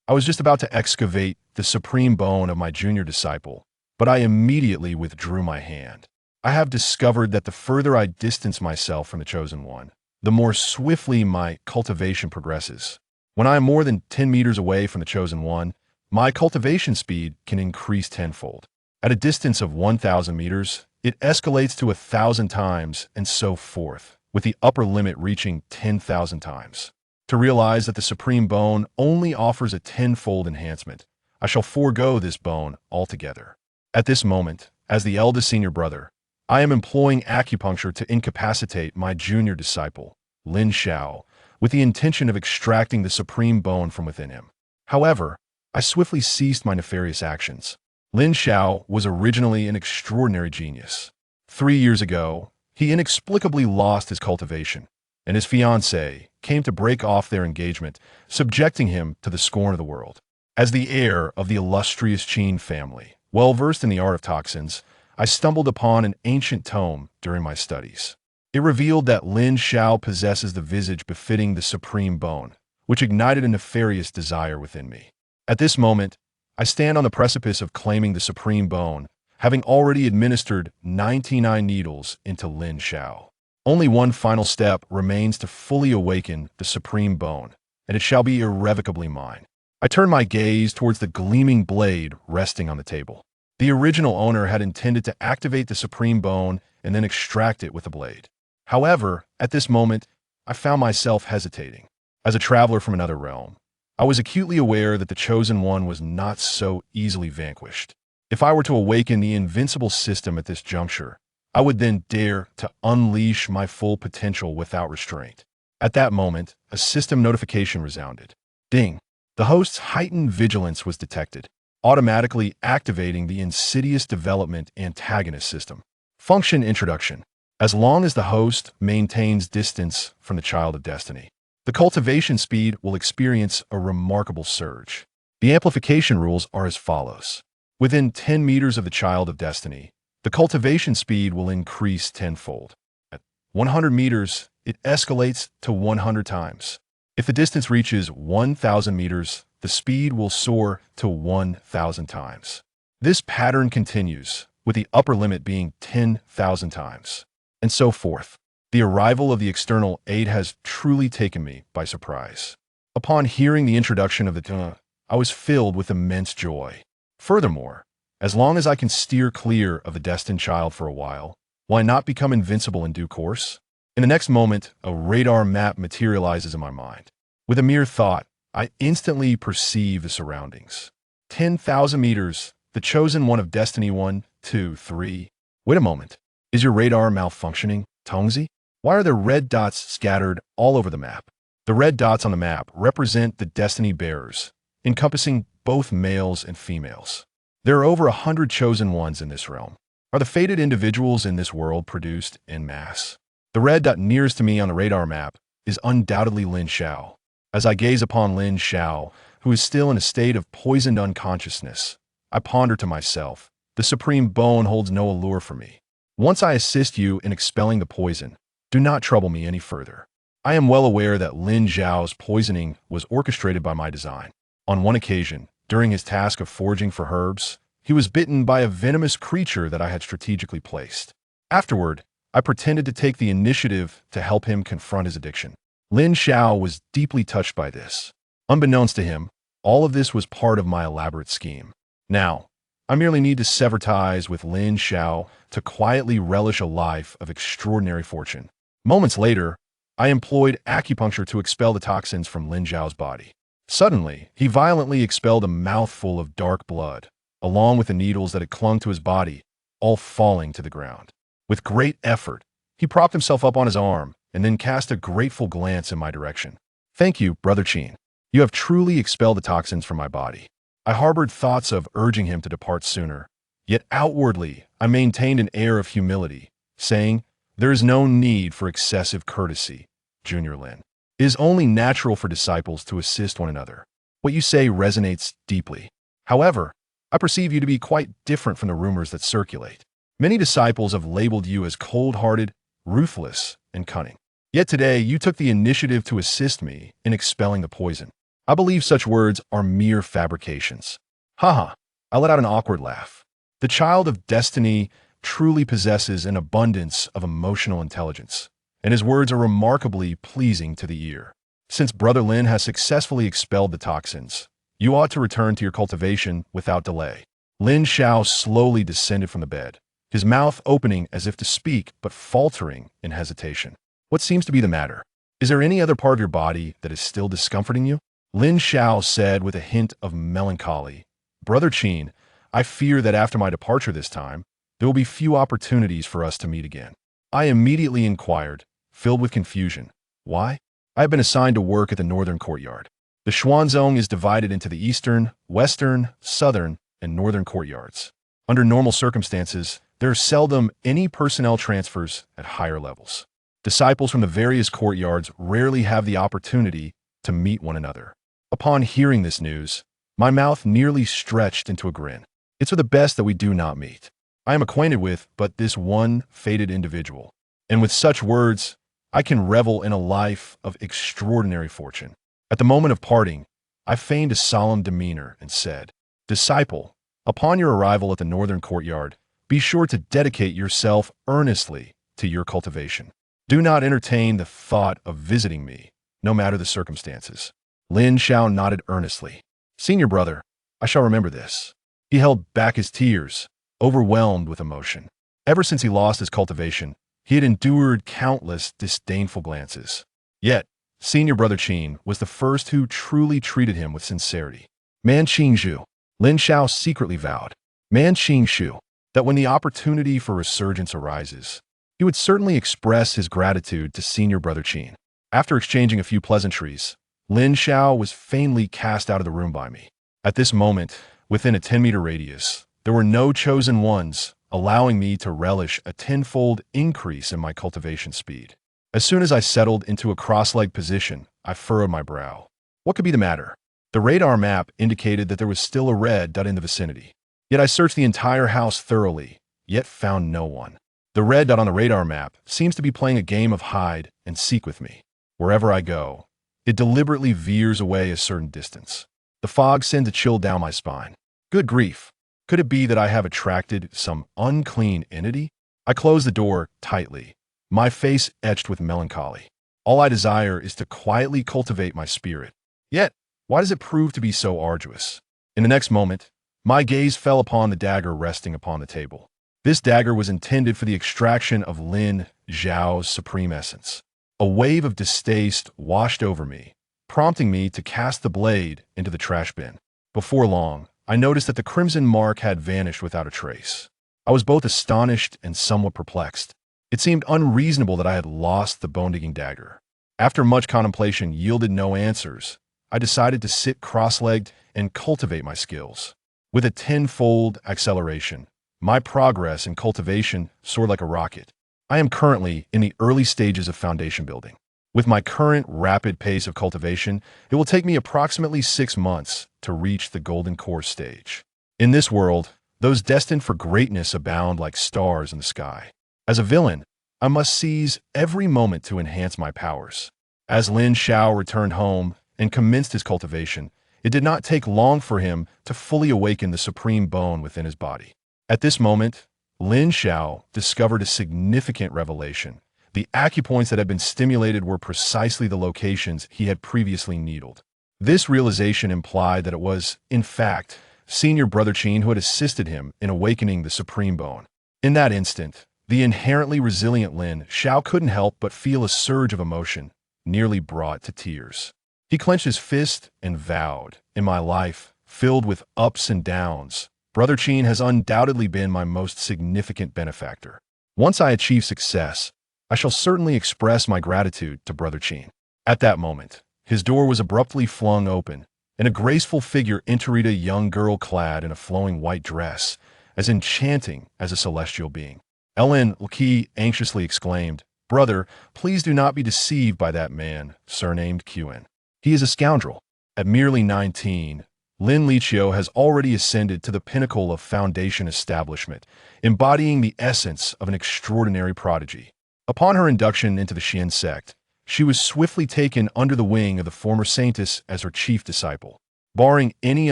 I was just about to excavate the supreme bone of my junior disciple, but I immediately withdrew my hand. I have discovered that the further I distance myself from the Chosen One, the more swiftly my cultivation progresses. When I am more than 10 meters away from the Chosen One, my cultivation speed can increase tenfold. At a distance of 1,000 meters, it escalates to 1,000 times and so forth, with the upper limit reaching 10,000 times. To realize that the Supreme Bone only offers a tenfold enhancement, I shall forego this bone altogether. At this moment, as the eldest senior brother, I am employing acupuncture to incapacitate my junior disciple, Lin Xiao, with the intention of extracting the Supreme Bone from within him. However, I swiftly ceased my nefarious actions. Lin Xiao was originally an extraordinary genius. 3 years ago, he inexplicably lost his cultivation, and his fiancée came to break off their engagement, subjecting him to the scorn of the world. As the heir of the illustrious Qin family, well-versed in the art of toxins, I stumbled upon an ancient tome during my studies. It revealed that Lin Xiao possesses the visage befitting the Supreme Bone, which ignited a nefarious desire within me. At this moment, I stand on the precipice of claiming the Supreme Bone, having already administered 99 needles into Lin Xiao. Only one final step remains to fully awaken the Supreme Bone, and it shall be irrevocably mine. I turn my gaze towards the gleaming blade resting on the table. The original owner had intended to activate the Supreme Bone and then extract it with the blade. However, at this moment, I found myself hesitating. As a traveler from another realm, I was acutely aware that the Chosen One was not so easily vanquished. If I were to awaken the invincible system at this juncture, I would then dare to unleash my full potential without restraint. At that moment, a system notification resounded. Ding! The host's heightened vigilance was detected, automatically activating the insidious development antagonist system. Function introduction. As long as the host maintains distance from the Child of Destiny, the cultivation speed will experience a remarkable surge. The amplification rules are as follows. Within 10 meters of the Child of Destiny, the cultivation speed will increase tenfold. At 100 meters, it escalates to 100 times. If the distance reaches 1,000 meters, the speed will soar to 1,000 times. This pattern continues, with the upper limit being 10,000 times, and so forth. The arrival of the external aid has truly taken me by surprise. Upon hearing the introduction of the I was filled with immense joy. Furthermore, as long as I can steer clear of the destined child for a while, will I not become invincible in due course? In the next moment, a radar map materializes in my mind. With a mere thought, I instantly perceive the surroundings. 10,000 meters, the Chosen One of Destiny 1, 2, 3. Wait a moment. Is your radar malfunctioning, Tongzi? Why are there red dots scattered all over the map? The red dots on the map represent the destiny bearers, encompassing both males and females. There are over 100 chosen ones in this realm. Are the fated individuals in this world produced en masse? The red dot nearest to me on the radar map is undoubtedly Lin Xiao. As I gaze upon Lin Xiao, who is still in a state of poisoned unconsciousness, I ponder to myself, the Supreme Bone holds no allure for me. Once I assist you in expelling the poison, do not trouble me any further. I am well aware that Lin Xiao's poisoning was orchestrated by my design. On one occasion, during his task of foraging for herbs, he was bitten by a venomous creature that I had strategically placed. Afterward, I pretended to take the initiative to help him confront his addiction. Lin Xiao was deeply touched by this. Unbeknownst to him, all of this was part of my elaborate scheme. Now, I merely need to sever ties with Lin Xiao to quietly relish a life of extraordinary fortune. Moments later, I employed acupuncture to expel the toxins from Lin Xiao's body. Suddenly, he violently expelled a mouthful of dark blood, along with the needles that had clung to his body, all falling to the ground. With great effort, he propped himself up on his arm and then cast a grateful glance in my direction. Thank you, Brother Qin. You have truly expelled the toxins from my body. I harbored thoughts of urging him to depart sooner, yet outwardly I maintained an air of humility, saying, there is no need for excessive courtesy, Junior Lin. It is only natural for disciples to assist one another. What you say resonates deeply. However, I perceive you to be quite different from the rumors that circulate. Many disciples have labeled you as cold-hearted, ruthless, and cunning. Yet today, you took the initiative to assist me in expelling the poison. I believe such words are mere fabrications. Haha, I let out an awkward laugh. The child of destiny truly possesses an abundance of emotional intelligence, and his words are remarkably pleasing to the ear. Since Brother Lin has successfully expelled the toxins, you ought to return to your cultivation without delay. Lin Xiao slowly descended from the bed, his mouth opening as if to speak, but faltering in hesitation. What seems to be the matter? Is there any other part of your body that is still discomforting you? Lin Xiao said with a hint of melancholy. Brother Qin, I fear that after my departure this time, there will be few opportunities for us to meet again. I immediately inquired, filled with confusion. Why? I have been assigned to work at the northern courtyard. The Xuanzong is divided into the eastern, western, southern, and northern courtyards. Under normal circumstances, there are seldom any personnel transfers at higher levels. Disciples from the various courtyards rarely have the opportunity to meet one another. Upon hearing this news, my mouth nearly stretched into a grin. It's for the best that we do not meet. I am acquainted with but this one fated individual, and with such words, I can revel in a life of extraordinary fortune. At the moment of parting, I feigned a solemn demeanor and said, Disciple, upon your arrival at the northern courtyard, be sure to dedicate yourself earnestly to your cultivation. Do not entertain the thought of visiting me, no matter the circumstances. Lin Xiao nodded earnestly. Senior brother, I shall remember this. He held back his tears, overwhelmed with emotion. Ever since he lost his cultivation, he had endured countless disdainful glances. Yet, Senior Brother Qin was the first who truly treated him with sincerity. Man Qingzhu, Lin Xiao secretly vowed, Man Qingzhu, that when the opportunity for resurgence arises, he would certainly express his gratitude to Senior Brother Qin. After exchanging a few pleasantries, Lin Xiao was faintly cast out of the room by me. At this moment, within a 10-meter radius, there were no chosen ones, allowing me to relish a tenfold increase in my cultivation speed. As soon as I settled into a cross-legged position, I furrowed my brow. What could be the matter? The radar map indicated that there was still a red dot in the vicinity. Yet I searched the entire house thoroughly, yet found no one. The red dot on the radar map seems to be playing a game of hide and seek with me. Wherever I go, it deliberately veers away a certain distance. The fog sends a chill down my spine. Good grief. Could it be that I have attracted some unclean entity? I close the door tightly, my face etched with melancholy. All I desire is to quietly cultivate my spirit. Yet, why does it prove to be so arduous? In the next moment, my gaze fell upon the dagger resting upon the table. This dagger was intended for the extraction of Lin Xiao's supreme essence. A wave of distaste washed over me, prompting me to cast the blade into the trash bin. Before long, I noticed that the crimson mark had vanished without a trace. I was both astonished and somewhat perplexed. It seemed unreasonable that I had lost the bone-digging dagger. After much contemplation yielded no answers, I decided to sit cross-legged and cultivate my skills. With a tenfold acceleration, my progress in cultivation soared like a rocket. I am currently in the early stages of foundation building. With my current rapid pace of cultivation, it will take me approximately 6 months to reach the golden core stage. In this world, those destined for greatness abound like stars in the sky. As a villain, I must seize every moment to enhance my powers. As Lin Xiao returned home and commenced his cultivation, it did not take long for him to fully awaken the supreme bone within his body. At this moment, Lin Xiao discovered a significant revelation. The acupoints that had been stimulated were precisely the locations he had previously needled. This realization implied that it was, in fact, Senior Brother Qin who had assisted him in awakening the supreme bone. In that instant, the inherently resilient Lin Xiao couldn't help but feel a surge of emotion, nearly brought to tears. He clenched his fist and vowed, in my life, filled with ups and downs, Brother Qin has undoubtedly been my most significant benefactor. Once I achieve success, I shall certainly express my gratitude to Brother Qin. At that moment, his door was abruptly flung open, and a graceful figure entered, a young girl clad in a flowing white dress, as enchanting as a celestial being. Ellen Qi anxiously exclaimed, Brother, please do not be deceived by that man, surnamed Qin. He is a scoundrel. At merely 19, Lin Liqiu has already ascended to the pinnacle of foundation establishment, embodying the essence of an extraordinary prodigy. Upon her induction into the Xian sect, she was swiftly taken under the wing of the former saintess as her chief disciple. Barring any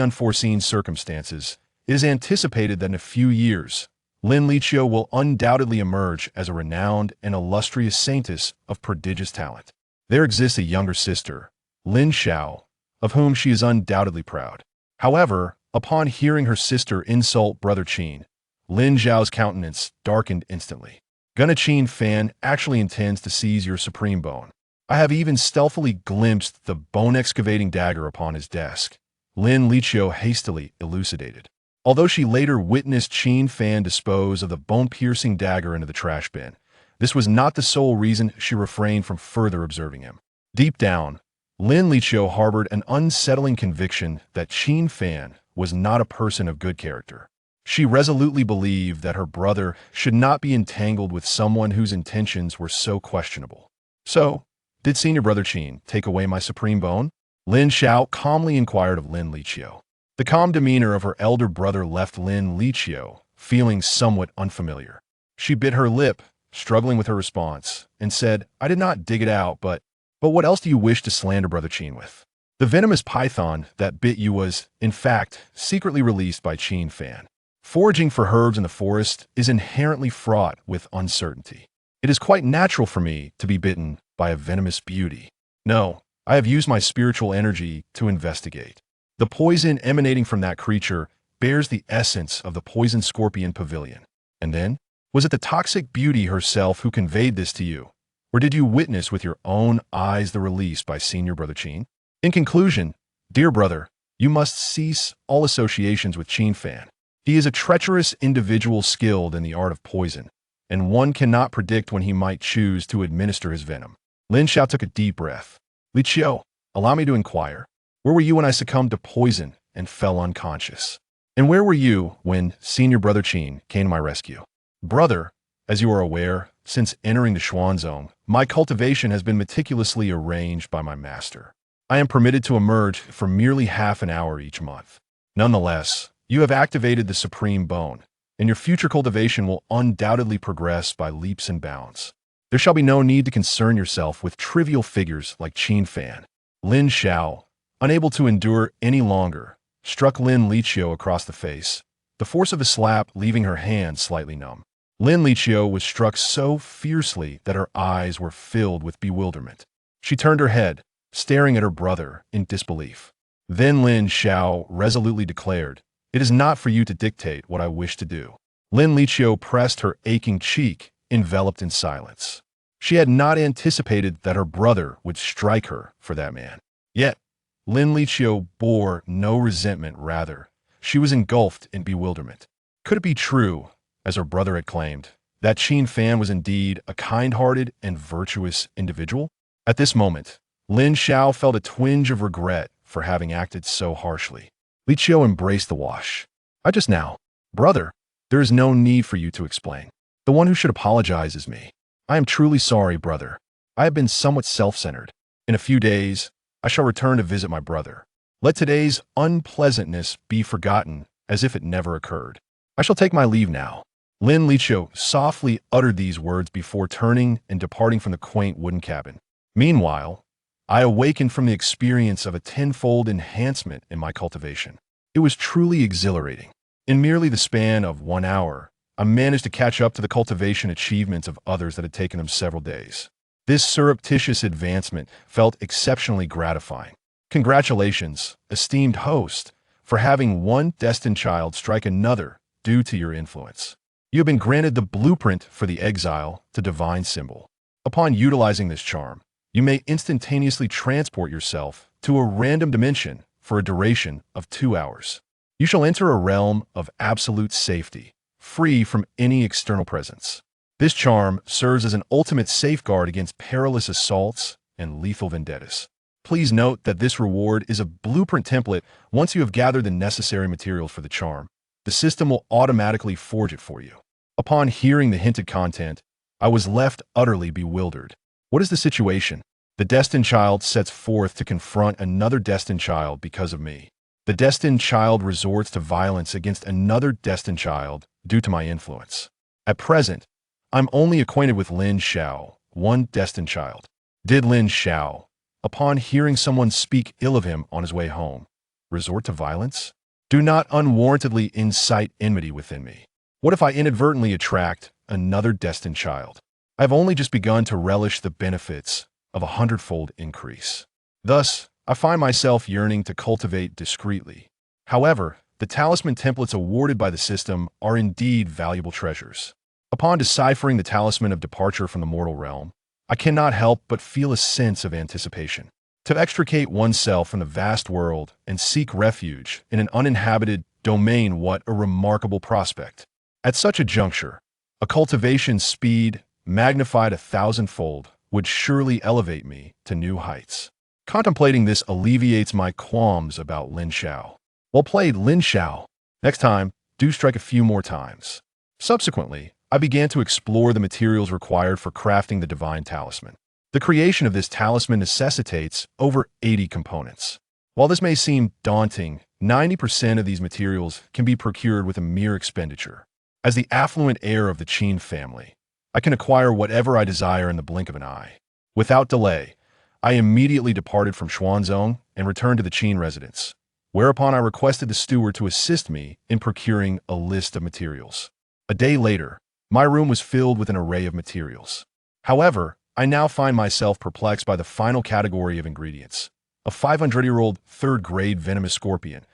unforeseen circumstances, it is anticipated that in a few years, Lin Liqiu will undoubtedly emerge as a renowned and illustrious saintess of prodigious talent. There exists a younger sister, Lin Xiao, of whom she is undoubtedly proud. However, upon hearing her sister insult Brother Qin, Lin Xiao's countenance darkened instantly. Qin Fan actually intends to seize your supreme bone. I have even stealthily glimpsed the bone-excavating dagger upon his desk, Lin Liqiu hastily elucidated. Although she later witnessed Qin Fan dispose of the bone-piercing dagger into the trash bin, this was not the sole reason she refrained from further observing him. Deep down, Lin Liqiu harbored an unsettling conviction that Qin Fan was not a person of good character. She resolutely believed that her brother should not be entangled with someone whose intentions were so questionable. So, did Senior Brother Qin take away my supreme bone? Lin Xiao calmly inquired of Lin Liqiu. The calm demeanor of her elder brother left Lin Liqiu feeling somewhat unfamiliar. She bit her lip, struggling with her response, and said, "I did not dig it out, but what else do you wish to slander Brother Qin with? The venomous python that bit you was, in fact, secretly released by Qin Fan. Foraging for herbs in the forest is inherently fraught with uncertainty. It is quite natural for me to be bitten by a venomous beauty. No, I have used my spiritual energy to investigate. The poison emanating from that creature bears the essence of the poison scorpion Pavilion. And then, was it the toxic beauty herself who conveyed this to you? Or did you witness with your own eyes the release by Senior Brother Qin? In conclusion, dear brother, you must cease all associations with Qin Fan. He is a treacherous individual skilled in the art of poison, and one cannot predict when he might choose to administer his venom." Lin Xiao took a deep breath. "Liqiu, allow me to inquire. Where were you when I succumbed to poison and fell unconscious? And where were you when Senior Brother Qin came to my rescue?" "Brother, as you are aware, since entering the Xuanzong, my cultivation has been meticulously arranged by my master. I am permitted to emerge for merely half an hour each month. Nonetheless, you have activated the supreme bone, and your future cultivation will undoubtedly progress by leaps and bounds. There shall be no need to concern yourself with trivial figures like Qin Fan." Lin Xiao, unable to endure any longer, struck Lin Liqiu across the face, the force of a slap leaving her hand slightly numb. Lin Liqiu was struck so fiercely that her eyes were filled with bewilderment. She turned her head, staring at her brother in disbelief. Then Lin Xiao resolutely declared, "It is not for you to dictate what I wish to do." Lin Liqiu pressed her aching cheek, enveloped in silence. She had not anticipated that her brother would strike her for that man. Yet, Lin Liqiu bore no resentment, rather, she was engulfed in bewilderment. Could it be true, as her brother had claimed, that Qin Fan was indeed a kind-hearted and virtuous individual? At this moment, Lin Xiao felt a twinge of regret for having acted so harshly. Liqiu embraced the wash. "I just now. Brother, there is no need for you to explain. The one who should apologize is me. I am truly sorry, brother. I have been somewhat self-centered. In a few days, I shall return to visit my brother. Let today's unpleasantness be forgotten as if it never occurred. I shall take my leave now." Lin Liqiu softly uttered these words before turning and departing from the quaint wooden cabin. Meanwhile, I awakened from the experience of a tenfold enhancement in my cultivation. It was truly exhilarating. In merely the span of 1 hour, I managed to catch up to the cultivation achievements of others that had taken them several days. This surreptitious advancement felt exceptionally gratifying. Congratulations, esteemed host, for having one destined child strike another due to your influence. You have been granted the blueprint for the exile to divine symbol. Upon utilizing this charm, you may instantaneously transport yourself to a random dimension for a duration of 2 hours. You shall enter a realm of absolute safety, free from any external presence. This charm serves as an ultimate safeguard against perilous assaults and lethal vendettas. Please note that this reward is a blueprint template. Once you have gathered the necessary materials for the charm, the system will automatically forge it for you. Upon hearing the hinted content, I was left utterly bewildered. What is the situation? The destined child sets forth to confront another destined child because of me. The destined child resorts to violence against another destined child due to my influence. At present, I'm only acquainted with Lin Xiao, one destined child. Did Lin Xiao, upon hearing someone speak ill of him on his way home, resort to violence? Do not unwarrantedly incite enmity within me. What if I inadvertently attract another destined child? I have only just begun to relish the benefits of a hundredfold increase. Thus, I find myself yearning to cultivate discreetly. However, the talisman templates awarded by the system are indeed valuable treasures. Upon deciphering the talisman of departure from the mortal realm, I cannot help but feel a sense of anticipation. To extricate oneself from the vast world and seek refuge in an uninhabited domain, what a remarkable prospect. At such a juncture, a cultivation speed magnified 1,000-fold would surely elevate me to new heights. Contemplating this alleviates my qualms about Lin Xiao. Well played, Lin Xiao. Next time, do strike a few more times. Subsequently, I began to explore the materials required for crafting the divine talisman. The creation of this talisman necessitates over 80 components. While this may seem daunting, 90% of these materials can be procured with a mere expenditure. As the affluent heir of the Qin family, I can acquire whatever I desire in the blink of an eye. Without delay, I immediately departed from Xuanzong and returned to the Qin residence, whereupon I requested the steward to assist me in procuring a list of materials. A day later, my room was filled with an array of materials. However, I now find myself perplexed by the final category of ingredients: a 500-year-old third-grade venomous scorpion,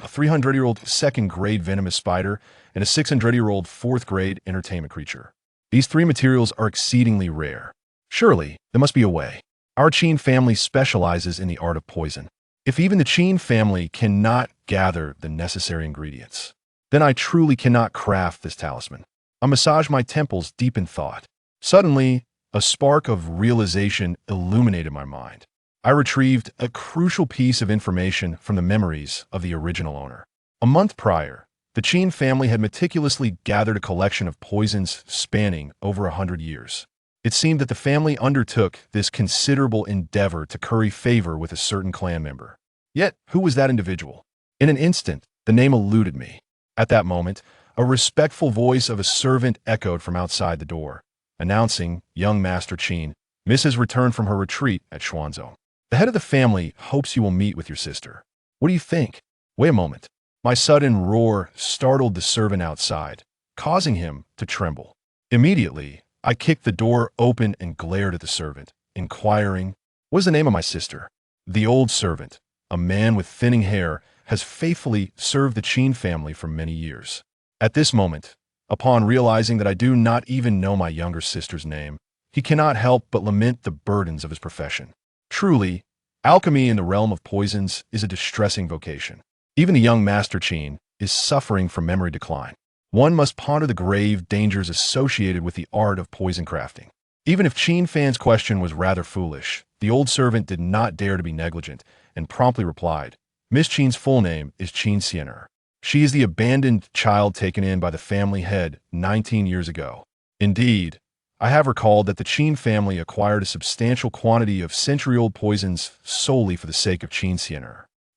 a 300-year-old second-grade venomous spider, and a 600-year-old fourth-grade entertainment creature. These three materials are exceedingly rare. Surely, there must be a way. Our Qin family specializes in the art of poison. If even the Qin family cannot gather the necessary ingredients, then I truly cannot craft this talisman. I massaged my temples deep in thought. Suddenly, a spark of realization illuminated my mind. I retrieved a crucial piece of information from the memories of the original owner. A month prior, the Qin family had meticulously gathered a collection of poisons spanning over 100 years. It seemed that the family undertook this considerable endeavor to curry favor with a certain clan member. Yet, who was that individual? In an instant, the name eluded me. At that moment, a respectful voice of a servant echoed from outside the door, announcing, "Young Master Qin, Miss has returned from her retreat at Xuanzong. The head of the family hopes you will meet with your sister. What do you think?" Wait a moment. My sudden roar startled the servant outside, causing him to tremble. Immediately, I kicked the door open and glared at the servant, inquiring, "What is the name of my sister?" The old servant, a man with thinning hair, has faithfully served the Qin family for many years. At this moment, upon realizing that I do not even know my younger sister's name, he cannot help but lament the burdens of his profession. Truly, alchemy in the realm of poisons is a distressing vocation. Even the young Master Qin is suffering from memory decline. One must ponder the grave dangers associated with the art of poison crafting. Even if Qin Fan's question was rather foolish, the old servant did not dare to be negligent and promptly replied, "Miss Qin's full name is Qin Fan. She is the abandoned child taken in by the family head 19 years ago. Indeed, I have recalled that the Qin family acquired a substantial quantity of century-old poisons solely for the sake of Qin Fan.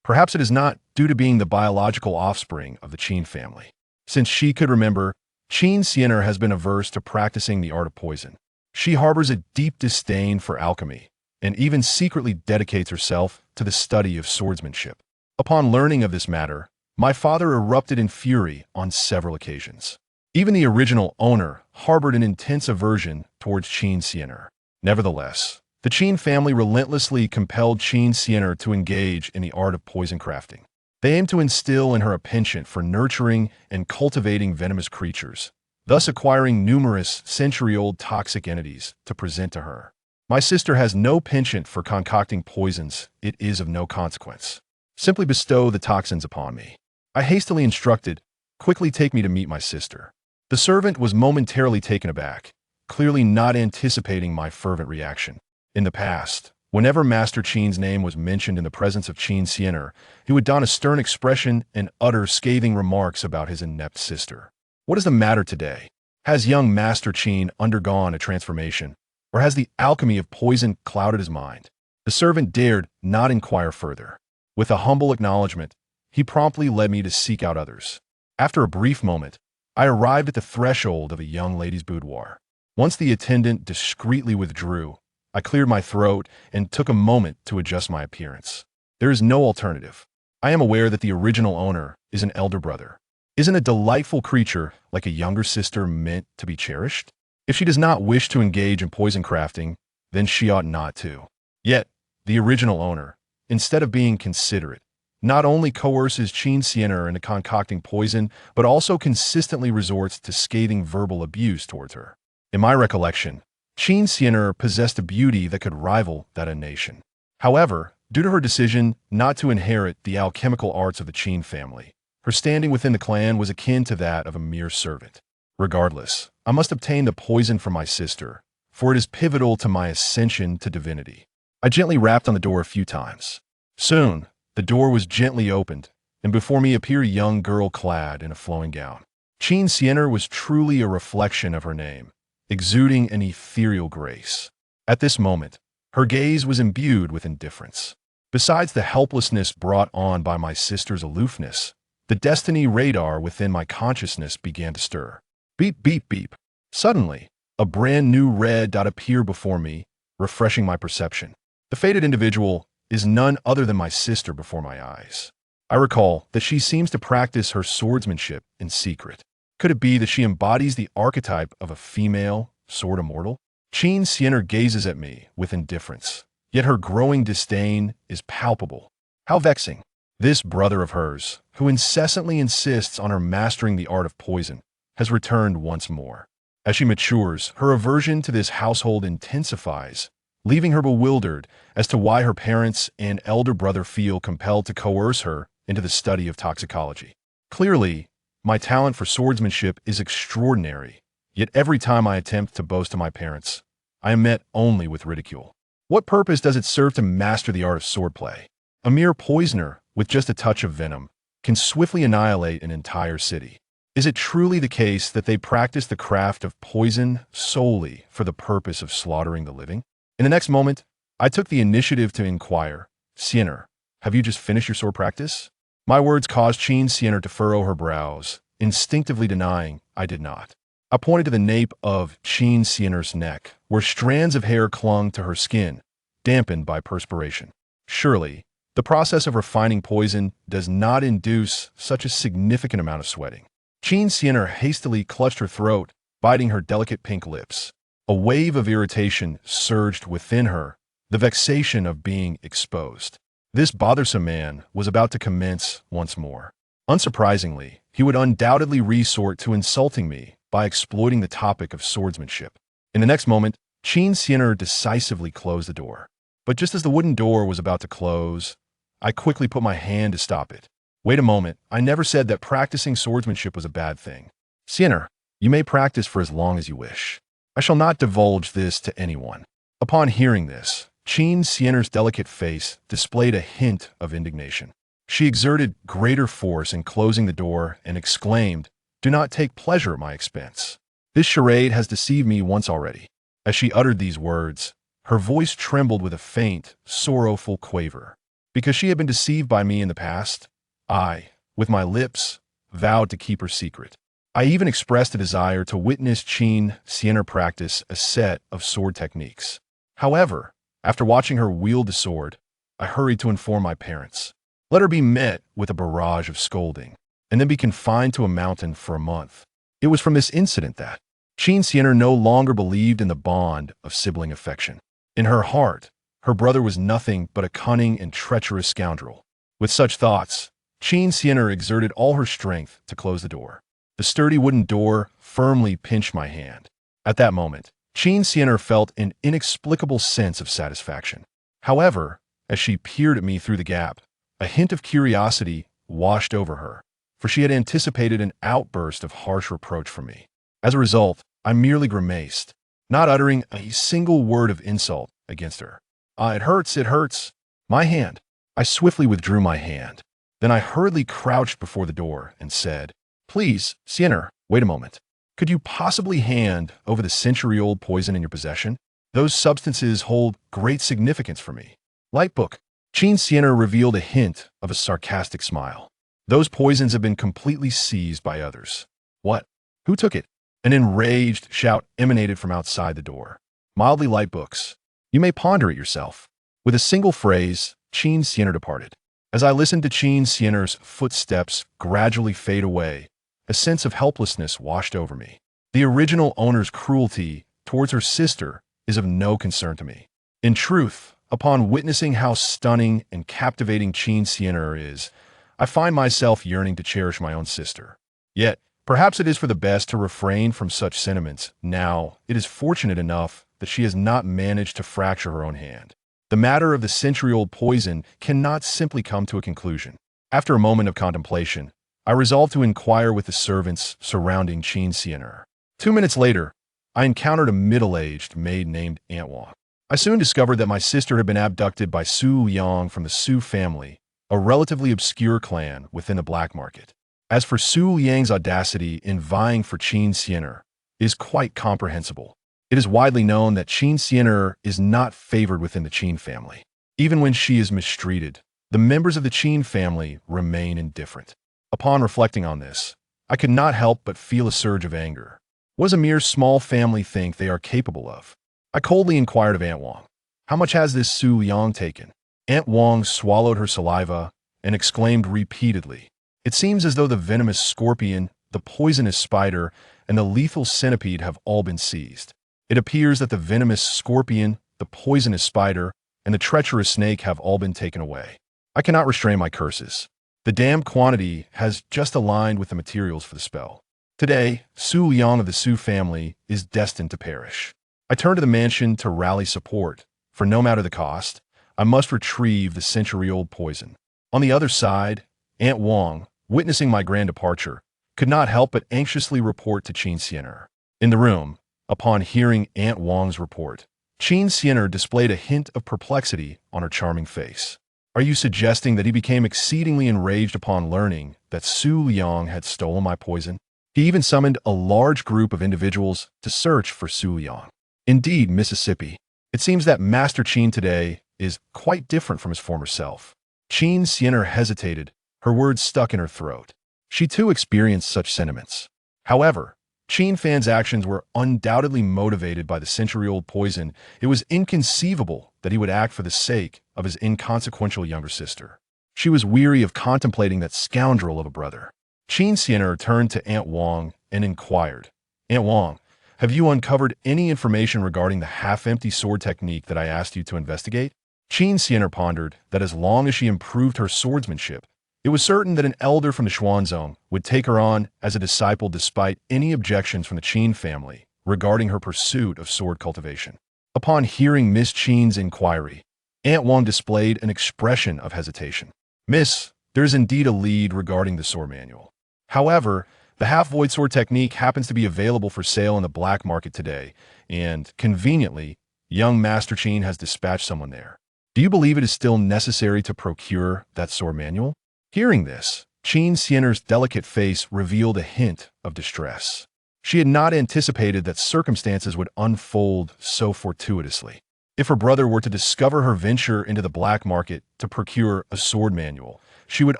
Perhaps it is not due to being the biological offspring of the Qin family. Since she could remember, Qin Fan has been averse to practicing the art of poison. She harbors a deep disdain for alchemy and even secretly dedicates herself to the study of swordsmanship." Upon learning of this matter, my father erupted in fury on several occasions. Even the original owner harbored an intense aversion towards Qin Fan. Nevertheless, the Qin family relentlessly compelled Qin Fan to engage in the art of poison crafting. They aimed to instill in her a penchant for nurturing and cultivating venomous creatures, thus acquiring numerous century-old toxic entities to present to her. My sister has no penchant for concocting poisons. It is of no consequence. Simply bestow the toxins upon me. I hastily instructed, "Quickly take me to meet my sister." The servant was momentarily taken aback, clearly not anticipating my fervent reaction. In the past, whenever Master Qin's name was mentioned in the presence of Qin Fan, he would don a stern expression and utter scathing remarks about his inept sister. What is the matter today? Has young Master Qin undergone a transformation, or has the alchemy of poison clouded his mind? The servant dared not inquire further. With a humble acknowledgement, he promptly led me to seek out others. After a brief moment, I arrived at the threshold of a young lady's boudoir. Once the attendant discreetly withdrew, I cleared my throat and took a moment to adjust my appearance. There is no alternative. I am aware that the original owner is an elder brother. Isn't a delightful creature like a younger sister meant to be cherished? If she does not wish to engage in poison crafting, then she ought not to. Yet, the original owner, instead of being considerate, not only coerces Qin Fan into concocting poison, but also consistently resorts to scathing verbal abuse towards her. In my recollection, Qin Fan possessed a beauty that could rival that of a nation. However, due to her decision not to inherit the alchemical arts of the Qin family, her standing within the clan was akin to that of a mere servant. Regardless, I must obtain the poison from my sister, for it is pivotal to my ascension to divinity. I gently rapped on the door a few times. Soon, the door was gently opened, and before me appeared a young girl clad in a flowing gown. Qin Fan was truly a reflection of her name, exuding an ethereal grace. At this moment, her gaze was imbued with indifference. Besides the helplessness brought on by my sister's aloofness, the destiny radar within my consciousness began to stir. Beep, beep, beep. Suddenly, a brand new red dot appeared before me, refreshing my perception. The fated individual is none other than my sister before my eyes. I recall that she seems to practice her swordsmanship in secret. Could it be that she embodies the archetype of a female sword immortal? Qin Fan gazes at me with indifference, yet her growing disdain is palpable. How vexing. This brother of hers, who incessantly insists on her mastering the art of poison, has returned once more. As she matures, her aversion to this household intensifies, leaving her bewildered as to why her parents and elder brother feel compelled to coerce her into the study of toxicology. Clearly, my talent for swordsmanship is extraordinary, yet every time I attempt to boast to my parents, I am met only with ridicule. What purpose does it serve to master the art of swordplay? A mere poisoner, with just a touch of venom, can swiftly annihilate an entire city. Is it truly the case that they practice the craft of poison solely for the purpose of slaughtering the living? In the next moment, I took the initiative to inquire, Fan, have you just finished your sword practice? My words caused Qin Fan to furrow her brows, instinctively denying I did not. I pointed to the nape of Qin Fan's neck, where strands of hair clung to her skin, dampened by perspiration. Surely, the process of refining poison does not induce such a significant amount of sweating. Qin Fan hastily clutched her throat, biting her delicate pink lips. A wave of irritation surged within her, the vexation of being exposed. This bothersome man was about to commence once more. Unsurprisingly, he would undoubtedly resort to insulting me by exploiting the topic of swordsmanship. In the next moment, Qin Fan decisively closed the door. But just as the wooden door was about to close, I quickly put my hand to stop it. Wait a moment, I never said that practicing swordsmanship was a bad thing. Fan, you may practice for as long as you wish. I shall not divulge this to anyone. Upon hearing this, Qin Fan's delicate face displayed a hint of indignation. She exerted greater force in closing the door and exclaimed, "Do not take pleasure at my expense. This charade has deceived me once already." As she uttered these words, her voice trembled with a faint, sorrowful quaver. Because she had been deceived by me in the past, I, with my lips, vowed to keep her secret. I even expressed a desire to witness Qin Fan practice a set of sword techniques. However, after watching her wield the sword, I hurried to inform my parents. Let her be met with a barrage of scolding, and then be confined to a mountain for a month. It was from this incident that Qin Fan no longer believed in the bond of sibling affection. In her heart, her brother was nothing but a cunning and treacherous scoundrel. With such thoughts, Qin Fan exerted all her strength to close the door. The sturdy wooden door firmly pinched my hand. At that moment, Qin Fan felt an inexplicable sense of satisfaction. However, as she peered at me through the gap, a hint of curiosity washed over her, for she had anticipated an outburst of harsh reproach from me. As a result, I merely grimaced, not uttering a single word of insult against her. It hurts, it hurts. My hand. I swiftly withdrew my hand. Then I hurriedly crouched before the door and said, "Please, Fan, wait a moment. Could you possibly hand over the century-old poison in your possession? Those substances hold great significance for me." Light book. Qin Fan revealed a hint of a sarcastic smile. Those poisons have been completely seized by others. What? Who took it? An enraged shout emanated from outside the door. Mildly light books. You may ponder it yourself. With a single phrase, Qin Fan departed. As I listened to Qin Fan's footsteps gradually fade away, a sense of helplessness washed over me. The original owner's cruelty towards her sister is of no concern to me. In truth, upon witnessing how stunning and captivating Qin Fan is, I find myself yearning to cherish my own sister. Yet, perhaps it is for the best to refrain from such sentiments. Now, it is fortunate enough that she has not managed to fracture her own hand. The matter of the century-old poison cannot simply come to a conclusion. After a moment of contemplation, I resolved to inquire with the servants surrounding Qin Fan. 2 minutes later, I encountered a middle-aged maid named Aunt Wang. I soon discovered that my sister had been abducted by Su Yang from the Su family, a relatively obscure clan within the black market. As for Su Yang's audacity in vying for Qin Fan, it is quite comprehensible. It is widely known that Qin Fan is not favored within the Qin family. Even when she is mistreated, the members of the Qin family remain indifferent. Upon reflecting on this, I could not help but feel a surge of anger. What does a mere small family think they are capable of? I coldly inquired of Aunt Wang, "How much has this Su Yang taken?" Aunt Wang swallowed her saliva and exclaimed repeatedly, "It seems as though the venomous scorpion, the poisonous spider, and the lethal centipede have all been seized. It appears that the venomous scorpion, the poisonous spider, and the treacherous snake have all been taken away. I cannot restrain my curses. The damned quantity has just aligned with the materials for the spell. Today, Su Yang of the Su family is destined to perish." I turned to the mansion to rally support, for no matter the cost, I must retrieve the century-old poison. On the other side, Aunt Wang, witnessing my grand departure, could not help but anxiously report to Qin Fan. In the room, upon hearing Aunt Wang's report, Qin Fan displayed a hint of perplexity on her charming face. "Are you suggesting that he became exceedingly enraged upon learning that Su Yang had stolen my poison? He even summoned a large group of individuals to search for Su Yang." Indeed, Mississippi, it seems that Master Qin today is quite different from his former self. Qin Fan hesitated, her words stuck in her throat. She too experienced such sentiments. However, Qin Fan's actions were undoubtedly motivated by the century-old poison. It was inconceivable that he would act for the sake of his inconsequential younger sister. She was weary of contemplating that scoundrel of a brother. Qin Fan turned to Aunt Wang and inquired, "Aunt Wang, have you uncovered any information regarding the half-empty sword technique that I asked you to investigate?" Qin Fan pondered that as long as she improved her swordsmanship, it was certain that an elder from the Xuanzong would take her on as a disciple despite any objections from the Qin family regarding her pursuit of sword cultivation. Upon hearing Miss Qin's inquiry, Aunt Wang displayed an expression of hesitation. "Miss, there is indeed a lead regarding the sword manual. However, the half-void sword technique happens to be available for sale in the black market today, and, conveniently, young Master Qin has dispatched someone there. Do you believe it is still necessary to procure that sword manual?" Hearing this, Qin Fan's delicate face revealed a hint of distress. She had not anticipated that circumstances would unfold so fortuitously. If her brother were to discover her venture into the black market to procure a sword manual, she would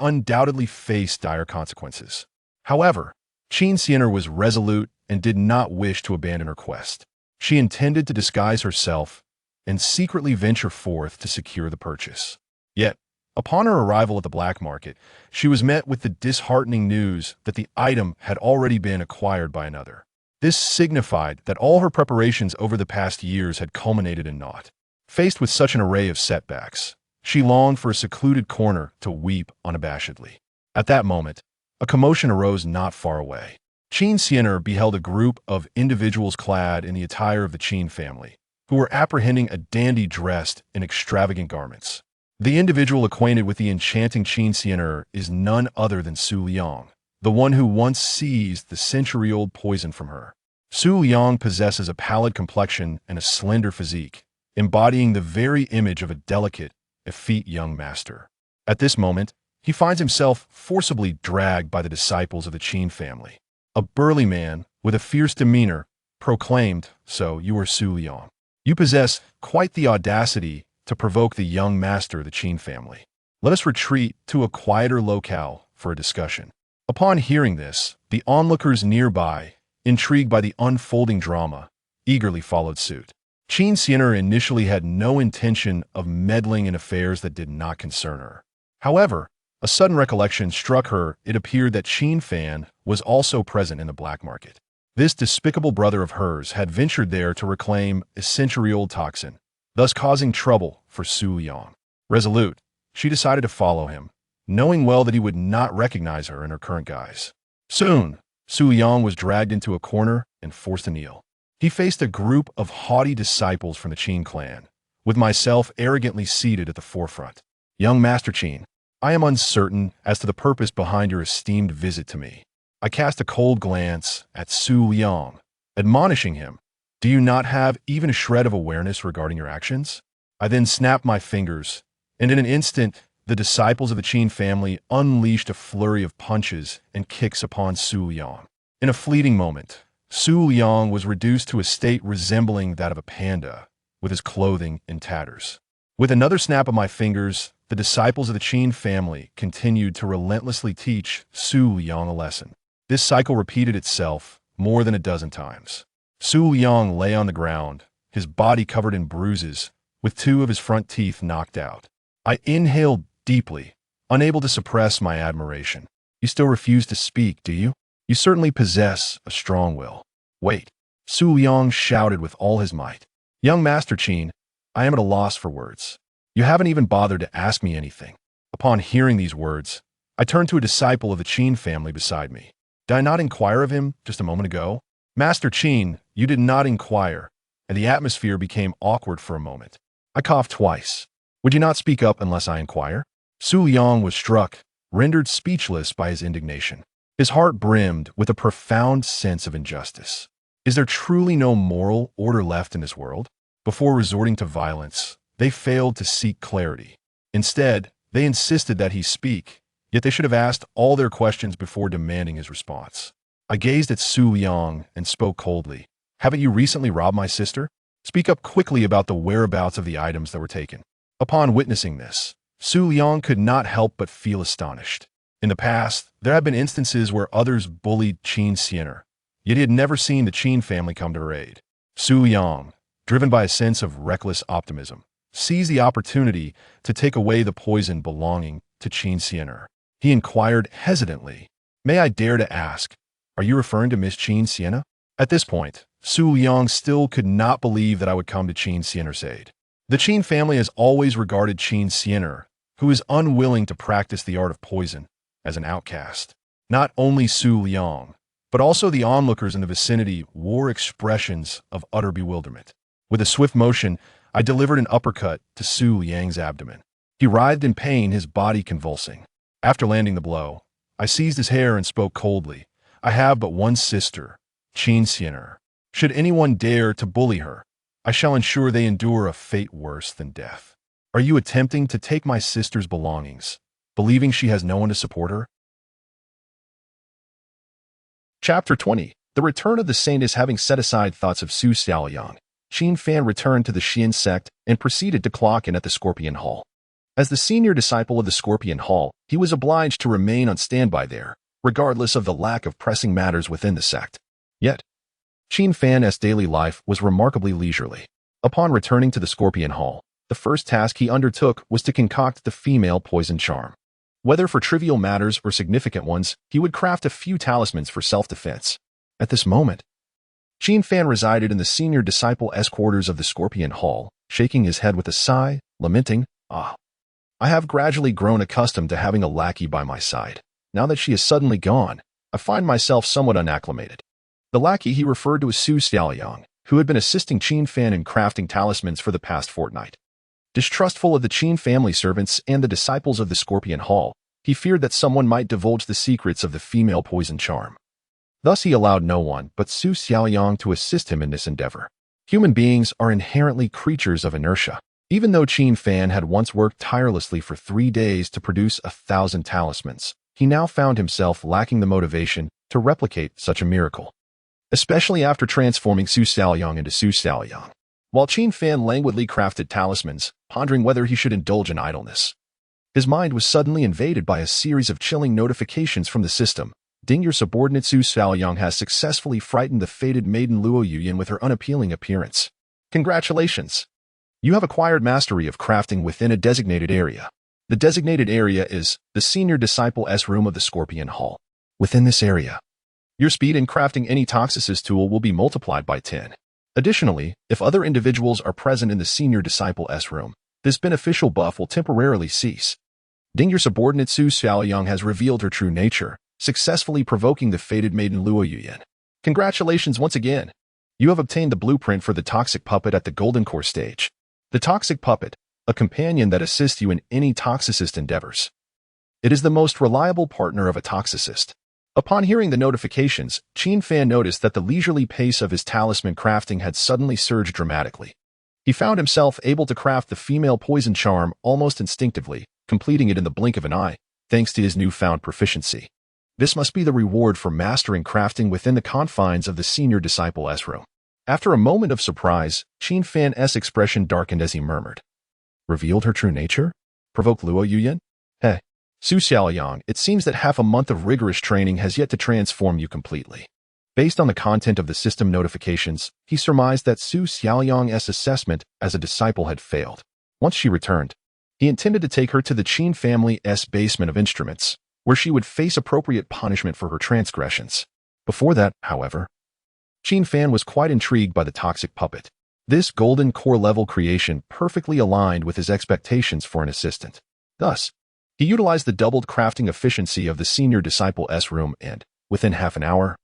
undoubtedly face dire consequences. However, Qin Fan was resolute and did not wish to abandon her quest. She intended to disguise herself and secretly venture forth to secure the purchase. Yet, upon her arrival at the black market, she was met with the disheartening news that the item had already been acquired by another. This signified that all her preparations over the past years had culminated in naught. Faced with such an array of setbacks, she longed for a secluded corner to weep unabashedly. At that moment, a commotion arose not far away. Qin Fan beheld a group of individuals clad in the attire of the Qin family, who were apprehending a dandy dressed in extravagant garments. The individual acquainted with the enchanting Qin Fan is none other than Su Yang, the one who once seized the century-old poison from her. Su Yang possesses a pallid complexion and a slender physique, embodying the very image of a delicate, effete young master. At this moment, he finds himself forcibly dragged by the disciples of the Qin family. A burly man, with a fierce demeanor, proclaimed, "So you are Su Yang. You possess quite the audacity to provoke the young master of the Qin family. Let us retreat to a quieter locale for a discussion." Upon hearing this, the onlookers nearby, intrigued by the unfolding drama, eagerly followed suit. Qin Fan initially had no intention of meddling in affairs that did not concern her. However, a sudden recollection struck her. It appeared that Qin Fan was also present in the black market. This despicable brother of hers had ventured there to reclaim a century-old toxin, thus causing trouble for Su Yang. Resolute, she decided to follow him, knowing well that he would not recognize her in her current guise. Soon, Su Yang was dragged into a corner and forced to kneel. He faced a group of haughty disciples from the Qin clan, with myself arrogantly seated at the forefront. Young Master Qin, I am uncertain as to the purpose behind your esteemed visit to me. I cast a cold glance at Su Yang, admonishing him, do you not have even a shred of awareness regarding your actions? I then snapped my fingers, and in an instant, the disciples of the Qin family unleashed a flurry of punches and kicks upon Su Yang. In a fleeting moment, Su Yang was reduced to a state resembling that of a panda, with his clothing in tatters. With another snap of my fingers, the disciples of the Qin family continued to relentlessly teach Su Yang a lesson. This cycle repeated itself more than a dozen times. Su Yang lay on the ground, his body covered in bruises, with 2 of his front teeth knocked out. I inhaled deeply, unable to suppress my admiration. You still refuse to speak, do you? You certainly possess a strong will. Wait, Su Yang shouted with all his might. Young Master Qin, I am at a loss for words. You haven't even bothered to ask me anything. Upon hearing these words, I turned to a disciple of the Qin family beside me. Did I not inquire of him just a moment ago? Master Qin, you did not inquire, and the atmosphere became awkward for a moment. I coughed twice. Would you not speak up unless I inquire? Su Yang was struck, rendered speechless by his indignation. His heart brimmed with a profound sense of injustice. Is there truly no moral order left in this world? Before resorting to violence, they failed to seek clarity. Instead, they insisted that he speak, yet they should have asked all their questions before demanding his response. I gazed at Su Yang and spoke coldly. Haven't you recently robbed my sister? Speak up quickly about the whereabouts of the items that were taken. Upon witnessing this, Su Yang could not help but feel astonished. In the past, there had been instances where others bullied Qin Fan, yet he had never seen the Qin family come to her aid. Su Yang, driven by a sense of reckless optimism, seized the opportunity to take away the poison belonging to Qin Fan. He inquired hesitantly, may I dare to ask, are you referring to Miss Qin Fan? At this point, Su Yang still could not believe that I would come to Qin Fan's aid. The Qin family has always regarded Qin Fan, who is unwilling to practice the art of poison, as an outcast. Not only Su Yang, but also the onlookers in the vicinity wore expressions of utter bewilderment. With a swift motion, I delivered an uppercut to Su Yang's abdomen. He writhed in pain, his body convulsing. After landing the blow, I seized his hair and spoke coldly. I have but one sister, Qin Fan. Should anyone dare to bully her, I shall ensure they endure a fate worse than death. Are you attempting to take my sister's belongings, believing she has no one to support her? Chapter 20. The return of the saint is having set aside thoughts of Su Xiaoyang. Qin Fan returned to the Xian sect and proceeded to clock in at the Scorpion Hall. As the senior disciple of the Scorpion Hall, he was obliged to remain on standby there, regardless of the lack of pressing matters within the sect. Yet, Qin Fan's daily life was remarkably leisurely. Upon returning to the Scorpion Hall, the first task he undertook was to concoct the female poison charm. Whether for trivial matters or significant ones, he would craft a few talismans for self-defense. At this moment, Qin Fan resided in the senior disciple-esque quarters of the Scorpion Hall, shaking his head with a sigh, lamenting, I have gradually grown accustomed to having a lackey by my side. Now that she is suddenly gone, I find myself somewhat unacclimated. The lackey he referred to as Su Xiaoyang, who had been assisting Qin Fan in crafting talismans for the past fortnight. Distrustful of the Qin family servants and the disciples of the Scorpion Hall, he feared that someone might divulge the secrets of the female poison charm. Thus he allowed no one but Su Xiaoyang to assist him in this endeavor. Human beings are inherently creatures of inertia. Even though Qin Fan had once worked tirelessly for 3 days to produce 1,000 talismans, he now found himself lacking the motivation to replicate such a miracle, especially after transforming Su Xiaoyang into Su Xiaoyang. While Qin Fan languidly crafted talismans, pondering whether he should indulge in idleness, his mind was suddenly invaded by a series of chilling notifications from the system. Ding, your subordinate Su Xiaoyang has successfully frightened the fated maiden Luo Yuyan with her unappealing appearance. Congratulations! You have acquired mastery of crafting within a designated area. The designated area is the Senior Disciple S room of the Scorpion Hall. Within this area, your speed in crafting any Toxicist tool will be multiplied by 10. Additionally, if other individuals are present in the Senior Disciple S room, this beneficial buff will temporarily cease. Your subordinate Su Xiaoyang has revealed her true nature, successfully provoking the fated maiden Luo Yuyan. Congratulations once again! You have obtained the blueprint for the Toxic Puppet at the Golden Core stage. The Toxic Puppet, a companion that assists you in any Toxicist endeavors. It is the most reliable partner of a Toxicist. Upon hearing the notifications, Qin Fan noticed that the leisurely pace of his talisman crafting had suddenly surged dramatically. He found himself able to craft the female poison charm almost instinctively, completing it in the blink of an eye, thanks to his newfound proficiency. This must be the reward for mastering crafting within the confines of the Senior Disciple S room. After a moment of surprise, Qin Fan's expression darkened as he murmured. Revealed her true nature? Provoked Luo Yuyan? Hey, Su Xiaoyang, it seems that half a month of rigorous training has yet to transform you completely. Based on the content of the system notifications, he surmised that Su Xiaoyang's assessment as a disciple had failed. Once she returned, he intended to take her to the Qin family's basement of instruments, where she would face appropriate punishment for her transgressions. Before that, however, Qin Fan was quite intrigued by the Toxic Puppet. This golden core level creation perfectly aligned with his expectations for an assistant. Thus, he utilized the doubled crafting efficiency of the Senior Disciple S room and, within half an hour,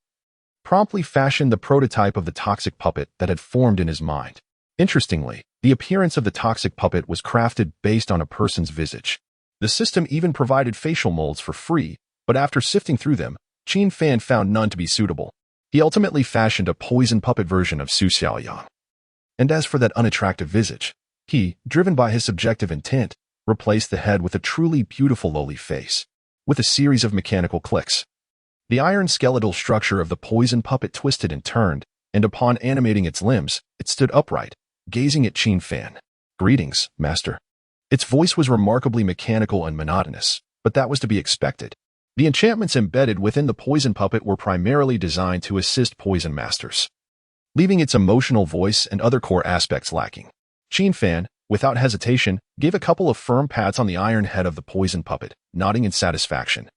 promptly fashioned the prototype of the Toxic Puppet that had formed in his mind. Interestingly, the appearance of the Toxic Puppet was crafted based on a person's visage. The system even provided facial molds for free, but after sifting through them, Qin Fan found none to be suitable. He ultimately fashioned a poison puppet version of Su Xiaoyang. And as for that unattractive visage, he, driven by his subjective intent, replaced the head with a truly beautiful lowly face. With a series of mechanical clicks, the iron skeletal structure of the poison puppet twisted and turned, and upon animating its limbs, it stood upright, gazing at Qin Fan. Greetings, master. Its voice was remarkably mechanical and monotonous, but that was to be expected. The enchantments embedded within the poison puppet were primarily designed to assist poison masters, leaving its emotional voice and other core aspects lacking. Qin Fan, without hesitation, gave a couple of firm pats on the iron head of the poison puppet, nodding in satisfaction.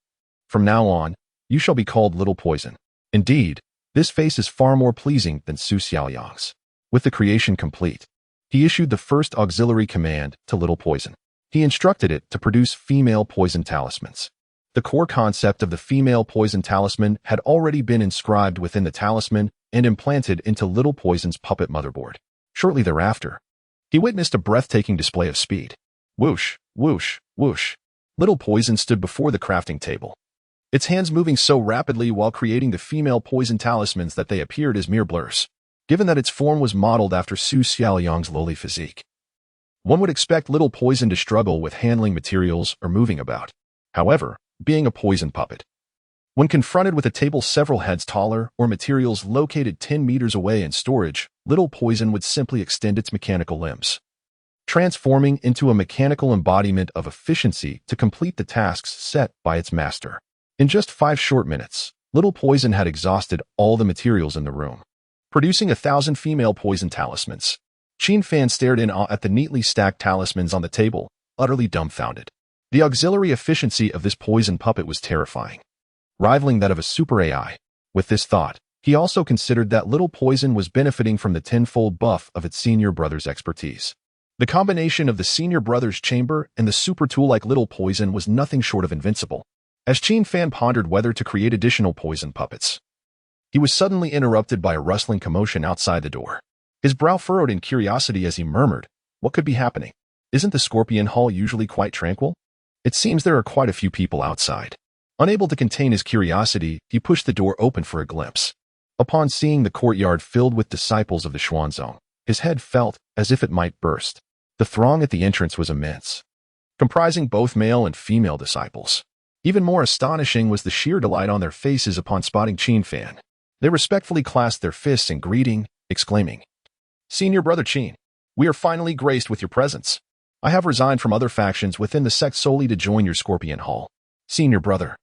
From now on, you shall be called Little Poison. Indeed, this face is far more pleasing than Su Xiaoyang's. With the creation complete, he issued the first auxiliary command to Little Poison. He instructed it to produce female poison talismans. The core concept of the female poison talisman had already been inscribed within the talisman and implanted into Little Poison's puppet motherboard. Shortly thereafter, he witnessed a breathtaking display of speed. Whoosh, whoosh, whoosh. Little Poison stood before the crafting table, its hands moving so rapidly while creating the female poison talismans that they appeared as mere blurs. Given that its form was modeled after Su Xiaoyang's lowly physique, one would expect Little Poison to struggle with handling materials or moving about. However, being a poison puppet, when confronted with a table several heads taller or materials located 10 meters away in storage, Little Poison would simply extend its mechanical limbs, transforming into a mechanical embodiment of efficiency to complete the tasks set by its master. In just 5 short minutes, Little Poison had exhausted all the materials in the room, producing 1,000 female poison talismans. Qin Fan stared in awe at the neatly stacked talismans on the table, utterly dumbfounded. The auxiliary efficiency of this poison puppet was terrifying, rivaling that of a super AI. With this thought, he also considered that Little Poison was benefiting from the tenfold buff of its senior brother's expertise. The combination of the senior brother's chamber and the super tool like Little Poison was nothing short of invincible. As Qin Fan pondered whether to create additional poison puppets, he was suddenly interrupted by a rustling commotion outside the door. His brow furrowed in curiosity as he murmured, "What could be happening? Isn't the Scorpion Hall usually quite tranquil? It seems there are quite a few people outside." Unable to contain his curiosity, he pushed the door open for a glimpse. Upon seeing the courtyard filled with disciples of the Xuanzong, his head felt as if it might burst. The throng at the entrance was immense, comprising both male and female disciples. Even more astonishing was the sheer delight on their faces upon spotting Qin Fan. They respectfully clasped their fists in greeting, exclaiming, "Senior Brother Qin, we are finally graced with your presence. I have resigned from other factions within the sect solely to join your Scorpion Hall. Senior Brother,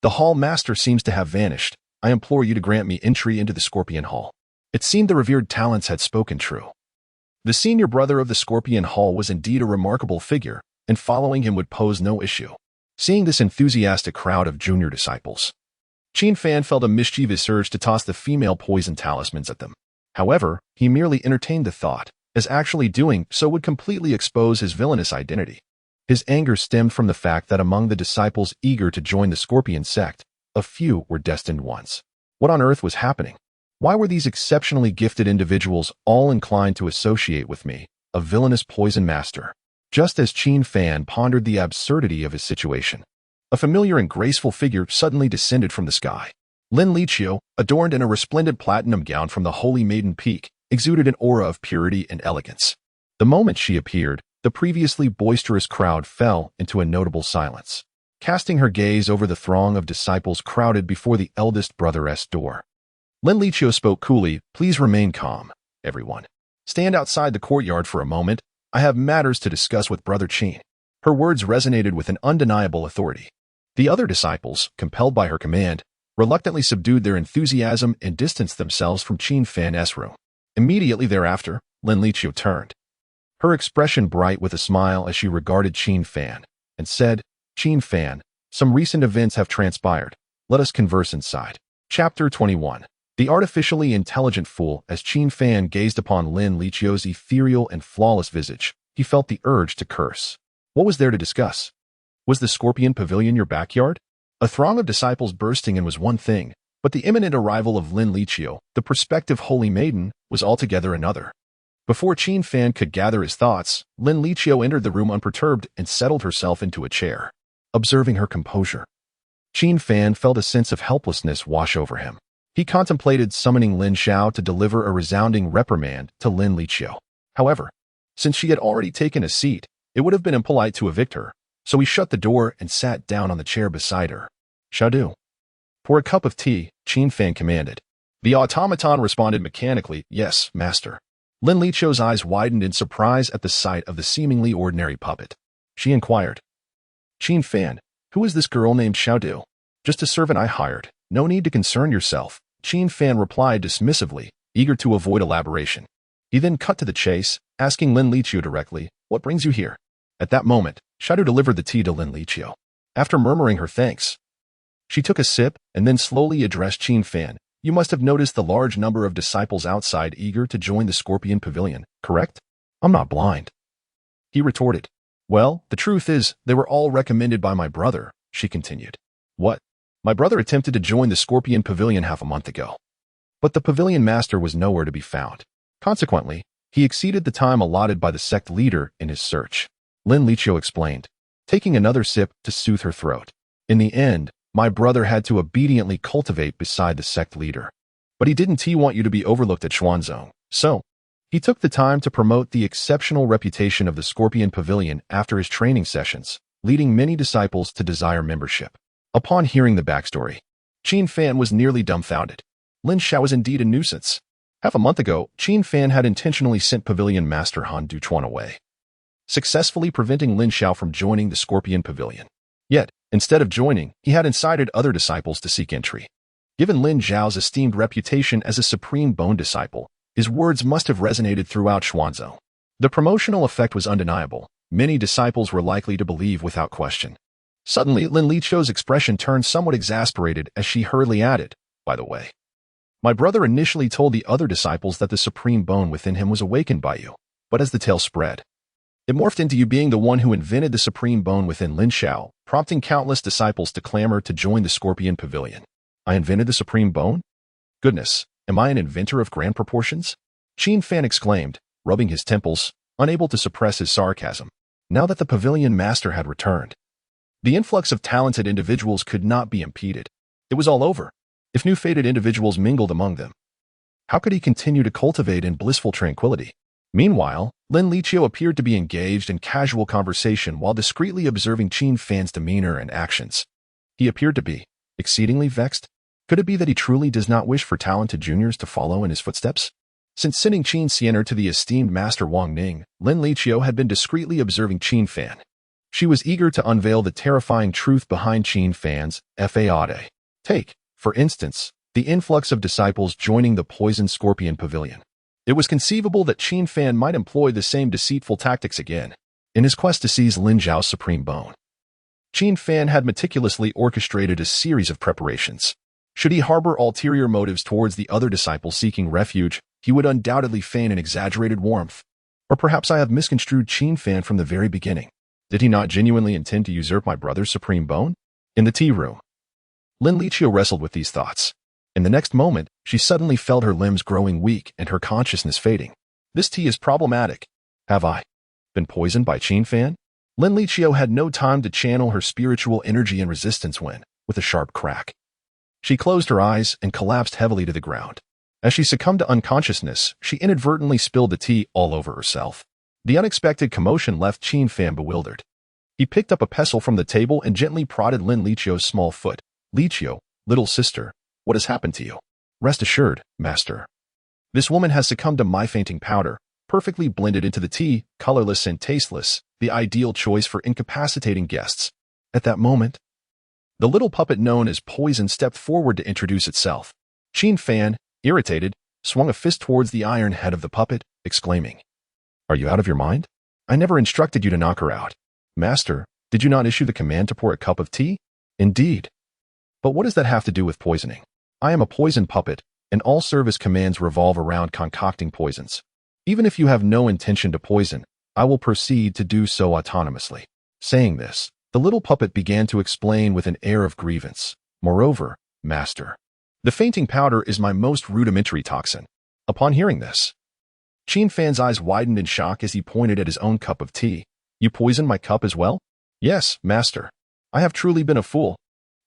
the Hall Master seems to have vanished. I implore you to grant me entry into the Scorpion Hall." It seemed the revered talents had spoken true. The senior brother of the Scorpion Hall was indeed a remarkable figure, and following him would pose no issue. Seeing this enthusiastic crowd of junior disciples, Qin Fan felt a mischievous urge to toss the female poison talismans at them. However, he merely entertained the thought, as actually doing so would completely expose his villainous identity. His anger stemmed from the fact that among the disciples eager to join the Scorpion sect, a few were destined ones. What on earth was happening? Why were these exceptionally gifted individuals all inclined to associate with me, a villainous poison master? Just as Qin Fan pondered the absurdity of his situation, a familiar and graceful figure suddenly descended from the sky. Lin Liqiu, adorned in a resplendent platinum gown from the Holy Maiden Peak, exuded an aura of purity and elegance. The moment she appeared, the previously boisterous crowd fell into a notable silence, casting her gaze over the throng of disciples crowded before the eldest brother's door. Lin Liqiu spoke coolly, "Please remain calm, everyone. Stand outside the courtyard for a moment. I have matters to discuss with Brother Qin." Her words resonated with an undeniable authority. The other disciples, compelled by her command, reluctantly subdued their enthusiasm and distanced themselves from Qin Fan's room. Immediately thereafter, Lin Liqiu turned, her expression bright with a smile as she regarded Qin Fan, and said, "Qin Fan, some recent events have transpired. Let us converse inside." Chapter 21. The artificially intelligent fool. As Qin Fan gazed upon Lin Liqiu's ethereal and flawless visage, he felt the urge to curse. What was there to discuss? Was the Scorpion Pavilion your backyard? A throng of disciples bursting in was one thing, but the imminent arrival of Lin Liqiu, the prospective Holy Maiden, was altogether another. Before Qin Fan could gather his thoughts, Lin Liqiu entered the room unperturbed and settled herself into a chair. Observing her composure, Qin Fan felt a sense of helplessness wash over him. He contemplated summoning Lin Xiao to deliver a resounding reprimand to Lin Liqiu. However, since she had already taken a seat, it would have been impolite to evict her, so he shut the door and sat down on the chair beside her. "Xiaodu, pour a cup of tea," Qin Fan commanded. The automaton responded mechanically, "Yes, master." Lin Liqiu's eyes widened in surprise at the sight of the seemingly ordinary puppet. She inquired, "Qin Fan, who is this girl named Xiaodu?" "Just a servant I hired. No need to concern yourself," Qin Fan replied dismissively, eager to avoid elaboration. He then cut to the chase, asking Lin Liqiu directly, "What brings you here?" At that moment, Xiaodu delivered the tea to Lin Liqiu. After murmuring her thanks, she took a sip and then slowly addressed Qin Fan. "You must have noticed the large number of disciples outside eager to join the Scorpion Pavilion, correct?" "I'm not blind," he retorted. "Well, the truth is, they were all recommended by my brother," she continued. "What? My brother attempted to join the Scorpion Pavilion half a month ago, but the pavilion master was nowhere to be found. Consequently, he exceeded the time allotted by the sect leader in his search," Lin Liqiu explained, taking another sip to soothe her throat. "In the end, my brother had to obediently cultivate beside the sect leader. But he didn't want you to be overlooked at Xuanzong, so he took the time to promote the exceptional reputation of the Scorpion Pavilion after his training sessions, leading many disciples to desire membership." Upon hearing the backstory, Qin Fan was nearly dumbfounded. Lin Xiao was indeed a nuisance. Half a month ago, Qin Fan had intentionally sent Pavilion Master Han Duchuan away, successfully preventing Lin Xiao from joining the Scorpion Pavilion. Yet, instead of joining, he had incited other disciples to seek entry. Given Lin Xiao's esteemed reputation as a supreme bone disciple, his words must have resonated throughout Xuanzong. The promotional effect was undeniable. Many disciples were likely to believe without question. Suddenly, Lin Liqiu's expression turned somewhat exasperated as she hurriedly added, "By the way, my brother initially told the other disciples that the supreme bone within him was awakened by you, but as the tale spread, it morphed into you being the one who invented the supreme bone within Lin Xiao, prompting countless disciples to clamor to join the Scorpion Pavilion." "I invented the supreme bone? Goodness, am I an inventor of grand proportions?" Qin Fan exclaimed, rubbing his temples, unable to suppress his sarcasm. Now that the pavilion master had returned, the influx of talented individuals could not be impeded. It was all over. If new fated individuals mingled among them, how could he continue to cultivate in blissful tranquility? Meanwhile, Lin Liqiu appeared to be engaged in casual conversation while discreetly observing Qin Fan's demeanor and actions. He appeared to be exceedingly vexed. Could it be that he truly does not wish for talented juniors to follow in his footsteps? Since sending Qin Xianer to the esteemed Master Wang Ning, Lin Liqiu had been discreetly observing Qin Fan. She was eager to unveil the terrifying truth behind Qin Fan's fade. Take, for instance, the influx of disciples joining the poisoned Scorpion Pavilion. It was conceivable that Qin Fan might employ the same deceitful tactics again in his quest to seize Lin Zhao's supreme bone. Qin Fan had meticulously orchestrated a series of preparations. Should he harbor ulterior motives towards the other disciple seeking refuge, he would undoubtedly feign an exaggerated warmth. Or perhaps I have misconstrued Qin Fan from the very beginning. Did he not genuinely intend to usurp my brother's supreme bone? In the tea room, Lin Liqiu wrestled with these thoughts. In the next moment, she suddenly felt her limbs growing weak and her consciousness fading. This tea is problematic. Have I been poisoned by Qin Fan? Lin Liqiu had no time to channel her spiritual energy and resistance when, with a sharp crack, she closed her eyes and collapsed heavily to the ground. As she succumbed to unconsciousness, she inadvertently spilled the tea all over herself. The unexpected commotion left Qin Fan bewildered. He picked up a pestle from the table and gently prodded Lin Liqiu's small foot. Liqiu, little sister, what has happened to you? Rest assured, master. This woman has succumbed to my fainting powder, perfectly blended into the tea, colorless and tasteless, the ideal choice for incapacitating guests. At that moment, the little puppet known as Poison stepped forward to introduce itself. Qin Fan, irritated, swung a fist towards the iron head of the puppet, exclaiming, "Are you out of your mind? I never instructed you to knock her out. Master, did you not issue the command to pour a cup of tea? Indeed. But what does that have to do with poisoning? I am a poison puppet, and all service commands revolve around concocting poisons. Even if you have no intention to poison, I will proceed to do so autonomously." Saying this, the little puppet began to explain with an air of grievance. Moreover, master, the fainting powder is my most rudimentary toxin. Upon hearing this, Qin Fan's eyes widened in shock as he pointed at his own cup of tea. You poisoned my cup as well? Yes, master. I have truly been a fool.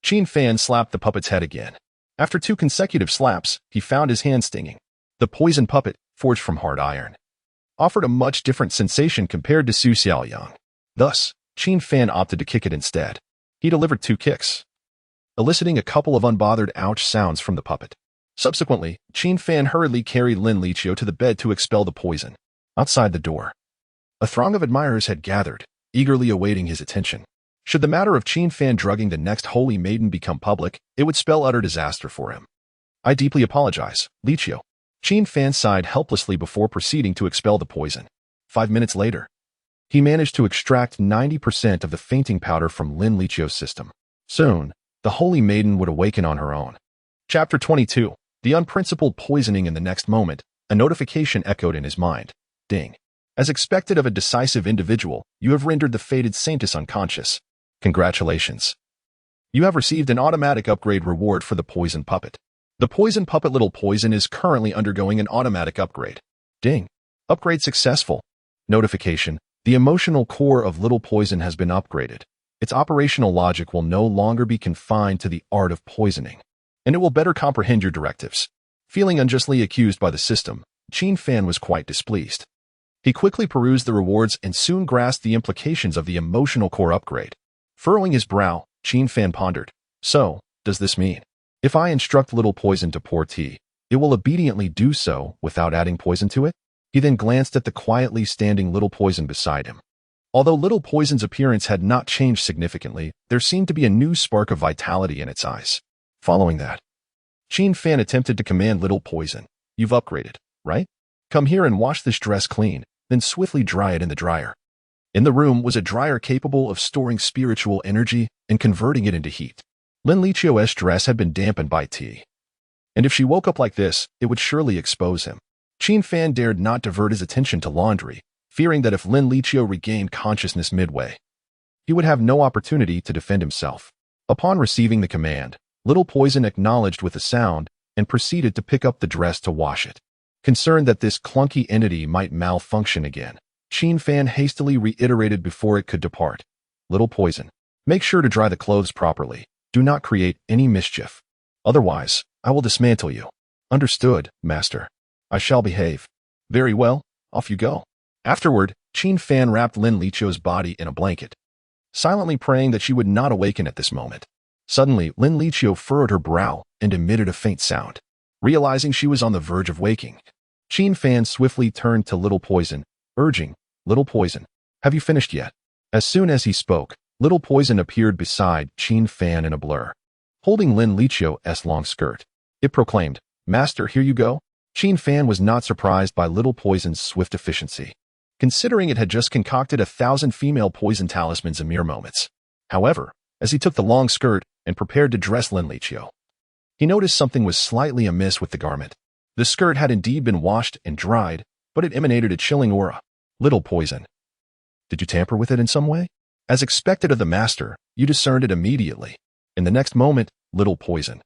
Qin Fan slapped the puppet's head again. After 2 consecutive slaps, he found his hand stinging. The poison puppet, forged from hard iron, offered a much different sensation compared to Su Xiaoyang. Thus, Qin Fan opted to kick it instead. He delivered 2 kicks, eliciting a couple of unbothered ouch sounds from the puppet. Subsequently, Qin Fan hurriedly carried Lin Liqiu to the bed to expel the poison. Outside the door, a throng of admirers had gathered, eagerly awaiting his attention. Should the matter of Qin Fan drugging the next holy maiden become public, it would spell utter disaster for him. I deeply apologize, Liqiu. Qin Fan sighed helplessly before proceeding to expel the poison. 5 minutes later, he managed to extract 90% of the fainting powder from Lin Liqiu's system. Soon, the holy maiden would awaken on her own. Chapter 22. The unprincipled poisoning. In the next moment, a notification echoed in his mind. Ding. As expected of a decisive individual, you have rendered the fated saintess unconscious. Congratulations. You have received an automatic upgrade reward for the poison puppet. The poison puppet Little Poison is currently undergoing an automatic upgrade. Ding. Upgrade successful. Notification. The emotional core of Little Poison has been upgraded. Its operational logic will no longer be confined to the art of poisoning, and it will better comprehend your directives. Feeling unjustly accused by the system, Qin Fan was quite displeased. He quickly perused the rewards and soon grasped the implications of the emotional core upgrade. Furrowing his brow, Qin Fan pondered. So, does this mean, if I instruct Little Poison to pour tea, it will obediently do so without adding poison to it? He then glanced at the quietly standing Little Poison beside him. Although Little Poison's appearance had not changed significantly, there seemed to be a new spark of vitality in its eyes. Following that, Qin Fan attempted to command Little Poison. You've upgraded, right? Come here and wash this dress clean, then swiftly dry it in the dryer. In the room was a dryer capable of storing spiritual energy and converting it into heat. Lin Liqiu's dress had been dampened by tea, and if she woke up like this, it would surely expose him. Qin Fan dared not divert his attention to laundry, fearing that if Lin Liqiu regained consciousness midway, he would have no opportunity to defend himself. Upon receiving the command, Little Poison acknowledged with a sound and proceeded to pick up the dress to wash it. Concerned that this clunky entity might malfunction again, Qin Fan hastily reiterated before it could depart. Little Poison, make sure to dry the clothes properly. Do not create any mischief. Otherwise, I will dismantle you. Understood, master. I shall behave. Very well, off you go. Afterward, Qin Fan wrapped Lin Liqiu's body in a blanket, silently praying that she would not awaken at this moment. Suddenly, Lin Liqiu furrowed her brow and emitted a faint sound. Realizing she was on the verge of waking, Qin Fan swiftly turned to Little Poison, urging, Little Poison, have you finished yet? As soon as he spoke, Little Poison appeared beside Qin Fan in a blur, holding Lin Liqiu's long skirt. It proclaimed, Master, here you go. Qin Fan was not surprised by Little Poison's swift efficiency, considering it had just concocted 1,000 female poison talismans in mere moments. However, as he took the long skirt and prepared to dress Lin Liqiu, he noticed something was slightly amiss with the garment. The skirt had indeed been washed and dried, but it emanated a chilling aura. Little Poison. Did you tamper with it in some way? As expected of the master, you discerned it immediately. In the next moment, Little Poison,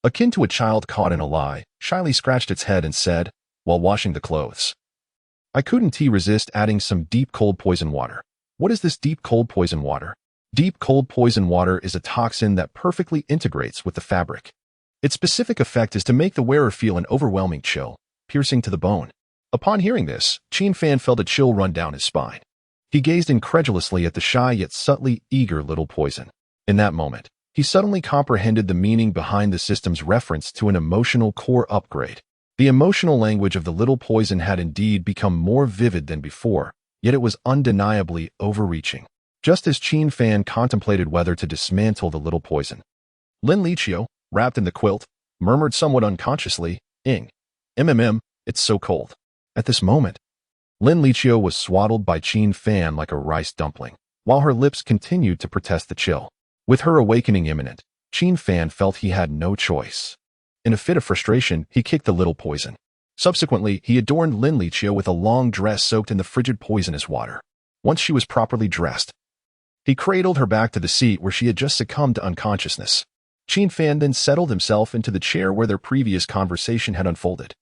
akin to a child caught in a lie, shyly scratched its head and said, while washing the clothes, I couldn't resist adding some deep cold poison water. What is this deep cold poison water? Deep cold poison water is a toxin that perfectly integrates with the fabric. Its specific effect is to make the wearer feel an overwhelming chill, piercing to the bone. Upon hearing this, Qin Fan felt a chill run down his spine. He gazed incredulously at the shy yet subtly eager Little Poison. In that moment, he suddenly comprehended the meaning behind the system's reference to an emotional core upgrade. The emotional language of the Little Poison had indeed become more vivid than before, yet it was undeniably overreaching. Just as Qin Fan contemplated whether to dismantle the Little Poison, Lin Liqiu, wrapped in the quilt, murmured somewhat unconsciously, it's so cold. At this moment, Lin Liqiu was swaddled by Qin Fan like a rice dumpling, while her lips continued to protest the chill. With her awakening imminent, Qin Fan felt he had no choice. In a fit of frustration, he kicked the Little Poison. Subsequently, he adorned Lin Liqiu with a long dress soaked in the frigid poisonous water. Once she was properly dressed, he cradled her back to the seat where she had just succumbed to unconsciousness. Qin Fan then settled himself into the chair where their previous conversation had unfolded.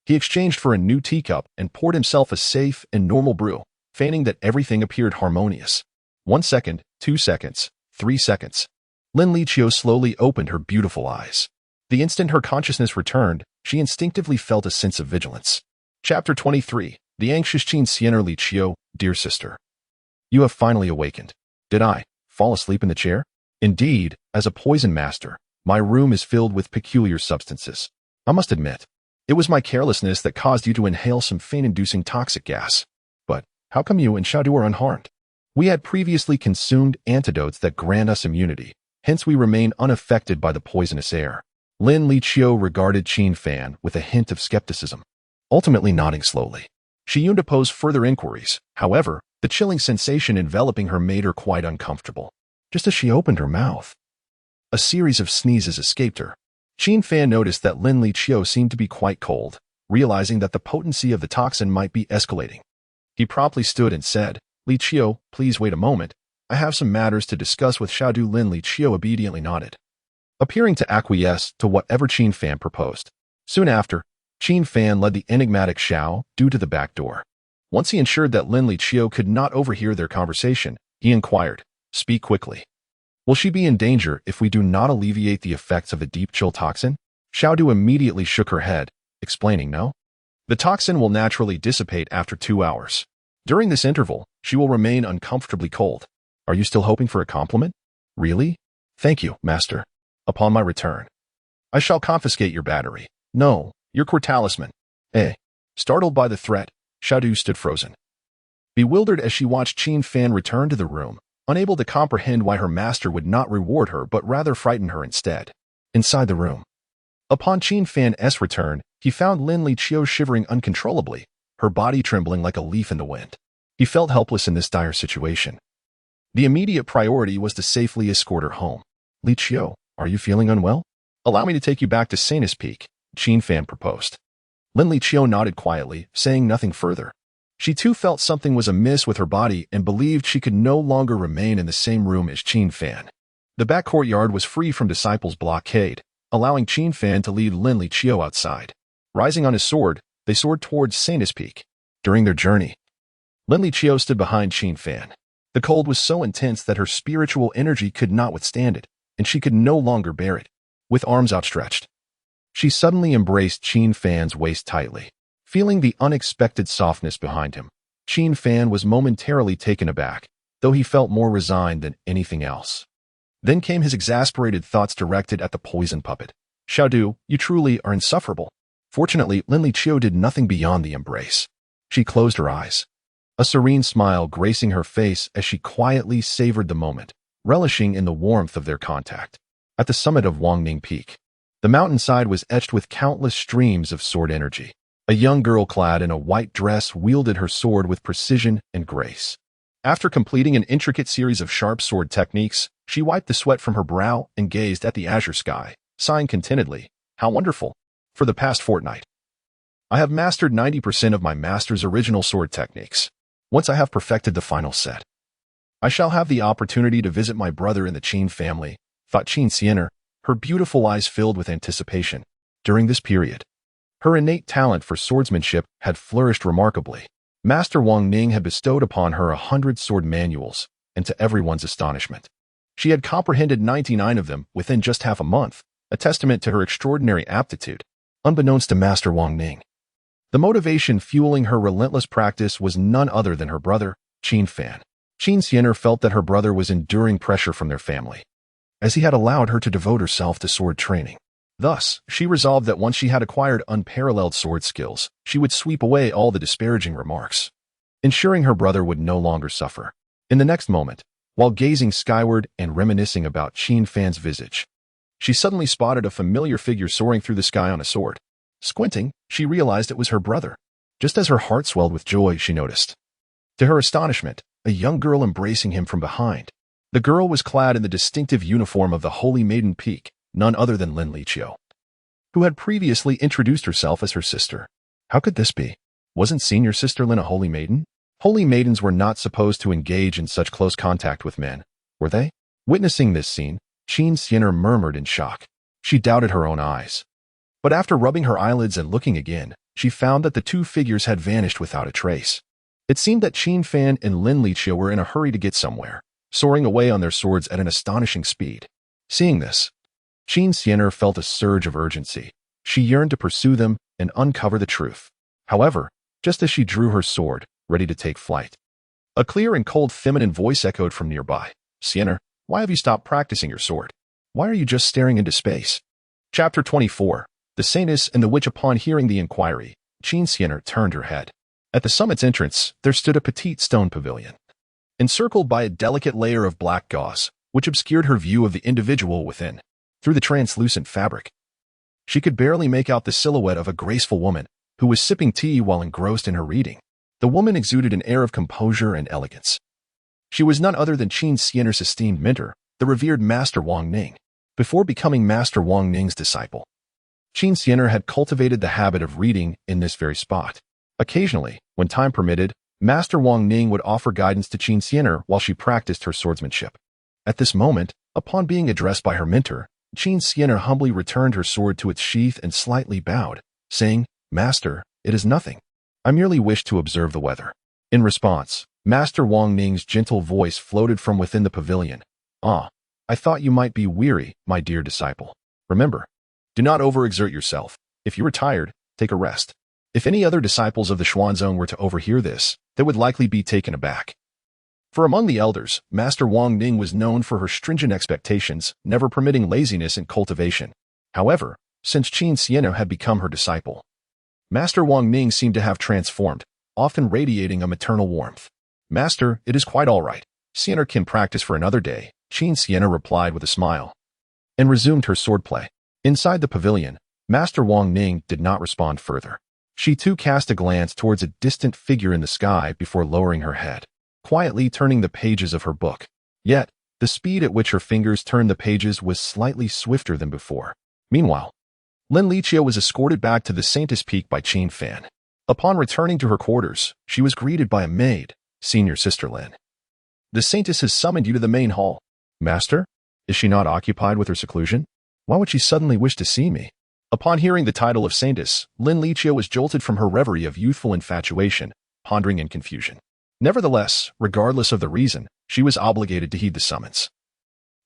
He exchanged for a new teacup and poured himself a safe and normal brew, feigning that everything appeared harmonious. 1 second, 2 seconds, 3 seconds. Lin Liqiu slowly opened her beautiful eyes. The instant her consciousness returned, she instinctively felt a sense of vigilance. Chapter 23. The Anxious Qin Liqiu, Dear Sister. You have finally awakened. Did I fall asleep in the chair? Indeed, as a poison master, my room is filled with peculiar substances. I must admit, it was my carelessness that caused you to inhale some faint-inducing toxic gas. But how come you and Xiaodu are unharmed? We had previously consumed antidotes that grant us immunity, hence we remain unaffected by the poisonous air. Lin Liqiu regarded Qin Fan with a hint of skepticism, ultimately nodding slowly. She yearned to pose further inquiries. However, the chilling sensation enveloping her made her quite uncomfortable. Just as she opened her mouth, a series of sneezes escaped her. Qin Fan noticed that Lin Liqiu seemed to be quite cold, realizing that the potency of the toxin might be escalating. He promptly stood and said, Liqiu, please wait a moment. I have some matters to discuss with Xiaodu. Lin Liqiu obediently nodded, appearing to acquiesce to whatever Qin Fan proposed. Soon after, Qin Fan led the enigmatic Xiaodu to the back door. Once he ensured that Lin Liqiu could not overhear their conversation, he inquired, Speak quickly. Will she be in danger if we do not alleviate the effects of a deep chill toxin? Xiaodu immediately shook her head, explaining no. The toxin will naturally dissipate after 2 hours. During this interval, she will remain uncomfortably cold. Are you still hoping for a compliment? Really? Thank you, master. Upon my return, I shall confiscate your battery. No, your core talisman. Startled by the threat, Xiaodu stood frozen, bewildered as she watched Qin Fan return to the room, unable to comprehend why her master would not reward her but rather frighten her instead. Inside the room, upon Qin Fan's return, he found Lin Liqiu shivering uncontrollably, her body trembling like a leaf in the wind. He felt helpless in this dire situation. The immediate priority was to safely escort her home. Liqiu, are you feeling unwell? Allow me to take you back to Sanus Peak, Qin Fan proposed. Lin Liqiu nodded quietly, saying nothing further. She too felt something was amiss with her body and believed she could no longer remain in the same room as Qin Fan. The back courtyard was free from disciples' blockade, allowing Qin Fan to lead Lin Liqiu outside. Rising on his sword, they soared towards Sanus Peak. During their journey, Lin Liqiu stood behind Qin Fan. The cold was so intense that her spiritual energy could not withstand it, and she could no longer bear it. With arms outstretched, she suddenly embraced Qin Fan's waist tightly. Feeling the unexpected softness behind him, Qin Fan was momentarily taken aback, though he felt more resigned than anything else. Then came his exasperated thoughts directed at the poison puppet. Xiaodu, you truly are insufferable. Fortunately, Lin Liqiu did nothing beyond the embrace. She closed her eyes, a serene smile gracing her face as she quietly savored the moment, relishing in the warmth of their contact. At the summit of Wangning Peak, The mountainside was etched with countless streams of sword energy. A young girl clad in a white dress wielded her sword with precision and grace. After completing an intricate series of sharp sword techniques, she wiped the sweat from her brow and gazed at the azure sky, sighing contentedly, "How wonderful! For the past fortnight, I have mastered 90% of my master's original sword techniques. Once I have perfected the final set, I shall have the opportunity to visit my brother in the Qin family," thought Qin Fan, her beautiful eyes filled with anticipation. During this period, her innate talent for swordsmanship had flourished remarkably. Master Wang Ning had bestowed upon her 100 sword manuals, and to everyone's astonishment, she had comprehended 99 of them within just half a month, a testament to her extraordinary aptitude. Unbeknownst to Master Wang Ning, the motivation fueling her relentless practice was none other than her brother, Qin Fan. Qin Fan felt that her brother was enduring pressure from their family, as he had allowed her to devote herself to sword training. Thus, she resolved that once she had acquired unparalleled sword skills, she would sweep away all the disparaging remarks, ensuring her brother would no longer suffer. In the next moment, while gazing skyward and reminiscing about Qin Fan's visage, she suddenly spotted a familiar figure soaring through the sky on a sword. Squinting, she realized it was her brother. Just as her heart swelled with joy, she noticed, to her astonishment, a young girl embracing him from behind. The girl was clad in the distinctive uniform of the Holy Maiden Peak, none other than Lin Liqiu, who had previously introduced herself as her sister. How could this be? Wasn't senior sister Lin a holy maiden? Holy maidens were not supposed to engage in such close contact with men, were they? Witnessing this scene, Qin Fan murmured in shock. She doubted her own eyes. But after rubbing her eyelids and looking again, she found that the two figures had vanished without a trace. It seemed that Qin Fan and Lin Liqiu were in a hurry to get somewhere, soaring away on their swords at an astonishing speed. Seeing this, Qin Fan felt a surge of urgency. She yearned to pursue them and uncover the truth. However, just as she drew her sword, ready to take flight, a clear and cold feminine voice echoed from nearby. "Fan, why have you stopped practicing your sword? Why are you just staring into space?" Chapter 24. The Saintess and the Witch. Upon hearing the inquiry, Qin Fan turned her head. At the summit's entrance, there stood a petite stone pavilion, encircled by a delicate layer of black gauze, which obscured her view of the individual within. Through the translucent fabric, she could barely make out the silhouette of a graceful woman who was sipping tea while engrossed in her reading. The woman exuded an air of composure and elegance. She was none other than Qin Fan's esteemed mentor, the revered Master Wang Ning. Before becoming Master Wang Ning's disciple, Qin Fan had cultivated the habit of reading in this very spot. Occasionally, when time permitted, Master Wang Ning would offer guidance to Qin Fan while she practiced her swordsmanship. At this moment, upon being addressed by her mentor, Qin Fan humbly returned her sword to its sheath and slightly bowed, saying, "Master, it is nothing. I merely wish to observe the weather." In response, Master Wang Ning's gentle voice floated from within the pavilion. "Ah, I thought you might be weary, my dear disciple. Remember, do not overexert yourself. If you are tired, take a rest." If any other disciples of the Xuanzong were to overhear this, they would likely be taken aback. For among the elders, Master Wang Ning was known for her stringent expectations, never permitting laziness in cultivation. However, since Qin Fan had become her disciple, Master Wang Ning seemed to have transformed, often radiating a maternal warmth. "Master, it is quite all right. Fan can practice for another day," Qin Fan replied with a smile, and resumed her swordplay. Inside the pavilion, Master Wang Ning did not respond further. She too cast a glance towards a distant figure in the sky before lowering her head, quietly turning the pages of her book. Yet, the speed at which her fingers turned the pages was slightly swifter than before. Meanwhile, Lin Liqiu was escorted back to the Saintess Peak by Qin Fan. Upon returning to her quarters, she was greeted by a maid, "Senior Sister Lin. The Saintess has summoned you to the main hall." "Master? Is she not occupied with her seclusion? Why would she suddenly wish to see me?" Upon hearing the title of Saintess, Lin Liqiu was jolted from her reverie of youthful infatuation, pondering in confusion. Nevertheless, regardless of the reason, she was obligated to heed the summons.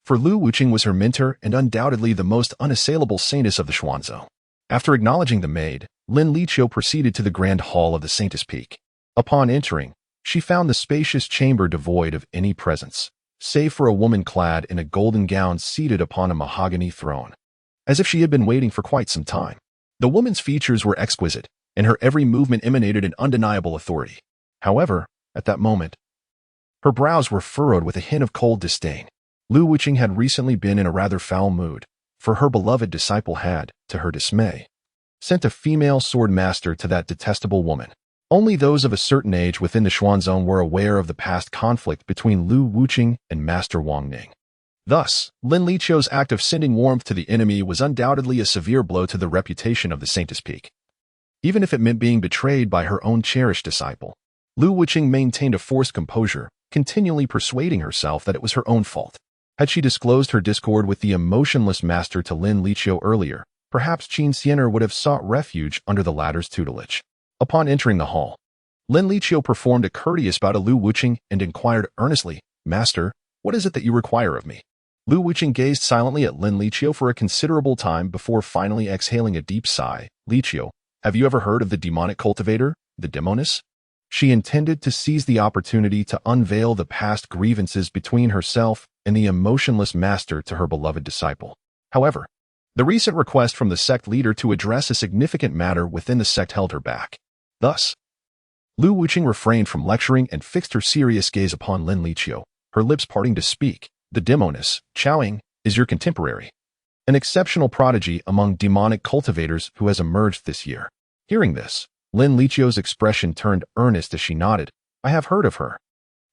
For Lu Wuqing was her mentor and undoubtedly the most unassailable saintess of the Xuanzong. After acknowledging the maid, Lin Liqiu proceeded to the grand hall of the Saintess Peak. Upon entering, she found the spacious chamber devoid of any presence, save for a woman clad in a golden gown seated upon a mahogany throne, as if she had been waiting for quite some time. The woman's features were exquisite, and her every movement emanated an undeniable authority. However, at that moment, her brows were furrowed with a hint of cold disdain. Lu Wuqing had recently been in a rather foul mood, for her beloved disciple had, to her dismay, sent a female sword master to that detestable woman. Only those of a certain age within the Xuanzong were aware of the past conflict between Lu Wuqing and Master Wang Ning. Thus, Lin Liqiu's act of sending warmth to the enemy was undoubtedly a severe blow to the reputation of the Saintess Peak. Even if it meant being betrayed by her own cherished disciple, Lu Wuqing maintained a forced composure, continually persuading herself that it was her own fault. Had she disclosed her discord with the emotionless master to Lin Liqiu earlier, perhaps Qin Fan would have sought refuge under the latter's tutelage. Upon entering the hall, Lin Liqiu performed a courteous bow to Lu Wuqing and inquired earnestly, "Master, what is it that you require of me?" Lu Wuqing gazed silently at Lin Liqiu for a considerable time before finally exhaling a deep sigh. "Liqiu, have you ever heard of the demonic cultivator, the demoness?" She intended to seize the opportunity to unveil the past grievances between herself and the emotionless master to her beloved disciple. However, the recent request from the sect leader to address a significant matter within the sect held her back. Thus, Lu Wuqing refrained from lecturing and fixed her serious gaze upon Lin Liqiu, her lips parting to speak. "The demoness, Qiaoying, is your contemporary, an exceptional prodigy among demonic cultivators who has emerged this year." Hearing this, Lin Liqiu's expression turned earnest as she nodded. "I have heard of her.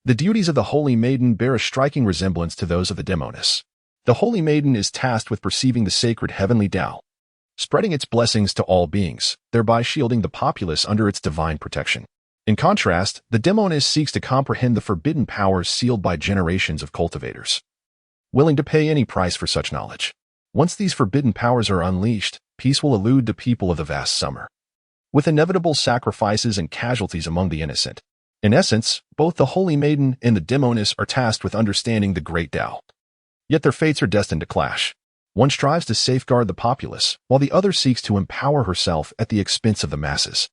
The duties of the Holy Maiden bear a striking resemblance to those of the demoness. The Holy Maiden is tasked with perceiving the sacred heavenly Tao, spreading its blessings to all beings, thereby shielding the populace under its divine protection. In contrast, the demoness seeks to comprehend the forbidden powers sealed by generations of cultivators, willing to pay any price for such knowledge. Once these forbidden powers are unleashed, peace will elude the people of the vast summer, with inevitable sacrifices and casualties among the innocent. In essence, both the Holy Maiden and the demoness are tasked with understanding the great Tao. Yet their fates are destined to clash. One strives to safeguard the populace, while the other seeks to empower herself at the expense of the masses.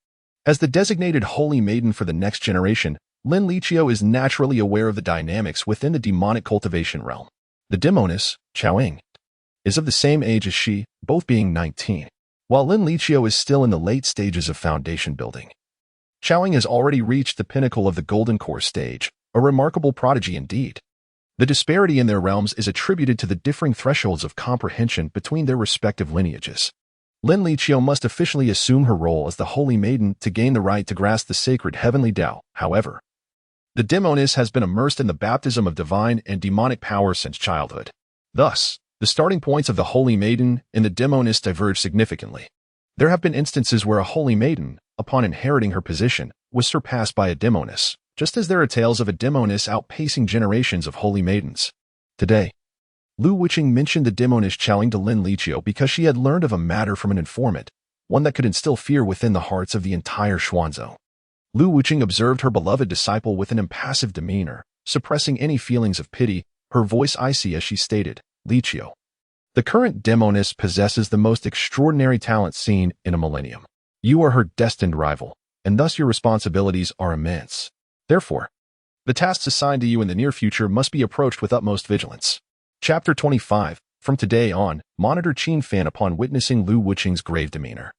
As the designated Holy Maiden for the next generation, Lin Liqiu is naturally aware of the dynamics within the demonic cultivation realm. The demoness, Qiaoying, is of the same age as she, both being 19, while Lin Liqiu is still in the late stages of foundation building. Qiaoying has already reached the pinnacle of the Golden Core stage, a remarkable prodigy indeed. The disparity in their realms is attributed to the differing thresholds of comprehension between their respective lineages. Lin Liqiu must officially assume her role as the Holy Maiden to gain the right to grasp the sacred heavenly Tao. However, the demoness has been immersed in the baptism of divine and demonic power since childhood. Thus, the starting points of the Holy Maiden and the demoness diverge significantly. There have been instances where a Holy Maiden, upon inheriting her position, was surpassed by a demoness, just as there are tales of a demoness outpacing generations of Holy Maidens. Today, Lu Wuqing mentioned the demoness Qiaoying to Lin Liqiu because she had learned of a matter from an informant, one that could instill fear within the hearts of the entire Xuanzong. Lu Wuqing observed her beloved disciple with an impassive demeanor, suppressing any feelings of pity, her voice icy as she stated, "Liqiu, the current demoness possesses the most extraordinary talent seen in a millennium. You are her destined rival, and thus your responsibilities are immense. Therefore, the tasks assigned to you in the near future must be approached with utmost vigilance." Chapter 25. From today on, monitor Qin Fan upon witnessing Lu Wuqing's grave demeanor.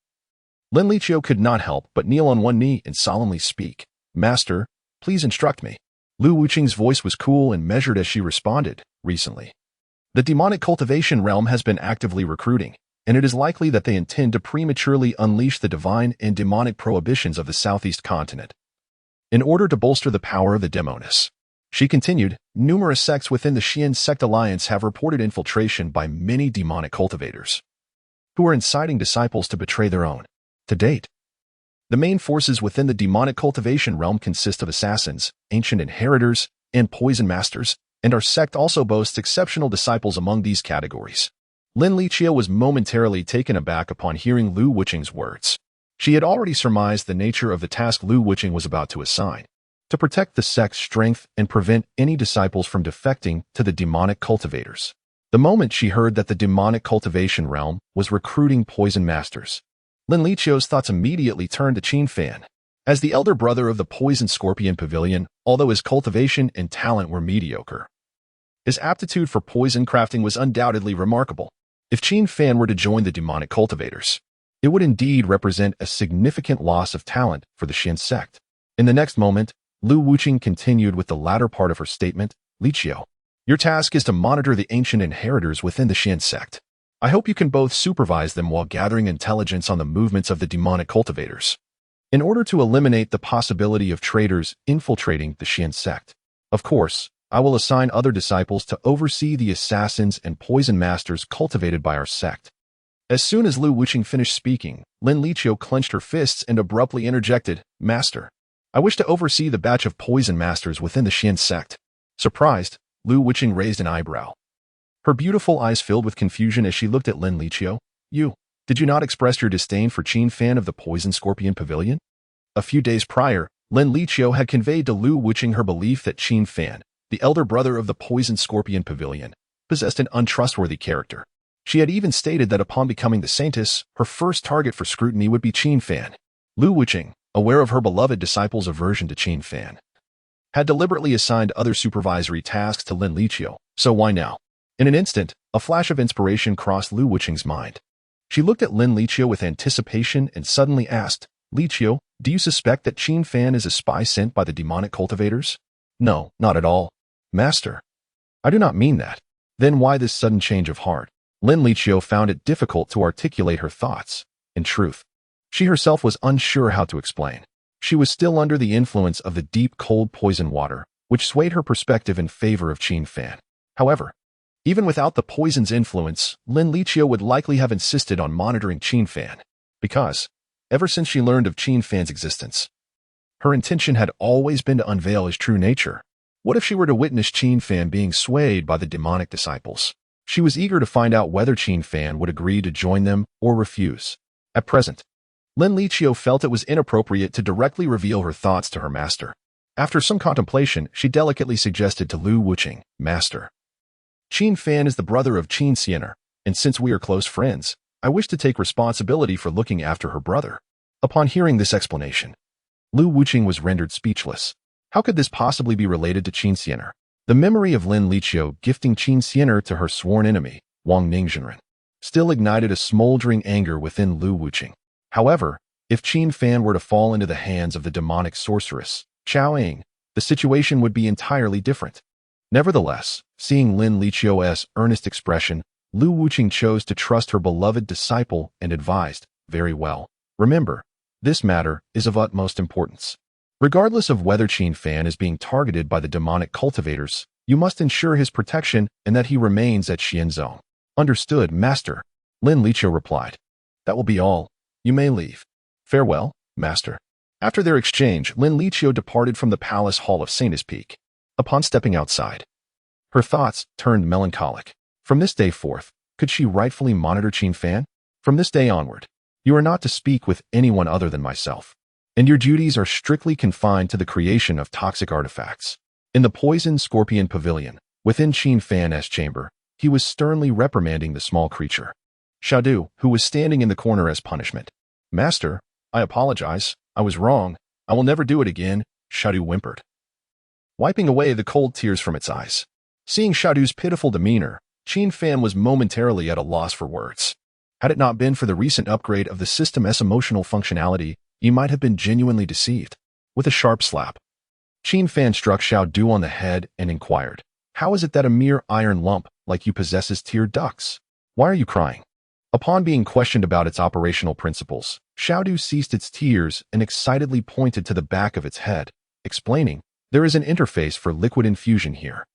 Lin Liqiu could not help but kneel on one knee and solemnly speak, "Master, please instruct me." Lu Wuqing's voice was cool and measured as she responded, "Recently, the demonic cultivation realm has been actively recruiting, and it is likely that they intend to prematurely unleash the divine and demonic prohibitions of the southeast continent, in order to bolster the power of the demoness." She continued, "Numerous sects within the Xian sect alliance have reported infiltration by many demonic cultivators, who are inciting disciples to betray their own. To date, the main forces within the demonic cultivation realm consist of assassins, ancient inheritors, and poison masters, and our sect also boasts exceptional disciples among these categories." Lin Liqiu was momentarily taken aback upon hearing Lu Wuqing's words. She had already surmised the nature of the task Lu Wuqing was about to assign, to protect the sect's strength and prevent any disciples from defecting to the demonic cultivators. The moment she heard that the demonic cultivation realm was recruiting poison masters, Lin Liqiu's thoughts immediately turned to Qin Fan. As the elder brother of the poison scorpion Pavilion, although his cultivation and talent were mediocre, his aptitude for poison crafting was undoubtedly remarkable. If Qin Fan were to join the demonic cultivators, it would indeed represent a significant loss of talent for the Xian sect. In the next moment, Lu Wuqing continued with the latter part of her statement, "Liqiu, your task is to monitor the ancient inheritors within the Xian sect. I hope you can both supervise them while gathering intelligence on the movements of the demonic cultivators, in order to eliminate the possibility of traitors infiltrating the Qian sect. Of course, I will assign other disciples to oversee the assassins and poison masters cultivated by our sect. As soon as Lu Wuqing finished speaking, Lin Liqiu clenched her fists and abruptly interjected, "Master, I wish to oversee the batch of poison masters within the Qian sect." Surprised, Lu Wuqing raised an eyebrow. Her beautiful eyes filled with confusion as she looked at Lin Liqiu. Did you not express your disdain for Qin Fan of the Poison Scorpion Pavilion?" A few days prior, Lin Liqiu had conveyed to Lu Wuqing her belief that Qin Fan, the elder brother of the Poison Scorpion Pavilion, possessed an untrustworthy character. She had even stated that upon becoming the saintess, her first target for scrutiny would be Qin Fan. Lu Wuqing, aware of her beloved disciple's aversion to Qin Fan, had deliberately assigned other supervisory tasks to Lin Liqiu, so why now? In an instant, a flash of inspiration crossed Lu Wuqing's mind. She looked at Lin Liqiu with anticipation and suddenly asked, "Liqiu, do you suspect that Qin Fan is a spy sent by the demonic cultivators?" "No, not at all, Master. I do not mean that." "Then why this sudden change of heart?" Lin Liqiu found it difficult to articulate her thoughts. In truth, she herself was unsure how to explain. She was still under the influence of the deep cold poison water, which swayed her perspective in favor of Qin Fan. However, even without the poison's influence, Lin Liqiu would likely have insisted on monitoring Qin Fan, because, ever since she learned of Qin Fan's existence, her intention had always been to unveil his true nature. What if she were to witness Qin Fan being swayed by the demonic disciples? She was eager to find out whether Qin Fan would agree to join them or refuse. At present, Lin Liqiu felt it was inappropriate to directly reveal her thoughts to her master. After some contemplation, she delicately suggested to Lu Wuqing, "Master, Qin Fan is the brother of Qin Xianer, and since we are close friends, I wish to take responsibility for looking after her brother." Upon hearing this explanation, Lu Wuqing was rendered speechless. How could this possibly be related to Qin Xianer? The memory of Lin Liqiu gifting Qin Xianer to her sworn enemy, Wang Ningzhenren, still ignited a smoldering anger within Lu Wuqing. However, if Qin Fan were to fall into the hands of the demonic sorceress, Chao Ying, the situation would be entirely different. Nevertheless, seeing Lin Liqiu's earnest expression, Lu Wuqing chose to trust her beloved disciple and advised, "Very well. Remember, this matter is of utmost importance. Regardless of whether Qin Fan is being targeted by the demonic cultivators, you must ensure his protection and that he remains at Xuanzong." "Understood, Master," Lin Liqiu replied. "That will be all. You may leave." "Farewell, Master." After their exchange, Lin Liqiu departed from the palace hall of Saint's Peak. Upon stepping outside, her thoughts turned melancholic. From this day forth, could she rightfully monitor Qin Fan? "From this day onward, you are not to speak with anyone other than myself, and your duties are strictly confined to the creation of toxic artifacts." In the Poison Scorpion Pavilion, within Qin Fan's chamber, he was sternly reprimanding the small creature, Xiaodu, who was standing in the corner as punishment. "Master, I apologize. I was wrong. I will never do it again," Xiaodu whimpered, wiping away the cold tears from its eyes. Seeing Xiaodu's pitiful demeanor, Qin Fan was momentarily at a loss for words. Had it not been for the recent upgrade of the system's emotional functionality, he might have been genuinely deceived. With a sharp slap, Qin Fan struck Xiaodu on the head and inquired, "How is it that a mere iron lump like you possesses tear ducts? Why are you crying?" Upon being questioned about its operational principles, Xiaodu ceased its tears and excitedly pointed to the back of its head, explaining, "There is an interface for liquid infusion here.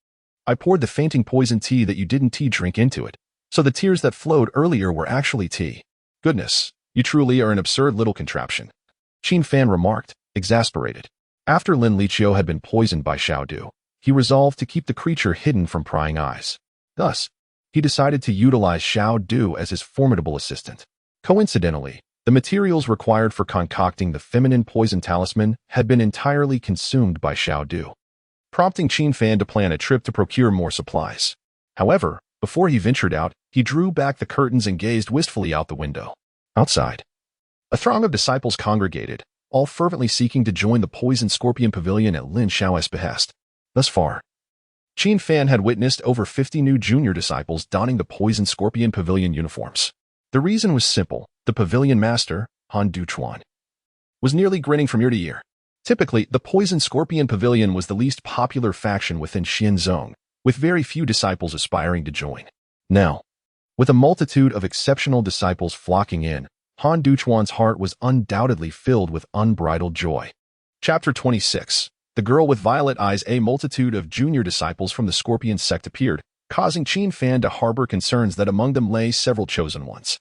I poured the fainting poison tea that you didn't drink into it, so the tears that flowed earlier were actually tea. Goodness, you truly are an absurd little contraption," Qin Fan remarked, exasperated. After Lin Liqiu had been poisoned by Xiaodu, he resolved to keep the creature hidden from prying eyes. Thus, he decided to utilize Xiaodu as his formidable assistant. Coincidentally, the materials required for concocting the feminine poison talisman had been entirely consumed by Xiaodu, prompting Qin Fan to plan a trip to procure more supplies. However, before he ventured out, he drew back the curtains and gazed wistfully out the window. Outside, a throng of disciples congregated, all fervently seeking to join the Poison Scorpion Pavilion at Lin Xiao's behest. Thus far, Qin Fan had witnessed over 50 new junior disciples donning the Poison Scorpion Pavilion uniforms. The reason was simple. The pavilion master, Han Duchuan, was nearly grinning from ear to ear. Typically, the Poison Scorpion Pavilion was the least popular faction within Xuanzong, with very few disciples aspiring to join. Now, With a multitude of exceptional disciples flocking in, Han Duchuan's heart was undoubtedly filled with unbridled joy. Chapter 26. The Girl with Violet Eyes. A multitude of junior disciples from the Scorpion sect appeared, causing Qin Fan to harbor concerns that among them lay several chosen ones.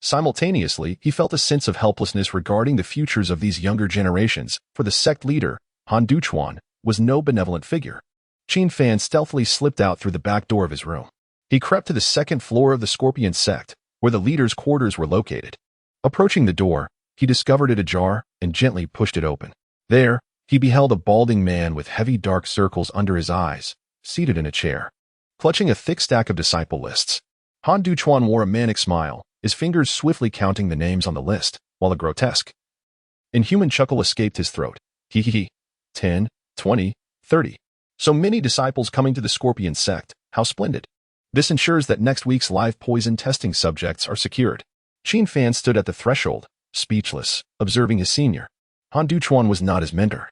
Simultaneously, he felt a sense of helplessness regarding the futures of these younger generations, for the sect leader, Han Duchuan, was no benevolent figure. Qin Fan stealthily slipped out through the back door of his room. He crept to the second floor of the Scorpion sect, where the leader's quarters were located. Approaching the door, he discovered it ajar and gently pushed it open. There, he beheld a balding man with heavy dark circles under his eyes, seated in a chair. Clutching a thick stack of disciple lists, Han Duchuan wore a manic smile, his fingers swiftly counting the names on the list, while a grotesque, inhuman chuckle escaped his throat. Hee. 10, 20, 30. So many disciples coming to the Scorpion sect, how splendid. This ensures that next week's live poison testing subjects are secured. Qin Fan stood at the threshold, speechless, observing his senior. Han Duchuan was not his mentor.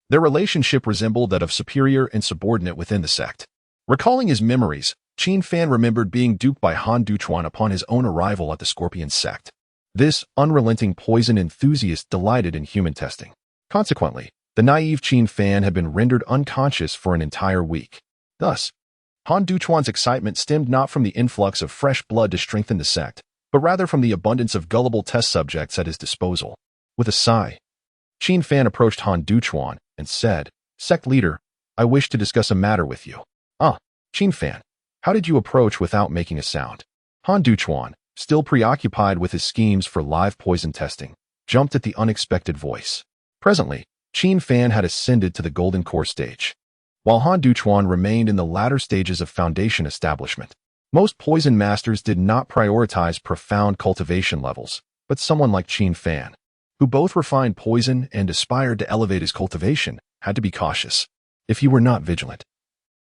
Their relationship resembled that of superior and subordinate within the sect. Recalling his memories, Qin Fan remembered being duped by Han Duchuan upon his own arrival at the Scorpion sect. This unrelenting poison enthusiast delighted in human testing. Consequently, the naive Qin Fan had been rendered unconscious for an entire week. Thus, Han Duchuan's excitement stemmed not from the influx of fresh blood to strengthen the sect, but rather from the abundance of gullible test subjects at his disposal. With a sigh, Qin Fan approached Han Duchuan and said, "Sect leader, I wish to discuss a matter with you." "Ah, Qin Fan, how did you approach without making a sound?" Han Duchuan, still preoccupied with his schemes for live poison testing, jumped at the unexpected voice. Presently, Qin Fan had ascended to the golden core stage, while Han Duchuan remained in the latter stages of foundation establishment. Most poison masters did not prioritize profound cultivation levels, but someone like Qin Fan, who both refined poison and aspired to elevate his cultivation, had to be cautious. If he were not vigilant,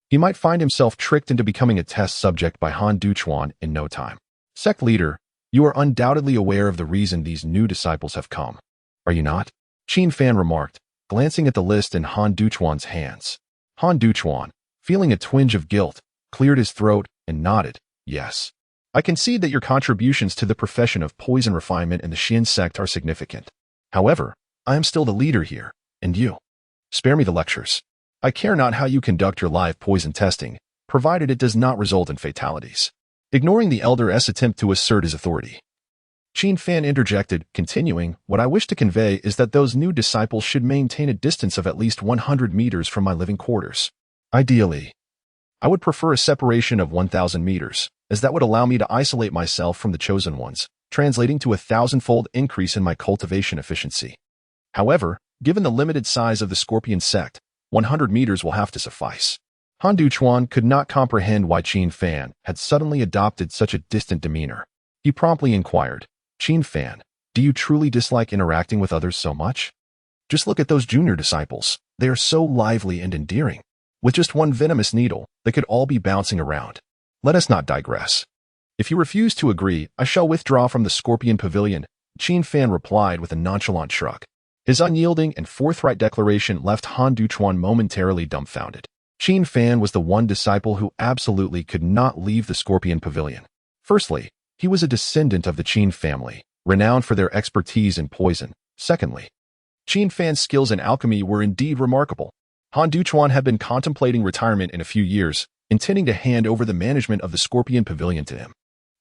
he might find himself tricked into becoming a test subject by Han Duchuan in no time. "Sect leader, you are undoubtedly aware of the reason these new disciples have come, are you not?" Qin Fan remarked, glancing at the list in Han Duchuan's hands. Han Duchuan, feeling a twinge of guilt, cleared his throat and nodded. "Yes. I concede that your contributions to the profession of poison refinement in the Xin sect are significant. However, I am still the leader here, and you. Spare me the lectures. I care not how you conduct your live poison testing, provided it does not result in fatalities." Ignoring the elder's attempt to assert his authority, Qin Fan interjected, continuing, "What I wish to convey is that those new disciples should maintain a distance of at least 100 meters from my living quarters. Ideally, I would prefer a separation of 1,000 meters, as that would allow me to isolate myself from the chosen ones, translating to a 1,000-fold increase in my cultivation efficiency. However, given the limited size of the Scorpion sect, 100 meters will have to suffice." Han Duchuan could not comprehend why Qin Fan had suddenly adopted such a distant demeanor. He promptly inquired, "Qin Fan, do you truly dislike interacting with others so much? Just look at those junior disciples. They are so lively and endearing. With just one venomous needle, they could all be bouncing around. Let us not digress. If you refuse to agree, I shall withdraw from the Scorpion Pavilion," Qin Fan replied with a nonchalant shrug. His unyielding and forthright declaration left Han Duchuan momentarily dumbfounded. Qin Fan was the one disciple who absolutely could not leave the Scorpion Pavilion. Firstly, he was a descendant of the Qin family, renowned for their expertise in poison. Secondly, Qin Fan's skills in alchemy were indeed remarkable. Han Duchuan had been contemplating retirement in a few years, intending to hand over the management of the Scorpion Pavilion to him.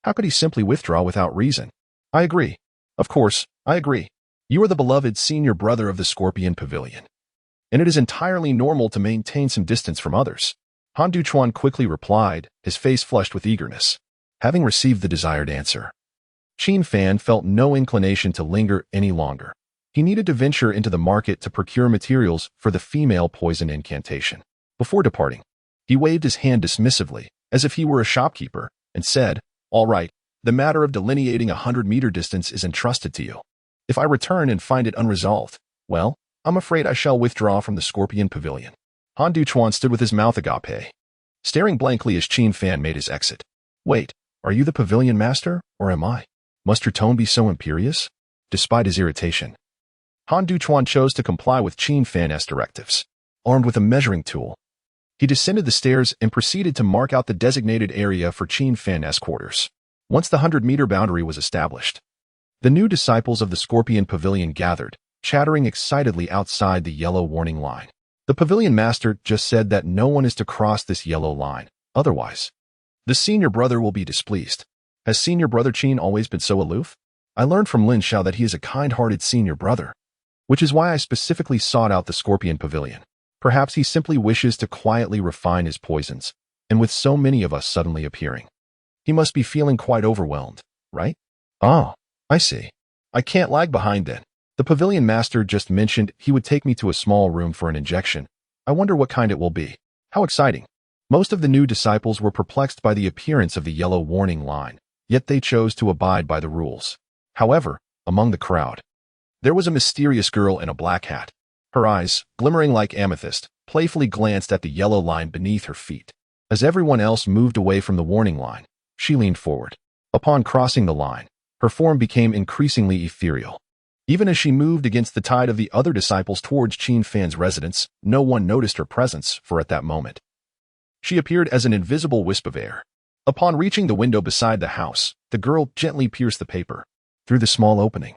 How could he simply withdraw without reason? "I agree. Of course, I agree. You are the beloved senior brother of the Scorpion Pavilion, and it is entirely normal to maintain some distance from others," Han Duchuan quickly replied, his face flushed with eagerness. Having received the desired answer, Qin Fan felt no inclination to linger any longer. He needed to venture into the market to procure materials for the female poison incantation. Before departing, he waved his hand dismissively, as if he were a shopkeeper, and said, "All right, the matter of delineating 100-meter distance is entrusted to you. If I return and find it unresolved, well, I'm afraid I shall withdraw from the Scorpion Pavilion." Han Duchuan stood with his mouth agape, staring blankly as Qin Fan made his exit. "Wait, are you the pavilion master, or am I? Must your tone be so imperious?" Despite his irritation, Han Duchuan chose to comply with Qin Fan's directives. Armed with a measuring tool, he descended the stairs and proceeded to mark out the designated area for Qin Fan's quarters. Once the 100-meter boundary was established, the new disciples of the Scorpion Pavilion gathered, chattering excitedly outside the yellow warning line. The Pavilion Master just said that no one is to cross this yellow line, otherwise the Senior Brother will be displeased. Has Senior Brother Qin always been so aloof? I learned from Lin Xiao that he is a kind-hearted Senior Brother, which is why I specifically sought out the Scorpion Pavilion. Perhaps he simply wishes to quietly refine his poisons, and with so many of us suddenly appearing, he must be feeling quite overwhelmed, right? Ah, I see. I can't lag behind then. The Pavilion Master just mentioned he would take me to a small room for an injection. I wonder what kind it will be. How exciting. Most of the new disciples were perplexed by the appearance of the yellow warning line, yet they chose to abide by the rules. However, among the crowd, there was a mysterious girl in a black hat. Her eyes, glimmering like amethyst, playfully glanced at the yellow line beneath her feet. As everyone else moved away from the warning line, she leaned forward. Upon crossing the line, her form became increasingly ethereal. Even as she moved against the tide of the other disciples towards Qin Fan's residence, no one noticed her presence, for at that moment, she appeared as an invisible wisp of air. Upon reaching the window beside the house, the girl gently pierced the paper. Through the small opening,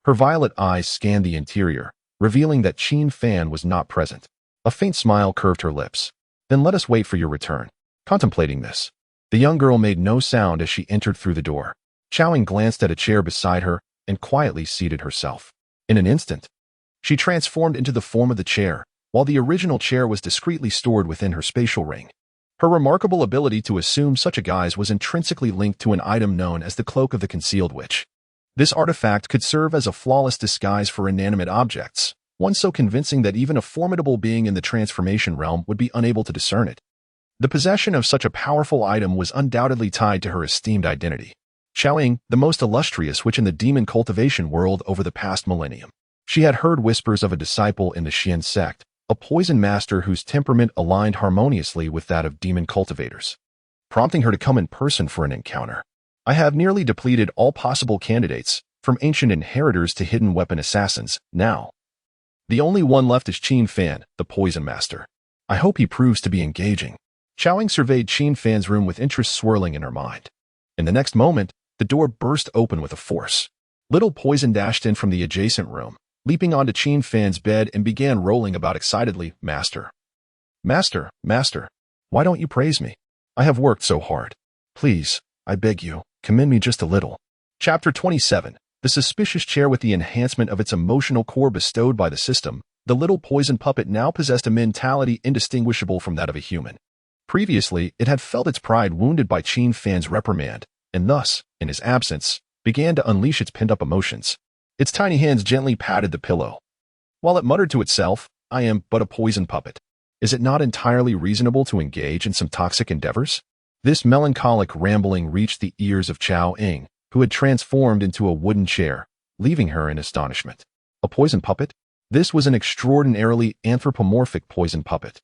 her violet eyes scanned the interior, revealing that Qin Fan was not present. A faint smile curved her lips. Then let us wait for your return. Contemplating this, the young girl made no sound as she entered through the door. Xiaoying glanced at a chair beside her and quietly seated herself. In an instant, she transformed into the form of the chair, while the original chair was discreetly stored within her spatial ring. Her remarkable ability to assume such a guise was intrinsically linked to an item known as the Cloak of the Concealed Witch. This artifact could serve as a flawless disguise for inanimate objects, one so convincing that even a formidable being in the transformation realm would be unable to discern it. The possession of such a powerful item was undoubtedly tied to her esteemed identity. Xiaoying, the most illustrious witch in the demon cultivation world over the past millennium. She had heard whispers of a disciple in the Xian sect, a poison master whose temperament aligned harmoniously with that of demon cultivators, prompting her to come in person for an encounter. I have nearly depleted all possible candidates, from ancient inheritors to hidden weapon assassins. Now, the only one left is Qin Fan, the poison master. I hope he proves to be engaging. Xiaoying surveyed Qin Fan's room with interest swirling in her mind. In the next moment, the door burst open with a force. Little Poison dashed in from the adjacent room, leaping onto Qin Fan's bed and began rolling about excitedly. Master, why don't you praise me? I have worked so hard. Please, I beg you, commend me just a little. Chapter 27. The suspicious chair with the enhancement of its emotional core bestowed by the system, the little poison puppet now possessed a mentality indistinguishable from that of a human. Previously, it had felt its pride wounded by Qin Fan's reprimand, and thus, in his absence, began to unleash its pent-up emotions. Its tiny hands gently patted the pillow, while it muttered to itself, I am but a poison puppet. Is it not entirely reasonable to engage in some toxic endeavors? This melancholic rambling reached the ears of Xiaoying, who had transformed into a wooden chair, leaving her in astonishment. A poison puppet? This was an extraordinarily anthropomorphic poison puppet.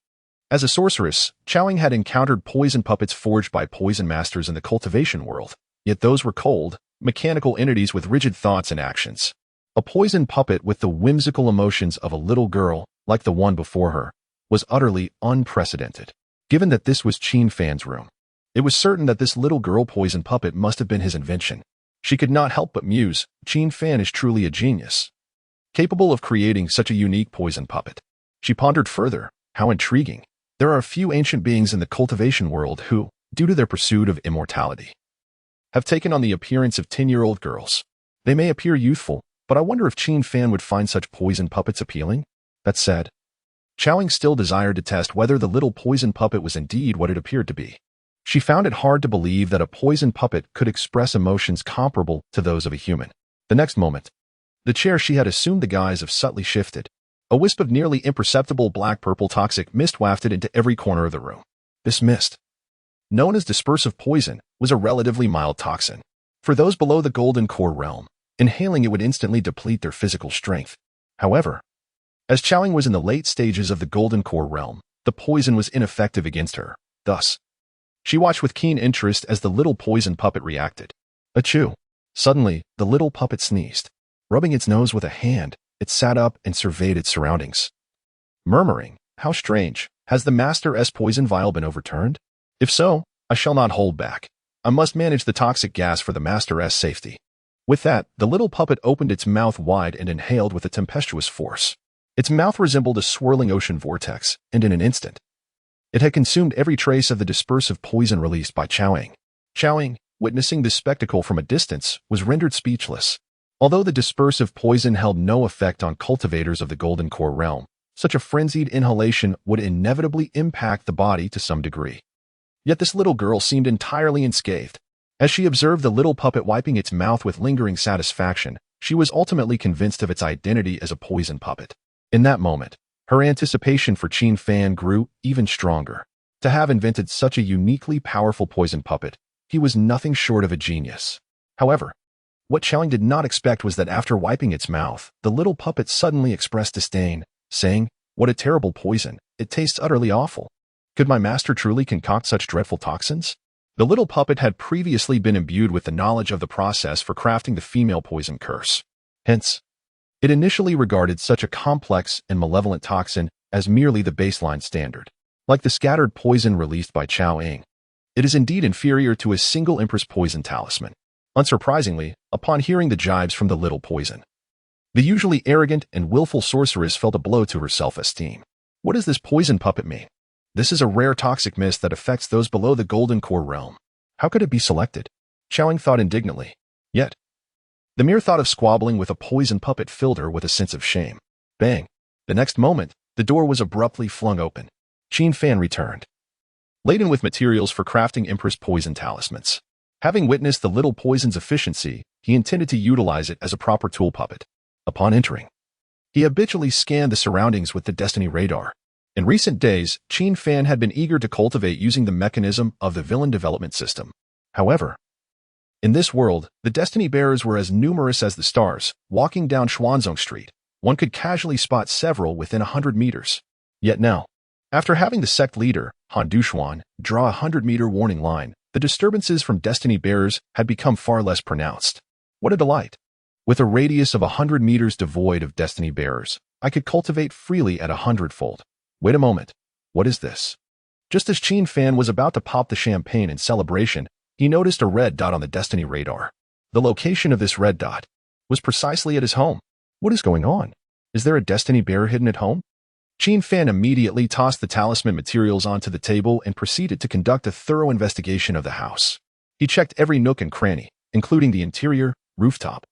As a sorceress, Xiaoying had encountered poison puppets forged by poison masters in the cultivation world, yet those were cold, mechanical entities with rigid thoughts and actions. A poison puppet with the whimsical emotions of a little girl, like the one before her, was utterly unprecedented. Given that this was Qin Fan's room, it was certain that this little girl poison puppet must have been his invention. She could not help but muse, Qin Fan is truly a genius, capable of creating such a unique poison puppet. She pondered further, how intriguing. There are a few ancient beings in the cultivation world who, due to their pursuit of immortality, have taken on the appearance of 10-year-old girls. They may appear youthful, but I wonder if Qin Fan would find such poison puppets appealing? That said, Xiaoying still desired to test whether the little poison puppet was indeed what it appeared to be. She found it hard to believe that a poison puppet could express emotions comparable to those of a human. The next moment, the chair she had assumed the guise of subtly shifted. A wisp of nearly imperceptible black-purple toxic mist wafted into every corner of the room. This mist, known as dispersive poison, was a relatively mild toxin. For those below the golden core realm, inhaling it would instantly deplete their physical strength. However, as Xiaoying was in the late stages of the golden core realm, the poison was ineffective against her. Thus, she watched with keen interest as the little poison puppet reacted. Achoo! Suddenly, the little puppet sneezed. Rubbing its nose with a hand, it sat up and surveyed its surroundings, murmuring, how strange, has the Master S poison vial been overturned? If so, I shall not hold back. I must manage the toxic gas for the master's safety. With that, the little puppet opened its mouth wide and inhaled with a tempestuous force. Its mouth resembled a swirling ocean vortex, and in an instant, it had consumed every trace of the dispersive poison released by Qiao Ying, witnessing this spectacle from a distance, was rendered speechless. Although the dispersive poison held no effect on cultivators of the Golden Core realm, such a frenzied inhalation would inevitably impact the body to some degree. Yet this little girl seemed entirely unscathed. As she observed the little puppet wiping its mouth with lingering satisfaction, she was ultimately convinced of its identity as a poison puppet. In that moment, her anticipation for Qin Fan grew even stronger. To have invented such a uniquely powerful poison puppet, he was nothing short of a genius. However, what Qiao Ying did not expect was that after wiping its mouth, the little puppet suddenly expressed disdain, saying, "What a terrible poison, it tastes utterly awful. Could my master truly concoct such dreadful toxins?" The little puppet had previously been imbued with the knowledge of the process for crafting the female poison curse. Hence, it initially regarded such a complex and malevolent toxin as merely the baseline standard. Like the scattered poison released by Qiao Ying, it is indeed inferior to a single Empress poison talisman. Unsurprisingly, upon hearing the jibes from the little poison, the usually arrogant and willful sorceress felt a blow to her self-esteem. What does this poison puppet mean? This is a rare toxic mist that affects those below the Golden Core realm. How could it be selected? Qiao Ying thought indignantly. Yet, the mere thought of squabbling with a poison puppet filled her with a sense of shame. Bang! The next moment, the door was abruptly flung open. Qin Fan returned, laden with materials for crafting Empress poison talismans. Having witnessed the little poison's efficiency, he intended to utilize it as a proper tool puppet. Upon entering, he habitually scanned the surroundings with the Destiny radar. In recent days, Qin Fan had been eager to cultivate using the mechanism of the villain development system. However, in this world, the Destiny bearers were as numerous as the stars. Walking down Xuanzong Street, one could casually spot several within 100 meters. Yet now, after having the sect leader, Han Dushuan, draw a 100-meter warning line, the disturbances from Destiny bearers had become far less pronounced. What a delight! With a radius of 100 meters devoid of Destiny bearers, I could cultivate freely at 100-fold. Wait a moment. What is this? Just as Qin Fan was about to pop the champagne in celebration, he noticed a red dot on the Destiny radar. The location of this red dot was precisely at his home. What is going on? Is there a Destiny bearer hidden at home? Qin Fan immediately tossed the talisman materials onto the table and proceeded to conduct a thorough investigation of the house. He checked every nook and cranny, including the interior, rooftop,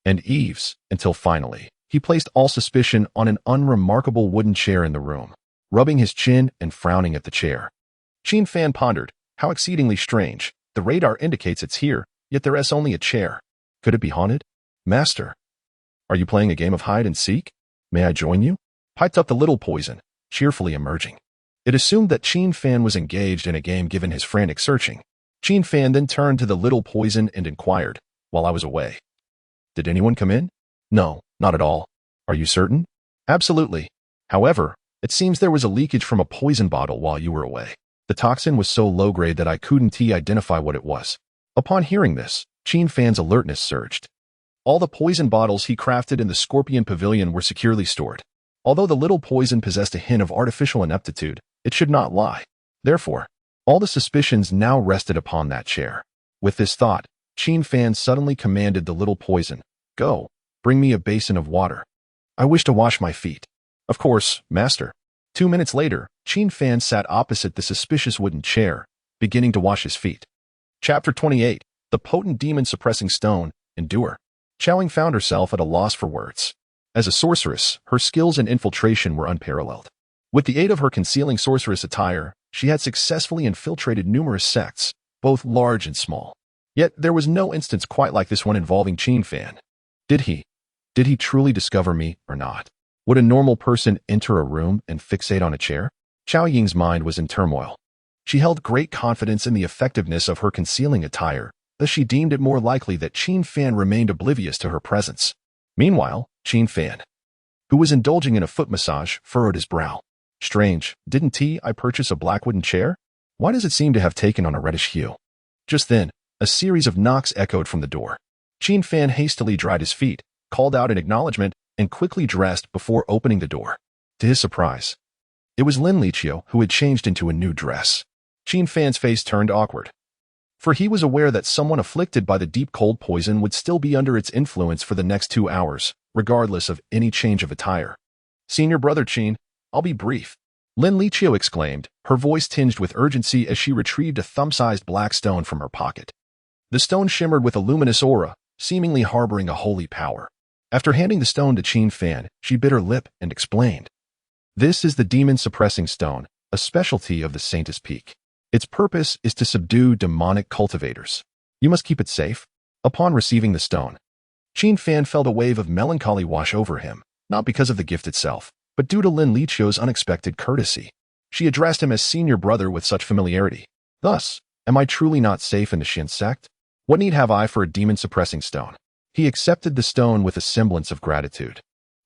and eaves, until finally, he placed all suspicion on an unremarkable wooden chair in the room. Rubbing his chin and frowning at the chair, Qin Fan pondered, how exceedingly strange. The radar indicates it's here, yet there is only a chair. Could it be haunted? Master, are you playing a game of hide and seek? May I join you? Piped up the little poison, cheerfully emerging. It assumed that Qin Fan was engaged in a game given his frantic searching. Qin Fan then turned to the little poison and inquired, while I was away, did anyone come in? No, not at all. Are you certain? Absolutely. However, it seems there was a leakage from a poison bottle while you were away. The toxin was so low grade that I couldn't identify what it was. Upon hearing this, Qin Fan's alertness surged. All the poison bottles he crafted in the Scorpion Pavilion were securely stored. Although the little poison possessed a hint of artificial ineptitude, it should not lie. Therefore, all the suspicions now rested upon that chair. With this thought, Qin Fan suddenly commanded the little poison, "Go, bring me a basin of water. I wish to wash my feet." Of course, master. 2 minutes later, Qin Fan sat opposite the suspicious wooden chair, beginning to wash his feet. Chapter 28, The Potent Demon-Suppressing Stone, Endure. Qiao Ying found herself at a loss for words. As a sorceress, her skills in infiltration were unparalleled. With the aid of her concealing sorceress attire, she had successfully infiltrated numerous sects, both large and small. Yet there was no instance quite like this one involving Qin Fan. Did he truly discover me or not? Would a normal person enter a room and fixate on a chair? Qiao Ying's mind was in turmoil. She held great confidence in the effectiveness of her concealing attire, thus she deemed it more likely that Qin Fan remained oblivious to her presence. Meanwhile, Qin Fan, who was indulging in a foot massage, furrowed his brow. Strange, didn't I purchase a black wooden chair? Why does it seem to have taken on a reddish hue? Just then, a series of knocks echoed from the door. Qin Fan hastily dried his feet, called out in acknowledgement, and quickly dressed before opening the door. To his surprise, it was Lin Liqiu who had changed into a new dress. Qin Fan's face turned awkward. for he was aware that someone afflicted by the deep cold poison would still be under its influence for the next 2 hours, regardless of any change of attire. "Senior Brother Qin, I'll be brief," Lin Liqiu exclaimed, her voice tinged with urgency as she retrieved a thumb-sized black stone from her pocket. The stone shimmered with a luminous aura, seemingly harboring a holy power. After handing the stone to Qin Fan, she bit her lip and explained. "This is the demon-suppressing stone, a specialty of the Saintess Peak. Its purpose is to subdue demonic cultivators. You must keep it safe." Upon receiving the stone, Qin Fan felt a wave of melancholy wash over him, not because of the gift itself, but due to Lin Liqiu's unexpected courtesy. She addressed him as senior brother with such familiarity. Thus, am I truly not safe in the Qin sect? What need have I for a demon-suppressing stone? He accepted the stone with a semblance of gratitude,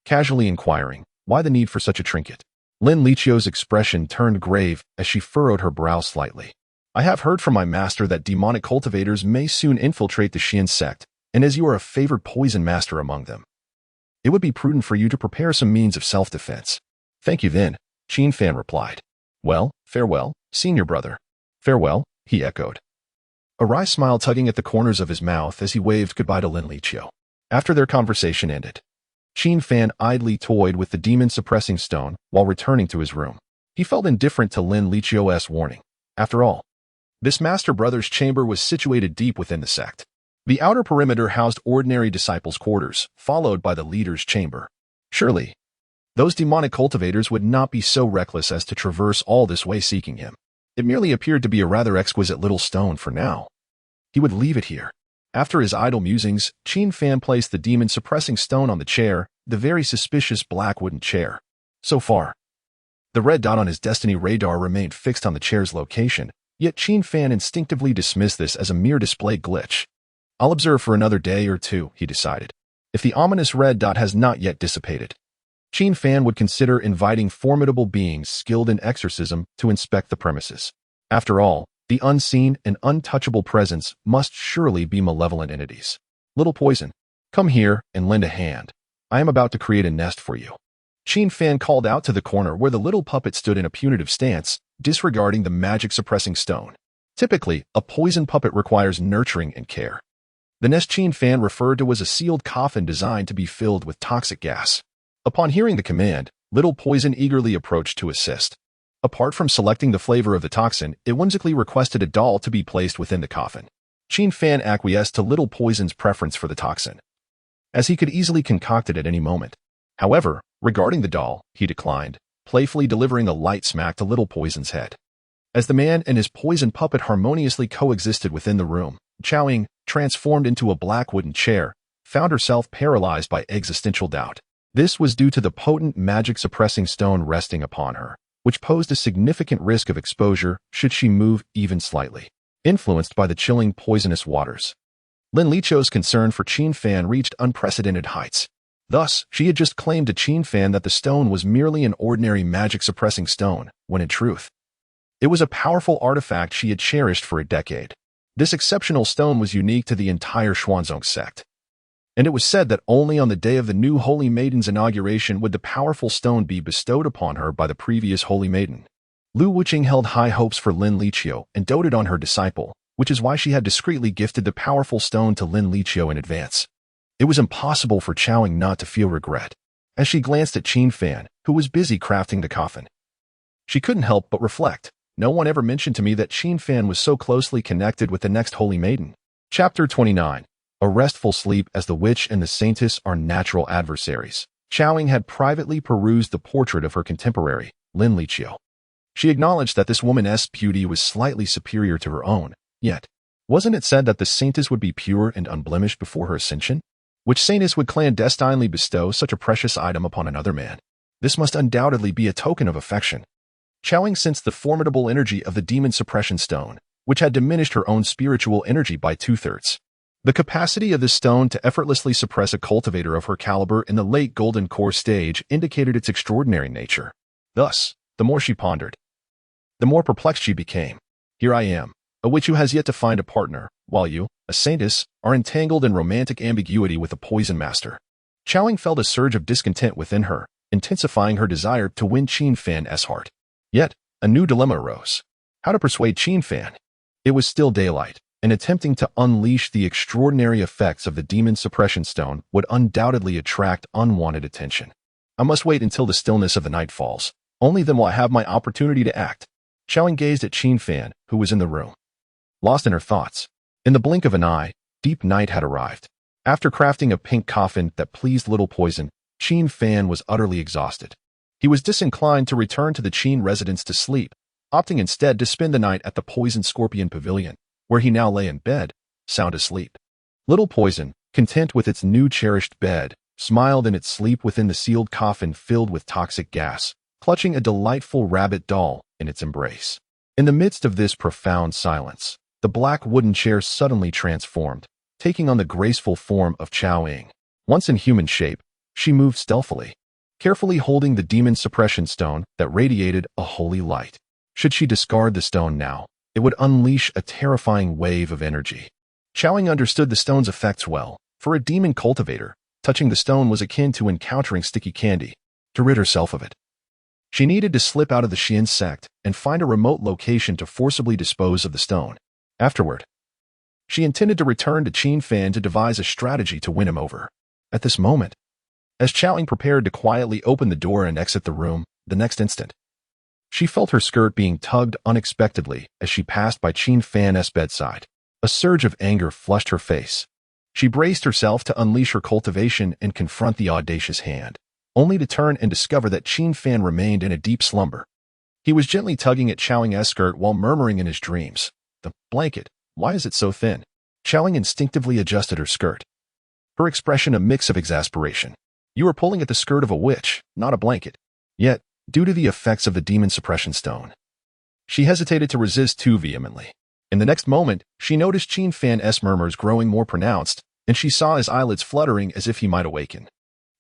casually inquiring, why the need for such a trinket? Lin Liqiu's expression turned grave as she furrowed her brow slightly. "I have heard from my master that demonic cultivators may soon infiltrate the Qin sect, and as you are a favored poison master among them, it would be prudent for you to prepare some means of self-defense." "Thank you then," Qin Fan replied. "Well, farewell, senior brother." "Farewell," he echoed, a wry smile tugging at the corners of his mouth as he waved goodbye to Lin Liqiu. After their conversation ended, Qin Fan idly toyed with the demon-suppressing stone while returning to his room. He felt indifferent to Lin Liqiu's warning. After all, this master brother's chamber was situated deep within the sect. The outer perimeter housed ordinary disciples' quarters, followed by the leader's chamber. Surely, those demonic cultivators would not be so reckless as to traverse all this way seeking him. It merely appeared to be a rather exquisite little stone for now. He would leave it here. After his idle musings, Qin Fan placed the demon-suppressing stone on the chair, the very suspicious black wooden chair. So far, the red dot on his destiny radar remained fixed on the chair's location, yet Qin Fan instinctively dismissed this as a mere display glitch. "I'll observe for another day or two," he decided. If the ominous red dot has not yet dissipated, Qin Fan would consider inviting formidable beings skilled in exorcism to inspect the premises. After all, the unseen and untouchable presence must surely be malevolent entities. "Little Poison, come here and lend a hand. I am about to create a nest for you." Qin Fan called out to the corner where the little puppet stood in a punitive stance, disregarding the magic-suppressing stone. Typically, a poison puppet requires nurturing and care. The nest Qin Fan referred to was a sealed coffin designed to be filled with toxic gas. Upon hearing the command, Little Poison eagerly approached to assist. Apart from selecting the flavor of the toxin, it whimsically requested a doll to be placed within the coffin. Qin Fan acquiesced to Little Poison's preference for the toxin, as he could easily concoct it at any moment. However, regarding the doll, he declined, playfully delivering a light smack to Little Poison's head. As the man and his poison puppet harmoniously coexisted within the room, Xiaoying, transformed into a black wooden chair, found herself paralyzed by existential doubt. This was due to the potent magic-suppressing stone resting upon her, which posed a significant risk of exposure should she move even slightly, influenced by the chilling poisonous waters. Lin Liqiu's concern for Qin Fan reached unprecedented heights. Thus, she had just claimed to Qin Fan that the stone was merely an ordinary magic-suppressing stone, when in truth, it was a powerful artifact she had cherished for a decade. This exceptional stone was unique to the entire Xuanzong sect, and it was said that only on the day of the new Holy Maiden's inauguration would the powerful stone be bestowed upon her by the previous Holy Maiden. Lu Wuqing held high hopes for Lin Liqiu and doted on her disciple, which is why she had discreetly gifted the powerful stone to Lin Liqiu in advance. It was impossible for Xiaoying not to feel regret, as she glanced at Qin Fan, who was busy crafting the coffin. She couldn't help but reflect. No one ever mentioned to me that Qin Fan was so closely connected with the next Holy Maiden. Chapter 29. A restful sleep, as the witch and the saintess are natural adversaries. Xiaoying had privately perused the portrait of her contemporary, Lin Liqiu. She acknowledged that this woman's beauty was slightly superior to her own, yet, wasn't it said that the saintess would be pure and unblemished before her ascension? Which saintess would clandestinely bestow such a precious item upon another man? This must undoubtedly be a token of affection. Xiaoying sensed the formidable energy of the demon suppression stone, which had diminished her own spiritual energy by 2/3. The capacity of this stone to effortlessly suppress a cultivator of her caliber in the late Golden Core stage indicated its extraordinary nature. Thus, the more she pondered, the more perplexed she became. Here I am, a witch who has yet to find a partner, while you, a saintess, are entangled in romantic ambiguity with a poison master. Xiaoying felt a surge of discontent within her, intensifying her desire to win Qin Fan's heart. Yet, a new dilemma arose. How to persuade Qin Fan? It was still daylight, and attempting to unleash the extraordinary effects of the demon suppression stone would undoubtedly attract unwanted attention. I must wait until the stillness of the night falls. Only then will I have my opportunity to act. Xiaoling gazed at Qin Fan, who was in the room, lost in her thoughts. In the blink of an eye, deep night had arrived. After crafting a pink coffin that pleased Little Poison, Qin Fan was utterly exhausted. He was disinclined to return to the Qin residence to sleep, opting instead to spend the night at the Poison Scorpion Pavilion, where he now lay in bed, sound asleep. Little Poison, content with its new cherished bed, smiled in its sleep within the sealed coffin filled with toxic gas, clutching a delightful rabbit doll in its embrace. In the midst of this profound silence, the black wooden chair suddenly transformed, taking on the graceful form of Chao Ying. Once in human shape, she moved stealthily, carefully holding the demon suppression stone that radiated a holy light. Should she discard the stone now, it would unleash a terrifying wave of energy. Chao Ying understood the stone's effects well. For a demon cultivator, touching the stone was akin to encountering sticky candy. To rid herself of it, she needed to slip out of the Xian sect and find a remote location to forcibly dispose of the stone. Afterward, she intended to return to Qin Fan to devise a strategy to win him over. At this moment, as Chao Ying prepared to quietly open the door and exit the room, the next instant, she felt her skirt being tugged unexpectedly as she passed by Qin Fan's bedside. A surge of anger flushed her face. She braced herself to unleash her cultivation and confront the audacious hand, only to turn and discover that Qin Fan remained in a deep slumber. He was gently tugging at Chao Ying's skirt while murmuring in his dreams, "The blanket, why is it so thin?" Chao Ying instinctively adjusted her skirt, her expression a mix of exasperation. "You are pulling at the skirt of a witch, not a blanket." Yet, due to the effects of the demon suppression stone, she hesitated to resist too vehemently. In the next moment, she noticed Qin Fan's murmurs growing more pronounced, and she saw his eyelids fluttering as if he might awaken.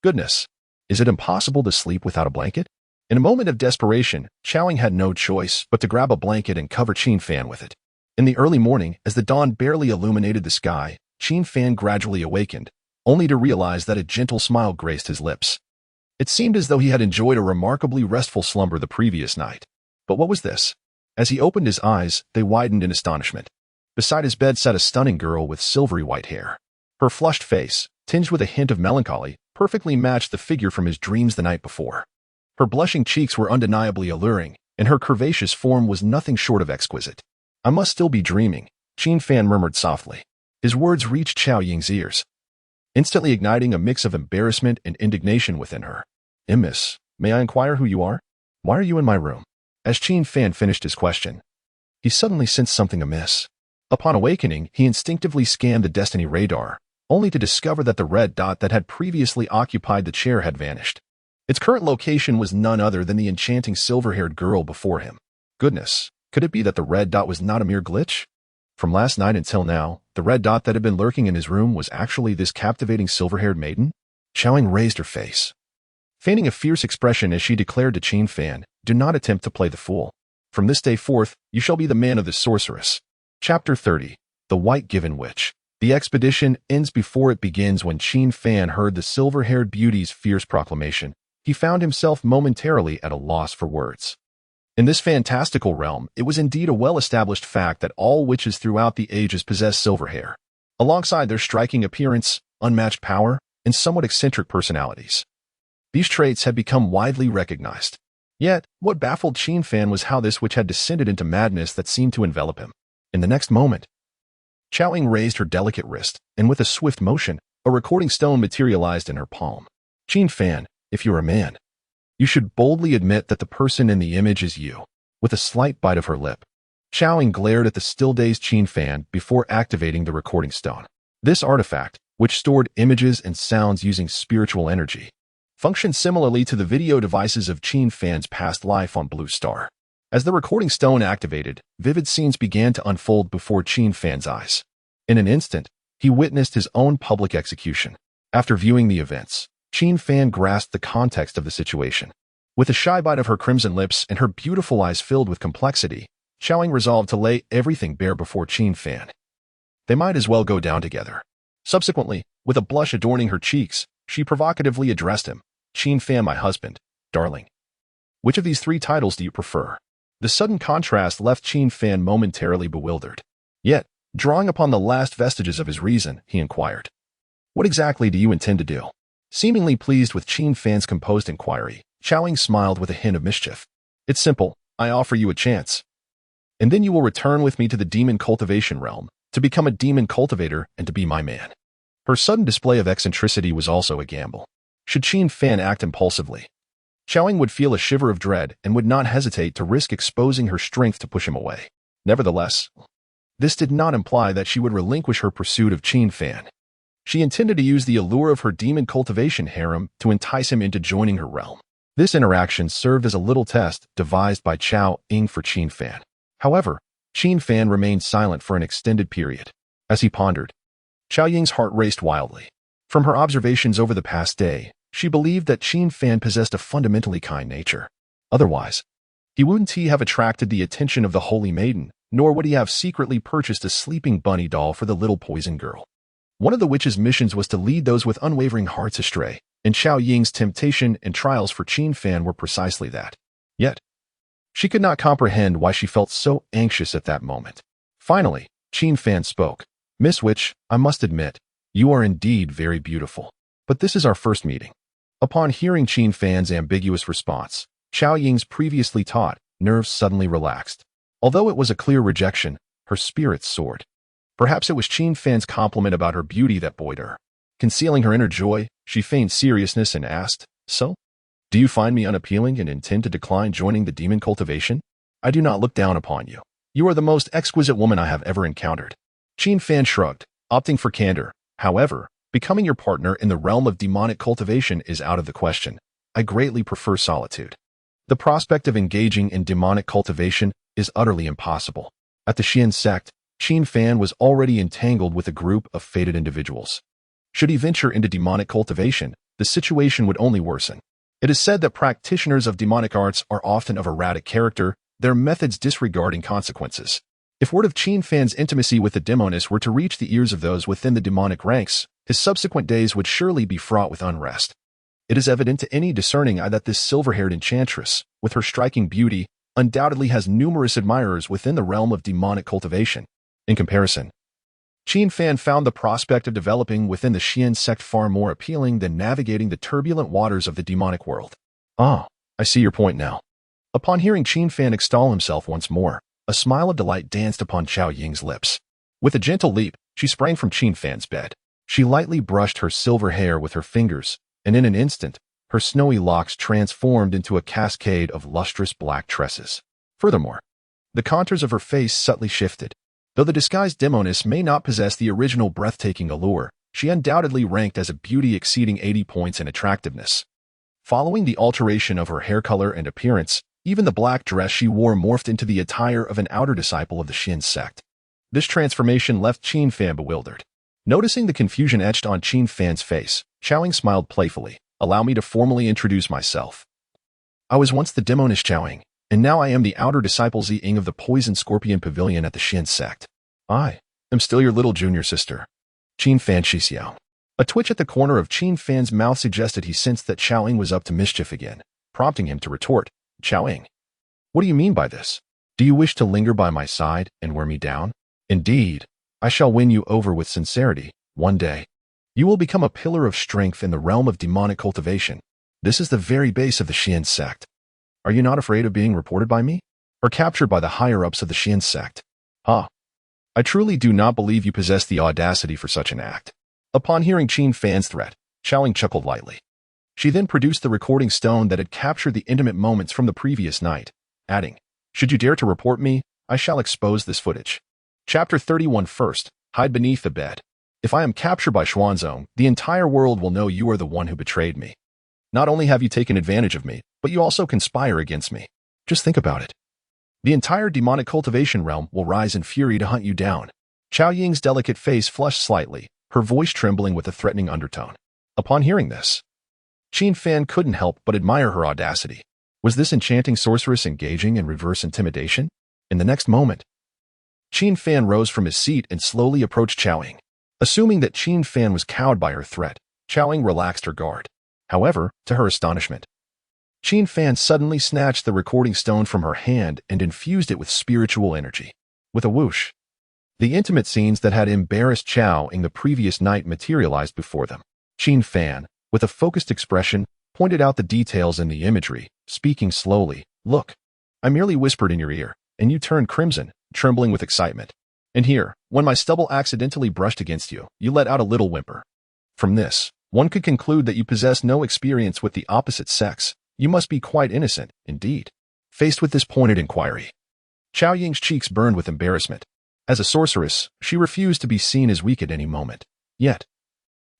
Goodness, is it impossible to sleep without a blanket? In a moment of desperation, Chao Ying had no choice but to grab a blanket and cover Qin Fan with it. In the early morning, as the dawn barely illuminated the sky, Qin Fan gradually awakened, only to realize that a gentle smile graced his lips. It seemed as though he had enjoyed a remarkably restful slumber the previous night. But what was this? As he opened his eyes, they widened in astonishment. Beside his bed sat a stunning girl with silvery white hair. Her flushed face, tinged with a hint of melancholy, perfectly matched the figure from his dreams the night before. Her blushing cheeks were undeniably alluring, and her curvaceous form was nothing short of exquisite. "I must still be dreaming," Qin Fan murmured softly. His words reached Chao Ying's ears, instantly igniting a mix of embarrassment and indignation within her. "Miss, may I inquire who you are? Why are you in my room?" As Qin Fan finished his question, he suddenly sensed something amiss. Upon awakening, he instinctively scanned the Destiny radar, only to discover that the red dot that had previously occupied the chair had vanished. Its current location was none other than the enchanting silver-haired girl before him. Goodness, could it be that the red dot was not a mere glitch? From last night until now, the red dot that had been lurking in his room was actually this captivating silver-haired maiden? Chao Ying raised her face, feigning a fierce expression as she declared to Qin Fan, "Do not attempt to play the fool. From this day forth, you shall be the man of the sorceress." Chapter 30. The White-Given Witch. The expedition ends before it begins. When Qin Fan heard the silver-haired beauty's fierce proclamation, he found himself momentarily at a loss for words. In this fantastical realm, it was indeed a well-established fact that all witches throughout the ages possess silver hair, alongside their striking appearance, unmatched power, and somewhat eccentric personalities. These traits had become widely recognized. Yet, what baffled Qin Fan was how this witch had descended into madness that seemed to envelop him. In the next moment, Chao Ying raised her delicate wrist, and with a swift motion, a recording stone materialized in her palm. "Qin Fan, if you're a man, you should boldly admit that the person in the image is you." With a slight bite of her lip, Chao Ying glared at the still-dazed Qin Fan before activating the recording stone. This artifact, which stored images and sounds using spiritual energy, functioned similarly to the video devices of Qin Fan's past life on Blue Star. As the recording stone activated, vivid scenes began to unfold before Qin Fan's eyes. In an instant, he witnessed his own public execution. After viewing the events, Qin Fan grasped the context of the situation. With a shy bite of her crimson lips and her beautiful eyes filled with complexity, Chao Ying resolved to lay everything bare before Qin Fan. They might as well go down together. Subsequently, with a blush adorning her cheeks, she provocatively addressed him. "Qin Fan, my husband, darling. Which of these three titles do you prefer?" The sudden contrast left Qin Fan momentarily bewildered. Yet, Drawing upon the last vestiges of his reason, he inquired, "What exactly do you intend to do?" Seemingly pleased with Qin Fan's composed inquiry, Xiaoying smiled with a hint of mischief. "It's simple. I offer you a chance. And then you will return with me to the demon cultivation realm, to become a demon cultivator and to be my man." Her sudden display of eccentricity was also a gamble. Should Qin Fan act impulsively, Xiaoying would feel a shiver of dread and would not hesitate to risk exposing her strength to push him away. Nevertheless, this did not imply that she would relinquish her pursuit of Qin Fan. She intended to use the allure of her demon cultivation harem to entice him into joining her realm. This interaction served as a little test devised by Chao Ying for Qin Fan. However, Qin Fan remained silent for an extended period. As he pondered, Chao Ying's heart raced wildly. From her observations over the past day, she believed that Qin Fan possessed a fundamentally kind nature. Otherwise, he wouldn't have attracted the attention of the Holy Maiden, nor would he have secretly purchased a sleeping bunny doll for the little poison girl. One of the witch's missions was to lead those with unwavering hearts astray, and Chao Ying's temptation and trials for Qin Fan were precisely that. Yet, she could not comprehend why she felt so anxious at that moment. Finally, Qin Fan spoke. "Miss Witch, I must admit, you are indeed very beautiful. But this is our first meeting." Upon hearing Qin Fan's ambiguous response, Chao Ying's previously taut nerves suddenly relaxed. Although it was a clear rejection, her spirits soared. Perhaps it was Qin Fan's compliment about her beauty that buoyed her. Concealing her inner joy, she feigned seriousness and asked, "So? Do you find me unappealing and intend to decline joining the demon cultivation?" "I do not look down upon you. You are the most exquisite woman I have ever encountered." Qin Fan shrugged, opting for candor. "However, becoming your partner in the realm of demonic cultivation is out of the question. I greatly prefer solitude. The prospect of engaging in demonic cultivation is utterly impossible." At the Xian sect, Qin Fan was already entangled with a group of fated individuals. Should he venture into demonic cultivation, the situation would only worsen. It is said that practitioners of demonic arts are often of erratic character, their methods disregarding consequences. If word of Qin Fan's intimacy with the demoness were to reach the ears of those within the demonic ranks, his subsequent days would surely be fraught with unrest. It is evident to any discerning eye that this silver-haired enchantress, with her striking beauty, undoubtedly has numerous admirers within the realm of demonic cultivation. In comparison, Qin Fan found the prospect of developing within the Xian sect far more appealing than navigating the turbulent waters of the demonic world. "Ah, I see your point now." Upon hearing Qin Fan extol himself once more, a smile of delight danced upon Chao Ying's lips. With a gentle leap, she sprang from Qin Fan's bed. She lightly brushed her silver hair with her fingers, and in an instant, her snowy locks transformed into a cascade of lustrous black tresses. Furthermore, the contours of her face subtly shifted. Though the disguised demoness may not possess the original breathtaking allure, she undoubtedly ranked as a beauty exceeding 80 points in attractiveness. Following the alteration of her hair color and appearance, even the black dress she wore morphed into the attire of an outer disciple of the Xian sect. This transformation left Qin Fan bewildered. Noticing the confusion etched on Qin Fan's face, Xiaoying smiled playfully. "Allow me to formally introduce myself. I was once the demoness Xiaoying, and now I am the outer disciple Ziying of the Poison Scorpion Pavilion at the Xian sect. I am still your little junior sister, Qin Fan Shixiao." A twitch at the corner of Qin Fan's mouth suggested he sensed that Xiaoying was up to mischief again, prompting him to retort, "Xiaoying, what do you mean by this? Do you wish to linger by my side and wear me down? Indeed, I shall win you over with sincerity. One day, you will become a pillar of strength in the realm of demonic cultivation. This is the very base of the Xian sect. Are you not afraid of being reported by me, or captured by the higher-ups of the Xian sect? Ah, I truly do not believe you possess the audacity for such an act." Upon hearing Qin Fan's threat, Xiaoying chuckled lightly. She then produced the recording stone that had captured the intimate moments from the previous night, adding, "Should you dare to report me, I shall expose this footage." Chapter 31 First, hide beneath the bed. "If I am captured by Xuanzong, the entire world will know you are the one who betrayed me. Not only have you taken advantage of me, but you also conspire against me. Just think about it. The entire demonic cultivation realm will rise in fury to hunt you down." Chao Ying's delicate face flushed slightly, her voice trembling with a threatening undertone. Upon hearing this, Qin Fan couldn't help but admire her audacity. Was this enchanting sorceress engaging in reverse intimidation? In the next moment, Qin Fan rose from his seat and slowly approached Chao Ying. Assuming that Qin Fan was cowed by her threat, Chao Ying relaxed her guard. However, to her astonishment, Qin Fan suddenly snatched the recording stone from her hand and infused it with spiritual energy. With a whoosh, The intimate scenes that had embarrassed Chao in the previous night materialized before them. Qin Fan, with a focused expression, pointed out the details in the imagery, speaking slowly. Look, I merely whispered in your ear, and you turned crimson, trembling with excitement. And here, when my stubble accidentally brushed against you, you let out a little whimper. From this, one could conclude that you possess no experience with the opposite sex. You must be quite innocent, indeed. Faced with this pointed inquiry, Chao Ying's cheeks burned with embarrassment. As a sorceress, she refused to be seen as weak at any moment. Yet,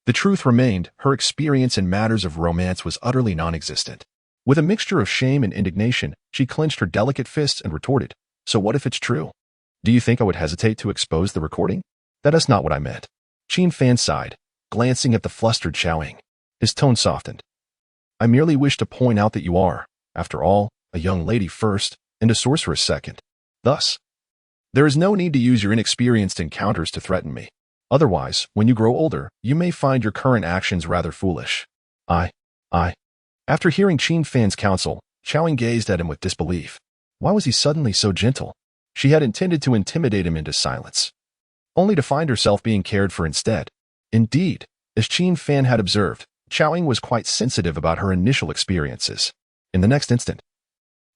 the truth remained, her experience in matters of romance was utterly non-existent. With a mixture of shame and indignation, she clenched her delicate fists and retorted, "So what if it's true? Do you think I would hesitate to expose the recording? That is not what I meant." Qin Fan sighed, glancing at the flustered Chao Ying. His tone softened. "I merely wish to point out that you are, after all, a young lady first, and a sorceress second. Thus, there is no need to use your inexperienced encounters to threaten me. Otherwise, when you grow older, you may find your current actions rather foolish." I. After hearing Qin Fan's counsel, Chao Ying gazed at him with disbelief. Why was he suddenly so gentle? She had intended to intimidate him into silence, only to find herself being cared for instead. Indeed, as Qin Fan had observed, Chao Ying was quite sensitive about her initial experiences. In the next instant,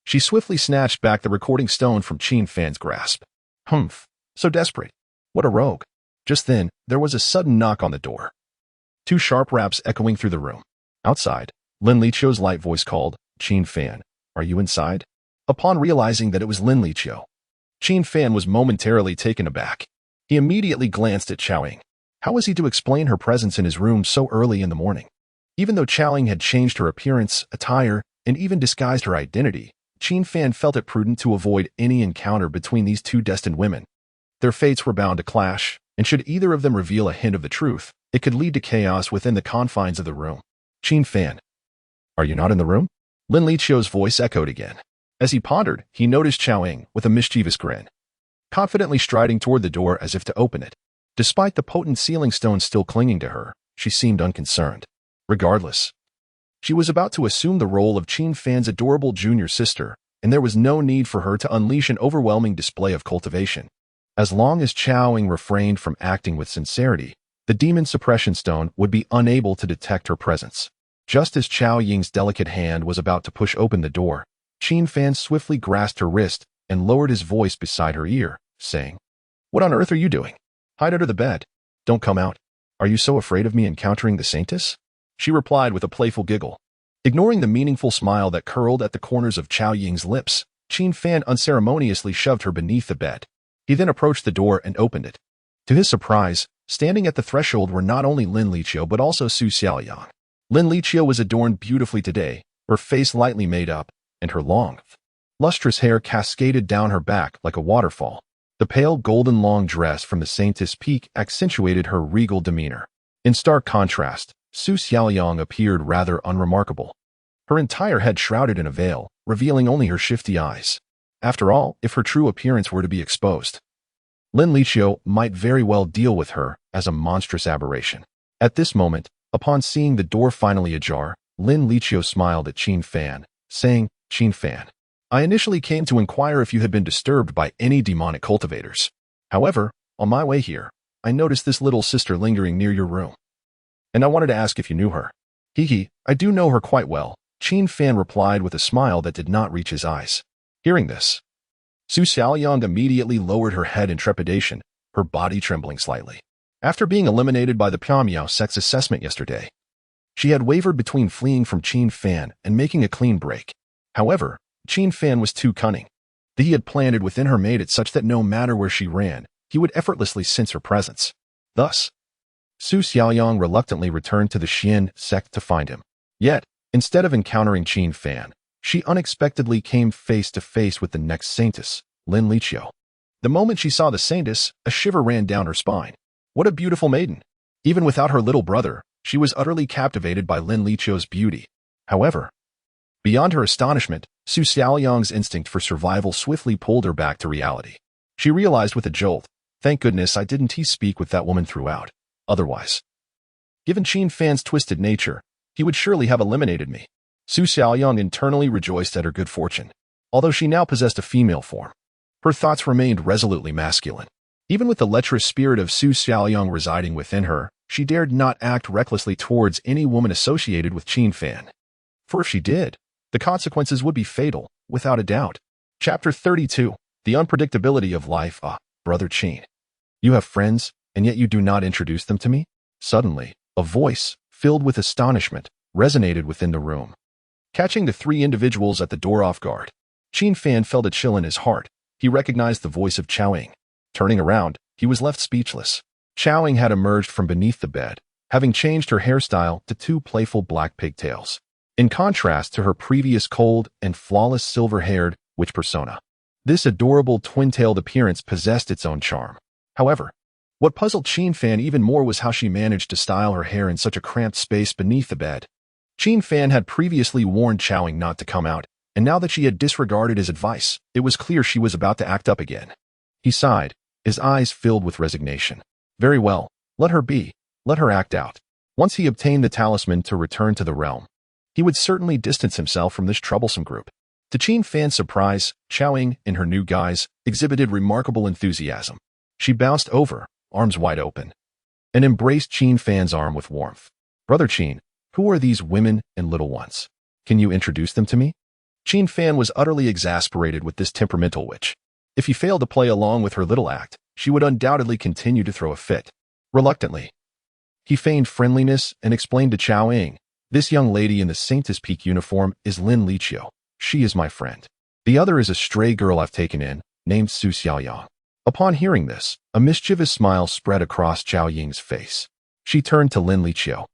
she swiftly snatched back the recording stone from Qin Fan's grasp. Humph, so desperate. What a rogue. Just then, there was a sudden knock on the door. Two sharp raps echoing through the room. Outside, Lin Liqiu's light voice called, "Qin Fan, are you inside?" Upon realizing that it was Lin Liqiu, Qin Fan was momentarily taken aback. He immediately glanced at Chao Ying. How was he to explain her presence in his room so early in the morning? Even though Chao Ying had changed her appearance, attire, and even disguised her identity, Qin Fan felt it prudent to avoid any encounter between these two destined women. Their fates were bound to clash, and should either of them reveal a hint of the truth, it could lead to chaos within the confines of the room. Qin Fan, are you not in the room? Lin Liqiu's voice echoed again. As he pondered, he noticed Chao Ying with a mischievous grin, confidently striding toward the door as if to open it. Despite the potent sealing stone still clinging to her, she seemed unconcerned. Regardless, she was about to assume the role of Qin Fan's adorable junior sister, and there was no need for her to unleash an overwhelming display of cultivation. As long as Chao Ying refrained from acting with sincerity, the demon suppression stone would be unable to detect her presence. Just as Chao Ying's delicate hand was about to push open the door, Qin Fan swiftly grasped her wrist and lowered his voice beside her ear, saying, "What on earth are you doing? Hide under the bed. Don't come out. Are you so afraid of me encountering the saintess?" She replied with a playful giggle. Ignoring the meaningful smile that curled at the corners of Chao Ying's lips, Qin Fan unceremoniously shoved her beneath the bed. He then approached the door and opened it. To his surprise, standing at the threshold were not only Lin Liqiu but also Su Xiaoyang. Lin Liqiu was adorned beautifully today, her face lightly made up, and her long, lustrous hair cascaded down her back like a waterfall. The pale golden long dress from the saintess peak accentuated her regal demeanor. In stark contrast, Su Xiaoyang appeared rather unremarkable. Her entire head shrouded in a veil, revealing only her shifty eyes. After all, if her true appearance were to be exposed, Lin Liqiu might very well deal with her as a monstrous aberration. At this moment, upon seeing the door finally ajar, Lin Liqiu smiled at Qin Fan, saying, "Qin Fan, I initially came to inquire if you had been disturbed by any demonic cultivators. However, on my way here, I noticed this little sister lingering near your room, and I wanted to ask if you knew her." "Hee, I do know her quite well," Qin Fan replied with a smile that did not reach his eyes. Hearing this, Su Xiaoyang immediately lowered her head in trepidation, her body trembling slightly. After being eliminated by the Pyamiao sex assessment yesterday, she had wavered between fleeing from Qin Fan and making a clean break. However, Qin Fan was too cunning. He had planted within her made it such that no matter where she ran, he would effortlessly sense her presence. Thus, Su Xiaoyang reluctantly returned to the Xian sect to find him. Yet, instead of encountering Qin Fan, she unexpectedly came face to face with the next saintess, Lin Liqiu. The moment she saw the saintess, a shiver ran down her spine. What a beautiful maiden! Even without her little brother, she was utterly captivated by Lin Liqiu's beauty. However, beyond her astonishment, Su Xiaoyang's instinct for survival swiftly pulled her back to reality. She realized with a jolt, "Thank goodness I didn't speak with that woman throughout. Otherwise, given Qin Fan's twisted nature, he would surely have eliminated me." Su Xiaoyang internally rejoiced at her good fortune. Although she now possessed a female form, her thoughts remained resolutely masculine. Even with the lecherous spirit of Su Xiaoyang residing within her, she dared not act recklessly towards any woman associated with Qin Fan. For if she did, the consequences would be fatal, without a doubt. Chapter 32. The Unpredictability of Life. Brother Qin. You have friends, and yet you do not introduce them to me? Suddenly, a voice, filled with astonishment, resonated within the room. Catching the three individuals at the door off guard, Qin Fan felt a chill in his heart. He recognized the voice of Xiaoying. Turning around, he was left speechless. Xiaoying had emerged from beneath the bed, having changed her hairstyle to two playful black pigtails. In contrast to her previous cold and flawless silver-haired witch persona, this adorable twin-tailed appearance possessed its own charm. However, what puzzled Qin Fan even more was how she managed to style her hair in such a cramped space beneath the bed. Qin Fan had previously warned Xiaoying not to come out, and now that she had disregarded his advice, it was clear she was about to act up again. He sighed, his eyes filled with resignation. Very well, let her be, let her act out. Once he obtained the talisman to return to the realm, he would certainly distance himself from this troublesome group. To Qin Fan's surprise, Xiaoying, in her new guise, exhibited remarkable enthusiasm. She bounced over, arms wide open, and embraced Qin Fan's arm with warmth. Brother Qin, who are these women and little ones? Can you introduce them to me? Qin Fan was utterly exasperated with this temperamental witch. If he failed to play along with her little act, she would undoubtedly continue to throw a fit. Reluctantly, he feigned friendliness and explained to Xiaoying, this young lady in the Saintess Peak uniform is Lin Liqiu. She is my friend. The other is a stray girl I've taken in, named Su Xiaoyang. Upon hearing this, a mischievous smile spread across Xiaoying's face. She turned to Lin Liqiu,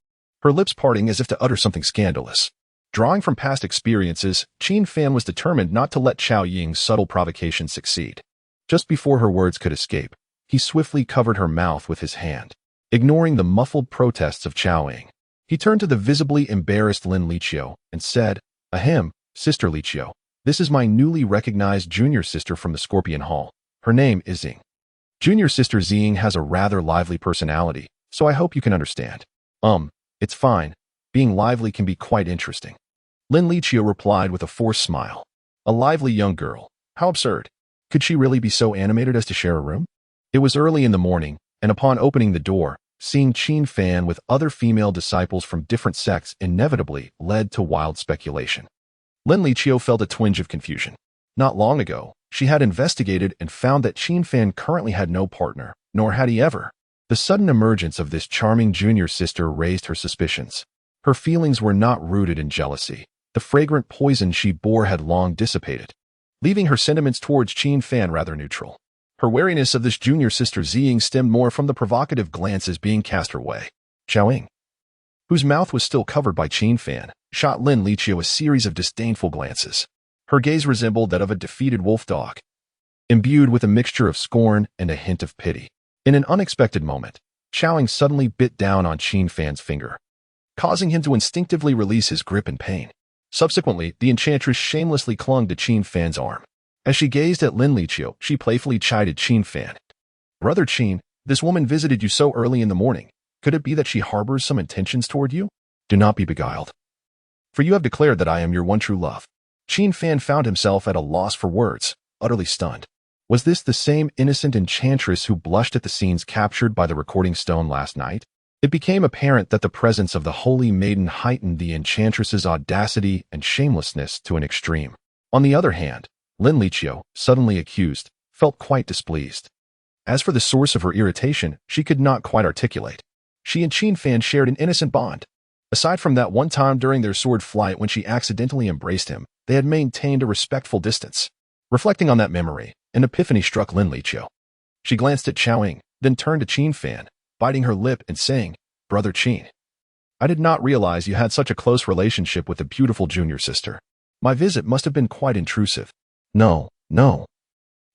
her lips parting as if to utter something scandalous. Drawing from past experiences, Qin Fan was determined not to let Xiaoying's subtle provocation succeed. Just before her words could escape, he swiftly covered her mouth with his hand. Ignoring the muffled protests of Xiaoying, he turned to the visibly embarrassed Lin Liqiu and said, Ahem, Sister Liqiu, this is my newly recognized junior sister from the Scorpion Hall. Her name is Xing. Junior sister Xing has a rather lively personality, so I hope you can understand. It's fine. Being lively can be quite interesting. Lin Liqiu replied with a forced smile. A lively young girl. How absurd. Could she really be so animated as to share a room? It was early in the morning, and upon opening the door, seeing Qin Fan with other female disciples from different sects inevitably led to wild speculation. Lin Liqiu felt a twinge of confusion. Not long ago, she had investigated and found that Qin Fan currently had no partner, nor had he ever. The sudden emergence of this charming junior sister raised her suspicions. Her feelings were not rooted in jealousy. The fragrant poison she bore had long dissipated, leaving her sentiments towards Qin Fan rather neutral. Her wariness of this junior sister Xing stemmed more from the provocative glances being cast her way. Xiaoying, whose mouth was still covered by Qin Fan, shot Lin Liqiu a series of disdainful glances. Her gaze resembled that of a defeated wolf dog, imbued with a mixture of scorn and a hint of pity. In an unexpected moment, Xiaoying suddenly bit down on Qin Fan's finger, causing him to instinctively release his grip in pain. Subsequently, the enchantress shamelessly clung to Qin Fan's arm. As she gazed at Lin Liqiu, she playfully chided Qin Fan. Brother Qin, this woman visited you so early in the morning. Could it be that she harbors some intentions toward you? Do not be beguiled, for you have declared that I am your one true love. Qin Fan found himself at a loss for words, utterly stunned. Was this the same innocent enchantress who blushed at the scenes captured by the recording stone last night? It became apparent that the presence of the holy maiden heightened the enchantress's audacity and shamelessness to an extreme. On the other hand, Lin Liqiu, suddenly accused, felt quite displeased. As for the source of her irritation, she could not quite articulate. She and Qin Fan shared an innocent bond. Aside from that one time during their sword flight when she accidentally embraced him, they had maintained a respectful distance. Reflecting on that memory, an epiphany struck Lin Liqiu. She glanced at Xiaoying, then turned to Qin Fan, biting her lip and saying, Brother Qin, I did not realize you had such a close relationship with the beautiful junior sister. My visit must have been quite intrusive. No.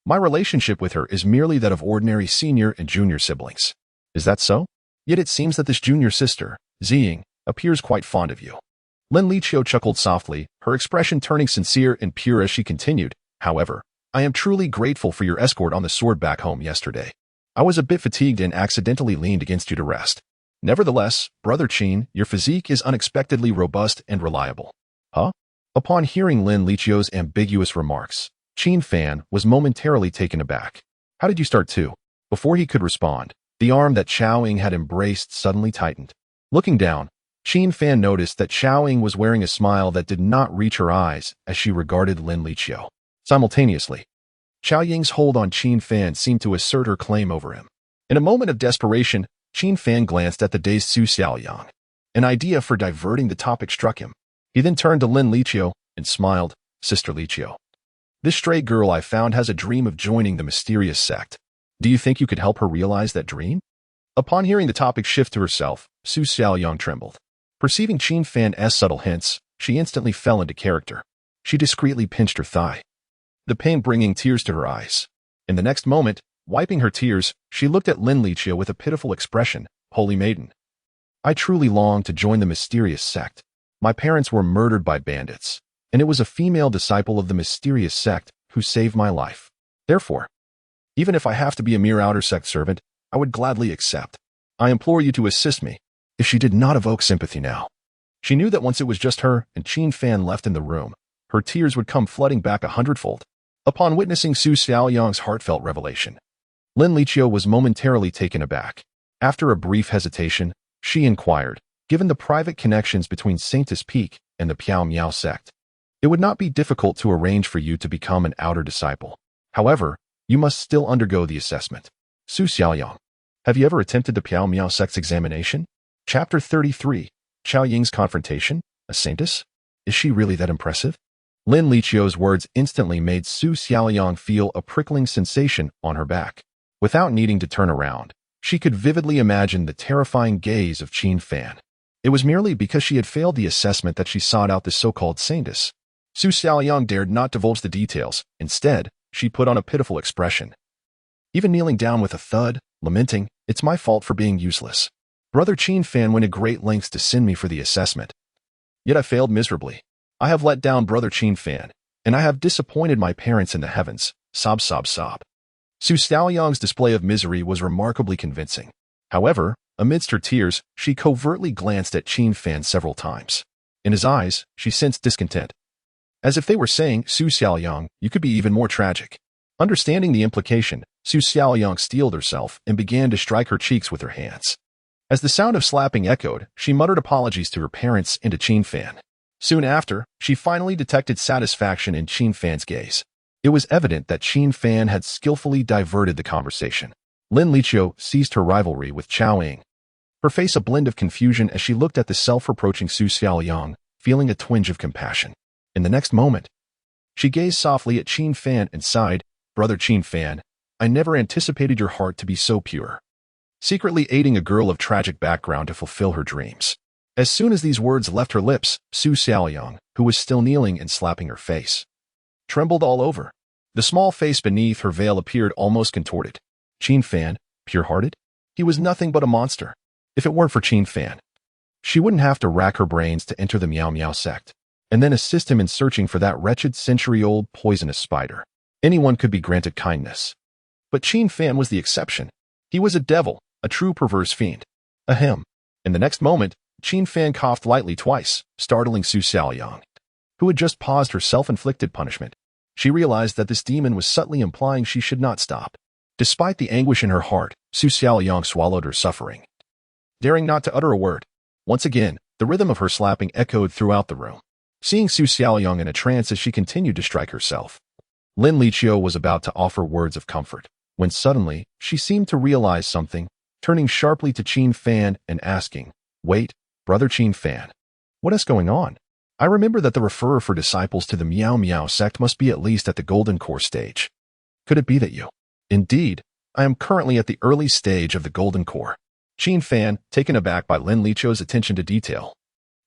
My relationship with her is merely that of ordinary senior and junior siblings. Is that so? Yet it seems that this junior sister, Xing, appears quite fond of you. Lin Liqiu chuckled softly, her expression turning sincere and pure as she continued. However, I am truly grateful for your escort on the sword back home yesterday. I was a bit fatigued and accidentally leaned against you to rest. Nevertheless, Brother Qin, your physique is unexpectedly robust and reliable. Huh? Upon hearing Lin Liqiu's ambiguous remarks, Qin Fan was momentarily taken aback. How did you start too? Before he could respond, the arm that Xiaoying had embraced suddenly tightened. Looking down, Qin Fan noticed that Xiaoying was wearing a smile that did not reach her eyes as she regarded Lin Liqiu. Simultaneously, Xiaoying's hold on Qin Fan seemed to assert her claim over him. In a moment of desperation, Qin Fan glanced at the dazed Su Xiaoyang. An idea for diverting the topic struck him. He then turned to Lin Liqiu and smiled, "Sister Liqiu, this stray girl I found has a dream of joining the mysterious sect. Do you think you could help her realize that dream?" Upon hearing the topic shift to herself, Su Xiaoyang trembled. Perceiving Qin Fan's subtle hints, she instantly fell into character. She discreetly pinched her thigh, the pain bringing tears to her eyes. In the next moment, wiping her tears, she looked at Lin Liqiu with a pitiful expression. "Holy maiden, I truly long to join the mysterious sect. My parents were murdered by bandits, and it was a female disciple of the mysterious sect who saved my life. Therefore, even if I have to be a mere outer sect servant, I would gladly accept. I implore you to assist me." If she did not evoke sympathy now, she knew that once it was just her and Qin Fan left in the room, her tears would come flooding back 100-fold. Upon witnessing Su Xiaoyang's heartfelt revelation, Lin Liqiu was momentarily taken aback. After a brief hesitation, she inquired, "Given the private connections between Saintus Peak and the Piao Miao sect, it would not be difficult to arrange for you to become an outer disciple. However, you must still undergo the assessment." Su Xiaoyang, have you ever attempted the Piao Miao sect's examination? Chapter 33, Xiaoying's confrontation, a saintess? Is she really that impressive? Lin Liqiu's words instantly made Su Xiaoyang feel a prickling sensation on her back. Without needing to turn around, she could vividly imagine the terrifying gaze of Qin Fan. It was merely because she had failed the assessment that she sought out this so-called saintess. Su Xiaoyang dared not divulge the details. Instead, she put on a pitiful expression, even kneeling down with a thud, lamenting, "It's my fault for being useless. Brother Qin Fan went to great lengths to send me for the assessment. Yet I failed miserably. I have let down Brother Qin Fan, and I have disappointed my parents in the heavens." Sob, sob, sob. Su Xiaoyang's display of misery was remarkably convincing. However, amidst her tears, she covertly glanced at Qin Fan several times. In his eyes, she sensed discontent, as if they were saying, "Su Xiaoyang, you could be even more tragic." Understanding the implication, Su Xiaoyang steeled herself and began to strike her cheeks with her hands. As the sound of slapping echoed, she muttered apologies to her parents and to Qin Fan. Soon after, she finally detected satisfaction in Qin Fan's gaze. It was evident that Qin Fan had skillfully diverted the conversation. Lin Liqiu ceased her rivalry with Xiaoying, her face a blend of confusion as she looked at the self-reproaching Su Xiaoyang, feeling a twinge of compassion. In the next moment, she gazed softly at Qin Fan and sighed, "Brother Qin Fan, I never anticipated your heart to be so pure, secretly aiding a girl of tragic background to fulfill her dreams." As soon as these words left her lips, Su Xiaoyang, who was still kneeling and slapping her face, trembled all over. The small face beneath her veil appeared almost contorted. Qin Fan, pure-hearted? He was nothing but a monster. If it weren't for Qin Fan, she wouldn't have to rack her brains to enter the Miao Miao sect, and then assist him in searching for that wretched century-old poisonous spider. Anyone could be granted kindness. But Qin Fan was the exception. He was a devil, a true perverse fiend. Ahem. In the next moment, Qin Fan coughed lightly twice, startling Su Xiaoyang, who had just paused her self-inflicted punishment. She realized that this demon was subtly implying she should not stop. Despite the anguish in her heart, Su Xiaoyang swallowed her suffering, daring not to utter a word. Once again, the rhythm of her slapping echoed throughout the room. Seeing Su Xiaoyang in a trance as she continued to strike herself, Lin Liqiu was about to offer words of comfort, when suddenly, she seemed to realize something, turning sharply to Qin Fan and asking, "Wait, Brother Qin Fan, what is going on? I remember that the referrer for disciples to the Miao Miao sect must be at least at the Golden Core stage. Could it be that you?" "Indeed, I am currently at the early stage of the Golden Core." Qin Fan, taken aback by Lin Liqiu's attention to detail,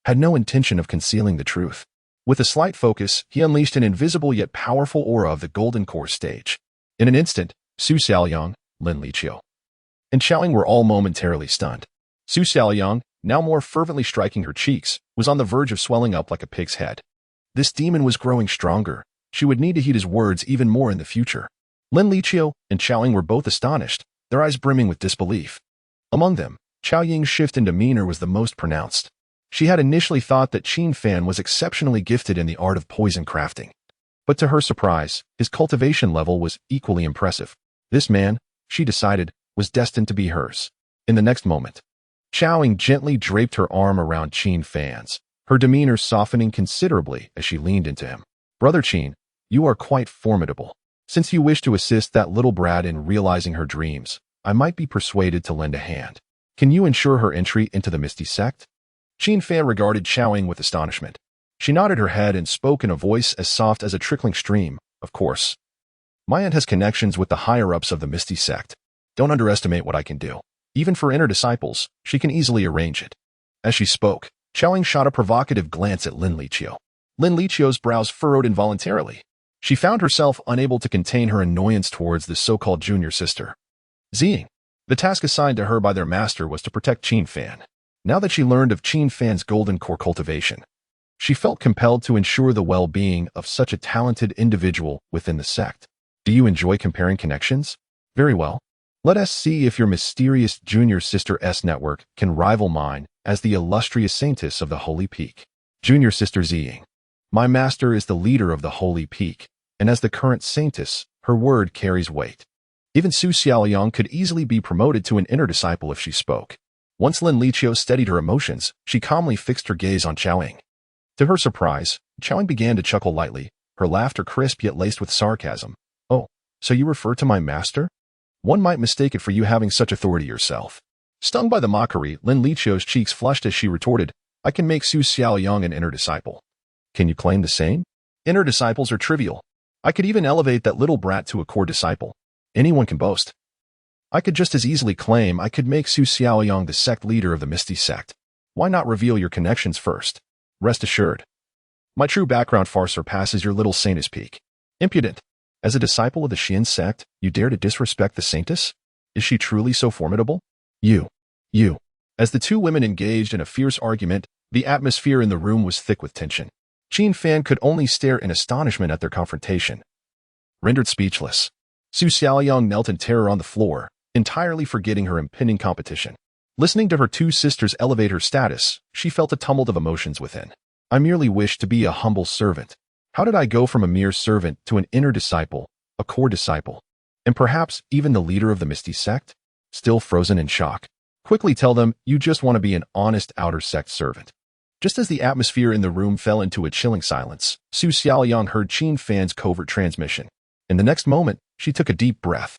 had no intention of concealing the truth. With a slight focus, he unleashed an invisible yet powerful aura of the Golden Core stage. In an instant, Su Xiaoyang, Lin Liqiu, and Xiaoying were all momentarily stunned. Su Xiaoyang, now more fervently striking her cheeks, was on the verge of swelling up like a pig's head. This demon was growing stronger. She would need to heed his words even more in the future. Lin Liqiu and Xiaoying were both astonished, their eyes brimming with disbelief. Among them, Xiaoying's shift in demeanor was the most pronounced. She had initially thought that Qin Fan was exceptionally gifted in the art of poison crafting. But to her surprise, his cultivation level was equally impressive. This man, she decided, was destined to be hers. In the next moment, Xiao Ying gently draped her arm around Qin Fan's, her demeanor softening considerably as she leaned into him. Brother Qin, you are quite formidable. Since you wish to assist that little brat in realizing her dreams, I might be persuaded to lend a hand. Can you ensure her entry into the Misty Sect? Qin Fan regarded Xiao Ying with astonishment. She nodded her head and spoke in a voice as soft as a trickling stream. Of course. My aunt has connections with the higher-ups of the Misty Sect. Don't underestimate what I can do. Even for inner disciples, she can easily arrange it. As she spoke, Xiao Ying shot a provocative glance at Lin Liqiu. Lin Liqiu's brows furrowed involuntarily. She found herself unable to contain her annoyance towards the so-called junior sister. Ziying. The task assigned to her by their master was to protect Qin Fan. Now that she learned of Qin Fan's golden core cultivation, she felt compelled to ensure the well-being of such a talented individual within the sect. Do you enjoy comparing connections? Very well. Let us see if your mysterious junior sister's network can rival mine as the illustrious saintess of the Holy Peak. Junior sister Ziying. My master is the leader of the Holy Peak, and as the current saintess, her word carries weight. Even Su Xiaoyang could easily be promoted to an inner disciple if she spoke. Once Lin Liqiu steadied her emotions, she calmly fixed her gaze on Xiao Ying. To her surprise, Xiao Ying began to chuckle lightly, her laughter crisp yet laced with sarcasm. Oh, so you refer to my master? One might mistake it for you having such authority yourself. Stung by the mockery, Lin Liqiu's cheeks flushed as she retorted, I can make Su Xiaoyang an inner disciple. Can you claim the same? Inner disciples are trivial. I could even elevate that little brat to a core disciple. Anyone can boast. I could just as easily claim I could make Su Xiaoyang the sect leader of the Misty Sect. Why not reveal your connections first? Rest assured, my true background far surpasses your little saintess peak. Impudent. As a disciple of the Xian sect, you dare to disrespect the saintess? Is she truly so formidable? You. As the two women engaged in a fierce argument, the atmosphere in the room was thick with tension. Qin Fan could only stare in astonishment at their confrontation. Rendered speechless, Su Xiaoyang knelt in terror on the floor, entirely forgetting her impending competition. Listening to her two sisters elevate her status, she felt a tumult of emotions within. I merely wished to be a humble servant. How did I go from a mere servant to an inner disciple, a core disciple, and perhaps even the leader of the Misty Sect? Still frozen in shock. Quickly tell them you just want to be an honest outer sect servant. Just as the atmosphere in the room fell into a chilling silence, Su Xiaoyang heard Qin Fan's covert transmission. In the next moment, she took a deep breath,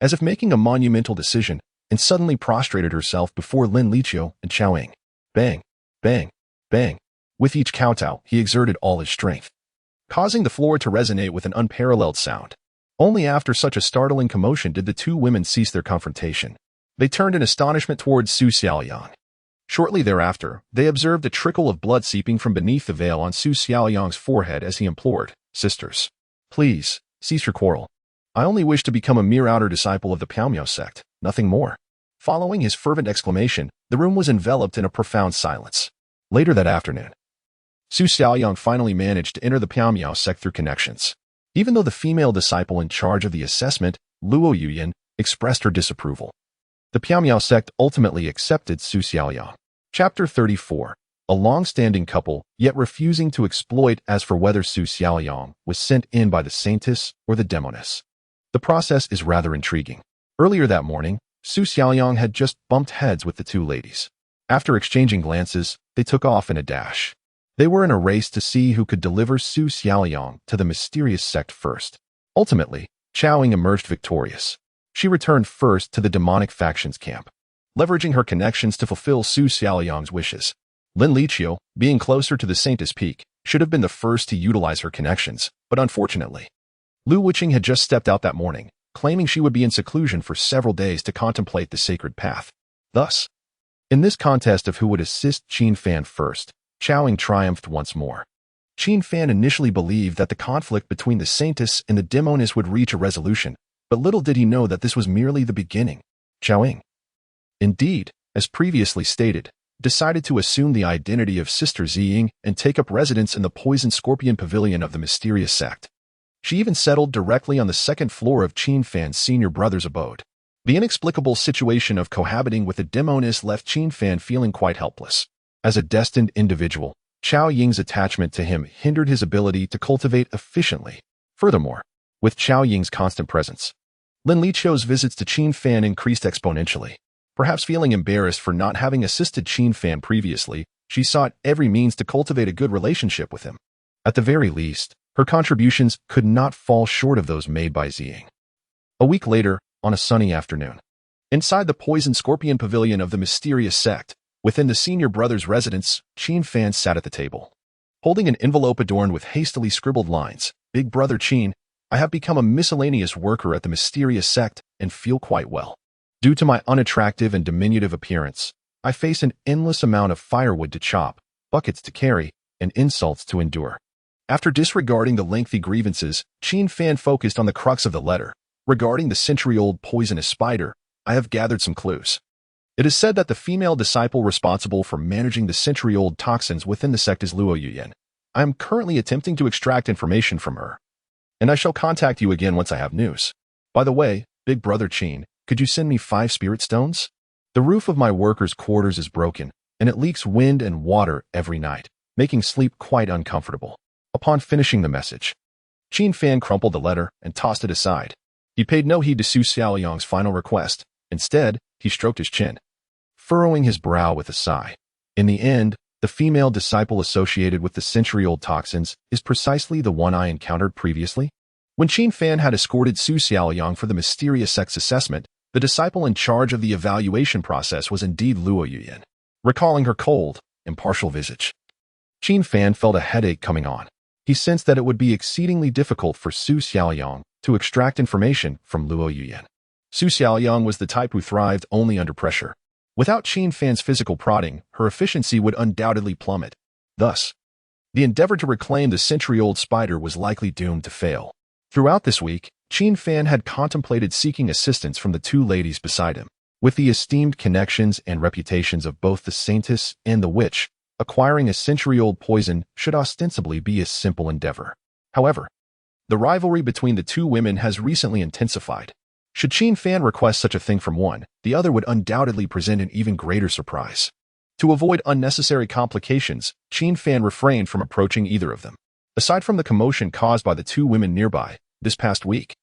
as if making a monumental decision, and suddenly prostrated herself before Lin Liqiu and Xiao Ying. Bang, bang, bang. With each kowtow, he exerted all his strength, causing the floor to resonate with an unparalleled sound. Only after such a startling commotion did the two women cease their confrontation. They turned in astonishment towards Su Xiaoyang. Shortly thereafter, they observed a trickle of blood seeping from beneath the veil on Su Xiaoyang's forehead as he implored, Sisters, please, cease your quarrel. I only wish to become a mere outer disciple of the Pavilion sect, nothing more. Following his fervent exclamation, the room was enveloped in a profound silence. Later that afternoon, Su Xiaoyang finally managed to enter the Pavilion sect through connections. Even though the female disciple in charge of the assessment, Luo Yuyan, expressed her disapproval, the Pavilion sect ultimately accepted Su Xiaoyang. Chapter 34. A long-standing couple, yet refusing to exploit. As for whether Su Xiaoyang was sent in by the saintess or the demoness, the process is rather intriguing. Earlier that morning, Su Xiaoyang had just bumped heads with the two ladies. After exchanging glances, they took off in a dash. They were in a race to see who could deliver Su Xiaoyang to the mysterious sect first. Ultimately, Xiao Ying emerged victorious. She returned first to the demonic faction's camp, leveraging her connections to fulfill Su Xiaoyang's wishes. Lin Liqiu, being closer to the Saintess Peak, should have been the first to utilize her connections, but unfortunately, Lu Wuqing had just stepped out that morning, claiming she would be in seclusion for several days to contemplate the sacred path. Thus, in this contest of who would assist Qin Fan first, Xiao Ying triumphed once more. Qin Fan initially believed that the conflict between the Saintess and the demoness would reach a resolution, but little did he know that this was merely the beginning. Xiao Ying, indeed, as previously stated, decided to assume the identity of Sister Ziying and take up residence in the Poison Scorpion Pavilion of the mysterious sect. She even settled directly on the second floor of Qin Fan's senior brother's abode. The inexplicable situation of cohabiting with the demoness left Qin Fan feeling quite helpless. As a destined individual, Xiao Ying's attachment to him hindered his ability to cultivate efficiently. Furthermore, with Xiao Ying's constant presence, Lin Liqiu's visits to Qin Fan increased exponentially. Perhaps feeling embarrassed for not having assisted Qin Fan previously, she sought every means to cultivate a good relationship with him. At the very least, her contributions could not fall short of those made by Ziying. A week later, on a sunny afternoon, inside the poison scorpion pavilion of the mysterious sect, within the senior brother's residence, Qin Fan sat at the table. Holding an envelope adorned with hastily scribbled lines, "Big Brother Qin, I have become a miscellaneous worker at the mysterious sect and feel quite well. Due to my unattractive and diminutive appearance, I face an endless amount of firewood to chop, buckets to carry, and insults to endure." After disregarding the lengthy grievances, Qin Fan focused on the crux of the letter. "Regarding the century-old poisonous spider, I have gathered some clues. It is said that the female disciple responsible for managing the century-old toxins within the sect is Luo Yuyan. I am currently attempting to extract information from her, and I shall contact you again once I have news. By the way, Big Brother Qin, could you send me 5 spirit stones? The roof of my workers' quarters is broken, and it leaks wind and water every night, making sleep quite uncomfortable." Upon finishing the message, Qin Fan crumpled the letter and tossed it aside. He paid no heed to Su Xiaoyang's final request. Instead, he stroked his chin, furrowing his brow with a sigh. In the end, the female disciple associated with the century-old toxins is precisely the one I encountered previously. When Qin Fan had escorted Su Xiaoyang for the mysterious sex assessment, the disciple in charge of the evaluation process was indeed Luo Yuyan. Recalling her cold, impartial visage, Qin Fan felt a headache coming on. He sensed that it would be exceedingly difficult for Su Xiaoyang to extract information from Luo Yuyan. Su Xiaoyang was the type who thrived only under pressure. Without Qin Fan's physical prodding, her efficiency would undoubtedly plummet. Thus, the endeavor to reclaim the century-old spider was likely doomed to fail. Throughout this week, Qin Fan had contemplated seeking assistance from the 2 ladies beside him. With the esteemed connections and reputations of both the saintess and the witch, acquiring a century-old poison should ostensibly be a simple endeavor. However, the rivalry between the 2 women has recently intensified. Should Qin Fan request such a thing from one, the other would undoubtedly present an even greater surprise. To avoid unnecessary complications, Qin Fan refrained from approaching either of them. Aside from the commotion caused by the 2 women nearby, this past week,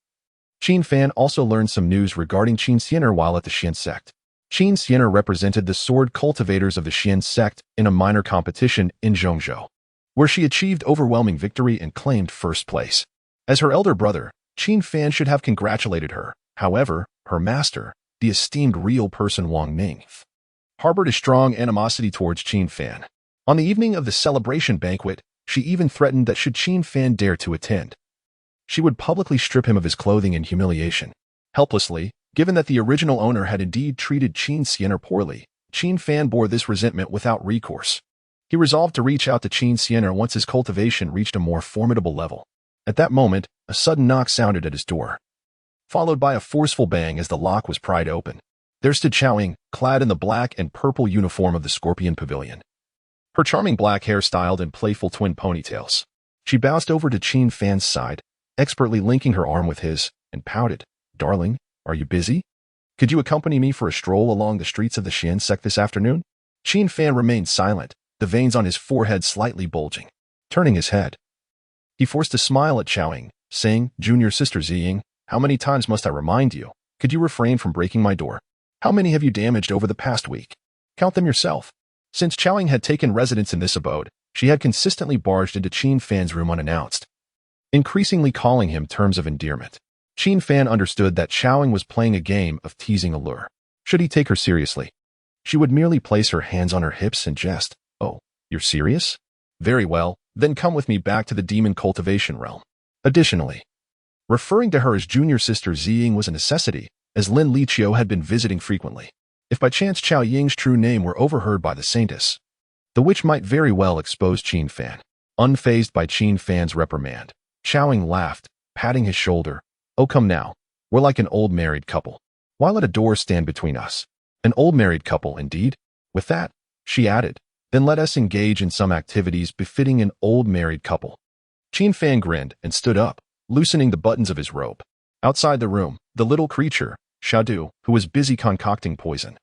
Qin Fan also learned some news regarding Qin Xianer while at the Xian sect. Qin Xianer represented the sword cultivators of the Xian sect in a minor competition in Zhongzhou, where she achieved overwhelming victory and claimed first place. As her elder brother, Qin Fan should have congratulated her. However, her master, the esteemed real person Wang Ning, harbored a strong animosity towards Qin Fan. On the evening of the celebration banquet, she even threatened that should Qin Fan dare to attend, she would publicly strip him of his clothing in humiliation. Helplessly, given that the original owner had indeed treated Qin Xianer poorly, Qin Fan bore this resentment without recourse. He resolved to reach out to Qin Xianer once his cultivation reached a more formidable level. At that moment, a sudden knock sounded at his door, followed by a forceful bang as the lock was pried open. There stood Xiaoying, clad in the black and purple uniform of the Scorpion Pavilion, her charming black hair styled in playful twin ponytails. She bounced over to Qin Fan's side, expertly linking her arm with his, and pouted. "Darling, are you busy? Could you accompany me for a stroll along the streets of the Xian sect this afternoon?" Qin Fan remained silent, the veins on his forehead slightly bulging. Turning his head, he forced a smile at Xiaoying, saying, "Junior sister Ziying, how many times must I remind you? Could you refrain from breaking my door? How many have you damaged over the past week? Count them yourself." Since Xiaoying had taken residence in this abode, she had consistently barged into Qin Fan's room unannounced, increasingly calling him terms of endearment. Qin Fan understood that Xiaoying was playing a game of teasing allure. Should he take her seriously, she would merely place her hands on her hips and jest. "Oh, you're serious? Very well, then come with me back to the demon cultivation realm." Additionally, referring to her as junior sister Ziying was a necessity, as Lin Liqiu had been visiting frequently. If by chance Chao Ying's true name were overheard by the saintess, the witch might very well expose Qin Fan. Unfazed by Qin Fan's reprimand, Xiaoying laughed, patting his shoulder. "Oh, come now. We're like an old married couple. Why let a door stand between us? An old married couple, indeed." With that, she added, "Then let us engage in some activities befitting an old married couple." Qin Fan grinned and stood up, loosening the buttons of his robe. Outside the room, the little creature, Shadu, who was busy concocting poison,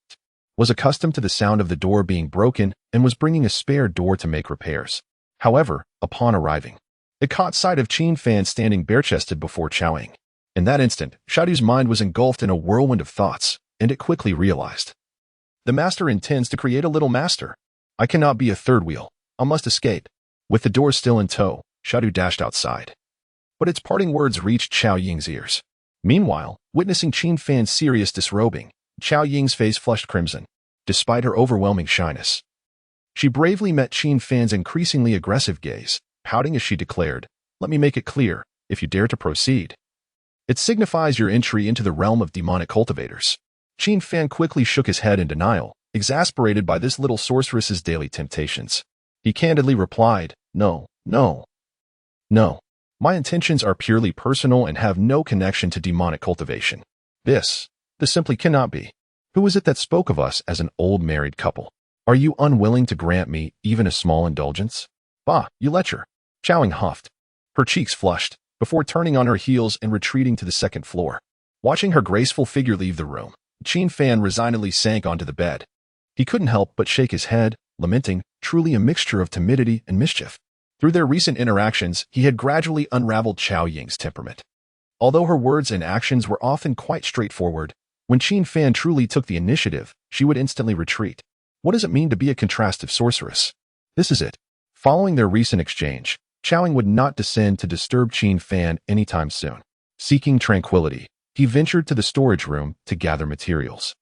was accustomed to the sound of the door being broken and was bringing a spare door to make repairs. However, upon arriving, it caught sight of Qin Fan standing bare-chested before Xiaoying. In that instant, Xiaodu's mind was engulfed in a whirlwind of thoughts, and it quickly realized. The master intends to create a little master. I cannot be a third wheel. I must escape. With the door still in tow, Xiaodu dashed outside. But its parting words reached Chao Ying's ears. Meanwhile, witnessing Qin Fan's serious disrobing, Chao Ying's face flushed crimson, despite her overwhelming shyness. She bravely met Qin Fan's increasingly aggressive gaze, pouting as she declared, "Let me make it clear, if you dare to proceed. It signifies your entry into the realm of demonic cultivators." Qin Fan quickly shook his head in denial, exasperated by this little sorceress's daily temptations. He candidly replied, "No, no, no. My intentions are purely personal and have no connection to demonic cultivation. This simply cannot be. Who is it that spoke of us as an old married couple? Are you unwilling to grant me even a small indulgence?" "Bah, you lecher." Chao Ying huffed. Her cheeks flushed, before turning on her heels and retreating to the second floor. Watching her graceful figure leave the room, Qin Fan resignedly sank onto the bed. He couldn't help but shake his head, lamenting, truly a mixture of timidity and mischief. Through their recent interactions, he had gradually unraveled Chao Ying's temperament. Although her words and actions were often quite straightforward, when Qin Fan truly took the initiative, she would instantly retreat. What does it mean to be a contrastive sorceress? This is it. Following their recent exchange, Chao Ying would not descend to disturb Qin Fan anytime soon. Seeking tranquility, he ventured to the storage room to gather materials,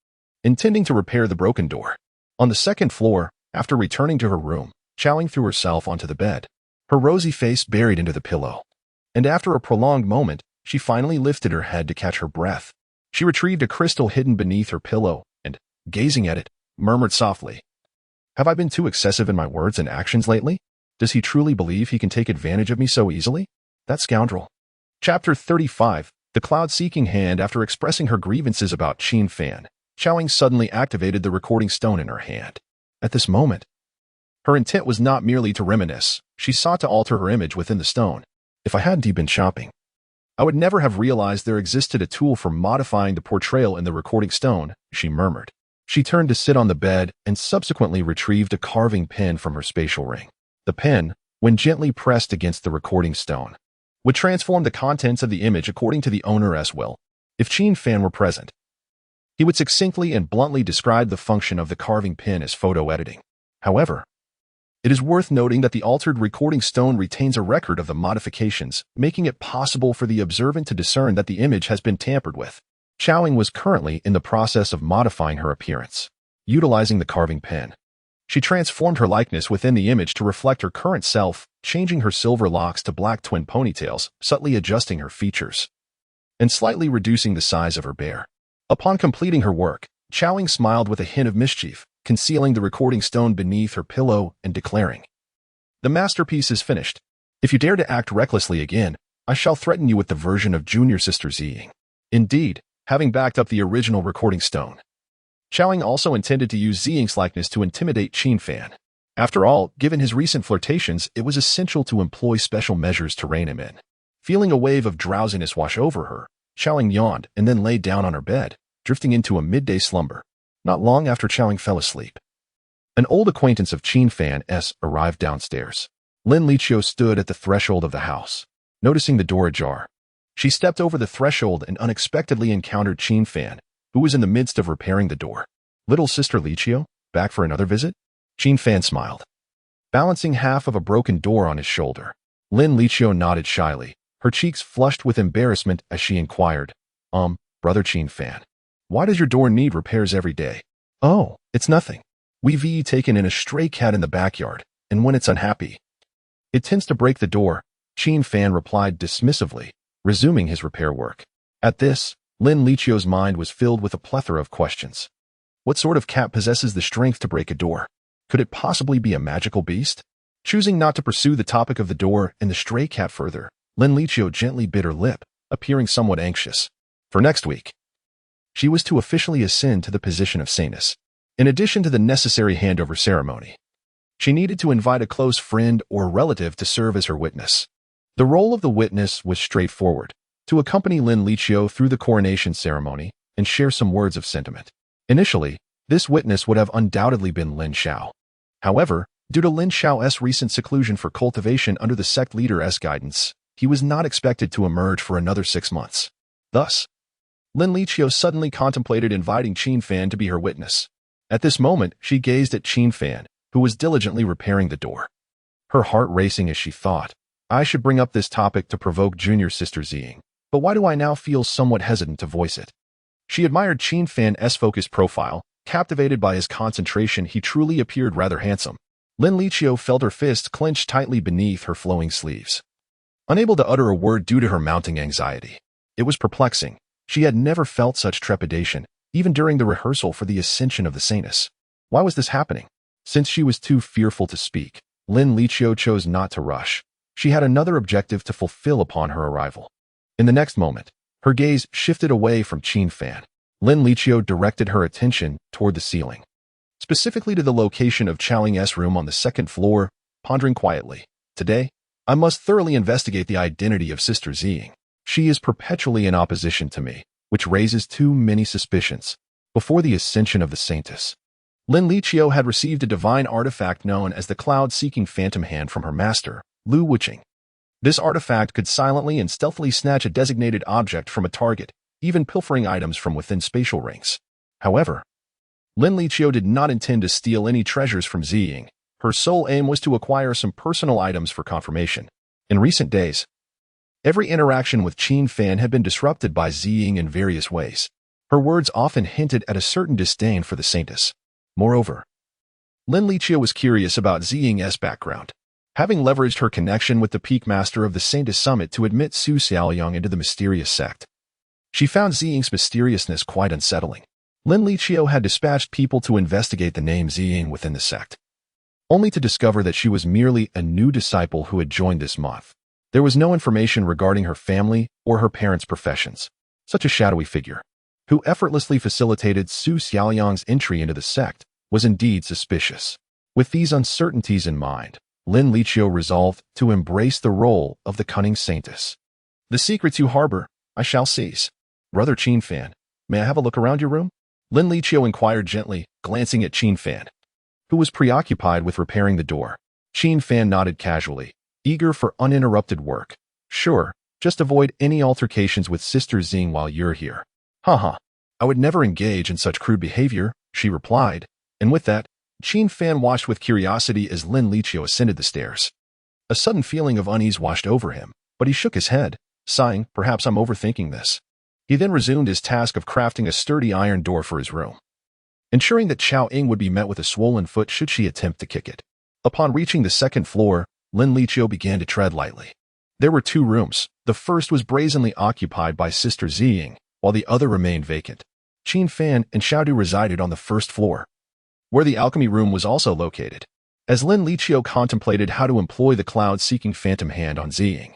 intending to repair the broken door. On the second floor, after returning to her room, Chao Ying threw herself onto the bed, her rosy face buried into the pillow. And after a prolonged moment, she finally lifted her head to catch her breath. She retrieved a crystal hidden beneath her pillow and, gazing at it, murmured softly, "Have I been too excessive in my words and actions lately? Does he truly believe he can take advantage of me so easily? That scoundrel." Chapter 35. The cloud-seeking hand. After expressing her grievances about Qin Fan, Chao Ying suddenly activated the recording stone in her hand. At this moment, her intent was not merely to reminisce. She sought to alter her image within the stone. "If I hadn't been shopping, I would never have realized there existed a tool for modifying the portrayal in the recording stone," she murmured. She turned to sit on the bed and subsequently retrieved a carving pen from her spatial ring. The pen, when gently pressed against the recording stone, would transform the contents of the image according to the owner's will. If Qin Fan were present, he would succinctly and bluntly describe the function of the carving pen as photo editing. However, it is worth noting that the altered recording stone retains a record of the modifications, making it possible for the observant to discern that the image has been tampered with. Chao Ying was currently in the process of modifying her appearance. Utilizing the carving pen, she transformed her likeness within the image to reflect her current self, changing her silver locks to black twin ponytails, subtly adjusting her features, and slightly reducing the size of her bear. Upon completing her work, Chao Ying smiled with a hint of mischief, concealing the recording stone beneath her pillow and declaring, "The masterpiece is finished. If you dare to act recklessly again, I shall threaten you with the version of junior sister Ziying." Indeed, having backed up the original recording stone, Chao Ying also intended to use Ziying's likeness to intimidate Qin Fan. After all, given his recent flirtations, it was essential to employ special measures to rein him in. Feeling a wave of drowsiness wash over her, Chao Ying yawned and then lay down on her bed, drifting into a midday slumber. Not long after Chao Ying fell asleep, an old acquaintance of Qin Fan's arrived downstairs. Lin Liqiu stood at the threshold of the house. Noticing the door ajar, she stepped over the threshold and unexpectedly encountered Qin Fan, who was in the midst of repairing the door. "Little sister Liqiu, back for another visit?" Qin Fan smiled, balancing half of a broken door on his shoulder. Lin Liqiu nodded shyly, her cheeks flushed with embarrassment as she inquired, Brother Qin Fan, why does your door need repairs every day?" "Oh, it's nothing. We've taken in a stray cat in the backyard, and when it's unhappy, it tends to break the door," Qin Fan replied dismissively, resuming his repair work. At this, Lin Liqiu's mind was filled with a plethora of questions. What sort of cat possesses the strength to break a door? Could it possibly be a magical beast? Choosing not to pursue the topic of the door and the stray cat further, Lin Liqiu gently bit her lip, appearing somewhat anxious. For next week, she was to officially ascend to the position of saintess. In addition to the necessary handover ceremony, she needed to invite a close friend or relative to serve as her witness. The role of the witness was straightforward: to accompany Lin Liqiu through the coronation ceremony and share some words of sentiment. Initially, this witness would have undoubtedly been Lin Xiao. However, due to Lin Xiao's recent seclusion for cultivation under the sect leader's guidance, he was not expected to emerge for another 6 months. Thus, Lin Liqiu suddenly contemplated inviting Qin Fan to be her witness. At this moment, she gazed at Qin Fan, who was diligently repairing the door. Her heart racing as she thought, I should bring up this topic to provoke junior sister Ziying, but why do I now feel somewhat hesitant to voice it? She admired Qin Fan's focused profile. Captivated by his concentration, he truly appeared rather handsome. Lin Liqiu felt her fist clenched tightly beneath her flowing sleeves. Unable to utter a word due to her mounting anxiety. It was perplexing. She had never felt such trepidation, even during the rehearsal for the ascension of the saintess. Why was this happening? Since she was too fearful to speak, Lin Liqiu chose not to rush. She had another objective to fulfill upon her arrival. In the next moment, her gaze shifted away from Qin Fan. Lin Liqiu directed her attention toward the ceiling, specifically to the location of Qiaoying's room on the second floor, pondering quietly. Today, I must thoroughly investigate the identity of Sister Ziying. She is perpetually in opposition to me, which raises too many suspicions. Before the ascension of the saintess, Lin Liqiu had received a divine artifact known as the Cloud-Seeking Phantom Hand from her master, Lu Wuqing. This artifact could silently and stealthily snatch a designated object from a target, even pilfering items from within spatial rings. However, Lin Liqiu did not intend to steal any treasures from Ziying. Her sole aim was to acquire some personal items for confirmation. In recent days, every interaction with Qin Fan had been disrupted by Ziying in various ways. Her words often hinted at a certain disdain for the saintess. Moreover, Lin Liqiu was curious about Ziying's background. Having leveraged her connection with the peak master of the Saintess Summit to admit Su Xiaoyang into the mysterious sect, she found Ziying's mysteriousness quite unsettling. Lin Liqiu had dispatched people to investigate the name Ziying within the sect, only to discover that she was merely a new disciple who had joined this month. There was no information regarding her family or her parents' professions. Such a shadowy figure, who effortlessly facilitated Su Xiaoyang's entry into the sect, was indeed suspicious. With these uncertainties in mind, Lin Liqiu resolved to embrace the role of the cunning saintess. The secrets you harbor, I shall seize. Brother Qin Fan, may I have a look around your room? Lin Liqiu inquired gently, glancing at Qin Fan, who was preoccupied with repairing the door. Qin Fan nodded casually, eager for uninterrupted work. Sure, just avoid any altercations with Sister Ziying while you're here. Haha, I would never engage in such crude behavior, she replied, and with that, Qin Fan watched with curiosity as Lin Liqiu ascended the stairs. A sudden feeling of unease washed over him, but he shook his head, sighing, perhaps I'm overthinking this. He then resumed his task of crafting a sturdy iron door for his room, ensuring that Qiao Ying would be met with a swollen foot should she attempt to kick it. Upon reaching the second floor, Lin Liqiu began to tread lightly. There were two rooms. The first was brazenly occupied by Sister Ziying, while the other remained vacant. Qin Fan and Xiaodu resided on the first floor, where the alchemy room was also located. As Lin Liqiu contemplated how to employ the Cloud-Seeking Phantom Hand on Ziying,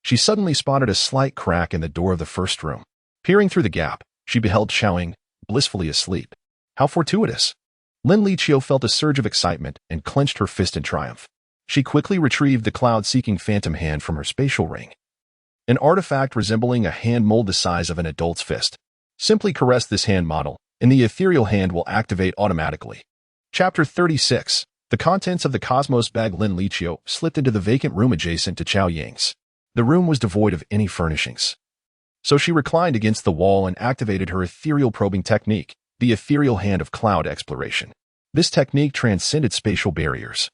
she suddenly spotted a slight crack in the door of the first room. Peering through the gap, she beheld Xiaoying, blissfully asleep. How fortuitous! Lin Liqiu felt a surge of excitement and clenched her fist in triumph. She quickly retrieved the Cloud-Seeking Phantom Hand from her spatial ring, an artifact resembling a hand mold the size of an adult's fist. Simply caress this hand model, and the ethereal hand will activate automatically. Chapter 36. The contents of the Cosmos bag. Lin Liqiu slipped into the vacant room adjacent to Qiao Ying's. The room was devoid of any furnishings, so she reclined against the wall and activated her ethereal probing technique, the ethereal hand of cloud exploration. This technique transcended spatial barriers,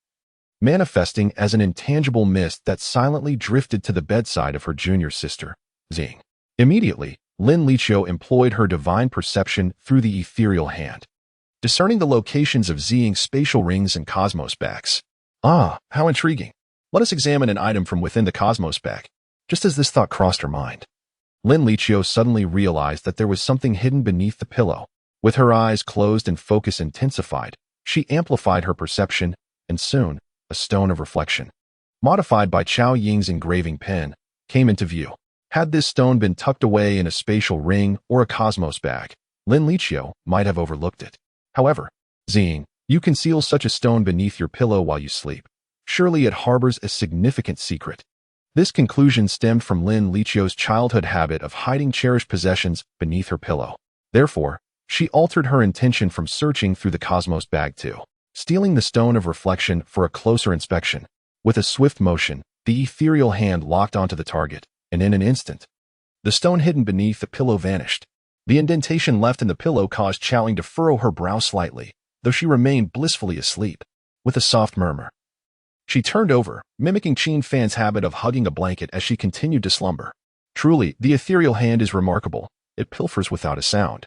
manifesting as an intangible mist that silently drifted to the bedside of her junior sister, Ziying. Immediately, Lin Liqiu employed her divine perception through the ethereal hand, discerning the locations of Ziying's spatial rings and cosmos bags. Ah, how intriguing. Let us examine an item from within the cosmos bag. Just as this thought crossed her mind, Lin Liqiu suddenly realized that there was something hidden beneath the pillow. With her eyes closed and focus intensified, she amplified her perception, and soon, a stone of reflection, modified by Qiao Ying's engraving pen, came into view. Had this stone been tucked away in a spatial ring or a cosmos bag, Lin Liqiu might have overlooked it. However, Ziying, you conceal such a stone beneath your pillow while you sleep. Surely it harbors a significant secret. This conclusion stemmed from Lin Liqiu's childhood habit of hiding cherished possessions beneath her pillow. Therefore, she altered her intention from searching through the cosmos bag to stealing the stone of reflection for a closer inspection. With a swift motion, the ethereal hand locked onto the target, and in an instant, The stone hidden beneath the pillow vanished. The indentation left in the pillow caused Qiaoying to furrow her brow slightly, though she remained blissfully asleep. With a soft murmur, she turned over, mimicking Qin Fan's habit of hugging a blanket as she continued to slumber. Truly, the ethereal hand is remarkable. It pilfers without a sound.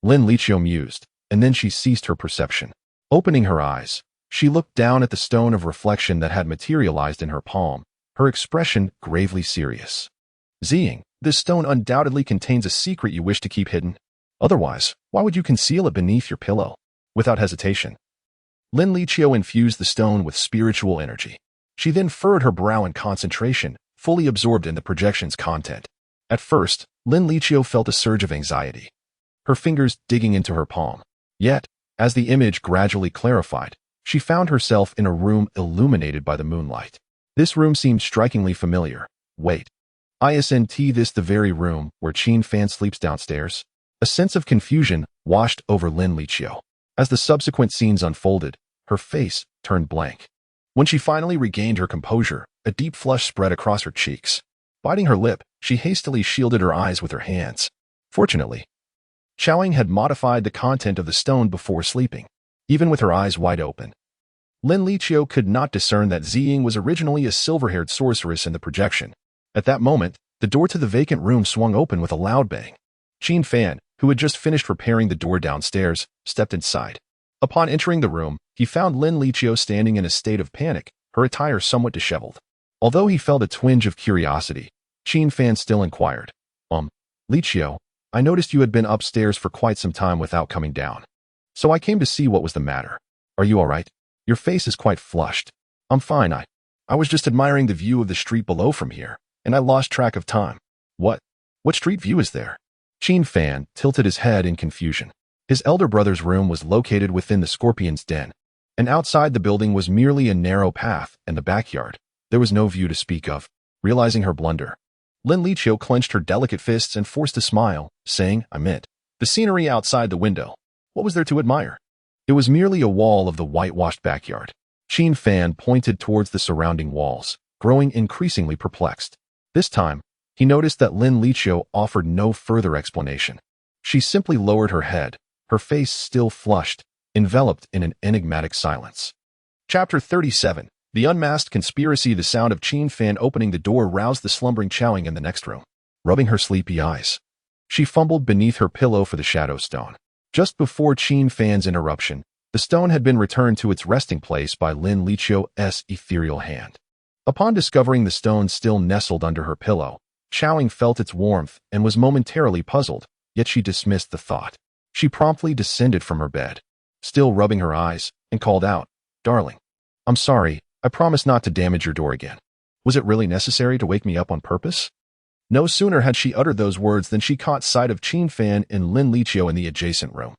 Lin Liqiu mused, and then she ceased her perception. Opening her eyes, she looked down at the stone of reflection that had materialized in her palm, her expression gravely serious. Ziying, this stone undoubtedly contains a secret you wish to keep hidden. Otherwise, why would you conceal it beneath your pillow? Without hesitation, Lin Liqiu infused the stone with spiritual energy. She then furrowed her brow in concentration, fully absorbed in the projection's content. At first, Lin Liqiu felt a surge of anxiety, her fingers digging into her palm. Yet, as the image gradually clarified, she found herself in a room illuminated by the moonlight. This room seemed strikingly familiar. Wait. Isn't this the very room where Qin Fan sleeps downstairs? A sense of confusion washed over Lin Liqiu. As the subsequent scenes unfolded, her face turned blank. When she finally regained her composure, a deep flush spread across her cheeks. Biting her lip, she hastily shielded her eyes with her hands. Fortunately, Qiaoying had modified the content of the stone before sleeping. Even with her eyes wide open, Lin Liqiu could not discern that Ziying was originally a silver-haired sorceress in the projection. At that moment, the door to the vacant room swung open with a loud bang. Qin Fan, who had just finished repairing the door downstairs, stepped inside. Upon entering the room, he found Lin Liqiu standing in a state of panic, her attire somewhat disheveled. Although he felt a twinge of curiosity, Qin Fan still inquired, Liqiu, I noticed you had been upstairs for quite some time without coming down. So I came to see what was the matter. Are you all right? Your face is quite flushed. I'm fine. I was just admiring the view of the street below from here, and I lost track of time. What street view is there? Qin Fan tilted his head in confusion. His elder brother's room was located within the scorpion's den, and outside the building was merely a narrow path and the backyard. There was no view to speak of. Realizing her blunder, Lin Liqiu clenched her delicate fists and forced a smile, saying, I meant the scenery outside the window. What was there to admire? It was merely a wall of the whitewashed backyard. Qin Fan pointed towards the surrounding walls, growing increasingly perplexed. This time, he noticed that Lin Liqiu offered no further explanation. She simply lowered her head, her face still flushed, enveloped in an enigmatic silence. Chapter 37. The Unmasked Conspiracy. The sound of Qin Fan opening the door roused the slumbering Qiaoying in the next room. Rubbing her sleepy eyes, she fumbled beneath her pillow for the shadow stone. Just before Qin Fan's interruption, the stone had been returned to its resting place by Lin Liqiu's ethereal hand. Upon discovering the stone still nestled under her pillow, Qiaoying felt its warmth and was momentarily puzzled, yet she dismissed the thought. She promptly descended from her bed, still rubbing her eyes, and called out, Darling, I'm sorry, I promise not to damage your door again. Was it really necessary to wake me up on purpose? No sooner had she uttered those words than she caught sight of Qin Fan and Lin Liqiu in the adjacent room.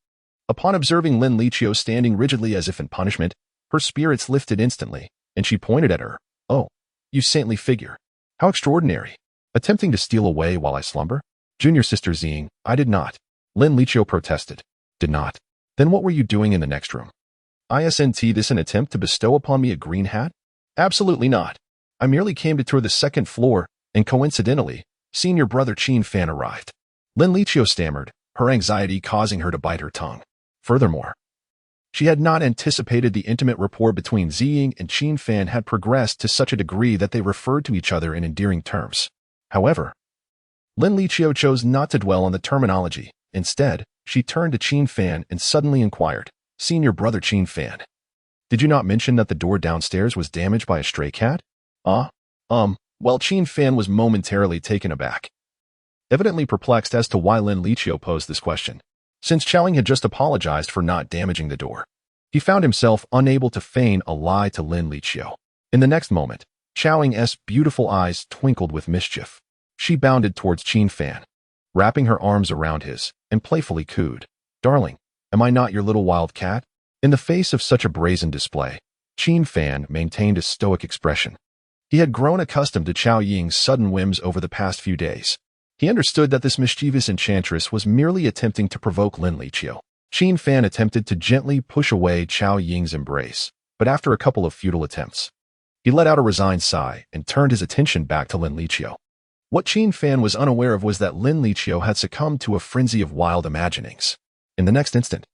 Upon observing Lin Liqiu standing rigidly as if in punishment, her spirits lifted instantly, and she pointed at her. Oh, you saintly figure. How extraordinary. Attempting to steal away while I slumber? Junior sister Ziying, I did not. Lin Liqiu protested. Did not? Then what were you doing in the next room? Isn't this an attempt to bestow upon me a green hat? Absolutely not. I merely came to tour the second floor, and coincidentally, senior brother Qin Fan arrived. Lin Liqiu stammered, her anxiety causing her to bite her tongue. Furthermore, she had not anticipated the intimate rapport between Ziying and Qin Fan had progressed to such a degree that they referred to each other in endearing terms. However, Lin Liqiu chose not to dwell on the terminology. Instead, she turned to Qin Fan and suddenly inquired, Senior brother Qin Fan, did you not mention that the door downstairs was damaged by a stray cat? Well, Qin Fan was momentarily taken aback, evidently perplexed as to why Lin Liqiu posed this question. Since Qiaoying had just apologized for not damaging the door, he found himself unable to feign a lie to Lin Liqiu. In the next moment, Qiaoying's beautiful eyes twinkled with mischief. She bounded towards Qin Fan, wrapping her arms around his, and playfully cooed, Darling, am I not your little wild cat? In the face of such a brazen display, Qin Fan maintained a stoic expression. He had grown accustomed to Qiaoying's sudden whims over the past few days. He understood that this mischievous enchantress was merely attempting to provoke Lin Liqiu. Qin Fan attempted to gently push away Qiaoying's embrace, but after a couple of futile attempts, he let out a resigned sigh and turned his attention back to Lin Liqiu. What Qin Fan was unaware of was that Lin Liqiu had succumbed to a frenzy of wild imaginings. In the next instant,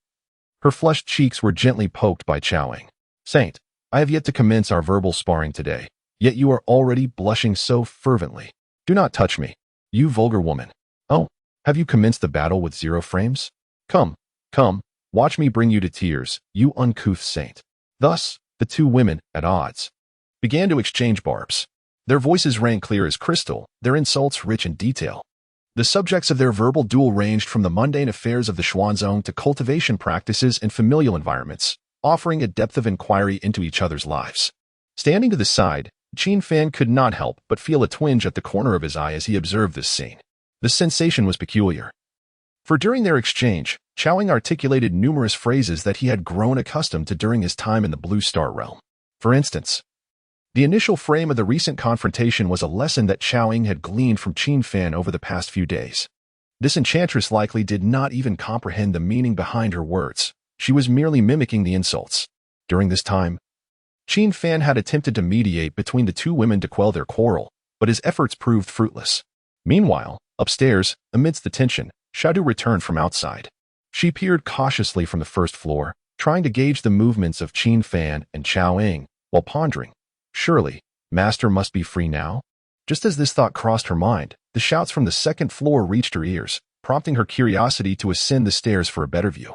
her flushed cheeks were gently poked by Chowing. Saint, I have yet to commence our verbal sparring today, yet you are already blushing so fervently. Do not touch me, you vulgar woman. Oh, have you commenced the battle with 0 frames? Come, come, watch me bring you to tears, you uncouth saint. Thus, the two women, at odds, began to exchange barbs. Their voices rang clear as crystal, their insults rich in detail. The subjects of their verbal duel ranged from the mundane affairs of the Xuanzong to cultivation practices and familial environments, offering a depth of inquiry into each other's lives. Standing to the side, Qin Fan could not help but feel a twinge at the corner of his eye as he observed this scene. The sensation was peculiar. For during their exchange, Chowing articulated numerous phrases that he had grown accustomed to during his time in the Blue Star realm. For instance, the initial frame of the recent confrontation was a lesson that Chowing had gleaned from Qin Fan over the past few days. This enchantress likely did not even comprehend the meaning behind her words. She was merely mimicking the insults. During this time, Qin Fan had attempted to mediate between the two women to quell their quarrel, but his efforts proved fruitless. Meanwhile, upstairs, amidst the tension, Xiaodu returned from outside. She peered cautiously from the first floor, trying to gauge the movements of Qin Fan and Chowing, while pondering, surely, Master must be free now? Just as this thought crossed her mind, the shouts from the second floor reached her ears, prompting her curiosity to ascend the stairs for a better view.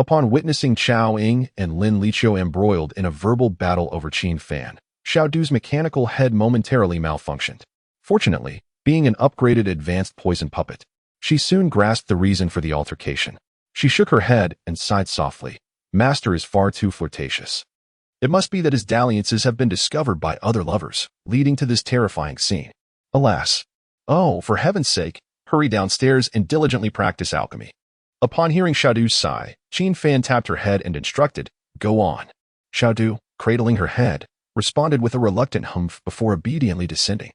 Upon witnessing Chowing and Lin Liqiu embroiled in a verbal battle over Qin Fan, Xiaodu's mechanical head momentarily malfunctioned. Fortunately, being an upgraded advanced poison puppet, she soon grasped the reason for the altercation. She shook her head and sighed softly. Master is far too flirtatious. It must be that his dalliances have been discovered by other lovers, leading to this terrifying scene. Alas. Oh, for heaven's sake, hurry downstairs and diligently practice alchemy. Upon hearing Xiaodu's sigh, Qin Fan tapped her head and instructed, go on. Xiaodu, cradling her head, responded with a reluctant humph before obediently descending.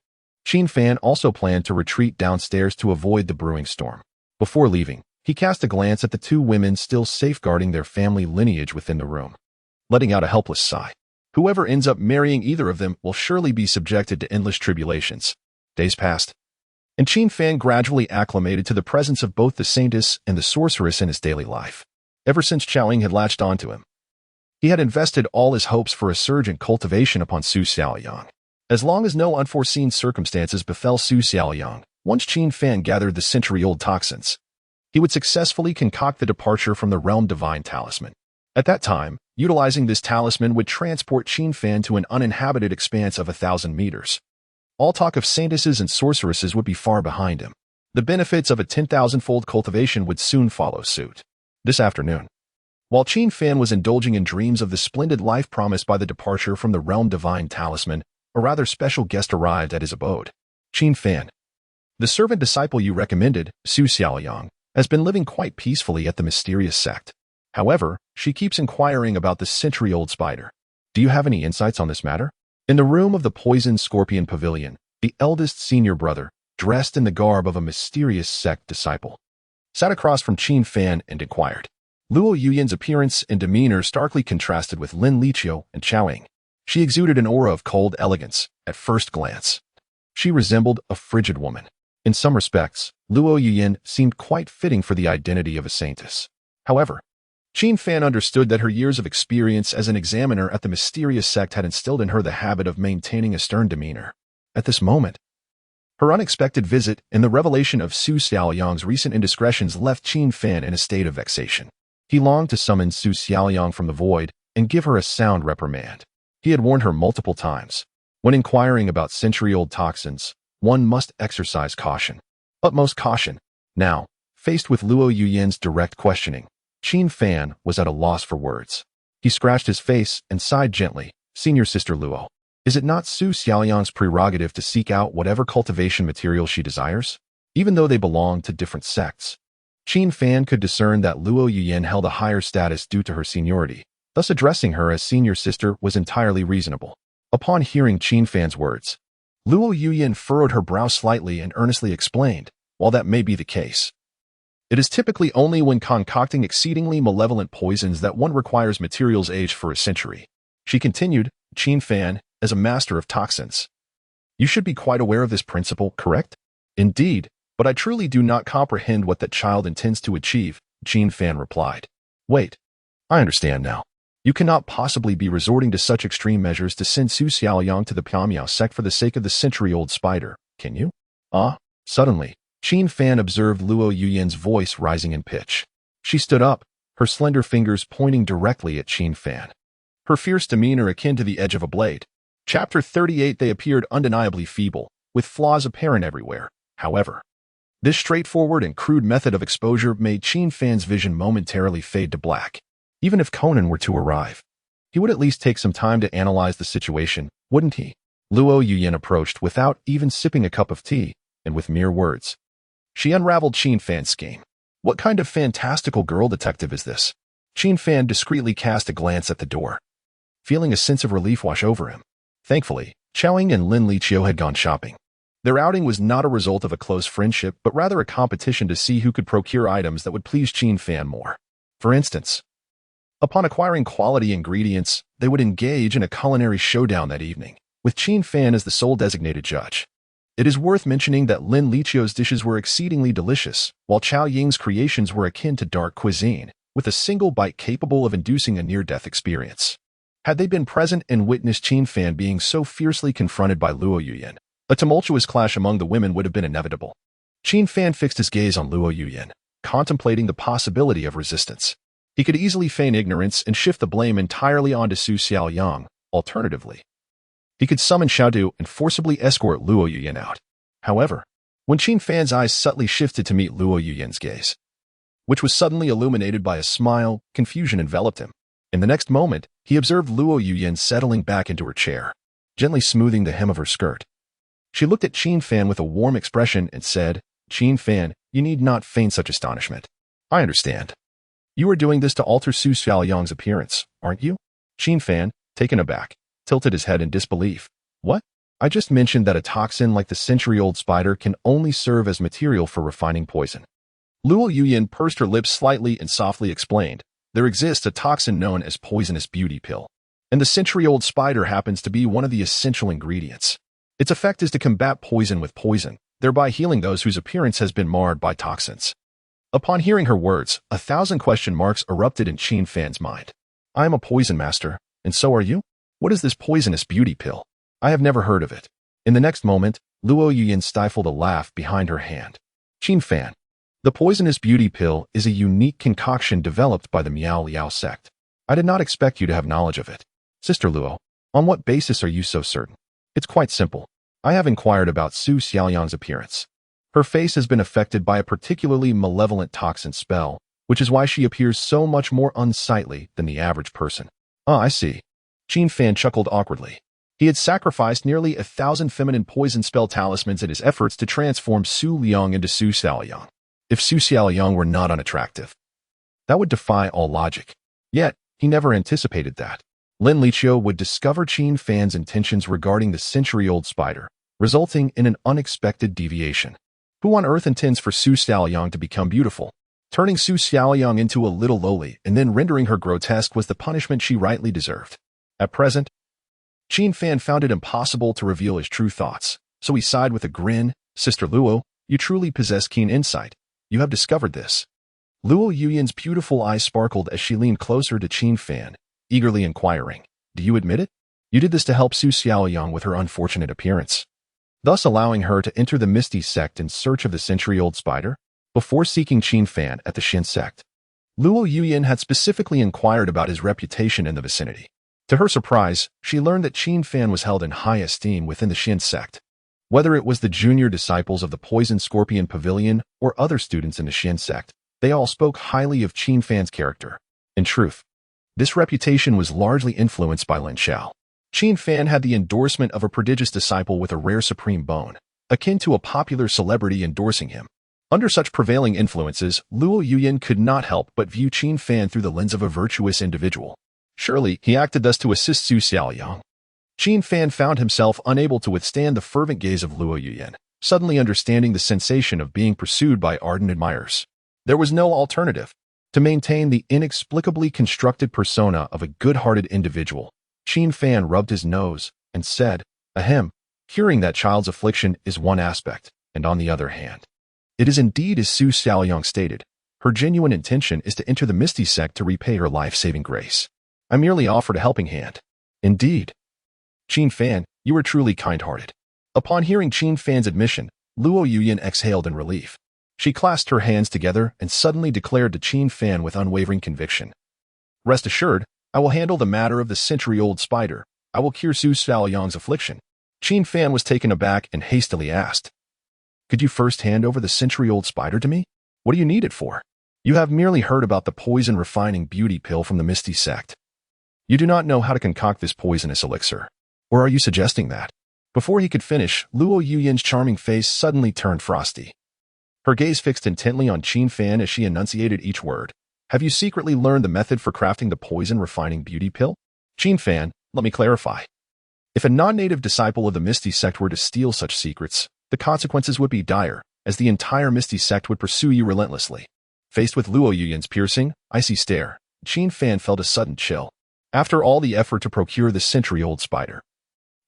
Qin Fan also planned to retreat downstairs to avoid the brewing storm. Before leaving, he cast a glance at the two women still safeguarding their family lineage within the room, letting out a helpless sigh. Whoever ends up marrying either of them will surely be subjected to endless tribulations. Days passed, and Qin Fan gradually acclimated to the presence of both the saintess and the sorceress in his daily life. Ever since Chowing had latched onto him, he had invested all his hopes for a surge in cultivation upon Su Xiaoyang. As long as no unforeseen circumstances befell Su Xiaoyang, once Qin Fan gathered the century-old toxins, he would successfully concoct the departure from the Realm Divine Talisman. At that time, utilizing this talisman would transport Qin Fan to an uninhabited expanse of 1,000 meters. All talk of saintesses and sorceresses would be far behind him. The benefits of a 10,000-fold cultivation would soon follow suit. This afternoon, while Qin Fan was indulging in dreams of the splendid life promised by the departure from the Realm Divine Talisman, a rather special guest arrived at his abode. Qin Fan, the servant disciple you recommended, Su Xiaoyang, has been living quite peacefully at the mysterious sect. However, she keeps inquiring about the century-old spider. Do you have any insights on this matter? In the room of the poisoned scorpion pavilion, the eldest senior brother, dressed in the garb of a mysterious sect disciple, sat across from Qin Fan and inquired. Luo Yuyan's appearance and demeanor starkly contrasted with Lin Liqiu and Chowing. She exuded an aura of cold elegance at first glance. She resembled a frigid woman. In some respects, Luo Yuyan seemed quite fitting for the identity of a saintess. However, Qin Fan understood that her years of experience as an examiner at the mysterious sect had instilled in her the habit of maintaining a stern demeanor. At this moment, her unexpected visit and the revelation of Su Xiaoyang's recent indiscretions left Qin Fan in a state of vexation. He longed to summon Su Xiaoyang from the void and give her a sound reprimand. He had warned her multiple times. When inquiring about century-old toxins, one must exercise caution. Utmost caution. Now, faced with Luo Yuyan's direct questioning, Qin Fan was at a loss for words. He scratched his face and sighed gently. Senior Sister Luo, is it not Su Xiaoyang's prerogative to seek out whatever cultivation material she desires? Even though they belong to different sects, Qin Fan could discern that Luo Yuyan held a higher status due to her seniority. Thus addressing her as senior sister was entirely reasonable. Upon hearing Qin Fan's words, Luo Yuyan furrowed her brow slightly and earnestly explained, while that may be the case, it is typically only when concocting exceedingly malevolent poisons that one requires materials aged for a century. She continued, Qin Fan, as a master of toxins, you should be quite aware of this principle, correct? Indeed, but I truly do not comprehend what that child intends to achieve, Qin Fan replied. Wait, I understand now. You cannot possibly be resorting to such extreme measures to send Su Xiaoyang to the Piamiao sect for the sake of the century-old spider, can you? Ah, suddenly, Qin Fan observed Luo Yuyan's voice rising in pitch. She stood up, her slender fingers pointing directly at Qin Fan. Her fierce demeanor akin to the edge of a blade. Chapter 38. They appeared undeniably feeble, with flaws apparent everywhere. However, this straightforward and crude method of exposure made Qin Fan's vision momentarily fade to black. Even if Conan were to arrive, he would at least take some time to analyze the situation, wouldn't he? Luo Yuyan approached without even sipping a cup of tea, and with mere words. She unraveled Qin Fan's scheme. What kind of fantastical girl detective is this? Qin Fan discreetly cast a glance at the door, feeling a sense of relief wash over him. Thankfully, Qiaoying and Lin Liqiu had gone shopping. Their outing was not a result of a close friendship, but rather a competition to see who could procure items that would please Qin Fan more. For instance, upon acquiring quality ingredients, they would engage in a culinary showdown that evening, with Qin Fan as the sole designated judge. It is worth mentioning that Lin Liqiu's dishes were exceedingly delicious, while Chao Ying's creations were akin to dark cuisine, with a single bite capable of inducing a near-death experience. Had they been present and witnessed Qin Fan being so fiercely confronted by Luo Yuyan, a tumultuous clash among the women would have been inevitable. Qin Fan fixed his gaze on Luo Yuyan, contemplating the possibility of resistance. He could easily feign ignorance and shift the blame entirely onto Su Xiaoyang. Alternatively, he could summon Xiaodu and forcibly escort Luo Yuyan out. However, when Qin Fan's eyes subtly shifted to meet Luo Yuyan's gaze, which was suddenly illuminated by a smile, confusion enveloped him. In the next moment, he observed Luo Yuyan settling back into her chair, gently smoothing the hem of her skirt. She looked at Qin Fan with a warm expression and said, Qin Fan, you need not feign such astonishment. I understand. You are doing this to alter Su Xiaoyang's appearance, aren't you? Qin Fan, taken aback, tilted his head in disbelief. What? I just mentioned that a toxin like the century-old spider can only serve as material for refining poison. Luo Yuyan pursed her lips slightly and softly explained, there exists a toxin known as poisonous beauty pill, and the century-old spider happens to be one of the essential ingredients. Its effect is to combat poison with poison, thereby healing those whose appearance has been marred by toxins. Upon hearing her words, 1,000 question marks erupted in Qin Fan's mind. I am a poison master, and so are you? What is this poisonous beauty pill? I have never heard of it. In the next moment, Luo Yuyan stifled a laugh behind her hand. Qin Fan, the poisonous beauty pill is a unique concoction developed by the Miao Liao sect. I did not expect you to have knowledge of it. Sister Luo, on what basis are you so certain? It's quite simple. I have inquired about Su Xiaoyang's appearance. Her face has been affected by a particularly malevolent toxin spell, which is why she appears so much more unsightly than the average person. Ah, I see. Qin Fan chuckled awkwardly. He had sacrificed nearly 1,000 feminine poison spell talismans in his efforts to transform Su Liang into Su Xiaoyang. If Su Xiaoyang were not unattractive, that would defy all logic. Yet, he never anticipated that Lin Liqiu would discover Qin Fan's intentions regarding the century-old spider, resulting in an unexpected deviation. Who on earth intends for Su Xiaoyang to become beautiful? Turning Su Xiaoyang into a little lowly and then rendering her grotesque was the punishment she rightly deserved. At present, Qin Fan found it impossible to reveal his true thoughts, so he sighed with a grin. Sister Luo, you truly possess keen insight. You have discovered this. Luo Yuyan's beautiful eyes sparkled as she leaned closer to Qin Fan, eagerly inquiring, do you admit it? You did this to help Su Xiaoyang with her unfortunate appearance, thus allowing her to enter the Misty sect in search of the century-old spider? Before seeking Qin Fan at the Xin sect, Luo Yuyan had specifically inquired about his reputation in the vicinity. To her surprise, she learned that Qin Fan was held in high esteem within the Xin sect. Whether it was the junior disciples of the Poison Scorpion Pavilion or other students in the Xin sect, they all spoke highly of Qin Fan's character. In truth, this reputation was largely influenced by Lin Xiao. Qin Fan had the endorsement of a prodigious disciple with a rare supreme bone, akin to a popular celebrity endorsing him. Under such prevailing influences, Luo Yuyan could not help but view Qin Fan through the lens of a virtuous individual. Surely, he acted thus to assist Su Xiaoyang. Qin Fan found himself unable to withstand the fervent gaze of Luo Yuyan, suddenly understanding the sensation of being pursued by ardent admirers. There was no alternative. To maintain the inexplicably constructed persona of a good-hearted individual, Qin Fan rubbed his nose and said, ahem, curing that child's affliction is one aspect, And on the other hand, it is indeed as Su Xiaoyang stated, her genuine intention is to enter the Misty sect to repay her life-saving grace. I merely offered a helping hand. Indeed. Qin Fan, you were truly kind-hearted. Upon hearing Qin Fan's admission, Luo Yuyan exhaled in relief. She clasped her hands together and suddenly declared to Qin Fan with unwavering conviction. Rest assured, I will handle the matter of the century-old spider. I will cure Su Xiaoyang's affliction. Qin Fan was taken aback and hastily asked, Could you first hand over the century-old spider to me? What do you need it for? You have merely heard about the poison refining beauty pill from the Misty sect. You do not know how to concoct this poisonous elixir. Or are you suggesting that? Before he could finish, Luo Yuyan's charming face suddenly turned frosty. Her gaze fixed intently on Qin Fan as she enunciated each word. Have you secretly learned the method for crafting the poison refining beauty pill? Qin Fan, let me clarify. If a non-native disciple of the Misty sect were to steal such secrets, the consequences would be dire, as the entire Misty sect would pursue you relentlessly. Faced with Luo Yuyan's piercing, icy stare, Qin Fan felt a sudden chill. After all the effort to procure the century-old spider,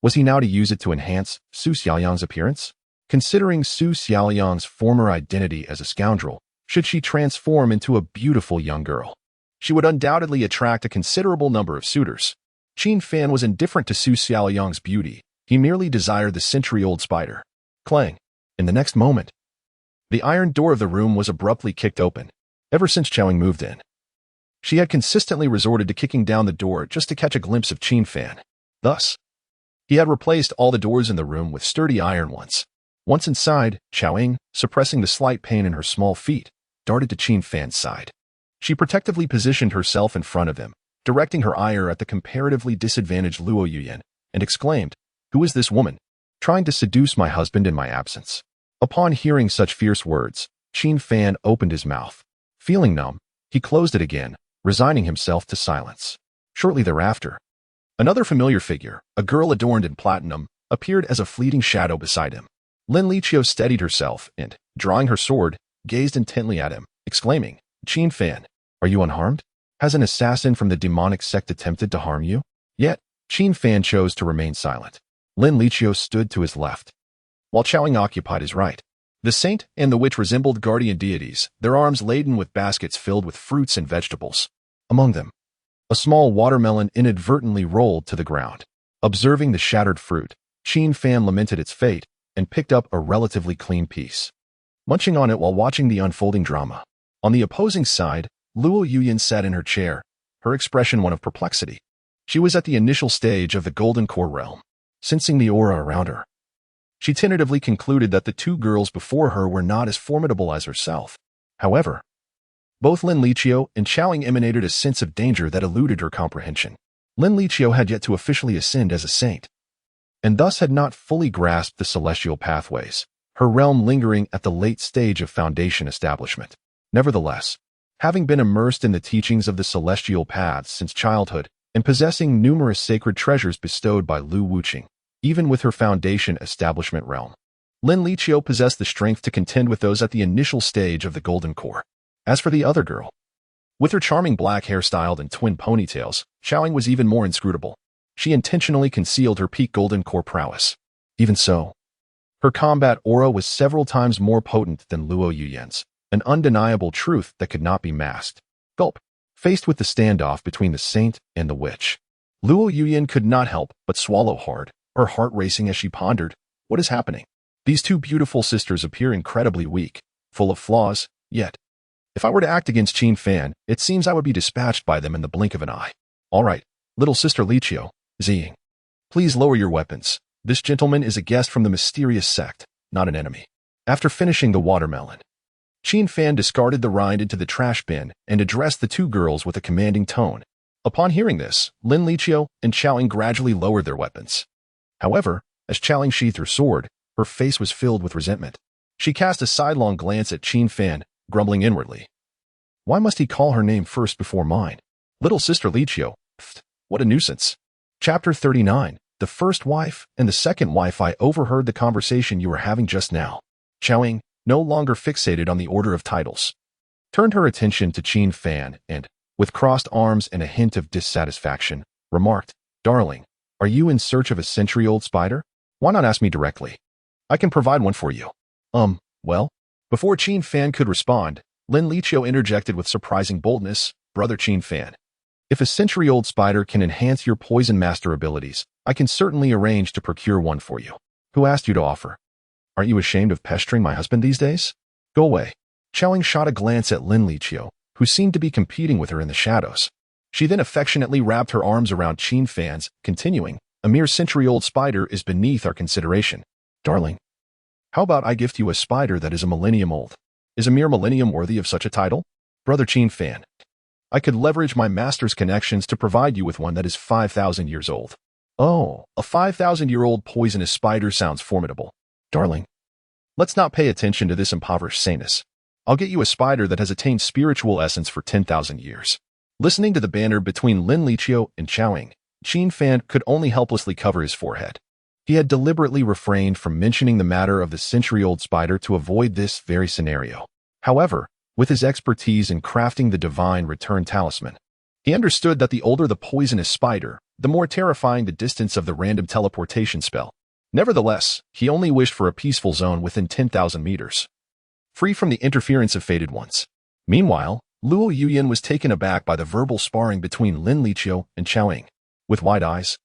was he now to use it to enhance Su Xiaoyang's appearance? Considering Su Xiaoyang's former identity as a scoundrel, should she transform into a beautiful young girl, she would undoubtedly attract a considerable number of suitors. Qin Fan was indifferent to Su Xiaoyang's beauty. He merely desired the century-old spider. Clang. In the next moment, the iron door of the room was abruptly kicked open. Ever since Xiaoying moved in, she had consistently resorted to kicking down the door just to catch a glimpse of Qin Fan. Thus, he had replaced all the doors in the room with sturdy iron ones. Once inside, Xiaoying, suppressing the slight pain in her small feet, darted to Qin Fan's side. She protectively positioned herself in front of him, directing her ire at the comparatively disadvantaged Luo Yuyan, and exclaimed, Who is this woman, trying to seduce my husband in my absence? Upon hearing such fierce words, Qin Fan opened his mouth. Feeling numb, he closed it again, resigning himself to silence. Shortly thereafter, another familiar figure, a girl adorned in platinum, appeared as a fleeting shadow beside him. Lin Liqiu steadied herself and, drawing her sword, gazed intently at him, exclaiming, Qin Fan, are you unharmed? Has an assassin from the demonic sect attempted to harm you? Yet, Qin Fan chose to remain silent. Lin Liqiu stood to his left, while Xiaoying occupied his right. The saint and the witch resembled guardian deities, their arms laden with baskets filled with fruits and vegetables. Among them, a small watermelon inadvertently rolled to the ground. Observing the shattered fruit, Qin Fan lamented its fate and picked up a relatively clean piece, munching on it while watching the unfolding drama. On the opposing side, Luo Yuyan sat in her chair, her expression one of perplexity. She was at the initial stage of the Golden Core realm. Sensing the aura around her, she tentatively concluded that the two girls before her were not as formidable as herself. However, both Lin Liqiu and Xiaoying emanated a sense of danger that eluded her comprehension. Lin Liqiu had yet to officially ascend as a saint, and thus had not fully grasped the celestial pathways, her realm lingering at the late stage of foundation establishment. Nevertheless, having been immersed in the teachings of the celestial paths since childhood, and possessing numerous sacred treasures bestowed by Lu Wuqing, even with her foundation establishment realm, Lin Liqiu possessed the strength to contend with those at the initial stage of the Golden Core. As for the other girl, with her charming black hair styled in twin ponytails, Xiaoying was even more inscrutable. She intentionally concealed her peak Golden Core prowess. Even so, her combat aura was several times more potent than Luo Yuyan's, an undeniable truth that could not be masked. Gulp. Faced with the standoff between the saint and the witch, Luo Yuyan could not help but swallow hard, her heart racing as she pondered, what is happening? These two beautiful sisters appear incredibly weak, full of flaws, yet, if I were to act against Qin Fan, it seems I would be dispatched by them in the blink of an eye. All right, little sister Liqiu, Ziying, please lower your weapons. This gentleman is a guest from the mysterious sect, not an enemy. After finishing the watermelon, Qin Fan discarded the rind into the trash bin and addressed the two girls with a commanding tone. Upon hearing this, Lin Liqiu and Xiaoying gradually lowered their weapons. However, as Xiaoying sheathed her sword, her face was filled with resentment. She cast a sidelong glance at Qin Fan, grumbling inwardly. Why must he call her name first before mine? Little sister Liqiu, pfft, what a nuisance. Chapter 39, The First Wife and the Second Wife. I overheard the conversation you were having just now. Xiaoying, no longer fixated on the order of titles, turned her attention to Qin Fan and, with crossed arms and a hint of dissatisfaction, remarked, Darling, are you in search of a century-old spider? Why not ask me directly? I can provide one for you. Well? Before Qin Fan could respond, Lin Liqiu interjected with surprising boldness, Brother Qin Fan. If a century-old spider can enhance your poison master abilities, I can certainly arrange to procure one for you. Who asked you to offer? Aren't you ashamed of pestering my husband these days? Go away. Xiaoying shot a glance at Lin Liqiu, who seemed to be competing with her in the shadows. She then affectionately wrapped her arms around Qin Fan's, continuing, a mere century-old spider is beneath our consideration. Darling, how about I gift you a spider that is a millennium old? Is a mere millennium worthy of such a title? Brother Qin Fan, I could leverage my master's connections to provide you with one that is 5,000 years old. Oh, a 5,000-year-old poisonous spider sounds formidable. Darling, let's not pay attention to this impoverished saneness. I'll get you a spider that has attained spiritual essence for 10,000 years. Listening to the banter between Lin Liqiu and Xiaoying, Qin Fan could only helplessly cover his forehead. He had deliberately refrained from mentioning the matter of the century-old spider to avoid this very scenario. However, with his expertise in crafting the divine return talisman, he understood that the older the poisonous spider, the more terrifying the distance of the random teleportation spell. Nevertheless, he only wished for a peaceful zone within 10,000 meters, free from the interference of fated ones. Meanwhile, Luo Yuyan was taken aback by the verbal sparring between Lin Liqiu and Xiaoying. With wide eyes,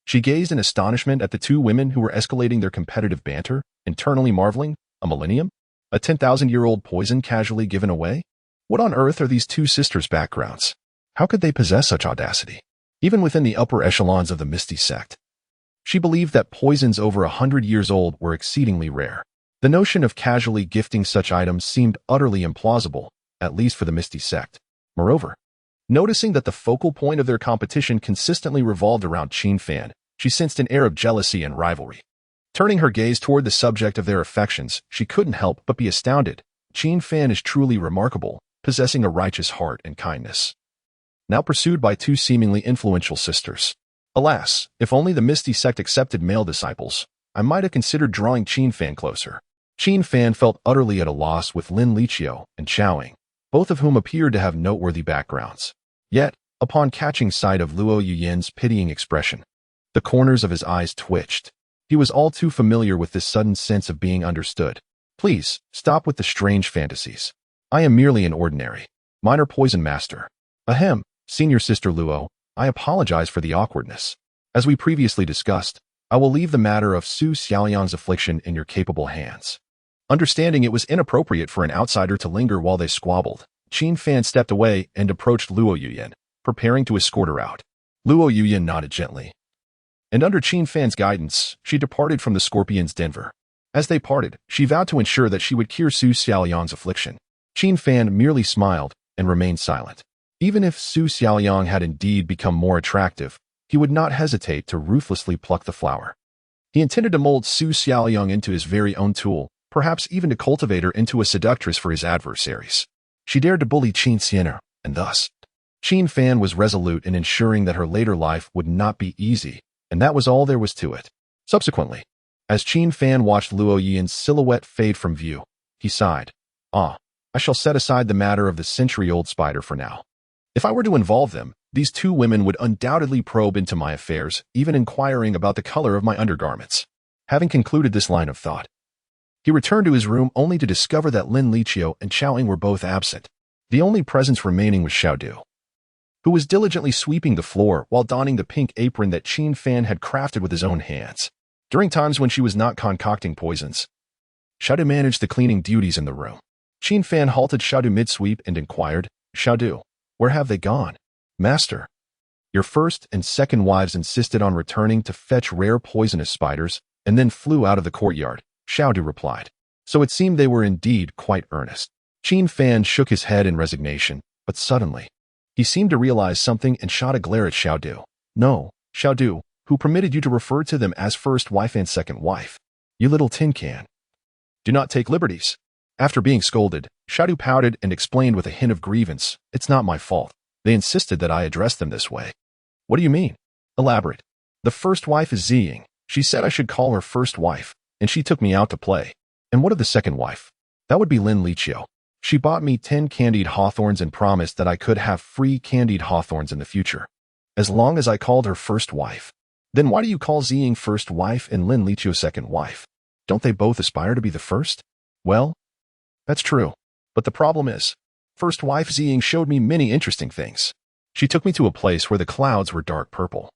she gazed in astonishment at the two women who were escalating their competitive banter, internally marveling, a millennium? A 10,000-year-old poison casually given away? What on earth are these two sisters' backgrounds? How could they possess such audacity? Even within the upper echelons of the Misty sect, she believed that poisons over 100 years old were exceedingly rare. The notion of casually gifting such items seemed utterly implausible, at least for the Misty sect. Moreover, noticing that the focal point of their competition consistently revolved around Qin Fan, she sensed an air of jealousy and rivalry. Turning her gaze toward the subject of their affections, she couldn't help but be astounded. Qin Fan is truly remarkable, possessing a righteous heart and kindness. Now pursued by two seemingly influential sisters. Alas, if only the Misty sect accepted male disciples, I might have considered drawing Qin Fan closer. Qin Fan felt utterly at a loss with Lin Liqiu and Xiaoying, both of whom appeared to have noteworthy backgrounds. Yet, upon catching sight of Luo Yuyan's pitying expression, the corners of his eyes twitched. He was all too familiar with this sudden sense of being understood. Please, stop with the strange fantasies. I am merely an ordinary, minor poison master. Ahem, senior sister Luo, I apologize for the awkwardness. As we previously discussed, I will leave the matter of Su Xiaoyang's affliction in your capable hands. Understanding it was inappropriate for an outsider to linger while they squabbled, Qin Fan stepped away and approached Luo Yuyan, preparing to escort her out. Luo Yuyan nodded gently, and under Qin Fan's guidance, she departed from the Scorpion's Denver. As they parted, she vowed to ensure that she would cure Su Xiaoyang's affliction. Qin Fan merely smiled and remained silent. Even if Su Xiaoyang had indeed become more attractive, he would not hesitate to ruthlessly pluck the flower. He intended to mold Su Xiaoyang into his very own tool, perhaps even to cultivate her into a seductress for his adversaries. She dared to bully Qin Xian, and thus, Qin Fan was resolute in ensuring that her later life would not be easy, and that was all there was to it. Subsequently, as Qin Fan watched Luo Yuyan's silhouette fade from view, he sighed. I shall set aside the matter of the century-old spider for now. If I were to involve them, these two women would undoubtedly probe into my affairs, even inquiring about the color of my undergarments. Having concluded this line of thought, he returned to his room only to discover that Lin Liqiu and Xiaoying were both absent. The only presence remaining was Xiaodu, who was diligently sweeping the floor while donning the pink apron that Qin Fan had crafted with his own hands. During times when she was not concocting poisons, Xiaodu managed the cleaning duties in the room. Qin Fan halted Xiaodu mid-sweep and inquired, Xiaodu, where have they gone? Master, your first and second wives insisted on returning to fetch rare poisonous spiders and then flew out of the courtyard, Xiaodu replied. So it seemed they were indeed quite earnest. Qin Fan shook his head in resignation, but suddenly, he seemed to realize something and shot a glare at Xiaodu. No, Xiaodu, who permitted you to refer to them as first wife and second wife? You little tin can. Do not take liberties. After being scolded, Xiaodu pouted and explained with a hint of grievance, it's not my fault. They insisted that I address them this way. What do you mean? Elaborate. The first wife is Ziying. She said I should call her first wife, and she took me out to play. And what of the second wife? That would be Lin Liqiu. She bought me 10 candied hawthorns and promised that I could have free candied hawthorns in the future, as long as I called her first wife. Then why do you call Ziying first wife and Lin Liqiu second wife? Don't they both aspire to be the first? Well, that's true. But the problem is, first wife Ziying showed me many interesting things. She took me to a place where the clouds were dark purple.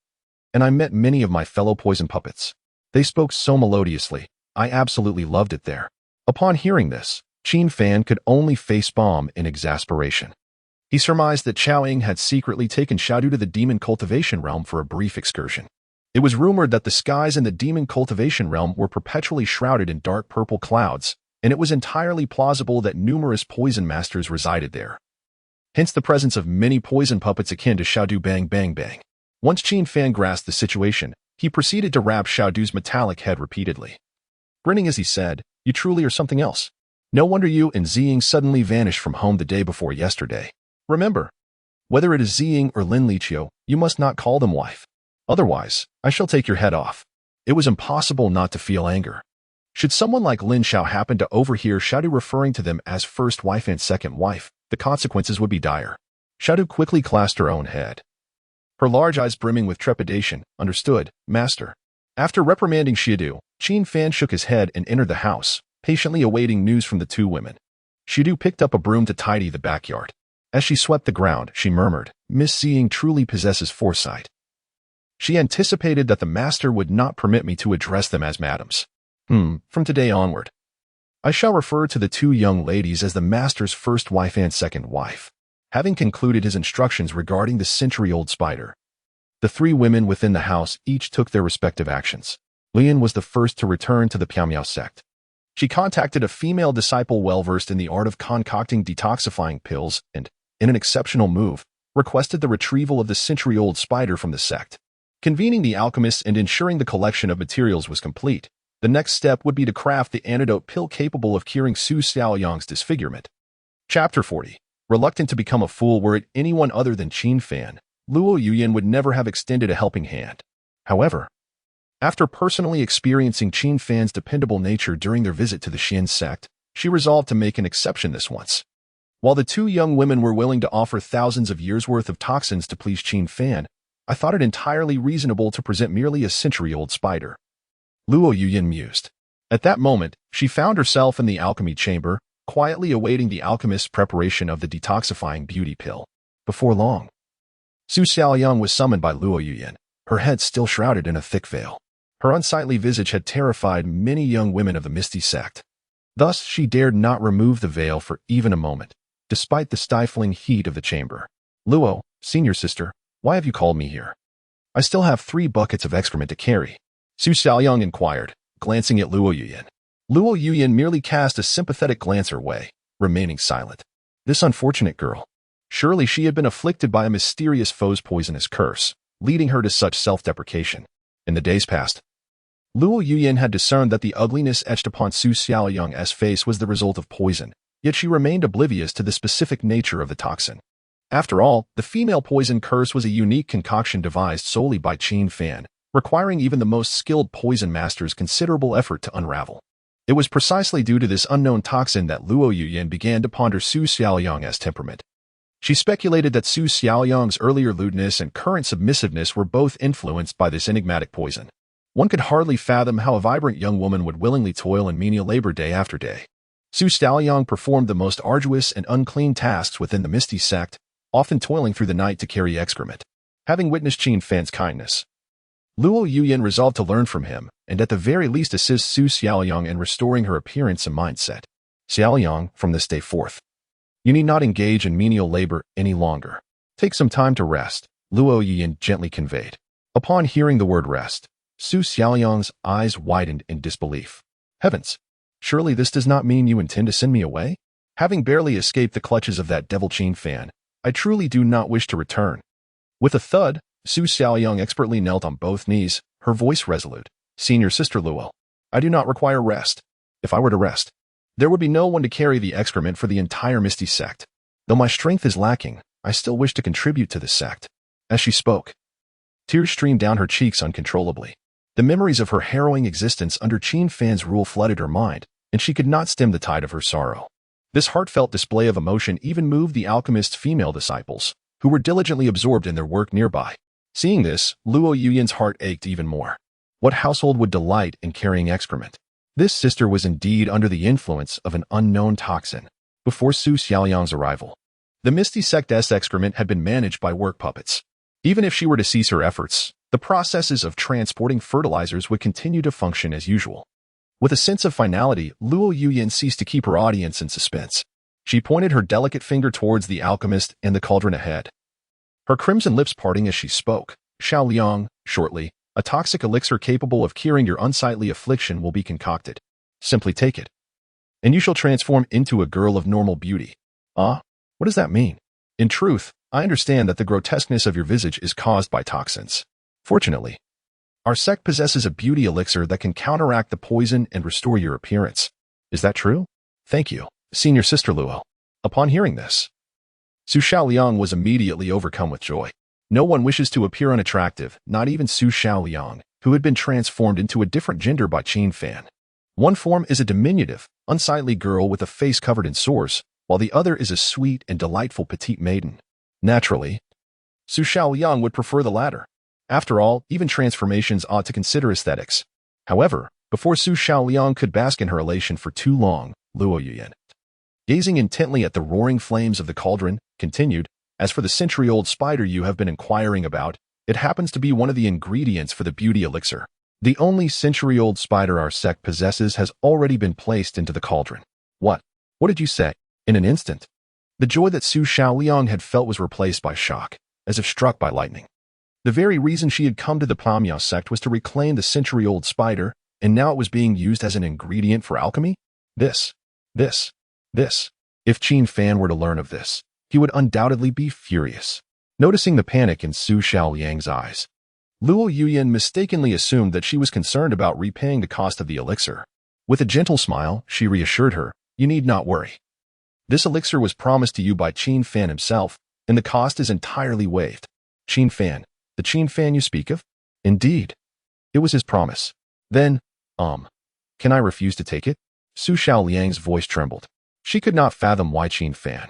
And I met many of my fellow poison puppets. They spoke so melodiously. I absolutely loved it there. Upon hearing this, Qin Fan could only facepalm in exasperation. He surmised that Xiaoying had secretly taken Xiaodu to the demon cultivation realm for a brief excursion. It was rumored that the skies in the demon cultivation realm were perpetually shrouded in dark purple clouds, and it was entirely plausible that numerous poison masters resided there. Hence the presence of many poison puppets akin to Xiaodu Bang Bang Bang. Once Qin Fan grasped the situation, he proceeded to rap Xiaodu's metallic head repeatedly. Grinning as he said, "You truly are something else. No wonder you and Ziying suddenly vanished from home the day before yesterday. Remember, whether it is Ziying or Lin Liqiu, you must not call them wife. Otherwise, I shall take your head off." It was impossible not to feel anger. Should someone like Lin Xiao happen to overhear Xiaodu referring to them as first wife and second wife, the consequences would be dire. Xiaodu quickly clasped her own head. Her large eyes brimming with trepidation. "Understood, master." After reprimanding Xiaodu, Qin Fan shook his head and entered the house, patiently awaiting news from the two women. Xiaodu picked up a broom to tidy the backyard. As she swept the ground, she murmured, "Miss Ziying truly possesses foresight. She anticipated that the master would not permit me to address them as madams. From today onward, I shall refer to the two young ladies as the master's first wife and second wife." Having concluded his instructions regarding the century-old spider, the three women within the house each took their respective actions. Lian was the first to return to the Piamiao sect. She contacted a female disciple well-versed in the art of concocting detoxifying pills and, in an exceptional move, requested the retrieval of the century-old spider from the sect. Convening the alchemists and ensuring the collection of materials was complete, the next step would be to craft the antidote pill capable of curing Su Xiaoyang's disfigurement. Chapter 40. Reluctant to become a fool were it anyone other than Qin Fan, Luo Yuyan would never have extended a helping hand. However, after personally experiencing Qin Fan's dependable nature during their visit to the Xin sect, she resolved to make an exception this once. While the two young women were willing to offer thousands of years' worth of toxins to please Qin Fan, I thought it entirely reasonable to present merely a century-old spider. Luo Yuyan mused. At that moment, she found herself in the alchemy chamber, quietly awaiting the alchemist's preparation of the detoxifying beauty pill. Before long, Su Xiaoyang was summoned by Luo Yuyan, her head still shrouded in a thick veil. Her unsightly visage had terrified many young women of the Misty sect. Thus, she dared not remove the veil for even a moment, despite the stifling heat of the chamber. "Luo, senior sister, why have you called me here? I still have 3 buckets of excrement to carry," Su Xiaoyang inquired, glancing at Luo Yuyan. Luo Yuyan merely cast a sympathetic glance her way, remaining silent. This unfortunate girl. Surely she had been afflicted by a mysterious foe's poisonous curse, leading her to such self-deprecation. In the days past, Luo Yuyan had discerned that the ugliness etched upon Su Xiaoyang's face was the result of poison, yet she remained oblivious to the specific nature of the toxin. After all, the female poison curse was a unique concoction devised solely by Qin Fan, requiring even the most skilled poison masters considerable effort to unravel. It was precisely due to this unknown toxin that Luo Yuyan began to ponder Su Xiaoyang's temperament. She speculated that Su Xiaoyang's earlier lewdness and current submissiveness were both influenced by this enigmatic poison. One could hardly fathom how a vibrant young woman would willingly toil in menial labor day after day. Su Xiaoyang performed the most arduous and unclean tasks within the Misty sect, often toiling through the night to carry excrement. Having witnessed Qin Fan's kindness, Luo Yuyan resolved to learn from him, and at the very least assist Su Xiaoyang in restoring her appearance and mindset. "Xiaoyang, from this day forth, you need not engage in menial labor any longer. Take some time to rest," Luo Yuyan gently conveyed. Upon hearing the word rest, Su Xiaoyang's eyes widened in disbelief. "Heavens! Surely this does not mean you intend to send me away? Having barely escaped the clutches of that devil Qin Fan, I truly do not wish to return." With a thud, Su Xiaoyang expertly knelt on both knees, her voice resolute. "Senior sister Luo, I do not require rest. If I were to rest, there would be no one to carry the excrement for the entire Misty sect. Though my strength is lacking, I still wish to contribute to the sect." As she spoke, tears streamed down her cheeks uncontrollably. The memories of her harrowing existence under Qin Fan's rule flooded her mind, and she could not stem the tide of her sorrow. This heartfelt display of emotion even moved the alchemist's female disciples, who were diligently absorbed in their work nearby. Seeing this, Luo Yuyan's heart ached even more. What household would delight in carrying excrement? This sister was indeed under the influence of an unknown toxin. Before Su Xiaoliang's arrival, the Misty Sect's excrement had been managed by work puppets. Even if she were to cease her efforts, the processes of transporting fertilizers would continue to function as usual. With a sense of finality, Luo Yuyan ceased to keep her audience in suspense. She pointed her delicate finger towards the alchemist and the cauldron ahead, her crimson lips parting as she spoke. Xiaoliang, shortly, a toxic elixir capable of curing your unsightly affliction will be concocted. Simply take it, and you shall transform into a girl of normal beauty. Ah, what does that mean? In truth, I understand that the grotesqueness of your visage is caused by toxins. Fortunately, our sect possesses a beauty elixir that can counteract the poison and restore your appearance. Is that true? Thank you, senior sister Luo. Upon hearing this, Su Xiaoliang was immediately overcome with joy. No one wishes to appear unattractive, not even Su Xiaoliang, who had been transformed into a different gender by Qin Fan. One form is a diminutive, unsightly girl with a face covered in sores, while the other is a sweet and delightful petite maiden. Naturally, Su Xiaoliang would prefer the latter. After all, even transformations ought to consider aesthetics. However, before Su Xiaoliang could bask in her elation for too long, Luo Yuyan, gazing intently at the roaring flames of the cauldron, continued, "As for the century-old spider you have been inquiring about, it happens to be one of the ingredients for the beauty elixir. The only century-old spider our sect possesses has already been placed into the cauldron." What? What did you say? In an instant, the joy that Su Xiaoliang had felt was replaced by shock, as if struck by lightning. The very reason she had come to the Pavilion sect was to reclaim the century-old spider, and now it was being used as an ingredient for alchemy? This. If Qin Fan were to learn of this, he would undoubtedly be furious. Noticing the panic in Su Xiaoliang's eyes, Luo Yuyan mistakenly assumed that she was concerned about repaying the cost of the elixir. With a gentle smile, she reassured her, "You need not worry. This elixir was promised to you by Qin Fan himself, and the cost is entirely waived." Qin Fan, the Qin Fan you speak of? Indeed. It was his promise. Then, can I refuse to take it? Su Xiaoliang's voice trembled. She could not fathom why Qin Fan,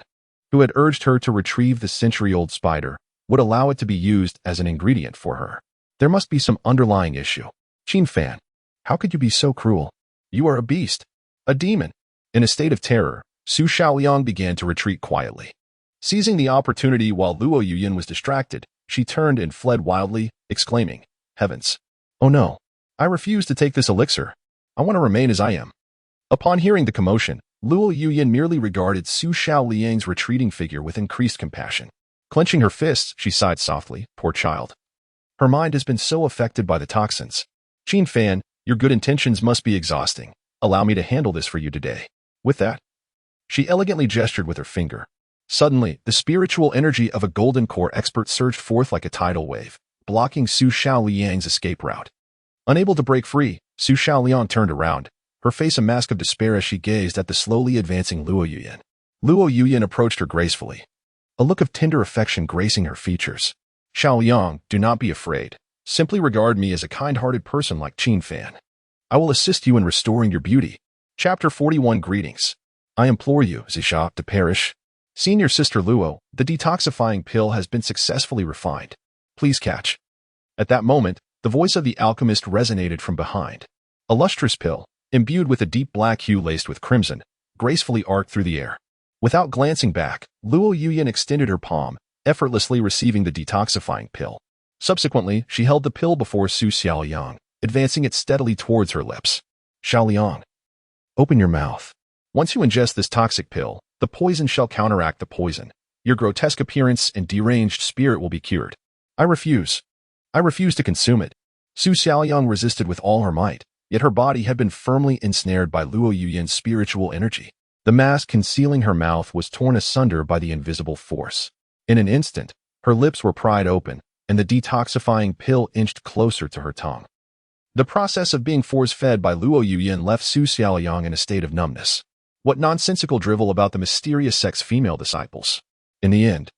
who had urged her to retrieve the century-old spider, would allow it to be used as an ingredient for her. There must be some underlying issue. Qin Fan, how could you be so cruel? You are a beast, a demon. In a state of terror, Su Xiaoliang began to retreat quietly. Seizing the opportunity while Luo Yuyan was distracted, she turned and fled wildly, exclaiming, "Heavens! Oh no! I refuse to take this elixir. I want to remain as I am." Upon hearing the commotion, Luo Yuyan merely regarded Su Xiaoliang's retreating figure with increased compassion. Clenching her fists, she sighed softly, "Poor child. Her mind has been so affected by the toxins. Qin Fan, your good intentions must be exhausting. Allow me to handle this for you today." With that, she elegantly gestured with her finger. Suddenly, the spiritual energy of a golden core expert surged forth like a tidal wave, blocking Su Xiaoliang's escape route. Unable to break free, Su Xiaoliang turned around, her face a mask of despair as she gazed at the slowly advancing Luo Yuyan. Luo Yuyan approached her gracefully, a look of tender affection gracing her features. "Xiaoliang, do not be afraid. Simply regard me as a kind-hearted person like Qin Fan. I will assist you in restoring your beauty." Chapter 41 Greetings. I implore you, Zisha, to perish. Senior Sister Luo, the detoxifying pill has been successfully refined. Please catch. At that moment, the voice of the alchemist resonated from behind. A lustrous pill, imbued with a deep black hue laced with crimson, gracefully arced through the air. Without glancing back, Luo Yuyan extended her palm, effortlessly receiving the detoxifying pill. Subsequently, she held the pill before Su Xiaoliang, advancing it steadily towards her lips. "Xiaoliang, open your mouth. Once you ingest this toxic pill, the poison shall counteract the poison. Your grotesque appearance and deranged spirit will be cured." I refuse to consume it." Su Xiaoliang resisted with all her might, yet her body had been firmly ensnared by Luo Yuyan's spiritual energy. The mask concealing her mouth was torn asunder by the invisible force. In an instant, her lips were pried open, and the detoxifying pill inched closer to her tongue. The process of being force-fed by Luo Yuyan left Su Xiaoliang in a state of numbness. What nonsensical drivel about the mysterious sect's female disciples. In the end,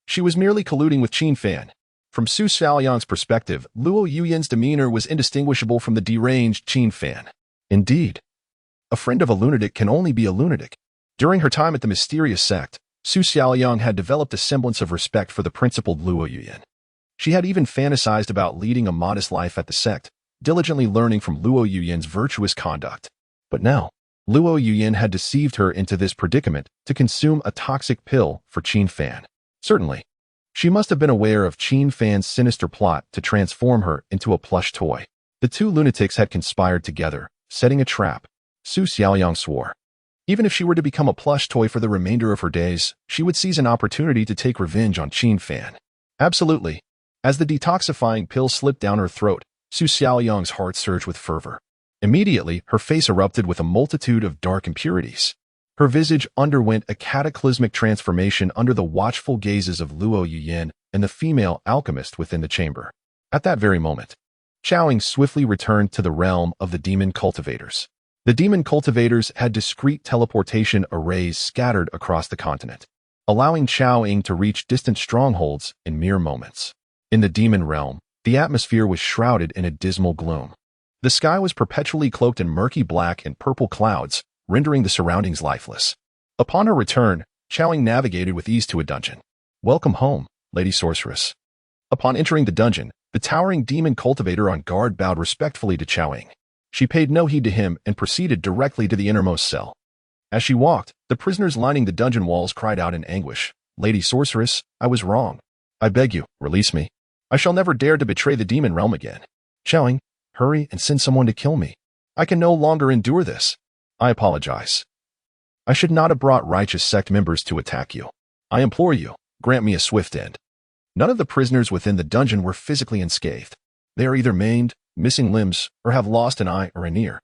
she was merely colluding with Qin Fan. From Su Xiaoliang's perspective, Luo Yuyan's demeanor was indistinguishable from the deranged Qin Fan. Indeed, a friend of a lunatic can only be a lunatic. During her time at the mysterious sect, Su Xiaoliang had developed a semblance of respect for the principled Luo Yuyan. She had even fantasized about leading a modest life at the sect, diligently learning from Luo Yuyan's virtuous conduct. But now, Luo Yuyin had deceived her into this predicament to consume a toxic pill for Qin Fan. Certainly, she must have been aware of Qin Fan's sinister plot to transform her into a plush toy. The two lunatics had conspired together, setting a trap. Su Xiaoyang swore. Even if she were to become a plush toy for the remainder of her days, she would seize an opportunity to take revenge on Qin Fan. Absolutely. As the detoxifying pill slipped down her throat, Su Xiaoyang's heart surged with fervor. Immediately, her face erupted with a multitude of dark impurities. Her visage underwent a cataclysmic transformation under the watchful gazes of Luo Yuyin and the female alchemist within the chamber. At that very moment, Qiaoying swiftly returned to the realm of the demon cultivators. The demon cultivators had discrete teleportation arrays scattered across the continent, allowing Qiaoying to reach distant strongholds in mere moments. In the demon realm, the atmosphere was shrouded in a dismal gloom. The sky was perpetually cloaked in murky black and purple clouds, rendering the surroundings lifeless. Upon her return, Qiaoying navigated with ease to a dungeon. "Welcome home, Lady Sorceress." Upon entering the dungeon, the towering demon cultivator on guard bowed respectfully to Qiaoying. She paid no heed to him and proceeded directly to the innermost cell. As she walked, the prisoners lining the dungeon walls cried out in anguish, "Lady Sorceress, I was wrong. I beg you, release me. I shall never dare to betray the demon realm again. Qiaoying, hurry and send someone to kill me. I can no longer endure this. I apologize. I should not have brought righteous sect members to attack you. I implore you, grant me a swift end." None of the prisoners within the dungeon were physically unscathed. They are either maimed, missing limbs, or have lost an eye or an ear.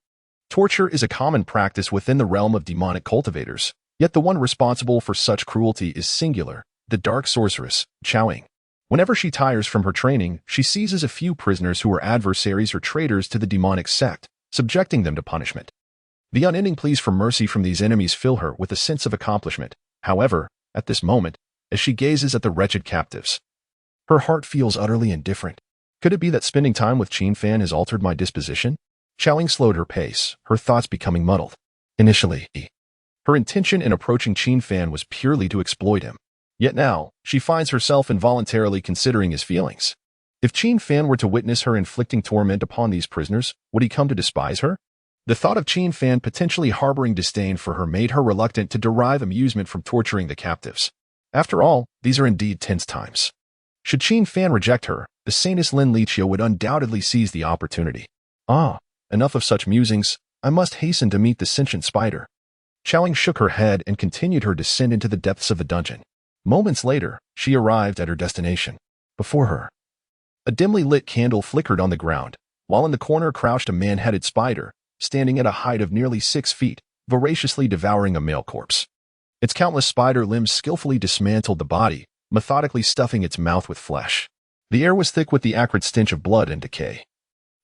Torture is a common practice within the realm of demonic cultivators, yet the one responsible for such cruelty is singular, the dark sorceress, Qiaoying. Whenever she tires from her training, she seizes a few prisoners who are adversaries or traitors to the demonic sect, subjecting them to punishment. The unending pleas for mercy from these enemies fill her with a sense of accomplishment. However, at this moment, as she gazes at the wretched captives, her heart feels utterly indifferent. Could it be that spending time with Qin Fan has altered my disposition? Qiaoying slowed her pace, her thoughts becoming muddled. Initially, her intention in approaching Qin Fan was purely to exploit him. Yet now, she finds herself involuntarily considering his feelings. If Qin Fan were to witness her inflicting torment upon these prisoners, would he come to despise her? The thought of Qin Fan potentially harboring disdain for her made her reluctant to derive amusement from torturing the captives. After all, these are indeed tense times. Should Qin Fan reject her, the Saintess Lin Lichio would undoubtedly seize the opportunity. Enough of such musings. I must hasten to meet the sentient spider. Qiaoying shook her head and continued her descent into the depths of the dungeon. Moments later, she arrived at her destination. Before her, a dimly lit candle flickered on the ground, while in the corner crouched a man-headed spider, standing at a height of nearly 6 feet, voraciously devouring a male corpse. Its countless spider limbs skillfully dismantled the body, methodically stuffing its mouth with flesh. The air was thick with the acrid stench of blood and decay,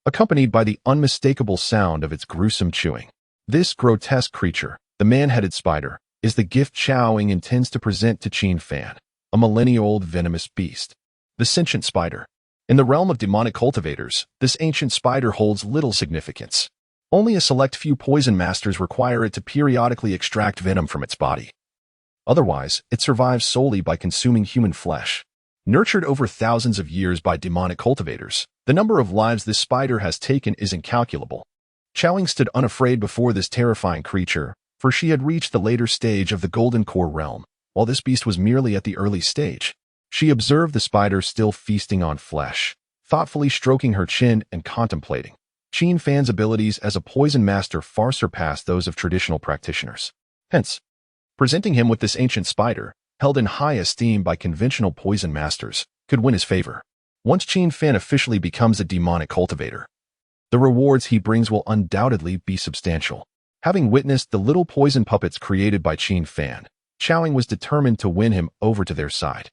accompanied by the unmistakable sound of its gruesome chewing. This grotesque creature, the man-headed spider, is the gift Qiaoying intends to present to Qin Fan, a millennia-old venomous beast. The sentient spider. In the realm of demonic cultivators, this ancient spider holds little significance. Only a select few poison masters require it to periodically extract venom from its body. Otherwise, it survives solely by consuming human flesh. Nurtured over thousands of years by demonic cultivators, the number of lives this spider has taken is incalculable. Qiaoying stood unafraid before this terrifying creature, for she had reached the later stage of the Golden Core realm, while this beast was merely at the early stage. She observed the spider still feasting on flesh, thoughtfully stroking her chin and contemplating. Qin Fan's abilities as a poison master far surpassed those of traditional practitioners. Hence, presenting him with this ancient spider, held in high esteem by conventional poison masters, could win his favor. Once Qin Fan officially becomes a demonic cultivator, the rewards he brings will undoubtedly be substantial. Having witnessed the little poison puppets created by Qin Fan, Qiaoying was determined to win him over to their side.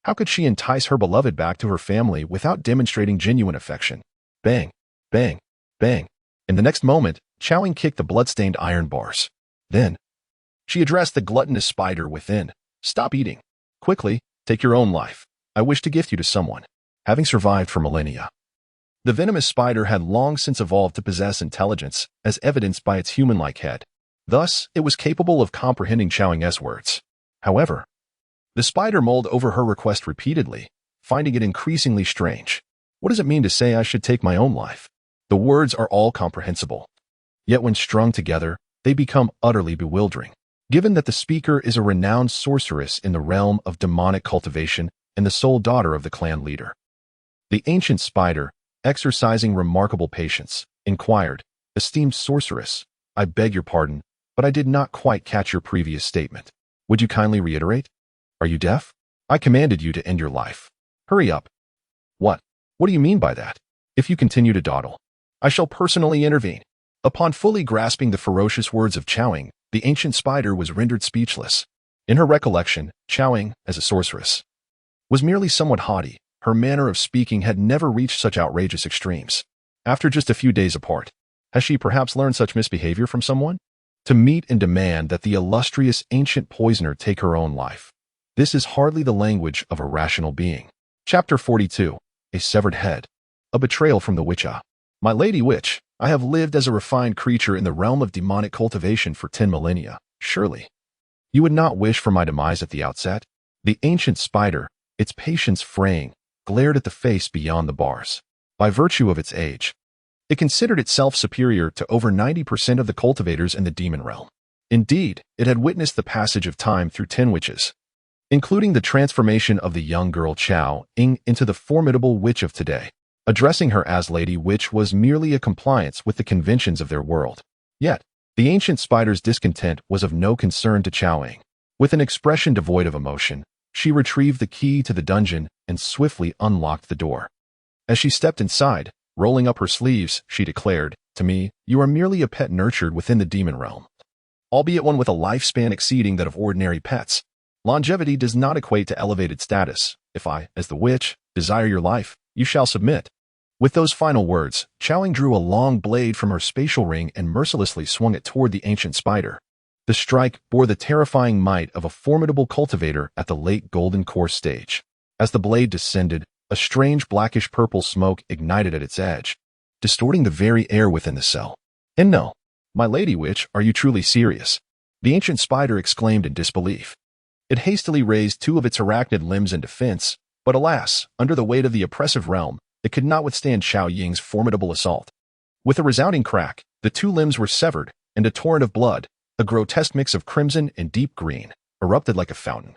How could she entice her beloved back to her family without demonstrating genuine affection? Bang, bang, bang. In the next moment, Qiaoying kicked the blood-stained iron bars. Then, she addressed the gluttonous spider within. Stop eating. Quickly, take your own life. I wish to gift you to someone. Having survived for millennia, the venomous spider had long since evolved to possess intelligence, as evidenced by its human-like head. Thus, it was capable of comprehending Qiaoying's words. However, the spider mulled over her request repeatedly, finding it increasingly strange. What does it mean to say I should take my own life? The words are all comprehensible. Yet when strung together, they become utterly bewildering. Given that the speaker is a renowned sorceress in the realm of demonic cultivation and the sole daughter of the clan leader. The ancient spider, exercising remarkable patience, inquired, "Esteemed sorceress, I beg your pardon, but I did not quite catch your previous statement. Would you kindly reiterate? Are you deaf? I commanded you to end your life. Hurry up." "What? What do you mean by that? If you continue to dawdle, I shall personally intervene." Upon fully grasping the ferocious words of Chowing, the ancient spider was rendered speechless. In her recollection, Chowing, as a sorceress, was merely somewhat haughty. Her manner of speaking had never reached such outrageous extremes. After just a few days apart, has she perhaps learned such misbehavior from someone? To meet and demand that the illustrious ancient poisoner take her own life. This is hardly the language of a rational being. Chapter 42. A Severed Head. A Betrayal from the Witch. My lady witch, I have lived as a refined creature in the realm of demonic cultivation for 10 millennia. Surely, you would not wish for my demise at the outset? The ancient spider, its patience fraying, glared at the face beyond the bars. By virtue of its age, it considered itself superior to over 90% of the cultivators in the demon realm. Indeed, it had witnessed the passage of time through 10 witches, including the transformation of the young girl Chao Ying into the formidable witch of today. Addressing her as Lady Witch was merely a compliance with the conventions of their world. Yet, the ancient spider's discontent was of no concern to Chao Ying. With an expression devoid of emotion, she retrieved the key to the dungeon and swiftly unlocked the door. As she stepped inside, rolling up her sleeves, she declared, "To me, you are merely a pet nurtured within the demon realm, albeit one with a lifespan exceeding that of ordinary pets. Longevity does not equate to elevated status. If I, as the witch, desire your life, you shall submit." With those final words, Chowing drew a long blade from her spatial ring and mercilessly swung it toward the ancient spider. The strike bore the terrifying might of a formidable cultivator at the late Golden Course stage. As the blade descended, a strange blackish-purple smoke ignited at its edge, distorting the very air within the cell. "And no, my lady witch, are you truly serious?" The ancient spider exclaimed in disbelief. It hastily raised two of its arachnid limbs in defense, but alas, under the weight of the oppressive realm, it could not withstand Chao Ying's formidable assault. With a resounding crack, the two limbs were severed, and a torrent of blood, a grotesque mix of crimson and deep green, erupted like a fountain,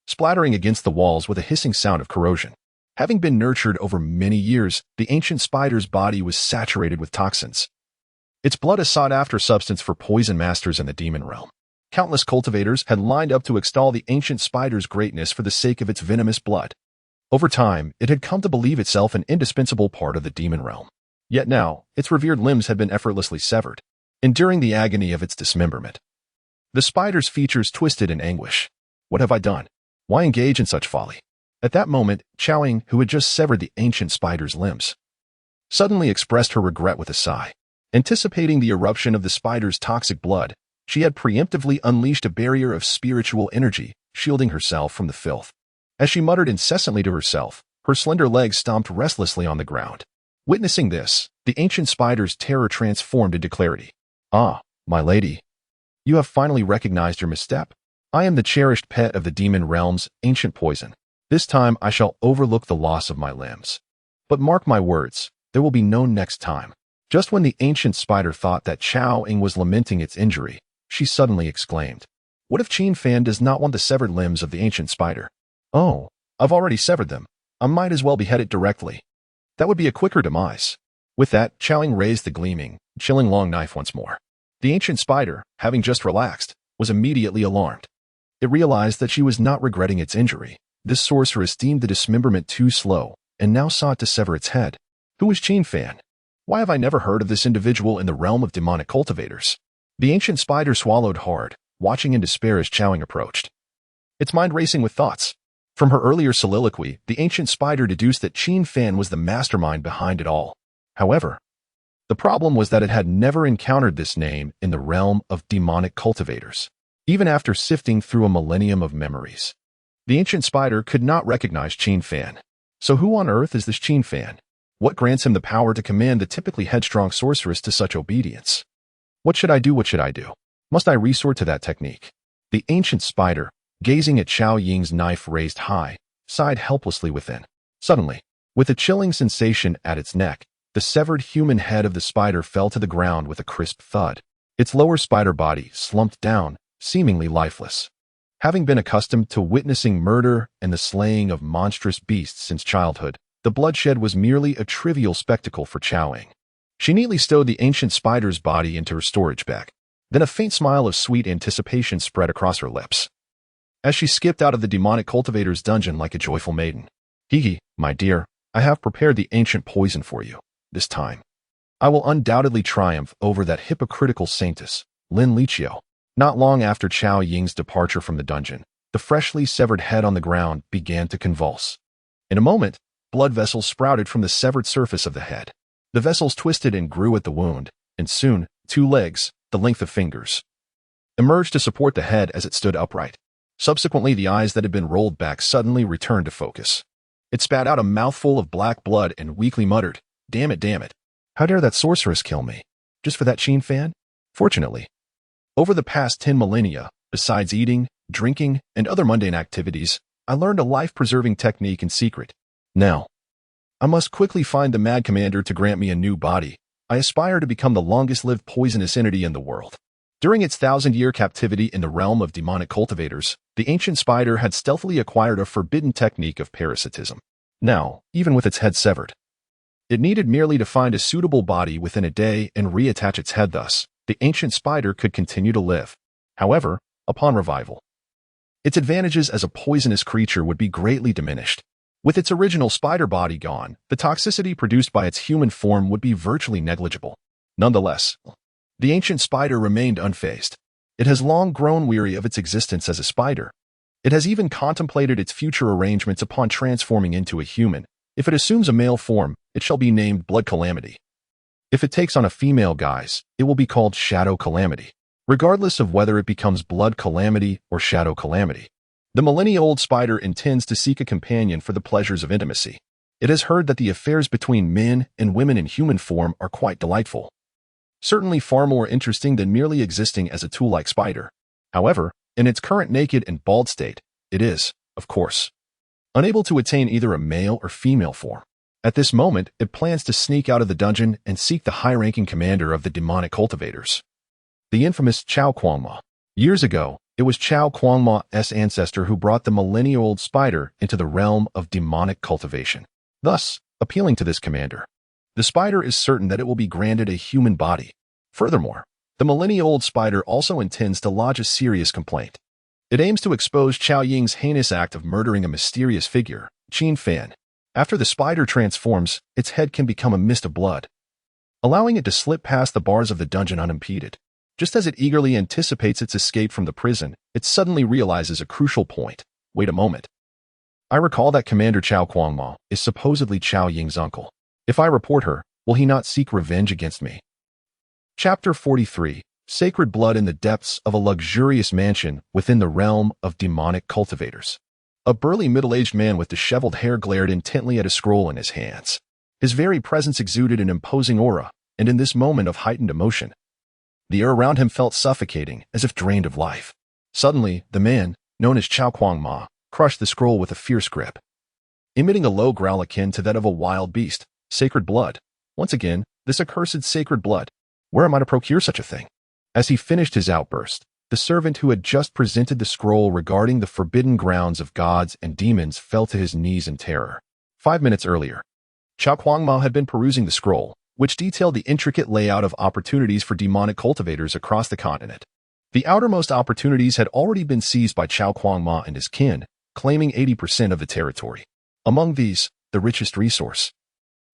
splattering against the walls with a hissing sound of corrosion. Having been nurtured over many years, the ancient spider's body was saturated with toxins. Its blood a sought-after substance for poison masters in the demon realm. Countless cultivators had lined up to extol the ancient spider's greatness for the sake of its venomous blood. Over time, it had come to believe itself an indispensable part of the demon realm. Yet now, its revered limbs had been effortlessly severed, enduring the agony of its dismemberment. The spider's features twisted in anguish. What have I done? Why engage in such folly? At that moment, Chowing, who had just severed the ancient spider's limbs, suddenly expressed her regret with a sigh. Anticipating the eruption of the spider's toxic blood, she had preemptively unleashed a barrier of spiritual energy, shielding herself from the filth. As she muttered incessantly to herself, her slender legs stomped restlessly on the ground. Witnessing this, the ancient spider's terror transformed into clarity. "Ah, my lady, you have finally recognized your misstep. I am the cherished pet of the demon realm's ancient poison. This time I shall overlook the loss of my limbs. But mark my words, there will be no next time." Just when the ancient spider thought that Chao Ying was lamenting its injury, she suddenly exclaimed, "What if Qin Fan does not want the severed limbs of the ancient spider? Oh, I've already severed them. I might as well behead it directly. That would be a quicker demise." With that, Chowing raised the gleaming, chilling long knife once more. The ancient spider, having just relaxed, was immediately alarmed. It realized that she was not regretting its injury. This sorceress deemed the dismemberment too slow, and now sought to sever its head. Who is Qin Fan? Why have I never heard of this individual in the realm of demonic cultivators? The ancient spider swallowed hard, watching in despair as Chowing approached, its mind racing with thoughts. From her earlier soliloquy, the ancient spider deduced that Qin Fan was the mastermind behind it all. However, the problem was that it had never encountered this name in the realm of demonic cultivators. Even after sifting through a millennium of memories, the ancient spider could not recognize Qin Fan. So who on earth is this Qin Fan? What grants him the power to command the typically headstrong sorceress to such obedience? What should I do? What should I do? Must I resort to that technique? The ancient spider, gazing at Chao Ying's knife raised high, sighed helplessly within. Suddenly, with a chilling sensation at its neck, The severed human head of the spider fell to the ground with a crisp thud. Its lower spider body slumped down, seemingly lifeless. Having been accustomed to witnessing murder and the slaying of monstrous beasts since childhood, the bloodshed was merely a trivial spectacle for Qiaoying. She neatly stowed the ancient spider's body into her storage bag. Then a faint smile of sweet anticipation spread across her lips, as she skipped out of the demonic cultivator's dungeon like a joyful maiden. Hee, my dear, I have prepared the ancient poison for you. This time, I will undoubtedly triumph over that hypocritical saintess, Lin Liqiao. Not long after Qiao Ying's departure from the dungeon, the freshly severed head on the ground began to convulse. In a moment, blood vessels sprouted from the severed surface of the head. The vessels twisted and grew at the wound, and soon, 2 legs, the length of fingers, emerged to support the head as it stood upright. Subsequently, the eyes that had been rolled back suddenly returned to focus. It spat out a mouthful of black blood and weakly muttered, damn it. How dare that sorceress kill me? Just for that Qin Fan? Fortunately, over the past 10 millennia, besides eating, drinking, and other mundane activities, I learned a life-preserving technique in secret. Now, I must quickly find the Mad Commander to grant me a new body. I aspire to become the longest-lived poisonous entity in the world. During its 1,000-year captivity in the realm of demonic cultivators, the ancient spider had stealthily acquired a forbidden technique of parasitism. Now, even with its head severed, it needed merely to find a suitable body within a day and reattach its head. Thus, the ancient spider could continue to live. However, upon revival, its advantages as a poisonous creature would be greatly diminished. With its original spider body gone, the toxicity produced by its human form would be virtually negligible. Nonetheless, the ancient spider remained unfazed. It has long grown weary of its existence as a spider. It has even contemplated its future arrangements upon transforming into a human. If it assumes a male form, it shall be named Blood Calamity. If it takes on a female guise, it will be called Shadow Calamity, regardless of whether it becomes Blood Calamity or Shadow Calamity. The millennia-old spider intends to seek a companion for the pleasures of intimacy. It has heard that the affairs between men and women in human form are quite delightful. Certainly far more interesting than merely existing as a tool-like spider. However, in its current naked and bald state, it is, of course, unable to attain either a male or female form. At this moment, it plans to sneak out of the dungeon and seek the high-ranking commander of the demonic cultivators, the infamous Chao Kuangma. Years ago, it was Chao Kuangma's ancestor who brought the millennia-old spider into the realm of demonic cultivation, thus appealing to this commander. The spider is certain that it will be granted a human body. Furthermore, the millennia-old spider also intends to lodge a serious complaint. It aims to expose Qiao Ying's heinous act of murdering a mysterious figure, Qin Fan. After the spider transforms, its head can become a mist of blood, allowing it to slip past the bars of the dungeon unimpeded. Just as it eagerly anticipates its escape from the prison, it suddenly realizes a crucial point. Wait a moment. I recall that Commander Chao Kuangma is supposedly Qiao Ying's uncle. If I report her, will he not seek revenge against me? Chapter 43. Sacred Blood in the Depths of a Luxurious Mansion Within the Realm of Demonic Cultivators. A burly middle-aged man with disheveled hair glared intently at a scroll in his hands. His very presence exuded an imposing aura, and in this moment of heightened emotion, the air around him felt suffocating, as if drained of life. Suddenly, the man, known as Chao Kuangma, crushed the scroll with a fierce grip, emitting a low growl akin to that of a wild beast. Sacred blood. Once again, this accursed sacred blood. Where am I to procure such a thing? As he finished his outburst, the servant who had just presented the scroll regarding the forbidden grounds of gods and demons fell to his knees in terror. 5 minutes earlier, Chao Kuangma had been perusing the scroll, which detailed the intricate layout of opportunities for demonic cultivators across the continent. The outermost opportunities had already been seized by Chao Kuangma and his kin, claiming 80% of the territory. Among these, the richest resource,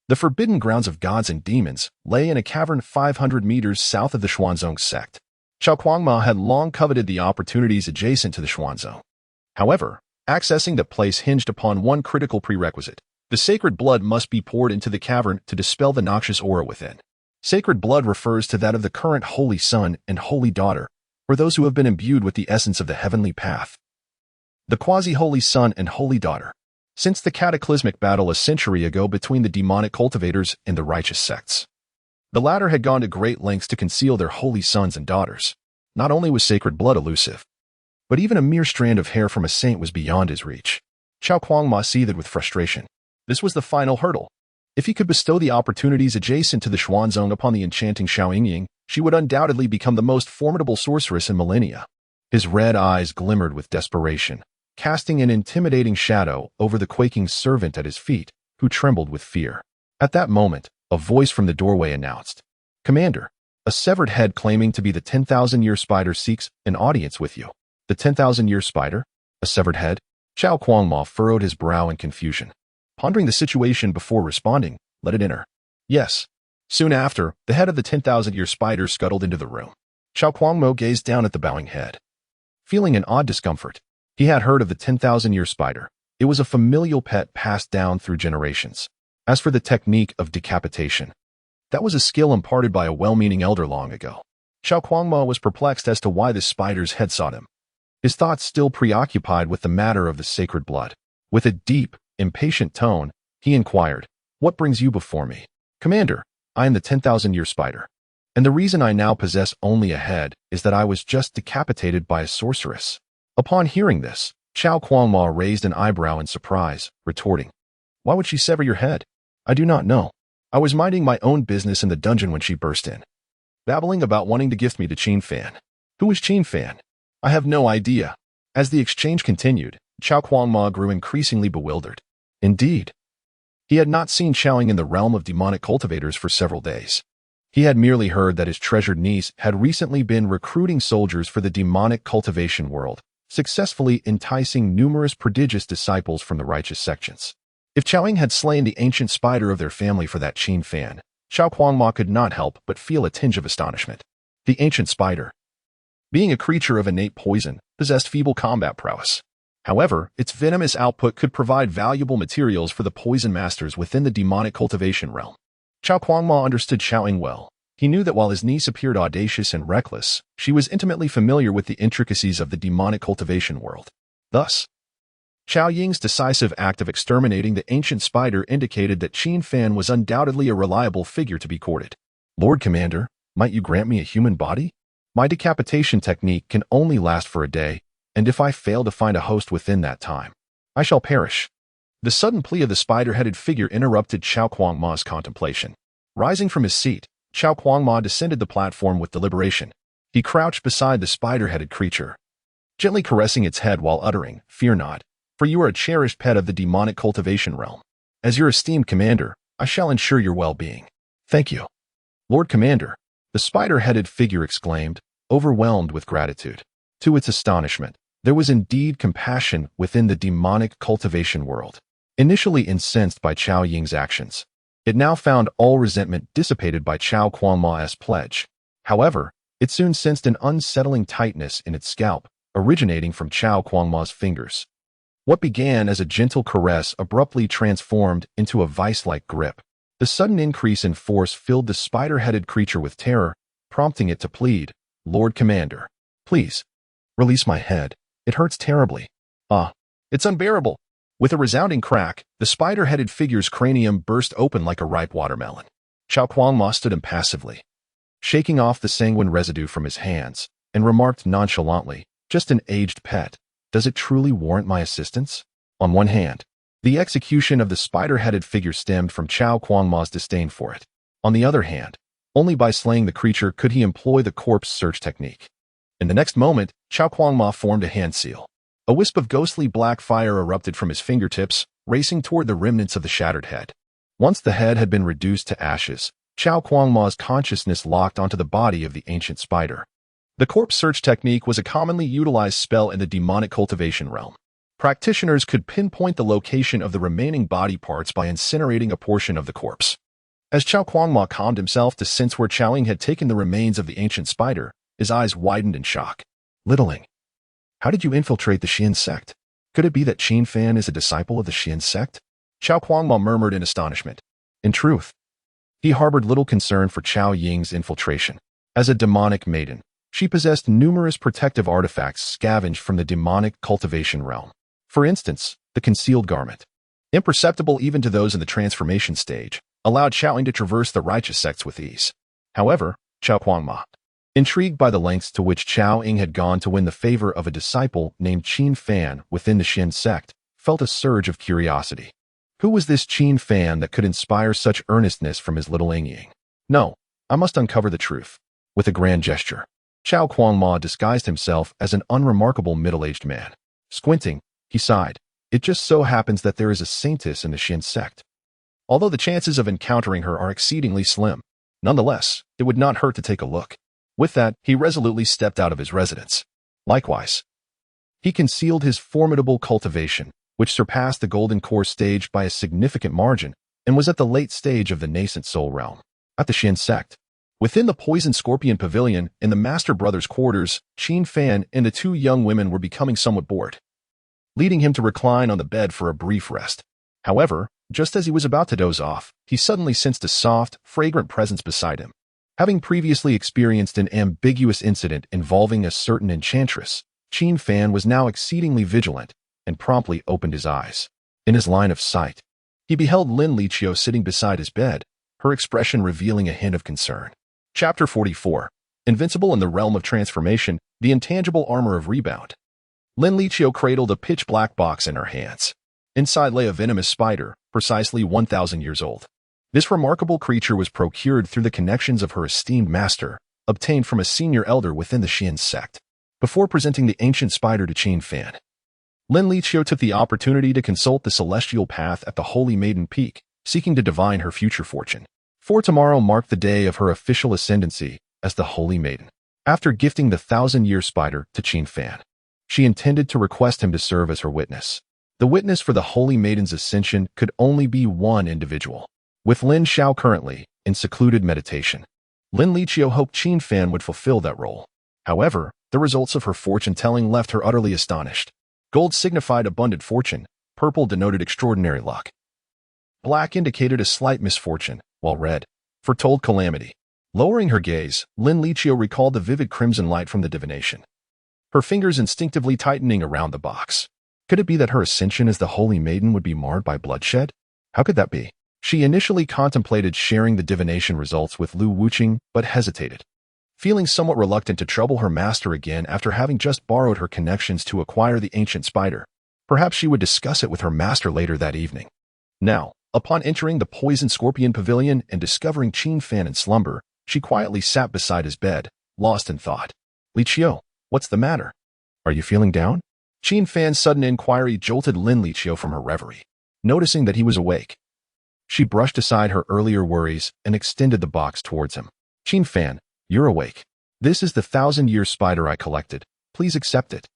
the forbidden grounds of gods and demons, lay in a cavern 500 meters south of the Xuanzong sect. Chao Kuangma had long coveted the opportunities adjacent to the Xuanzong. However, accessing the place hinged upon one critical prerequisite. The sacred blood must be poured into the cavern to dispel the noxious aura within. Sacred blood refers to that of the current Holy Son and Holy Daughter, or those who have been imbued with the essence of the heavenly path. The quasi-Holy Son and Holy Daughter. Since the cataclysmic battle a century ago between the demonic cultivators and the righteous sects, the latter had gone to great lengths to conceal their holy sons and daughters. Not only was sacred blood elusive, but even a mere strand of hair from a saint was beyond his reach. Chao Kuangma seethed with frustration. This was the final hurdle. If he could bestow the opportunities adjacent to the Xuanzong upon the enchanting Xiaoying, she would undoubtedly become the most formidable sorceress in millennia. His red eyes glimmered with desperation, casting an intimidating shadow over the quaking servant at his feet, who trembled with fear. At that moment, a voice from the doorway announced, "Commander, a severed head claiming to be the 10,000-year spider seeks an audience with you." The 10,000-year spider? A severed head? Chao Kuangma furrowed his brow in confusion. Pondering the situation before responding, let it enter. Yes. Soon after, the head of the 10,000-year spider scuttled into the room. Chao Kuangmo gazed down at the bowing head. Feeling an odd discomfort, he had heard of the 10,000-year spider. It was a familial pet passed down through generations. As for the technique of decapitation, that was a skill imparted by a well-meaning elder long ago. Chao Kuangmo was perplexed as to why this spider's head sought him. His thoughts still preoccupied with the matter of the sacred blood. With a deep, impatient tone, he inquired, "What brings you before me?" "Commander, I am the 10,000-year spider. And the reason I now possess only a head is that I was just decapitated by a sorceress." Upon hearing this, Chao Kuangma raised an eyebrow in surprise, retorting, "Why would she sever your head?" "I do not know. I was minding my own business in the dungeon when she burst in, babbling about wanting to gift me to Qin Fan." "Who is Qin Fan?" "I have no idea." As the exchange continued, Chao Kuangma grew increasingly bewildered. Indeed, he had not seen Xiaoying in the realm of demonic cultivators for several days. He had merely heard that his treasured niece had recently been recruiting soldiers for the demonic cultivation world, successfully enticing numerous prodigious disciples from the righteous sections. If Xiaoying had slain the ancient spider of their family for that Qin Fan, Chao Kuangma could not help but feel a tinge of astonishment. The ancient spider, being a creature of innate poison, possessed feeble combat prowess. However, its venomous output could provide valuable materials for the poison masters within the demonic cultivation realm. Chao Kuangma understood Xiaoying well. He knew that while his niece appeared audacious and reckless, she was intimately familiar with the intricacies of the demonic cultivation world. Thus, Xiaoying's decisive act of exterminating the ancient spider indicated that Qin Fan was undoubtedly a reliable figure to be courted. "Lord Commander, might you grant me a human body? My decapitation technique can only last for a day, and if I fail to find a host within that time, I shall perish." The sudden plea of the spider-headed figure interrupted Chao Kuangma's contemplation. Rising from his seat, Chao Kuangma descended the platform with deliberation. He crouched beside the spider-headed creature, gently caressing its head while uttering, "Fear not, for you are a cherished pet of the demonic cultivation realm. As your esteemed commander, I shall ensure your well-being." "Thank you, Lord Commander," the spider-headed figure exclaimed, overwhelmed with gratitude. To its astonishment, there was indeed compassion within the demonic cultivation world. Initially incensed by Xiaoying's actions, it now found all resentment dissipated by Chao Kuangma's pledge. However, it soon sensed an unsettling tightness in its scalp, originating from Chao Kuangma's fingers. What began as a gentle caress abruptly transformed into a vice-like grip. The sudden increase in force filled the spider-headed creature with terror, prompting it to plead, "Lord Commander, please, release my head. It hurts terribly. Ah, it's unbearable." With a resounding crack, the spider-headed figure's cranium burst open like a ripe watermelon. Chao Kuangma stood impassively, shaking off the sanguine residue from his hands, and remarked nonchalantly, "Just an aged pet. Does it truly warrant my assistance?" On one hand, the execution of the spider-headed figure stemmed from Chao Kuangma's disdain for it. On the other hand, only by slaying the creature could he employ the corpse search technique. In the next moment, Chao Kuangma formed a hand seal. A wisp of ghostly black fire erupted from his fingertips, racing toward the remnants of the shattered head. Once the head had been reduced to ashes, Chao Kuangma's consciousness locked onto the body of the ancient spider. The corpse search technique was a commonly utilized spell in the demonic cultivation realm. Practitioners could pinpoint the location of the remaining body parts by incinerating a portion of the corpse. As Chao Kuangma calmed himself to sense where Xiaoying had taken the remains of the ancient spider, his eyes widened in shock. "Littling, how did you infiltrate the Xian sect? Could it be that Qin Fan is a disciple of the Xian sect?" Chao Kuangma murmured in astonishment. In truth, he harbored little concern for Xiaoying's infiltration. As a demonic maiden, she possessed numerous protective artifacts scavenged from the demonic cultivation realm. For instance, the concealed garment, imperceptible even to those in the transformation stage, allowed Xiaoying to traverse the righteous sects with ease. However, Chao Kuangma, intrigued by the lengths to which Xiaoying had gone to win the favor of a disciple named Qin Fan within the Xian sect, felt a surge of curiosity. Who was this Qin Fan that could inspire such earnestness from his little Ying? No, I must uncover the truth. With a grand gesture, Xiao Kuangma disguised himself as an unremarkable middle-aged man. Squinting, he sighed. It just so happens that there is a saintess in the Qin sect. Although the chances of encountering her are exceedingly slim, nonetheless, it would not hurt to take a look. With that, he resolutely stepped out of his residence. Likewise, he concealed his formidable cultivation, which surpassed the golden core stage by a significant margin and was at the late stage of the nascent soul realm. At the Qin sect, within the poison scorpion pavilion in the master brother's quarters, Qin Fan and the two young women were becoming somewhat bored, leading him to recline on the bed for a brief rest. However, just as he was about to doze off, he suddenly sensed a soft, fragrant presence beside him. Having previously experienced an ambiguous incident involving a certain enchantress, Qin Fan was now exceedingly vigilant and promptly opened his eyes. In his line of sight, he beheld Lin Liqiu sitting beside his bed, her expression revealing a hint of concern. Chapter 44. Invincible in the Realm of Transformation, the Intangible Armor of Rebound. Lin Liqiu cradled a pitch-black box in her hands. Inside lay a venomous spider, precisely 1,000 years old. This remarkable creature was procured through the connections of her esteemed master, obtained from a senior elder within the Qin sect. Before presenting the ancient spider to Qin Fan, Lin Liqiu took the opportunity to consult the celestial path at the Holy Maiden Peak, seeking to divine her future fortune. For tomorrow marked the day of her official ascendancy as the Holy Maiden. After gifting the 1,000-year spider to Qin Fan, she intended to request him to serve as her witness. The witness for the Holy Maiden's ascension could only be one individual. With Lin Xiao currently in secluded meditation, Lin Liqiu hoped Qin Fan would fulfill that role. However, the results of her fortune-telling left her utterly astonished. Gold signified abundant fortune, purple denoted extraordinary luck. Black indicated a slight misfortune, while red foretold calamity. Lowering her gaze, Lin Liqiu recalled the vivid crimson light from the divination, her fingers instinctively tightening around the box. Could it be that her ascension as the Holy Maiden would be marred by bloodshed? How could that be? She initially contemplated sharing the divination results with Lu Wuqing, but hesitated, feeling somewhat reluctant to trouble her master again after having just borrowed her connections to acquire the ancient spider. Perhaps she would discuss it with her master later that evening. Now, upon entering the poison scorpion pavilion and discovering Qin Fan in slumber, she quietly sat beside his bed, lost in thought. Liqiu, what's the matter? Are you feeling down? Qin Fan's sudden inquiry jolted Lin Liqiu from her reverie. Noticing that he was awake, she brushed aside her earlier worries and extended the box towards him. Qin Fan, you're awake. This is the 1,000-year spider I collected. Please accept it.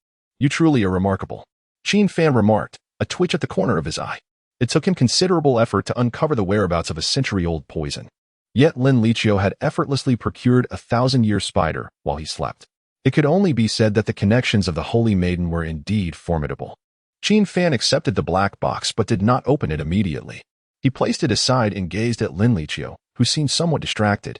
You truly are remarkable. Qin Fan remarked, a twitch at the corner of his eye. It took him considerable effort to uncover the whereabouts of a century-old poison. Yet Lin Liqiu had effortlessly procured a 1,000-year spider while he slept. It could only be said that the connections of the Holy Maiden were indeed formidable. Qin Fan accepted the black box but did not open it immediately. He placed it aside and gazed at Lin Liqiu, who seemed somewhat distracted.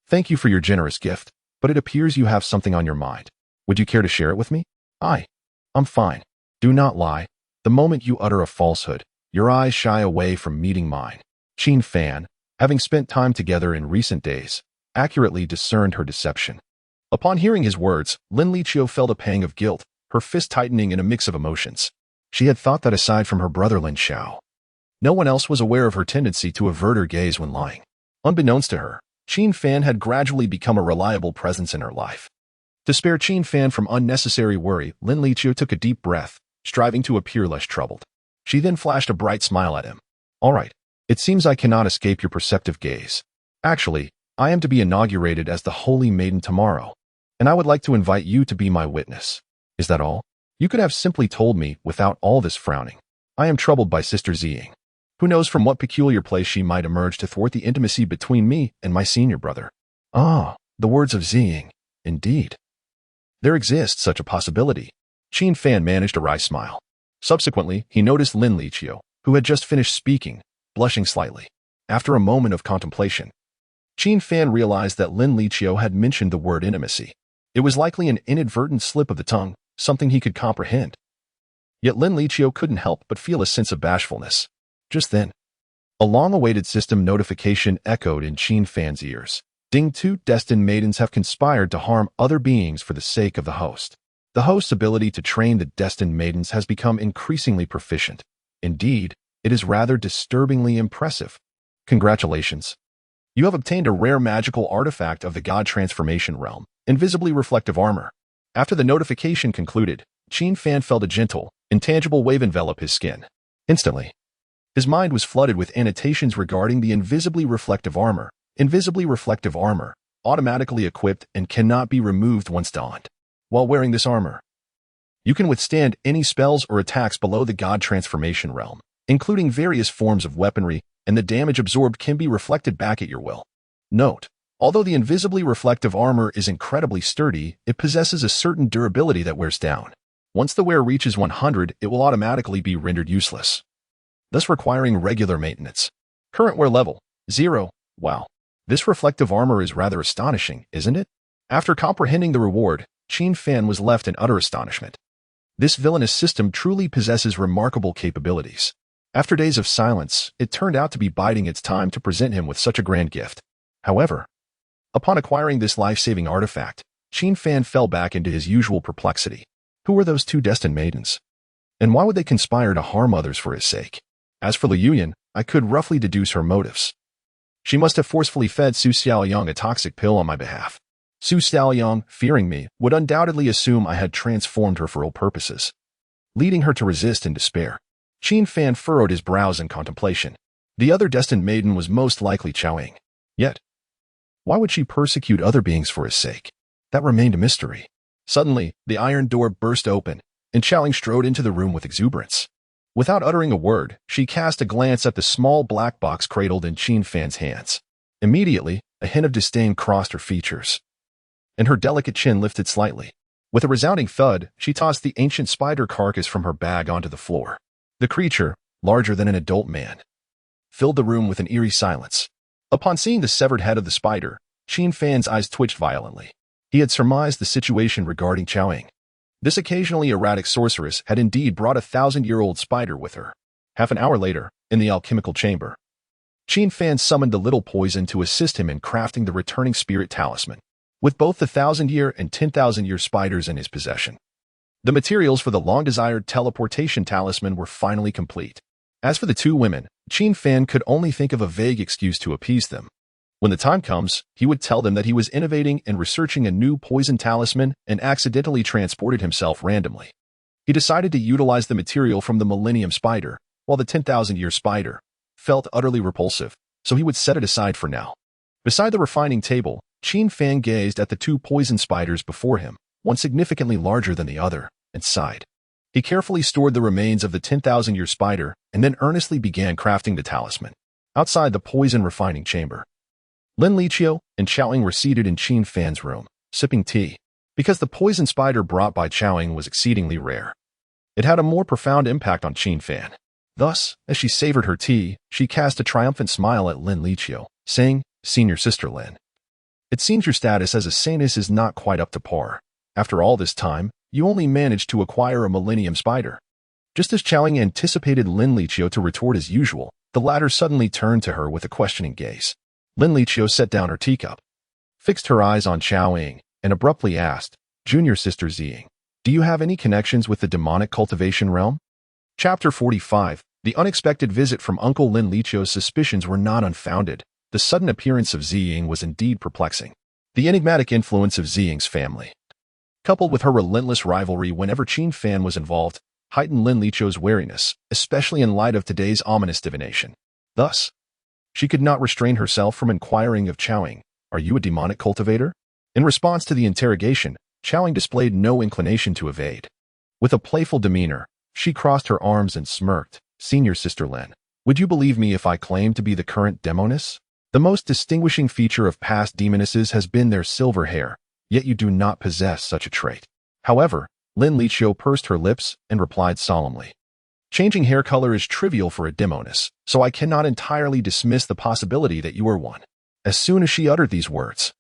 Thank you for your generous gift, but it appears you have something on your mind. Would you care to share it with me? I'm fine. Do not lie. The moment you utter a falsehood, your eyes shy away from meeting mine. Qin Fan, having spent time together in recent days, accurately discerned her deception. Upon hearing his words, Lin Liqiu felt a pang of guilt, her fist tightening in a mix of emotions. She had thought that aside from her brother Lin Xiao, no one else was aware of her tendency to avert her gaze when lying. Unbeknownst to her, Qin Fan had gradually become a reliable presence in her life. To spare Qin Fan from unnecessary worry, Lin Liqiu took a deep breath, striving to appear less troubled. She then flashed a bright smile at him. All right, it seems I cannot escape your perceptive gaze. Actually, I am to be inaugurated as the Holy Maiden tomorrow, and I would like to invite you to be my witness. Is that all? You could have simply told me without all this frowning. I am troubled by Sister Ziying. Who knows from what peculiar place she might emerge to thwart the intimacy between me and my senior brother. Ah, the words of Ziying. Indeed. There exists such a possibility. Qin Fan managed a wry smile. Subsequently, he noticed Lin Liqiu, who had just finished speaking, blushing slightly. After a moment of contemplation, Qin Fan realized that Lin Liqiu had mentioned the word intimacy. It was likely an inadvertent slip of the tongue, something he could comprehend. Yet Lin Liqiu couldn't help but feel a sense of bashfulness. Just then, a long-awaited system notification echoed in Qin Fan's ears. Ding, two destined maidens have conspired to harm other beings for the sake of the host. The host's ability to train the destined maidens has become increasingly proficient. Indeed, it is rather disturbingly impressive. Congratulations. You have obtained a rare magical artifact of the God Transformation realm, invisibly reflective armor. After the notification concluded, Qin Fan felt a gentle, intangible wave envelop his skin. Instantly, his mind was flooded with annotations regarding the invisibly reflective armor. Invisibly reflective armor, automatically equipped and cannot be removed once donned. While wearing this armor, you can withstand any spells or attacks below the God Transformation realm, including various forms of weaponry, and the damage absorbed can be reflected back at your will. Note, although the invisibly reflective armor is incredibly sturdy, it possesses a certain durability that wears down. Once the wear reaches 100, it will automatically be rendered useless, thus requiring regular maintenance. Current wear level, 0. Wow. This reflective armor is rather astonishing, isn't it? After comprehending the reward, Qin Fan was left in utter astonishment. This villainous system truly possesses remarkable capabilities. After days of silence, it turned out to be biding its time to present him with such a grand gift. However, upon acquiring this life-saving artifact, Qin Fan fell back into his usual perplexity. Who were those two destined maidens? And why would they conspire to harm others for his sake? As for Li Yuyan, I could roughly deduce her motives. She must have forcefully fed Su Xiaoyang a toxic pill on my behalf. Su Xiaoyang, fearing me, would undoubtedly assume I had transformed her for ill purposes, leading her to resist in despair. Qin Fan furrowed his brows in contemplation. The other destined maiden was most likely Xiaoying. Yet, why would she persecute other beings for his sake? That remained a mystery. Suddenly, the iron door burst open, and Xiaoying strode into the room with exuberance. Without uttering a word, she cast a glance at the small black box cradled in Qin Fan's hands. Immediately, a hint of disdain crossed her features, and her delicate chin lifted slightly. With a resounding thud, she tossed the ancient spider carcass from her bag onto the floor. The creature, larger than an adult man, filled the room with an eerie silence. Upon seeing the severed head of the spider, Qin Fan's eyes twitched violently. He had surmised the situation regarding Xiaoying. This occasionally erratic sorceress had indeed brought a 1,000-year-old spider with her. Half an hour later, in the alchemical chamber, Qin Fan summoned the little poison to assist him in crafting the returning spirit talisman, with both the 1,000-year and 10,000-year spiders in his possession. The materials for the long-desired teleportation talisman were finally complete. As for the two women, Qin Fan could only think of a vague excuse to appease them. When the time comes, he would tell them that he was innovating and researching a new poison talisman and accidentally transported himself randomly. He decided to utilize the material from the Millennium Spider, while the 10,000-year spider felt utterly repulsive, so he would set it aside for now. Beside the refining table, Qin Fan gazed at the two poison spiders before him, one significantly larger than the other, and sighed. He carefully stored the remains of the 10,000-year spider and then earnestly began crafting the talisman. Outside the poison refining chamber, Lin Liqiu and Xiaoying were seated in Qin Fan's room, sipping tea. Because the poison spider brought by Xiaoying was exceedingly rare, it had a more profound impact on Qin Fan. Thus, as she savored her tea, she cast a triumphant smile at Lin Liqiu, saying, "Senior sister Lin, it seems your status as a saintess is not quite up to par. After all this time, you only managed to acquire a Millennium Spider." Just as Xiaoying anticipated Lin Liqiu to retort as usual, the latter suddenly turned to her with a questioning gaze. Lin Liqiu set down her teacup, fixed her eyes on Xiaoying, and abruptly asked, "Junior sister Ziying, do you have any connections with the demonic cultivation realm?" Chapter 45. The unexpected visit from Uncle Lin Liqiu's suspicions were not unfounded. The sudden appearance of Ziying was indeed perplexing. The enigmatic influence of Ziying's family, coupled with her relentless rivalry whenever Qin Fan was involved, heightened Lin Liqiu's wariness, especially in light of today's ominous divination. Thus, she could not restrain herself from inquiring of Xiaoying, "Are you a demonic cultivator?" In response to the interrogation, Xiaoying displayed no inclination to evade. With a playful demeanor, she crossed her arms and smirked. "Senior sister Lin, would you believe me if I claim to be the current demoness? The most distinguishing feature of past demonesses has been their silver hair, yet you do not possess such a trait." However, Lin Liqiu pursed her lips and replied solemnly, "Changing hair color is trivial for a demoness, so I cannot entirely dismiss the possibility that you are one." As soon as she uttered these words,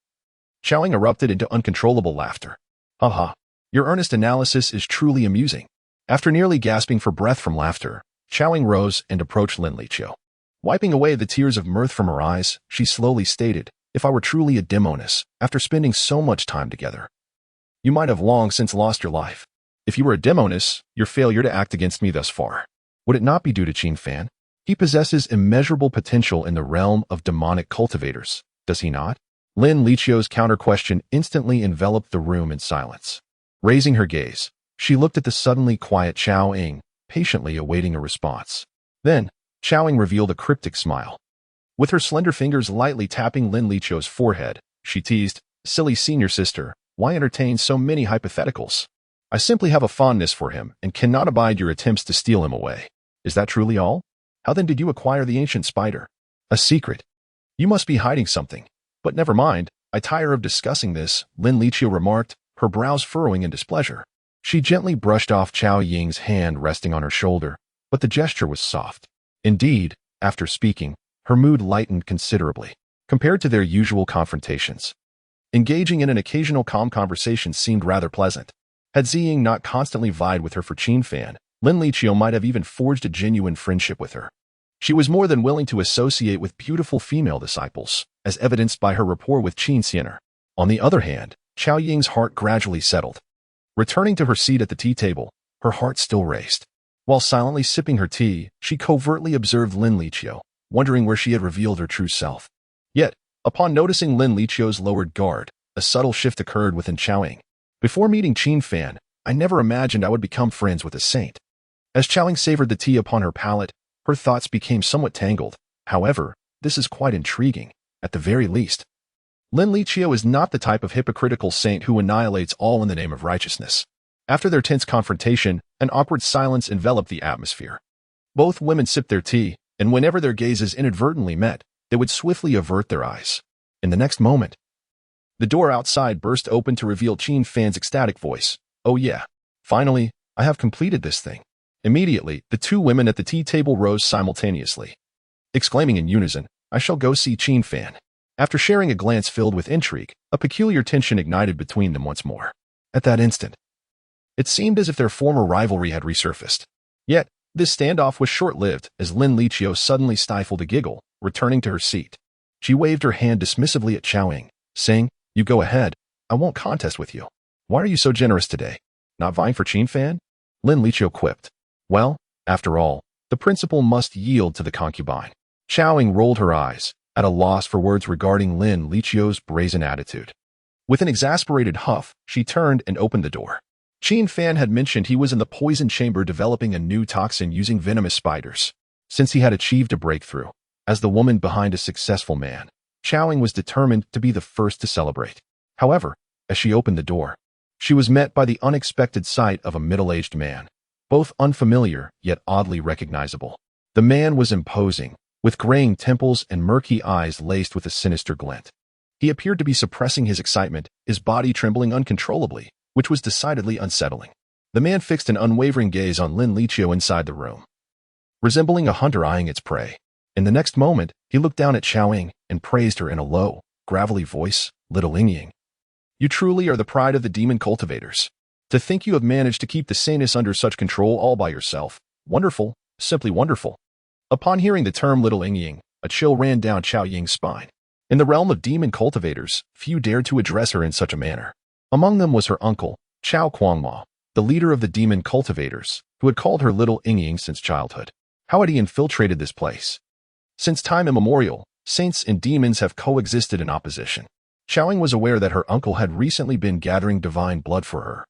Xiaoying erupted into uncontrollable laughter. "Haha, your earnest analysis is truly amusing." After nearly gasping for breath from laughter, Xiaoying rose and approached Lin Liqiu. Wiping away the tears of mirth from her eyes, she slowly stated, "If I were truly a demoness, after spending so much time together, you might have long since lost your life. If you were a demoness, your failure to act against me thus far, would it not be due to Qin Fan?" He possesses immeasurable potential in the realm of demonic cultivators, does he not? Lin Lichio's counter-question instantly enveloped the room in silence. Raising her gaze, she looked at the suddenly quiet Chao Ying, patiently awaiting a response. Then, Chao Ying revealed a cryptic smile. With her slender fingers lightly tapping Lin Lichio's forehead, she teased, "Silly senior sister, why entertain so many hypotheticals? I simply have a fondness for him and cannot abide your attempts to steal him away. Is that truly all? How then did you acquire the ancient spider? A secret. You must be hiding something. But never mind, I tire of discussing this," Lin Lichio remarked, her brows furrowing in displeasure. She gently brushed off Chao Ying's hand resting on her shoulder, but the gesture was soft. Indeed, after speaking, her mood lightened considerably, compared to their usual confrontations. Engaging in an occasional calm conversation seemed rather pleasant. Had Ziying not constantly vied with her for Qin Fan, Lin Lichio might have even forged a genuine friendship with her. She was more than willing to associate with beautiful female disciples, as evidenced by her rapport with Qin Xianer. On the other hand, Chao Ying's heart gradually settled. Returning to her seat at the tea table, her heart still raced. While silently sipping her tea, she covertly observed Lin Lichio, wondering where she had revealed her true self. Yet, upon noticing Lin Lichio's lowered guard, a subtle shift occurred within Chao Ying. Before meeting Qin Fan, I never imagined I would become friends with a saint. As Chao Ying savored the tea upon her palate, her thoughts became somewhat tangled. However, this is quite intriguing, at the very least. Lin Lichio is not the type of hypocritical saint who annihilates all in the name of righteousness. After their tense confrontation, an awkward silence enveloped the atmosphere. Both women sipped their tea, and whenever their gazes inadvertently met, they would swiftly avert their eyes. In the next moment, the door outside burst open to reveal Qin Fan's ecstatic voice. "Oh yeah, finally, I have completed this thing." Immediately, the two women at the tea table rose simultaneously, exclaiming in unison, "I shall go see Qin Fan." After sharing a glance filled with intrigue, a peculiar tension ignited between them once more. At that instant, it seemed as if their former rivalry had resurfaced. Yet, this standoff was short-lived as Lin Lichio suddenly stifled a giggle, returning to her seat. She waved her hand dismissively at Chao Ying, saying, "You go ahead. I won't contest with you. Why are you so generous today? Not vying for Qin Fan?" Lin Lichio quipped. Well, after all, the principal must yield to the concubine. Chao Ying rolled her eyes, at a loss for words regarding Lin Lichio's brazen attitude. With an exasperated huff, she turned and opened the door. Qin Fan had mentioned he was in the poison chamber developing a new toxin using venomous spiders. Since he had achieved a breakthrough, as the woman behind a successful man, Chao Ying was determined to be the first to celebrate. However, as she opened the door, she was met by the unexpected sight of a middle-aged man, both unfamiliar yet oddly recognizable. The man was imposing, with graying temples and murky eyes laced with a sinister glint. He appeared to be suppressing his excitement, his body trembling uncontrollably, which was decidedly unsettling. The man fixed an unwavering gaze on Lin Lichio inside the room, resembling a hunter eyeing its prey. In the next moment, he looked down at Chao Ying and praised her in a low, gravelly voice, "Little Ying, you truly are the pride of the demon cultivators. To think you have managed to keep the saintess under such control all by yourself. Wonderful, simply wonderful." Upon hearing the term Little Ying, a chill ran down Chao Ying's spine. In the realm of demon cultivators, few dared to address her in such a manner. Among them was her uncle, Chao Quangma, the leader of the demon cultivators, who had called her Little Ying since childhood. How had he infiltrated this place? Since time immemorial, saints and demons have coexisted in opposition. Chao Ying was aware that her uncle had recently been gathering divine blood for her,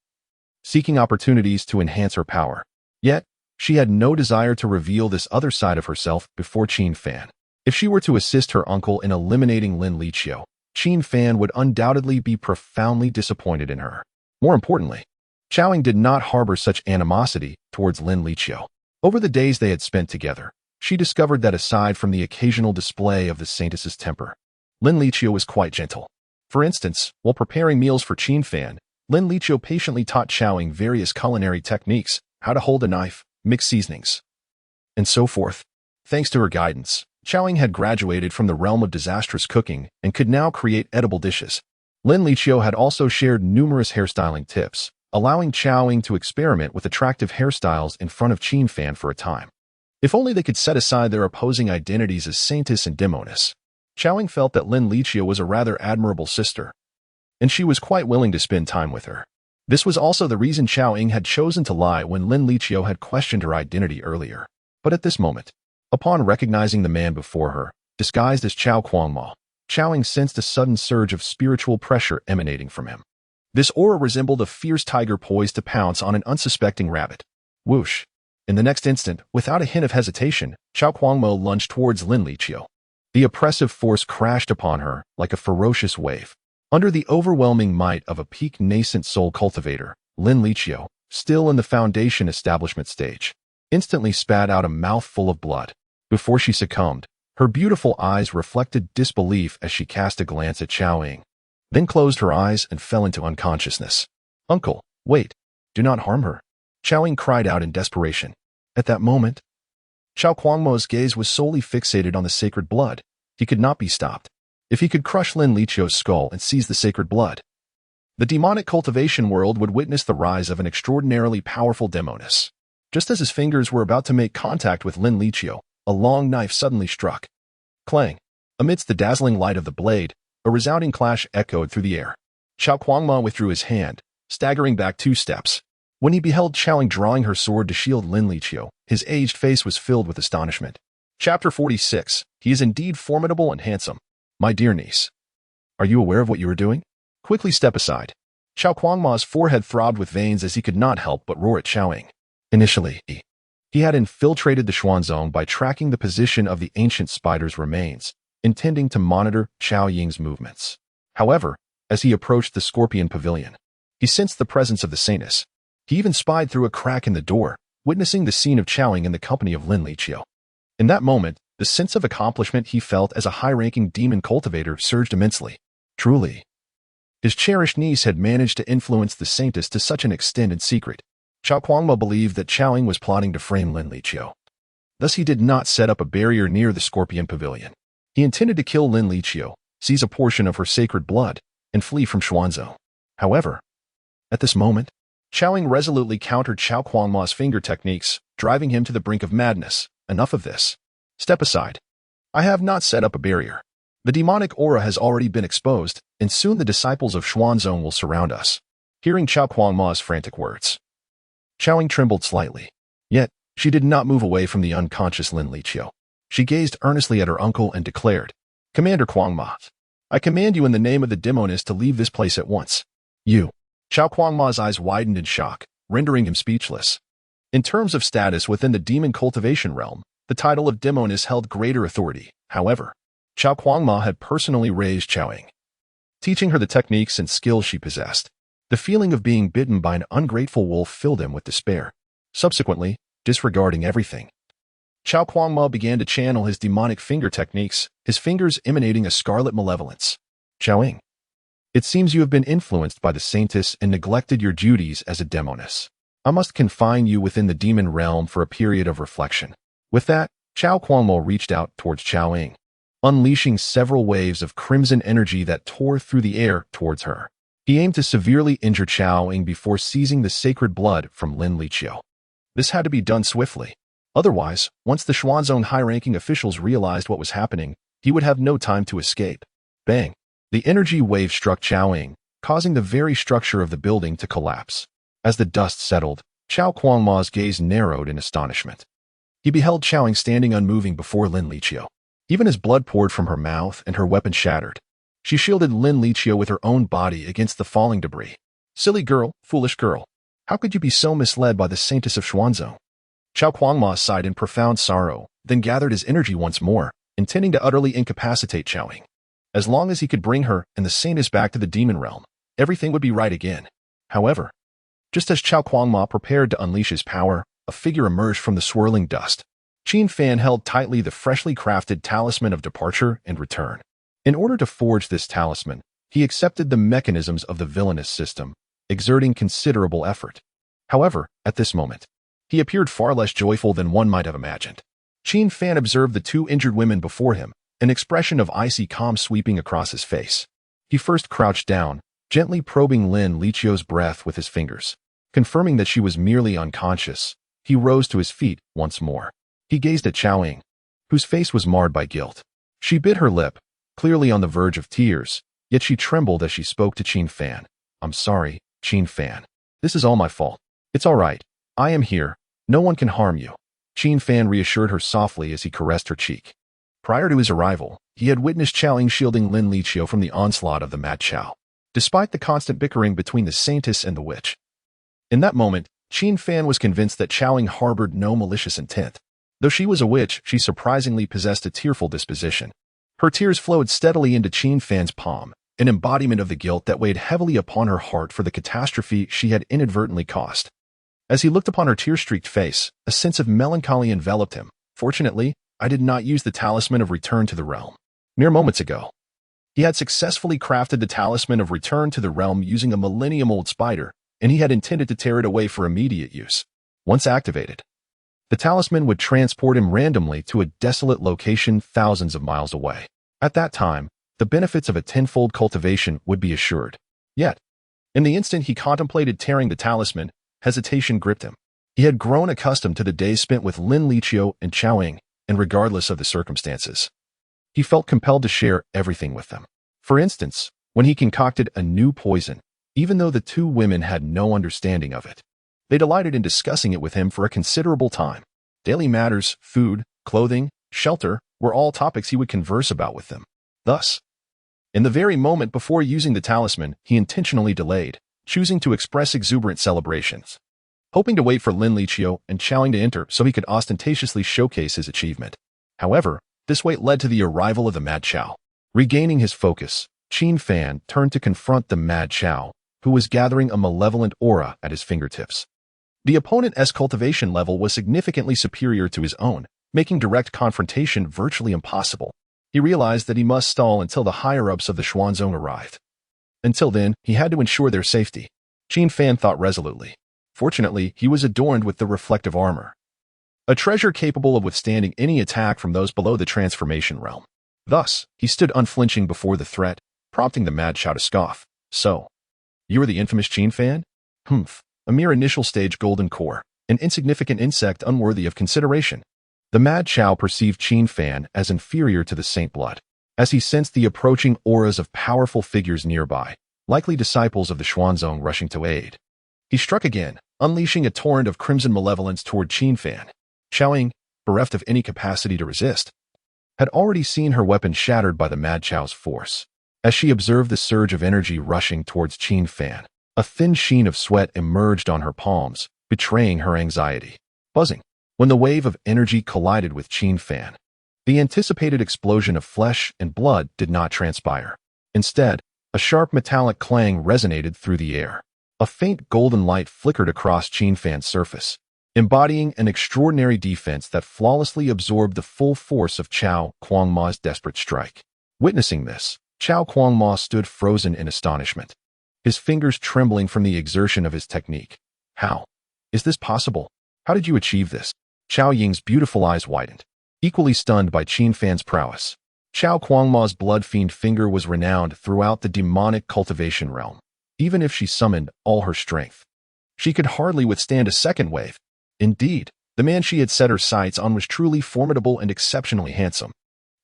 seeking opportunities to enhance her power. Yet, she had no desire to reveal this other side of herself before Qin Fan. If she were to assist her uncle in eliminating Lin Lichio, Qin Fan would undoubtedly be profoundly disappointed in her. More importantly, Chao Ying did not harbor such animosity towards Lin Lichio. Over the days they had spent together, she discovered that aside from the occasional display of the saintess's temper, Lin Lichio was quite gentle. For instance, while preparing meals for Qin Fan, Lin Lichio patiently taught Chao Ying various culinary techniques, how to hold a knife, mix seasonings, and so forth. Thanks to her guidance, Chao Ying had graduated from the realm of disastrous cooking and could now create edible dishes. Lin Lichio had also shared numerous hairstyling tips, allowing Chao Ying to experiment with attractive hairstyles in front of Qin Fan for a time. If only they could set aside their opposing identities as saintess and demoness. Chao Ying felt that Lin Lichio was a rather admirable sister, and she was quite willing to spend time with her. This was also the reason Chao Ying had chosen to lie when Lin Lichio had questioned her identity earlier. But at this moment, Upon recognizing the man before her, disguised as Chao Kuangma, Xiaoying sensed a sudden surge of spiritual pressure emanating from him. This aura resembled a fierce tiger poised to pounce on an unsuspecting rabbit. Whoosh! In the next instant, without a hint of hesitation, Chao Kuangmo lunged towards Lin Liqiu. The oppressive force crashed upon her like a ferocious wave. Under the overwhelming might of a peak nascent soul cultivator, Lin Liqiu, still in the foundation establishment stage, instantly spat out a mouthful of blood. Before she succumbed, her beautiful eyes reflected disbelief as she cast a glance at Xiaoying, then closed her eyes and fell into unconsciousness. "Uncle, wait, do not harm her," Xiaoying cried out in desperation. At that moment, Chao Kuangmo's gaze was solely fixated on the sacred blood. He could not be stopped. If he could crush Lin Liqiu's skull and seize the sacred blood, the demonic cultivation world would witness the rise of an extraordinarily powerful demoness. Just as his fingers were about to make contact with Lin Liqiu, a long knife suddenly struck. Clang! Amidst the dazzling light of the blade, a resounding clash echoed through the air. Chao Kuangma withdrew his hand, staggering back 2 steps. When he beheld Xiaoying drawing her sword to shield Lin Liqiu, his aged face was filled with astonishment. Chapter 46. He is indeed formidable and handsome. My dear niece, are you aware of what you are doing? Quickly step aside. Chao Kuangma's forehead throbbed with veins as he could not help but roar at Xiaoying. Initially, he had infiltrated the Xuanzong by tracking the position of the ancient spider's remains, intending to monitor Xiaoying's movements. However, as he approached the scorpion pavilion, he sensed the presence of the saintess. He even spied through a crack in the door, witnessing the scene of Xiaoying in the company of Lin Liqiu. In that moment, the sense of accomplishment he felt as a high-ranking demon cultivator surged immensely. Truly, his cherished niece had managed to influence the saintess to such an extent in secret. Chao Kuangmo believed that Xiaoying was plotting to frame Lin Liqiu. Thus he did not set up a barrier near the scorpion pavilion. He intended to kill Lin Liqiu, seize a portion of her sacred blood, and flee from Xuanzong. However, at this moment, Xiaoying resolutely countered Chao Kuangma's finger techniques, driving him to the brink of madness. Enough of this. Step aside. I have not set up a barrier. The demonic aura has already been exposed, and soon the disciples of Xuanzong will surround us. Hearing Chao Kuangma's frantic words, Xiaoying trembled slightly. Yet, she did not move away from the unconscious Lin Liqiu. She gazed earnestly at her uncle and declared, "Commander Kuangma, I command you in the name of the demoness to leave this place at once." You. Chao Kuangma's eyes widened in shock, rendering him speechless. In terms of status within the demon cultivation realm, the title of demoness held greater authority. However, Chao Kuangma had personally raised Xiaoying, teaching her the techniques and skills she possessed. The feeling of being bitten by an ungrateful wolf filled him with despair. Subsequently, disregarding everything, Chao Kuangma began to channel his demonic finger techniques, his fingers emanating a scarlet malevolence. Xiaoying, it seems you have been influenced by the saintess and neglected your duties as a demoness. I must confine you within the demon realm for a period of reflection. With that, Chao Kuangmo reached out towards Xiaoying, unleashing several waves of crimson energy that tore through the air towards her. He aimed to severely injure Xiaoying before seizing the sacred blood from Lin Liqiu. This had to be done swiftly. Otherwise, once the Xuanzong high-ranking officials realized what was happening, he would have no time to escape. Bang! The energy wave struck Xiaoying, causing the very structure of the building to collapse. As the dust settled, Chao Kuangma's gaze narrowed in astonishment. He beheld Xiaoying standing unmoving before Lin Liqiu. Even as blood poured from her mouth and her weapon shattered, she shielded Lin Liqiu with her own body against the falling debris. Silly girl, foolish girl. How could you be so misled by the saintess of Xuanzong? Chao Kuangma sighed in profound sorrow, then gathered his energy once more, intending to utterly incapacitate Xiaoying. As long as he could bring her and the saintess back to the demon realm, everything would be right again. However, just as Chao Kuangma prepared to unleash his power, a figure emerged from the swirling dust. Qin Fan held tightly the freshly crafted talisman of departure and return. In order to forge this talisman, he accepted the mechanisms of the villainous system, exerting considerable effort. However, at this moment, he appeared far less joyful than one might have imagined. Qin Fan observed the 2 injured women before him, an expression of icy calm sweeping across his face. He first crouched down, gently probing Lin Liqiu's breath with his fingers. Confirming that she was merely unconscious, he rose to his feet once more. He gazed at Xiaoying, whose face was marred by guilt. She bit her lip, clearly on the verge of tears, yet she trembled as she spoke to Qin Fan. "I'm sorry, Qin Fan. This is all my fault. It's all right. I am here. No one can harm you." Qin Fan reassured her softly as he caressed her cheek. Prior to his arrival, he had witnessed Chao Ying shielding Lin Liqiu from the onslaught of the Mad Chao, despite the constant bickering between the Saintess and the witch. In that moment, Qin Fan was convinced that Chao Ying harbored no malicious intent. Though she was a witch, she surprisingly possessed a tearful disposition. Her tears flowed steadily into Qin Fan's palm, an embodiment of the guilt that weighed heavily upon her heart for the catastrophe she had inadvertently caused. As he looked upon her tear-streaked face, a sense of melancholy enveloped him. Fortunately, I did not use the talisman of return to the realm. Mere moments ago, he had successfully crafted the talisman of return to the realm using a millennium-old spider, and he had intended to tear it away for immediate use. Once activated, the talisman would transport him randomly to a desolate location thousands of miles away. At that time, the benefits of a tenfold cultivation would be assured. Yet, in the instant he contemplated tearing the talisman, hesitation gripped him. He had grown accustomed to the days spent with Lin Liqiu and Chao Ying, and regardless of the circumstances, he felt compelled to share everything with them. For instance, when he concocted a new poison, even though the two women had no understanding of it, they delighted in discussing it with him for a considerable time. Daily matters, food, clothing, shelter, were all topics he would converse about with them. Thus, in the very moment before using the talisman, he intentionally delayed, choosing to express exuberant celebrations, hoping to wait for Lin Liqiu and Chao Ying to enter so he could ostentatiously showcase his achievement. However, this wait led to the arrival of the Mad Chao. Regaining his focus, Qin Fan turned to confront the Mad Chao, who was gathering a malevolent aura at his fingertips. The opponent's cultivation level was significantly superior to his own, making direct confrontation virtually impossible. He realized that he must stall until the higher-ups of the Xuanzong arrived. Until then, he had to ensure their safety. Qin Fan thought resolutely. Fortunately, he was adorned with the reflective armor, a treasure capable of withstanding any attack from those below the transformation realm. Thus, he stood unflinching before the threat, prompting the Mad Chao to scoff. So, you are the infamous Qin Fan? Humph, a mere initial stage golden core, an insignificant insect unworthy of consideration. The Mad Chao perceived Qin Fan as inferior to the Saint Blood, as he sensed the approaching auras of powerful figures nearby, likely disciples of the Xuanzong rushing to aid. He struck again, unleashing a torrent of crimson malevolence toward Qin Fan. Chao Ying, bereft of any capacity to resist, had already seen her weapon shattered by the Mad Chao's force. As she observed the surge of energy rushing towards Qin Fan, a thin sheen of sweat emerged on her palms, betraying her anxiety. Buzzing. When the wave of energy collided with Qin Fan, the anticipated explosion of flesh and blood did not transpire. Instead, a sharp metallic clang resonated through the air. A faint golden light flickered across Qin Fan's surface, embodying an extraordinary defense that flawlessly absorbed the full force of Chao Kuangma's desperate strike. Witnessing this, Chao Kuangma stood frozen in astonishment, his fingers trembling from the exertion of his technique. How is this possible? How did you achieve this? Chao Ying's beautiful eyes widened, equally stunned by Qin Fan's prowess. Chao Kuangma's blood-fiend finger was renowned throughout the demonic cultivation realm. Even if she summoned all her strength, she could hardly withstand a second wave. Indeed, the man she had set her sights on was truly formidable and exceptionally handsome.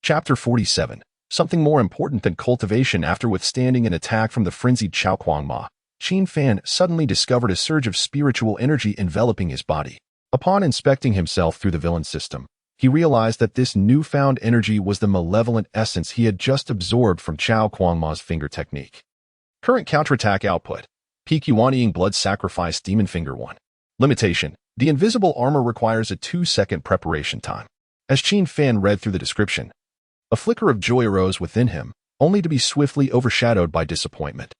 Chapter 47. Something more important than cultivation. After withstanding an attack from the frenzied Chao Kuangma, Qin Fan suddenly discovered a surge of spiritual energy enveloping his body. Upon inspecting himself through the villain system, he realized that this newfound energy was the malevolent essence he had just absorbed from Chao Kuangma's finger technique. Current counterattack output. Peak Yuanying Blood Sacrifice Demon Finger 1. Limitation. The invisible armor requires a 2-second preparation time. As Qin Fan read through the description, a flicker of joy arose within him, only to be swiftly overshadowed by disappointment.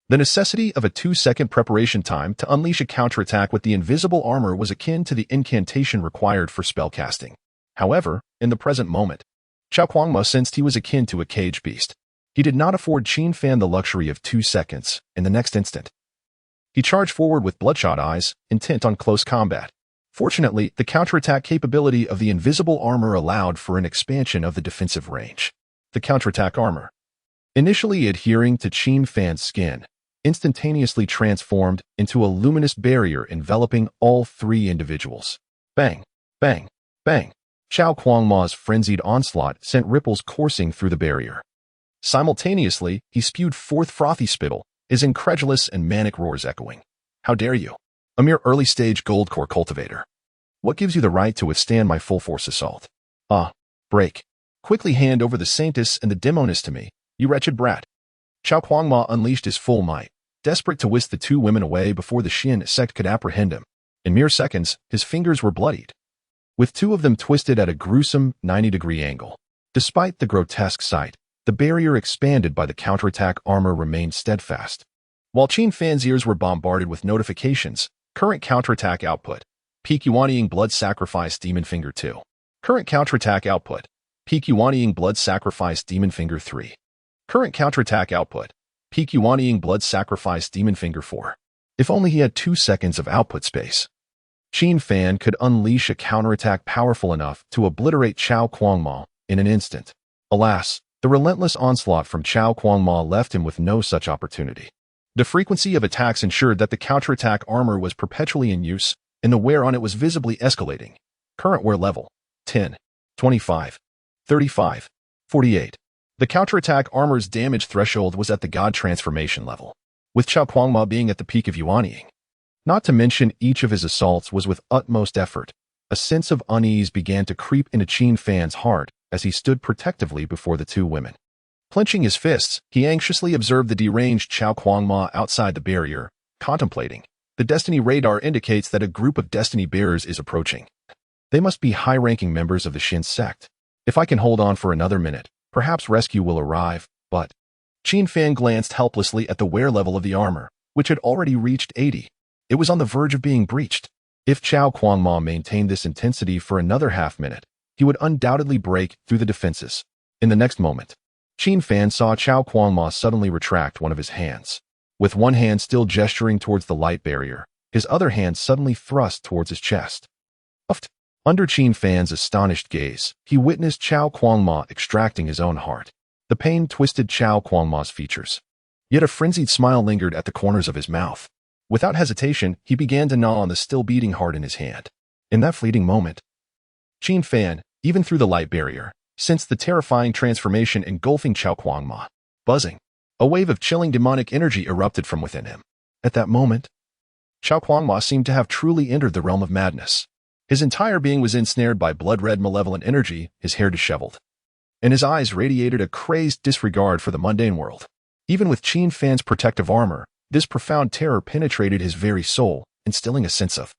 The necessity of a 2-second preparation time to unleash a counterattack with the invisible armor was akin to the incantation required for spellcasting. However, in the present moment, Chao Kuangma sensed he was akin to a cage beast. He did not afford Qin Fan the luxury of 2 seconds. In the next instant, he charged forward with bloodshot eyes, intent on close combat. Fortunately, the counterattack capability of the invisible armor allowed for an expansion of the defensive range. The counterattack armor, initially adhering to Qin Fan's skin, instantaneously transformed into a luminous barrier enveloping all three individuals. Bang! Bang! Bang! Chao Kuangma's frenzied onslaught sent ripples coursing through the barrier. Simultaneously, he spewed forth frothy spittle, his incredulous and manic roars echoing. How dare you? A mere early-stage gold core cultivator. What gives you the right to withstand my full-force assault? Ah, break. Quickly hand over the Saintess and the Demoness to me, you wretched brat. Chao Kuangma unleashed his full might, desperate to whisk the two women away before the Xin sect could apprehend him. In mere seconds, his fingers were bloodied, with two of them twisted at a gruesome 90-degree angle. Despite the grotesque sight, the barrier expanded by the counterattack armor remained steadfast. While Qin Fan's ears were bombarded with notifications, current counterattack output, Peak Yuanying Blood Sacrifice Demon Finger 2. Current counterattack output, Peak Yuanying Blood Sacrifice Demon Finger 3. Current counterattack output, Peak Yuanying Blood Sacrifice Demon Finger 4. If only he had 2 seconds of output space. Qin Fan could unleash a counterattack powerful enough to obliterate Chao Kuangma in an instant. Alas, the relentless onslaught from Chao Kuangma left him with no such opportunity. The frequency of attacks ensured that the counterattack armor was perpetually in use, and the wear on it was visibly escalating. Current wear level, 10, 25, 35, 48. The counterattack armor's damage threshold was at the God transformation level, with Chao Kuangma being at the peak of Yuanying. Not to mention each of his assaults was with utmost effort. A sense of unease began to creep into Qin Fan's heart as he stood protectively before the two women. Clenching his fists, he anxiously observed the deranged Chao Kuangma outside the barrier, contemplating. The Destiny radar indicates that a group of Destiny bearers is approaching. They must be high-ranking members of the Xin sect. If I can hold on for another minute, perhaps rescue will arrive, but... Qin Fan glanced helplessly at the wear level of the armor, which had already reached 80. It was on the verge of being breached. If Chao Kuangma maintained this intensity for another half-minute, he would undoubtedly break through the defenses. In the next moment, Qin Fan saw Chao Kuangma suddenly retract one of his hands. With one hand still gesturing towards the light barrier, his other hand suddenly thrust towards his chest. Under Qin Fan's astonished gaze, he witnessed Chao Kuangma extracting his own heart. The pain twisted Chao Kuangma's features. Yet a frenzied smile lingered at the corners of his mouth. Without hesitation, he began to gnaw on the still beating heart in his hand. In that fleeting moment, Qin Fan, even through the light barrier, sensed the terrifying transformation engulfing Chao Kuangma. Buzzing. A wave of chilling demonic energy erupted from within him. At that moment, Chao Kuangma seemed to have truly entered the realm of madness. His entire being was ensnared by blood-red malevolent energy, his hair disheveled, and his eyes radiated a crazed disregard for the mundane world. Even with Qin Fan's protective armor, this profound terror penetrated his very soul, instilling a sense of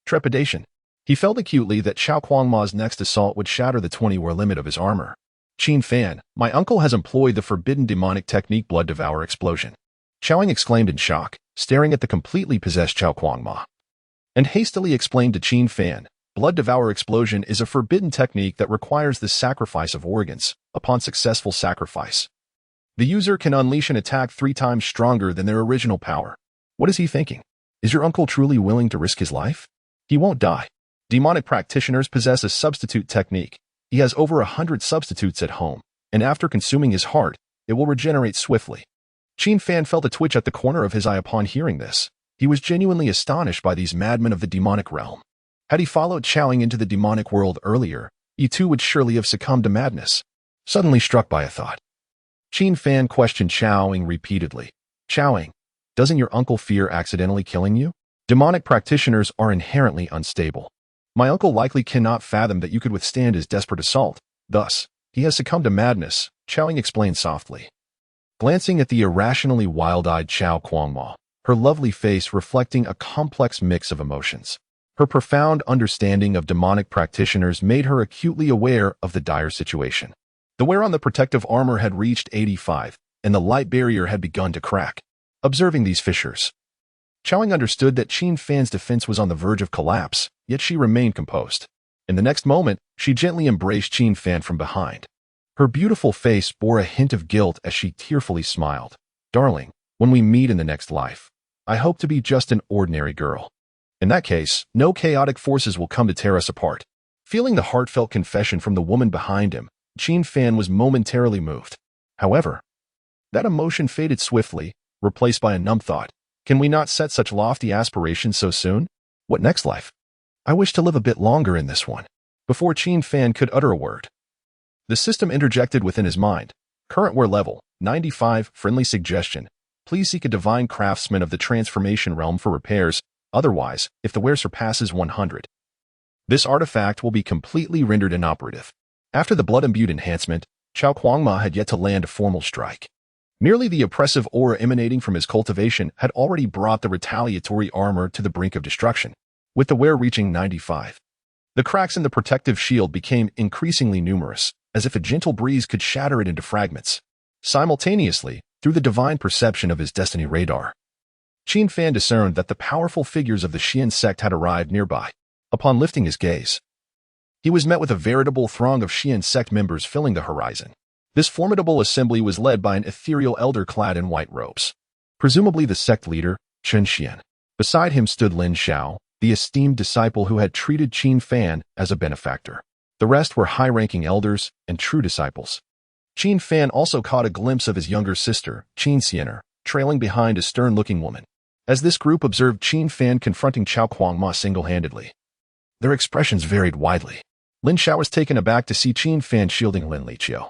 trepidation. He felt acutely that Chao Kuangma's next assault would shatter the 20-wear limit of his armor. Qin Fan, my uncle has employed the forbidden demonic technique Blood Devour Explosion. Chaoing exclaimed in shock, staring at the completely possessed Chao Kuangma, and hastily explained to Qin Fan, Blood Devour Explosion is a forbidden technique that requires the sacrifice of organs. Upon successful sacrifice, the user can unleash an attack 3 times stronger than their original power. What is he thinking? Is your uncle truly willing to risk his life? He won't die. Demonic practitioners possess a substitute technique. He has over 100 substitutes at home, and after consuming his heart, it will regenerate swiftly. Qin Fan felt a twitch at the corner of his eye upon hearing this. He was genuinely astonished by these madmen of the demonic realm. Had he followed Chaoing into the demonic world earlier, he too would surely have succumbed to madness. Suddenly struck by a thought, Qin Fan questioned Chaoing repeatedly. Chaoing, doesn't your uncle fear accidentally killing you? Demonic practitioners are inherently unstable. My uncle likely cannot fathom that you could withstand his desperate assault. Thus, he has succumbed to madness, Chaoing explained softly. Glancing at the irrationally wild-eyed Chao Kuangma, her lovely face reflecting a complex mix of emotions. Her profound understanding of demonic practitioners made her acutely aware of the dire situation. The wear on the protective armor had reached 85, and the light barrier had begun to crack. Observing these fissures, Chaoing understood that Qin Fan's defense was on the verge of collapse, yet she remained composed. In the next moment, she gently embraced Qin Fan from behind. Her beautiful face bore a hint of guilt as she tearfully smiled. Darling, when we meet in the next life, I hope to be just an ordinary girl. In that case, no chaotic forces will come to tear us apart. Feeling the heartfelt confession from the woman behind him, Qin Fan was momentarily moved. However, that emotion faded swiftly, replaced by a numb thought. Can we not set such lofty aspirations so soon? What next life? I wish to live a bit longer in this one. Before Qin Fan could utter a word, the system interjected within his mind. Current wear level, 95, friendly suggestion. Please seek a divine craftsman of the transformation realm for repairs. Otherwise, if the wear surpasses 100, This artifact will be completely rendered inoperative. After the blood-imbued enhancement, Chao Kuangma had yet to land a formal strike. Merely the oppressive aura emanating from his cultivation had already brought the retaliatory armor to the brink of destruction, with the wear reaching 95. The cracks in the protective shield became increasingly numerous, as if a gentle breeze could shatter it into fragments. Simultaneously, through the divine perception of his destiny radar, Qin Fan discerned that the powerful figures of the Xian sect had arrived nearby. Upon lifting his gaze, he was met with a veritable throng of Xian sect members filling the horizon. This formidable assembly was led by an ethereal elder clad in white robes, presumably the sect leader, Chen Xian. Beside him stood Lin Xiao, the esteemed disciple who had treated Qin Fan as a benefactor. The rest were high-ranking elders and true disciples. Qin Fan also caught a glimpse of his younger sister, Qin Xiener, trailing behind a stern-looking woman. As this group observed Qin Fan confronting Chao Kuangma single-handedly, their expressions varied widely. Lin Xiao was taken aback to see Qin Fan shielding Lin Liqiu,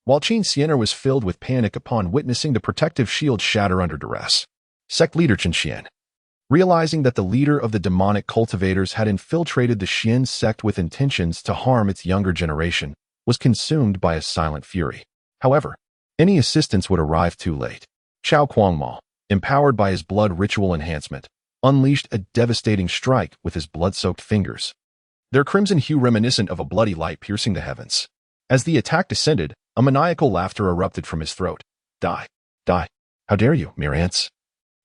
while Qin Xiener was filled with panic upon witnessing the protective shield shatter under duress. Sect leader Chen Xian, realizing that the leader of the demonic cultivators had infiltrated the Xian sect with intentions to harm its younger generation, was consumed by a silent fury. However, any assistance would arrive too late. Chao Kuangma, empowered by his blood ritual enhancement, unleashed a devastating strike with his blood-soaked fingers, their crimson hue reminiscent of a bloody light piercing the heavens. As the attack descended, a maniacal laughter erupted from his throat. Die. Die. How dare you, mere ants?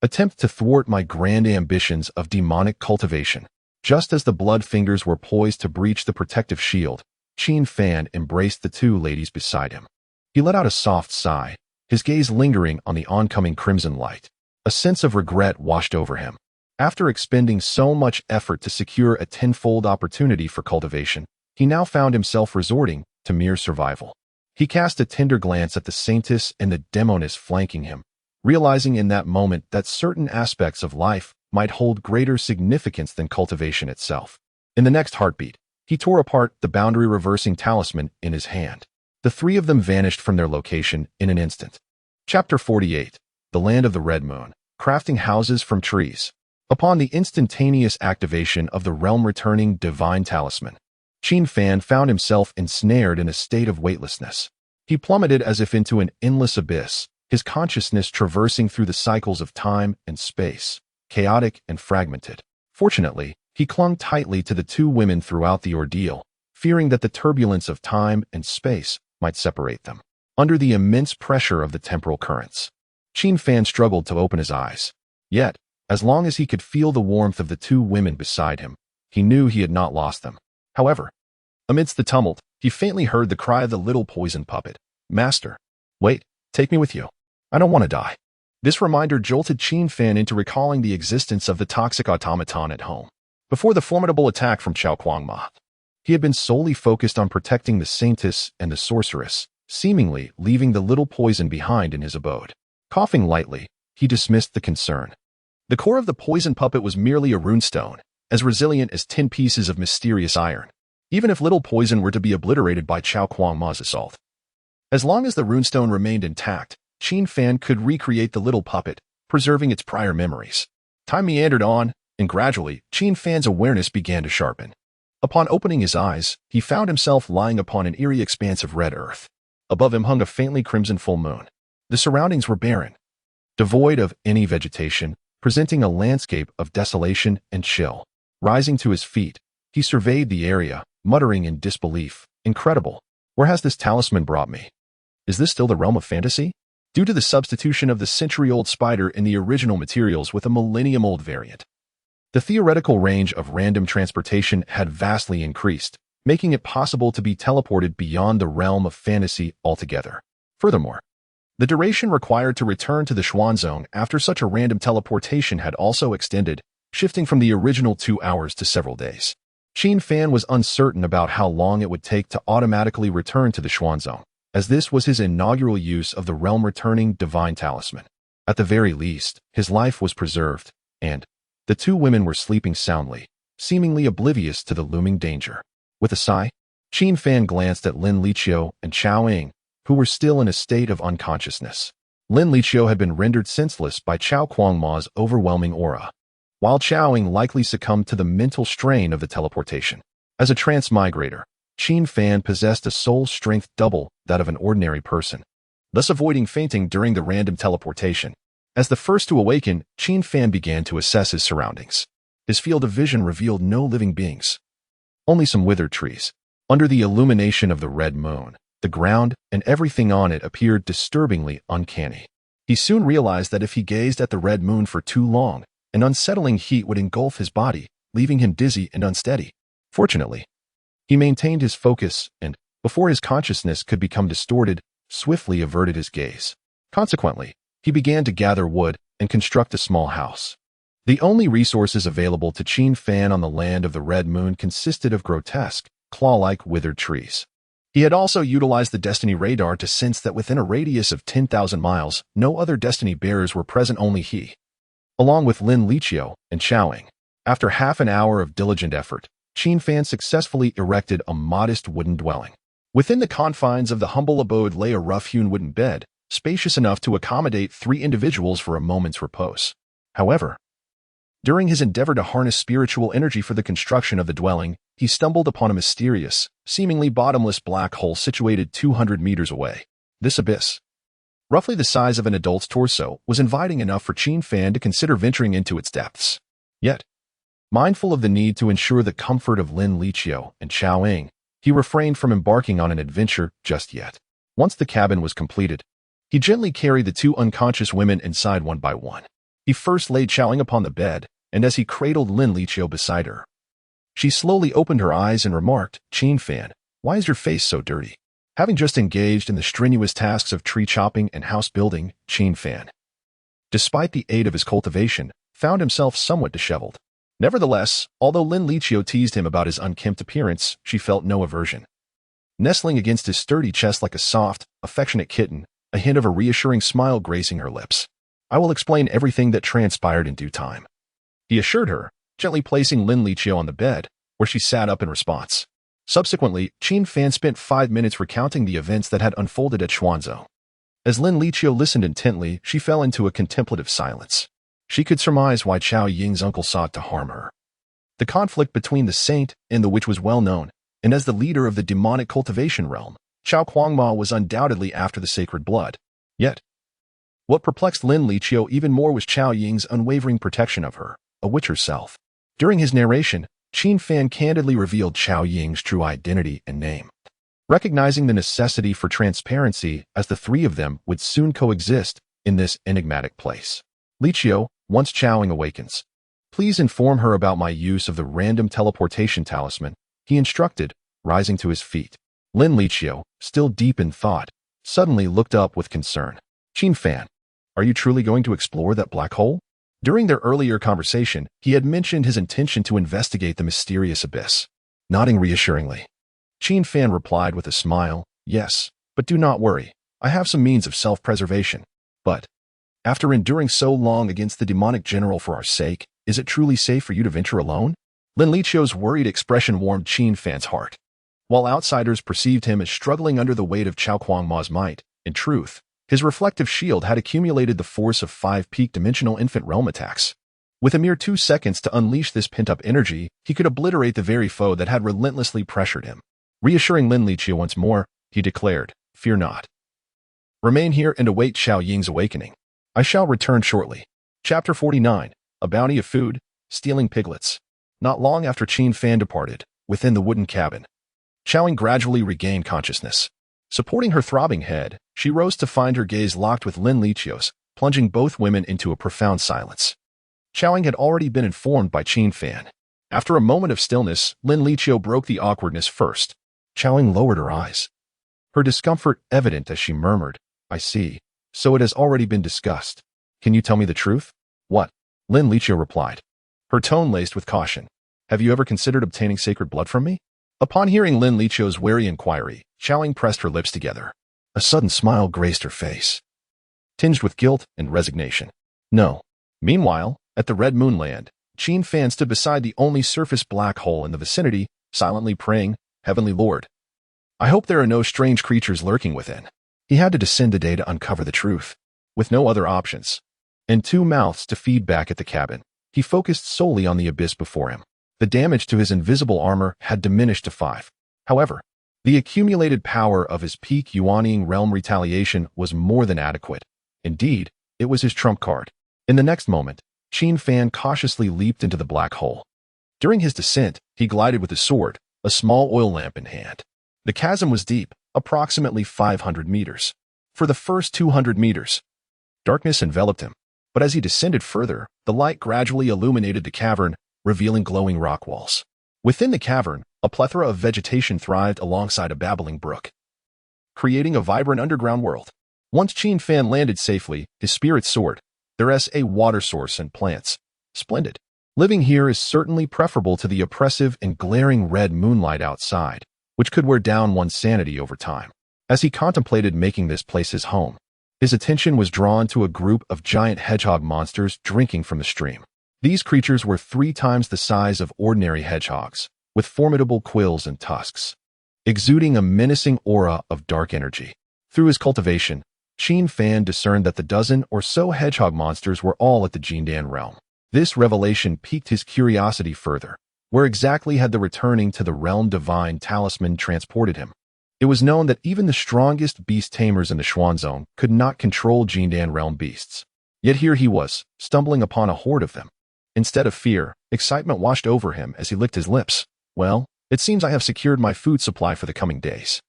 Attempt to thwart my grand ambitions of demonic cultivation. Just as the blood fingers were poised to breach the protective shield, Qin Fan embraced the two ladies beside him. He let out a soft sigh, his gaze lingering on the oncoming crimson light. A sense of regret washed over him. After expending so much effort to secure a tenfold opportunity for cultivation, he now found himself resorting to mere survival. He cast a tender glance at the saintess and the demoness flanking him, realizing in that moment that certain aspects of life might hold greater significance than cultivation itself. In the next heartbeat, he tore apart the boundary-reversing talisman in his hand. The three of them vanished from their location in an instant. Chapter 48. The Land of the Red Moon. Crafting houses from trees. Upon the instantaneous activation of the realm-returning divine talisman, Qin Fan found himself ensnared in a state of weightlessness. He plummeted as if into an endless abyss, his consciousness traversing through the cycles of time and space, chaotic and fragmented. Fortunately, he clung tightly to the two women throughout the ordeal, fearing that the turbulence of time and space might separate them. Under the immense pressure of the temporal currents, Qin Fan struggled to open his eyes. Yet, as long as he could feel the warmth of the two women beside him, he knew he had not lost them. However, amidst the tumult, he faintly heard the cry of the little poison puppet. Master, wait, take me with you. I don't want to die. This reminder jolted Qin Fan into recalling the existence of the toxic automaton at home. Before the formidable attack from Chao Kuangma, he had been solely focused on protecting the saintess and the sorceress, seemingly leaving the little poison behind in his abode. Coughing lightly, he dismissed the concern. The core of the poison puppet was merely a runestone, as resilient as 10 pieces of mysterious iron, even if little poison were to be obliterated by Chao Kuangma's assault. As long as the runestone remained intact, Qin Fan could recreate the little puppet, preserving its prior memories. Time meandered on, and gradually, Qin Fan's awareness began to sharpen. Upon opening his eyes, he found himself lying upon an eerie expanse of red earth. Above him hung a faintly crimson full moon. The surroundings were barren, devoid of any vegetation, presenting a landscape of desolation and chill. Rising to his feet, he surveyed the area, muttering in disbelief. Incredible. Where has this talisman brought me? Is this still the realm of fantasy? Due to the substitution of the century-old spider in the original materials with a millennium-old variant, the theoretical range of random transportation had vastly increased, making it possible to be teleported beyond the realm of fantasy altogether. Furthermore, the duration required to return to the Xuanzong after such a random teleportation had also extended, shifting from the original 2 hours to several days. Qin Fan was uncertain about how long it would take to automatically return to the Xuanzong, as this was his inaugural use of the realm-returning divine talisman. At the very least, his life was preserved, and the two women were sleeping soundly, seemingly oblivious to the looming danger. With a sigh, Qin Fan glanced at Lin Liqiu and Chao Ying, who were still in a state of unconsciousness. Lin Liqiu had been rendered senseless by Chao Kuangma's overwhelming aura, while Chao Ying likely succumbed to the mental strain of the teleportation. As a transmigrator, Qin Fan possessed a soul strength double that of an ordinary person, thus avoiding fainting during the random teleportation. As the first to awaken, Qin Fan began to assess his surroundings. His field of vision revealed no living beings, only some withered trees. Under the illumination of the red moon, the ground and everything on it appeared disturbingly uncanny. He soon realized that if he gazed at the red moon for too long, an unsettling heat would engulf his body, leaving him dizzy and unsteady. Fortunately, he maintained his focus and, before his consciousness could become distorted, swiftly averted his gaze. Consequently, he began to gather wood and construct a small house. The only resources available to Qin Fan on the land of the red moon consisted of grotesque, claw-like withered trees. He had also utilized the Destiny radar to sense that within a radius of 10,000 miles, no other Destiny bearers were present, only he. Along with Lin Liqiu and Xiaoying. After half an hour of diligent effort, Qin Fan successfully erected a modest wooden dwelling. Within the confines of the humble abode lay a rough-hewn wooden bed, spacious enough to accommodate 3 individuals for a moment's repose. However, during his endeavor to harness spiritual energy for the construction of the dwelling, he stumbled upon a mysterious, seemingly bottomless black hole situated 200 meters away. This abyss, roughly the size of an adult's torso, was inviting enough for Qin Fan to consider venturing into its depths. Yet, mindful of the need to ensure the comfort of Lin Liqiu and Xiaoying, he refrained from embarking on an adventure just yet. Once the cabin was completed, he gently carried the 2 unconscious women inside one by one. He first laid Xiaoying upon the bed, and as he cradled Lin Liqiu beside her, she slowly opened her eyes and remarked, "Qin Fan, why is your face so dirty?" Having just engaged in the strenuous tasks of tree chopping and house building, Qin Fan, despite the aid of his cultivation, found himself somewhat disheveled. Nevertheless, although Lin Liqiu teased him about his unkempt appearance, she felt no aversion. Nestling against his sturdy chest like a soft, affectionate kitten, a hint of a reassuring smile gracing her lips. "I will explain everything that transpired in due time," he assured her, gently placing Lin Liqiu on the bed, where she sat up in response. Subsequently, Qin Fan spent 5 minutes recounting the events that had unfolded at Xuanzong. As Lin Liqiu listened intently, she fell into a contemplative silence. She could surmise why Chao Ying's uncle sought to harm her. The conflict between the saint and the witch was well known, and as the leader of the demonic cultivation realm, Chao Kuangma was undoubtedly after the sacred blood. Yet, what perplexed Lin Liqiu even more was Chao Ying's unwavering protection of her, a witch herself. During his narration, Qin Fan candidly revealed Chao Ying's true identity and name. Recognizing the necessity for transparency as the 3 of them would soon coexist in this enigmatic place. "Liqiu, once Xiaoying awakens, please inform her about my use of the random teleportation talisman," he instructed, rising to his feet. Lin Liqiu, still deep in thought, suddenly looked up with concern. "Qin Fan, are you truly going to explore that black hole?" During their earlier conversation, he had mentioned his intention to investigate the mysterious abyss. Nodding reassuringly, Qin Fan replied with a smile, "Yes, but do not worry. I have some means of self-preservation. But, after enduring so long against the demonic general for our sake, is it truly safe for you to venture alone?" Lin Liqiu's worried expression warmed Qin Fan's heart. While outsiders perceived him as struggling under the weight of Chao Kuangma's might, in truth, his reflective shield had accumulated the force of 5 peak-dimensional infant realm attacks. With a mere 2 seconds to unleash this pent-up energy, he could obliterate the very foe that had relentlessly pressured him. Reassuring Lin Liqiu once more, he declared, "Fear not. Remain here and await Chao Ying's awakening. I shall return shortly." Chapter 49, A Bounty of Food, Stealing Piglets. Not long after Qin Fan departed, within the wooden cabin, Xiaoying gradually regained consciousness. Supporting her throbbing head, she rose to find her gaze locked with Lin Liqiu's, plunging both women into a profound silence. Xiaoying had already been informed by Qin Fan. After a moment of stillness, Lin Liqiu broke the awkwardness first. Xiaoying lowered her eyes, her discomfort evident as she murmured, "I see. So it has already been discussed. Can you tell me the truth?" "What?" Lin Liqiu replied, her tone laced with caution. "Have you ever considered obtaining sacred blood from me?" Upon hearing Lin Liqiu's wary inquiry, Xiaoying pressed her lips together. A sudden smile graced her face, tinged with guilt and resignation. "No." Meanwhile, at the Red Moon Land, Qin Fan stood beside the only surface black hole in the vicinity, silently praying, "Heavenly Lord, I hope there are no strange creatures lurking within." He had to descend today to uncover the truth. With no other options, and 2 mouths to feed back at the cabin, he focused solely on the abyss before him. the damage to his invisible armor had diminished to 5. However, the accumulated power of his peak Yuanying realm retaliation was more than adequate. Indeed, it was his trump card. In the next moment, Qin Fan cautiously leaped into the black hole. During his descent, he glided with his sword, a small oil lamp in hand. The chasm was deep, approximately 500 meters. For the first 200 meters, darkness enveloped him, but as he descended further, the light gradually illuminated the cavern, revealing glowing rock walls. Within the cavern, a plethora of vegetation thrived alongside a babbling brook, creating a vibrant underground world. Once Qin Fan landed safely, his spirit soared. There's a water source and plants. Splendid. Living here is certainly preferable to the oppressive and glaring red moonlight outside, which could wear down one's sanity over time. As he contemplated making this place his home, his attention was drawn to a group of giant hedgehog monsters drinking from the stream. These creatures were 3 times the size of ordinary hedgehogs, with formidable quills and tusks, exuding a menacing aura of dark energy. Through his cultivation, Qin Fan discerned that the dozen or so hedgehog monsters were all at the Jindan realm. This revelation piqued his curiosity further. Where exactly had the returning to the realm divine talisman transported him? It was known that even the strongest beast tamers in the Xuanzong could not control Jindan realm beasts. Yet here he was, stumbling upon a horde of them. Instead of fear, excitement washed over him as he licked his lips. Well, it seems I have secured my food supply for the coming days.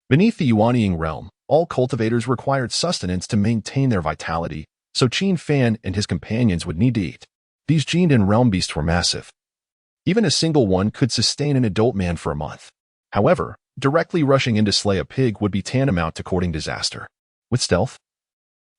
Beneath the Yuanying realm, all cultivators required sustenance to maintain their vitality, so Qin Fan and his companions would need to eat. These Jindan realm beasts were massive. Even a single one could sustain an adult man for a month. However, directly rushing in to slay a pig would be tantamount to courting disaster. With stealth,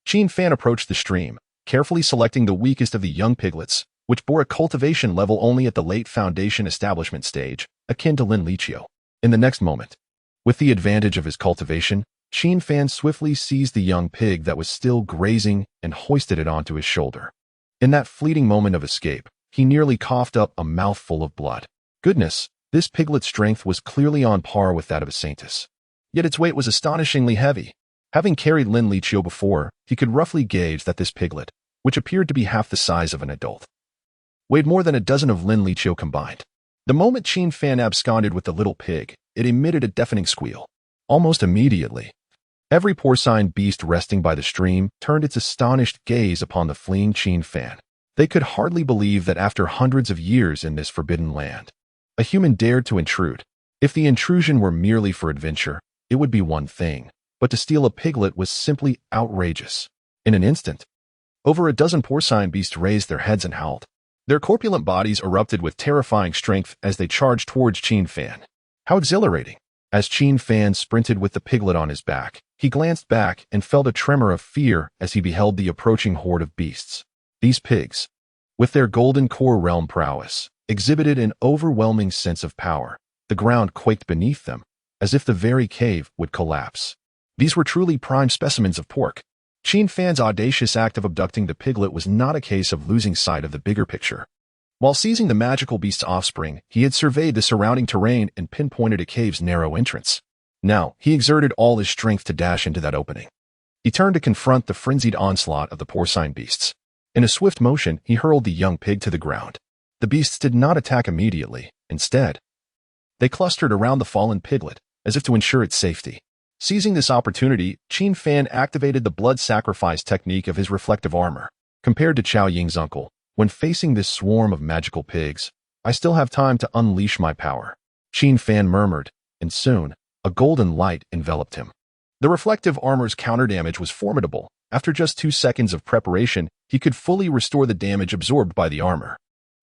Qin Fan approached the stream, carefully selecting the weakest of the young piglets, which bore a cultivation level only at the late foundation establishment stage, akin to Lin Liqiu. In the next moment, with the advantage of his cultivation, Qin Fan swiftly seized the young pig that was still grazing and hoisted it onto his shoulder. In that fleeting moment of escape, he nearly coughed up a mouthful of blood. Goodness, this piglet's strength was clearly on par with that of a saintess. Yet its weight was astonishingly heavy. Having carried Lin Liqiu before, he could roughly gauge that this piglet, which appeared to be half the size of an adult, weighed more than a dozen of Lin Liqiu combined. The moment Qin Fan absconded with the little pig, it emitted a deafening squeal. Almost immediately, every porcine beast resting by the stream turned its astonished gaze upon the fleeing Qin Fan. They could hardly believe that after hundreds of years in this forbidden land, a human dared to intrude. If the intrusion were merely for adventure, it would be one thing, but to steal a piglet was simply outrageous. In an instant, over a dozen porcine beasts raised their heads and howled. Their corpulent bodies erupted with terrifying strength as they charged towards Qin Fan. How exhilarating! As Qin Fan sprinted with the piglet on his back, he glanced back and felt a tremor of fear as he beheld the approaching horde of beasts. These pigs, with their golden core realm prowess, exhibited an overwhelming sense of power. The ground quaked beneath them, as if the very cave would collapse. These were truly prime specimens of pork. Qin Fan's audacious act of abducting the piglet was not a case of losing sight of the bigger picture. While seizing the magical beast's offspring, he had surveyed the surrounding terrain and pinpointed a cave's narrow entrance. Now, he exerted all his strength to dash into that opening. He turned to confront the frenzied onslaught of the porcine beasts. In a swift motion, he hurled the young pig to the ground. The beasts did not attack immediately. Instead, they clustered around the fallen piglet, as if to ensure its safety. Seizing this opportunity, Qin Fan activated the blood sacrifice technique of his reflective armor. Compared to Chao Ying's uncle, when facing this swarm of magical pigs, I still have time to unleash my power. Qin Fan murmured, and soon, a golden light enveloped him. The reflective armor's counter damage was formidable. After just 2 seconds of preparation, he could fully restore the damage absorbed by the armor.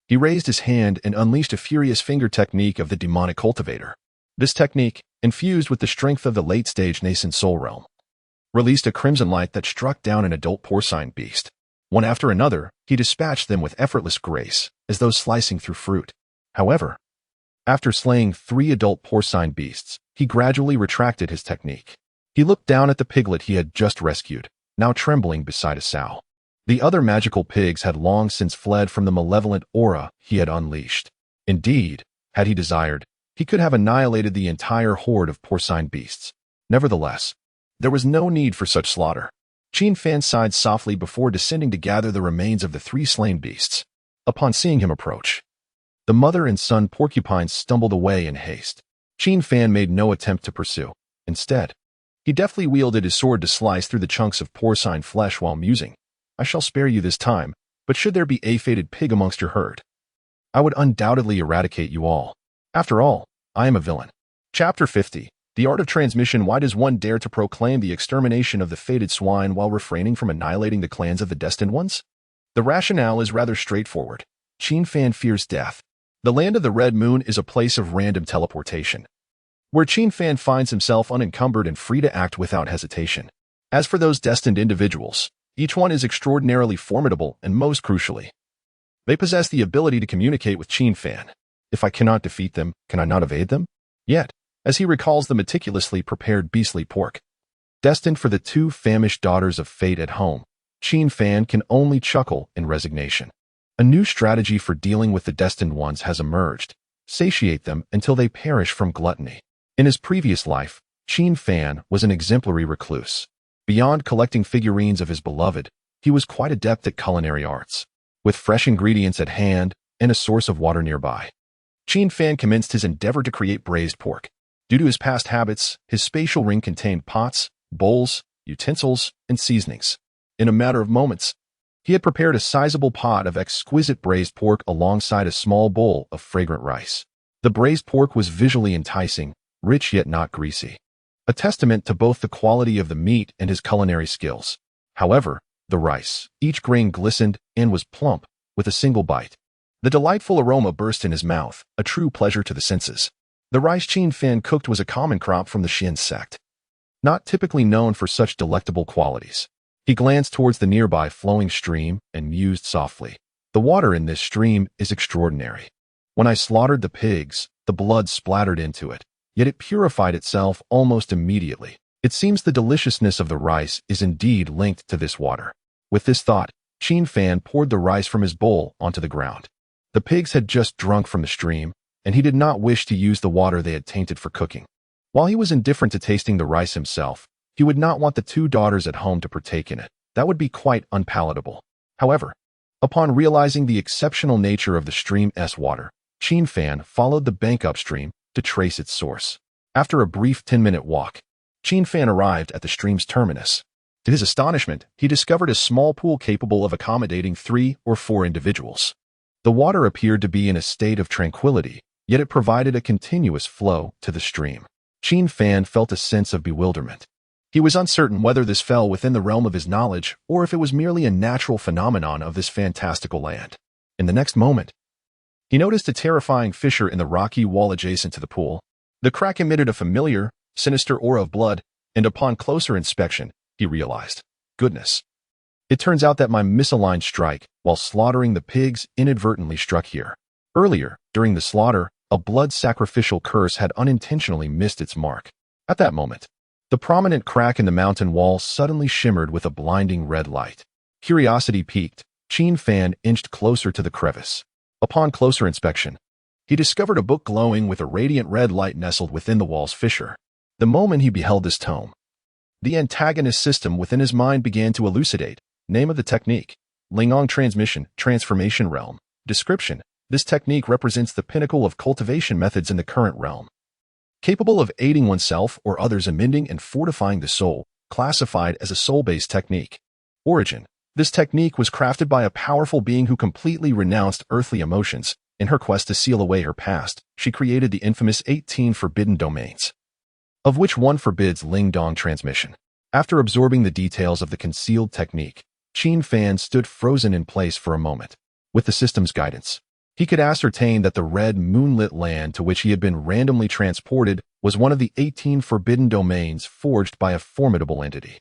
He raised his hand and unleashed a furious finger technique of the demonic cultivator. This technique, infused with the strength of the late-stage nascent soul realm, released a crimson light that struck down an adult porcine beast. One after another, he dispatched them with effortless grace, as though slicing through fruit. However, after slaying 3 adult porcine beasts, he gradually retracted his technique. He looked down at the piglet he had just rescued, now trembling beside a sow. The other magical pigs had long since fled from the malevolent aura he had unleashed. Indeed, had he desired, he could have annihilated the entire horde of porcine beasts. Nevertheless, there was no need for such slaughter. Qin Fan sighed softly before descending to gather the remains of the 3 slain beasts. Upon seeing him approach, The mother and son porcupines stumbled away in haste. Qin Fan made no attempt to pursue. Instead, he deftly wielded his sword to slice through the chunks of porcine flesh while musing, "I shall spare you this time, but should there be a fated pig amongst your herd, I would undoubtedly eradicate you all. After all, I am a villain." Chapter 50. The Art of Transmission. Why does one dare to proclaim the extermination of the fated swine while refraining from annihilating the clans of the destined ones? The rationale is rather straightforward. Qin Fan fears death. The land of the Red Moon is a place of random teleportation, where Qin Fan finds himself unencumbered and free to act without hesitation. As for those destined individuals, each one is extraordinarily formidable and most crucially, they possess the ability to communicate with Qin Fan. If I cannot defeat them, can I not evade them? Yet, as he recalls the meticulously prepared beastly pork, destined for the two famished daughters of fate at home, Qin Fan can only chuckle in resignation. A new strategy for dealing with the destined ones has emerged: satiate them until they perish from gluttony. In his previous life, Qin Fan was an exemplary recluse. Beyond collecting figurines of his beloved, he was quite adept at culinary arts. With fresh ingredients at hand and a source of water nearby, Qin Fan commenced his endeavor to create braised pork. Due to his past habits, his spatial ring contained pots, bowls, utensils, and seasonings. In a matter of moments, he had prepared a sizable pot of exquisite braised pork alongside a small bowl of fragrant rice. The braised pork was visually enticing, rich yet not greasy, a testament to both the quality of the meat and his culinary skills. However, the rice, each grain glistened and was plump with a single bite. The delightful aroma burst in his mouth, a true pleasure to the senses. The rice Qin Fan cooked was a common crop from the Xin sect, not typically known for such delectable qualities. He glanced towards the nearby flowing stream and mused softly. The water in this stream is extraordinary. When I slaughtered the pigs, the blood splattered into it, yet it purified itself almost immediately. It seems the deliciousness of the rice is indeed linked to this water. With this thought, Qin Fan poured the rice from his bowl onto the ground. The pigs had just drunk from the stream, and he did not wish to use the water they had tainted for cooking. While he was indifferent to tasting the rice himself, he would not want the two daughters at home to partake in it. That would be quite unpalatable. However, upon realizing the exceptional nature of the stream's water, Qin Fan followed the bank upstream to trace its source. After a brief 10-minute walk, Qin Fan arrived at the stream's terminus. To his astonishment, he discovered a small pool capable of accommodating 3 or 4 individuals. The water appeared to be in a state of tranquility, yet it provided a continuous flow to the stream. Qin Fan felt a sense of bewilderment. He was uncertain whether this fell within the realm of his knowledge or if it was merely a natural phenomenon of this fantastical land. In the next moment, he noticed a terrifying fissure in the rocky wall adjacent to the pool. The crack emitted a familiar, sinister aura of blood, and upon closer inspection, he realized, goodness, it turns out that my misaligned strike, while slaughtering the pigs, inadvertently struck here. Earlier, during the slaughter, a blood sacrificial curse had unintentionally missed its mark. At that moment, the prominent crack in the mountain wall suddenly shimmered with a blinding red light. Curiosity piqued, Qin Fan inched closer to the crevice. Upon closer inspection, he discovered a book glowing with a radiant red light nestled within the wall's fissure. The moment he beheld this tome, the antagonist system within his mind began to elucidate. Name of the technique: Lingang Transmission, Transformation Realm. Description: this technique represents the pinnacle of cultivation methods in the current realm, capable of aiding oneself or others in mending and fortifying the soul, classified as a soul-based technique. Origin: this technique was crafted by a powerful being who completely renounced earthly emotions. In her quest to seal away her past, she created the infamous 18 forbidden domains, of which one forbids Lingang transmission. After absorbing the details of the concealed technique, Qin Fan stood frozen in place for a moment. With the system's guidance, he could ascertain that the red moonlit land to which he had been randomly transported was one of the 18 forbidden domains forged by a formidable entity.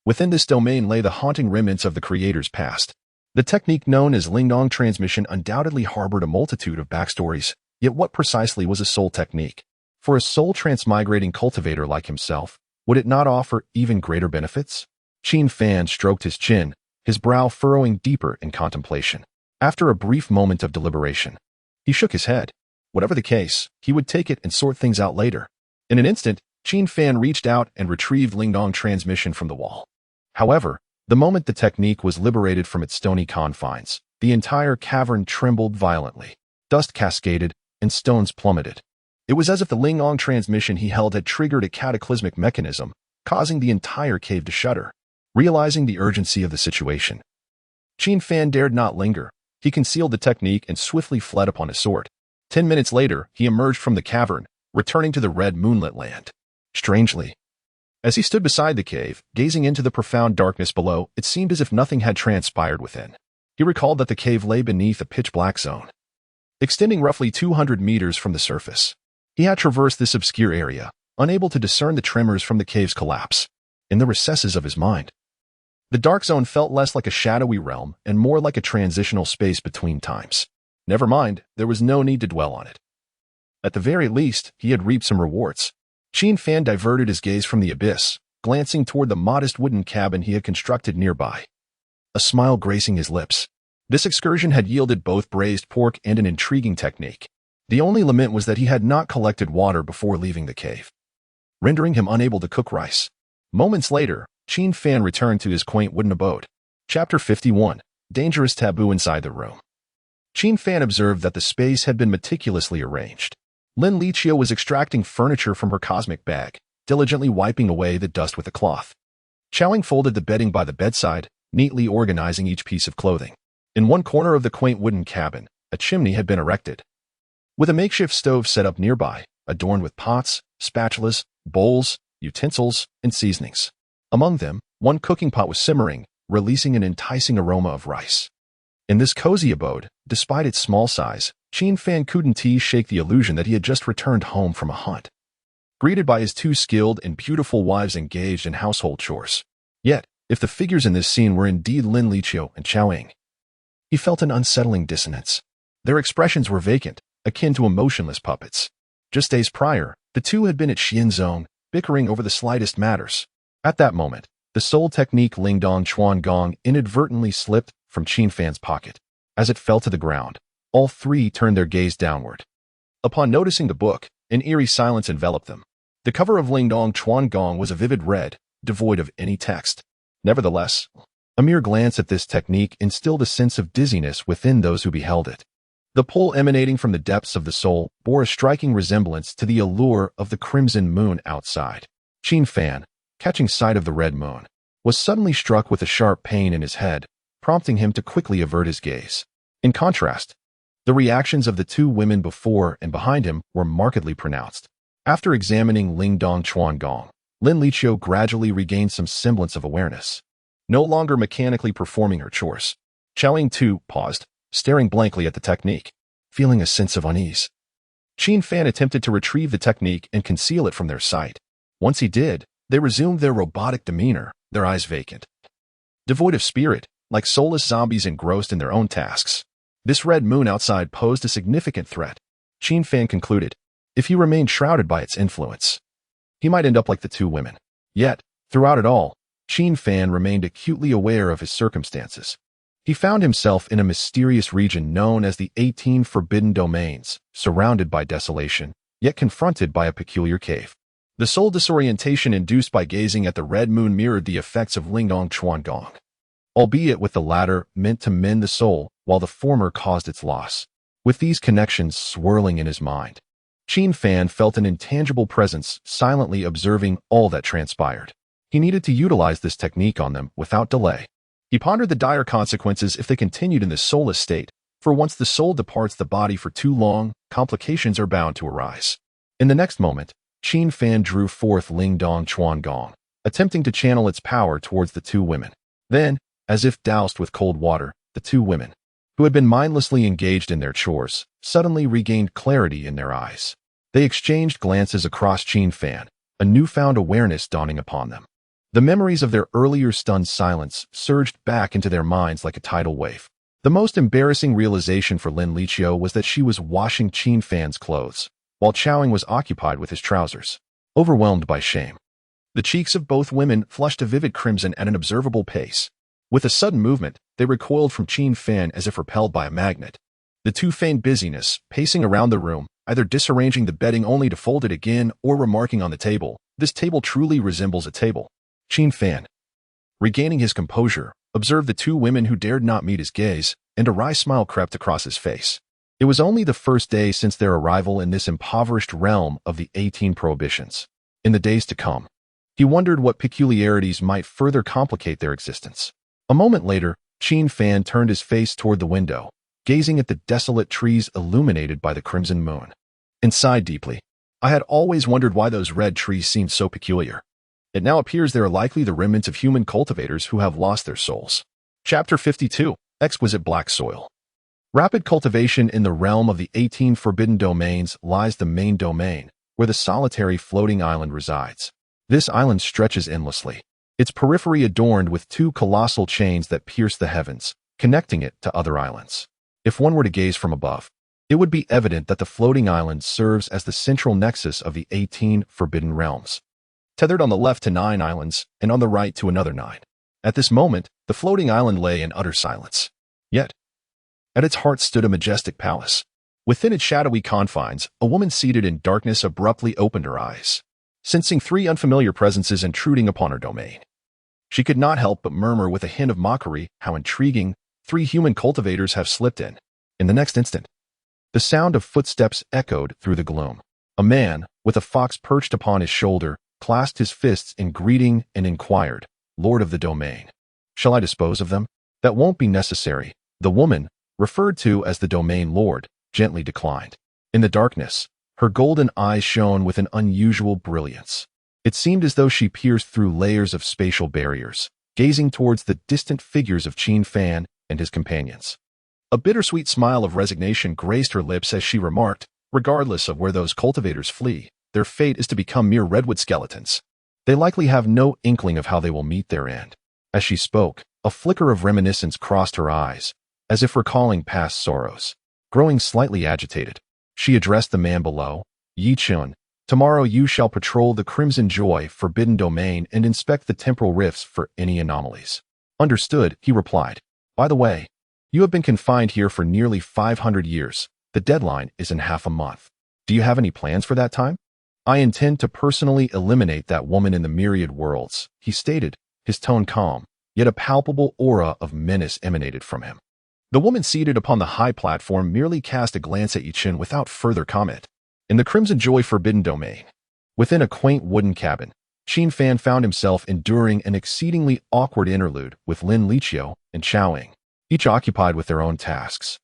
Within this domain lay the haunting remnants of the creator's past. The technique known as Lingang transmission undoubtedly harbored a multitude of backstories, yet what precisely was a soul technique? For a soul transmigrating cultivator like himself, would it not offer even greater benefits? Qin Fan stroked his chin, his brow furrowing deeper in contemplation. After a brief moment of deliberation, he shook his head. Whatever the case, he would take it and sort things out later. In an instant, Qin Fan reached out and retrieved Lingang transmission from the wall. However, the moment the technique was liberated from its stony confines, the entire cavern trembled violently. Dust cascaded, and stones plummeted. It was as if the Lingong transmission he held had triggered a cataclysmic mechanism, causing the entire cave to shudder. Realizing the urgency of the situation, Qin Fan dared not linger. He concealed the technique and swiftly fled upon his sword. 10 minutes later, he emerged from the cavern, returning to the red moonlit land. Strangely, as he stood beside the cave, gazing into the profound darkness below, it seemed as if nothing had transpired within. He recalled that the cave lay beneath a pitch-black zone, extending roughly 200 meters from the surface. He had traversed this obscure area, unable to discern the tremors from the cave's collapse. In the recesses of his mind, the dark zone felt less like a shadowy realm and more like a transitional space between times. Never mind, there was no need to dwell on it. At the very least, he had reaped some rewards. Qin Fan diverted his gaze from the abyss, glancing toward the modest wooden cabin he had constructed nearby, a smile gracing his lips. This excursion had yielded both braised pork and an intriguing technique. The only lament was that he had not collected water before leaving the cave, rendering him unable to cook rice. Moments later, Qin Fan returned to his quaint wooden abode. Chapter 51. Dangerous Taboo Inside the Room. Qin Fan observed that the space had been meticulously arranged. Lin Liqiu was extracting furniture from her cosmic bag, diligently wiping away the dust with a cloth. Chowing folded the bedding by the bedside, neatly organizing each piece of clothing. In one corner of the quaint wooden cabin, a chimney had been erected, with a makeshift stove set up nearby, adorned with pots, spatulas, bowls, utensils, and seasonings. Among them, one cooking pot was simmering, releasing an enticing aroma of rice. In this cozy abode, despite its small size, Qin Fan couldn't shake the illusion that he had just returned home from a hunt, greeted by his two skilled and beautiful wives engaged in household chores. Yet, if the figures in this scene were indeed Lin Liqiu and Chao Ying, he felt an unsettling dissonance. Their expressions were vacant, akin to emotionless puppets. Just days prior, the two had been at Xuanzong, bickering over the slightest matters. At that moment, the soul technique Lingdong Chuangong inadvertently slipped from Qin Fan's pocket. As it fell to the ground, all three turned their gaze downward. Upon noticing the book, an eerie silence enveloped them. The cover of Lingdong Chuangong was a vivid red, devoid of any text. Nevertheless, a mere glance at this technique instilled a sense of dizziness within those who beheld it. The pull emanating from the depths of the soul bore a striking resemblance to the allure of the crimson moon outside. Qin Fan, catching sight of the red moon, was suddenly struck with a sharp pain in his head, prompting him to quickly avert his gaze. In contrast, the reactions of the two women before and behind him were markedly pronounced. After examining Lingdong Chuangong, Lin Liqiu gradually regained some semblance of awareness, no longer mechanically performing her chores. Chao Ying too paused, staring blankly at the technique, feeling a sense of unease. Qin Fan attempted to retrieve the technique and conceal it from their sight. Once he did, they resumed their robotic demeanor, their eyes vacant, devoid of spirit, like soulless zombies engrossed in their own tasks. This red moon outside posed a significant threat. Qin Fan concluded, if he remained shrouded by its influence, he might end up like the two women. Yet, throughout it all, Qin Fan remained acutely aware of his circumstances. He found himself in a mysterious region known as the 18 Forbidden Domains, surrounded by desolation, yet confronted by a peculiar cave. The soul disorientation induced by gazing at the red moon mirrored the effects of Lingdong Chuangong, albeit with the latter meant to mend the soul, while the former caused its loss. With these connections swirling in his mind, Qin Fan felt an intangible presence silently observing all that transpired. He needed to utilize this technique on them without delay. He pondered the dire consequences if they continued in this soulless state, for once the soul departs the body for too long, complications are bound to arise. In the next moment, Qin Fan drew forth Lingdong Chuangong, attempting to channel its power towards the two women. Then, as if doused with cold water, the two women, who had been mindlessly engaged in their chores, suddenly regained clarity in their eyes. They exchanged glances across Qin Fan, a newfound awareness dawning upon them. The memories of their earlier stunned silence surged back into their minds like a tidal wave. The most embarrassing realization for Lin Liqiu was that she was washing Qin Fan's clothes, while Chao Ying was occupied with his trousers, overwhelmed by shame. The cheeks of both women flushed a vivid crimson at an observable pace. With a sudden movement, they recoiled from Qin Fan as if repelled by a magnet. The two feigned busyness, pacing around the room, either disarranging the bedding only to fold it again or remarking on the table, "This table truly resembles a table." Qin Fan, regaining his composure, observed the two women who dared not meet his gaze, and a wry smile crept across his face. It was only the first day since their arrival in this impoverished realm of the 18 prohibitions. In the days to come, he wondered what peculiarities might further complicate their existence. A moment later, Qin Fan turned his face toward the window, gazing at the desolate trees illuminated by the crimson moon, and sighed deeply. I had always wondered why those red trees seemed so peculiar. It now appears they are likely the remnants of human cultivators who have lost their souls. Chapter 52. Exquisite Black Soil. Rapid cultivation in the realm of the 18 forbidden domains lies the main domain, where the solitary floating island resides. This island stretches endlessly, its periphery adorned with two colossal chains that pierce the heavens, connecting it to other islands. If one were to gaze from above, it would be evident that the floating island serves as the central nexus of the 18 forbidden realms, tethered on the left to 9 islands and on the right to another 9. At this moment, the floating island lay in utter silence. Yet, at its heart stood a majestic palace. Within its shadowy confines, a woman seated in darkness abruptly opened her eyes, sensing 3 unfamiliar presences intruding upon her domain. She could not help but murmur with a hint of mockery, "How intriguing, 3 human cultivators have slipped in." In the next instant, the sound of footsteps echoed through the gloom. A man, with a fox perched upon his shoulder, clasped his fists in greeting and inquired, "Lord of the domain, shall I dispose of them?" "That won't be necessary," the woman, referred to as the domain lord, gently declined. In the darkness, her golden eyes shone with an unusual brilliance. It seemed as though she pierced through layers of spatial barriers, gazing towards the distant figures of Qin Fan and his companions. A bittersweet smile of resignation graced her lips as she remarked, "Regardless of where those cultivators flee, their fate is to become mere redwood skeletons. They likely have no inkling of how they will meet their end." As she spoke, a flicker of reminiscence crossed her eyes, as if recalling past sorrows. Growing slightly agitated, she addressed the man below, "Yi Chun, tomorrow you shall patrol the Crimson Joy forbidden domain and inspect the temporal rifts for any anomalies." "Understood," he replied. "By the way, you have been confined here for nearly 500 years. The deadline is in half a month. Do you have any plans for that time?" "I intend to personally eliminate that woman in the myriad worlds," he stated, his tone calm, yet a palpable aura of menace emanated from him. The woman seated upon the high platform merely cast a glance at Yichen without further comment. In the Crimson Joy forbidden domain, within a quaint wooden cabin, Qin Fan found himself enduring an exceedingly awkward interlude with Lin Liqiu and Xiaoying, each occupied with their own tasks.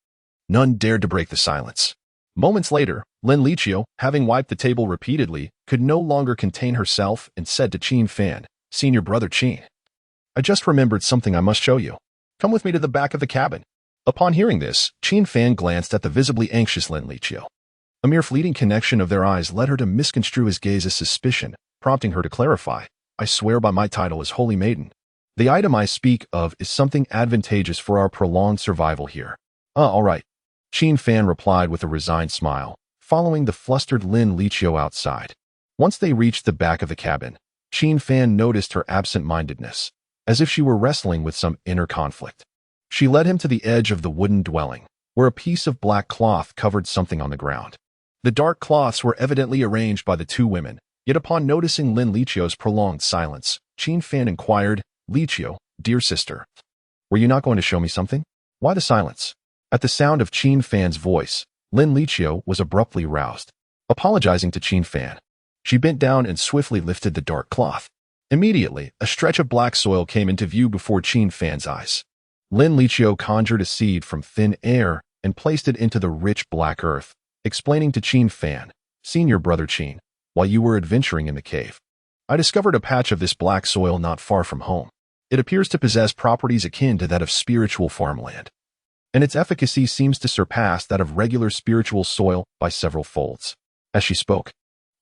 None dared to break the silence. Moments later, Lin Liqiu, having wiped the table repeatedly, could no longer contain herself and said to Qin Fan, "Senior brother Qin, I just remembered something I must show you. Come with me to the back of the cabin." Upon hearing this, Qin Fan glanced at the visibly anxious Lin Liqiu. A mere fleeting connection of their eyes led her to misconstrue his gaze as suspicion, prompting her to clarify, "I swear by my title as Holy Maiden. The item I speak of is something advantageous for our prolonged survival here." All right," Qin Fan replied with a resigned smile, following the flustered Lin Liqiu outside. Once they reached the back of the cabin, Qin Fan noticed her absent-mindedness, as if she were wrestling with some inner conflict. She led him to the edge of the wooden dwelling, where a piece of black cloth covered something on the ground. The dark cloths were evidently arranged by the 2 women, yet upon noticing Lin Liqiu's prolonged silence, Qin Fan inquired, "Liqiu, dear sister, were you not going to show me something? Why the silence?" At the sound of Qin Fan's voice, Lin Liqiu was abruptly roused. Apologizing to Qin Fan, she bent down and swiftly lifted the dark cloth. Immediately, a stretch of black soil came into view before Qin Fan's eyes. Lin Liqiu conjured a seed from thin air and placed it into the rich black earth, explaining to Qin Fan, "Senior brother Qin, while you were adventuring in the cave, I discovered a patch of this black soil not far from home. It appears to possess properties akin to that of spiritual farmland, and its efficacy seems to surpass that of regular spiritual soil by several folds." As she spoke,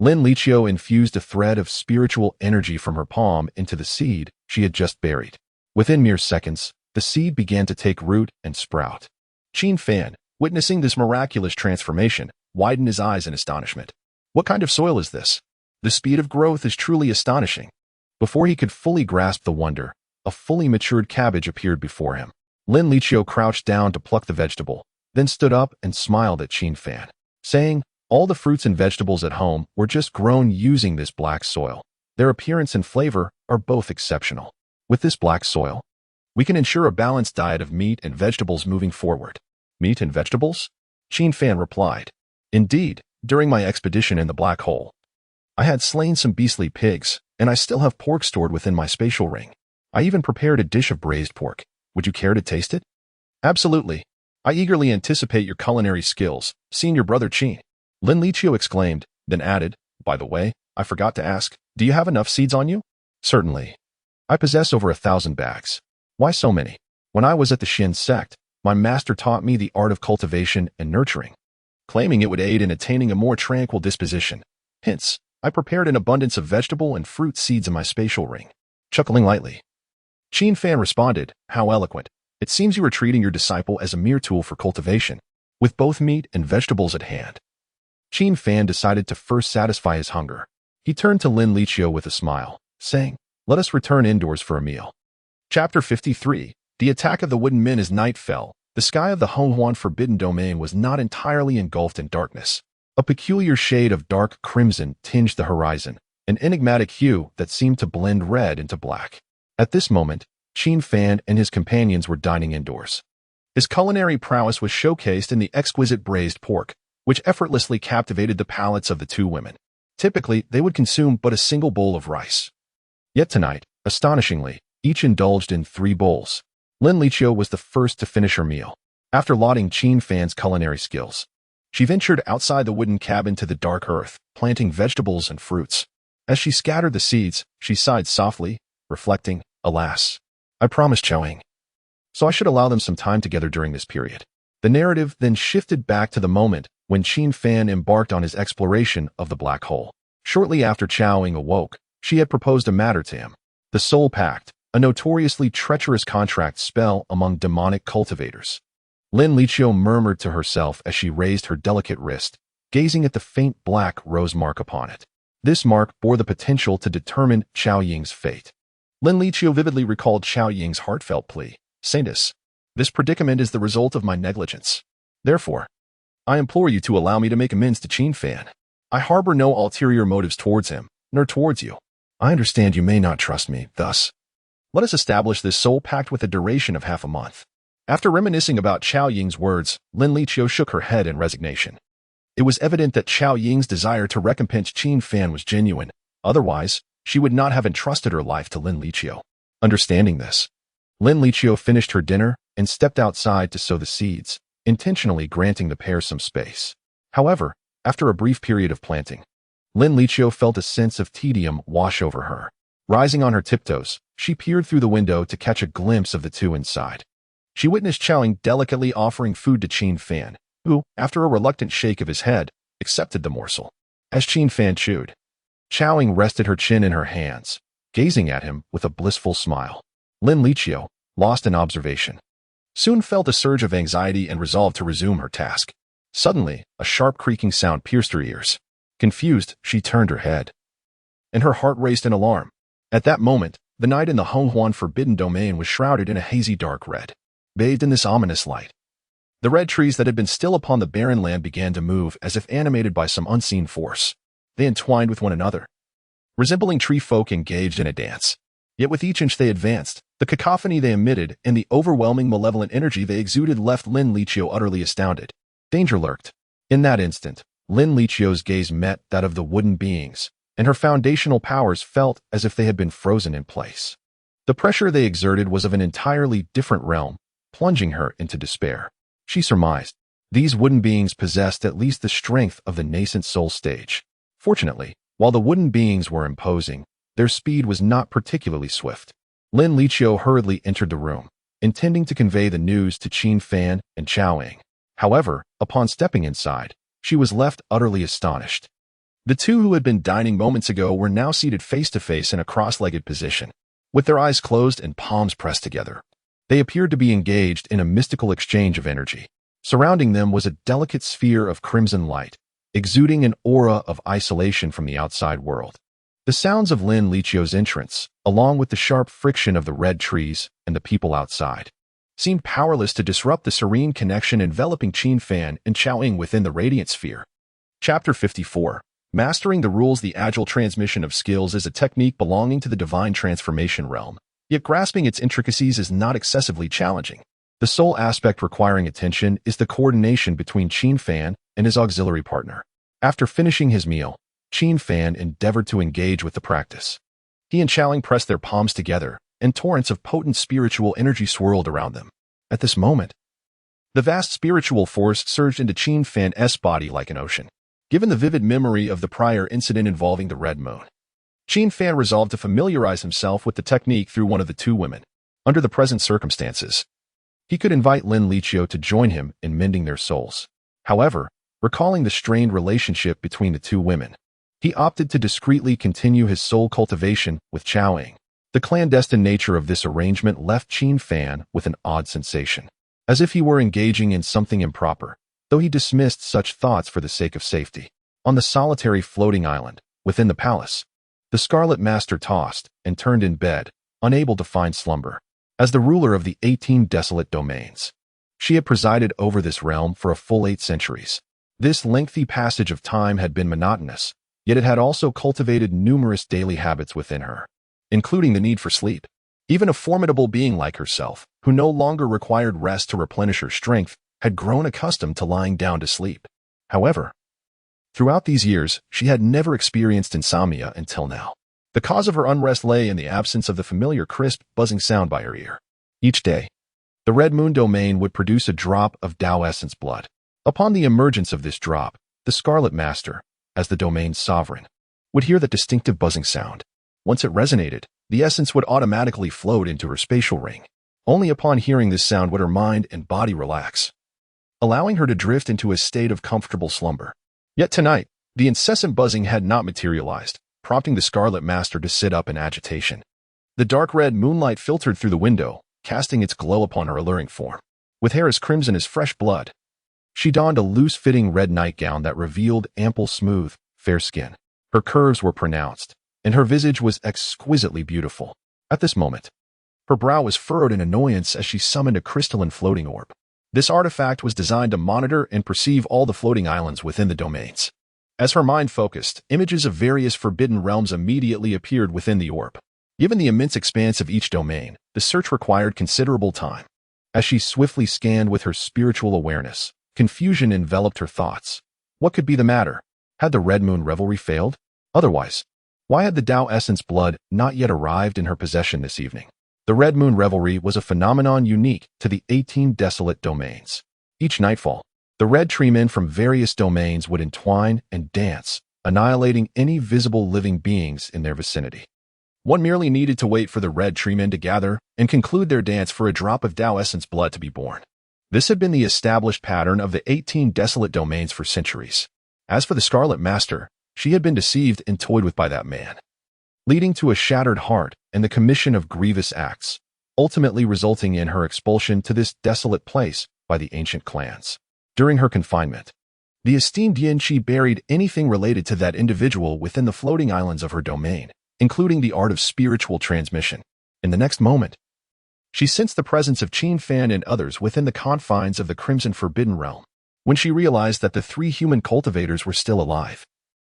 Lin Liqiu infused a thread of spiritual energy from her palm into the seed she had just buried. Within mere seconds, the seed began to take root and sprout. Qin Fan, witnessing this miraculous transformation, widened his eyes in astonishment. "What kind of soil is this? The speed of growth is truly astonishing." Before he could fully grasp the wonder, a fully matured cabbage appeared before him. Lin Liqiu crouched down to pluck the vegetable, then stood up and smiled at Qin Fan, saying, "All the fruits and vegetables at home were just grown using this black soil. Their appearance and flavor are both exceptional. With this black soil, we can ensure a balanced diet of meat and vegetables moving forward." "Meat and vegetables?" Qin Fan replied. Indeed, during my expedition in the black hole, I had slain some beastly pigs, and I still have pork stored within my spatial ring. I even prepared a dish of braised pork. Would you care to taste it? Absolutely. I eagerly anticipate your culinary skills, Senior Brother Qin. Lin Liqiu exclaimed, then added, by the way, I forgot to ask, do you have enough seeds on you? Certainly. I possess over 1,000 bags. Why so many? When I was at the Xin sect, my master taught me the art of cultivation and nurturing, claiming it would aid in attaining a more tranquil disposition. Hence, I prepared an abundance of vegetable and fruit seeds in my spatial ring. Chuckling lightly, Qin Fan responded, how eloquent. It seems you are treating your disciple as a mere tool for cultivation, with both meat and vegetables at hand. Qin Fan decided to first satisfy his hunger. He turned to Lin Liqiu with a smile, saying, let us return indoors for a meal. Chapter 53. The attack of the wooden men. As night fell, the sky of the Honghuan Forbidden Domain was not entirely engulfed in darkness. A peculiar shade of dark crimson tinged the horizon, an enigmatic hue that seemed to blend red into black. At this moment, Qin Fan and his companions were dining indoors. His culinary prowess was showcased in the exquisite braised pork, which effortlessly captivated the palates of the two women. Typically, they would consume but a single bowl of rice. Yet tonight, astonishingly, each indulged in 3 bowls. Lin Liqiu was the first to finish her meal. After lauding Qin Fan's culinary skills, she ventured outside the wooden cabin to the dark earth, planting vegetables and fruits. As she scattered the seeds, she sighed softly, reflecting, alas, I promised Chowing, so I should allow them some time together during this period. The narrative then shifted back to the moment when Qin Fan embarked on his exploration of the black hole. Shortly after Chowing awoke, she had proposed a matter to him. The Soul Pact, a notoriously treacherous contract spell among demonic cultivators. Lin Liqiu murmured to herself as she raised her delicate wrist, gazing at the faint black rose mark upon it. This mark bore the potential to determine Chao Ying's fate. Lin Liqiu vividly recalled Chao Ying's heartfelt plea, Saintess, this predicament is the result of my negligence. Therefore, I implore you to allow me to make amends to Qin Fan. I harbor no ulterior motives towards him, nor towards you. I understand you may not trust me, thus, let us establish this soul pact with a duration of half a month. After reminiscing about Chao Ying's words, Lin Liqiu shook her head in resignation. It was evident that Chao Ying's desire to recompense Qin Fan was genuine. Otherwise, she would not have entrusted her life to Lin Liqiu. Understanding this, Lin Liqiu finished her dinner and stepped outside to sow the seeds, intentionally granting the pair some space. However, after a brief period of planting, Lin Liqiu felt a sense of tedium wash over her. Rising on her tiptoes, she peered through the window to catch a glimpse of the two inside. She witnessed Chowing delicately offering food to Qin Fan, who, after a reluctant shake of his head, accepted the morsel. As Qin Fan chewed, Chowing rested her chin in her hands, gazing at him with a blissful smile. Lin Liqiu, lost in observation, soon felt a surge of anxiety and resolved to resume her task. Suddenly, a sharp creaking sound pierced her ears. Confused, she turned her head, and her heart raced in alarm. At that moment, the night in the Honghuan Forbidden Domain was shrouded in a hazy dark red. Bathed in this ominous light, the red trees that had been still upon the barren land began to move as if animated by some unseen force. They entwined with one another, resembling tree folk engaged in a dance. Yet with each inch they advanced, the cacophony they emitted and the overwhelming malevolent energy they exuded left Lin Liqiu utterly astounded. Danger lurked. In that instant, Lin Liqiu's gaze met that of the wooden beings, and her foundational powers felt as if they had been frozen in place. The pressure they exerted was of an entirely different realm, plunging her into despair. She surmised these wooden beings possessed at least the strength of the nascent soul stage. Fortunately, while the wooden beings were imposing, their speed was not particularly swift. Lin Liqiu hurriedly entered the room, intending to convey the news to Qin Fan and Chowing. However, upon stepping inside, she was left utterly astonished. The two who had been dining moments ago were now seated face to face in a cross-legged position, with their eyes closed and palms pressed together. They appeared to be engaged in a mystical exchange of energy. Surrounding them was a delicate sphere of crimson light, exuding an aura of isolation from the outside world. The sounds of Lin Liqiu's entrance, along with the sharp friction of the red trees and the people outside, seemed powerless to disrupt the serene connection enveloping Qin Fan and Chowing within the radiant sphere. Chapter 54. Mastering the rules. The agile transmission of skills is a technique belonging to the divine transformation realm, yet grasping its intricacies is not excessively challenging. The sole aspect requiring attention is the coordination between Qin Fan and his auxiliary partner. After finishing his meal, Qin Fan endeavored to engage with the practice. He and Xiaoling pressed their palms together, and torrents of potent spiritual energy swirled around them. At this moment, the vast spiritual force surged into Qin Fan's body like an ocean. Given the vivid memory of the prior incident involving the Red Moon, Qin Fan resolved to familiarize himself with the technique through one of the two women. Under the present circumstances, he could invite Lin Liqiu to join him in mending their souls. However, recalling the strained relationship between the two women, he opted to discreetly continue his soul cultivation with Xiaoling. The clandestine nature of this arrangement left Qin Fan with an odd sensation, as if he were engaging in something improper, though he dismissed such thoughts for the sake of safety. On the solitary floating island, within the palace, the Scarlet Master tossed and turned in bed, unable to find slumber. As the ruler of the 18 desolate domains, she had presided over this realm for a full 8 centuries. This lengthy passage of time had been monotonous, yet it had also cultivated numerous daily habits within her, including the need for sleep. Even a formidable being like herself, who no longer required rest to replenish her strength, had grown accustomed to lying down to sleep. However, throughout these years, she had never experienced insomnia until now. The cause of her unrest lay in the absence of the familiar crisp, buzzing sound by her ear. Each day, the Red Moon domain would produce a drop of Tao Essence blood. Upon the emergence of this drop, the Scarlet Master, as the domain's sovereign, would hear the distinctive buzzing sound. Once it resonated, the essence would automatically float into her spatial ring. Only upon hearing this sound would her mind and body relax, allowing her to drift into a state of comfortable slumber. Yet tonight, the incessant buzzing had not materialized, prompting the Scarlet Master to sit up in agitation. The dark red moonlight filtered through the window, casting its glow upon her alluring form. With hair as crimson as fresh blood, she donned a loose-fitting red nightgown that revealed ample, smooth, fair skin. Her curves were pronounced, and her visage was exquisitely beautiful. At this moment, her brow was furrowed in annoyance as she summoned a crystalline floating orb. This artifact was designed to monitor and perceive all the floating islands within the domains. As her mind focused, images of various forbidden realms immediately appeared within the orb. Given the immense expanse of each domain, the search required considerable time. As she swiftly scanned with her spiritual awareness, confusion enveloped her thoughts. What could be the matter? Had the Red Moon revelry failed? Otherwise, why had the Tao Essence blood not yet arrived in her possession this evening? The Red Moon revelry was a phenomenon unique to the 18 desolate domains. Each nightfall, the red tree men from various domains would entwine and dance, annihilating any visible living beings in their vicinity. One merely needed to wait for the red tree men to gather and conclude their dance for a drop of Tao Essence blood to be born. This had been the established pattern of the 18 desolate domains for centuries. As for the Scarlet Master, she had been deceived and toyed with by that man, leading to a shattered heart and the commission of grievous acts, ultimately resulting in her expulsion to this desolate place by the ancient clans. During her confinement, the esteemed Yin Qi buried anything related to that individual within the floating islands of her domain, including the art of spiritual transmission. In the next moment, she sensed the presence of Qin Fan and others within the confines of the Crimson Forbidden Realm. When she realized that the 3 human cultivators were still alive,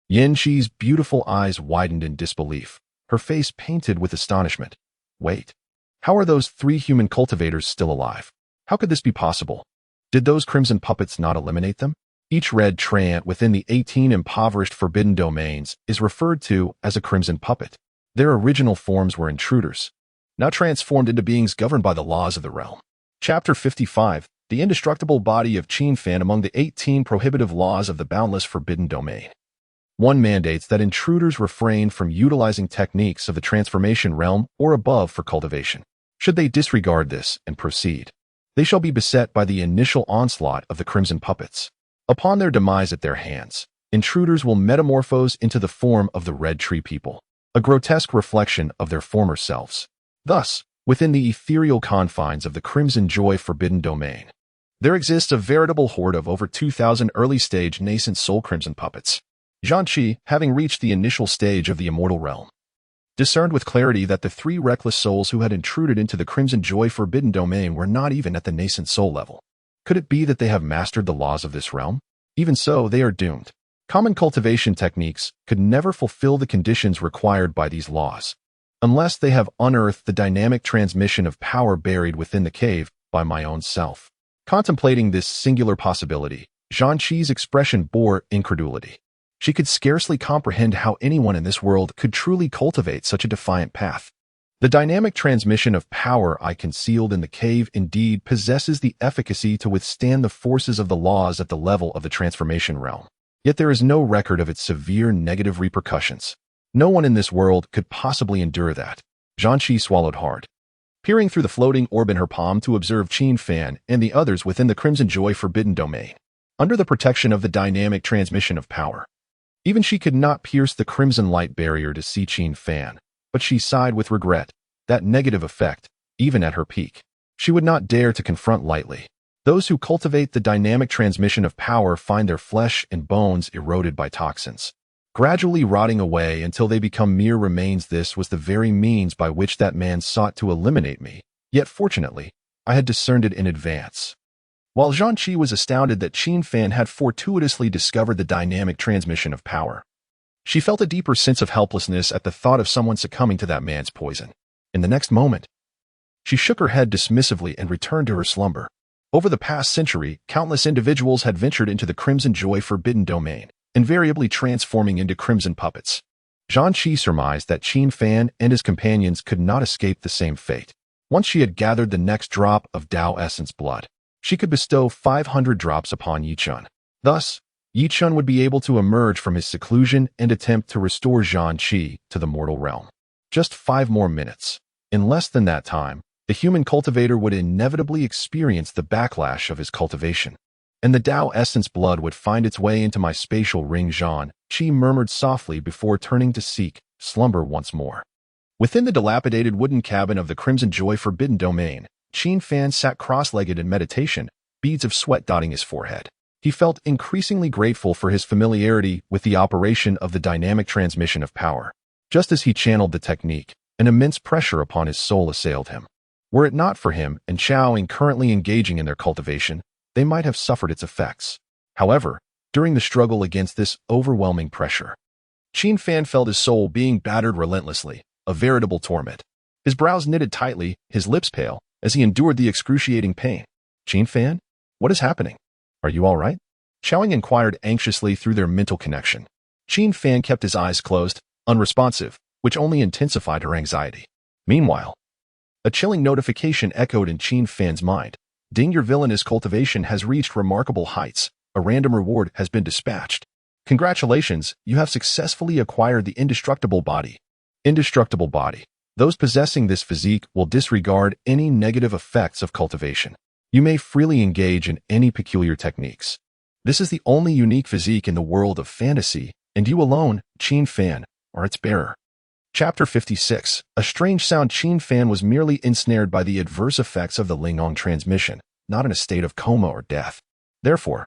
Yin Qi's beautiful eyes widened in disbelief, her face painted with astonishment. Wait, how are those 3 human cultivators still alive? How could this be possible? Did those crimson puppets not eliminate them? Each red treant within the 18 impoverished forbidden domains is referred to as a crimson puppet. Their original forms were intruders, now transformed into beings governed by the laws of the realm. Chapter 55, The Indestructible Body of Qin Fan among the 18 prohibitive laws of the boundless forbidden domain. 1 mandates that intruders refrain from utilizing techniques of the transformation realm or above for cultivation. Should they disregard this and proceed, they shall be beset by the initial onslaught of the crimson puppets. Upon their demise at their hands, intruders will metamorphose into the form of the Red Tree people, a grotesque reflection of their former selves. Thus, within the ethereal confines of the Crimson Joy Forbidden Domain, there exists a veritable horde of over 2,000 early-stage nascent soul crimson puppets. Zhanqi, having reached the initial stage of the immortal realm, discerned with clarity that the 3 reckless souls who had intruded into the Crimson Joy Forbidden Domain were not even at the nascent soul level. Could it be that they have mastered the laws of this realm? Even so, they are doomed. Common cultivation techniques could never fulfill the conditions required by these laws, unless they have unearthed the dynamic transmission of power buried within the cave by my own self. Contemplating this singular possibility, Zhang expression bore incredulity. She could scarcely comprehend how anyone in this world could truly cultivate such a defiant path. The dynamic transmission of power I concealed in the cave indeed possesses the efficacy to withstand the forces of the laws at the level of the transformation realm. Yet there is no record of its severe negative repercussions. No one in this world could possibly endure that. Zhang swallowed hard. Peering through the floating orb in her palm to observe Qin Fan and the others within the Crimson Joy Forbidden Domain, under the protection of the dynamic transmission of power. Even she could not pierce the crimson light barrier to see Qin Fan, but she sighed with regret. That negative effect, even at her peak, she would not dare to confront lightly. Those who cultivate the dynamic transmission of power find their flesh and bones eroded by toxins, gradually rotting away until they become mere remains. This was the very means by which that man sought to eliminate me, yet fortunately, I had discerned it in advance. While Zhang was astounded that Qin Fan had fortuitously discovered the dynamic transmission of power, she felt a deeper sense of helplessness at the thought of someone succumbing to that man's poison. In the next moment, she shook her head dismissively and returned to her slumber. Over the past century, countless individuals had ventured into the Crimson Joy Forbidden Domain, invariably transforming into crimson puppets. Zhang surmised that Qin Fan and his companions could not escape the same fate. Once she had gathered the next drop of Tao Essence blood, she could bestow 500 drops upon Yichun. Thus, Yichun would be able to emerge from his seclusion and attempt to restore Zhang to the mortal realm. Just 5 more minutes. In less than that time, the human cultivator would inevitably experience the backlash of his cultivation, and the Tao Essence blood would find its way into my spatial ring. Zhang murmured softly before turning to seek slumber once more. Within the dilapidated wooden cabin of the Crimson Joy Forbidden Domain, Qin Fan sat cross-legged in meditation, beads of sweat dotting his forehead. He felt increasingly grateful for his familiarity with the operation of the dynamic transmission of power. Just as he channeled the technique, an immense pressure upon his soul assailed him. Were it not for him and Xiaoying currently engaging in their cultivation, they might have suffered its effects. However, during the struggle against this overwhelming pressure, Qin Fan felt his soul being battered relentlessly, a veritable torment. His brows knitted tightly, his lips pale, as he endured the excruciating pain. Qin Fan? What is happening? Are you all right? Xiaoying inquired anxiously through their mental connection. Qin Fan kept his eyes closed, unresponsive, which only intensified her anxiety. Meanwhile, a chilling notification echoed in Qin Fan's mind. Ding, your villainous cultivation has reached remarkable heights. A random reward has been dispatched. Congratulations, you have successfully acquired the indestructible body. Indestructible body. Those possessing this physique will disregard any negative effects of cultivation. You may freely engage in any peculiar techniques. This is the only unique physique in the world of fantasy, and you alone, Qin Fan, are its bearer. Chapter 56. A strange sound. Qin Fan was merely ensnared by the adverse effects of the Linggong transmission, not in a state of coma or death. Therefore,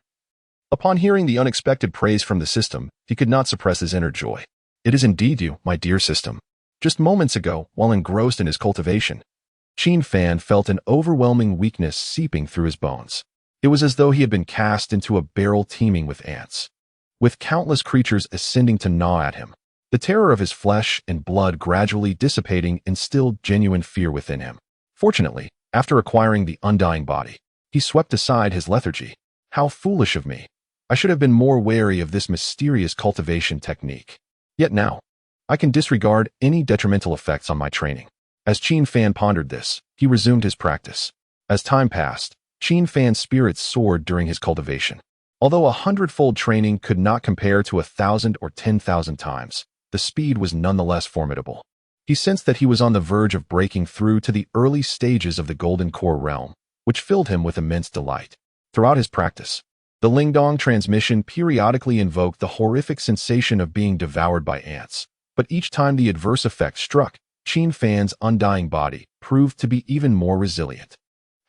upon hearing the unexpected praise from the system, he could not suppress his inner joy. It is indeed you, my dear system. Just moments ago, while engrossed in his cultivation, Qin Fan felt an overwhelming weakness seeping through his bones. It was as though he had been cast into a barrel teeming with ants, with countless creatures ascending to gnaw at him. The terror of his flesh and blood gradually dissipating instilled genuine fear within him. Fortunately, after acquiring the undying body, he swept aside his lethargy. How foolish of me! I should have been more wary of this mysterious cultivation technique. Yet now, I can disregard any detrimental effects on my training. As Qin Fan pondered this, he resumed his practice. As time passed, Qin Fan's spirits soared during his cultivation. Although 100-fold training could not compare to 1,000 or 10,000 times, the speed was nonetheless formidable. He sensed that he was on the verge of breaking through to the early stages of the Golden Core realm, which filled him with immense delight. Throughout his practice, the Linggong transmission periodically invoked the horrific sensation of being devoured by ants, but each time the adverse effect struck, Qin Fan's undying body proved to be even more resilient.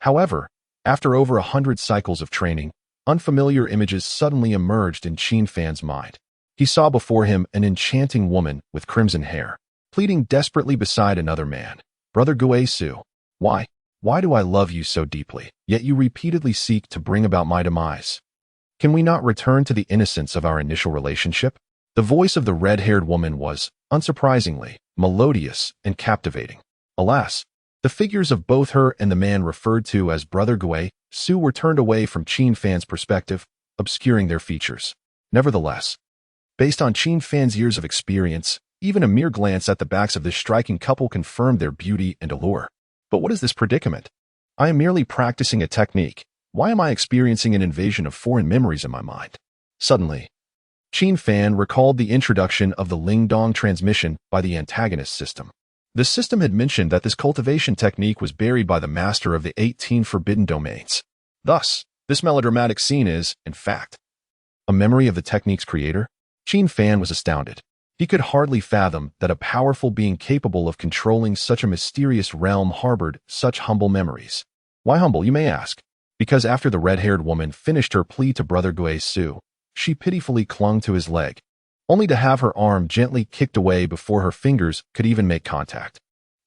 However, after over 100 cycles of training, unfamiliar images suddenly emerged in Qin Fan's mind. He saw before him an enchanting woman with crimson hair, pleading desperately beside another man. Brother Guisu, why do I love you so deeply, yet you repeatedly seek to bring about my demise? Can we not return to the innocence of our initial relationship? The voice of the red-haired woman was, unsurprisingly, melodious and captivating. Alas, The figures of both her and the man referred to as Brother Gui Su were turned away from Qin Fan's perspective, obscuring their features. Nevertheless, based on Qin Fan's years of experience, even a mere glance at the backs of this striking couple confirmed their beauty and allure. But what is this predicament? I am merely practicing a technique. Why am I experiencing an invasion of foreign memories in my mind? Suddenly, Qin Fan recalled the introduction of the Lingdong transmission by the antagonist system. The system had mentioned that this cultivation technique was buried by the master of the 18 forbidden domains. Thus, this melodramatic scene is, in fact, a memory of the technique's creator. Qin Fan was astounded. He could hardly fathom that a powerful being capable of controlling such a mysterious realm harbored such humble memories. Why humble, you may ask? Because after the red-haired woman finished her plea to Brother Gui Su, she pitifully clung to his leg, only to have her arm gently kicked away before her fingers could even make contact.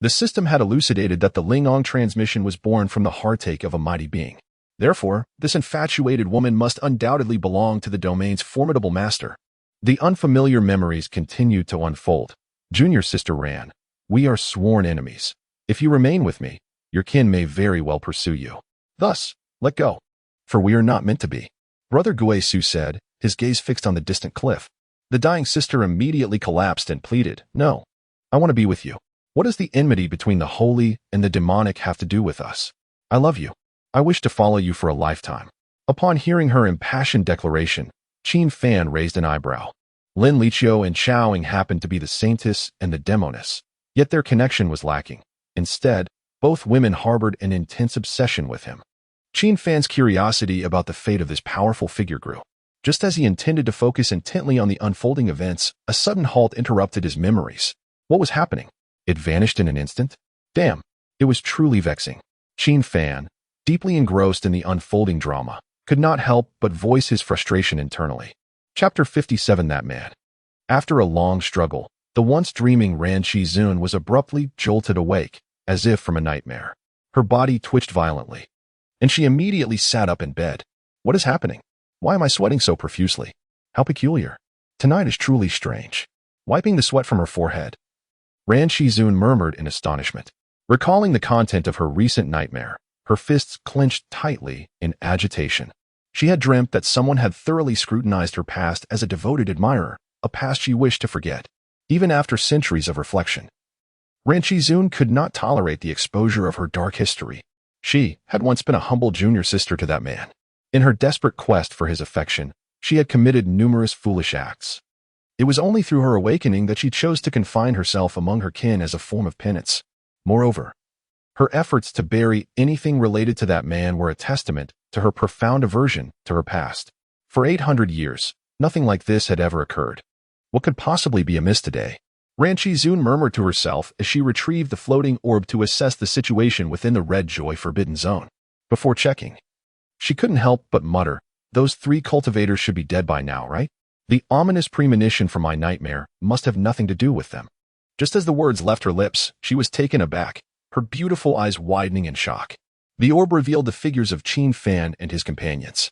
The system had elucidated that the Lingdong transmission was born from the heartache of a mighty being. Therefore, this infatuated woman must undoubtedly belong to the domain's formidable master. The unfamiliar memories continued to unfold. Junior sister Ran, we are sworn enemies. If you remain with me, your kin may very well pursue you. Thus, let go, for we are not meant to be. Brother Gui Su said, his gaze fixed on the distant cliff. The dying sister immediately collapsed and pleaded, no, I want to be with you. What does the enmity between the holy and the demonic have to do with us? I love you. I wish to follow you for a lifetime. Upon hearing her impassioned declaration, Qin Fan raised an eyebrow. Lin Liqiu and Xiaoying happened to be the saintess and the demoness, yet their connection was lacking. Instead, both women harbored an intense obsession with him. Qin Fan's curiosity about the fate of this powerful figure grew. Just as he intended to focus intently on the unfolding events, a sudden halt interrupted his memories. What was happening? It vanished in an instant? Damn, it was truly vexing. Qin Fan, deeply engrossed in the unfolding drama, could not help but voice his frustration internally. Chapter 57. That man. After a long struggle, the once dreaming Ran Shizun was abruptly jolted awake, as if from a nightmare. Her body twitched violently, and she immediately sat up in bed. What is happening? Why am I sweating so profusely? How peculiar. Tonight is truly strange. Wiping the sweat from her forehead, Ran Shizun murmured in astonishment. Recalling the content of her recent nightmare, her fists clenched tightly in agitation. She had dreamt that someone had thoroughly scrutinized her past as a devoted admirer, a past she wished to forget. Even after centuries of reflection, Ran Shizun could not tolerate the exposure of her dark history. She had once been a humble junior sister to that man. In her desperate quest for his affection, she had committed numerous foolish acts. It was only through her awakening that she chose to confine herself among her kin as a form of penance. Moreover, her efforts to bury anything related to that man were a testament to her profound aversion to her past. For 800 years, nothing like this had ever occurred. What could possibly be amiss today? Ran Shizun murmured to herself as she retrieved the floating orb to assess the situation within the Red Joy Forbidden Zone. Before checking, she couldn't help but mutter, those 3 cultivators should be dead by now, right? The ominous premonition from my nightmare must have nothing to do with them. Just as the words left her lips, she was taken aback, her beautiful eyes widening in shock. The orb revealed the figures of Qin Fan and his companions.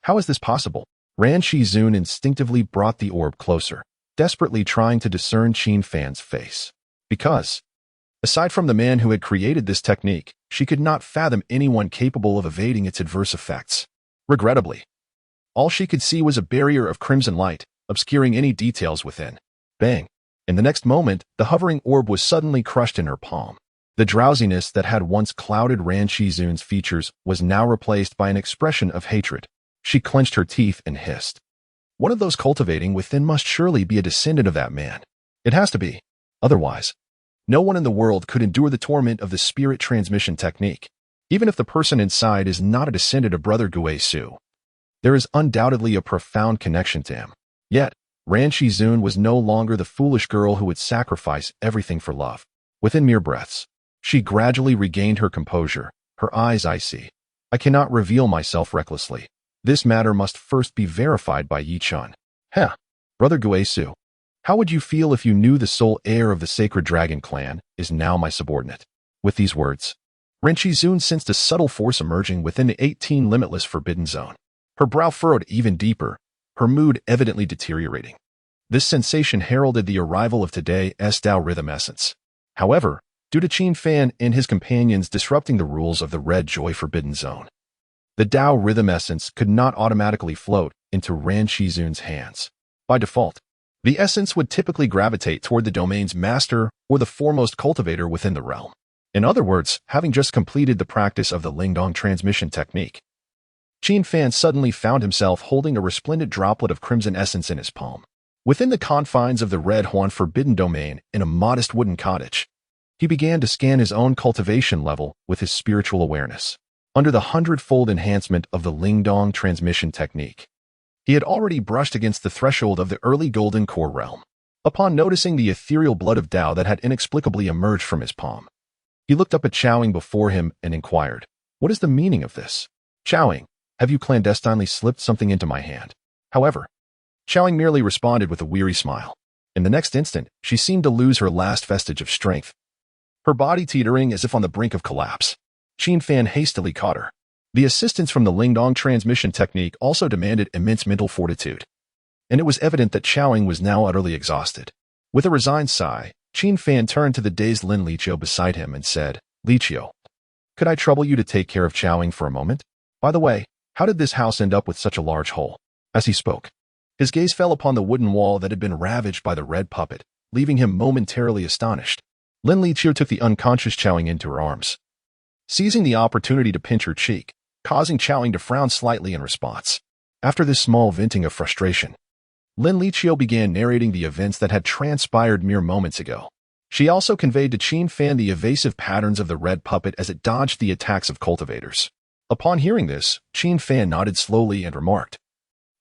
How is this possible? Ran Shizun instinctively brought the orb closer, desperately trying to discern Qin Fan's face. Because, aside from the man who had created this technique, she could not fathom anyone capable of evading its adverse effects. Regrettably, all she could see was a barrier of crimson light, obscuring any details within. Bang! In the next moment, the hovering orb was suddenly crushed in her palm. The drowsiness that had once clouded Ran Shizun's features was now replaced by an expression of hatred. She clenched her teeth and hissed. One of those cultivating within must surely be a descendant of that man. It has to be. Otherwise, no one in the world could endure the torment of the spirit transmission technique. Even if the person inside is not a descendant of Brother Gui Su, there is undoubtedly a profound connection to him. Yet, Ran Shizun was no longer the foolish girl who would sacrifice everything for love. Within mere breaths, she gradually regained her composure, her eyes icy. I cannot reveal myself recklessly. This matter must first be verified by Yi Chun. Brother Gui Su, how would you feel if you knew the sole heir of the Sacred Dragon clan is now my subordinate? With these words, Ran Shizun sensed a subtle force emerging within the 18 limitless forbidden zone. Her brow furrowed even deeper, her mood evidently deteriorating. This sensation heralded the arrival of today's Tao rhythm essence. However, due to Qin Fan and his companions disrupting the rules of the Red Joy Forbidden Zone. The Tao Rhythm Essence could not automatically float into Ran Shizun's hands. By default, the essence would typically gravitate toward the domain's master or the foremost cultivator within the realm. In other words, having just completed the practice of the Lingdong transmission technique, Qin Fan suddenly found himself holding a resplendent droplet of crimson essence in his palm. Within the confines of the Red Huan Forbidden Domain in a modest wooden cottage, he began to scan his own cultivation level with his spiritual awareness. Under the 100-fold enhancement of the Lingdong transmission technique, he had already brushed against the threshold of the early Golden Core realm. Upon noticing the ethereal blood of Tao that had inexplicably emerged from his palm, he looked up at Chowing before him and inquired, "What is the meaning of this? Chowing, have you clandestinely slipped something into my hand?" However, Chowing merely responded with a weary smile. In the next instant, she seemed to lose her last vestige of strength, her body teetering as if on the brink of collapse. Qin Fan hastily caught her. The assistance from the Lingdong transmission technique also demanded immense mental fortitude, and it was evident that Chowing was now utterly exhausted. With a resigned sigh, Qin Fan turned to the dazed Lin Liqiu beside him and said, "Liqiu, could I trouble you to take care of Chowing for a moment? By the way, how did this house end up with such a large hole?" As he spoke, his gaze fell upon the wooden wall that had been ravaged by the red puppet, leaving him momentarily astonished. Lin Liqiu took the unconscious Chowing into her arms, seizing the opportunity to pinch her cheek, causing Chowing to frown slightly in response. After this small venting of frustration, Lin Liqiu began narrating the events that had transpired mere moments ago. She also conveyed to Qin Fan the evasive patterns of the red puppet as it dodged the attacks of cultivators. Upon hearing this, Qin Fan nodded slowly and remarked,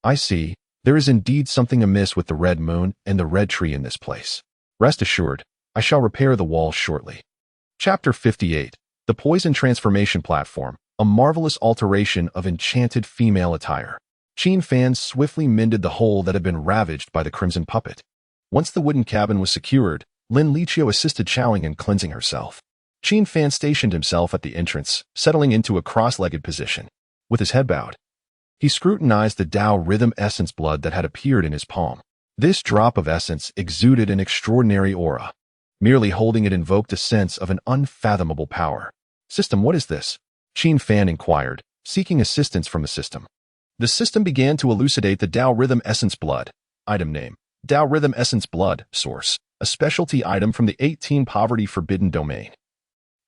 "I see, there is indeed something amiss with the red moon and the red tree in this place. Rest assured, I shall repair the walls shortly." Chapter 58. The Poison Transformation Platform, a marvelous alteration of enchanted female attire. Qin Fan swiftly mended the hole that had been ravaged by the crimson puppet. Once the wooden cabin was secured, Lin Liqiu assisted Chowing in cleansing herself. Qin Fan stationed himself at the entrance, settling into a cross-legged position. With his head bowed, he scrutinized the Tao Rhythm Essence blood that had appeared in his palm. This drop of essence exuded an extraordinary aura. Merely holding it invoked a sense of an unfathomable power. "System, what is this?" Qin Fan inquired, seeking assistance from the system. The system began to elucidate the Tao Rhythm Essence blood. Item name: Tao Rhythm Essence blood. Source: a specialty item from the 18 Poverty Forbidden Domain.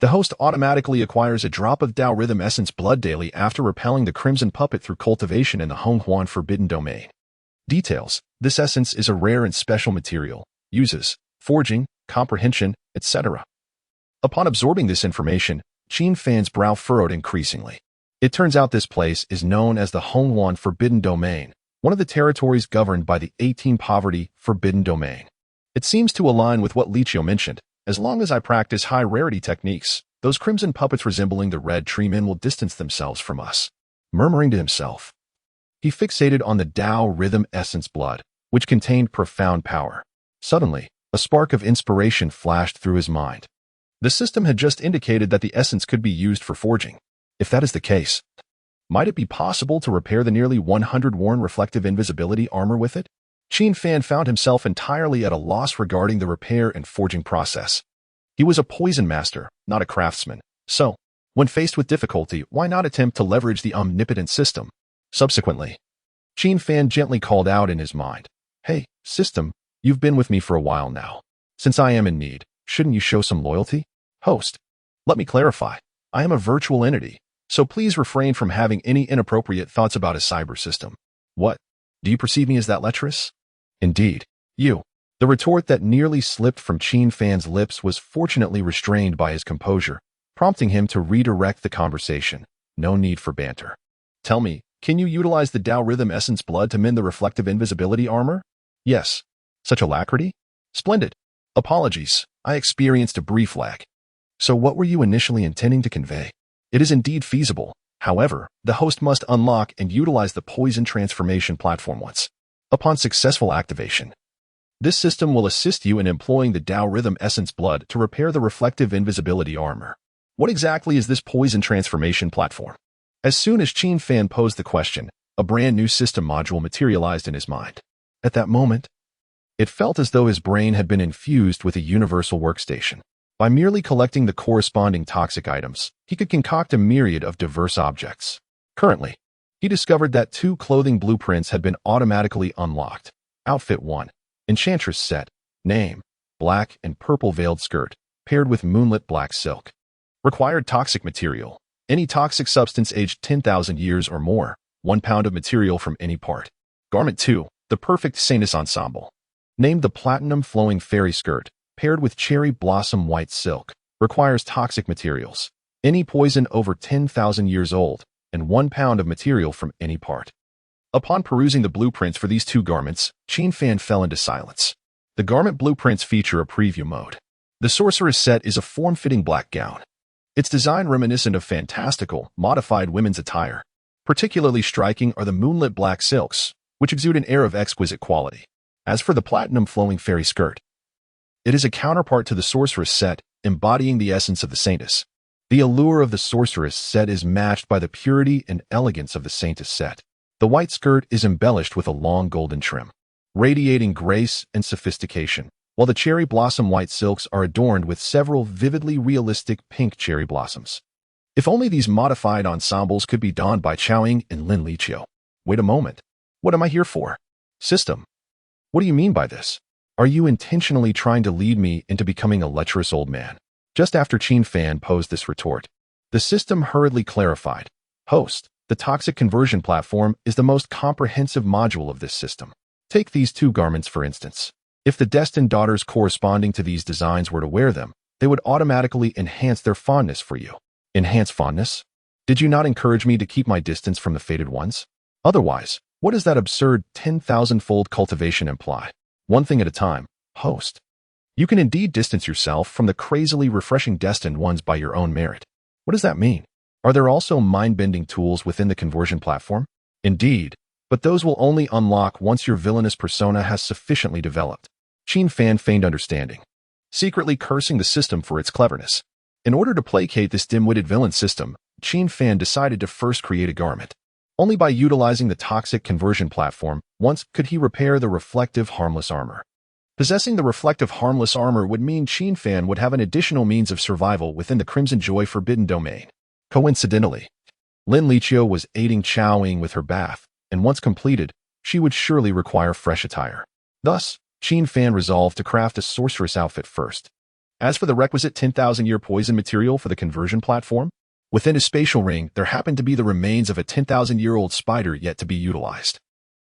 The host automatically acquires a drop of Tao Rhythm Essence blood daily after repelling the crimson puppet through cultivation in the Honghuan Forbidden Domain. Details: this essence is a rare and special material. Uses: forging, comprehension, etc. Upon absorbing this information, Qin Fan's brow furrowed increasingly. It turns out this place is known as the Honghuan Forbidden Domain, one of the territories governed by the 18 Poverty Forbidden Domain. It seems to align with what Liqiu mentioned. As long as I practice high-rarity techniques, those crimson puppets resembling the red tree men will distance themselves from us. Murmuring to himself, he fixated on the Tao Rhythm Essence blood, which contained profound power. Suddenly, a spark of inspiration flashed through his mind. The system had just indicated that the essence could be used for forging. If that is the case, might it be possible to repair the nearly 100-worn reflective invisibility armor with it? Qin Fan found himself entirely at a loss regarding the repair and forging process. He was a poison master, not a craftsman. So, when faced with difficulty, why not attempt to leverage the omnipotent system? Subsequently, Qin Fan gently called out in his mind, "Hey, system, you've been with me for a while now. Since I am in need, shouldn't you show some loyalty?" Host: "Let me clarify. I am a virtual entity, so please refrain from having any inappropriate thoughts about a cyber system." "What? Do you perceive me as that lecherous?" "Indeed, you." The retort that nearly slipped from Qin Fan's lips was fortunately restrained by his composure, prompting him to redirect the conversation. "No need for banter. Tell me, can you utilize the Tao Rhythm Essence blood to mend the reflective invisibility armor?" "Yes." "Such alacrity?" "Splendid. Apologies, I experienced a brief lag." "So what were you initially intending to convey?" "It is indeed feasible. However, the host must unlock and utilize the Poison Transformation Platform once. Upon successful activation, this system will assist you in employing the Tao Rhythm Essence blood to repair the reflective invisibility armor." What exactly is this Poison Transformation Platform? As soon as Qin Fan posed the question, a brand new system module materialized in his mind. At that moment, it felt as though his brain had been infused with a universal workstation. By merely collecting the corresponding toxic items, he could concoct a myriad of diverse objects. Currently, he discovered that 2 clothing blueprints had been automatically unlocked. Outfit 1. Enchantress set. Name: black and purple veiled skirt, paired with moonlit black silk. Required toxic material: any toxic substance aged 10,000 years or more, 1 pound of material from any part. Garment 2. The perfect Saintess ensemble. Named the platinum flowing fairy skirt, paired with cherry blossom white silk. Requires toxic materials: any poison over 10,000 years old, and 1 pound of material from any part. Upon perusing the blueprints for these 2 garments, Qin Fan fell into silence. The garment blueprints feature a preview mode. The sorceress set is a form-fitting black gown. Its design reminiscent of fantastical, modified women's attire. Particularly striking are the moonlit black silks, which exude an air of exquisite quality. As for the platinum flowing fairy skirt, it is a counterpart to the sorceress set, embodying the essence of the saintess. The allure of the sorceress set is matched by the purity and elegance of the saintess set. The white skirt is embellished with a long golden trim, radiating grace and sophistication, while the cherry blossom white silks are adorned with several vividly realistic pink cherry blossoms. If only these modified ensembles could be donned by Qiaoying and Lin Liqiu. Wait a moment. What am I here for? System. What do you mean by this? Are you intentionally trying to lead me into becoming a lecherous old man? Just after Qin Fan posed this retort, the system hurriedly clarified. Host, the toxic conversion platform is the most comprehensive module of this system. Take these 2 garments for instance. If the destined daughters corresponding to these designs were to wear them, they would automatically enhance their fondness for you. Enhance fondness? Did you not encourage me to keep my distance from the fated ones? Otherwise, what does that absurd 10,000-fold cultivation imply? One thing at a time, host. You can indeed distance yourself from the crazily refreshing destined ones by your own merit. What does that mean? Are there also mind-bending tools within the conversion platform? Indeed, but those will only unlock once your villainous persona has sufficiently developed. Qin Fan feigned understanding, secretly cursing the system for its cleverness. In order to placate this dim-witted villain system, Qin Fan decided to first create a garment. Only by utilizing the toxic conversion platform once could he repair the reflective harmless armor. Possessing the reflective harmless armor would mean Qin Fan would have an additional means of survival within the Crimson Joy Forbidden Domain. Coincidentally, Lin Liqiu was aiding Qiaoying with her bath, and once completed, she would surely require fresh attire. Thus, Qin Fan resolved to craft a sorceress outfit first. As for the requisite 10,000-year poison material for the conversion platform, within his spatial ring there happened to be the remains of a 10,000-year-old spider yet to be utilized.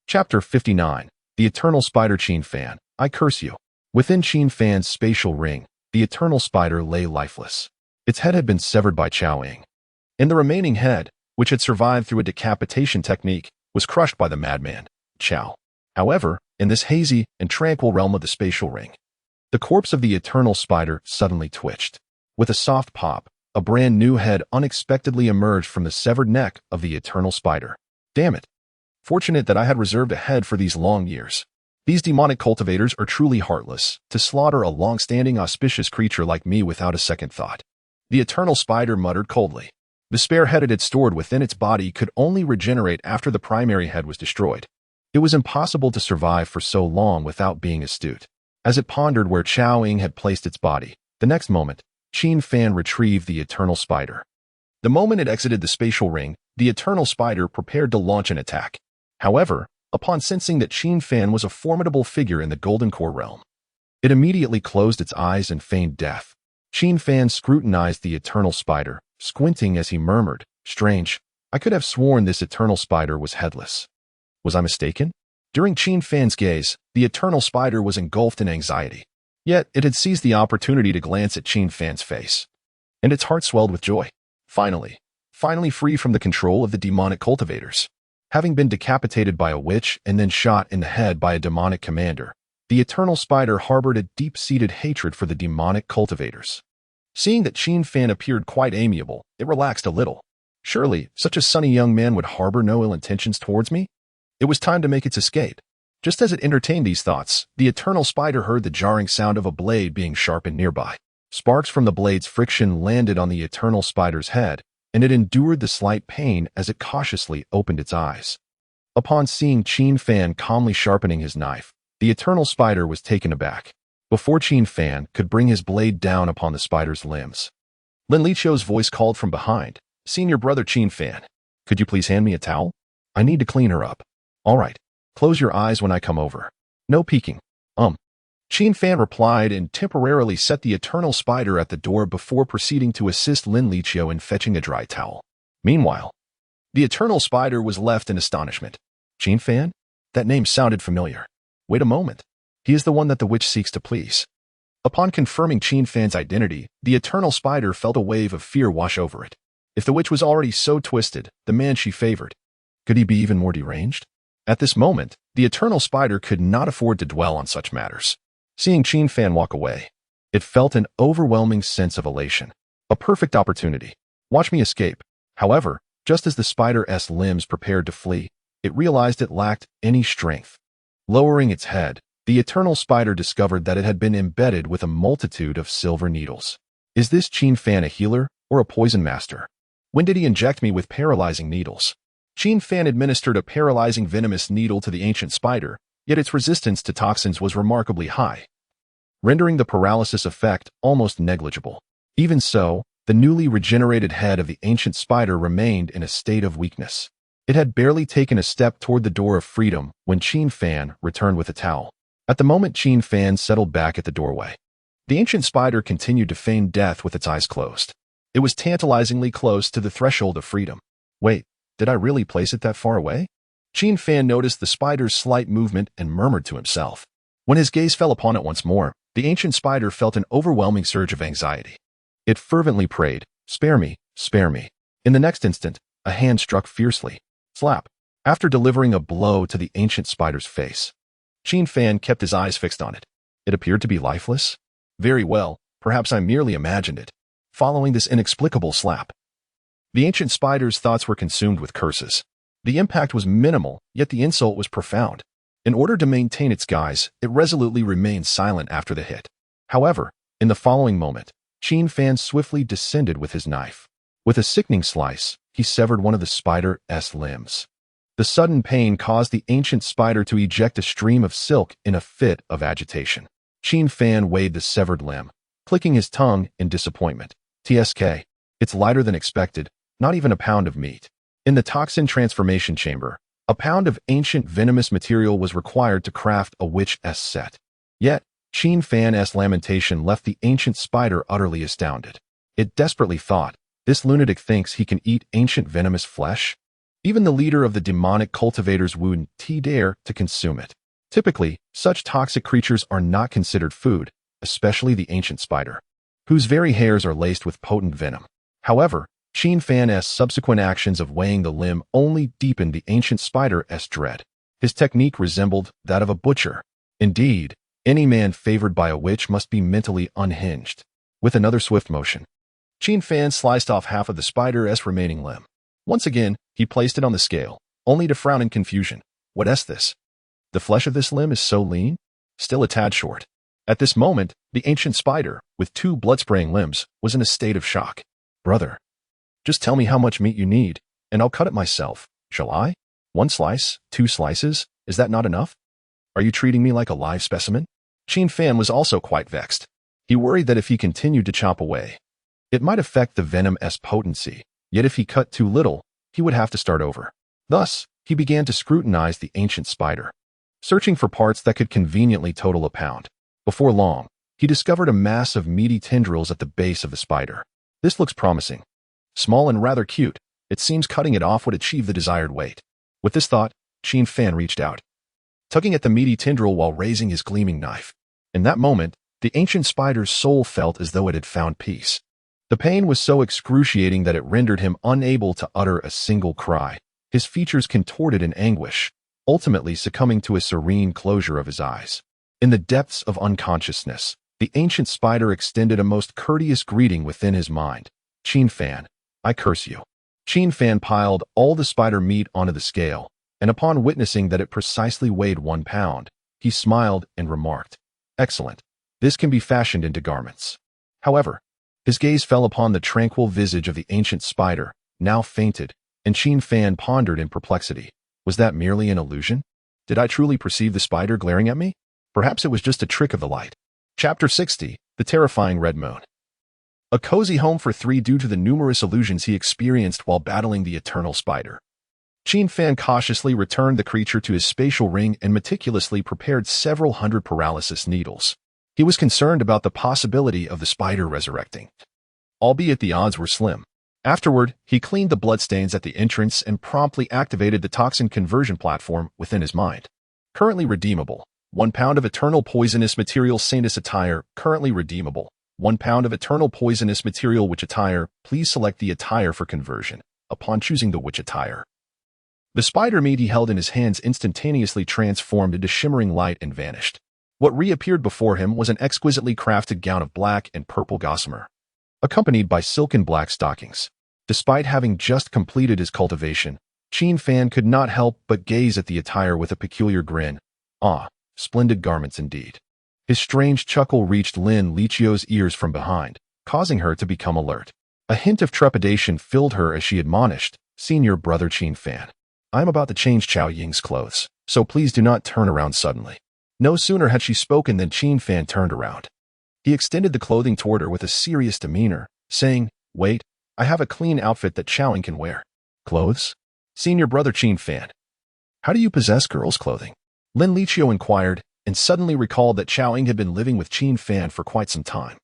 Chapter 59. The Eternal Spider. Qin Fan, I curse you. Within Qin Fan's spatial ring, the eternal spider lay lifeless. Its head had been severed by Qiaoying, and the remaining head, which had survived through a decapitation technique, was crushed by the madman, Qiao. However, in this hazy and tranquil realm of the spatial ring, the corpse of the eternal spider suddenly twitched. With a soft pop, a brand new head unexpectedly emerged from the severed neck of the eternal spider. Damn it. Fortunate that I had reserved a head for these long years. These demonic cultivators are truly heartless, to slaughter a long-standing auspicious creature like me without a second thought. The eternal spider muttered coldly. The spare head it had stored within its body could only regenerate after the primary head was destroyed. It was impossible to survive for so long without being astute. As it pondered where Qiaoying had placed its body, the next moment, Qin Fan retrieved the eternal spider. The moment it exited the spatial ring, the eternal spider prepared to launch an attack. However, upon sensing that Qin Fan was a formidable figure in the Golden Core realm, it immediately closed its eyes and feigned death. Qin Fan scrutinized the eternal spider, squinting as he murmured, "Strange, I could have sworn this eternal spider was headless. Was I mistaken?" During Qin Fan's gaze, the eternal spider was engulfed in anxiety. Yet it had seized the opportunity to glance at Qin Fan's face, and its heart swelled with joy. Finally free from the control of the demonic cultivators. Having been decapitated by a witch and then shot in the head by a demonic commander, the eternal spider harbored a deep-seated hatred for the demonic cultivators. Seeing that Qin Fan appeared quite amiable, it relaxed a little. Surely, such a sunny young man would harbor no ill intentions towards me? It was time to make its escape. Just as it entertained these thoughts, the eternal spider heard the jarring sound of a blade being sharpened nearby. Sparks from the blade's friction landed on the eternal spider's head, and it endured the slight pain as it cautiously opened its eyes. Upon seeing Qin Fan calmly sharpening his knife, the eternal spider was taken aback. before Qin Fan could bring his blade down upon the spider's limbs. Lin Liqiu's voice called from behind, "Senior brother Qin Fan, could you please hand me a towel? I need to clean her up." "All right. Close your eyes when I come over. No peeking." Qin Fan replied and temporarily set the eternal spider at the door before proceeding to assist Lin Liqiu in fetching a dry towel. Meanwhile, the eternal spider was left in astonishment. "Qin Fan? That name sounded familiar. Wait a moment. He is the one that the witch seeks to please." Upon confirming Qin Fan's identity, the eternal spider felt a wave of fear wash over it. If the witch was already so twisted, the man she favored, could he be even more deranged? At this moment, the eternal spider could not afford to dwell on such matters. Seeing Qin Fan walk away, it felt an overwhelming sense of elation. A perfect opportunity. Watch me escape. However, just as the spider's limbs prepared to flee, it realized it lacked any strength. Lowering its head, the eternal spider discovered that it had been embedded with a multitude of silver needles. Is this Qin Fan a healer or a poison master? When did he inject me with paralyzing needles? Qin Fan administered a paralyzing venomous needle to the ancient spider, yet its resistance to toxins was remarkably high, rendering the paralysis effect almost negligible. Even so, the newly regenerated head of the ancient spider remained in a state of weakness. It had barely taken a step toward the door of freedom when Qin Fan returned with a towel. At the moment Qin Fan settled back at the doorway, the ancient spider continued to feign death with its eyes closed. It was tantalizingly close to the threshold of freedom. Wait, did I really place it that far away? Qin Fan noticed the spider's slight movement and murmured to himself. When his gaze fell upon it once more, the ancient spider felt an overwhelming surge of anxiety. It fervently prayed, "Spare me, spare me." In the next instant, a hand struck fiercely. Slap. After delivering a blow to the ancient spider's face, Qin Fan kept his eyes fixed on it. It appeared to be lifeless. Very well, perhaps I merely imagined it. Following this inexplicable slap, the ancient spider's thoughts were consumed with curses. The impact was minimal, yet the insult was profound. In order to maintain its guise, it resolutely remained silent after the hit. However, in the following moment, Qin Fan swiftly descended with his knife. With a sickening slice, he severed one of the spider's limbs. The sudden pain caused the ancient spider to eject a stream of silk in a fit of agitation. Qin Fan weighed the severed limb, clicking his tongue in disappointment. "Tsk. It's lighter than expected, not even a pound of meat." In the toxin transformation chamber, a pound of ancient venomous material was required to craft a witch's set. Yet, Qin Fan's lamentation left the ancient spider utterly astounded. It desperately thought, this lunatic thinks he can eat ancient venomous flesh? Even the leader of the demonic cultivators wouldn't dare to consume it. Typically, such toxic creatures are not considered food, especially the ancient spider, whose very hairs are laced with potent venom. However, Qin Fan's subsequent actions of weighing the limb only deepened the ancient spider's dread. His technique resembled that of a butcher. Indeed, any man favored by a witch must be mentally unhinged. With another swift motion, Qin Fan sliced off half of the spider's remaining limb. Once again, he placed it on the scale, only to frown in confusion. What is this? The flesh of this limb is so lean? Still a tad short. At this moment, the ancient spider, with two blood-spraying limbs, was in a state of shock. "Brother, just tell me how much meat you need, and I'll cut it myself. Shall I? 1 slice? 2 slices? Is that not enough? Are you treating me like a live specimen?" Qin Fan was also quite vexed. He worried that if he continued to chop away, it might affect the venom's potency, yet if he cut too little, he would have to start over. Thus, he began to scrutinize the ancient spider, searching for parts that could conveniently total a pound. Before long, he discovered a mass of meaty tendrils at the base of the spider. This looks promising. Small and rather cute, it seems cutting it off would achieve the desired weight. With this thought, Qin Fan reached out, tugging at the meaty tendril while raising his gleaming knife. In that moment, the ancient spider's soul felt as though it had found peace. The pain was so excruciating that it rendered him unable to utter a single cry. His features contorted in anguish, ultimately succumbing to a serene closure of his eyes. In the depths of unconsciousness, the ancient spider extended a most courteous greeting within his mind. "Qin Fan, I curse you." Qin Fan piled all the spider meat onto the scale, and upon witnessing that it precisely weighed 1 pound, he smiled and remarked, "Excellent. This can be fashioned into garments." However, his gaze fell upon the tranquil visage of the ancient spider, now fainted, and Qin Fan pondered in perplexity. Was that merely an illusion? Did I truly perceive the spider glaring at me? Perhaps it was just a trick of the light. Chapter 60, The Terrifying Red Moon. A cozy home for three due to the numerous illusions he experienced while battling the eternal spider. Qin Fan cautiously returned the creature to his spatial ring and meticulously prepared several hundred paralysis needles. He was concerned about the possibility of the spider resurrecting, albeit the odds were slim. Afterward, he cleaned the bloodstains at the entrance and promptly activated the toxin conversion platform within his mind. Currently redeemable. 1 pound of eternal poisonous material Saintus attire, currently redeemable. 1 pound of eternal poisonous material witch attire, please select the attire for conversion, upon choosing the witch attire. The spider meat he held in his hands instantaneously transformed into shimmering light and vanished. What reappeared before him was an exquisitely crafted gown of black and purple gossamer, accompanied by silken black stockings. Despite having just completed his cultivation, Qin Fan could not help but gaze at the attire with a peculiar grin. Ah, splendid garments indeed. His strange chuckle reached Lin Lichio's ears from behind, causing her to become alert. A hint of trepidation filled her as she admonished, "Senior Brother Qin Fan, I am about to change Chao Ying's clothes, so please do not turn around suddenly." No sooner had she spoken than Qin Fan turned around. He extended the clothing toward her with a serious demeanor, saying, "Wait, I have a clean outfit that Chao Ying can wear." "Clothes? Senior Brother Qin Fan, how do you possess girls' clothing?" Lin Lichio inquired, and suddenly recalled that Chao Ying had been living with Qin Fan for quite some time.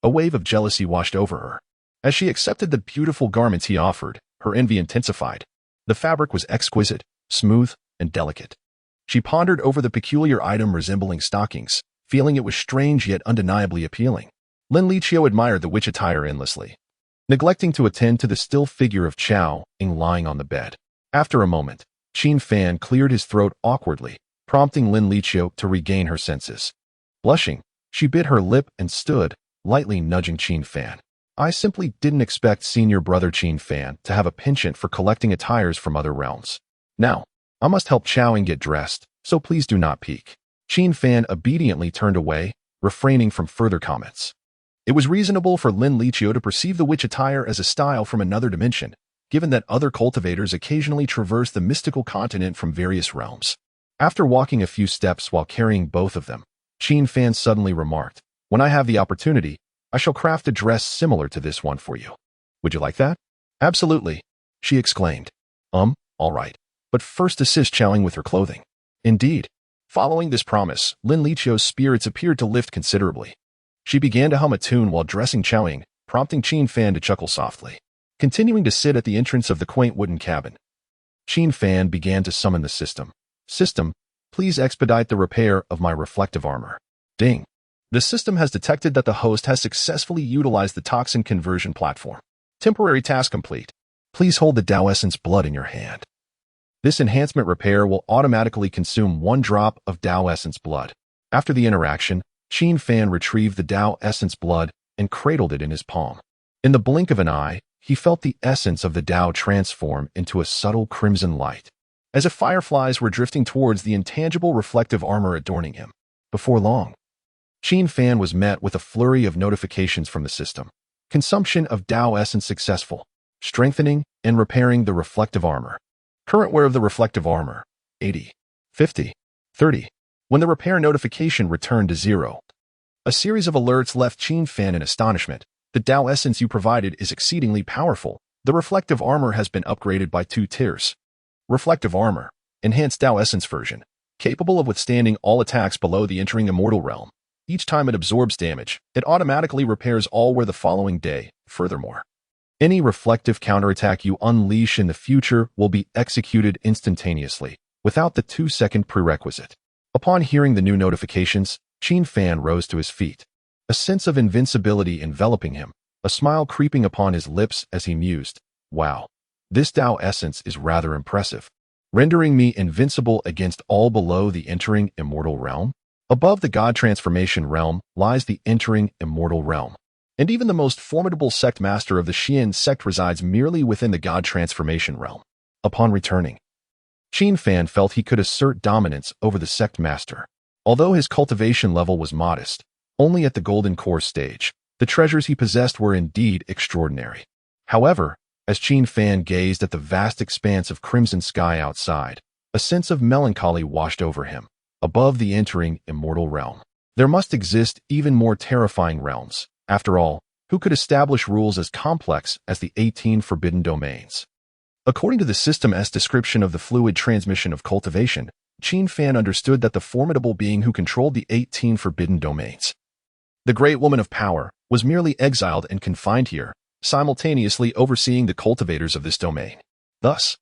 A wave of jealousy washed over her. As she accepted the beautiful garments he offered, her envy intensified. The fabric was exquisite, smooth, and delicate. She pondered over the peculiar item resembling stockings, feeling it was strange yet undeniably appealing. Lin Lichio admired the witch attire endlessly, neglecting to attend to the still figure of Chao Ying lying on the bed. After a moment, Qin Fan cleared his throat awkwardly, prompting Lin Lichio to regain her senses. Blushing, she bit her lip and stood, lightly nudging Qin Fan. "I simply didn't expect Senior Brother Qin Fan to have a penchant for collecting attires from other realms. Now, I must help Chao Ying get dressed, so please do not peek." Qin Fan obediently turned away, refraining from further comments. It was reasonable for Lin Lichio to perceive the witch attire as a style from another dimension, given that other cultivators occasionally traverse the mystical continent from various realms. After walking a few steps while carrying both of them, Qin Fan suddenly remarked, "When I have the opportunity, I shall craft a dress similar to this one for you. Would you like that?" "Absolutely," she exclaimed. All right. But first assist Chao Ying with her clothing." Indeed. Following this promise, Lin Lichio's spirits appeared to lift considerably. She began to hum a tune while dressing Chao Ying, prompting Qin Fan to chuckle softly. Continuing to sit at the entrance of the quaint wooden cabin, Qin Fan began to summon the system. "System, please expedite the repair of my reflective armor." Ding. The system has detected that the host has successfully utilized the toxin conversion platform. Temporary task complete. Please hold the Dao Essence blood in your hand. This enhancement repair will automatically consume 1 drop of Dao Essence blood. After the interaction, Qin Fan retrieved the Dao Essence blood and cradled it in his palm. In the blink of an eye, he felt the essence of the Dao transform into a subtle crimson light, as if fireflies were drifting towards the intangible reflective armor adorning him. Before long, Qin Fan was met with a flurry of notifications from the system. Consumption of Dao Essence successful. Strengthening and repairing the reflective armor. Current wear of the reflective armor, 80, 50, 30. When the repair notification returned to 0, a series of alerts left Qin Fan in astonishment. "The Dao Essence you provided is exceedingly powerful. The reflective armor has been upgraded by 2 tiers. Reflective armor, enhanced Dao Essence version, capable of withstanding all attacks below the entering immortal realm. Each time it absorbs damage, it automatically repairs all wear the following day. Furthermore, any reflective counterattack you unleash in the future will be executed instantaneously, without the 2-second prerequisite." Upon hearing the new notifications, Qin Fan rose to his feet, a sense of invincibility enveloping him, a smile creeping upon his lips as he mused, "Wow, this Dao Essence is rather impressive, rendering me invincible against all below the entering immortal realm. Above the God Transformation realm lies the entering immortal realm, and even the most formidable sect master of the Xian sect resides merely within the God Transformation realm." Upon returning, Qin Fan felt he could assert dominance over the sect master. Although his cultivation level was modest, only at the golden core stage, the treasures he possessed were indeed extraordinary. However, as Qin Fan gazed at the vast expanse of crimson sky outside, a sense of melancholy washed over him. Above the entering immortal realm, There must exist even more terrifying realms. After all, who could establish rules as complex as the 18 forbidden domains? According to the System-S description of the fluid transmission of cultivation, Qin Fan understood that the formidable being who controlled the 18 forbidden domains, the Great Woman of Power, was merely exiled and confined here, simultaneously overseeing the cultivators of this domain. Thus,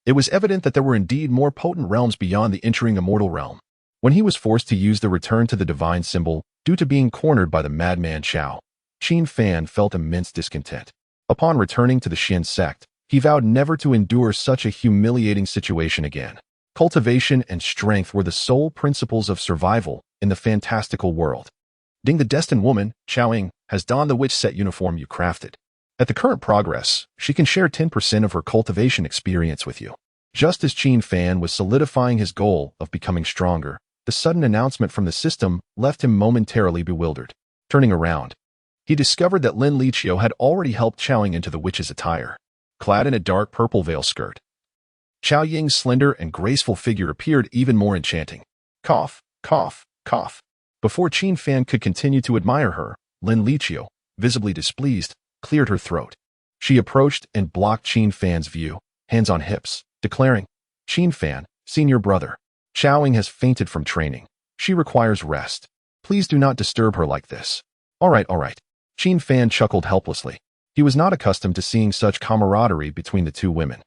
it was evident that there were indeed more potent realms beyond the entering immortal realm. When he was forced to use the return to the divine symbol due to being cornered by the madman Qiao, Qin Fan felt immense discontent. Upon returning to the Xin sect, he vowed never to endure such a humiliating situation again. Cultivation and strength were the sole principles of survival in the fantastical world. Ding, the destined woman, Qiaoying, has donned the witch set uniform you crafted. At the current progress, she can share 10% of her cultivation experience with you. Just as Qin Fan was solidifying his goal of becoming stronger, the sudden announcement from the system left him momentarily bewildered. Turning around, he discovered that Lin Liqiu had already helped Qiaoying into the witch's attire. Clad in a dark purple veil skirt, Qiaoying's slender and graceful figure appeared even more enchanting. Cough, cough, cough. Before Qin Fan could continue to admire her, Lin Liqiu, visibly displeased, cleared her throat. She approached and blocked Qin Fan's view, hands on hips, declaring, "Qin Fan, senior brother, Qiaoying has fainted from training. She requires rest. Please do not disturb her like this." All right. Qin Fan chuckled helplessly. He was not accustomed to seeing such camaraderie between the two women.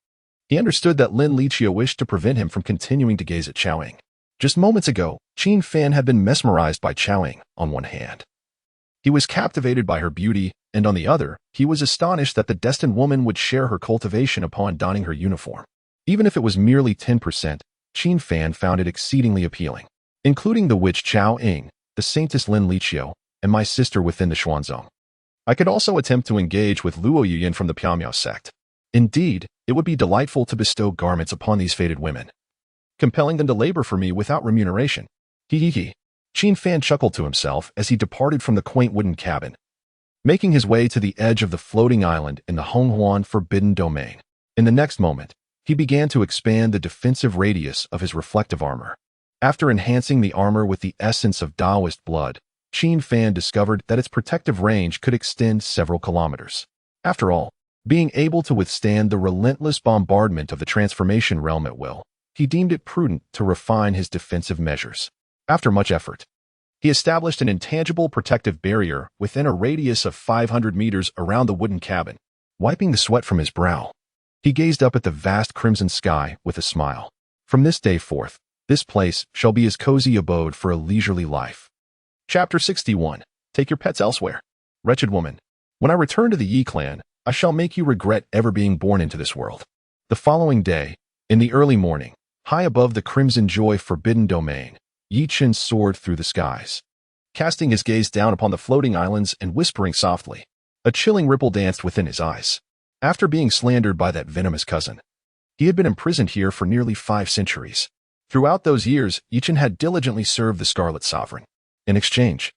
He understood that Lin Liqiu wished to prevent him from continuing to gaze at Qiaoying. Just moments ago, Qin Fan had been mesmerized by Qiaoying on one hand. He was captivated by her beauty, and on the other, he was astonished that the destined woman would share her cultivation upon donning her uniform. Even if it was merely 10%, Qin Fan found it exceedingly appealing. Including the witch Qiaoying, the saintess Lin Liqiu, and my sister within the Xuanzong. I could also attempt to engage with Luo Yuyan from the Piamiao sect. Indeed, it would be delightful to bestow garments upon these fated women, compelling them to labor for me without remuneration. Hee. Qin Fan chuckled to himself as he departed from the quaint wooden cabin, making his way to the edge of the floating island in the Honghuan Forbidden Domain. In the next moment, he began to expand the defensive radius of his reflective armor. After enhancing the armor with the essence of Taoist blood, Qin Fan discovered that its protective range could extend several kilometers. After all, being able to withstand the relentless bombardment of the transformation realm at will, he deemed it prudent to refine his defensive measures. After much effort, he established an intangible protective barrier within a radius of 500 meters around the wooden cabin. Wiping the sweat from his brow, he gazed up at the vast crimson sky with a smile. From this day forth, this place shall be his cozy abode for a leisurely life. Chapter 61. Take your pets elsewhere. Wretched woman, when I return to the Yi clan, I shall make you regret ever being born into this world. The following day, in the early morning, high above the Crimson Joy Forbidden Domain, Yi Chen soared through the skies, casting his gaze down upon the floating islands and whispering softly. A chilling ripple danced within his eyes. After being slandered by that venomous cousin, he had been imprisoned here for nearly 5 centuries. Throughout those years, Yi Chen had diligently served the Scarlet Sovereign. In exchange,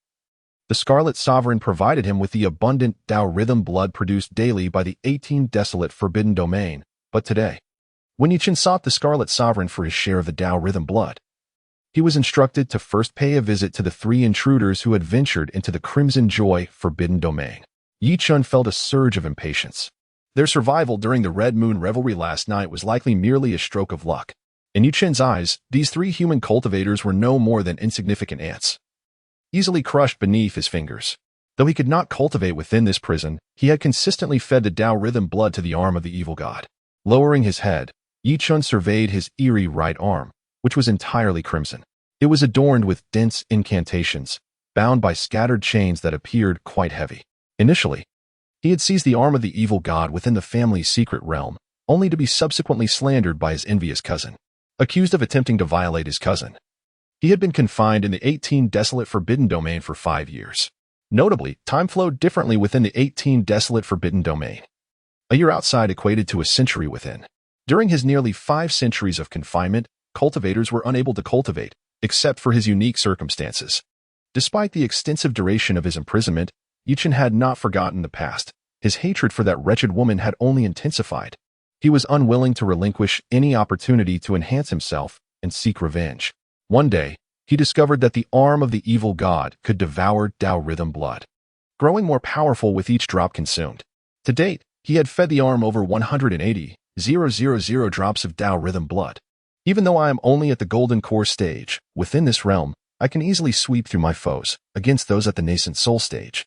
the Scarlet Sovereign provided him with the abundant Tao rhythm blood produced daily by the 18 desolate Forbidden Domain. But today, when Yi Chen sought the Scarlet Sovereign for his share of the Tao rhythm blood, he was instructed to first pay a visit to the 3 intruders who had ventured into the Crimson Joy Forbidden Domain. Yi Chen felt a surge of impatience. Their survival during the Red Moon revelry last night was likely merely a stroke of luck. In Yi Chen's eyes, these 3 human cultivators were no more than insignificant ants, easily crushed beneath his fingers. Though he could not cultivate within this prison, he had consistently fed the Tao rhythm blood to the arm of the evil god. Lowering his head, Yi Chen surveyed his eerie right arm, which was entirely crimson. It was adorned with dense incantations, bound by scattered chains that appeared quite heavy. Initially, he had seized the arm of the evil god within the family's secret realm, only to be subsequently slandered by his envious cousin. Accused of attempting to violate his cousin, he had been confined in the 18 desolate Forbidden Domain for 5 years. Notably, time flowed differently within the 18 desolate Forbidden Domain. A year outside equated to a century within. During his nearly 5 centuries of confinement, cultivators were unable to cultivate, except for his unique circumstances. Despite the extensive duration of his imprisonment, Yi Chen had not forgotten the past. His hatred for that wretched woman had only intensified. He was unwilling to relinquish any opportunity to enhance himself and seek revenge. One day, he discovered that the arm of the evil god could devour Tao rhythm blood, growing more powerful with each drop consumed. To date, he had fed the arm over 180,000 drops of Tao rhythm blood. Even though I am only at the golden core stage, within this realm, I can easily sweep through my foes against those at the nascent soul stage.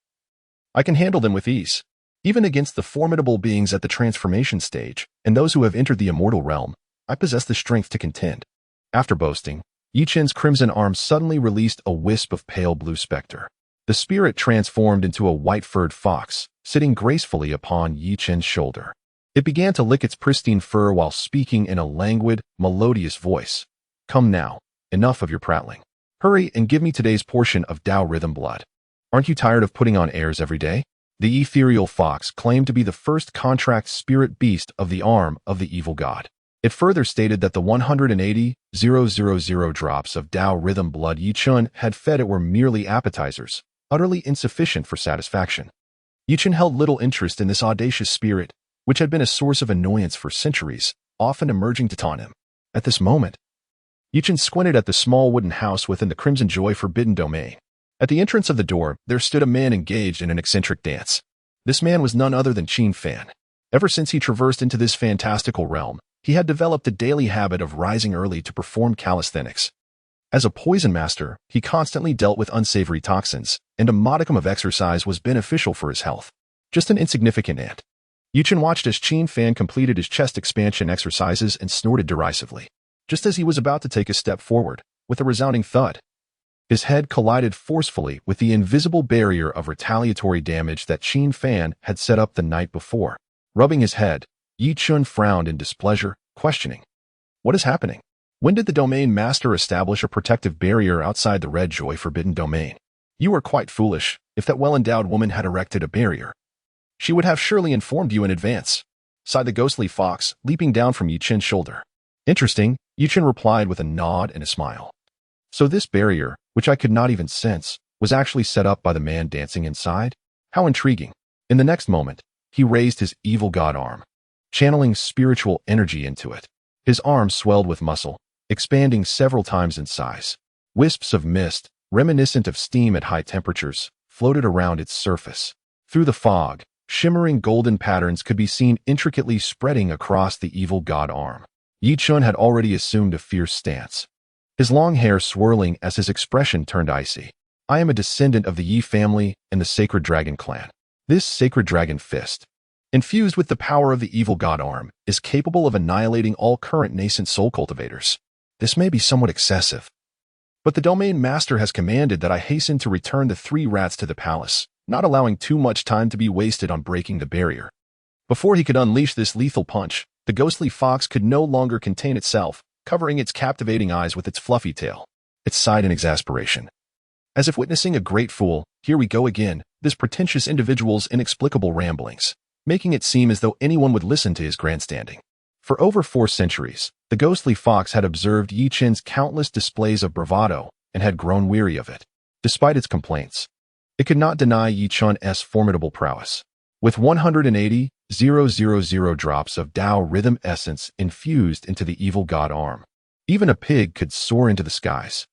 I can handle them with ease. Even against the formidable beings at the transformation stage and those who have entered the immortal realm, I possess the strength to contend. After boasting, Yi Qin's crimson arm suddenly released a wisp of pale blue specter. The spirit transformed into a white-furred fox, sitting gracefully upon Yi Qin's shoulder. It began to lick its pristine fur while speaking in a languid, melodious voice. Come now, enough of your prattling. Hurry and give me today's portion of Tao rhythm blood. Aren't you tired of putting on airs every day? The ethereal fox claimed to be the first contract spirit beast of the arm of the evil god. It further stated that the 180,000 drops of Tao rhythm blood Yi Qin had fed it were merely appetizers, utterly insufficient for satisfaction. Yi Qin held little interest in this audacious spirit, which had been a source of annoyance for centuries, often emerging to taunt him. At this moment, Yi Qin squinted at the small wooden house within the Crimson Joy Forbidden Domain. At the entrance of the door, there stood a man engaged in an eccentric dance. This man was none other than Qin Fan. Ever since he traversed into this fantastical realm, he had developed a daily habit of rising early to perform calisthenics. As a poison master, he constantly dealt with unsavory toxins, and a modicum of exercise was beneficial for his health. Just an insignificant ant. Yi Qin watched as Qin Fan completed his chest expansion exercises and snorted derisively. Just as he was about to take a step forward, with a resounding thud, his head collided forcefully with the invisible barrier of retaliatory damage that Qin Fan had set up the night before. Rubbing his head, Yi Qin frowned in displeasure, questioning, "What is happening? When did the domain master establish a protective barrier outside the Red Joy Forbidden Domain? You are quite foolish. If that well-endowed woman had erected a barrier, she would have surely informed you in advance," sighed the ghostly fox, leaping down from Yi Qin's shoulder. "Interesting," Yi Qin replied with a nod and a smile. "So this barrier, which I could not even sense, was actually set up by the man dancing inside? How intriguing." In the next moment, he raised his evil god arm, channeling spiritual energy into it. His arm swelled with muscle, expanding several times in size. Wisps of mist, reminiscent of steam at high temperatures, floated around its surface. Through the fog, shimmering golden patterns could be seen intricately spreading across the evil god arm. Yi Qin had already assumed a fierce stance, his long hair swirling as his expression turned icy. "I am a descendant of the Yi family and the Sacred Dragon clan. This Sacred Dragon fist, infused with the power of the evil god arm, is capable of annihilating all current nascent soul cultivators. This may be somewhat excessive, but the domain master has commanded that I hasten to return the 3 rats to the palace, not allowing too much time to be wasted on breaking the barrier." Before he could unleash this lethal punch, the ghostly fox could no longer contain itself, covering its captivating eyes with its fluffy tail. It sighed in exasperation. As if witnessing a great fool, here we go again, this pretentious individual's inexplicable ramblings, making it seem as though anyone would listen to his grandstanding. For over 4 centuries, the ghostly fox had observed Yi Qin's countless displays of bravado and had grown weary of it. Despite its complaints, it could not deny Yi Qin's formidable prowess. With 180,000 drops of Tao rhythm essence infused into the evil god arm, even a pig could soar into the skies.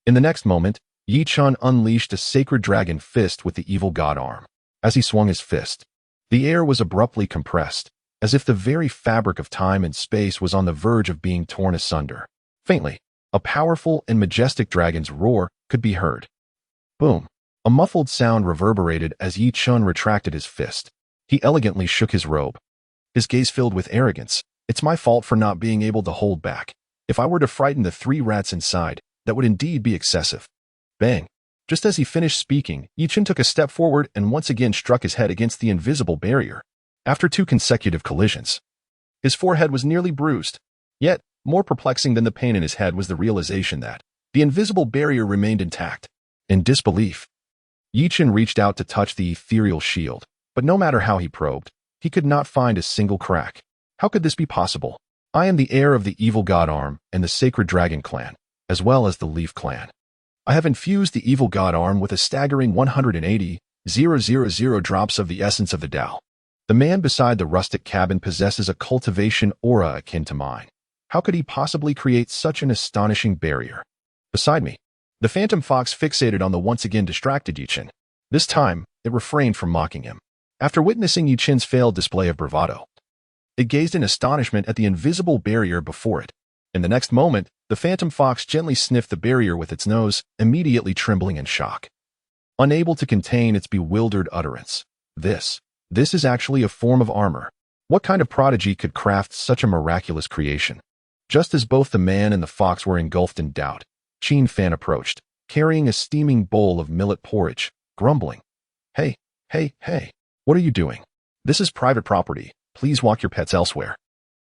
In the next moment, Yi Qin unleashed a sacred dragon fist with the evil god arm. As he swung his fist, the air was abruptly compressed, as if the very fabric of time and space was on the verge of being torn asunder. Faintly, a powerful and majestic dragon's roar could be heard. Boom! A muffled sound reverberated as Yi Qin retracted his fist. He elegantly shook his robe, his gaze filled with arrogance. "It's my fault for not being able to hold back. If I were to frighten the 3 rats inside, that would indeed be excessive." Bang! Just as he finished speaking, Yi Qin took a step forward and once again struck his head against the invisible barrier. After 2 consecutive collisions, his forehead was nearly bruised. Yet, more perplexing than the pain in his head was the realization that the invisible barrier remained intact. In disbelief, Yi Qin reached out to touch the ethereal shield, but no matter how he probed, he could not find a single crack. How could this be possible? "I am the heir of the evil god arm and the Sacred Dragon clan, as well as the Leaf clan. I have infused the evil god arm with a staggering 180,000 drops of the essence of the Tao. The man beside the rustic cabin possesses a cultivation aura akin to mine. How could he possibly create such an astonishing barrier?" Beside me, the phantom fox fixated on the once again distracted Yuchen. This time, it refrained from mocking him. After witnessing Yuchen's failed display of bravado, it gazed in astonishment at the invisible barrier before it. In the next moment, the phantom fox gently sniffed the barrier with its nose, immediately trembling in shock. Unable to contain its bewildered utterance. This is actually a form of armor. What kind of prodigy could craft such a miraculous creation? Just as both the man and the fox were engulfed in doubt, Qin Fan approached, carrying a steaming bowl of millet porridge, grumbling. Hey, what are you doing? This is private property. Please walk your pets elsewhere.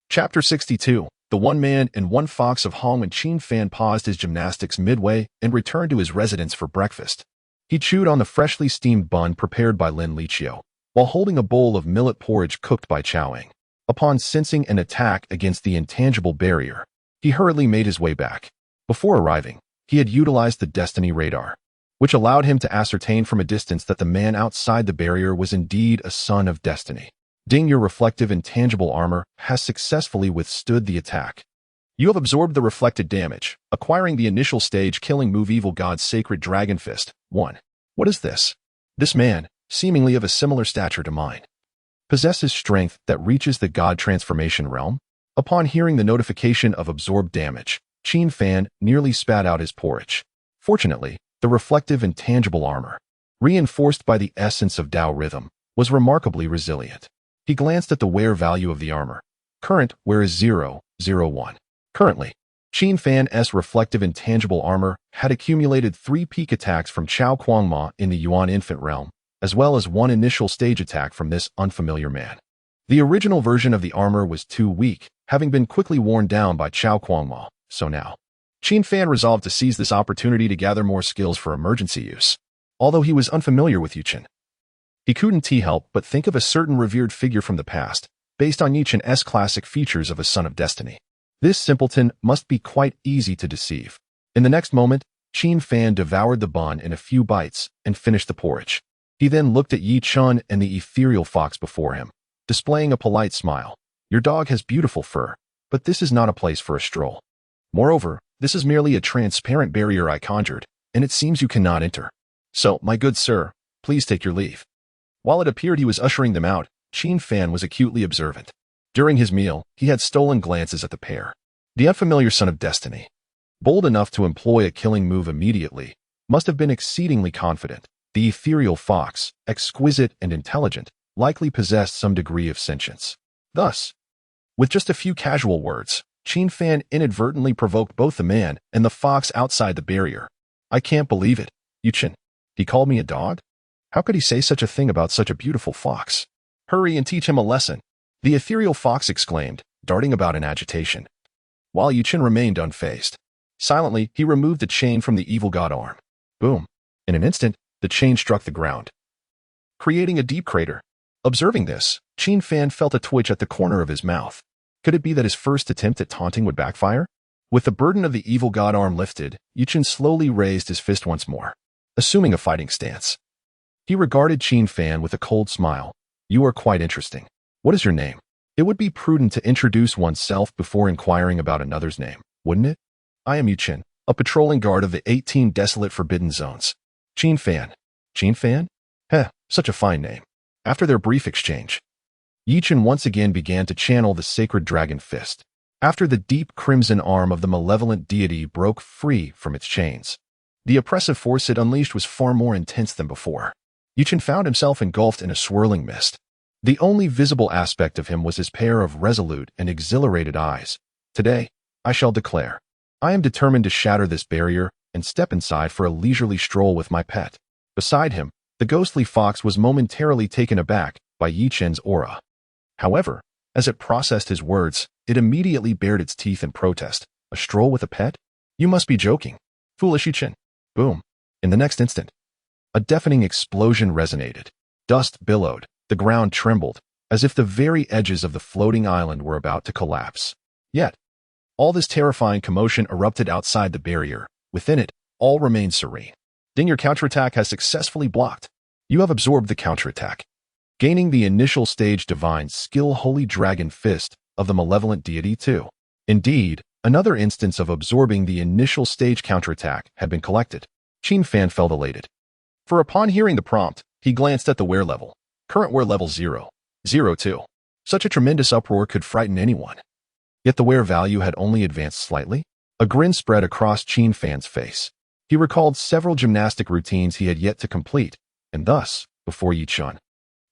Chapter 62. The One Man and One Fox of Hong. When Qin Fan paused his gymnastics midway and returned to his residence for breakfast, he chewed on the freshly steamed bun prepared by Lin Liqiu, while holding a bowl of millet porridge cooked by Chowing. Upon sensing an attack against the intangible barrier, he hurriedly made his way back. Before arriving, he had utilized the Destiny radar, which allowed him to ascertain from a distance that the man outside the barrier was indeed a son of Destiny. Ding, your reflective intangible armor has successfully withstood the attack. You have absorbed the reflected damage, acquiring the initial stage killing move Evil God's Sacred Dragon Fist. 1. What is this? This man, seemingly of a similar stature to mine, possesses strength that reaches the God transformation realm. Upon hearing the notification of absorbed damage, Qin Fan nearly spat out his porridge. Fortunately, the reflective intangible armor, reinforced by the essence of Tao rhythm, was remarkably resilient. He glanced at the wear value of the armor. Current wear is 0.01. Currently, Qin Fan's reflective intangible armor had accumulated 3 peak attacks from Chao Kuangma in the Yuan infant realm, as well as 1 initial stage attack from this unfamiliar man. The original version of the armor was too weak, having been quickly worn down by Chao Kuangma, so now Qin Fan resolved to seize this opportunity to gather more skills for emergency use. Although he was unfamiliar with Yuchen, he couldn't help but think of a certain revered figure from the past, based on Yuchen's classic features of a son of destiny. This simpleton must be quite easy to deceive. In the next moment, Qin Fan devoured the bun in a few bites and finished the porridge. He then looked at Yi Chun and the ethereal fox before him, displaying a polite smile. Your dog has beautiful fur, but this is not a place for a stroll. Moreover, this is merely a transparent barrier I conjured, and it seems you cannot enter. So, my good sir, please take your leave. While it appeared he was ushering them out, Qin Fan was acutely observant. During his meal, he had stolen glances at the pair. The unfamiliar son of destiny, bold enough to employ a killing move immediately, must have been exceedingly confident. The ethereal fox, exquisite and intelligent, likely possessed some degree of sentience. Thus, with just a few casual words, Qin Fan inadvertently provoked both the man and the fox outside the barrier. I can't believe it. Yuchen, he called me a dog? How could he say such a thing about such a beautiful fox? Hurry and teach him a lesson, the ethereal fox exclaimed, darting about in agitation. While Yuchen remained unfazed. Silently, he removed the chain from the evil god arm. Boom. In an instant, the chain struck the ground, creating a deep crater. Observing this, Qin Fan felt a twitch at the corner of his mouth. Could it be that his first attempt at taunting would backfire? With the burden of the evil god arm lifted, Yuchen slowly raised his fist once more, assuming a fighting stance. He regarded Qin Fan with a cold smile. You are quite interesting. What is your name? It would be prudent to introduce oneself before inquiring about another's name, wouldn't it? I am Yuchen, a patrolling guard of the 18 desolate forbidden zones. Qin Fan. Qin Fan? Such a fine name. After their brief exchange, Yuchen once again began to channel the sacred dragon fist. After the deep crimson arm of the malevolent deity broke free from its chains, the oppressive force it unleashed was far more intense than before. Yuchen found himself engulfed in a swirling mist. The only visible aspect of him was his pair of resolute and exhilarated eyes. Today, I shall declare, I am determined to shatter this barrier and step inside for a leisurely stroll with my pet. Beside him, the ghostly fox was momentarily taken aback by Yuchen's aura. However, as it processed his words, it immediately bared its teeth in protest. A stroll with a pet? You must be joking. Foolish Yuchen. Boom. In the next instant, a deafening explosion resonated. Dust billowed. The ground trembled, as if the very edges of the floating island were about to collapse. Yet, all this terrifying commotion erupted outside the barrier. Within it, all remained serene. Ding, your counterattack has successfully blocked. You have absorbed the counterattack, gaining the initial stage divine skill Holy Dragon Fist of the malevolent deity too. Indeed, Another instance of absorbing the initial stage counterattack had been collected. Qin Fan felt elated. For upon hearing the prompt, he glanced at the wear level. Current wear level 0.02. Such a tremendous uproar could frighten anyone. Yet the wear value had only advanced slightly. A grin spread across Qin Fan's face. He recalled several gymnastic routines he had yet to complete, and thus, before Yichun,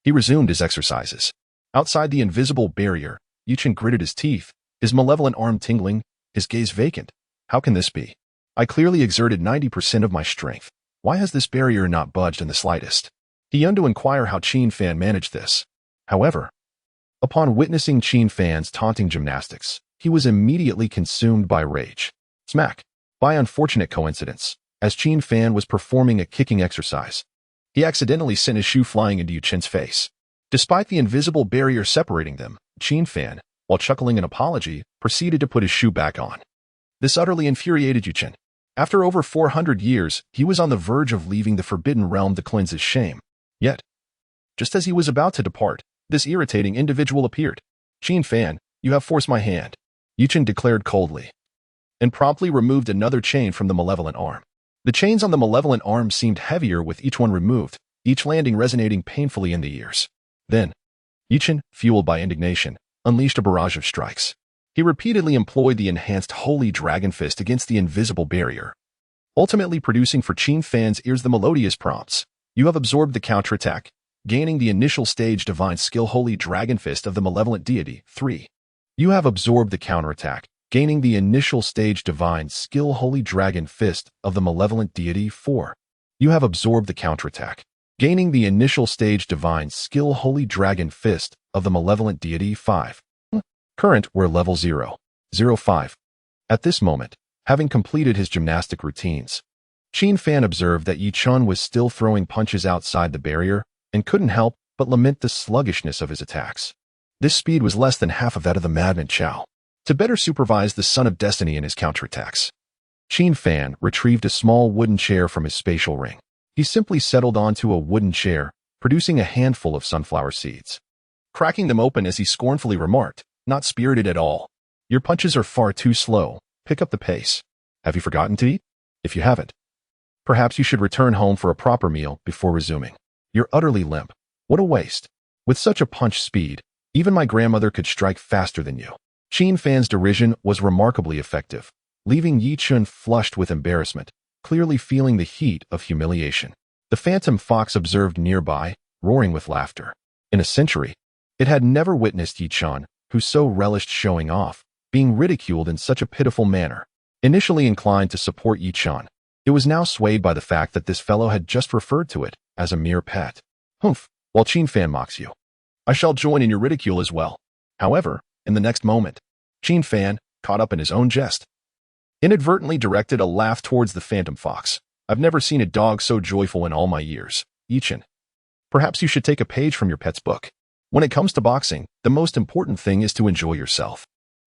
he resumed his exercises. Outside the invisible barrier, Yichun gritted his teeth, his malevolent arm tingling, his gaze vacant. How can this be? I clearly exerted 90% of my strength. Why has this barrier not budged in the slightest? He yearned to inquire how Qin Fan managed this. However, upon witnessing Qin Fan's taunting gymnastics, he was immediately consumed by rage. Smack! By unfortunate coincidence, as Qin Fan was performing a kicking exercise, he accidentally sent his shoe flying into Yuchen's face. Despite the invisible barrier separating them, Qin Fan, while chuckling an apology, proceeded to put his shoe back on. This utterly infuriated Yuchen. After over 400 years, he was on the verge of leaving the Forbidden Realm to cleanse his shame. Yet, just as he was about to depart, this irritating individual appeared. Qin Fan, you have forced my hand, Yuchen declared coldly, and promptly removed another chain from the malevolent arm. The chains on the malevolent arm seemed heavier with each one removed, each landing resonating painfully in the ears. Then, Yichun, fueled by indignation, unleashed a barrage of strikes. He repeatedly employed the enhanced Holy Dragon Fist against the invisible barrier, ultimately producing for Qin Fan's ears the melodious prompts. You have absorbed the counterattack, gaining the initial stage divine skill Holy Dragon Fist of the malevolent deity. 3. You have absorbed the counterattack, gaining the initial stage divine skill Holy Dragon Fist of the malevolent deity. 4. You have absorbed the counterattack, gaining the initial stage divine skill Holy Dragon Fist of the malevolent deity. 5. Current wear level 0.05. At this moment, having completed his gymnastic routines, Qin Fan observed that Yichun was still throwing punches outside the barrier and couldn't help but lament the sluggishness of his attacks. This speed was less than half of that of the madman Chao. To better supervise the Son of Destiny in his counterattacks, Qin Fan retrieved a small wooden chair from his spatial ring. He simply settled onto a wooden chair, producing a handful of sunflower seeds. Cracking them open as he scornfully remarked, not spirited at all. Your punches are far too slow. Pick up the pace. Have you forgotten to eat? If you haven't, perhaps you should return home for a proper meal before resuming. You're utterly limp. What a waste. With such a punch speed, even my grandmother could strike faster than you. Qin Fan's derision was remarkably effective, leaving Yichun flushed with embarrassment, clearly feeling the heat of humiliation. The phantom fox observed nearby, roaring with laughter. In a century, it had never witnessed Yichun, who so relished showing off, being ridiculed in such a pitiful manner. Initially inclined to support Yichun, it was now swayed by the fact that this fellow had just referred to it as a mere pet. Humph, while Qin Fan mocks you, I shall join in your ridicule as well. However, in the next moment, Qin Fan, caught up in his own jest, inadvertently directed a laugh towards the phantom fox. I've never seen a dog so joyful in all my years. Yichun, perhaps you should take a page from your pet's book. When it comes to boxing, the most important thing is to enjoy yourself.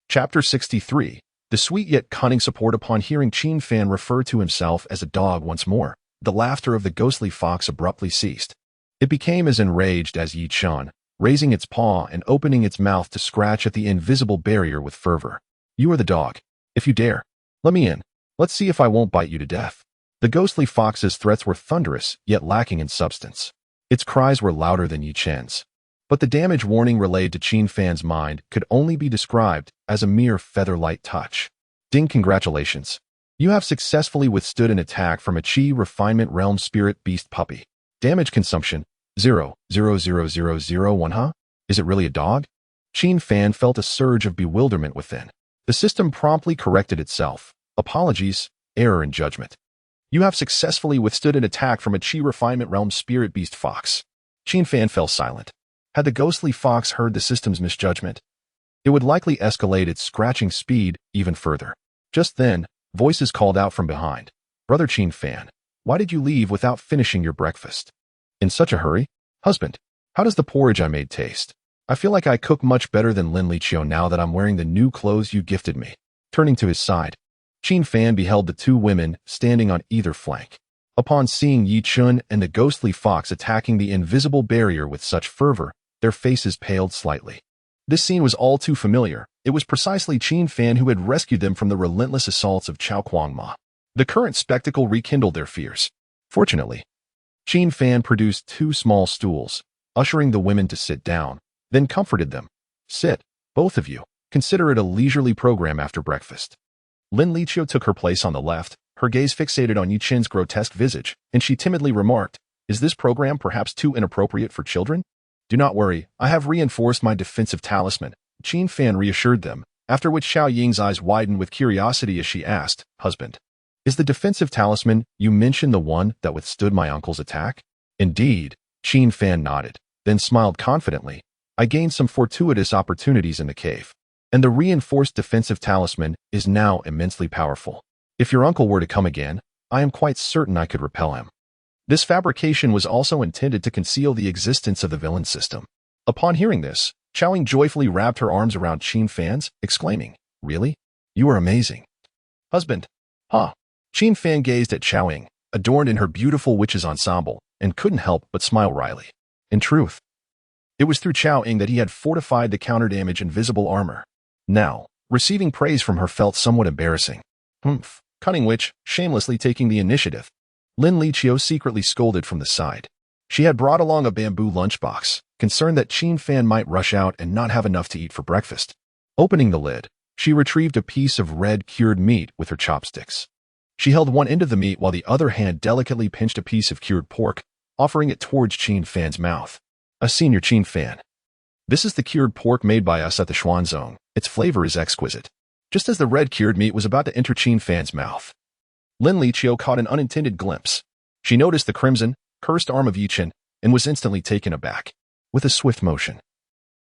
Chapter 63. The sweet yet cunning support. Upon hearing Qin Fan refer to himself as a dog once more, the laughter of the ghostly fox abruptly ceased. It became as enraged as Yichun, raising its paw and opening its mouth to scratch at the invisible barrier with fervor. You are the dog. If you dare, let me in. Let's see if I won't bite you to death. The ghostly fox's threats were thunderous, yet lacking in substance. Its cries were louder than Yichun's. But the damage warning relayed to Qin Fan's mind could only be described as a mere feather-light touch. Ding, congratulations. You have successfully withstood an attack from a Qi Refinement Realm Spirit Beast Puppy. Damage consumption, 0.00001. Huh? Is it really a dog? Qin Fan felt a surge of bewilderment within. The system promptly corrected itself. Apologies, error in judgment. You have successfully withstood an attack from a Qi Refinement Realm Spirit Beast Fox. Qin Fan fell silent. Had the ghostly fox heard the system's misjudgment, it would likely escalate its scratching speed even further. Just then, voices called out from behind. Brother Qin Fan, why did you leave without finishing your breakfast? In such a hurry? Husband, how does the porridge I made taste? I feel like I cook much better than Lin Liqiu now that I'm wearing the new clothes you gifted me. Turning to his side, Qin Fan beheld the two women standing on either flank. Upon seeing Yichun and the ghostly fox attacking the invisible barrier with such fervor, their faces paled slightly. This scene was all too familiar. It was precisely Qin Fan who had rescued them from the relentless assaults of Chao Kuangma. The current spectacle rekindled their fears. Fortunately, Qin Fan produced 2 small stools, ushering the women to sit down, then comforted them. Sit, both of you. Consider it a leisurely program after breakfast. Lin Liqiu took her place on the left, her gaze fixated on Yi Qin's grotesque visage, and she timidly remarked, "Is this program perhaps too inappropriate for children?" "Do not worry, I have reinforced my defensive talisman," Qin Fan reassured them, after which Xiao Ying's eyes widened with curiosity as she asked, "Husband, is the defensive talisman you mentioned the one that withstood my uncle's attack?" "Indeed," Qin Fan nodded, then smiled confidently. "I gained some fortuitous opportunities in the cave, and the reinforced defensive talisman is now immensely powerful. If your uncle were to come again, I am quite certain I could repel him." This fabrication was also intended to conceal the existence of the villain system. Upon hearing this, Xiaoying joyfully wrapped her arms around Qin Fan's, exclaiming, "Really? You are amazing." "Husband, huh?" Qin Fan gazed at Xiaoying, adorned in her beautiful witch's ensemble, and couldn't help but smile wryly. In truth, it was through Xiaoying that he had fortified the counter-damage invisible armor. Now, receiving praise from her felt somewhat embarrassing. Cunning witch, shamelessly taking the initiative. Lin Liqiu secretly scolded from the side. She had brought along a bamboo lunchbox, concerned that Qin Fan might rush out and not have enough to eat for breakfast. Opening the lid, she retrieved a piece of red cured meat with her chopsticks. She held one end of the meat while the other hand delicately pinched a piece of cured pork, offering it towards Qin Fan's mouth. "Senior Qin Fan, this is the cured pork made by us at the Xuanzong. Its flavor is exquisite." Just as the red cured meat was about to enter Qin Fan's mouth, Lin Liqiu caught an unintended glimpse. She noticed the crimson, cursed arm of Yi Qin and was instantly taken aback. With a swift motion,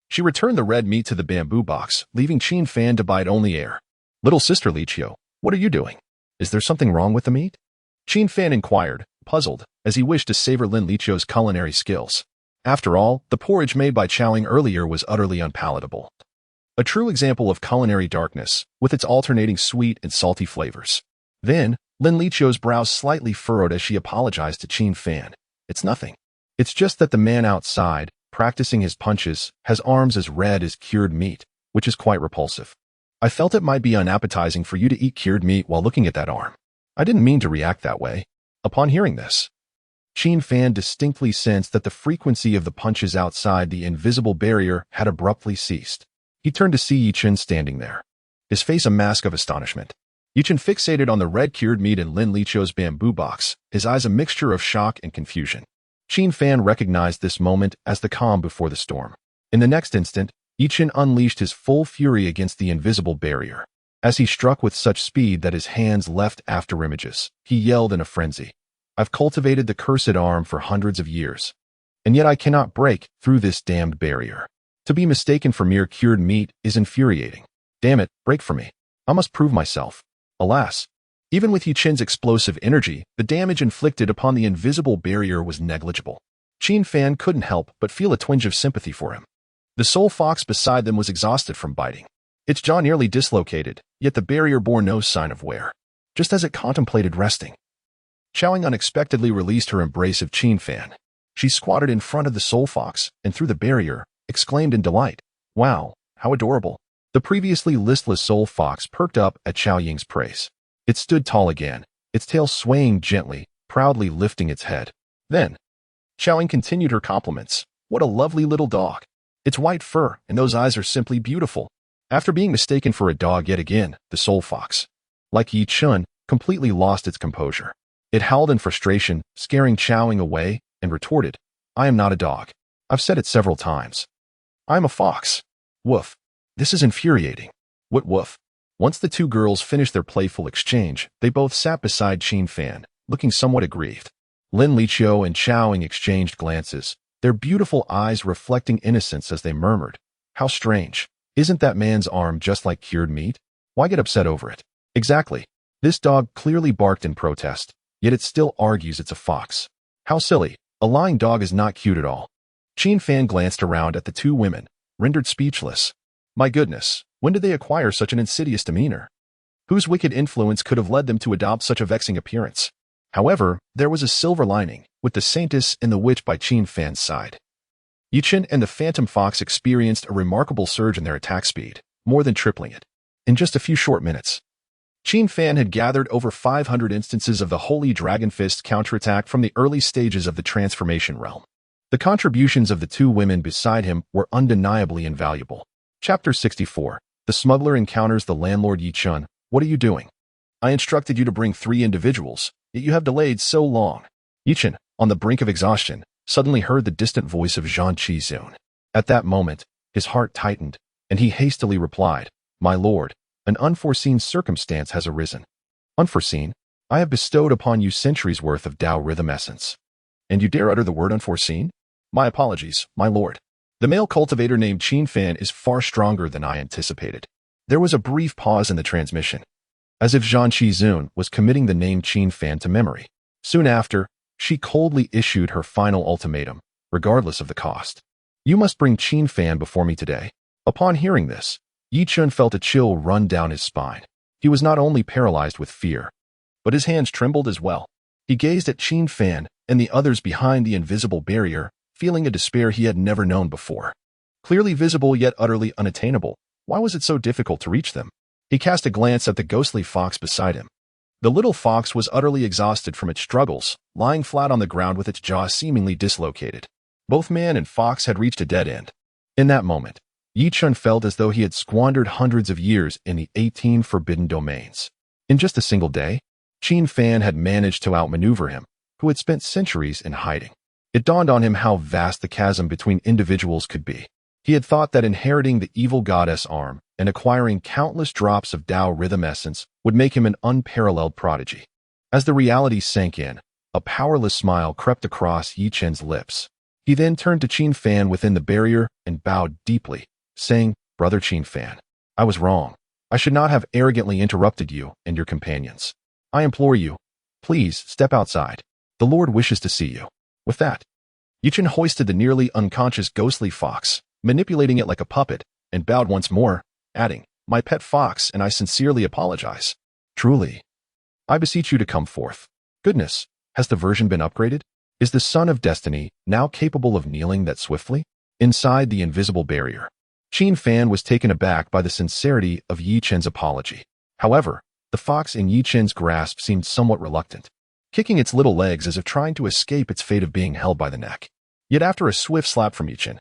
she returned the red meat to the bamboo box, leaving Qin Fan to bite only air. "Little sister Liqiu, what are you doing? Is there something wrong with the meat?" Qin Fan inquired, puzzled, as he wished to savor Lin Liqiu's culinary skills. After all, the porridge made by Xiaoying earlier was utterly unpalatable. A true example of culinary darkness, with its alternating sweet and salty flavors. Then, Lin Liqiu's brows slightly furrowed as she apologized to Qin Fan. "It's nothing. It's just that the man outside, practicing his punches, has arms as red as cured meat, which is quite repulsive. I felt it might be unappetizing for you to eat cured meat while looking at that arm. I didn't mean to react that way." Upon hearing this, Qin Fan distinctly sensed that the frequency of the punches outside the invisible barrier had abruptly ceased. He turned to see Yi Qin standing there, his face a mask of astonishment. Yi Qin fixated on the red cured meat in Lin Liqiu's bamboo box, his eyes a mixture of shock and confusion. Qin Fan recognized this moment as the calm before the storm. In the next instant, Yi Qin unleashed his full fury against the invisible barrier. As he struck with such speed that his hands left afterimages, he yelled in a frenzy, "I've cultivated the cursed arm for hundreds of years, and yet I cannot break through this damned barrier. To be mistaken for mere cured meat is infuriating. Damn it, break for me. I must prove myself." Alas, even with Yi Qin's explosive energy, the damage inflicted upon the invisible barrier was negligible. Qin Fan couldn't help but feel a twinge of sympathy for him. The soul fox beside them was exhausted from biting. Its jaw nearly dislocated, yet the barrier bore no sign of wear, just as it contemplated resting. Xiaoying unexpectedly released her embrace of Qin Fan. She squatted in front of the soul fox and through the barrier, exclaimed in delight, "Wow, how adorable." The previously listless soul fox perked up at Xiaoying's praise. It stood tall again, its tail swaying gently, proudly lifting its head. Then, Xiaoying continued her compliments. "What a lovely little dog. Its white fur and those eyes are simply beautiful." After being mistaken for a dog yet again, the soul fox, like Yi Qin, completely lost its composure. It howled in frustration, scaring Xiaoying away, and retorted, "I am not a dog. I've said it several times. I am a fox. Woof. This is infuriating. What woof?" Once the two girls finished their playful exchange, they both sat beside Qin Fan, looking somewhat aggrieved. Lin Liqiu and Xiaoying exchanged glances, their beautiful eyes reflecting innocence as they murmured, "How strange. Isn't that man's arm just like cured meat? Why get upset over it?" Exactly. This dog clearly barked in protest, yet it still argues it's a fox. How silly. A lying dog is not cute at all. Qin Fan glanced around at the two women, rendered speechless. My goodness, when did they acquire such an insidious demeanor? Whose wicked influence could have led them to adopt such a vexing appearance? However, there was a silver lining, with the saintess and the witch by Qin Fan's side. Yichen and the Phantom Fox experienced a remarkable surge in their attack speed, more than tripling it. In just a few short minutes, Qin Fan had gathered over 500 instances of the Holy Dragon Fist counterattack from the early stages of the transformation realm. The contributions of the two women beside him were undeniably invaluable. Chapter 64. The smuggler encounters the landlord. Yichen, what are you doing? I instructed you to bring 3 individuals, yet you have delayed so long. Yichen, on the brink of exhaustion, suddenly heard the distant voice of Xuanzong. At that moment, his heart tightened, and he hastily replied, My lord, an unforeseen circumstance has arisen. Unforeseen? I have bestowed upon you centuries' worth of Tao rhythm essence. And you dare utter the word unforeseen? My apologies, my lord. The male cultivator named Qin Fan is far stronger than I anticipated. There was a brief pause in the transmission, as if Xuanzong was committing the name Qin Fan to memory. Soon after, she coldly issued her final ultimatum, regardless of the cost. You must bring Qin Fan before me today. Upon hearing this, Yichen felt a chill run down his spine. He was not only paralyzed with fear, but his hands trembled as well. He gazed at Qin Fan and the others behind the invisible barrier, feeling a despair he had never known before. Clearly visible yet utterly unattainable, why was it so difficult to reach them? He cast a glance at the ghostly fox beside him. The little fox was utterly exhausted from its struggles, lying flat on the ground with its jaw seemingly dislocated. Both man and fox had reached a dead end. In that moment, Yichen felt as though he had squandered hundreds of years in the 18 forbidden domains. In just a single day, Qin Fan had managed to outmaneuver him, who had spent centuries in hiding. It dawned on him how vast the chasm between individuals could be. He had thought that inheriting the evil goddess arm and acquiring countless drops of Tao rhythm essence would make him an unparalleled prodigy. As the reality sank in, a powerless smile crept across Yichen's lips. He then turned to Qin Fan within the barrier and bowed deeply, saying, Brother Qin Fan, I was wrong. I should not have arrogantly interrupted you and your companions. I implore you, please step outside. The Lord wishes to see you. With that, Yichen hoisted the nearly unconscious ghostly fox, manipulating it like a puppet, and bowed once more, adding, My pet fox, and I sincerely apologize. Truly, I beseech you to come forth. Goodness, has the version been upgraded? Is the Son of Destiny now capable of kneeling that swiftly? Inside the invisible barrier, Qin Fan was taken aback by the sincerity of Yichen's apology. However, the fox in Yichen's grasp seemed somewhat reluctant, kicking its little legs as if trying to escape its fate of being held by the neck. Yet after a swift slap from Yichen,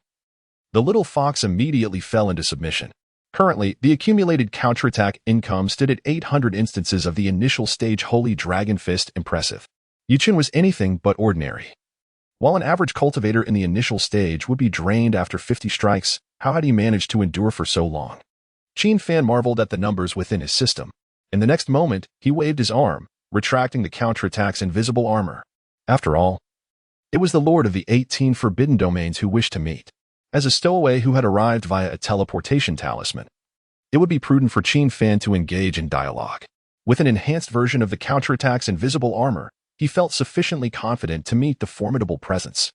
the little fox immediately fell into submission. Currently, the accumulated counterattack income stood at 800 instances of the initial stage Holy Dragon Fist. Impressive. Yichen was anything but ordinary. While an average cultivator in the initial stage would be drained after 50 strikes, how had he managed to endure for so long? Qin Fan marveled at the numbers within his system. In the next moment, he waved his arm, retracting the counterattack's invisible armor. After all, it was the Lord of the 18 forbidden domains who wished to meet. As a stowaway who had arrived via a teleportation talisman, it would be prudent for Qin Fan to engage in dialogue. With an enhanced version of the counterattack's invisible armor, he felt sufficiently confident to meet the formidable presence.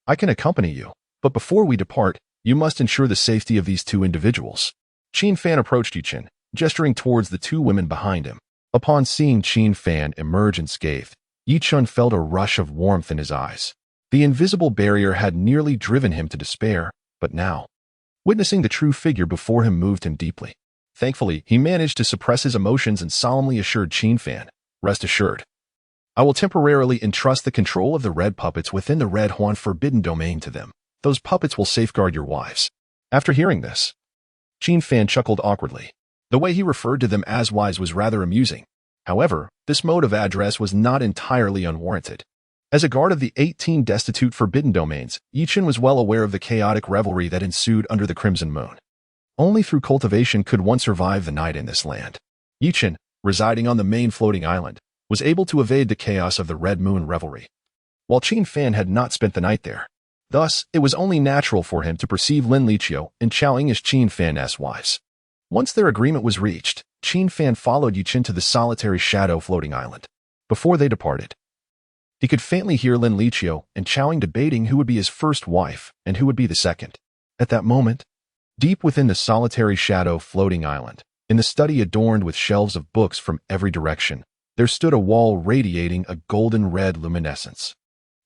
I can accompany you, but before we depart, you must ensure the safety of these 2 individuals. Qin Fan approached Yichen, gesturing towards the 2 women behind him. Upon seeing Qin Fan emerge unscathed, Yichen felt a rush of warmth in his eyes. The invisible barrier had nearly driven him to despair, but now, witnessing the true figure before him moved him deeply. Thankfully, he managed to suppress his emotions and solemnly assured Qin Fan, Rest assured, I will temporarily entrust the control of the red puppets within the Red Huan forbidden domain to them. Those puppets will safeguard your wives. After hearing this, Qin Fan chuckled awkwardly. The way he referred to them as wives was rather amusing. However, this mode of address was not entirely unwarranted. As a guard of the 18 destitute forbidden domains, Yichen was well aware of the chaotic revelry that ensued under the Crimson Moon. Only through cultivation could one survive the night in this land. Yichen, residing on the main floating island, was able to evade the chaos of the Red Moon revelry, while Qin Fan had not spent the night there. Thus, it was only natural for him to perceive Lin Liqiu and Qiaoying as Qin Fan's wives. Once their agreement was reached, Qin Fan followed Yichen to the solitary shadow floating island. Before they departed, he could faintly hear Lin Liqiu and Qiaoying debating who would be his first wife and who would be the second. At that moment, deep within the solitary shadow floating island, in the study adorned with shelves of books from every direction, there stood a wall radiating a golden red luminescence.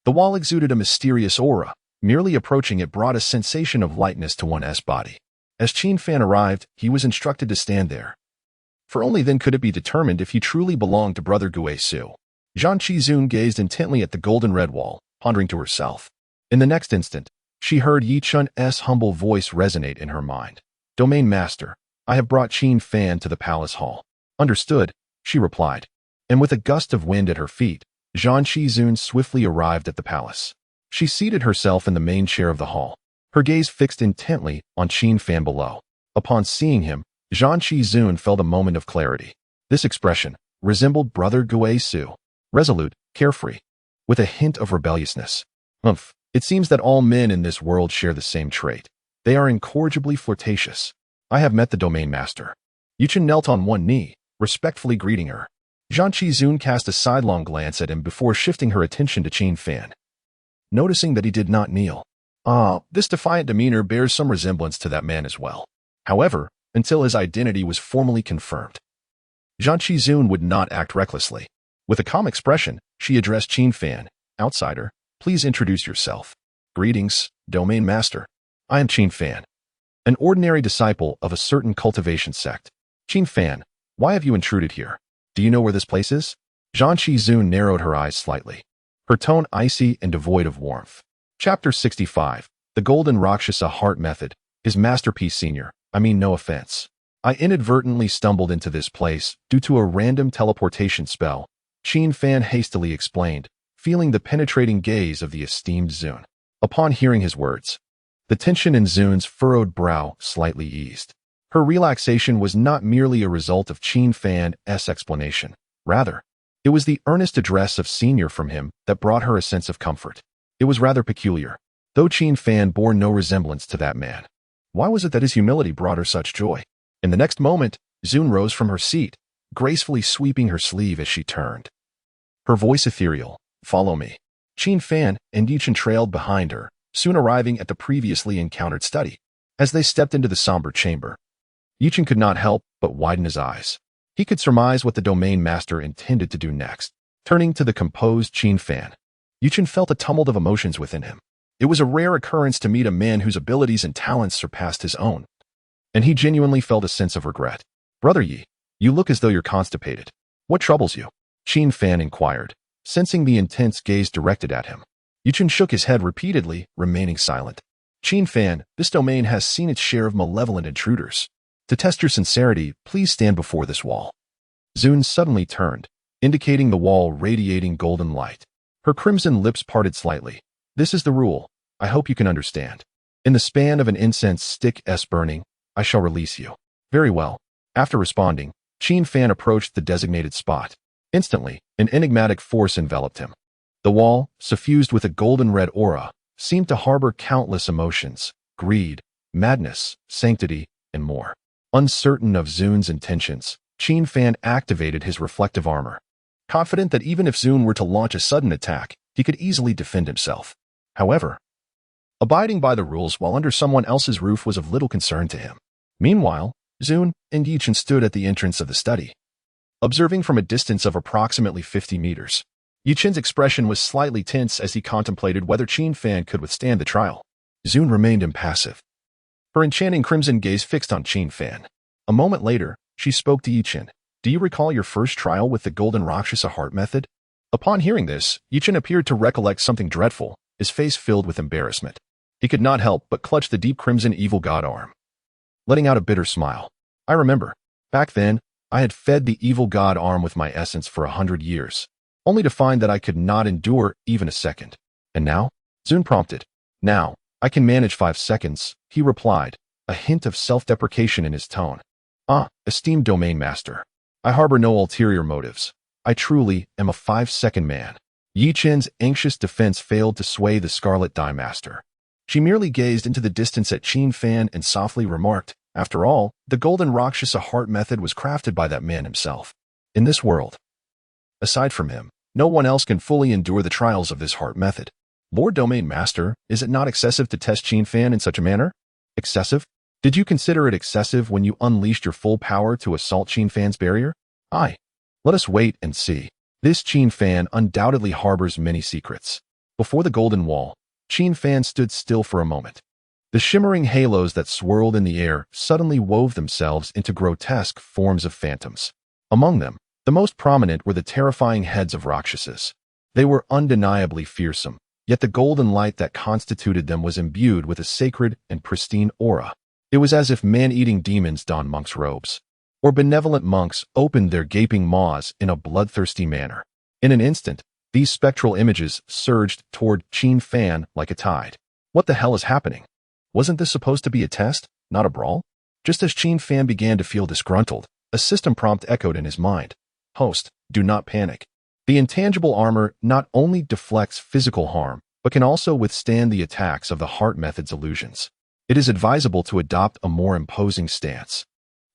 The wall exuded a mysterious aura, Merely approaching it brought a sensation of lightness to one's body. As Qin Fan arrived, he was instructed to stand there. For only then could it be determined if he truly belonged to Brother Gui Su. Zhang Qizun gazed intently at the golden red wall, pondering to herself. In the next instant, she heard Yi Chun's humble voice resonate in her mind. Domain Master, I have brought Qin Fan to the palace hall. Understood, she replied. And with a gust of wind at her feet, Zhang Qizun swiftly arrived at the palace. She seated herself in the main chair of the hall, her gaze fixed intently on Qin Fan below. Upon seeing him, Zhang Qizun felt a moment of clarity. This expression resembled Brother Gui Su, resolute, carefree, with a hint of rebelliousness. It seems that all men in this world share the same trait. They are incorrigibly flirtatious. I have met the Domain Master. Yuchen knelt on one knee, respectfully greeting her. Zhang Qizun cast a sidelong glance at him before shifting her attention to Qin Fan. Noticing that he did not kneel. This defiant demeanor bears some resemblance to that man as well. However, until his identity was formally confirmed, Zhang Qizun would not act recklessly. With a calm expression, she addressed Qin Fan. Outsider, please introduce yourself. Greetings, Domain Master. I am Qin Fan, an ordinary disciple of a certain cultivation sect. Qin Fan, why have you intruded here? Do you know where this place is? Zhang Qizun narrowed her eyes slightly, her tone icy and devoid of warmth. Chapter 65, The Golden Rakshasa Heart Method, his masterpiece senior. I mean no offense. I inadvertently stumbled into this place due to a random teleportation spell, Qin Fan hastily explained, feeling the penetrating gaze of the esteemed Zun. Upon hearing his words, the tension in Zun's furrowed brow slightly eased. Her relaxation was not merely a result of Qin Fan's explanation. Rather, it was the earnest address of senior from him that brought her a sense of comfort. It was rather peculiar, though Qin Fan bore no resemblance to that man. Why was it that his humility brought her such joy? In the next moment, Zun rose from her seat, gracefully sweeping her sleeve as she turned. Her voice ethereal, follow me. Qin Fan and Yuchen trailed behind her, soon arriving at the previously encountered study. As they stepped into the somber chamber, Yuchen could not help but widen his eyes. He could surmise what the Domain Master intended to do next. Turning to the composed Qin Fan, Yuchen felt a tumult of emotions within him. It was a rare occurrence to meet a man whose abilities and talents surpassed his own, and he genuinely felt a sense of regret. Brother Yi, you look as though you're constipated. What troubles you? Qin Fan inquired, sensing the intense gaze directed at him. Yuchen shook his head repeatedly, remaining silent. Qin Fan, this domain has seen its share of malevolent intruders. To test your sincerity, please stand before this wall. Zun suddenly turned, indicating the wall radiating golden light. Her crimson lips parted slightly. This is the rule. I hope you can understand. In the span of an incense stick's burning, I shall release you. Very well. After responding, Qin Fan approached the designated spot. Instantly, an enigmatic force enveloped him. The wall, suffused with a golden red aura, seemed to harbor countless emotions, greed, madness, sanctity, and more. Uncertain of Zun's intentions, Qin Fan activated his reflective armor, confident that even if Zun were to launch a sudden attack, he could easily defend himself. However, abiding by the rules while under someone else's roof was of little concern to him. Meanwhile, Zun and Yuchen stood at the entrance of the study, observing from a distance of approximately 50 meters. Yuchen's expression was slightly tense as he contemplated whether Qin Fan could withstand the trial. Zun remained impassive, her enchanting crimson gaze fixed on Qin Fan. A moment later, she spoke to Yuchen. Do you recall your first trial with the Golden Rakshasa Heart Method? Upon hearing this, Yuchen appeared to recollect something dreadful, his face filled with embarrassment. He could not help but clutch the deep crimson evil god arm, letting out a bitter smile. I remember. Back then, I had fed the evil god arm with my essence for 100 years, only to find that I could not endure even a second. And now? Zun prompted. Now, I can manage 5 seconds, he replied, a hint of self-deprecation in his tone. Esteemed Domain Master, I harbor no ulterior motives. I truly am a 5-second man. Yi Chen's anxious defense failed to sway the Scarlet Dye Master. She merely gazed into the distance at Qin Fan and softly remarked, after all, the Golden Rakshasa Heart Method was crafted by that man himself. In this world, aside from him, no one else can fully endure the trials of this heart method. Lord Domain Master, is it not excessive to test Qin Fan in such a manner? Excessive? Did you consider it excessive when you unleashed your full power to assault Qin Fan's barrier? Aye. Let us wait and see. This Qin Fan undoubtedly harbors many secrets. Before the Golden Wall, Qin Fan stood still for a moment. The shimmering halos that swirled in the air suddenly wove themselves into grotesque forms of phantoms. Among them, the most prominent were the terrifying heads of Rakshasas. They were undeniably fearsome, yet the golden light that constituted them was imbued with a sacred and pristine aura. It was as if man-eating demons donned monks' robes, or benevolent monks opened their gaping maws in a bloodthirsty manner. In an instant, these spectral images surged toward Qin Fan like a tide. What the hell is happening? Wasn't this supposed to be a test, not a brawl? Just as Qin Fan began to feel disgruntled, a system prompt echoed in his mind. Host, do not panic. The intangible armor not only deflects physical harm, but can also withstand the attacks of the heart method's illusions. It is advisable to adopt a more imposing stance.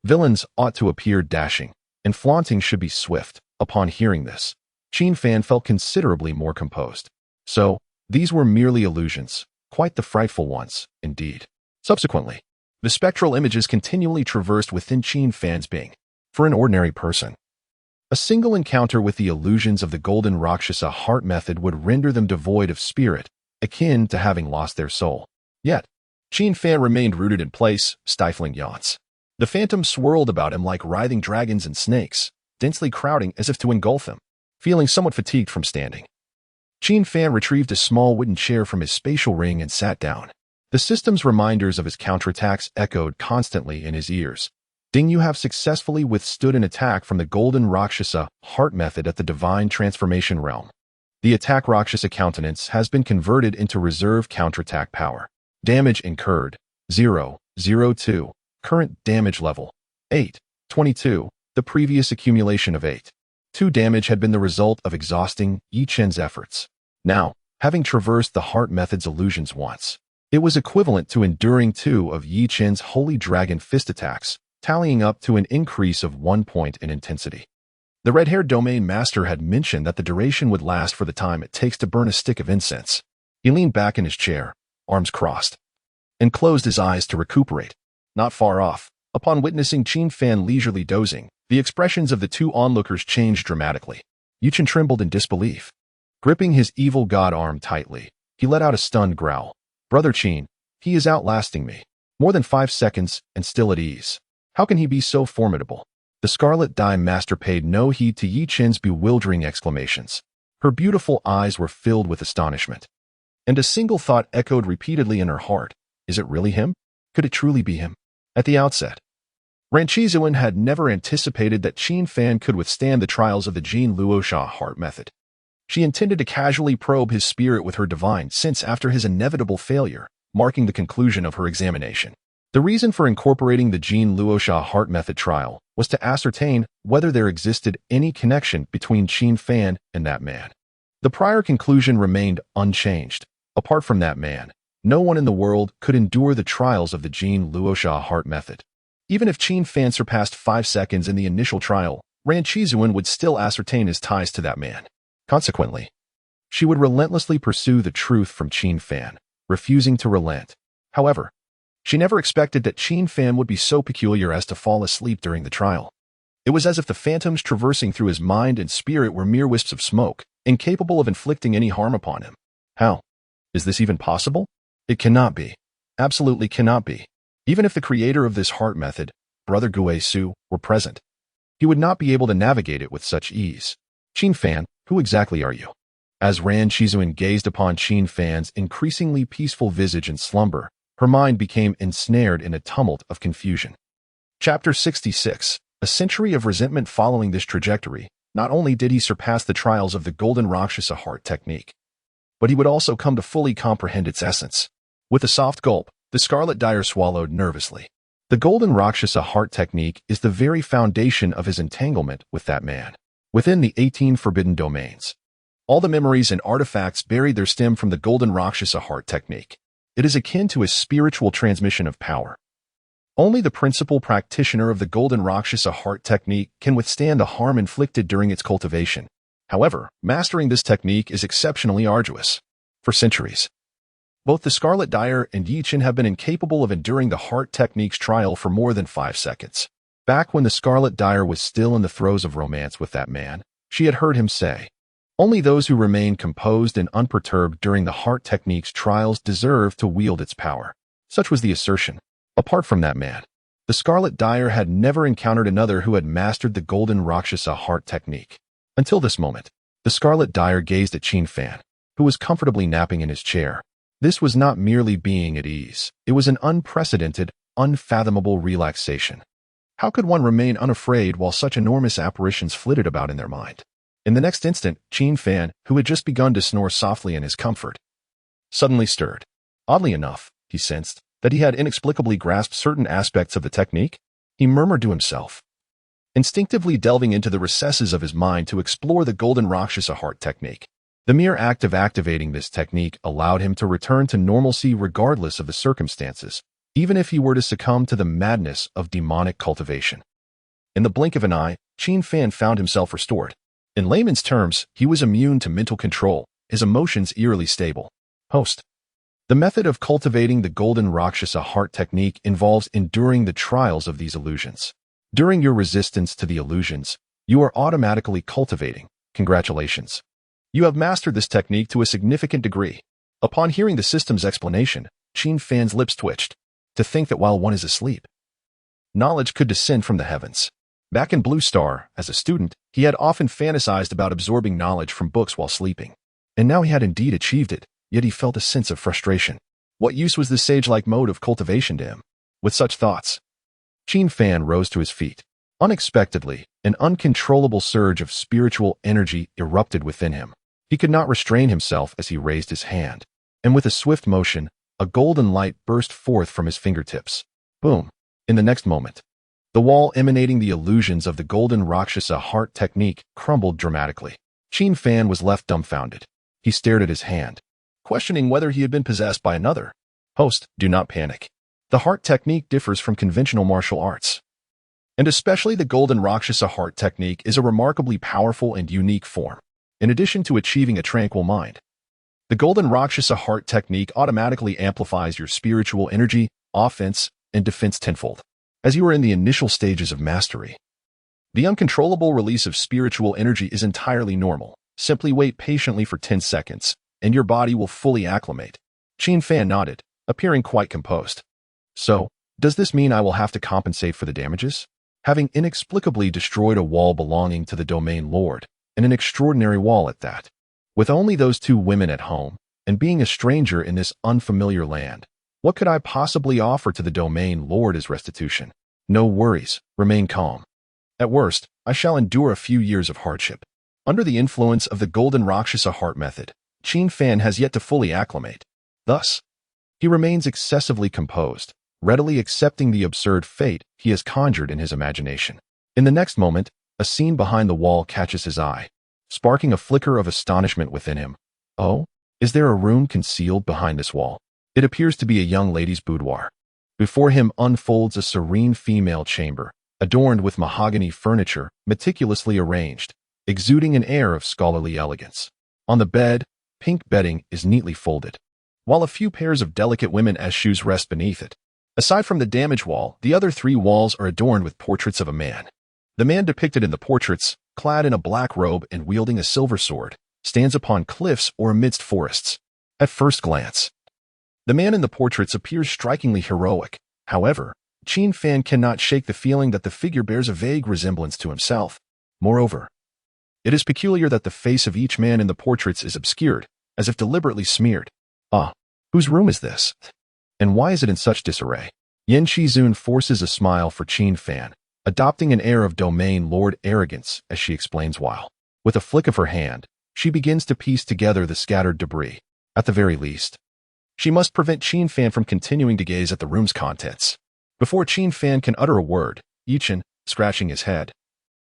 Villains ought to appear dashing, and flaunting should be swift. Upon hearing this, Qin Fan felt considerably more composed. So, these were merely illusions, quite the frightful ones, indeed. Subsequently, the spectral images continually traversed within Qin Fan's being. For an ordinary person, a single encounter with the illusions of the golden Rakshasa heart method would render them devoid of spirit, akin to having lost their soul. Yet, Qin Fan remained rooted in place, stifling yawns. The phantoms swirled about him like writhing dragons and snakes, densely crowding as if to engulf him. Feeling somewhat fatigued from standing, Qin Fan retrieved a small wooden chair from his spatial ring and sat down. The system's reminders of his counterattacks echoed constantly in his ears. Ding, you have successfully withstood an attack from the golden Rakshasa heart method at the divine transformation realm. The attack Rakshasa countenance has been converted into reserve counterattack power. Damage incurred, 0.02. Current damage level, 8.22. The previous accumulation of 8.2 damage had been the result of exhausting Yi Chen's efforts. Now, having traversed the heart method's illusions once, it was equivalent to enduring 2 of Yi Chen's holy dragon fist attacks, tallying up to an increase of 1 point in intensity. The red-haired domain master had mentioned that the duration would last for the time it takes to burn a stick of incense. He leaned back in his chair, arms crossed, and closed his eyes to recuperate. Not far off, upon witnessing Qin Fan leisurely dozing, the expressions of the two onlookers changed dramatically. Yi Chen trembled in disbelief. Gripping his evil god arm tightly, he let out a stunned growl. Brother Qin, he is outlasting me. More than 5 seconds, and still at ease. How can he be so formidable? The Scarlet Dye Master paid no heed to Yi Chen's bewildering exclamations. Her beautiful eyes were filled with astonishment. And a single thought echoed repeatedly in her heart. Is it really him? Could it truly be him? At the outset, Ranchizuan had never anticipated that Qin Fan could withstand the trials of the Jin Luosha heart method. She intended to casually probe his spirit with her divine sense after his inevitable failure, marking the conclusion of her examination. The reason for incorporating the Jin Luosha heart method trial was to ascertain whether there existed any connection between Qin Fan and that man. The prior conclusion remained unchanged. Apart from that man, no one in the world could endure the trials of the Jin Luosha heart method. Even if Qin Fan surpassed 5 seconds in the initial trial, Ranchizuan would still ascertain his ties to that man. Consequently, she would relentlessly pursue the truth from Qin Fan, refusing to relent. However, she never expected that Qin Fan would be so peculiar as to fall asleep during the trial. It was as if the phantoms traversing through his mind and spirit were mere wisps of smoke, incapable of inflicting any harm upon him. How? Is this even possible? It cannot be. Absolutely cannot be. Even if the creator of this heart method, Brother Gue Su, were present, he would not be able to navigate it with such ease. Qin Fan, who exactly are you? As Ranchizuan gazed upon Qin Fan's increasingly peaceful visage in slumber, her mind became ensnared in a tumult of confusion. Chapter 66. A century of resentment following this trajectory. Not only did he surpass the trials of the Golden Rakshasa heart technique, but he would also come to fully comprehend its essence. With a soft gulp, the Scarlet Dyer swallowed nervously. The Golden Rakshasa heart technique is the very foundation of his entanglement with that man. Within the 18 forbidden domains, all the memories and artifacts buried there stem from the Golden Rakshasa heart technique. It is akin to a spiritual transmission of power. Only the principal practitioner of the Golden Rakshasa heart technique can withstand the harm inflicted during its cultivation. However, mastering this technique is exceptionally arduous. For centuries, both the Scarlet Dyer and Yi Chen have been incapable of enduring the heart technique's trial for more than 5 seconds. Back when the Scarlet Dyer was still in the throes of romance with that man, she had heard him say, Only those who remain composed and unperturbed during the heart technique's trials deserve to wield its power. Such was the assertion. Apart from that man, the Scarlet Dyer had never encountered another who had mastered the Golden Rakshasa heart technique. Until this moment, the Scarlet Dyer gazed at Qin Fan, who was comfortably napping in his chair. This was not merely being at ease. It was an unprecedented, unfathomable relaxation. How could one remain unafraid while such enormous apparitions flitted about in their mind? In the next instant, Qin Fan, who had just begun to snore softly in his comfort, suddenly stirred. Oddly enough, he sensed that he had inexplicably grasped certain aspects of the technique. He murmured to himself, instinctively delving into the recesses of his mind to explore the Golden Rakshasa heart technique. The mere act of activating this technique allowed him to return to normalcy regardless of the circumstances, even if he were to succumb to the madness of demonic cultivation. In the blink of an eye, Qin Fan found himself restored. In layman's terms, he was immune to mental control, his emotions eerily stable. Host. The method of cultivating the Golden Rakshasa heart technique involves enduring the trials of these illusions. During your resistance to the illusions, you are automatically cultivating. Congratulations. You have mastered this technique to a significant degree. Upon hearing the system's explanation, Qin Fan's lips twitched. To think that while one is asleep, knowledge could descend from the heavens. Back in Blue Star, as a student, he had often fantasized about absorbing knowledge from books while sleeping. And now he had indeed achieved it, yet he felt a sense of frustration. What use was this sage-like mode of cultivation to him? With such thoughts, Qin Fan rose to his feet. Unexpectedly, an uncontrollable surge of spiritual energy erupted within him. He could not restrain himself as he raised his hand, and with a swift motion, a golden light burst forth from his fingertips. Boom! In the next moment, the wall emanating the illusions of the Golden Rakshasa heart technique crumbled dramatically. Qin Fan was left dumbfounded. He stared at his hand, questioning whether he had been possessed by another. Host, do not panic. The heart technique differs from conventional martial arts, and especially the Golden Rakshasa heart technique is a remarkably powerful and unique form. In addition to achieving a tranquil mind, the Golden Rakshasa heart technique automatically amplifies your spiritual energy, offense, and defense tenfold. As you are in the initial stages of mastery, the uncontrollable release of spiritual energy is entirely normal. Simply wait patiently for 10 seconds, and your body will fully acclimate. Qin Fan nodded, appearing quite composed. So, does this mean I will have to compensate for the damages? Having inexplicably destroyed a wall belonging to the domain lord, and an extraordinary wall at that, with only those two women at home, and being a stranger in this unfamiliar land, what could I possibly offer to the domain lord as restitution? No worries, remain calm. At worst, I shall endure a few years of hardship. Under the influence of the Golden Rakshasa heart method, Qin Fan has yet to fully acclimate. Thus, he remains excessively composed, readily accepting the absurd fate he has conjured in his imagination. In the next moment, a scene behind the wall catches his eye, sparking a flicker of astonishment within him. Oh, is there a room concealed behind this wall? It appears to be a young lady's boudoir. Before him unfolds a serene female chamber, adorned with mahogany furniture, meticulously arranged, exuding an air of scholarly elegance. On the bed, pink bedding is neatly folded, while a few pairs of delicate women's shoes rest beneath it. Aside from the damage wall, the other three walls are adorned with portraits of a man. The man depicted in the portraits, clad in a black robe and wielding a silver sword, stands upon cliffs or amidst forests. At first glance, the man in the portraits appears strikingly heroic. However, Qin Fan cannot shake the feeling that the figure bears a vague resemblance to himself. Moreover, it is peculiar that the face of each man in the portraits is obscured, as if deliberately smeared. Ah, whose room is this? And why is it in such disarray? Yan Shizun forces a smile for Qin Fan, adopting an air of domain lord arrogance as she explains while, with a flick of her hand, she begins to piece together the scattered debris. At the very least, she must prevent Qin Fan from continuing to gaze at the room's contents. Before Qin Fan can utter a word, Yichen, scratching his head,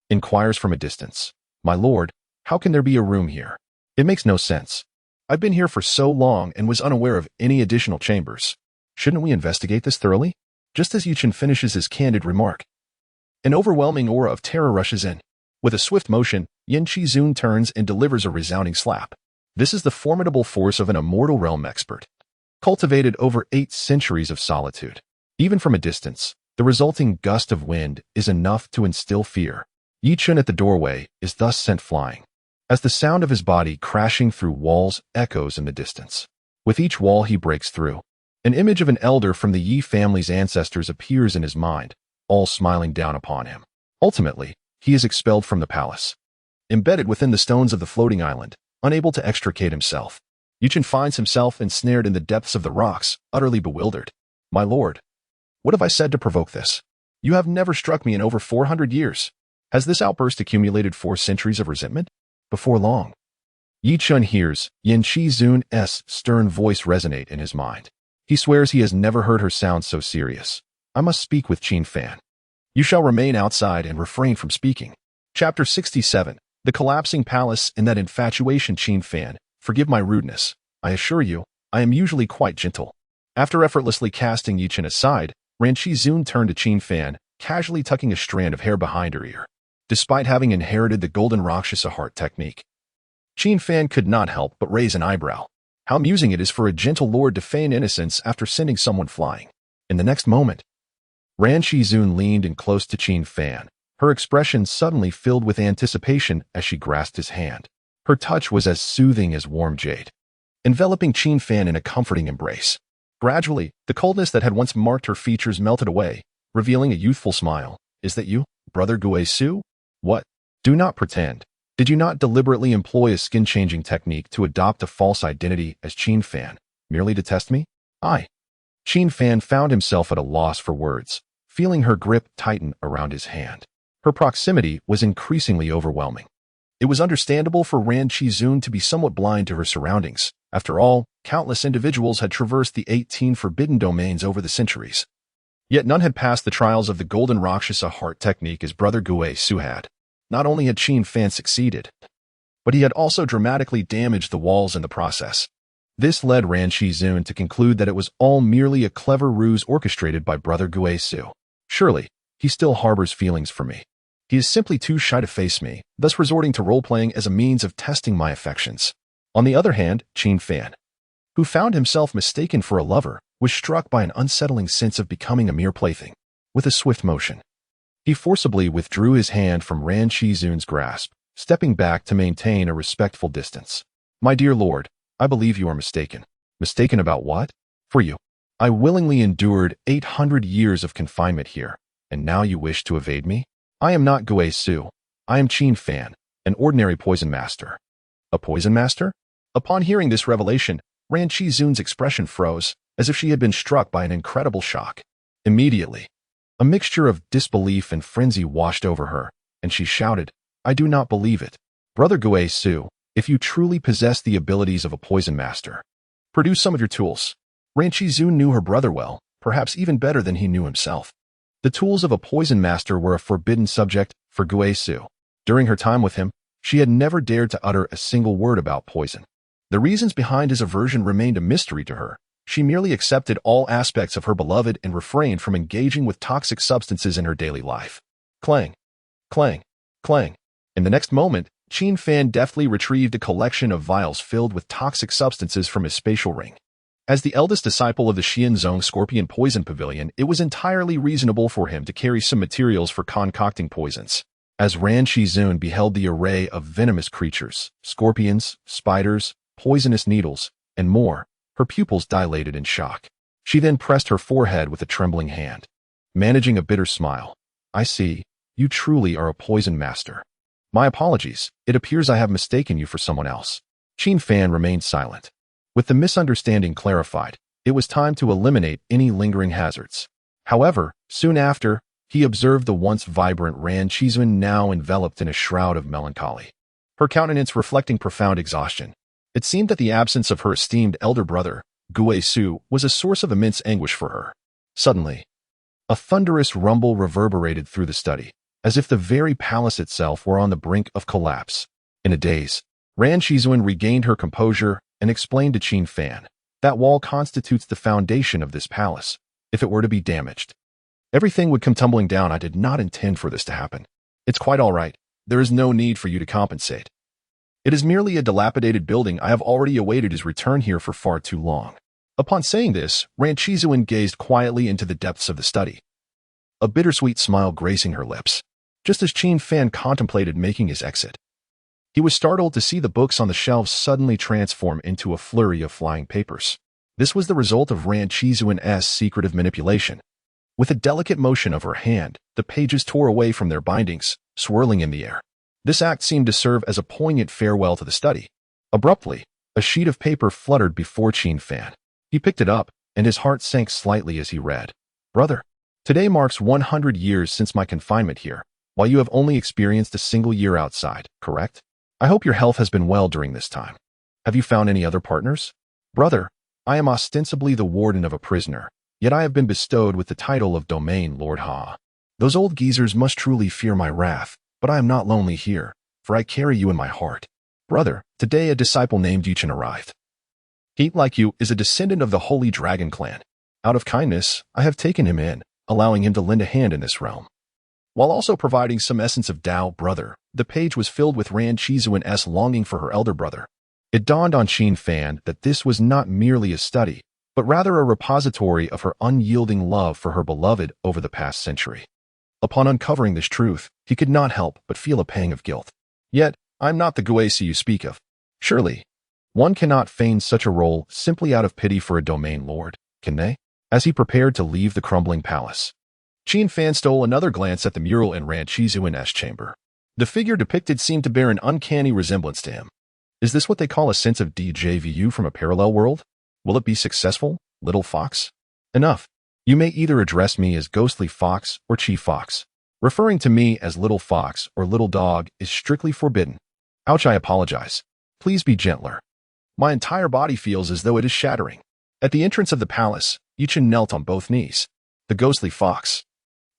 inquires from a distance, "My lord, how can there be a room here? It makes no sense. I've been here for so long and was unaware of any additional chambers. Shouldn't we investigate this thoroughly?" Just as Yichen finishes his candid remark, an overwhelming aura of terror rushes in. With a swift motion, Yan Shizun turns and delivers a resounding slap. This is the formidable force of an immortal realm expert, cultivated over 8 centuries of solitude. Even from a distance, the resulting gust of wind is enough to instill fear. Yichen at the doorway is thus sent flying. as the sound of his body crashing through walls echoes in the distance. With each wall he breaks through, an image of an elder from the Yi family's ancestors appears in his mind, all smiling down upon him. Ultimately, he is expelled from the palace. Embedded within the stones of the floating island, unable to extricate himself, Qin finds himself ensnared in the depths of the rocks, utterly bewildered. My lord, what have I said to provoke this? You have never struck me in over 400 years. Has this outburst accumulated 4 centuries of resentment? Before long, Qin hears Yan Qizun's stern voice resonate in his mind. He swears he has never heard her sound so serious. I must speak with Qin Fan. You shall remain outside and refrain from speaking. Chapter 67. The Collapsing Palace and That Infatuation. Qin Fan, forgive my rudeness. I assure you, I am usually quite gentle. After effortlessly casting Qin aside, Ran Qizun turned to Qin Fan, casually tucking a strand of hair behind her ear. Despite having inherited the golden Rakshasa heart technique, Qin Fan could not help but raise an eyebrow. How amusing it is for a gentle lord to feign innocence after sending someone flying. In the next moment, Ran Qizun leaned in close to Qin Fan, her expression suddenly filled with anticipation as she grasped his hand. Her touch was as soothing as warm jade, enveloping Qin Fan in a comforting embrace. Gradually, the coldness that had once marked her features melted away, revealing a youthful smile. Is that you, Brother Guisu? What? Do not pretend. Did you not deliberately employ a skin-changing technique to adopt a false identity as Qin Fan, merely to test me? Qin Fan found himself at a loss for words, feeling her grip tighten around his hand. Her proximity was increasingly overwhelming. It was understandable for Ran Qizun to be somewhat blind to her surroundings. After all, countless individuals had traversed the 18 forbidden domains over the centuries. Yet none had passed the trials of the golden Rakshasa heart technique as Brother Guisu had. Not only had Qin Fan succeeded, but he had also dramatically damaged the walls in the process. This led Ran Qizun to conclude that it was all merely a clever ruse orchestrated by Brother Guisu. Surely, he still harbors feelings for me. He is simply too shy to face me, thus resorting to role-playing as a means of testing my affections. On the other hand, Qin Fan, who found himself mistaken for a lover, was struck by an unsettling sense of becoming a mere plaything. With a swift motion, he forcibly withdrew his hand from Ran Qizun's grasp, stepping back to maintain a respectful distance. My dear lord, I believe you are mistaken. Mistaken about what? For you. I willingly endured 800 years of confinement here, and now you wish to evade me? I am not Guisu. I am Qin Fan, an ordinary poison master. A poison master? Upon hearing this revelation, Ran Qizun's expression froze, as if she had been struck by an incredible shock. Immediately, a mixture of disbelief and frenzy washed over her, and she shouted, I do not believe it. Brother Guisu, if you truly possess the abilities of a poison master, produce some of your tools. Ran Qizun knew her brother well, perhaps even better than he knew himself. The tools of a poison master were a forbidden subject for Guisu. During her time with him, she had never dared to utter a single word about poison. The reasons behind his aversion remained a mystery to her. She merely accepted all aspects of her beloved and refrained from engaging with toxic substances in her daily life. Clang, clang, clang. In the next moment, Qin Fan deftly retrieved a collection of vials filled with toxic substances from his spatial ring. As the eldest disciple of the Xuanzong Scorpion Poison Pavilion, it was entirely reasonable for him to carry some materials for concocting poisons. As Ran Qizun beheld the array of venomous creatures, scorpions, spiders, poisonous needles, and more, her pupils dilated in shock. She then pressed her forehead with a trembling hand, managing a bitter smile. I see, you truly are a poison master. My apologies, it appears I have mistaken you for someone else. Qin Fan remained silent. With the misunderstanding clarified, it was time to eliminate any lingering hazards. However, soon after, he observed the once vibrant Ran Qizun now enveloped in a shroud of melancholy, her countenance reflecting profound exhaustion. It seemed that the absence of her esteemed elder brother, Guisu, was a source of immense anguish for her. Suddenly, a thunderous rumble reverberated through the study, as if the very palace itself were on the brink of collapse. In a daze, Ran Qizun regained her composure and explained to Qin Fan, that wall constitutes the foundation of this palace. If it were to be damaged, everything would come tumbling down. I did not intend for this to happen. It's quite all right. There is no need for you to compensate. It is merely a dilapidated building. I have already awaited his return here for far too long. Upon saying this, Ran Qizun gazed quietly into the depths of the study, a bittersweet smile gracing her lips, just as Qin Fan contemplated making his exit. He was startled to see the books on the shelves suddenly transform into a flurry of flying papers. This was the result of Ran Chizuan's secretive manipulation. With a delicate motion of her hand, the pages tore away from their bindings, swirling in the air. This act seemed to serve as a poignant farewell to the study. Abruptly, a sheet of paper fluttered before Qin Fan. He picked it up, and his heart sank slightly as he read. Brother, today marks 100 years since my confinement here, while you have only experienced a single year outside, correct? I hope your health has been well during this time. Have you found any other partners? Brother, I am ostensibly the warden of a prisoner, yet I have been bestowed with the title of Domain Lord Ha. Those old geezers must truly fear my wrath, but I am not lonely here, for I carry you in my heart. Brother, today a disciple named Yuchen arrived. He, like you, is a descendant of the Holy Dragon clan. Out of kindness, I have taken him in, allowing him to lend a hand in this realm. While also providing some essence of Tao, brother, the page was filled with Ran Chizuan's longing for her elder brother. It dawned on Qin Fan that this was not merely a study, but rather a repository of her unyielding love for her beloved over the past century. Upon uncovering this truth, he could not help but feel a pang of guilt. Yet, I'm not the Guesi you speak of. Surely, one cannot feign such a role simply out of pity for a domain lord, can they? As he prepared to leave the crumbling palace, Qin Fan stole another glance at the mural in Ran Chizuan's chamber. The figure depicted seemed to bear an uncanny resemblance to him. Is this what they call a sense of déjà vu from a parallel world? Will it be successful, little fox? Enough. You may either address me as Ghostly Fox or Chief Fox. Referring to me as Little Fox or Little Dog is strictly forbidden. Ouch, I apologize. Please be gentler. My entire body feels as though it is shattering. At the entrance of the palace, Yuchen knelt on both knees. The Ghostly Fox,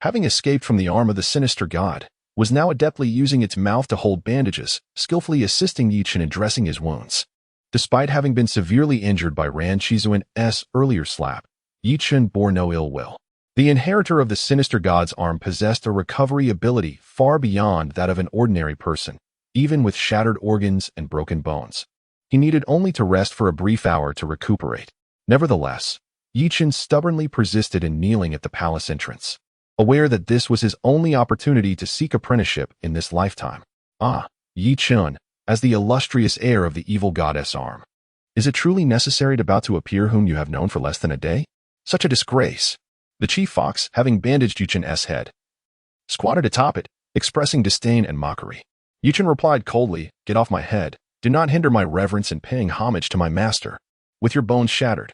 having escaped from the arm of the sinister god, was now adeptly using its mouth to hold bandages, skillfully assisting Yuchen in dressing his wounds. Despite having been severely injured by Ran Chizuan's earlier slap, Yuchen bore no ill will. The inheritor of the sinister god's arm possessed a recovery ability far beyond that of an ordinary person, even with shattered organs and broken bones. He needed only to rest for a brief hour to recuperate. Nevertheless, Yuchen stubbornly persisted in kneeling at the palace entrance, aware that this was his only opportunity to seek apprenticeship in this lifetime. Ah, Yuchen, as the illustrious heir of the evil goddess arm. Is it truly necessary to bow to a peer whom you have known for less than a day? Such a disgrace. The chief fox, having bandaged Yuchen's head, squatted atop it, expressing disdain and mockery. Yuchen replied coldly, "Get off my head. Do not hinder my reverence in paying homage to my master. With your bones shattered.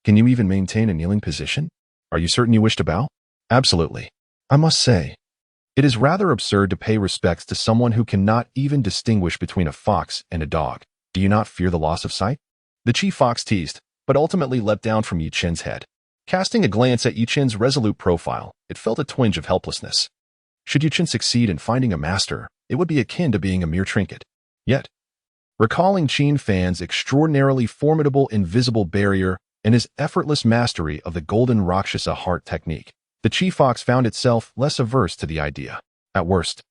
Can you even maintain a kneeling position? Are you certain you wish to bow?" "Absolutely. I must say, it is rather absurd to pay respects to someone who cannot even distinguish between a fox and a dog. Do you not fear the loss of sight?" The chief fox teased, but ultimately leapt down from Yuchen's head. Casting a glance at Yuchen's resolute profile, it felt a twinge of helplessness. Should Yuchen succeed in finding a master, it would be akin to being a mere trinket. Yet, recalling Qin Fan's extraordinarily formidable invisible barrier and his effortless mastery of the golden Rakshasa heart technique, the chief fox found itself less averse to the idea. At worst,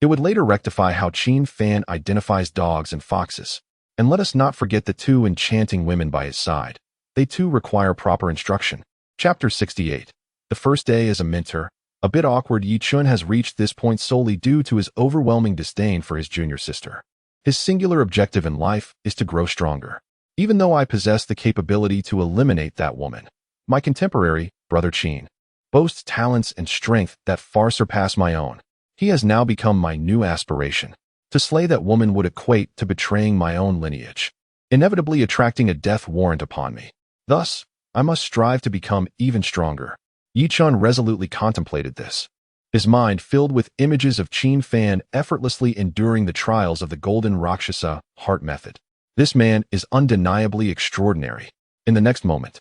it would later rectify how Qin Fan identifies dogs and foxes. And let us not forget the two enchanting women by his side. They too require proper instruction. Chapter 68. The first day as a mentor. A bit awkward, Yuchen has reached this point solely due to his overwhelming disdain for his junior sister. His singular objective in life is to grow stronger. Even though I possess the capability to eliminate that woman, my contemporary, Brother Qin, boasts talents and strength that far surpass my own. He has now become my new aspiration. To slay that woman would equate to betraying my own lineage, inevitably attracting a death warrant upon me. Thus, I must strive to become even stronger. Yuchen resolutely contemplated this, his mind filled with images of Qin Fan effortlessly enduring the trials of the golden Rakshasa heart method. This man is undeniably extraordinary. In the next moment,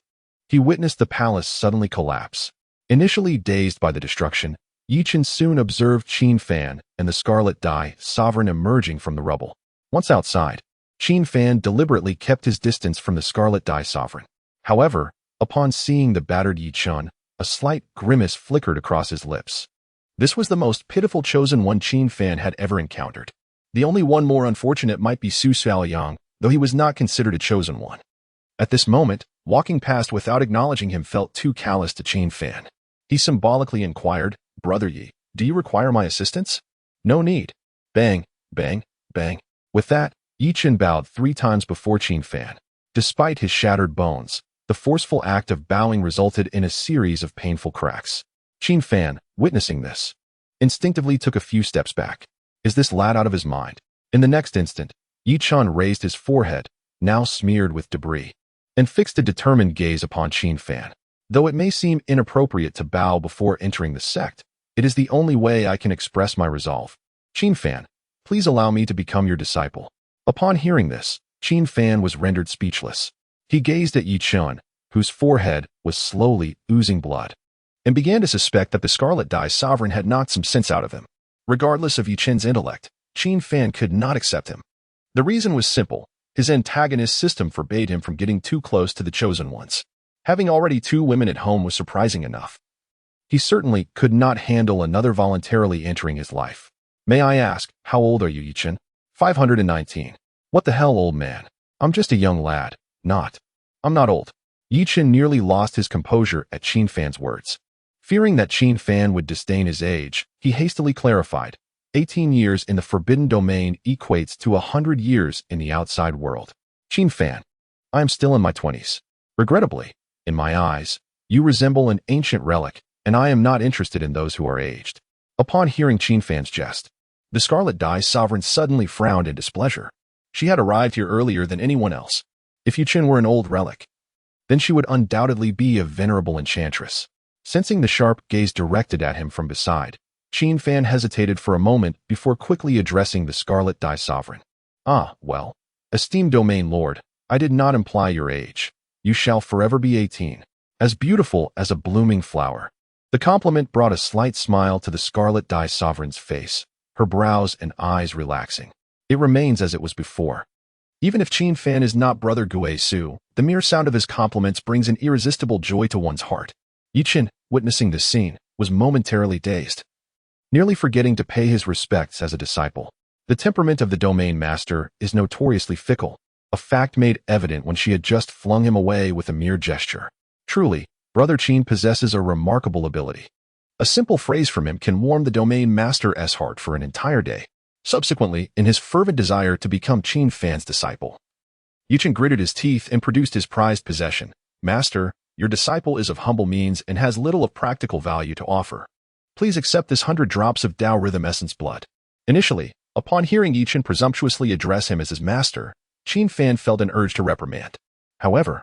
he witnessed the palace suddenly collapse. Initially dazed by the destruction, Yuchen soon observed Qin Fan and the Scarlet Dye sovereign emerging from the rubble. Once outside, Qin Fan deliberately kept his distance from the Scarlet Dye sovereign. However, upon seeing the battered Yuchen, a slight grimace flickered across his lips. This was the most pitiful chosen one Qin Fan had ever encountered. The only one more unfortunate might be Su Xiaoyang, though he was not considered a chosen one. At this moment, walking past without acknowledging him felt too callous to Qin Fan. He symbolically inquired, "Brother Yi, do you require my assistance?" "No need." Bang, bang, bang. With that, Yi Chen bowed 3 times before Qin Fan. Despite his shattered bones, the forceful act of bowing resulted in a series of painful cracks. Qin Fan, witnessing this, instinctively took a few steps back. Is this lad out of his mind? In the next instant, Yi Chen raised his forehead, now smeared with debris, and fixed a determined gaze upon Qin Fan. Though it may seem inappropriate to bow before entering the sect, it is the only way I can express my resolve. Qin Fan, please allow me to become your disciple. Upon hearing this, Qin Fan was rendered speechless. He gazed at Yi Chen, whose forehead was slowly oozing blood, and began to suspect that the Scarlet Dye Sovereign had knocked some sense out of him. Regardless of Yi Chen's intellect, Qin Fan could not accept him. The reason was simple. His antagonist system forbade him from getting too close to the Chosen Ones. Having already 2 women at home was surprising enough. He certainly could not handle another voluntarily entering his life. May I ask, how old are you, Yi Chen? 519. What the hell, old man? I'm just a young lad. I'm not old. Yi Chen nearly lost his composure at Qin Fan's words. Fearing that Qin Fan would disdain his age, he hastily clarified, 18 years in the Forbidden Domain equates to 100 years in the outside world. Qin Fan, I am still in my 20s. Regrettably, in my eyes, you resemble an ancient relic, and I am not interested in those who are aged. Upon hearing Qin Fan's jest, the Scarlet Dye Sovereign suddenly frowned in displeasure. She had arrived here earlier than anyone else. If Yi Chen were an old relic, then she would undoubtedly be a venerable enchantress. Sensing the sharp gaze directed at him from beside, Qin Fan hesitated for a moment before quickly addressing the Scarlet Dye Sovereign. Ah, well, esteemed Domain Lord, I did not imply your age. You shall forever be 18, as beautiful as a blooming flower. The compliment brought a slight smile to the Scarlet Dye Sovereign's face, her brows and eyes relaxing. It remains as it was before. Even if Qin Fan is not Brother Gui Su, the mere sound of his compliments brings an irresistible joy to one's heart. Yi Chen, witnessing this scene, was momentarily dazed, nearly forgetting to pay his respects as a disciple. The temperament of the Domain Master is notoriously fickle, a fact made evident when she had just flung him away with a mere gesture. Truly, Brother Qin possesses a remarkable ability. A simple phrase from him can warm the Domain Master's heart for an entire day. Subsequently, in his fervent desire to become Qin Fan's disciple, Yi Chen gritted his teeth and produced his prized possession. Master, your disciple is of humble means and has little of practical value to offer. Please accept this 100 drops of Tao Rhythm Essence blood. Initially, upon hearing Yi Chen presumptuously address him as his master, Qin Fan felt an urge to reprimand. However,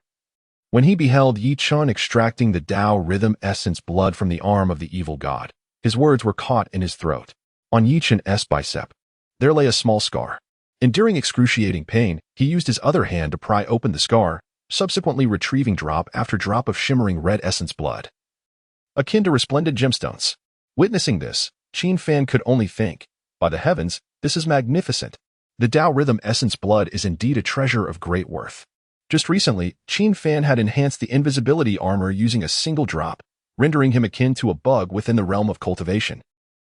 when he beheld Yi Chen extracting the Tao Rhythm Essence blood from the arm of the evil god, his words were caught in his throat. On Yi Chen's bicep, there lay a small scar. Enduring excruciating pain, he used his other hand to pry open the scar, subsequently retrieving drop after drop of shimmering red essence blood, akin to resplendent gemstones. Witnessing this, Qin Fan could only think, by the heavens, this is magnificent. The Tao Rhythm Essence blood is indeed a treasure of great worth. Just recently, Qin Fan had enhanced the invisibility armor using a single drop, rendering him akin to a bug within the realm of cultivation.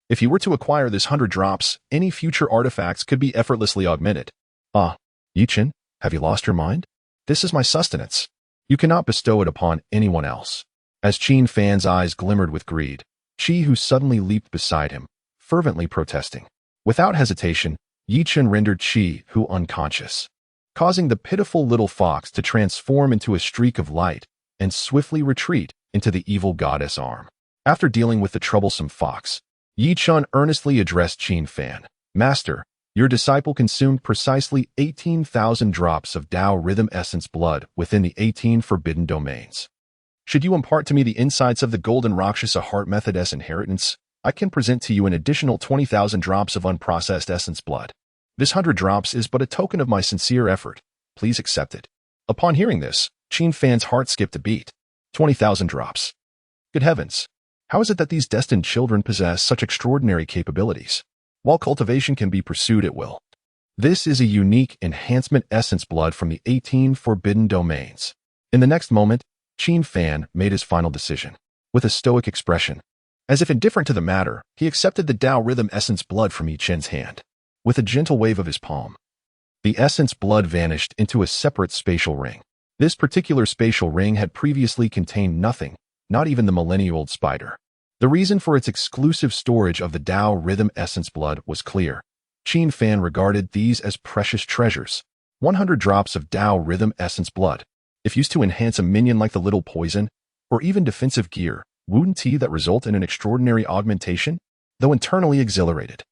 If he were to acquire this 100 drops, any future artifacts could be effortlessly augmented. Ah, Yi Chen, have you lost your mind? This is my sustenance. You cannot bestow it upon anyone else. As Qin Fan's eyes glimmered with greed, Qi, who suddenly leaped beside him, fervently protesting. Without hesitation, Yi Chen rendered Qi, who unconscious, causing the pitiful little fox to transform into a streak of light and swiftly retreat into the evil goddess arm. After dealing with the troublesome fox, Yi Chen earnestly addressed Qin Fan. Master, your disciple consumed precisely 18,000 drops of Tao Rhythm Essence blood within the 18 forbidden domains. Should you impart to me the insights of the Golden Rakshasa Heart Method as inheritance, I can present to you an additional 20,000 drops of unprocessed essence blood. This 100 drops is but a token of my sincere effort. Please accept it. Upon hearing this, Qin Fan's heart skipped a beat. 20,000 drops. Good heavens! How is it that these destined children possess such extraordinary capabilities? While cultivation can be pursued at will, this is a unique enhancement essence blood from the 18 forbidden domains. In the next moment, Qin Fan made his final decision. With a stoic expression, as if indifferent to the matter, he accepted the Tao Rhythm Essence blood from Yi Chen's hand. With a gentle wave of his palm, the essence blood vanished into a separate spatial ring. This particular spatial ring had previously contained nothing, not even the millennia-old spider. The reason for its exclusive storage of the Tao Rhythm Essence blood was clear. Qin Fan regarded these as precious treasures. 100 drops of Dao Rhythm Essence blood. If used to enhance a minion like the Little Poison, or even defensive gear, wouldn't that result in an extraordinary augmentation? Though internally exhilarated,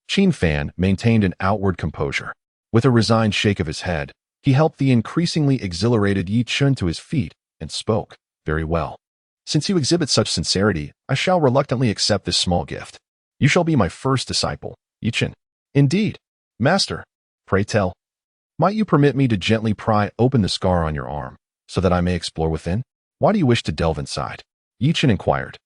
Qin Fan maintained an outward composure. With a resigned shake of his head, he helped the increasingly exhilarated Yi Chun to his feet and spoke, "Very well. Since you exhibit such sincerity, I shall reluctantly accept this small gift. You shall be my first disciple, Yi Chun." "Indeed, Master. Pray tell. Might you permit me to gently pry open the scar on your arm, so that I may explore within? Why do you wish to delve inside?" Yi Chun inquired,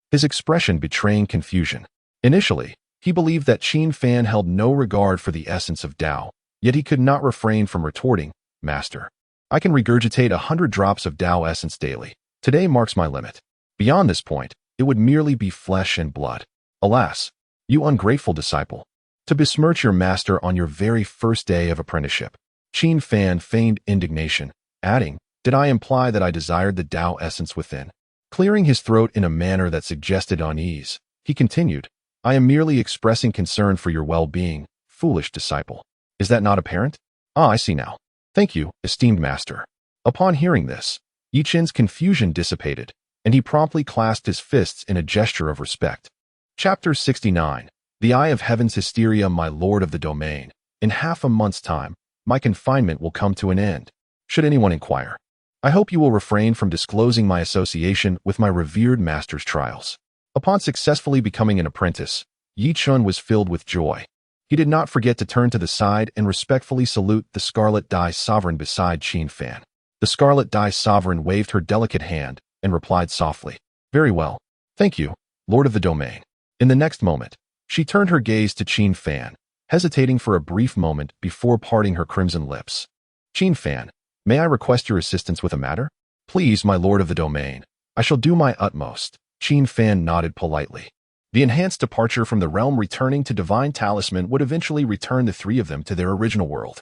his expression betraying confusion. Initially, he believed that Qin Fan held no regard for the essence of Dao, yet he could not refrain from retorting, "Master, I can regurgitate 100 drops of Dao essence daily. Today marks my limit. Beyond this point, it would merely be flesh and blood. Alas, you ungrateful disciple, to besmirch your master on your very first day of apprenticeship." Qin Fan feigned indignation, adding, "Did I imply that I desired the Dao essence within?" Clearing his throat in a manner that suggested unease, he continued, "I am merely expressing concern for your well-being, foolish disciple. Is that not apparent? Ah, I see now. Thank you, esteemed master." Upon hearing this, Yi Chun's confusion dissipated, and he promptly clasped his fists in a gesture of respect. Chapter 69. The Eye of Heaven's Hysteria. My lord of the domain, in half a month's time, my confinement will come to an end. Should anyone inquire, I hope you will refrain from disclosing my association with my revered master's trials. Upon successfully becoming an apprentice, Yi Chun was filled with joy. He did not forget to turn to the side and respectfully salute the Scarlet Dye Sovereign beside Qin Fan. The Scarlet Dye Sovereign waved her delicate hand and replied softly, "Very well. Thank you, Lord of the Domain." In the next moment, she turned her gaze to Qin Fan, hesitating for a brief moment before parting her crimson lips. "Qin Fan, may I request your assistance with a matter?" "Please, my lord of the domain. I shall do my utmost." Qin Fan nodded politely. The enhanced departure from the realm returning to Divine Talisman would eventually return the three of them to their original world.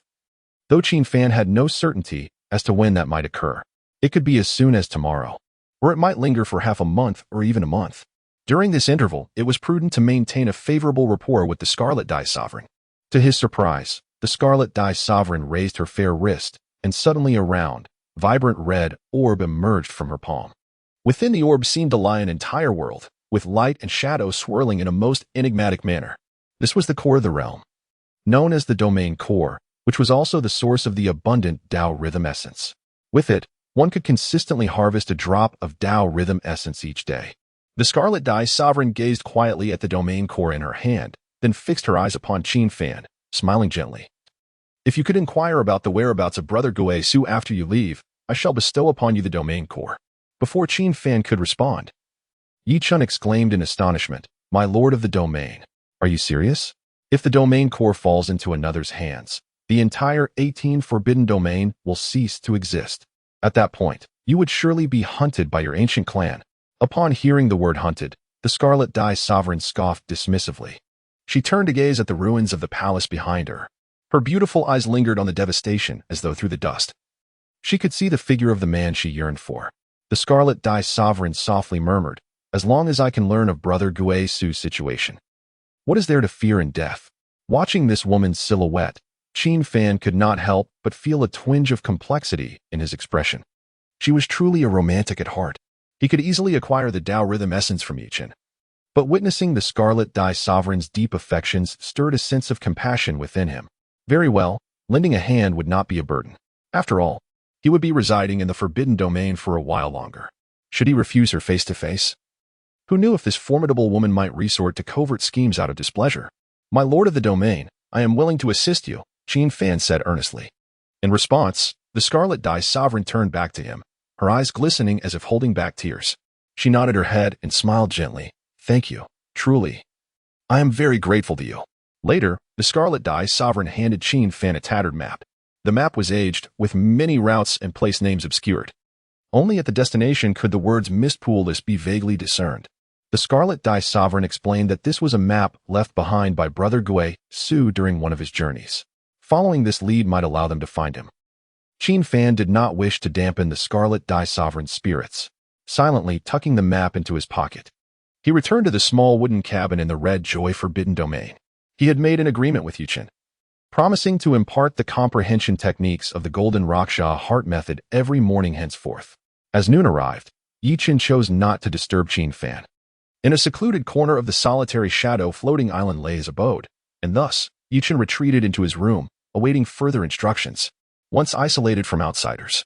Though Qin Fan had no certainty as to when that might occur. It could be as soon as tomorrow, or it might linger for half a month or even a month. During this interval, it was prudent to maintain a favorable rapport with the Scarlet Dye Sovereign. To his surprise, the Scarlet Dye Sovereign raised her fair wrist, and suddenly a round, vibrant red orb emerged from her palm. Within the orb seemed to lie an entire world, with light and shadow swirling in a most enigmatic manner. This was the core of the realm, known as the Domain Core, which was also the source of the abundant Dao Rhythm Essence. With it, one could consistently harvest a drop of Dao Rhythm Essence each day. The Scarlet Dye Sovereign gazed quietly at the Domain Core in her hand, then fixed her eyes upon Qin Fan, smiling gently. "If you could inquire about the whereabouts of Brother Guisu after you leave, I shall bestow upon you the Domain Core." Before Qin Fan could respond, Yi Chun exclaimed in astonishment, "My lord of the domain, are you serious? If the Domain Core falls into another's hands, the entire 18 Forbidden Domain will cease to exist. At that point, you would surely be hunted by your ancient clan." Upon hearing the word hunted, the Scarlet Dye Sovereign scoffed dismissively. She turned to gaze at the ruins of the palace behind her. Her beautiful eyes lingered on the devastation as though through the dust. She could see the figure of the man she yearned for. The Scarlet Dye Sovereign softly murmured, "As long as I can learn of Brother Guisu's situation, what is there to fear in death?" Watching this woman's silhouette, Qin Fan could not help but feel a twinge of complexity in his expression. She was truly a romantic at heart. He could easily acquire the Dao Rhythm Essence from Yi Chun. But witnessing the Scarlet Dye Sovereign's deep affections stirred a sense of compassion within him. Very well, lending a hand would not be a burden. After all, he would be residing in the Forbidden Domain for a while longer. Should he refuse her face to face? Who knew if this formidable woman might resort to covert schemes out of displeasure? "My lord of the domain, I am willing to assist you," Qin Fan said earnestly. In response, the Scarlet Dye Sovereign turned back to him, her eyes glistening as if holding back tears. She nodded her head and smiled gently. "Thank you, truly. I am very grateful to you." Later, the Scarlet Dye Sovereign handed Qin Fan a tattered map. The map was aged, with many routes and place names obscured. Only at the destination could the words Mist Pool List be vaguely discerned. The Scarlet Dye Sovereign explained that this was a map left behind by Brother Guisu during one of his journeys. Following this lead might allow them to find him. Qin Fan did not wish to dampen the Scarlet Dye Sovereign's spirits. Silently tucking the map into his pocket, he returned to the small wooden cabin in the Red Joy Forbidden Domain. He had made an agreement with Yichen, promising to impart the comprehension techniques of the Golden Raksha heart method every morning henceforth. As noon arrived, Yichen chose not to disturb Qin Fan. In a secluded corner of the solitary shadow floating island lay his abode, and thus Yichen retreated into his room, awaiting further instructions. Once isolated from outsiders,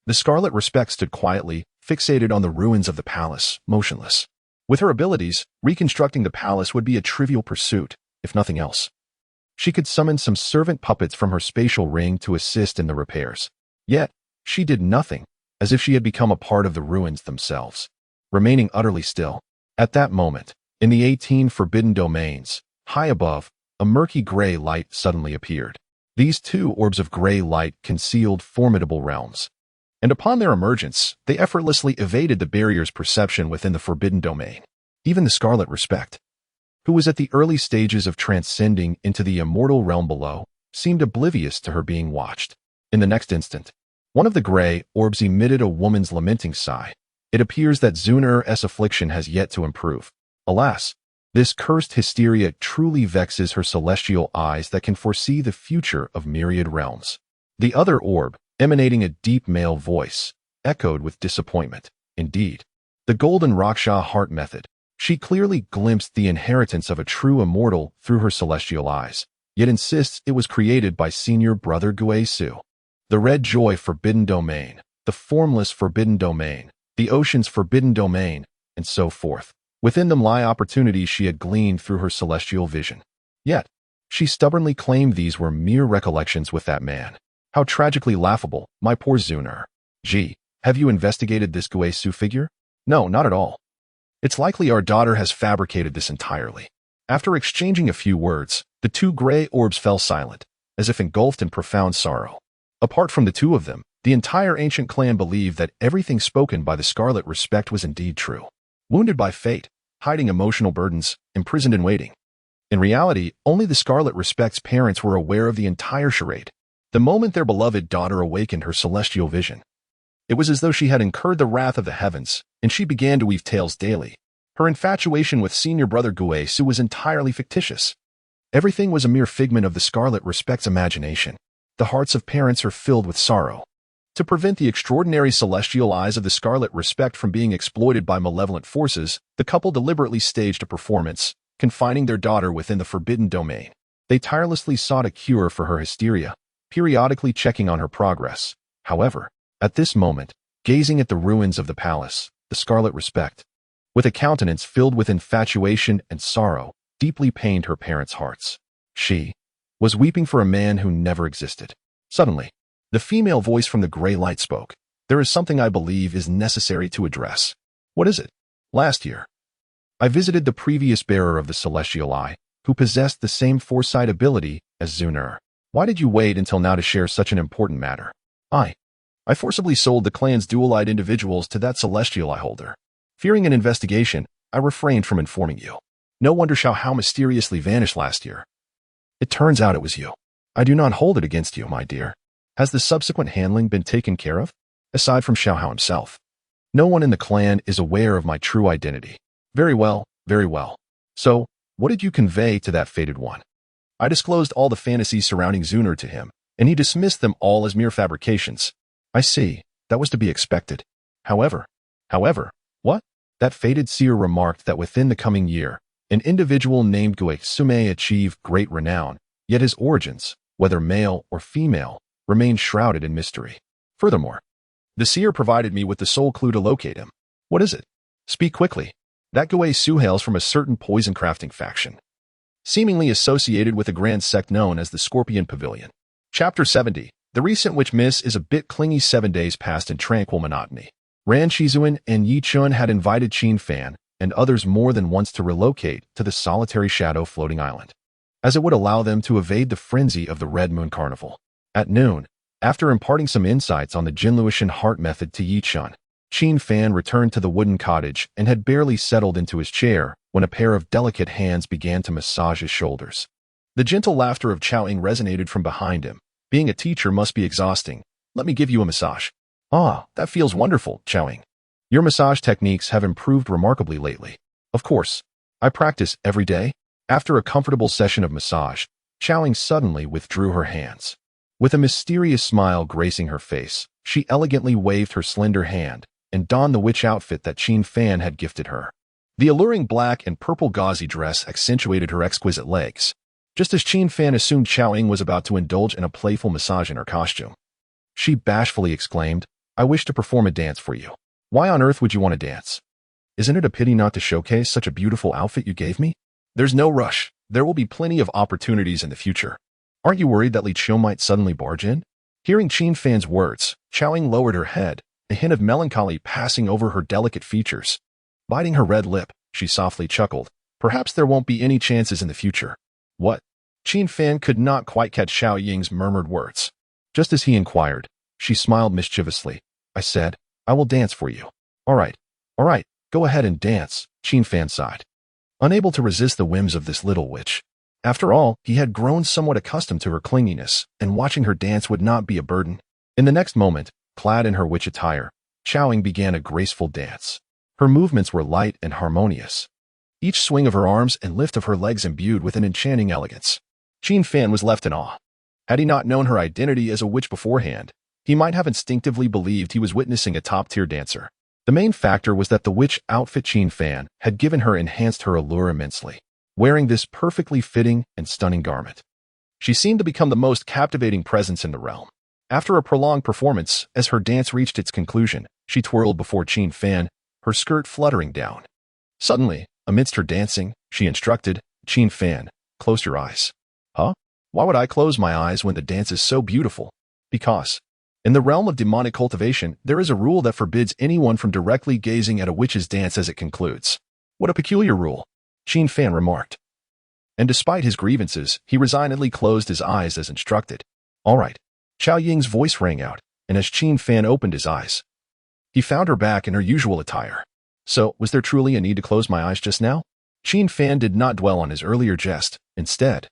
the Scarlet Respect stood quietly, fixated on the ruins of the palace, motionless. With her abilities, reconstructing the palace would be a trivial pursuit, if nothing else. She could summon some servant puppets from her spatial ring to assist in the repairs. Yet, she did nothing, as if she had become a part of the ruins themselves, remaining utterly still. At that moment, in the 18 forbidden domains, high above, a murky gray light suddenly appeared. These two orbs of gray light concealed formidable realms, and upon their emergence, they effortlessly evaded the barrier's perception within the forbidden domain. Even the Scarlet Respect, who was at the early stages of transcending into the immortal realm below, seemed oblivious to her being watched. In the next instant, one of the gray orbs emitted a woman's lamenting sigh. It appears that Xuanzong's affliction has yet to improve. Alas, this cursed hysteria truly vexes her celestial eyes that can foresee the future of myriad realms. The other orb, emanating a deep male voice, echoed with disappointment. Indeed, the Golden Raksha heart method. She clearly glimpsed the inheritance of a true immortal through her celestial eyes, yet insists it was created by Senior Brother Guisu. The Red Joy Forbidden Domain, the Formless Forbidden Domain, the Ocean's Forbidden Domain, and so forth. Within them lie opportunities she had gleaned through her celestial vision. Yet, she stubbornly claimed these were mere recollections with that man. How tragically laughable, my poor Xuanzong. Gee, have you investigated this Guisu figure? No, not at all. It's likely our daughter has fabricated this entirely. After exchanging a few words, the two gray orbs fell silent, as if engulfed in profound sorrow. Apart from the two of them, the entire ancient clan believed that everything spoken by the Scarlet Respect was indeed true. Wounded by fate, hiding emotional burdens, imprisoned in waiting. In reality, only the Scarlet Respect's parents were aware of the entire charade. The moment their beloved daughter awakened her celestial vision, it was as though she had incurred the wrath of the heavens, and she began to weave tales daily. Her infatuation with Senior Brother Guisu was entirely fictitious. Everything was a mere figment of the Scarlet Respect's imagination. The hearts of parents are filled with sorrow. To prevent the extraordinary celestial eyes of the Scarlet Respect from being exploited by malevolent forces, the couple deliberately staged a performance, confining their daughter within the forbidden domain. They tirelessly sought a cure for her hysteria, periodically checking on her progress. However, at this moment, gazing at the ruins of the palace, the Scarlet Respect, with a countenance filled with infatuation and sorrow, deeply pained her parents' hearts. She was weeping for a man who never existed. Suddenly, the female voice from the gray light spoke. There is something I believe is necessary to address. What is it? Last year, I visited the previous bearer of the Celestial Eye, who possessed the same foresight ability as Xuanzong. Why did you wait until now to share such an important matter? I forcibly sold the clan's dual-eyed individuals to that Celestial Eye holder. Fearing an investigation, I refrained from informing you. No wonder Xiao mysteriously vanished last year. It turns out it was you. I do not hold it against you, my dear. Has the subsequent handling been taken care of? Aside from Xiao himself, no one in the clan is aware of my true identity. Very well, very well. So, what did you convey to that fated one? I disclosed all the fantasies surrounding Xuanzong to him, and he dismissed them all as mere fabrications. I see, that was to be expected. However, what? That fated seer remarked that within the coming year, an individual named Guisu may achieve great renown, yet his origins, whether male or female, remain shrouded in mystery. Furthermore, the seer provided me with the sole clue to locate him. What is it? Speak quickly. That Guisu hails from a certain poison crafting faction, seemingly associated with a grand sect known as the Scorpion Pavilion. Chapter 70. The recent witch miss is a bit clingy. 7 days passed in tranquil monotony. Ran Shizuan and Yi Chun had invited Qin Fan and others more than once to relocate to the solitary shadow floating island, as it would allow them to evade the frenzy of the Red Moon Carnival. At noon, after imparting some insights on the Jinluishan heart method to Yi Chun, Qin Fan returned to the wooden cottage and had barely settled into his chair when a pair of delicate hands began to massage his shoulders. The gentle laughter of Chao-Ing resonated from behind him. Being a teacher must be exhausting. Let me give you a massage. Ah, that feels wonderful, Chao-Ing. Your massage techniques have improved remarkably lately. Of course, I practice every day. After a comfortable session of massage, Xiaoying suddenly withdrew her hands. With a mysterious smile gracing her face, she elegantly waved her slender hand and donned the witch outfit that Qin Fan had gifted her. The alluring black and purple gauzy dress accentuated her exquisite legs, just as Qin Fan assumed Xiaoying was about to indulge in a playful massage in her costume. She bashfully exclaimed, "I wish to perform a dance for you. Why on earth would you want to dance? Isn't it a pity not to showcase such a beautiful outfit you gave me? There's no rush. There will be plenty of opportunities in the future. Aren't you worried that Li Qiu might suddenly barge in?" Hearing Qin Fan's words, Xiaoying lowered her head, a hint of melancholy passing over her delicate features. Biting her red lip, she softly chuckled, "Perhaps there won't be any chances in the future." "What?" Qin Fan could not quite catch Xiaoying's murmured words. Just as he inquired, she smiled mischievously. "I said, I will dance for you." All right, go ahead and dance," Qin Fan sighed, unable to resist the whims of this little witch. After all, he had grown somewhat accustomed to her clinginess, and watching her dance would not be a burden. In the next moment, clad in her witch attire, Xiaoying began a graceful dance. Her movements were light and harmonious, each swing of her arms and lift of her legs imbued with an enchanting elegance. Qin Fan was left in awe. Had he not known her identity as a witch beforehand, he might have instinctively believed he was witnessing a top-tier dancer. The main factor was that the witch outfit Qin Fan had given her enhanced her allure immensely. Wearing this perfectly fitting and stunning garment, she seemed to become the most captivating presence in the realm. After a prolonged performance, as her dance reached its conclusion, she twirled before Qin Fan, her skirt fluttering down. Suddenly, amidst her dancing, she instructed, "Qin Fan, close your eyes." "Huh? Why would I close my eyes when the dance is so beautiful?" "Because in the realm of demonic cultivation, there is a rule that forbids anyone from directly gazing at a witch's dance as it concludes." "What a peculiar rule," Qin Fan remarked. And despite his grievances, he resignedly closed his eyes as instructed. "All right." Xiaoying's voice rang out, and as Qin Fan opened his eyes, he found her back in her usual attire. "So, was there truly a need to close my eyes just now?" Qin Fan did not dwell on his earlier jest. Instead,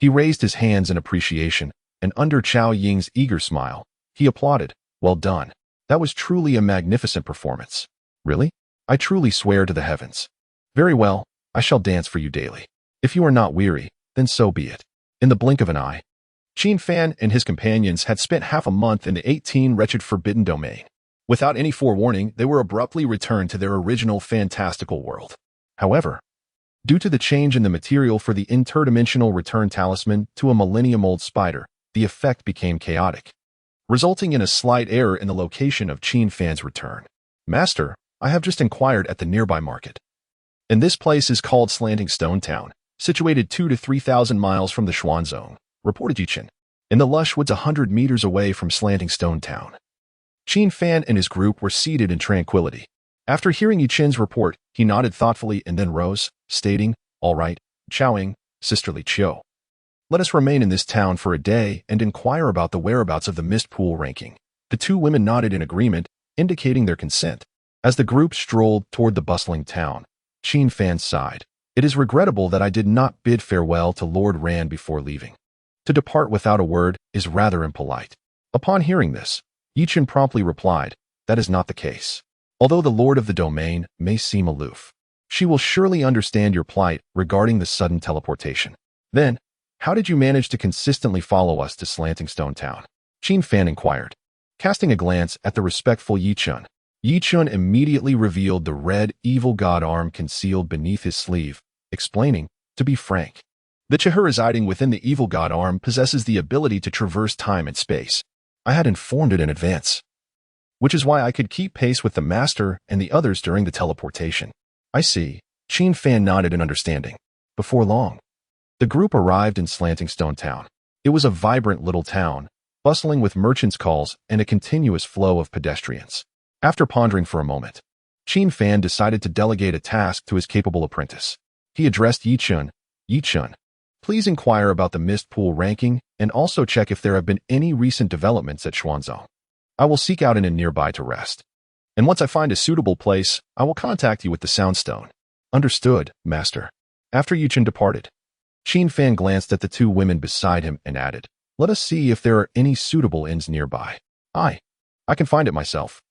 he raised his hands in appreciation, and under Xiaoying's eager smile, he applauded. "Well done. That was truly a magnificent performance." "Really? I truly swear to the heavens." "Very well. I shall dance for you daily. If you are not weary, then so be it." In the blink of an eye, Qin Fan and his companions had spent half a month in the 18 wretched forbidden domain. Without any forewarning, they were abruptly returned to their original fantastical world. However, due to the change in the material for the interdimensional return talisman to a millennium-old spider, the effect became chaotic, resulting in a slight error in the location of Qin Fan's return. "Master, I have just inquired at the nearby market. And this place is called Slanting Stone Town, situated 2,000 to 3,000 miles from the Xuanzong," reported Yichen, in the lush woods 100 meters away from Slanting Stone Town. Qin Fan and his group were seated in tranquility. After hearing Yichen's report, he nodded thoughtfully and then rose, stating, "All right, Xiaoying, sisterly Qiu. Let us remain in this town for a day and inquire about the whereabouts of the mist pool ranking." The two women nodded in agreement, indicating their consent. As the group strolled toward the bustling town, Qin Fan sighed. "It is regrettable that I did not bid farewell to Lord Rand before leaving. To depart without a word is rather impolite." Upon hearing this, Yichen promptly replied, "That is not the case. Although the lord of the domain may seem aloof, she will surely understand your plight regarding the sudden teleportation." "Then, how did you manage to consistently follow us to Slanting Stone Town?" Qin Fan inquired. Casting a glance at the respectful Yichen, Yichen immediately revealed the red evil god arm concealed beneath his sleeve, explaining, "To be frank, the Chihu residing within the evil god arm possesses the ability to traverse time and space. I had informed it in advance, which is why I could keep pace with the master and the others during the teleportation." "I see." Qin Fan nodded in understanding. Before long, the group arrived in Slanting Stone Town. It was a vibrant little town, bustling with merchants' calls and a continuous flow of pedestrians. After pondering for a moment, Qin Fan decided to delegate a task to his capable apprentice. He addressed Yichen. "Yichen, please inquire about the mist pool ranking and also check if there have been any recent developments at Xuanzong. I will seek out an inn nearby to rest. And once I find a suitable place, I will contact you with the Soundstone." "Understood, master." After Yichen departed, Qin Fan glanced at the two women beside him and added, "Let us see if there are any suitable inns nearby. I can find it myself."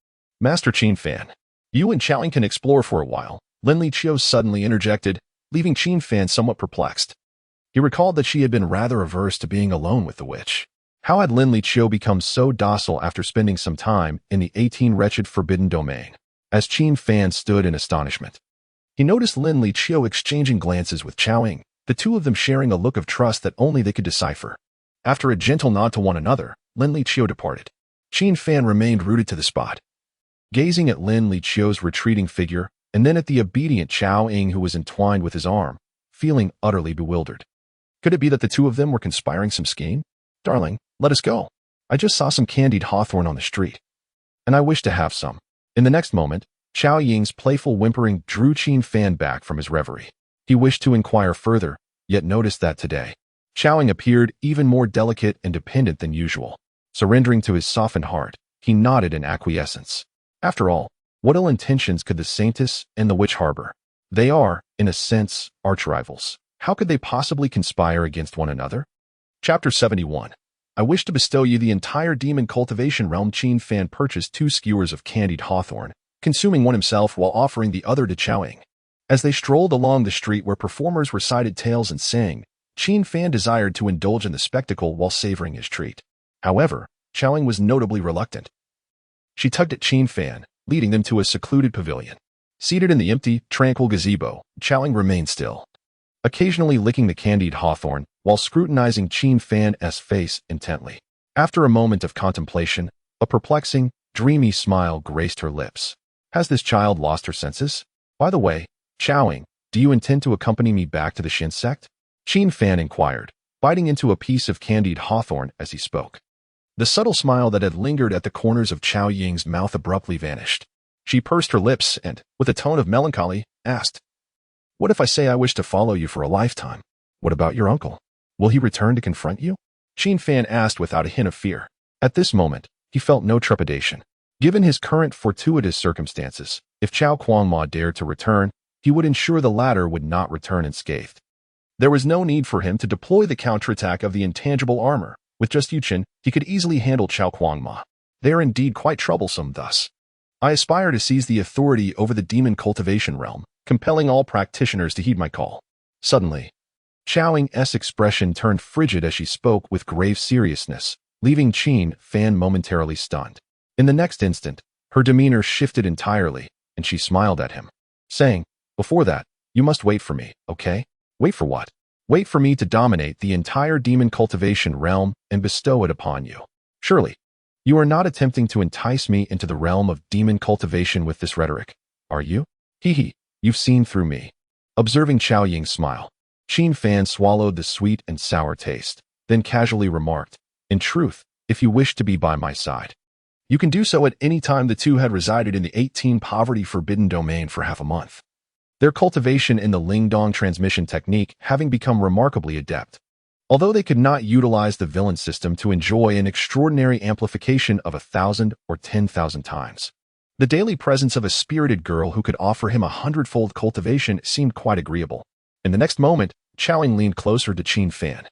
"Master Qin Fan, you and Xiaoying can explore for a while," Lin Li Qiu suddenly interjected, leaving Qin Fan somewhat perplexed. He recalled that she had been rather averse to being alone with the witch. How had Lin Liqiu become so docile after spending some time in the 18 wretched forbidden domain? As Qin Fan stood in astonishment, he noticed Lin Liqiu exchanging glances with Chao Ying, the two of them sharing a look of trust that only they could decipher. After a gentle nod to one another, Lin Liqiu departed. Qin Fan remained rooted to the spot, gazing at Lin Liqiu's retreating figure and then at the obedient Chao Ying who was entwined with his arm, feeling utterly bewildered. Could it be that the two of them were conspiring some scheme? Darling, let us go. I just saw some candied hawthorn on the street, and I wish to have some. In the next moment, Chao Ying's playful whimpering drew Qin Fan back from his reverie. He wished to inquire further, yet noticed that today, Chao Ying appeared even more delicate and dependent than usual. Surrendering to his softened heart, he nodded in acquiescence. After all, what ill intentions could the Saintess and the witch harbor? They are, in a sense, arch-rivals. How could they possibly conspire against one another? Chapter 71. I wish to bestow you the entire demon cultivation realm. Qin Fan purchased 2 skewers of candied hawthorn, consuming one himself while offering the other to Chao Ying. As they strolled along the street where performers recited tales and sang, Qin Fan desired to indulge in the spectacle while savoring his treat. However, Chao Ying was notably reluctant. She tugged at Qin Fan, leading them to a secluded pavilion. Seated in the empty, tranquil gazebo, Chao Ying remained still, occasionally licking the candied hawthorn while scrutinizing Qin Fan's face intently. After a moment of contemplation, a perplexing, dreamy smile graced her lips. Has this child lost her senses? By the way, Chao Ying, do you intend to accompany me back to the Xin sect? Qin Fan inquired, biting into a piece of candied hawthorn as he spoke. The subtle smile that had lingered at the corners of Chao Ying's mouth abruptly vanished. She pursed her lips and, with a tone of melancholy, asked, What if I say I wish to follow you for a lifetime? What about your uncle? Will he return to confront you? Qin Fan asked without a hint of fear. At this moment, he felt no trepidation. Given his current fortuitous circumstances, if Chao Kuangma dared to return, he would ensure the latter would not return unscathed. There was no need for him to deploy the counterattack of the intangible armor. With just Yuchen, he could easily handle Chao Kuangma. They are indeed quite troublesome thus. I aspire to seize the authority over the demon cultivation realm, compelling all practitioners to heed my call. Suddenly, Chao Ying's expression turned frigid as she spoke with grave seriousness, leaving Qin Fan momentarily stunned. In the next instant, her demeanor shifted entirely, and she smiled at him, saying, Before that, you must wait for me, okay? Wait for what? Wait for me to dominate the entire demon cultivation realm and bestow it upon you. Surely, you are not attempting to entice me into the realm of demon cultivation with this rhetoric, are you? Hee, you've seen through me. Observing Chao Ying's smile, Qin Fan swallowed the sweet and sour taste, then casually remarked, In truth, if you wish to be by my side, you can do so at any time. The two had resided in the 18 poverty forbidden domain for half a month, their cultivation in the Lingdong transmission technique having become remarkably adept. Although they could not utilize the villain system to enjoy an extraordinary amplification of 1,000 or 10,000 times, the daily presence of a spirited girl who could offer him 100-fold cultivation seemed quite agreeable. In the next moment, Chao Ying leaned closer to Qin Fan,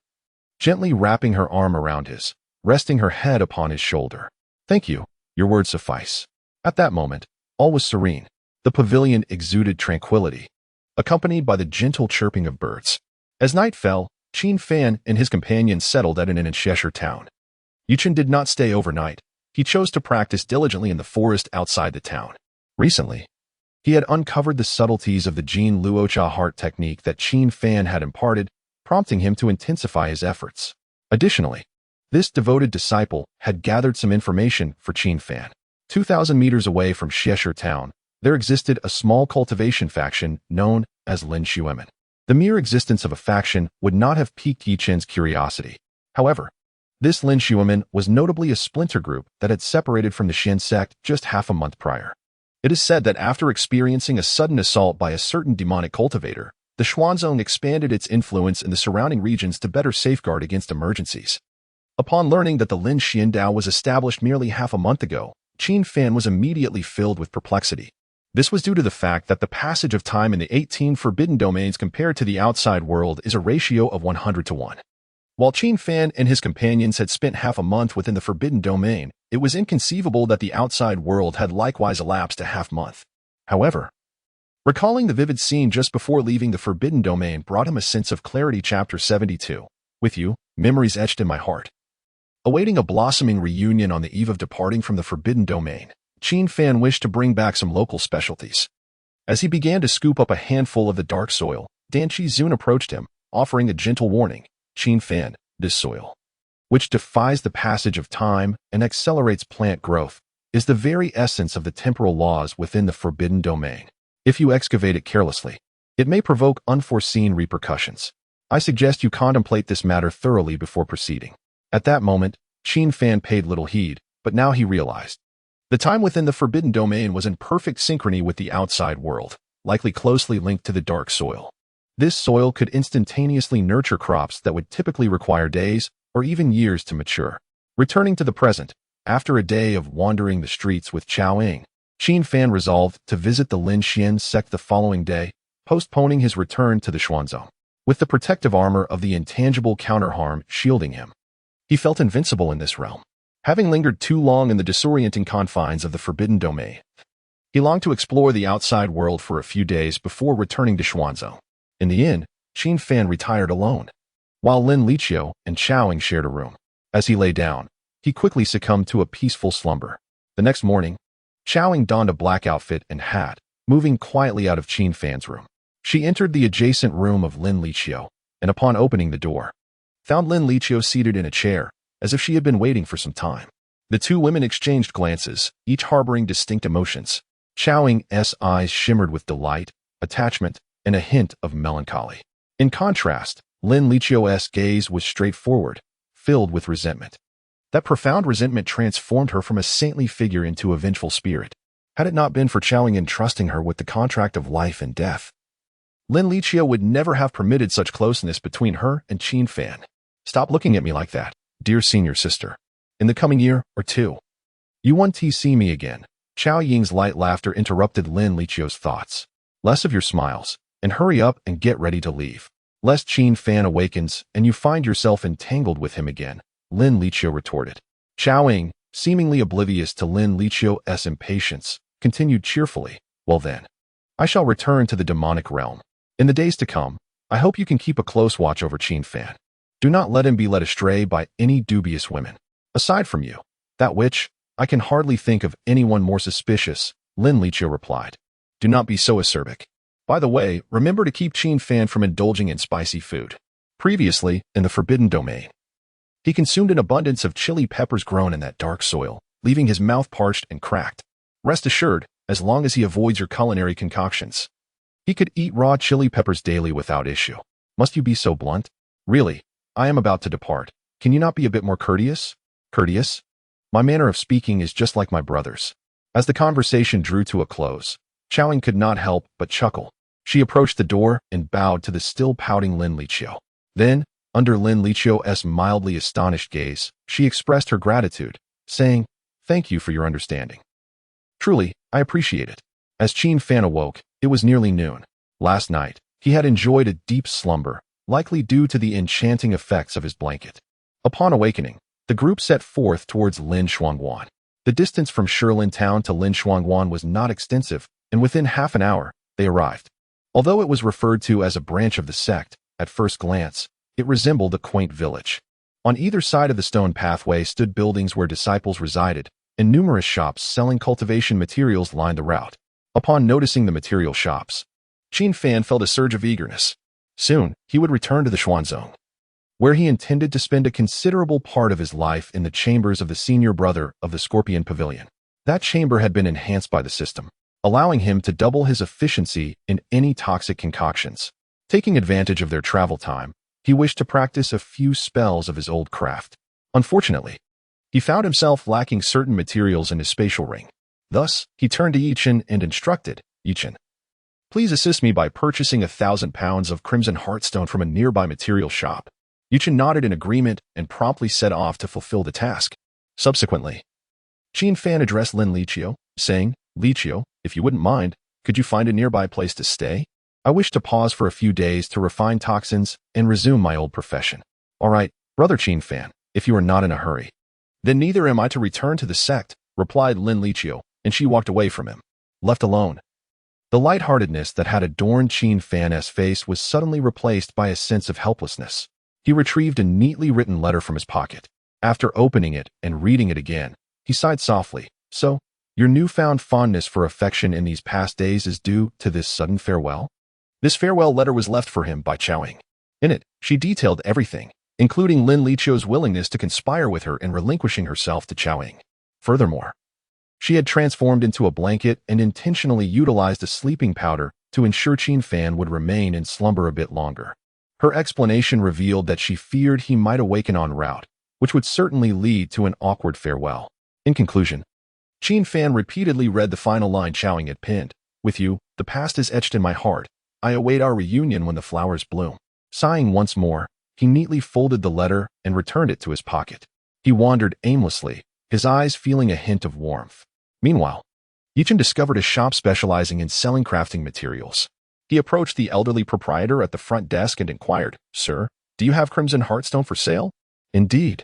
gently wrapping her arm around his, resting her head upon his shoulder. Thank you, your words suffice. At that moment, all was serene. The pavilion exuded tranquility, accompanied by the gentle chirping of birds. As night fell, Qin Fan and his companions settled at an inn in Cheshire town. Yuchen did not stay overnight. He chose to practice diligently in the forest outside the town. Recently, he had uncovered the subtleties of the Jin Luocha heart technique that Qin Fan had imparted, prompting him to intensify his efforts. Additionally, this devoted disciple had gathered some information for Qin Fan. 2,000 meters away from Cheshire town, there existed a small cultivation faction known as Lin Xuemen. The mere existence of a faction would not have piqued Yi Chen's curiosity. However, this Lin Xuemen was notably a splinter group that had separated from the Xin sect just half a month prior. It is said that after experiencing a sudden assault by a certain demonic cultivator, the Xuanzong expanded its influence in the surrounding regions to better safeguard against emergencies. Upon learning that the Lin Xiandao was established merely half a month ago, Qin Fan was immediately filled with perplexity. This was due to the fact that the passage of time in the 18 forbidden domains compared to the outside world is a ratio of 100 to 1. While Qin Fan and his companions had spent half a month within the forbidden domain, it was inconceivable that the outside world had likewise elapsed a half month. However, Recalling the vivid scene just before leaving the Forbidden Domain brought him a sense of clarity. Chapter 72. With you, memories etched in my heart. Awaiting a blossoming reunion on the eve of departing from the Forbidden Domain, Qin Fan wished to bring back some local specialties. As he began to scoop up a handful of the dark soil, Dan Zun approached him, offering a gentle warning. Qin Fan, this soil, which defies the passage of time and accelerates plant growth, is the very essence of the temporal laws within the Forbidden Domain. If you excavate it carelessly, it may provoke unforeseen repercussions. I suggest you contemplate this matter thoroughly before proceeding. At that moment, Qin Fan paid little heed, but now he realized. The time within the Forbidden Domain was in perfect synchrony with the outside world, likely closely linked to the dark soil. This soil could instantaneously nurture crops that would typically require days or even years to mature. Returning to the present, after a day of wandering the streets with Chao Ying, Qin Fan resolved to visit the Lin Xian sect the following day, postponing his return to the Xuanzong. With the protective armor of the intangible counterharm shielding him, he felt invincible in this realm. Having lingered too long in the disorienting confines of the Forbidden Domain, he longed to explore the outside world for a few days before returning to Xuanzong. In the inn, Qin Fan retired alone, while Lin Liqiu and Chao Ying shared a room. As he lay down, he quickly succumbed to a peaceful slumber. The next morning, Chao Ying donned a black outfit and hat, moving quietly out of Qin Fan's room. She entered the adjacent room of Lin Liqiu, and upon opening the door, found Lin Liqiu seated in a chair, as if she had been waiting for some time. The two women exchanged glances, each harboring distinct emotions. Chao Ying's eyes shimmered with delight, attachment, and a hint of melancholy. In contrast, Lin Liqiu's gaze was straightforward, filled with resentment. That profound resentment transformed her from a saintly figure into a vengeful spirit. Had it not been for Chao Ying entrusting her with the contract of life and death, Lin Liqiu would never have permitted such closeness between her and Qin Fan. Stop looking at me like that, dear senior sister. In the coming year or two, you won't see me again. Chao Ying's light laughter interrupted Lin Liqiu's thoughts. Less of your smiles, and hurry up and get ready to leave, lest Qin Fan awakens and you find yourself entangled with him again, Lin Liqiu retorted. Chao Ying, seemingly oblivious to Lin Liqiu's impatience, continued cheerfully, well then, I shall return to the demonic realm. In the days to come, I hope you can keep a close watch over Qin Fan. Do not let him be led astray by any dubious women. Aside from you, that witch, I can hardly think of anyone more suspicious, Lin Liqiu replied. Do not be so acerbic. By the way, remember to keep Qin Fan from indulging in spicy food. Previously, in the Forbidden Domain, he consumed an abundance of chili peppers grown in that dark soil, leaving his mouth parched and cracked. Rest assured, as long as he avoids your culinary concoctions, he could eat raw chili peppers daily without issue. Must you be so blunt? Really, I am about to depart. Can you not be a bit more courteous? Courteous? My manner of speaking is just like my brother's. As the conversation drew to a close, Chao Ying could not help but chuckle. She approached the door and bowed to the still pouting Lin Liqiu. Then, under Lin Liqiu's mildly astonished gaze, she expressed her gratitude, saying, Thank you for your understanding. Truly, I appreciate it. As Qin Fan awoke, it was nearly noon. Last night, he had enjoyed a deep slumber, likely due to the enchanting effects of his blanket. Upon awakening, the group set forth towards Lin Shuangwan. The distance from Shilin Town to Lin Shuangwan was not extensive, and within half an hour, they arrived. Although it was referred to as a branch of the sect, at first glance, it resembled a quaint village. On either side of the stone pathway stood buildings where disciples resided, and numerous shops selling cultivation materials lined the route. Upon noticing the material shops, Qin Fan felt a surge of eagerness. Soon, he would return to the Xuanzong, where he intended to spend a considerable part of his life in the chambers of the senior brother of the Scorpion Pavilion. That chamber had been enhanced by the system, allowing him to double his efficiency in any toxic concoctions. Taking advantage of their travel time, he wished to practice a few spells of his old craft. Unfortunately, he found himself lacking certain materials in his spatial ring. Thus, he turned to Yichen and instructed, Yichen, please assist me by purchasing 1,000 pounds of crimson heartstone from a nearby material shop. Yichen nodded in agreement and promptly set off to fulfill the task. Subsequently, Qin Fan addressed Lin Liqiu, saying, Liqiu, if you wouldn't mind, could you find a nearby place to stay? I wish to pause for a few days to refine toxins and resume my old profession. All right, brother Qin Fan, if you are not in a hurry. Then neither am I to return to the sect, replied Lin Liqiu, and she walked away from him. Left alone, The lightheartedness that had adorned Qin Fan's face was suddenly replaced by a sense of helplessness. He retrieved a neatly written letter from his pocket. After opening it and reading it again, he sighed softly. So, your newfound fondness for affection in these past days is due to this sudden farewell? This farewell letter was left for him by Qiaoying. In it, she detailed everything, including Lin Liqiu's willingness to conspire with her in relinquishing herself to Qiaoying. Furthermore, she had transformed into a blanket and intentionally utilized a sleeping powder to ensure Qin Fan would remain in slumber a bit longer. Her explanation revealed that she feared he might awaken en route, which would certainly lead to an awkward farewell. In conclusion, Qin Fan repeatedly read the final line Qiaoying had pinned. With you, the past is etched in my heart. I await our reunion when the flowers bloom. Sighing once more, he neatly folded the letter and returned it to his pocket. He wandered aimlessly, his eyes feeling a hint of warmth. Meanwhile, Yichen discovered a shop specializing in selling crafting materials. He approached the elderly proprietor at the front desk and inquired, "Sir, do you have crimson heartstone for sale?" "Indeed."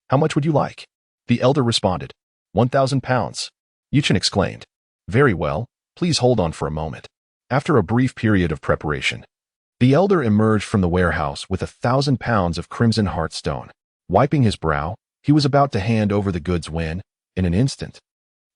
"How much would you like?" The elder responded. 1,000 pounds. Yichen exclaimed. "Very well, please hold on for a moment." After a brief period of preparation, the elder emerged from the warehouse with 1,000 pounds of crimson heartstone. Wiping his brow, he was about to hand over the goods when, in an instant,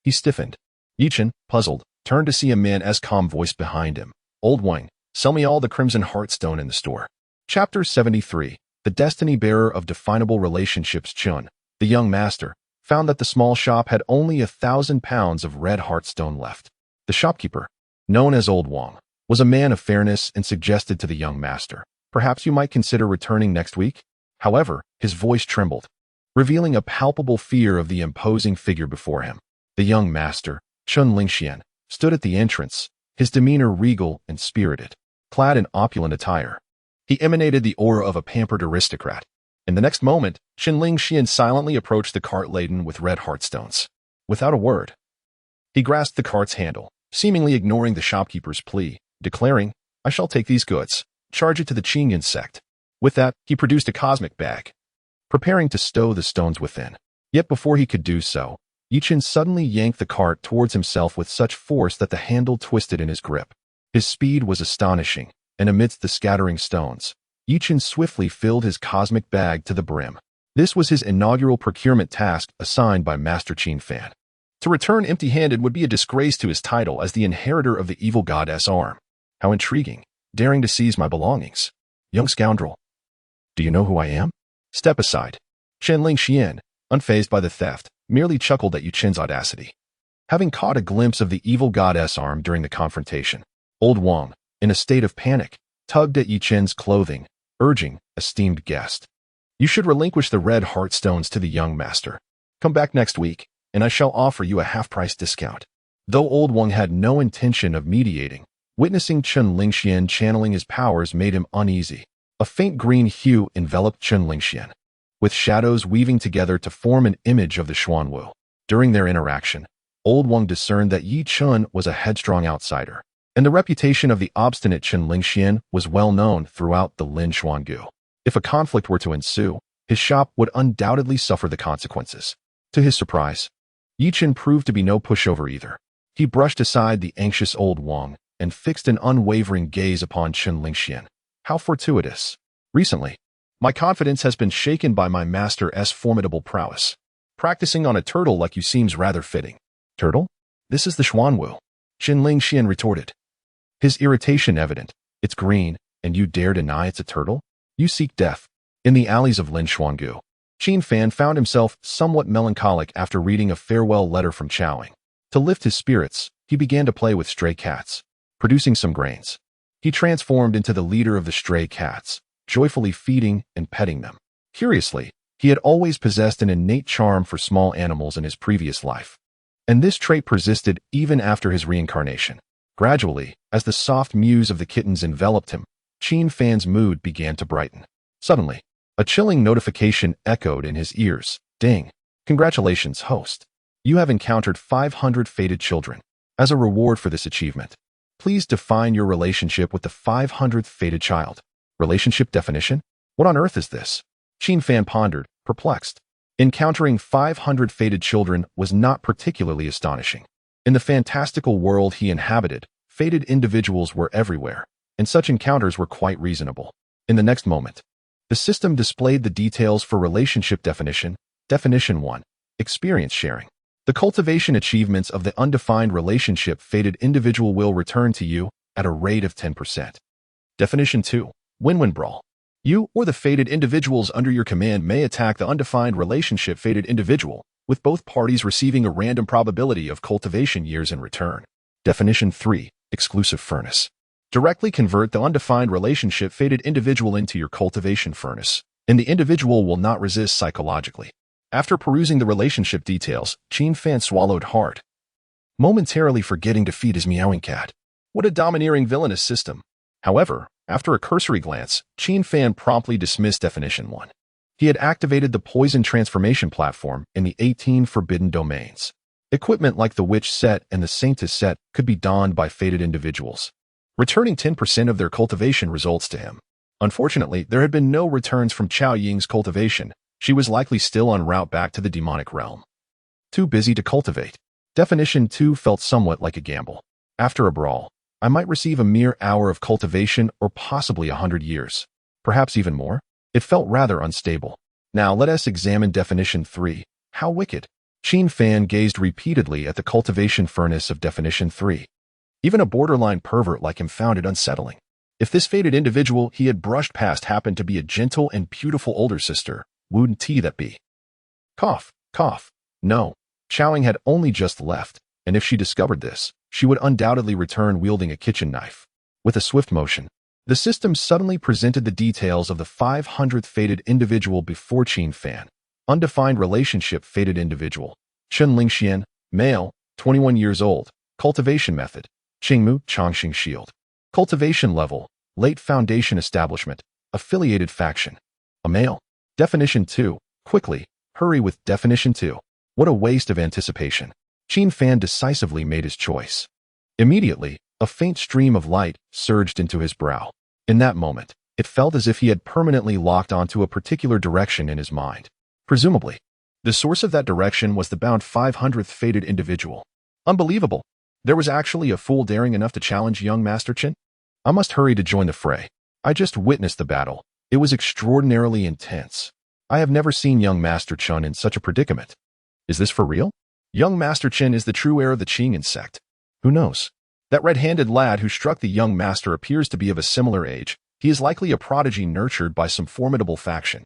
he stiffened. Yichen, puzzled, turned to see a man's calm voice behind him. "Old Wang, sell me all the crimson heartstone in the store." Chapter 73. The Destiny Bearer of Definable Relationships. Chun, the young master, found that the small shop had only 1,000 pounds of red heartstone left. The shopkeeper, known as Old Wang, was a man of fairness and suggested to the young master, "Perhaps you might consider returning next week?" However, his voice trembled, revealing a palpable fear of the imposing figure before him. The young master, Chun Lingxian, stood at the entrance, his demeanor regal and spirited. Clad in opulent attire, he emanated the aura of a pampered aristocrat. In the next moment, Qin Lingxian silently approached the cart laden with red heartstones. Without a word, he grasped the cart's handle, seemingly ignoring the shopkeeper's plea, declaring, "I shall take these goods, charge it to the Qingyan sect." With that, he produced a cosmic bag, preparing to stow the stones within. Yet before he could do so, Yichen suddenly yanked the cart towards himself with such force that the handle twisted in his grip. His speed was astonishing, and amidst the scattering stones, Yichen swiftly filled his cosmic bag to the brim. This was his inaugural procurement task assigned by Master Qin Fan. To return empty-handed would be a disgrace to his title as the inheritor of the evil goddess arm. How intriguing, daring to seize my belongings. Young scoundrel. Do you know who I am? Step aside. Qin Lingxian, unfazed by the theft, merely chuckled at Yichen's audacity. Having caught a glimpse of the evil goddess arm during the confrontation, Old Wang, in a state of panic, tugged at Yichen's clothing, urging, "Esteemed guest, you should relinquish the red heartstones to the young master. Come back next week, and I shall offer you a half-price discount." Though Old Wang had no intention of mediating, witnessing Chun Lingxian channeling his powers made him uneasy. A faint green hue enveloped Chun Lingxian, with shadows weaving together to form an image of the Xuanwu. During their interaction, Old Wang discerned that Yi Chun was a headstrong outsider, and the reputation of the obstinate Chun Lingxian was well known throughout the Lin Xuangu. If a conflict were to ensue, his shop would undoubtedly suffer the consequences. To his surprise, Yi Chun proved to be no pushover either. He brushed aside the anxious Old Wang and fixed an unwavering gaze upon Chun Lingxian. How fortuitous. Recently, my confidence has been shaken by my master's formidable prowess. Practicing on a turtle like you seems rather fitting. Turtle? This is the Xuanwu, Qin Lingxian retorted, his irritation evident. It's green, and you dare deny it's a turtle? You seek death. In the alleys of Lin Xuangu, Qin Fan found himself somewhat melancholic after reading a farewell letter from Qiaoying. To lift his spirits, he began to play with stray cats, producing some grains. He transformed into the leader of the stray cats, joyfully feeding and petting them. Curiously, he had always possessed an innate charm for small animals in his previous life, and this trait persisted even after his reincarnation. Gradually, as the soft mews of the kittens enveloped him, Qin Fan's mood began to brighten. Suddenly, a chilling notification echoed in his ears. Ding! Congratulations, host. You have encountered 500 fated children. As a reward for this achievement, please define your relationship with the 500th fated child. Relationship definition? What on earth is this? Qin Fan pondered, perplexed. Encountering 500 fated children was not particularly astonishing. In the fantastical world he inhabited, fated individuals were everywhere, and such encounters were quite reasonable. In the next moment, the system displayed the details for relationship definition. Definition 1. Experience sharing. The cultivation achievements of the undefined relationship fated individual will return to you at a rate of 10%. Definition 2. Win-win brawl. You or the fated individuals under your command may attack the undefined relationship fated individual, with both parties receiving a random probability of cultivation years in return. Definition 3. Exclusive furnace. Directly convert the undefined relationship fated individual into your cultivation furnace, and the individual will not resist psychologically. After perusing the relationship details, Qin Fan swallowed hard, momentarily forgetting to feed his meowing cat. What a domineering villainous system. However, after a cursory glance, Qin Fan promptly dismissed Definition 1. He had activated the Poison Transformation platform in the 18 forbidden domains. Equipment like the Witch set and the Saintess set could be donned by fated individuals, returning 10% of their cultivation results to him. Unfortunately, there had been no returns from Chao Ying's cultivation. She was likely still en route back to the demonic realm. Too busy to cultivate. Definition 2 felt somewhat like a gamble. After a brawl, I might receive a mere hour of cultivation or possibly 100 years. Perhaps even more. It felt rather unstable. Now let us examine Definition 3. How wicked. Qin Fan gazed repeatedly at the cultivation furnace of Definition 3. Even a borderline pervert like him found it unsettling. If this fated individual he had brushed past happened to be a gentle and beautiful older sister, wouldn't he that be? Cough, cough. No, Chowing had only just left, and if she discovered this, she would undoubtedly return wielding a kitchen knife. With a swift motion, the system suddenly presented the details of the 500th fated individual before Qin Fan. Undefined relationship fated individual. Chen Lingxian, male, 21 years old. Cultivation method. Qingmu Chongxing Shield. Cultivation level. Late Foundation Establishment. Affiliated faction. A male. Definition 2. Quickly, hurry with Definition 2. What a waste of anticipation. Qin Fan decisively made his choice. Immediately, a faint stream of light surged into his brow. In that moment, it felt as if he had permanently locked onto a particular direction in his mind. Presumably, the source of that direction was the bound 500th fated individual. Unbelievable. There was actually a fool daring enough to challenge young Master Qin? I must hurry to join the fray. I just witnessed the battle. It was extraordinarily intense. I have never seen young Master Qin in such a predicament. Is this for real? Young Master Qin is the true heir of the Qing sect. Who knows? That red-handed lad who struck the young master appears to be of a similar age. He is likely a prodigy nurtured by some formidable faction.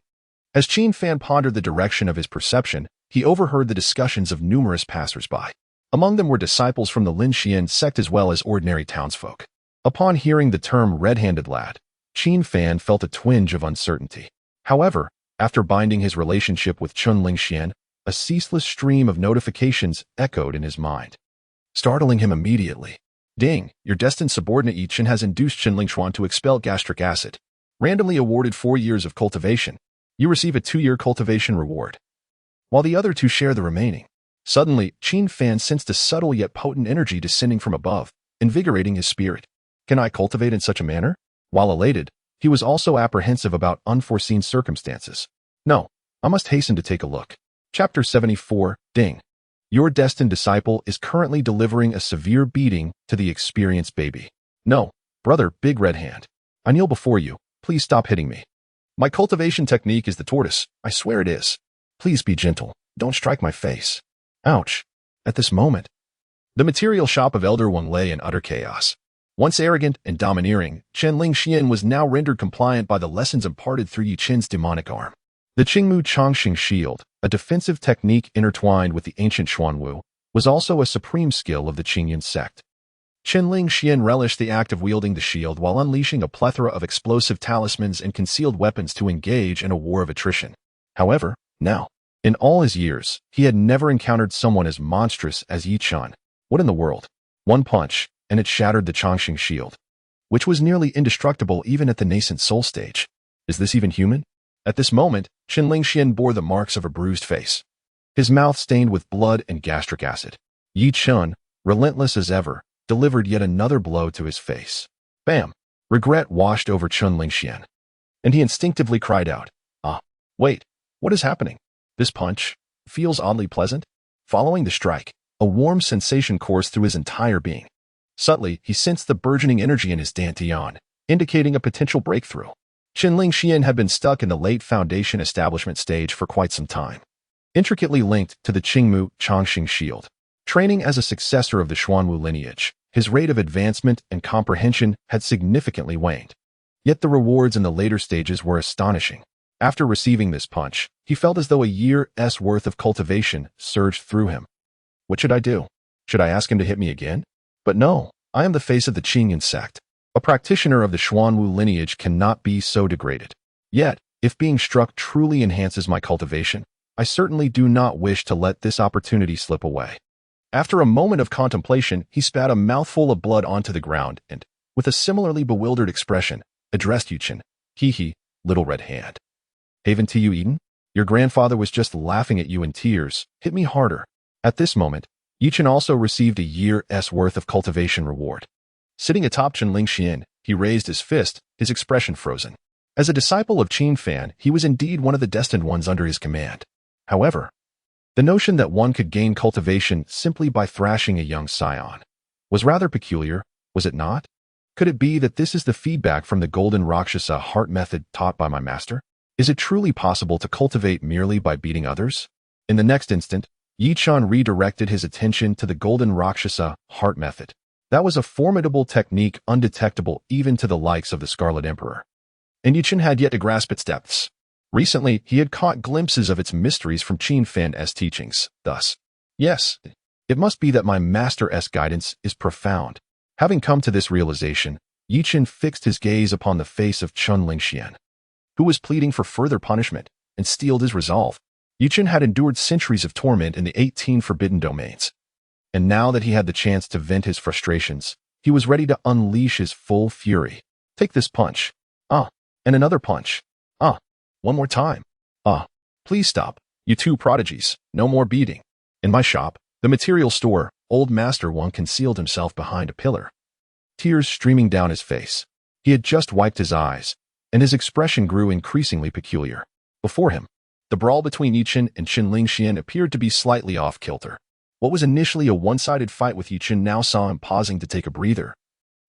As Qin Fan pondered the direction of his perception, he overheard the discussions of numerous passers-by. Among them were disciples from the Lin Xian sect as well as ordinary townsfolk. Upon hearing the term red-handed lad, Qin Fan felt a twinge of uncertainty. However, after binding his relationship with Chun Lingxian, a ceaseless stream of notifications echoed in his mind, startling him immediately. Ding, your destined subordinate Yi Chen has induced Chen Lingxuan to expel gastric acid. Randomly awarded 4 years of cultivation. You receive a 2-year cultivation reward, while the other 2 share the remaining. Suddenly, Qin Fan sensed a subtle yet potent energy descending from above, invigorating his spirit. Can I cultivate in such a manner? While elated, he was also apprehensive about unforeseen circumstances. No, I must hasten to take a look. Chapter 74, Ding. Your destined disciple is currently delivering a severe beating to the experienced baby. No, brother, big red hand. I kneel before you. Please stop hitting me. My cultivation technique is the tortoise. I swear it is. Please be gentle. Don't strike my face. Ouch. At this moment, the material shop of Elder Wang lay in utter chaos. Once arrogant and domineering, Chen Lingxian was now rendered compliant by the lessons imparted through Yi Qin's demonic arm. The Qingmu Chongxing Shield, a defensive technique intertwined with the ancient Xuanwu, was also a supreme skill of the Qingyan sect. Chen Lingxian relished the act of wielding the shield while unleashing a plethora of explosive talismans and concealed weapons to engage in a war of attrition. However, now, in all his years, he had never encountered someone as monstrous as Yi Chen. What in the world? One punch, and it shattered the Chongxing shield, which was nearly indestructible even at the nascent soul stage. Is this even human? At this moment, Chen Lingxian bore the marks of a bruised face, his mouth stained with blood and gastric acid. Yi Chen, relentless as ever, delivered yet another blow to his face. Bam! Regret washed over Chen Lingxian, and he instinctively cried out, "Ah, wait, what is happening? This punch feels oddly pleasant." Following the strike, a warm sensation coursed through his entire being. Subtly, he sensed the burgeoning energy in his dantian, indicating a potential breakthrough. Qin Lingxian had been stuck in the late foundation establishment stage for quite some time, intricately linked to the Qingmu Chongqing shield. Training as a successor of the Xuanwu lineage, his rate of advancement and comprehension had significantly waned. Yet the rewards in the later stages were astonishing. After receiving this punch, he felt as though a year's worth of cultivation surged through him. What should I do? Should I ask him to hit me again? But no, I am the face of the Qingyan sect. A practitioner of the Xuanwu lineage cannot be so degraded. Yet, if being struck truly enhances my cultivation, I certainly do not wish to let this opportunity slip away. After a moment of contemplation, he spat a mouthful of blood onto the ground and, with a similarly bewildered expression, addressed Yuchen. Hee, little red hand. Haven't you eaten? Your grandfather was just laughing at you in tears. Hit me harder. At this moment, Yuchen also received a year's worth of cultivation reward. Sitting atop Qin Lingxian, he raised his fist, his expression frozen. As a disciple of Qin Fan, he was indeed one of the destined ones under his command. However, the notion that one could gain cultivation simply by thrashing a young scion was rather peculiar, was it not? Could it be that this is the feedback from the golden Rakshasa heart method taught by my master? Is it truly possible to cultivate merely by beating others? In the next instant, Yi Chun redirected his attention to the golden Rakshasa heart method. That was a formidable technique undetectable even to the likes of the Scarlet Emperor. And Yi Chun had yet to grasp its depths. Recently, he had caught glimpses of its mysteries from Qin Fan's teachings. Thus, yes, it must be that my master's guidance is profound. Having come to this realization, Yi Chun fixed his gaze upon the face of Qin Lingxian, who was pleading for further punishment, and steeled his resolve. Yi Chun had endured centuries of torment in the 18 forbidden domains. And now that he had the chance to vent his frustrations, he was ready to unleash his full fury. Take this punch. And another punch. One more time. Please stop, you two prodigies, no more beating. In my shop, the material store, old Master Wang concealed himself behind a pillar, tears streaming down his face. He had just wiped his eyes, and his expression grew increasingly peculiar. Before him, the brawl between Yi Chun and Qin Lingxian appeared to be slightly off-kilter. What was initially a one-sided fight with Yi Chun now saw him pausing to take a breather,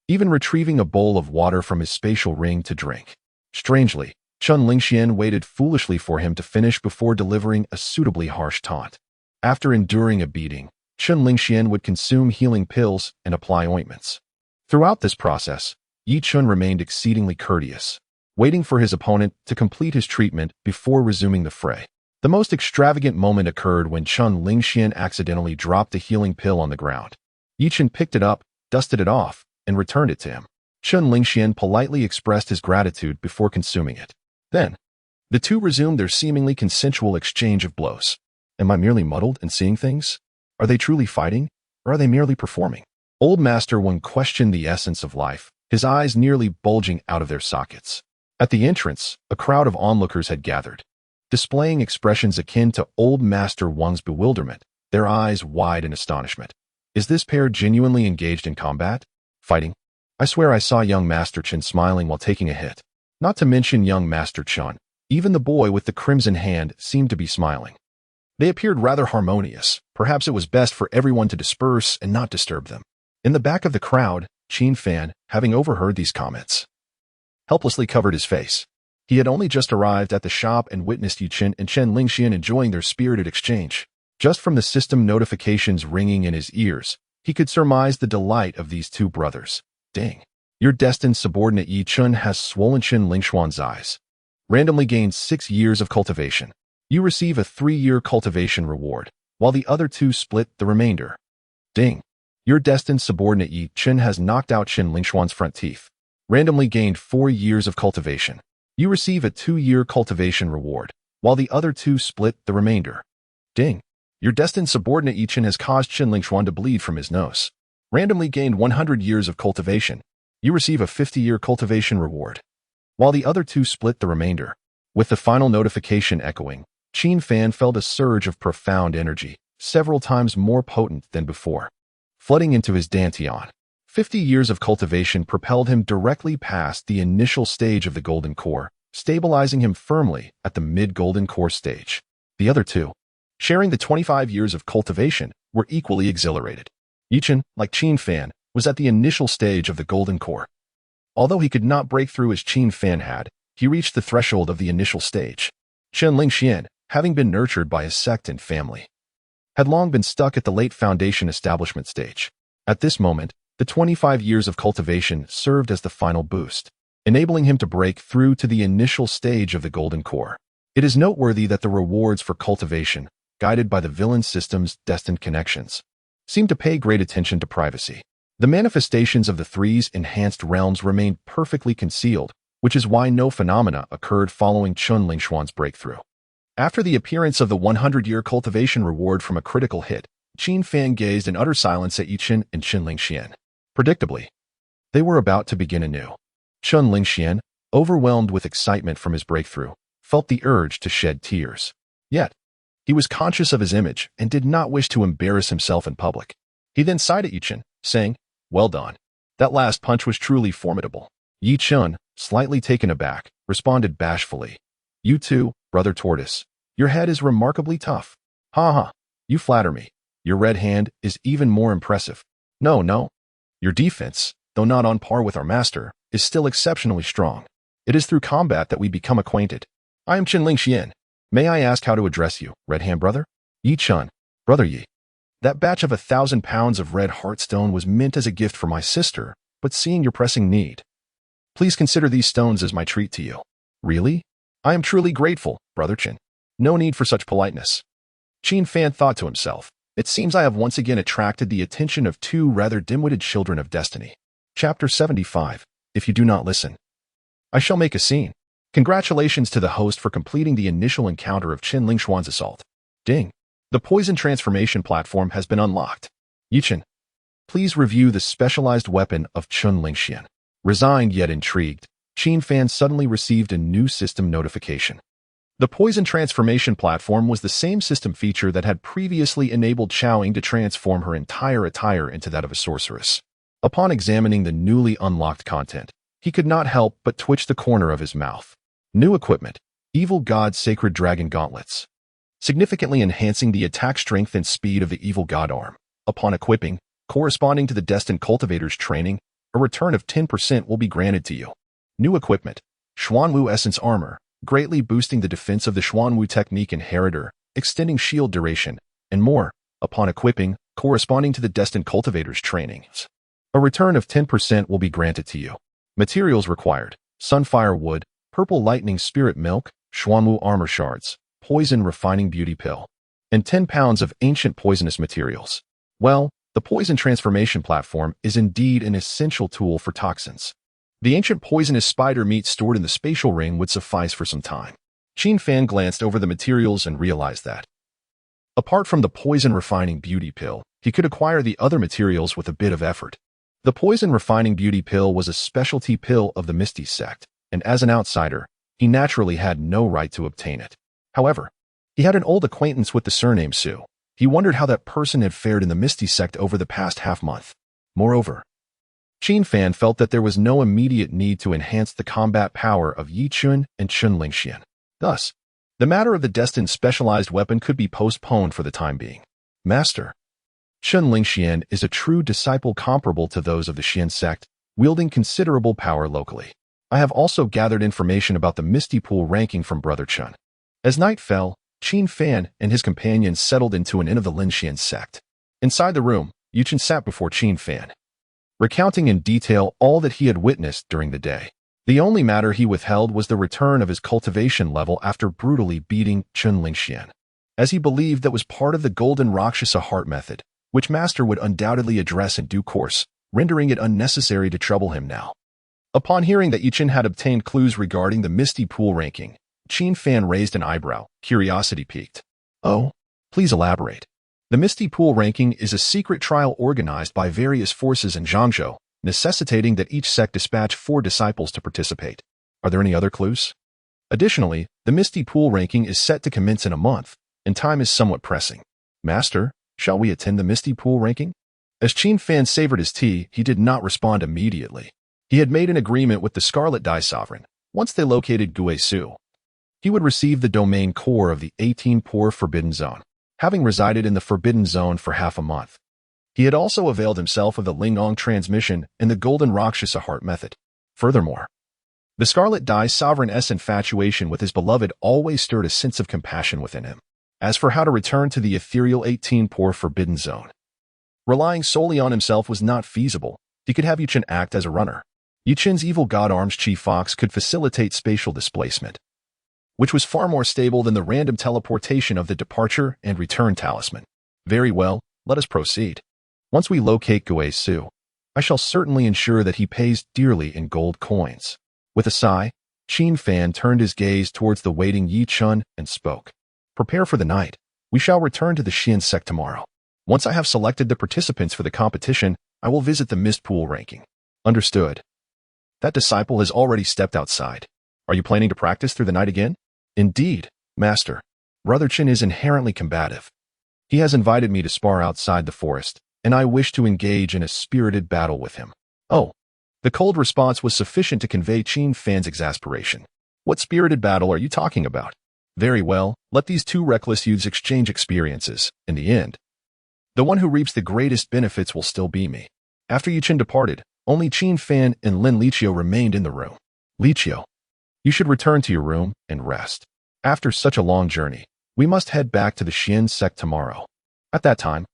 even retrieving a bowl of water from his spatial ring to drink. Strangely, Qin Lingxian waited foolishly for him to finish before delivering a suitably harsh taunt. After enduring a beating, Qin Lingxian would consume healing pills and apply ointments. Throughout this process, Yi Chun remained exceedingly courteous, waiting for his opponent to complete his treatment before resuming the fray. The most extravagant moment occurred when Qin Lingxian accidentally dropped a healing pill on the ground. Yi Chun picked it up, dusted it off, and returned it to him. Qin Lingxian politely expressed his gratitude before consuming it. Then, the two resumed their seemingly consensual exchange of blows. Am I merely muddled and seeing things? Are they truly fighting, or are they merely performing? Old Master Wang questioned the essence of life, his eyes nearly bulging out of their sockets. At the entrance, a crowd of onlookers had gathered, displaying expressions akin to Old Master Wang's bewilderment, their eyes wide in astonishment. Is this pair genuinely engaged in combat? Fighting? I swear I saw young Master Qin smiling while taking a hit. Not to mention young Master Qin, even the boy with the crimson hand seemed to be smiling. They appeared rather harmonious. Perhaps it was best for everyone to disperse and not disturb them. In the back of the crowd, Qin Fan, having overheard these comments, helplessly covered his face. He had only just arrived at the shop and witnessed Yi Chun and Qin Lingxian enjoying their spirited exchange. Just from the system notifications ringing in his ears, he could surmise the delight of these two brothers. Dang. Your destined subordinate Yi Chun has swollen Qin Lingxuan's eyes. Randomly gained 6 years of cultivation. You receive a 3-year cultivation reward, while the other two split the remainder. Ding. Your destined subordinate Yi Chun has knocked out Qin Lingxuan's front teeth. Randomly gained 4 years of cultivation. You receive a 2-year cultivation reward, while the other two split the remainder. Ding. Your destined subordinate Yi Chun has caused Qin Lingxuan to bleed from his nose. Randomly gained 100 years of cultivation. You receive a 50-year cultivation reward, while the other two split the remainder. With the final notification echoing, Qin Fan felt a surge of profound energy, several times more potent than before, flooding into his dantian. 50 years of cultivation propelled him directly past the initial stage of the Golden Core, stabilizing him firmly at the mid-Golden Core stage. The other two, sharing the 25 years of cultivation, were equally exhilarated. Yi Chun, like Qin Fan, was at the initial stage of the Golden Core. Although he could not break through as Qin Fan had, he reached the threshold of the initial stage. Chen Lingxian, having been nurtured by his sect and family, had long been stuck at the late foundation establishment stage. At this moment, the 25 years of cultivation served as the final boost, enabling him to break through to the initial stage of the Golden Core. It is noteworthy that the rewards for cultivation, guided by the villain system's destined connections, seem to pay great attention to privacy. The manifestations of the three's enhanced realms remained perfectly concealed, which is why no phenomena occurred following Chun Lingshuan's breakthrough. After the appearance of the 100-year cultivation reward from a critical hit, Qin Fan gazed in utter silence at Yichen and Chen Lingxian. Predictably, they were about to begin anew. Chen Lingxian, overwhelmed with excitement from his breakthrough, felt the urge to shed tears. Yet, he was conscious of his image and did not wish to embarrass himself in public. He then sighed at Yichen, saying, "Well done. That last punch was truly formidable." Yichen, slightly taken aback, responded bashfully, "You too, brother Tortoise. Your head is remarkably tough." "Ha ha, you flatter me. Your red hand is even more impressive." No. Your defense, though not on par with our master, is still exceptionally strong. It is through combat that we become acquainted. I am Chen Lingxian. May I ask how to address you, Red Hand Brother?" "Yi Chun, Brother Yi. That batch of 1,000 pounds of red heartstone was meant as a gift for my sister, but seeing your pressing need, please consider these stones as my treat to you." "Really? I am truly grateful, Brother Chen. No need for such politeness." Qin Fan thought to himself, "It seems I have once again attracted the attention of two rather dim-witted children of destiny." Chapter 75. If you do not listen, I shall make a scene. Congratulations to the host for completing the initial encounter of Chen Lingshuan's assault. Ding. The poison transformation platform has been unlocked. Yichen, please review the specialized weapon of Chen Lingxian. Resigned yet intrigued, Qin Fan suddenly received a new system notification. The poison transformation platform was the same system feature that had previously enabled Xiaoying to transform her entire attire into that of a sorceress. Upon examining the newly unlocked content, he could not help but twitch the corner of his mouth. New equipment, Evil God Sacred Dragon Gauntlets, significantly enhancing the attack strength and speed of the Evil God arm. Upon equipping, corresponding to the destined cultivator's training, a return of 10% will be granted to you. New equipment, Xuanwu Essence Armor, greatly boosting the defense of the Xuanwu Technique Inheritor, extending shield duration, and more. Upon equipping, corresponding to the destined cultivator's trainings, a return of 10% will be granted to you. Materials required, Sunfire Wood, Purple Lightning Spirit Milk, Xuanwu Armor Shards, Poison Refining Beauty Pill, and 10 pounds of ancient poisonous materials. Well, the poison transformation platform is indeed an essential tool for toxins. The ancient poisonous spider meat stored in the spatial ring would suffice for some time. Qin Fan glanced over the materials and realized that, apart from the poison refining beauty pill, he could acquire the other materials with a bit of effort. The poison refining beauty pill was a specialty pill of the Misty sect, and as an outsider, he naturally had no right to obtain it. However, he had an old acquaintance with the surname Su. He wondered how that person had fared in the Misty sect over the past half-month. Moreover, Qin Fan felt that there was no immediate need to enhance the combat power of Yi Chun and Chen Lingxian. Thus, the matter of the destined specialized weapon could be postponed for the time being. Master, Chen Lingxian is a true disciple comparable to those of the Xian sect, wielding considerable power locally. I have also gathered information about the Misty Pool ranking from Brother Chen. As night fell, Qin Fan and his companions settled into an inn of the Linxian sect. Inside the room, Yichen sat before Qin Fan, recounting in detail all that he had witnessed during the day. The only matter he withheld was the return of his cultivation level after brutally beating Chen Lingxian, as he believed that was part of the Golden Rakshasa Heart method, which Master would undoubtedly address in due course, rendering it unnecessary to trouble him now. Upon hearing that Yichen had obtained clues regarding the Misty Pool ranking, Qin Fan raised an eyebrow, curiosity piqued. "Oh, please elaborate." The Misty Pool ranking is a secret trial organized by various forces in Zhangzhou, necessitating that each sect dispatch 4 disciples to participate. Are there any other clues? Additionally, the Misty Pool ranking is set to commence in a month, and time is somewhat pressing. Master, shall we attend the Misty Pool ranking? As Qin Fan savored his tea, he did not respond immediately. He had made an agreement with the Scarlet Dye Sovereign. Once they located Guizhou, he would receive the domain core of the 18-pore Forbidden Zone. Having resided in the Forbidden Zone for half a month, He had also availed himself of the Lingong transmission and the Golden Rakshasa Heart method. Furthermore, the Scarlet Dye's sovereign infatuation with his beloved always stirred a sense of compassion within him. As for how to return to the ethereal 18-pore forbidden zone, relying solely on himself was not feasible. He could have Yuqin act as a runner. Yuqin's evil god arms Chi Fox could facilitate spatial displacement, which was far more stable than the random teleportation of the departure and return talisman. Very well, let us proceed. Once we locate Gui Su, I shall certainly ensure that he pays dearly in gold coins. With a sigh, Qin Fan turned his gaze towards the waiting Yi Chun and spoke. Prepare for the night. We shall return to the Xian sect tomorrow. Once I have selected the participants for the competition, I will visit the mist pool ranking. Understood. That disciple has already stepped outside. Are you planning to practice through the night again? Indeed, Master. Brother Qin is inherently combative. He has invited me to spar outside the forest, and I wish to engage in a spirited battle with him. Oh. The cold response was sufficient to convey Qin Fan's exasperation. What spirited battle are you talking about? Very well, let these two reckless youths exchange experiences. In the end, the one who reaps the greatest benefits will still be me. After Yuqin departed, only Qin Fan and Lin Liqiu remained in the room. Liqiu, you should return to your room and rest. After such a long journey, we must head back to the Xian sect tomorrow. At that time,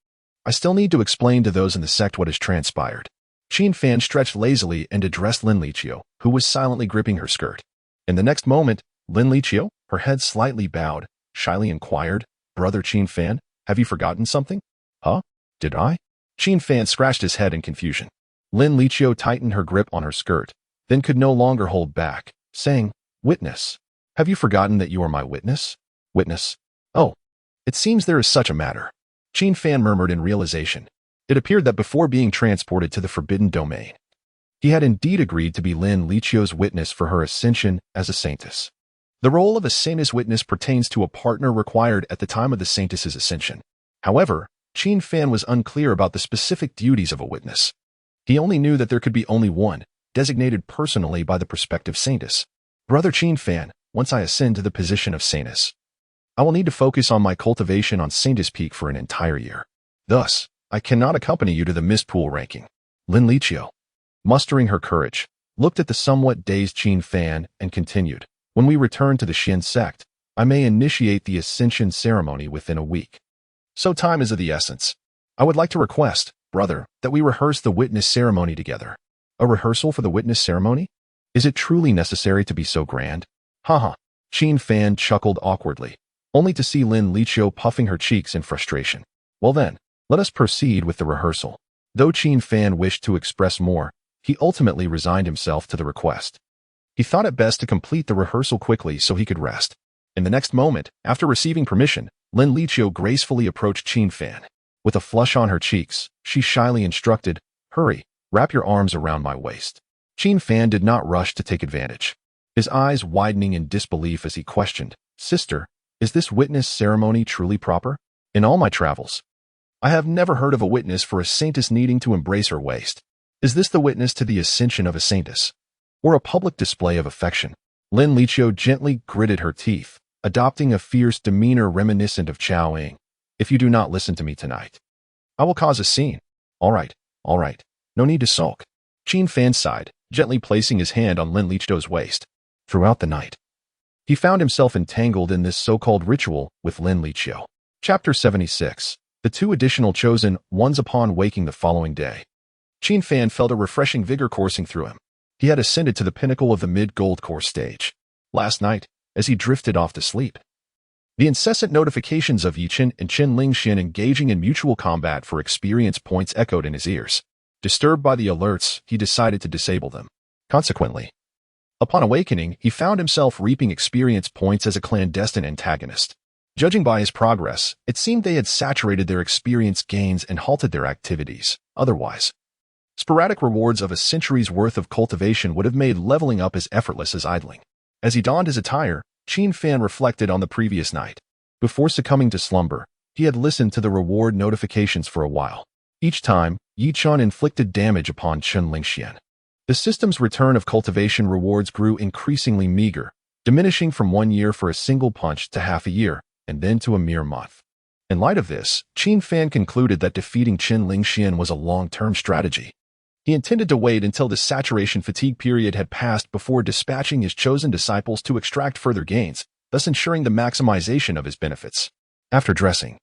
I still need to explain to those in the sect what has transpired. Qin Fan stretched lazily and addressed Lin Liqiu, who was silently gripping her skirt. In the next moment, Lin Liqiu, her head slightly bowed, shyly inquired, Brother Qin Fan, have you forgotten something? Huh? Did I? Qin Fan scratched his head in confusion. Lin Liqiu tightened her grip on her skirt, then could no longer hold back, saying, Witness. Have you forgotten that you are my witness? Witness. Oh, it seems there is such a matter. Qin Fan murmured in realization. It appeared that before being transported to the forbidden domain, he had indeed agreed to be Lin Liqiu's witness for her ascension as a saintess. The role of a saintess witness pertains to a partner required at the time of the saintess's ascension. However, Qin Fan was unclear about the specific duties of a witness. He only knew that there could be only one, designated personally by the prospective saintess. Brother Qin Fan, once I ascend to the position of saintess, I will need to focus on my cultivation on Saintess Peak for an entire year. Thus, I cannot accompany you to the mist pool ranking. Lin Liqiu, mustering her courage, looked at the somewhat dazed Qin Fan and continued. When we return to the Xian sect, I may initiate the ascension ceremony within a week. So time is of the essence. I would like to request, brother, that we rehearse the witness ceremony together. A rehearsal for the witness ceremony? Is it truly necessary to be so grand? Haha. Qin Fan chuckled awkwardly, only to see Lin Liqiu puffing her cheeks in frustration. Well then, let us proceed with the rehearsal. Though Qin Fan wished to express more, he ultimately resigned himself to the request. He thought it best to complete the rehearsal quickly so he could rest. In the next moment, after receiving permission, Lin Liqiu gracefully approached Qin Fan. With a flush on her cheeks, she shyly instructed, Hurry, wrap your arms around my waist. Qin Fan did not rush to take advantage, his eyes widening in disbelief as he questioned, Sister, is this witness ceremony truly proper? In all my travels, I have never heard of a witness for a saintess needing to embrace her waist. Is this the witness to the ascension of a saintess, or a public display of affection? Lin Liqiu gently gritted her teeth, adopting a fierce demeanor reminiscent of Chao Ying. If you do not listen to me tonight, I will cause a scene. All right, no need to sulk. Qin Fan sighed, gently placing his hand on Lin Liqiu's waist. Throughout the night, he found himself entangled in this so-called ritual with Lin Liqiu. Chapter 76. The two additional chosen ones upon waking the following day. Qin Fan felt a refreshing vigor coursing through him. He had ascended to the pinnacle of the mid-gold core stage. Last night, as he drifted off to sleep, the incessant notifications of Yiqin and Qin Lingxian engaging in mutual combat for experience points echoed in his ears. Disturbed by the alerts, he decided to disable them. Consequently, upon awakening, he found himself reaping experience points as a clandestine antagonist. Judging by his progress, it seemed they had saturated their experience gains and halted their activities. Otherwise, sporadic rewards of a century's worth of cultivation would have made leveling up as effortless as idling. As he donned his attire, Qin Fan reflected on the previous night. Before succumbing to slumber, he had listened to the reward notifications for a while. Each time, Yi Chun inflicted damage upon Qin Lingxian. The system's return of cultivation rewards grew increasingly meager, diminishing from 1 year for a single punch to half a year, and then to a mere month. In light of this, Qin Fan concluded that defeating Qin Lingxian was a long-term strategy. He intended to wait until the saturation fatigue period had passed before dispatching his chosen disciples to extract further gains, thus ensuring the maximization of his benefits. After dressing,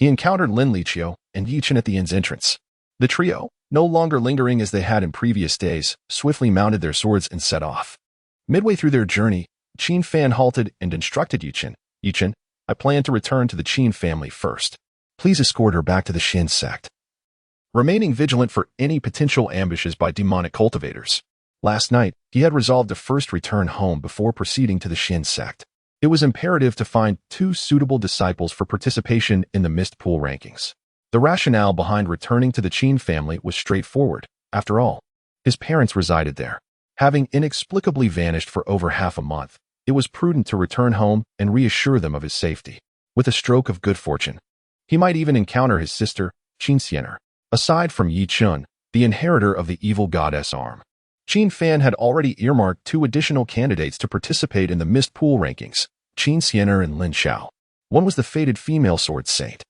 he encountered Lin Liqiu and Yi Chen at the inn's entrance. The trio, no longer lingering as they had in previous days, swiftly mounted their swords and set off. Midway through their journey, Qin Fan halted and instructed Yi Chen, I plan to return to the Qin family first. Please escort her back to the Xin sect, remaining vigilant for any potential ambushes by demonic cultivators. Last night, he had resolved to first return home before proceeding to the Xin sect. It was imperative to find 2 suitable disciples for participation in the mist pool rankings. The rationale behind returning to the Qin family was straightforward. After all, his parents resided there. Having inexplicably vanished for over half a month, it was prudent to return home and reassure them of his safety. With a stroke of good fortune, he might even encounter his sister, Qin Xianer. Aside from Yi Chun, the inheritor of the evil goddess arm, Qin Fan had already earmarked 2 additional candidates to participate in the mist pool rankings, Qin Xianer and Lin Xiao. One was the fated female sword saint,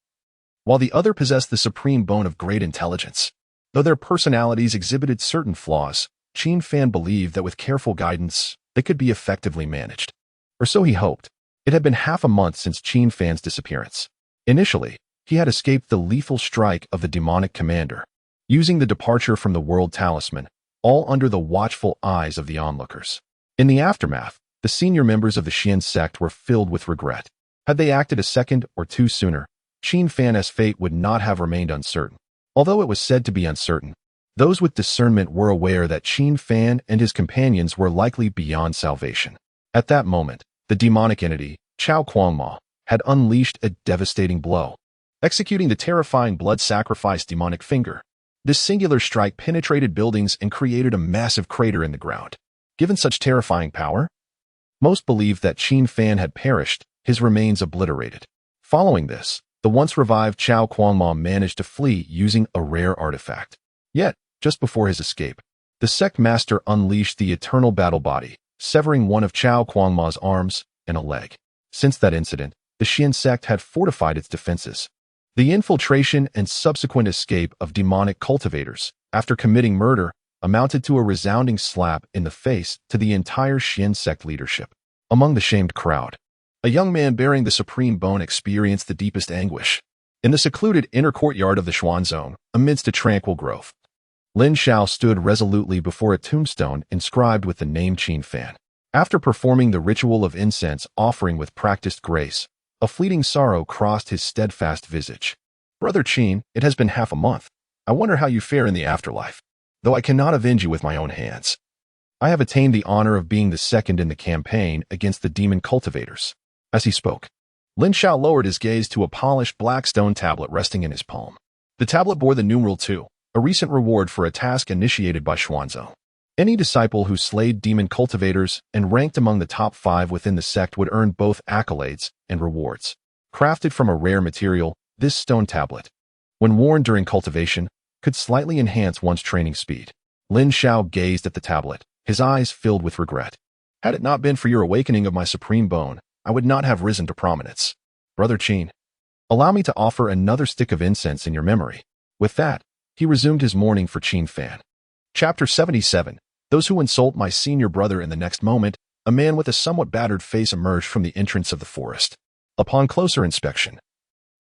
while the other possessed the supreme bone of great intelligence. Though their personalities exhibited certain flaws, Qin Fan believed that with careful guidance, they could be effectively managed. Or so he hoped. It had been half a month since Qin Fan's disappearance. Initially, he had escaped the lethal strike of the demonic commander, using the departure from the world talisman, all under the watchful eyes of the onlookers. In the aftermath, the senior members of the Xian sect were filled with regret. Had they acted a second or 2 sooner, Qin Fan's fate would not have remained uncertain. Although it was said to be uncertain, those with discernment were aware that Qin Fan and his companions were likely beyond salvation. At that moment, the demonic entity, Chao Kuangma, had unleashed a devastating blow, executing the terrifying blood sacrifice demonic finger. This singular strike penetrated buildings and created a massive crater in the ground. Given such terrifying power, most believed that Qin Fan had perished, his remains obliterated. Following this, the once-revived Chao Kuangma managed to flee using a rare artifact. Yet, just before his escape, the sect master unleashed the eternal battle body, severing one of Chao Kuangma's arms and a leg. Since that incident, the Xian sect had fortified its defenses. The infiltration and subsequent escape of demonic cultivators, after committing murder, amounted to a resounding slap in the face to the entire Xian sect leadership. Among the shamed crowd, a young man bearing the supreme bone experienced the deepest anguish. In the secluded inner courtyard of the Xuanzong, amidst a tranquil grove, Lin Xiao stood resolutely before a tombstone inscribed with the name Qin Fan. After performing the ritual of incense offering with practiced grace, a fleeting sorrow crossed his steadfast visage. Brother Qin, it has been half a month. I wonder how you fare in the afterlife. Though I cannot avenge you with my own hands, I have attained the honor of being the second in the campaign against the demon cultivators. As he spoke, Lin Xiao lowered his gaze to a polished black stone tablet resting in his palm. The tablet bore the numeral 2, a recent reward for a task initiated by Xuanzong. Any disciple who slayed demon cultivators and ranked among the top 5 within the sect would earn both accolades and rewards. Crafted from a rare material, this stone tablet, when worn during cultivation, could slightly enhance one's training speed. Lin Xiao gazed at the tablet, his eyes filled with regret. Had it not been for your awakening of my supreme bone, I would not have risen to prominence. Brother Qin, allow me to offer another stick of incense in your memory. With that, he resumed his mourning for Qin Fan. Chapter 77. Those who insult my senior brother. In the next moment, a man with a somewhat battered face emerged from the entrance of the forest. Upon closer inspection,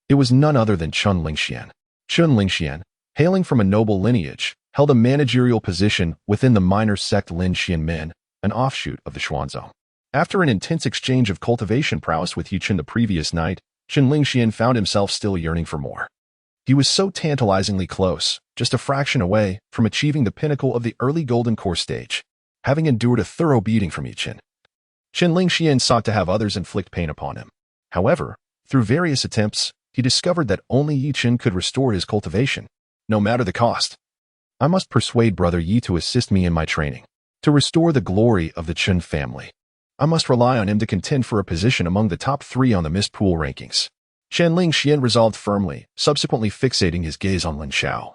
it was none other than Chun Lingxian. Chun Lingxian, hailing from a noble lineage, held a managerial position within the minor sect Lin Xian Men, an offshoot of the Xuanzong. After an intense exchange of cultivation prowess with Yi Chen the previous night, Chun Lingxian found himself still yearning for more. He was so tantalizingly close, just a fraction away from achieving the pinnacle of the early golden core stage, having endured a thorough beating from Yi Chen. Chun Lingxian sought to have others inflict pain upon him. However, through various attempts, he discovered that only Yi Chen could restore his cultivation, no matter the cost. I must persuade Brother Yi to assist me in my training, to restore the glory of the Qin family. I must rely on him to contend for a position among the top 3 on the mist pool rankings. Chen Lingxian resolved firmly, subsequently fixating his gaze on Lin Xiao,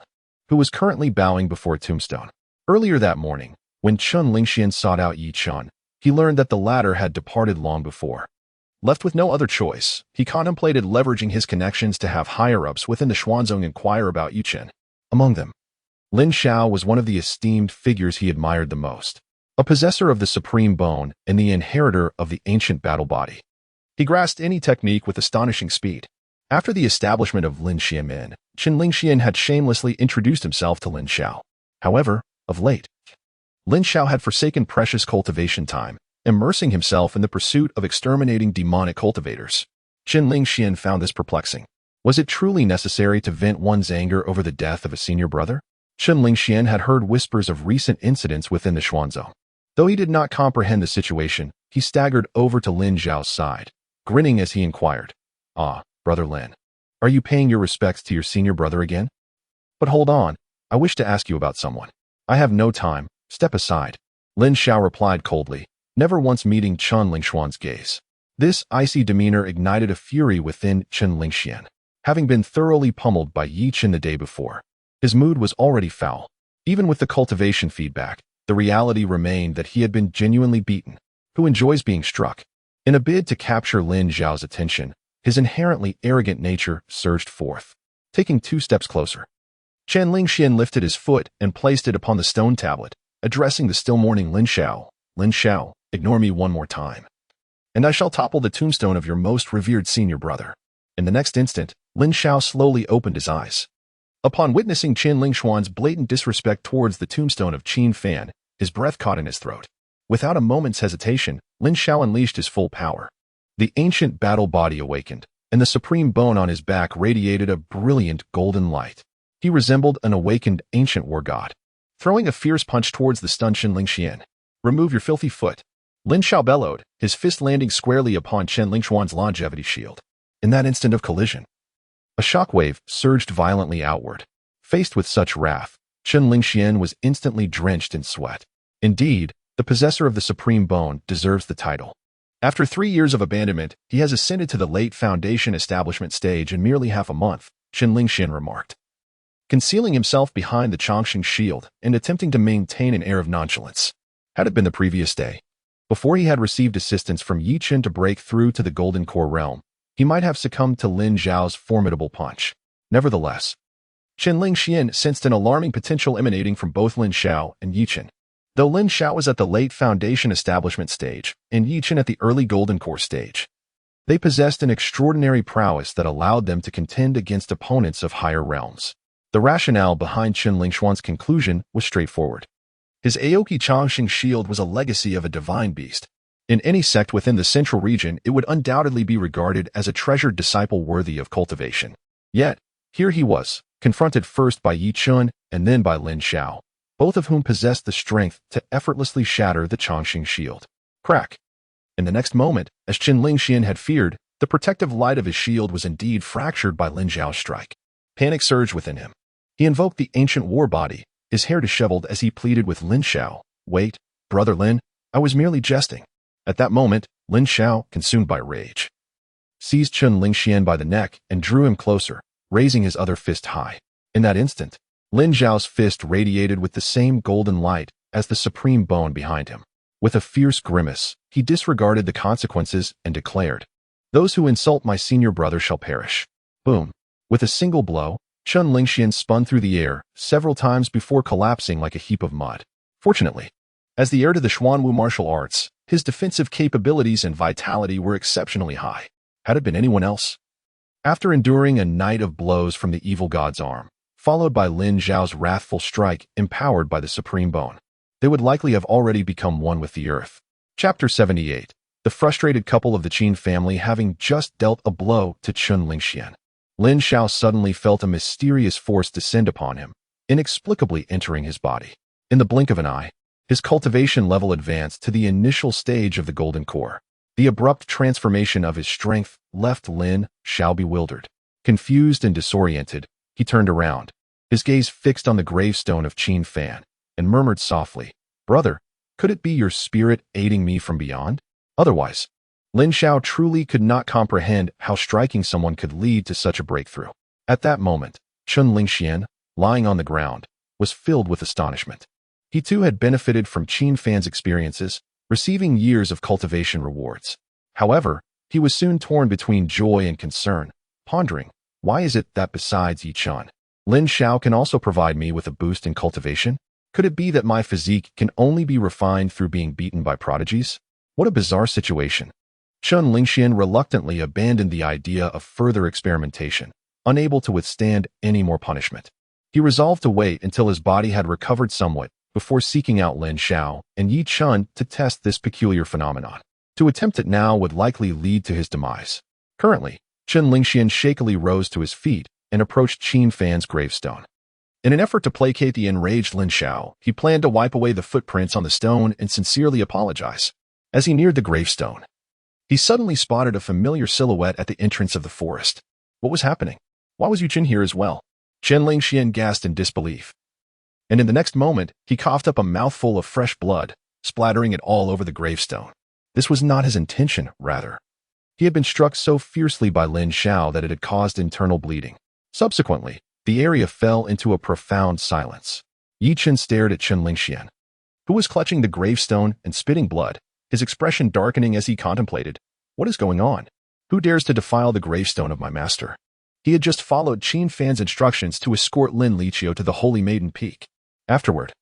who was currently bowing before a tombstone. Earlier that morning, when Chun Lingxian sought out Yi Chun, he learned that the latter had departed long before. Left with no other choice, he contemplated leveraging his connections to have higher-ups within the Xuanzong inquire about Qin. Among them, Lin Xiao was one of the esteemed figures he admired the most, a possessor of the supreme bone and the inheritor of the ancient battle body. He grasped any technique with astonishing speed. After the establishment of Lin Xiamin, Qin Lingxian had shamelessly introduced himself to Lin Xiao. However, of late, Lin Xiao had forsaken precious cultivation time, immersing himself in the pursuit of exterminating demonic cultivators. Qin Lingxian found this perplexing. Was it truly necessary to vent one's anger over the death of a senior brother? Qin Lingxian had heard whispers of recent incidents within the Xuanzong. Though he did not comprehend the situation, he staggered over to Lin Xiao's side, grinning as he inquired, "Ah, Brother Lin, are you paying your respects to your senior brother again? But hold on, I wish to ask you about someone." "I have no time, step aside," Lin Xiao replied coldly, never once meeting Qin Lingxuan's gaze. This icy demeanor ignited a fury within Qin Lingxian. Having been thoroughly pummeled by Yi Qin the day before, his mood was already foul. Even with the cultivation feedback, the reality remained that he had been genuinely beaten. Who enjoys being struck? In a bid to capture Lin Xiao's attention, his inherently arrogant nature surged forth. Taking 2 steps closer, Qin Lingxian lifted his foot and placed it upon the stone tablet, addressing the still mourning Lin Xiao. "Lin Xiao, ignore me one more time, and I shall topple the tombstone of your most revered senior brother." In the next instant, Lin Xiao slowly opened his eyes. Upon witnessing Qin Lingxuan's blatant disrespect towards the tombstone of Qin Fan, his breath caught in his throat. Without a moment's hesitation, Lin Xiao unleashed his full power. The ancient battle body awakened, and the supreme bone on his back radiated a brilliant golden light. He resembled an awakened ancient war god. Throwing a fierce punch towards the stunned Qin Lingxian. "Remove your filthy foot," Lin Xiao bellowed, his fist landing squarely upon Qin Lingxuan's longevity shield. In that instant of collision, a shockwave surged violently outward. Faced with such wrath, Qin Lingxian was instantly drenched in sweat. Indeed, the possessor of the supreme bone deserves the title. After 3 years of abandonment, he has ascended to the late foundation establishment stage in merely half a month, Qin Lingxian remarked. Concealing himself behind the Chongqing shield and attempting to maintain an air of nonchalance. Had it been the previous day, before he had received assistance from Yi Qin to break through to the Golden Core realm, he might have succumbed to Lin Xiao's formidable punch. Nevertheless, Qin Lingxian sensed an alarming potential emanating from both Lin Xiao and Yi Qin. Though Lin Xiao was at the late foundation establishment stage and Yi Qin at the early Golden Core stage, they possessed an extraordinary prowess that allowed them to contend against opponents of higher realms. The rationale behind Qin Lingxuan's conclusion was straightforward. His Aoki Chongqing shield was a legacy of a divine beast. In any sect within the central region, it would undoubtedly be regarded as a treasured disciple worthy of cultivation. Yet, here he was, confronted first by Yi Qin and then by Lin Xiao, both of whom possessed the strength to effortlessly shatter the Chongqing shield. Crack! In the next moment, as Qin Lingxian had feared, the protective light of his shield was indeed fractured by Lin Xiao's strike. Panic surged within him. He invoked the ancient war body, his hair disheveled as he pleaded with Lin Xiao. "Wait, Brother Lin, I was merely jesting." At that moment, Lin Xiao, consumed by rage, seized Qin Lingxian by the neck and drew him closer, raising his other fist high. In that instant, Lin Xiao's fist radiated with the same golden light as the supreme bone behind him. With a fierce grimace, he disregarded the consequences and declared, "Those who insult my senior brother shall perish." Boom! With a single blow, Qin Lingxian spun through the air several times before collapsing like a heap of mud. Fortunately, as the heir to the Xuanwu martial arts, his defensive capabilities and vitality were exceptionally high. Had it been anyone else? After enduring a night of blows from the evil god's arm, followed by Lin Xiao's wrathful strike empowered by the supreme bone, they would likely have already become one with the earth. Chapter 78. The frustrated couple of the Qin family having just dealt a blow to Qin Lingxian. Lin Xiao suddenly felt a mysterious force descend upon him, inexplicably entering his body. In the blink of an eye, his cultivation level advanced to the initial stage of the Golden Core. The abrupt transformation of his strength left Lin Xiao bewildered. Confused and disoriented, he turned around, his gaze fixed on the gravestone of Qin Fan, and murmured softly, "Brother, could it be your spirit aiding me from beyond?" Otherwise, Lin Xiao truly could not comprehend how striking someone could lead to such a breakthrough. At that moment, Qin Lingxian, lying on the ground, was filled with astonishment. He too had benefited from Qin Fan's experiences, receiving years of cultivation rewards. However, He was soon torn between joy and concern, pondering, why is it that besides Yi Chun, Lin Xiao can also provide me with a boost in cultivation? Could it be that my physique can only be refined through being beaten by prodigies? What a bizarre situation. Chun Lingxian reluctantly abandoned the idea of further experimentation, unable to withstand any more punishment. He resolved to wait until his body had recovered somewhat before seeking out Lin Xiao and Yi Chun to test this peculiar phenomenon. To attempt it now would likely lead to his demise. Currently, Chun Lingxian shakily rose to his feet and approached Qin Fan's gravestone. In an effort to placate the enraged Lin Xiao, he planned to wipe away the footprints on the stone and sincerely apologize. As he neared the gravestone, he suddenly spotted a familiar silhouette at the entrance of the forest. What was happening? Why was Yu Qin here as well? Chen Lingxian gasped in disbelief. And in the next moment, he coughed up a mouthful of fresh blood, splattering it all over the gravestone. This was not his intention, rather. He had been struck so fiercely by Lin Xiao that it had caused internal bleeding. Subsequently, the area fell into a profound silence. Yi Chen stared at Chen Lingxian, who was clutching the gravestone and spitting blood, his expression darkening as he contemplated. What is going on? Who dares to defile the gravestone of my master? He had just followed Qin Fan's instructions to escort Lin Liqiu to the Holy Maiden Peak. Afterward,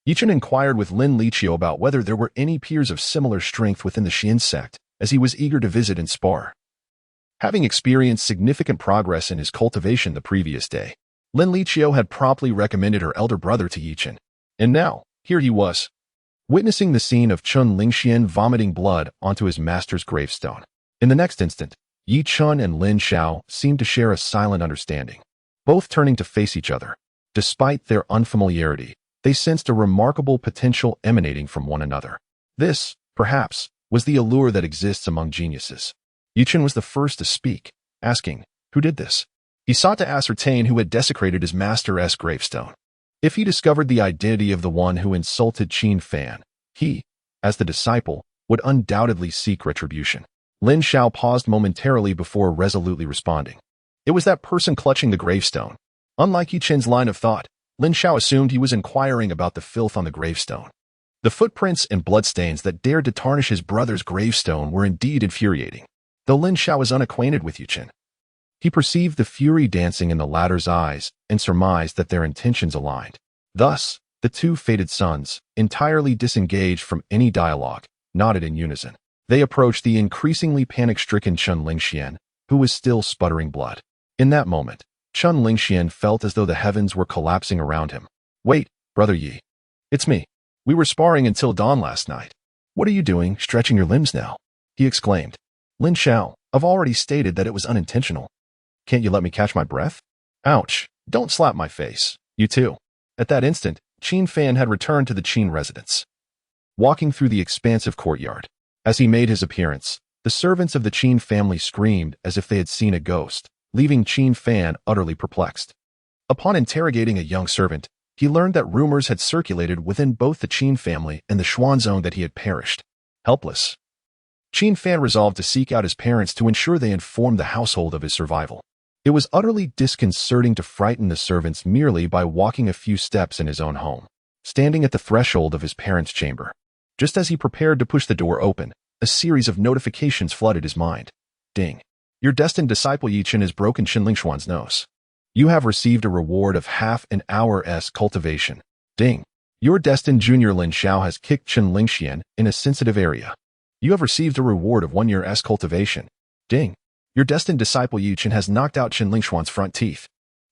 Yi Chen inquired with Lin Liqiu about whether there were any peers of similar strength within the Xian sect, as he was eager to visit and spar. Having experienced significant progress in his cultivation the previous day, Lin Liqiu had promptly recommended her elder brother to Yi Chen. And now, here he was, witnessing the scene of Chun Lingxian vomiting blood onto his master's gravestone. In the next instant, Yi Chun and Lin Xiao seemed to share a silent understanding. Both turning to face each other, despite their unfamiliarity, they sensed a remarkable potential emanating from one another. This, perhaps, was the allure that exists among geniuses. Yi Chen was the first to speak, asking, who did this? He sought to ascertain who had desecrated his master's gravestone. If he discovered the identity of the one who insulted Qin Fan, he, as the disciple, would undoubtedly seek retribution. Lin Xiao paused momentarily before resolutely responding. It was that person clutching the gravestone. Unlike Yi Chen's line of thought, Lin Xiao assumed he was inquiring about the filth on the gravestone. The footprints and bloodstains that dared to tarnish his brother's gravestone were indeed infuriating. Though Lin Xiao was unacquainted with Yi Chen, he perceived the fury dancing in the latter's eyes and surmised that their intentions aligned. Thus, the two fated sons, entirely disengaged from any dialogue, nodded in unison. They approached the increasingly panic-stricken Chun Lingxian, who was still sputtering blood. In that moment, Chun Lingxian felt as though the heavens were collapsing around him. Wait, Brother Yi. It's me. We were sparring until dawn last night. What are you doing, stretching your limbs now? He exclaimed. Lin Xiao, I've already stated that it was unintentional. Can't you let me catch my breath? Ouch, don't slap my face. You too. At that instant, Qin Fan had returned to the Qin residence. Walking through the expansive courtyard, as he made his appearance, the servants of the Qin family screamed as if they had seen a ghost, leaving Qin Fan utterly perplexed. Upon interrogating a young servant, he learned that rumors had circulated within both the Qin family and the Xuanzong that he had perished. Helpless, Qin Fan resolved to seek out his parents to ensure they informed the household of his survival. It was utterly disconcerting to frighten the servants merely by walking a few steps in his own home. Standing at the threshold of his parents' chamber, just as he prepared to push the door open, a series of notifications flooded his mind. Ding. Your destined disciple Yi Chen has broken Qin Lingshuan's nose. You have received a reward of half an hour's cultivation. Ding. Your destined junior Lin Xiao has kicked Qin Lingxian in a sensitive area. You have received a reward of 1 year's cultivation. Ding. Your destined disciple Yi Chen has knocked out Qin Lingshuan's front teeth.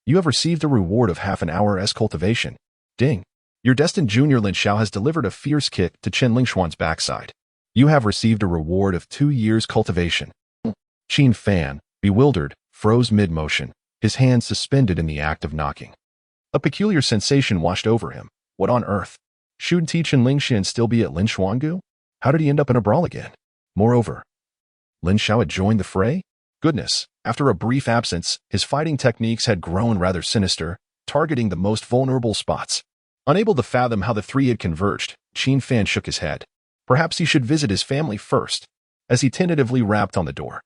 You have received a reward of half an hour's cultivation. Ding. Your destined junior Lin Xiao has delivered a fierce kick to Qin Lingshuan's backside. You have received a reward of 2 years cultivation. Qin Fan, bewildered, froze mid-motion, his hands suspended in the act of knocking. A peculiar sensation washed over him. What on earth? Shouldn't Qin Lingxian still be at Lin Xuangu? How did he end up in a brawl again? Moreover, Lin Xiao had joined the fray? Goodness, after a brief absence, his fighting techniques had grown rather sinister, targeting the most vulnerable spots. Unable to fathom how the three had converged, Qin Fan shook his head. Perhaps he should visit his family first. As he tentatively rapped on the door,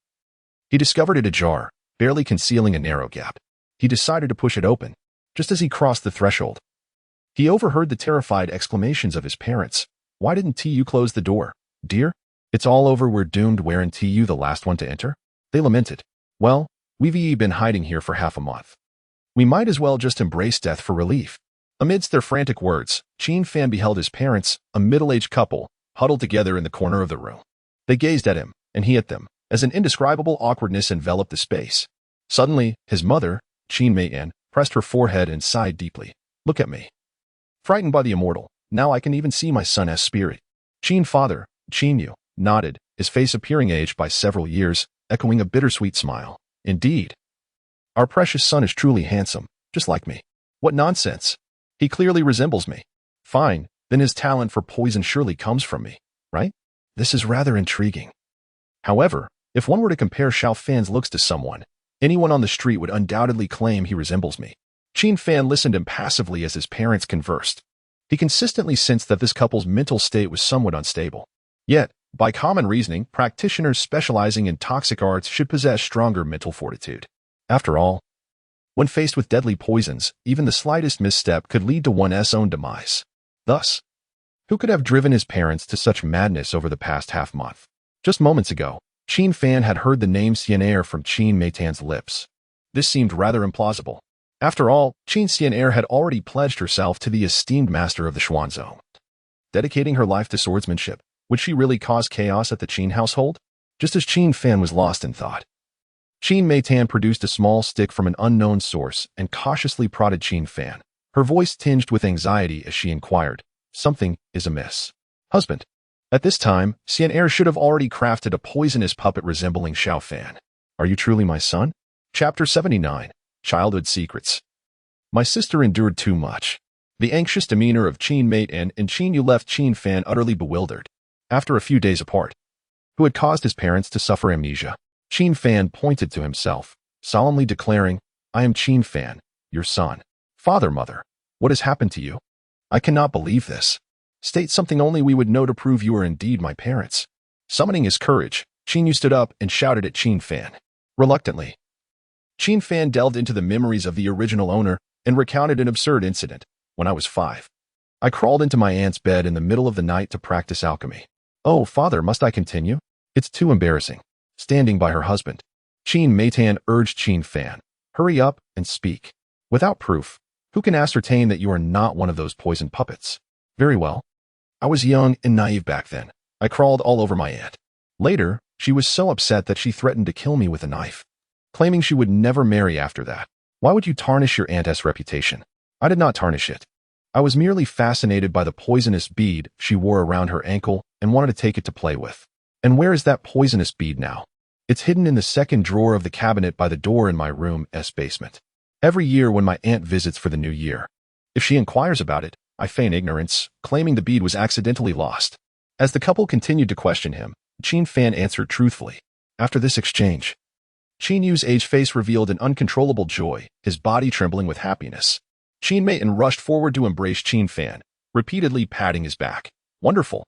he discovered it ajar, barely concealing a narrow gap. He decided to push it open. Just as he crossed the threshold, he overheard the terrified exclamations of his parents. Why didn't you close the door, dear? It's all over, we're doomed, guarantee you the last one to enter? They lamented. Well, we've been hiding here for half a month. We might as well just embrace death for relief. Amidst their frantic words, Qin Fan beheld his parents, a middle-aged couple, huddled together in the corner of the room. They gazed at him, and he at them, as an indescribable awkwardness enveloped the space. Suddenly, his mother, Qin Fan, pressed her forehead and sighed deeply. Look at me. Frightened by the immortal, now I can even see my son as spirit. Qin father, Qin Yu, nodded, his face appearing aged by several years, echoing a bittersweet smile. Indeed. Our precious son is truly handsome, just like me. What nonsense. He clearly resembles me. Fine, then his talent for poison surely comes from me, right? This is rather intriguing. However, if one were to compare Xiao Fan's looks to someone, anyone on the street would undoubtedly claim he resembles me. Qin Fan listened impassively as his parents conversed. He consistently sensed that this couple's mental state was somewhat unstable. Yet, by common reasoning, practitioners specializing in toxic arts should possess stronger mental fortitude. After all, when faced with deadly poisons, even the slightest misstep could lead to one's own demise. Thus, who could have driven his parents to such madness over the past half-month? Just moments ago, Qin Fan had heard the name Xian'er from Qin Meitan's lips. This seemed rather implausible. After all, Qin Xian'er had already pledged herself to the esteemed master of the Xuanzong. Dedicating her life to swordsmanship, would she really cause chaos at the Qin household? Just as Qin Fan was lost in thought, Qin Meitan produced a small stick from an unknown source and cautiously prodded Qin Fan, her voice tinged with anxiety as she inquired, Something is amiss. Husband. At this time, Xian'er should have already crafted a poisonous puppet resembling Xiao Fan. Are you truly my son? Chapter 79. Childhood Secrets. My sister endured too much. The anxious demeanor of Qin Meitan and Qin Yu left Qin Fan utterly bewildered. After a few days apart, who had caused his parents to suffer amnesia, Qin Fan pointed to himself, solemnly declaring, I am Qin Fan, your son. Father, mother, what has happened to you? I cannot believe this. State something only we would know to prove you are indeed my parents. Summoning his courage, Qin Yu stood up and shouted at Qin Fan. Reluctantly, Qin Fan delved into the memories of the original owner and recounted an absurd incident. When I was 5, I crawled into my aunt's bed in the middle of the night to practice alchemy. Oh, father, must I continue? It's too embarrassing. Standing by her husband, Qin Meitan urged Qin Fan, hurry up and speak. Without proof, who can ascertain that you are not one of those poisoned puppets? Very well. I was young and naive back then. I crawled all over my aunt. Later, she was so upset that she threatened to kill me with a knife, claiming she would never marry after that. Why would you tarnish your aunt's reputation? I did not tarnish it. I was merely fascinated by the poisonous bead she wore around her ankle and wanted to take it to play with. And where is that poisonous bead now? It's hidden in the second drawer of the cabinet by the door in my room's basement. Every year when my aunt visits for the new year, if she inquires about it, I feign ignorance, claiming the bead was accidentally lost. As the couple continued to question him, Qin Fan answered truthfully. After this exchange, Qin Yu's aged face revealed an uncontrollable joy, his body trembling with happiness. Qin Meitan rushed forward to embrace Qin Fan, repeatedly patting his back. Wonderful.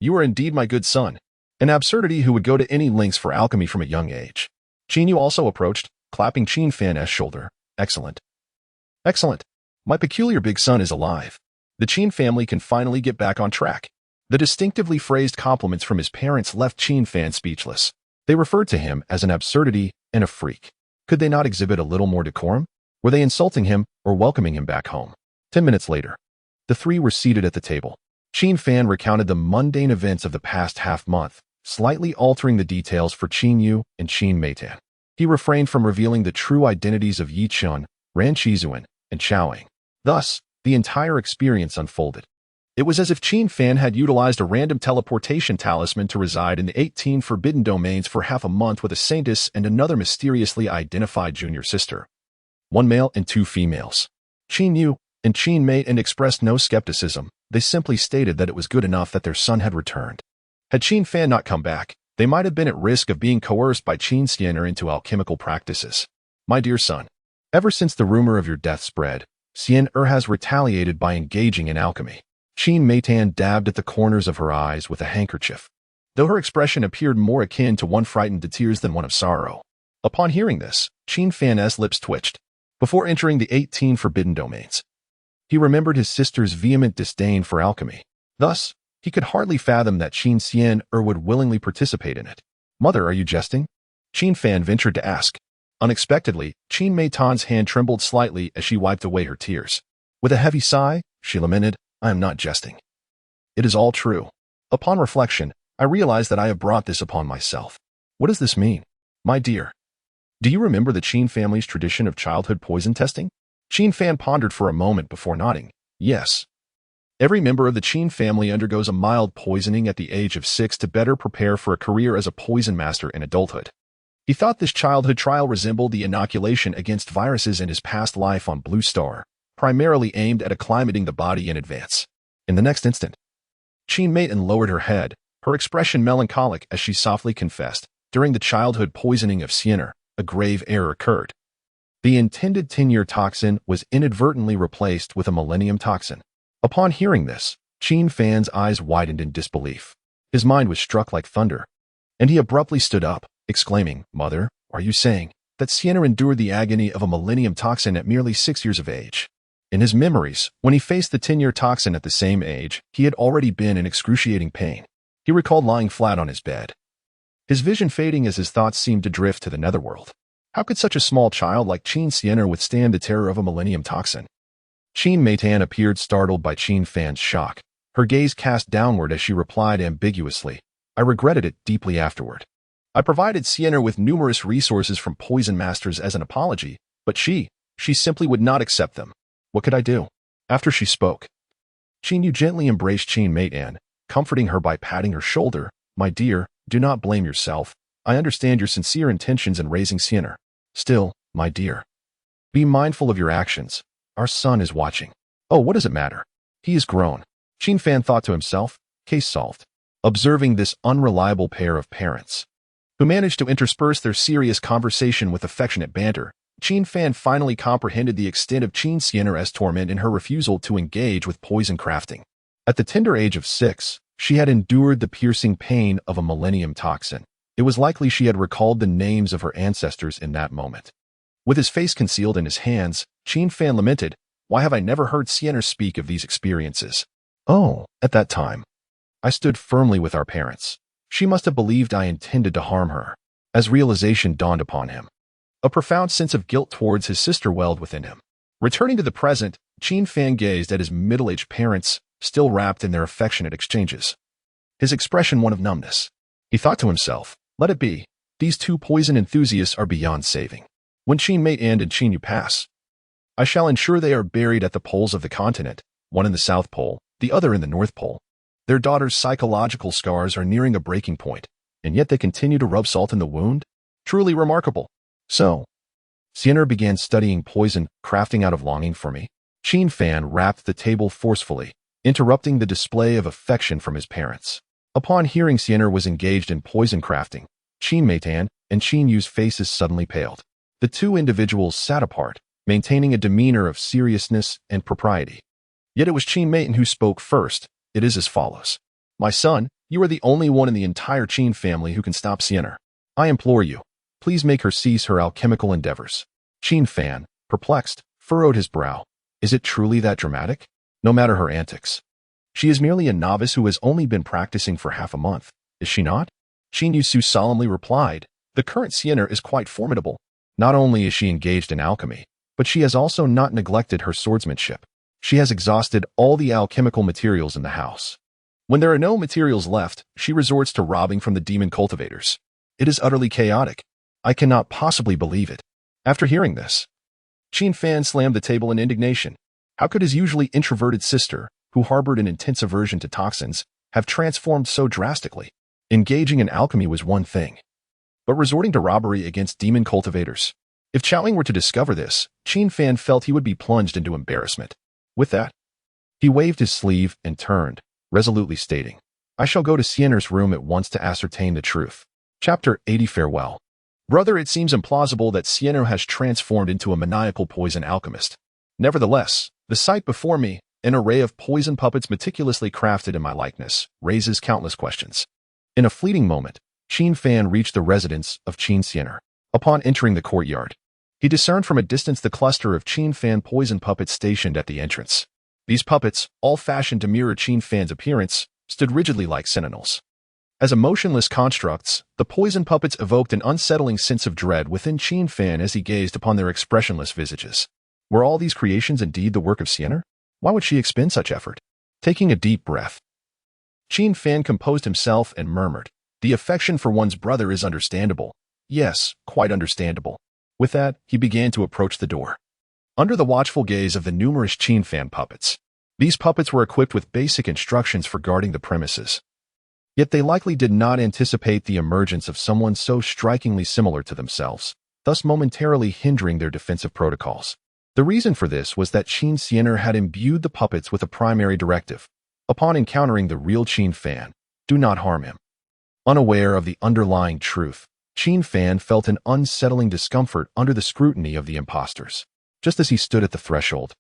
You are indeed my good son. An absurdity who would go to any lengths for alchemy from a young age. Qin Yu also approached, clapping Qin Fan's shoulder. Excellent. Excellent. My peculiar big son is alive. The Qin family can finally get back on track. The distinctively phrased compliments from his parents left Qin Fan speechless. They referred to him as an absurdity and a freak. Could they not exhibit a little more decorum? Were they insulting him or welcoming him back home? 10 minutes later, the three were seated at the table. Qin Fan recounted the mundane events of the past half-month, slightly altering the details for Qin Yu and Qin Meitan. He refrained from revealing the true identities of Yi Chun, Ran Qizuan, and Xiaoying. Thus, the entire experience unfolded. It was as if Qin Fan had utilized a random teleportation talisman to reside in the 18 forbidden domains for half a month with a saintess and another mysteriously identified junior sister. 1 male and 2 females. Qin Yu and Qin Meitan expressed no skepticism. They simply stated that it was good enough that their son had returned. Had Qin Fan not come back, they might have been at risk of being coerced by Qin Xian'er into alchemical practices. My dear son, ever since the rumor of your death spread, Xian'er has retaliated by engaging in alchemy. Qin Meitan dabbed at the corners of her eyes with a handkerchief, though her expression appeared more akin to one frightened to tears than one of sorrow. Upon hearing this, Qin Fan's lips twitched. Before entering the 18 forbidden domains, he remembered his sister's vehement disdain for alchemy. Thus, He could hardly fathom that Qin Xian would willingly participate in it. "Mother, are you jesting?" Qin Fan ventured to ask. Unexpectedly, Qin Meitan's hand trembled slightly as she wiped away her tears. With a heavy sigh, she lamented, "I am not jesting. It is all true. Upon reflection, I realize that I have brought this upon myself. What does this mean? My dear, do you remember the Qin family's tradition of childhood poison testing?" Qin Fan pondered for a moment before nodding. Yes. Every member of the Qin family undergoes a mild poisoning at the age of 6 to better prepare for a career as a poison master in adulthood. He thought this childhood trial resembled the inoculation against viruses in his past life on Blue Star, primarily aimed at acclimating the body in advance. In the next instant, Qin Meitan lowered her head, her expression melancholic as she softly confessed, "During the childhood poisoning of Sienna, a grave error occurred. The intended tenure toxin was inadvertently replaced with a millennium toxin." Upon hearing this, Qin Fan's eyes widened in disbelief. His mind was struck like thunder, and he abruptly stood up, exclaiming, "Mother, are you saying that Sienna endured the agony of a millennium toxin at merely 6 years of age?" In his memories, when he faced the tenure toxin at the same age, he had already been in excruciating pain. He recalled lying flat on his bed, his vision fading as his thoughts seemed to drift to the netherworld. How could such a small child like Qin Sienna withstand the terror of a millennium toxin? Qin Meitan appeared startled by Qin Fan's shock. Her gaze cast downward as she replied ambiguously, "I regretted it deeply afterward. I provided Sienna with numerous resources from poison masters as an apology, but she simply would not accept them. What could I do?" After she spoke, Qin Yu gently embraced Qin Meitan, comforting her by patting her shoulder. "My dear, do not blame yourself. I understand your sincere intentions in raising Sienna. Still, my dear, be mindful of your actions. Our son is watching." "Oh, what does it matter? He is grown." Qin Fan thought to himself, case solved. Observing this unreliable pair of parents, who managed to intersperse their serious conversation with affectionate banter, Qin Fan finally comprehended the extent of Qin Sienna's torment in her refusal to engage with poison crafting. At the tender age of 6, she had endured the piercing pain of a millennium toxin. It was likely she had recalled the names of her ancestors in that moment. With his face concealed in his hands, Qin Fan lamented, "Why have I never heard Sienna speak of these experiences? Oh, at that time, I stood firmly with our parents. She must have believed I intended to harm her." As realization dawned upon him, a profound sense of guilt towards his sister welled within him. Returning to the present, Qin Fan gazed at his middle-aged parents, still wrapped in their affectionate exchanges, his expression one of numbness. He thought to himself, "Let it be. These two poison enthusiasts are beyond saving. When Qin Meitan and Qin Yu pass, I shall ensure they are buried at the poles of the continent, one in the South Pole, the other in the North Pole. Their daughter's psychological scars are nearing a breaking point, and yet they continue to rub salt in the wound? Truly remarkable." So, Sienna began studying poison crafting out of longing for me. Qin Fan rapped the table forcefully, interrupting the display of affection from his parents. Upon hearing Sienna was engaged in poison crafting, Qin Meitan and Qin Yu's faces suddenly paled. The two individuals sat apart, maintaining a demeanor of seriousness and propriety. Yet it was Qin Meitan who spoke first. It is as follows. "My son, you are the only one in the entire Qin family who can stop Sienna. I implore you, please make her cease her alchemical endeavors." Qin Fan, perplexed, furrowed his brow. Is it truly that dramatic? No matter her antics, she is merely a novice who has only been practicing for half a month, is she not? Qin Yu solemnly replied, "The current Sienna is quite formidable. Not only is she engaged in alchemy, but she has also not neglected her swordsmanship. She has exhausted all the alchemical materials in the house. When there are no materials left, she resorts to robbing from the demon cultivators. It is utterly chaotic. I cannot possibly believe it." After hearing this, Qin Fan slammed the table in indignation. How could his usually introverted sister, who harbored an intense aversion to toxins, have transformed so drastically? Engaging in alchemy was one thing, but resorting to robbery against demon cultivators? If Chaoing were to discover this, Qin Fan felt he would be plunged into embarrassment. With that, he waved his sleeve and turned, resolutely stating, "I shall go to Sienna's room at once to ascertain the truth." Chapter 80 Farewell. Brother, it seems implausible that Sienna has transformed into a maniacal poison alchemist. Nevertheless, the sight before me, an array of poison puppets meticulously crafted in my likeness, raises countless questions. In a fleeting moment, Qin Fan reached the residence of Qin Sienna. Upon entering the courtyard, he discerned from a distance the cluster of Qin Fan poison puppets stationed at the entrance. These puppets, all fashioned to mirror Qin Fan's appearance, stood rigidly like sentinels. As emotionless constructs, the poison puppets evoked an unsettling sense of dread within Qin Fan as he gazed upon their expressionless visages. Were all these creations indeed the work of Sienna? Why would she expend such effort? Taking a deep breath, Qin Fan composed himself and murmured, "The affection for one's brother is understandable. Yes, quite understandable." With that, he began to approach the door. Under the watchful gaze of the numerous Qin Fan puppets, these puppets were equipped with basic instructions for guarding the premises. Yet they likely did not anticipate the emergence of someone so strikingly similar to themselves, thus momentarily hindering their defensive protocols. The reason for this was that Qin Sienner had imbued the puppets with a primary directive. Upon encountering the real Qin Fan, do not harm him. Unaware of the underlying truth, Qin Fan felt an unsettling discomfort under the scrutiny of the impostors. Just as he stood at the threshold,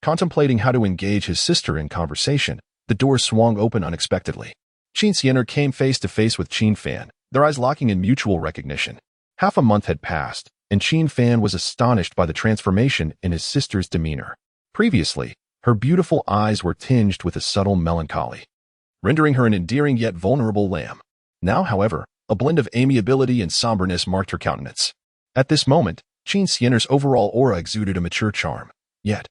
contemplating how to engage his sister in conversation, the door swung open unexpectedly. Qin Sienner came face to face with Qin Fan, their eyes locking in mutual recognition. Half a month had passed, and Qin Fan was astonished by the transformation in his sister's demeanor. Previously, her beautiful eyes were tinged with a subtle melancholy, rendering her an endearing yet vulnerable lamb. Now, however, a blend of amiability and somberness marked her countenance. At this moment, Qin Sienner's overall aura exuded a mature charm. Yet,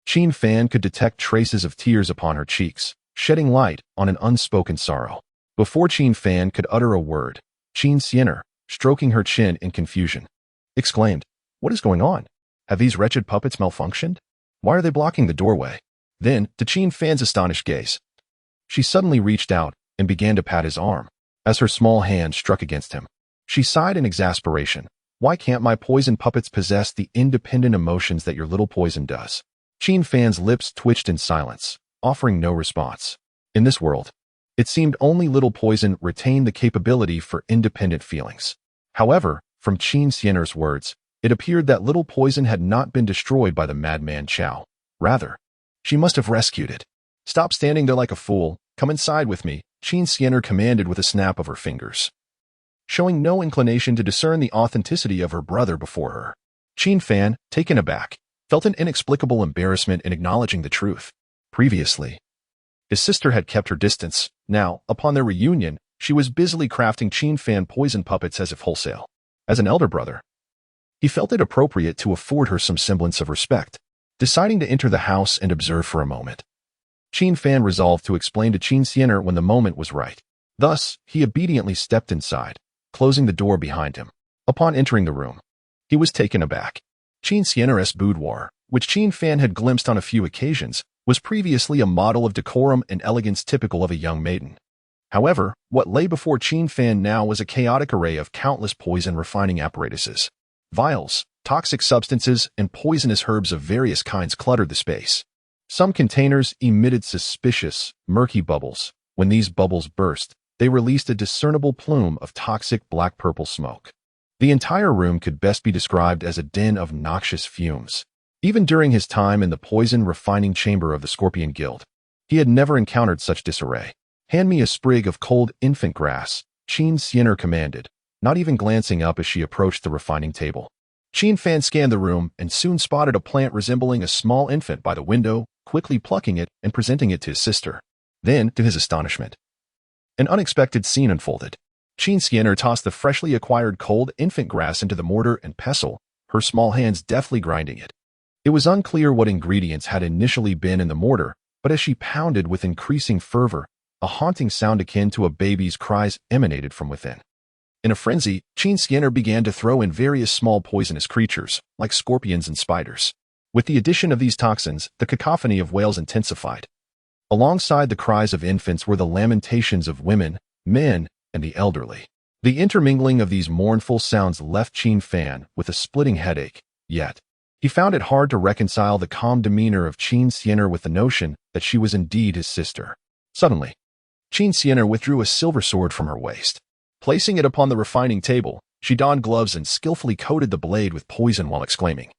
Qin Fan could detect traces of tears upon her cheeks, shedding light on an unspoken sorrow. Before Qin Fan could utter a word, Qin Sienner, stroking her chin in confusion, exclaimed, "What is going on? Have these wretched puppets malfunctioned? Why are they blocking the doorway?" Then, to Qin Fan's astonished gaze, she suddenly reached out and began to pat his arm. As her small hand struck against him, she sighed in exasperation. "Why can't my poison puppets possess the independent emotions that your little poison does?" Qin Fan's lips twitched in silence, offering no response. In this world, it seemed only little poison retained the capability for independent feelings. However, from Qin Sienner's words, it appeared that little poison had not been destroyed by the madman Chao. Rather, she must have rescued it. "Stop standing there like a fool. Come inside with me," Qin Sienner commanded with a snap of her fingers. Showing no inclination to discern the authenticity of her brother before her, Qin Fan, taken aback, felt an inexplicable embarrassment in acknowledging the truth. Previously, his sister had kept her distance. Now, upon their reunion, she was busily crafting Qin Fan poison puppets as if wholesale. As an elder brother, he felt it appropriate to afford her some semblance of respect. Deciding to enter the house and observe for a moment, Qin Fan resolved to explain to Qin Sienner when the moment was right. Thus, he obediently stepped inside, closing the door behind him. Upon entering the room, he was taken aback. Qin Sienner's boudoir, which Qin Fan had glimpsed on a few occasions, was previously a model of decorum and elegance typical of a young maiden. However, what lay before Qin Fan now was a chaotic array of countless poison refining apparatuses. Vials, toxic substances, and poisonous herbs of various kinds cluttered the space. Some containers emitted suspicious, murky bubbles. When these bubbles burst, they released a discernible plume of toxic black-purple smoke. The entire room could best be described as a den of noxious fumes. Even during his time in the poison refining chamber of the Scorpion Guild, he had never encountered such disarray. "Hand me a sprig of cold infant grass," Qin Sienner commanded, not even glancing up as she approached the refining table. Qin Fan scanned the room and soon spotted a plant resembling a small infant by the window, quickly plucking it and presenting it to his sister. Then, to his astonishment, an unexpected scene unfolded. Qin Sienner tossed the freshly acquired cold infant grass into the mortar and pestle, her small hands deftly grinding it. It was unclear what ingredients had initially been in the mortar, but as she pounded with increasing fervor, a haunting sound akin to a baby's cries emanated from within. In a frenzy, Qin Sienner began to throw in various small poisonous creatures, like scorpions and spiders. With the addition of these toxins, the cacophony of wails intensified. Alongside the cries of infants were the lamentations of women, men, and the elderly. The intermingling of these mournful sounds left Qin Fan with a splitting headache, yet he found it hard to reconcile the calm demeanor of Qin Sienner with the notion that she was indeed his sister. Suddenly, Qin Sienner withdrew a silver sword from her waist. Placing it upon the refining table, she donned gloves and skillfully coated the blade with poison while exclaiming,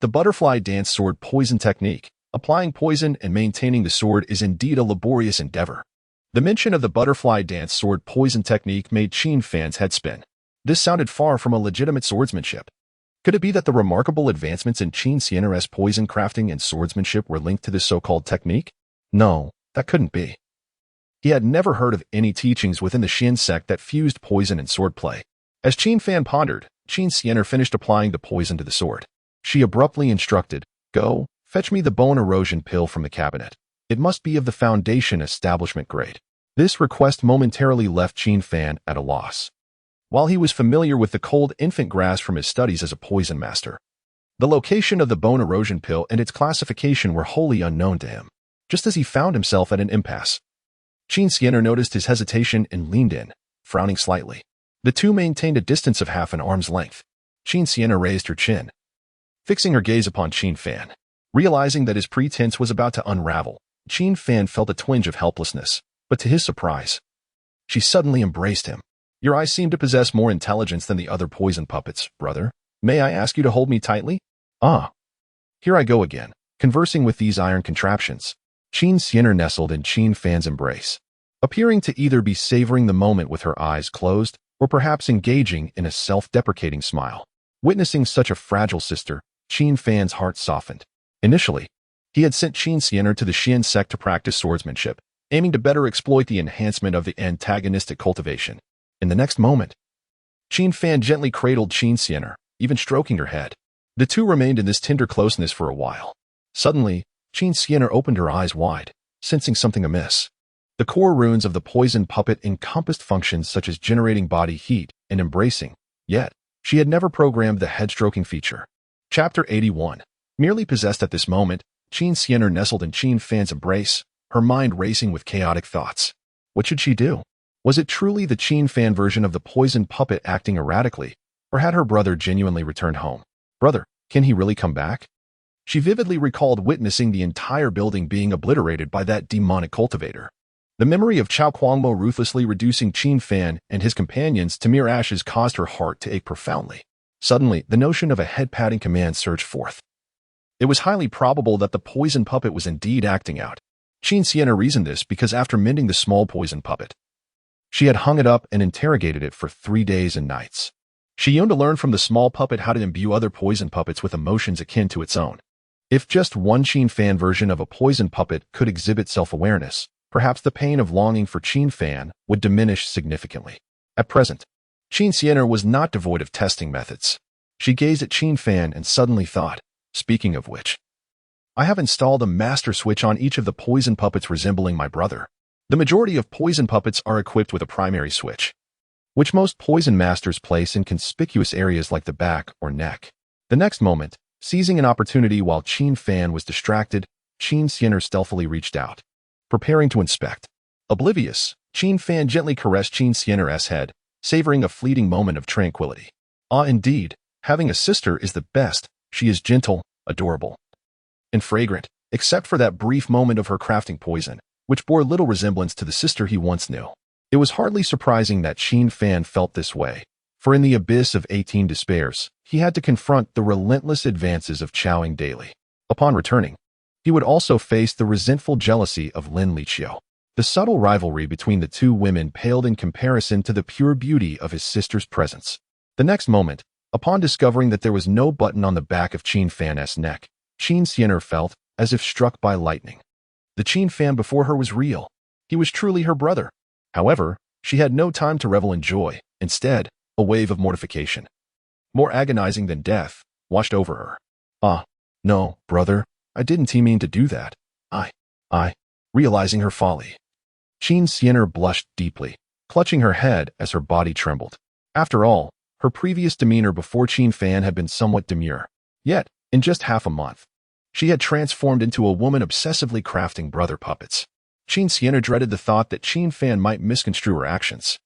"The butterfly dance sword poison technique. Applying poison and maintaining the sword is indeed a laborious endeavor." The mention of the butterfly dance sword poison technique made Qin Fan's head spin. This sounded far from a legitimate swordsmanship. Could it be that the remarkable advancements in Qin Sienner's poison crafting and swordsmanship were linked to this so-called technique? No, that couldn't be. He had never heard of any teachings within the Qin sect that fused poison and swordplay. As Qin Fan pondered, Qin Xianer finished applying the poison to the sword. She abruptly instructed, "Go, fetch me the bone erosion pill from the cabinet. It must be of the Foundation establishment grade." This request momentarily left Qin Fan at a loss. While he was familiar with the cold infant grass from his studies as a poison master, the location of the bone erosion pill and its classification were wholly unknown to him. Just as he found himself at an impasse, Qin Xianer noticed his hesitation and leaned in, frowning slightly. The two maintained a distance of half an arm's length. Qin Xianer raised her chin, fixing her gaze upon Qin Fan. Realizing that his pretense was about to unravel, Qin Fan felt a twinge of helplessness, but to his surprise, she suddenly embraced him. "Your eyes seem to possess more intelligence than the other poison puppets, brother. May I ask you to hold me tightly?" "Ah, here I go again, conversing with these iron contraptions." Qin Xianer nestled in Qin Fan's embrace, appearing to either be savoring the moment with her eyes closed or perhaps engaging in a self-deprecating smile. Witnessing such a fragile sister, Qin Fan's heart softened. Initially, he had sent Qin Xianer to the Xian sect to practice swordsmanship, aiming to better exploit the enhancement of the antagonistic cultivation. In the next moment, Qin Fan gently cradled Qin Xianer, even stroking her head. The two remained in this tender closeness for a while. Suddenly, Qin Xianer opened her eyes wide, sensing something amiss. The core runes of the poison puppet encompassed functions such as generating body heat and embracing, yet she had never programmed the head-stroking feature. Chapter 81. Merely possessed at this moment, Qin Xianer nestled in Qin Fan's embrace, her mind racing with chaotic thoughts. What should she do? Was it truly the Qin Fan version of the poison puppet acting erratically, or had her brother genuinely returned home? Brother, can he really come back? She vividly recalled witnessing the entire building being obliterated by that demonic cultivator. The memory of Chao Kuangmo ruthlessly reducing Qin Fan and his companions to mere ashes caused her heart to ache profoundly. Suddenly, the notion of a head-patting command surged forth. It was highly probable that the poison puppet was indeed acting out. Qin Xianer reasoned this because after mending the small poison puppet, she had hung it up and interrogated it for 3 days and nights. She yearned to learn from the small puppet how to imbue other poison puppets with emotions akin to its own. If just one Qin Fan version of a poison puppet could exhibit self-awareness, perhaps the pain of longing for Qin Fan would diminish significantly. At present, Qin Xianer was not devoid of testing methods. She gazed at Qin Fan and suddenly thought, speaking of which, I have installed a master switch on each of the poison puppets resembling my brother. The majority of poison puppets are equipped with a primary switch, which most poison masters place in conspicuous areas like the back or neck. The next moment, seizing an opportunity while Qin Fan was distracted, Qin Xianer stealthily reached out, preparing to inspect. Oblivious, Qin Fan gently caressed Qin Xianer's head, savoring a fleeting moment of tranquility. Ah, indeed, having a sister is the best. She is gentle, adorable, and fragrant, except for that brief moment of her crafting poison, which bore little resemblance to the sister he once knew. It was hardly surprising that Qin Fan felt this way, for in the abyss of 18 despairs, he had to confront the relentless advances of Chowing daily. Upon returning, he would also face the resentful jealousy of Lin Liqiu. The subtle rivalry between the two women paled in comparison to the pure beauty of his sister's presence. The next moment, upon discovering that there was no button on the back of Qin Fan's neck, Qin Xianer felt as if struck by lightning. The Qin Fan before her was real. He was truly her brother. However, she had no time to revel in joy. Instead, a wave of mortification, more agonizing than death, washed over her. Ah, no, brother, I didn't mean to do that. Realizing her folly, Qin Xianer blushed deeply, clutching her head as her body trembled. After all, her previous demeanor before Qin Fan had been somewhat demure. Yet, in just half a month, she had transformed into a woman obsessively crafting brother puppets. Qin Xianer dreaded the thought that Qin Fan might misconstrue her actions.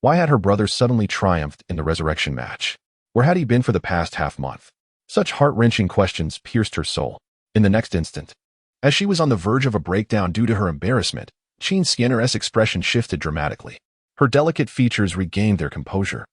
Why had her brother suddenly triumphed in the resurrection match? Where had he been for the past half-month? Such heart-wrenching questions pierced her soul. In the next instant, as she was on the verge of a breakdown due to her embarrassment, Qin Xianer's expression shifted dramatically. Her delicate features regained their composure,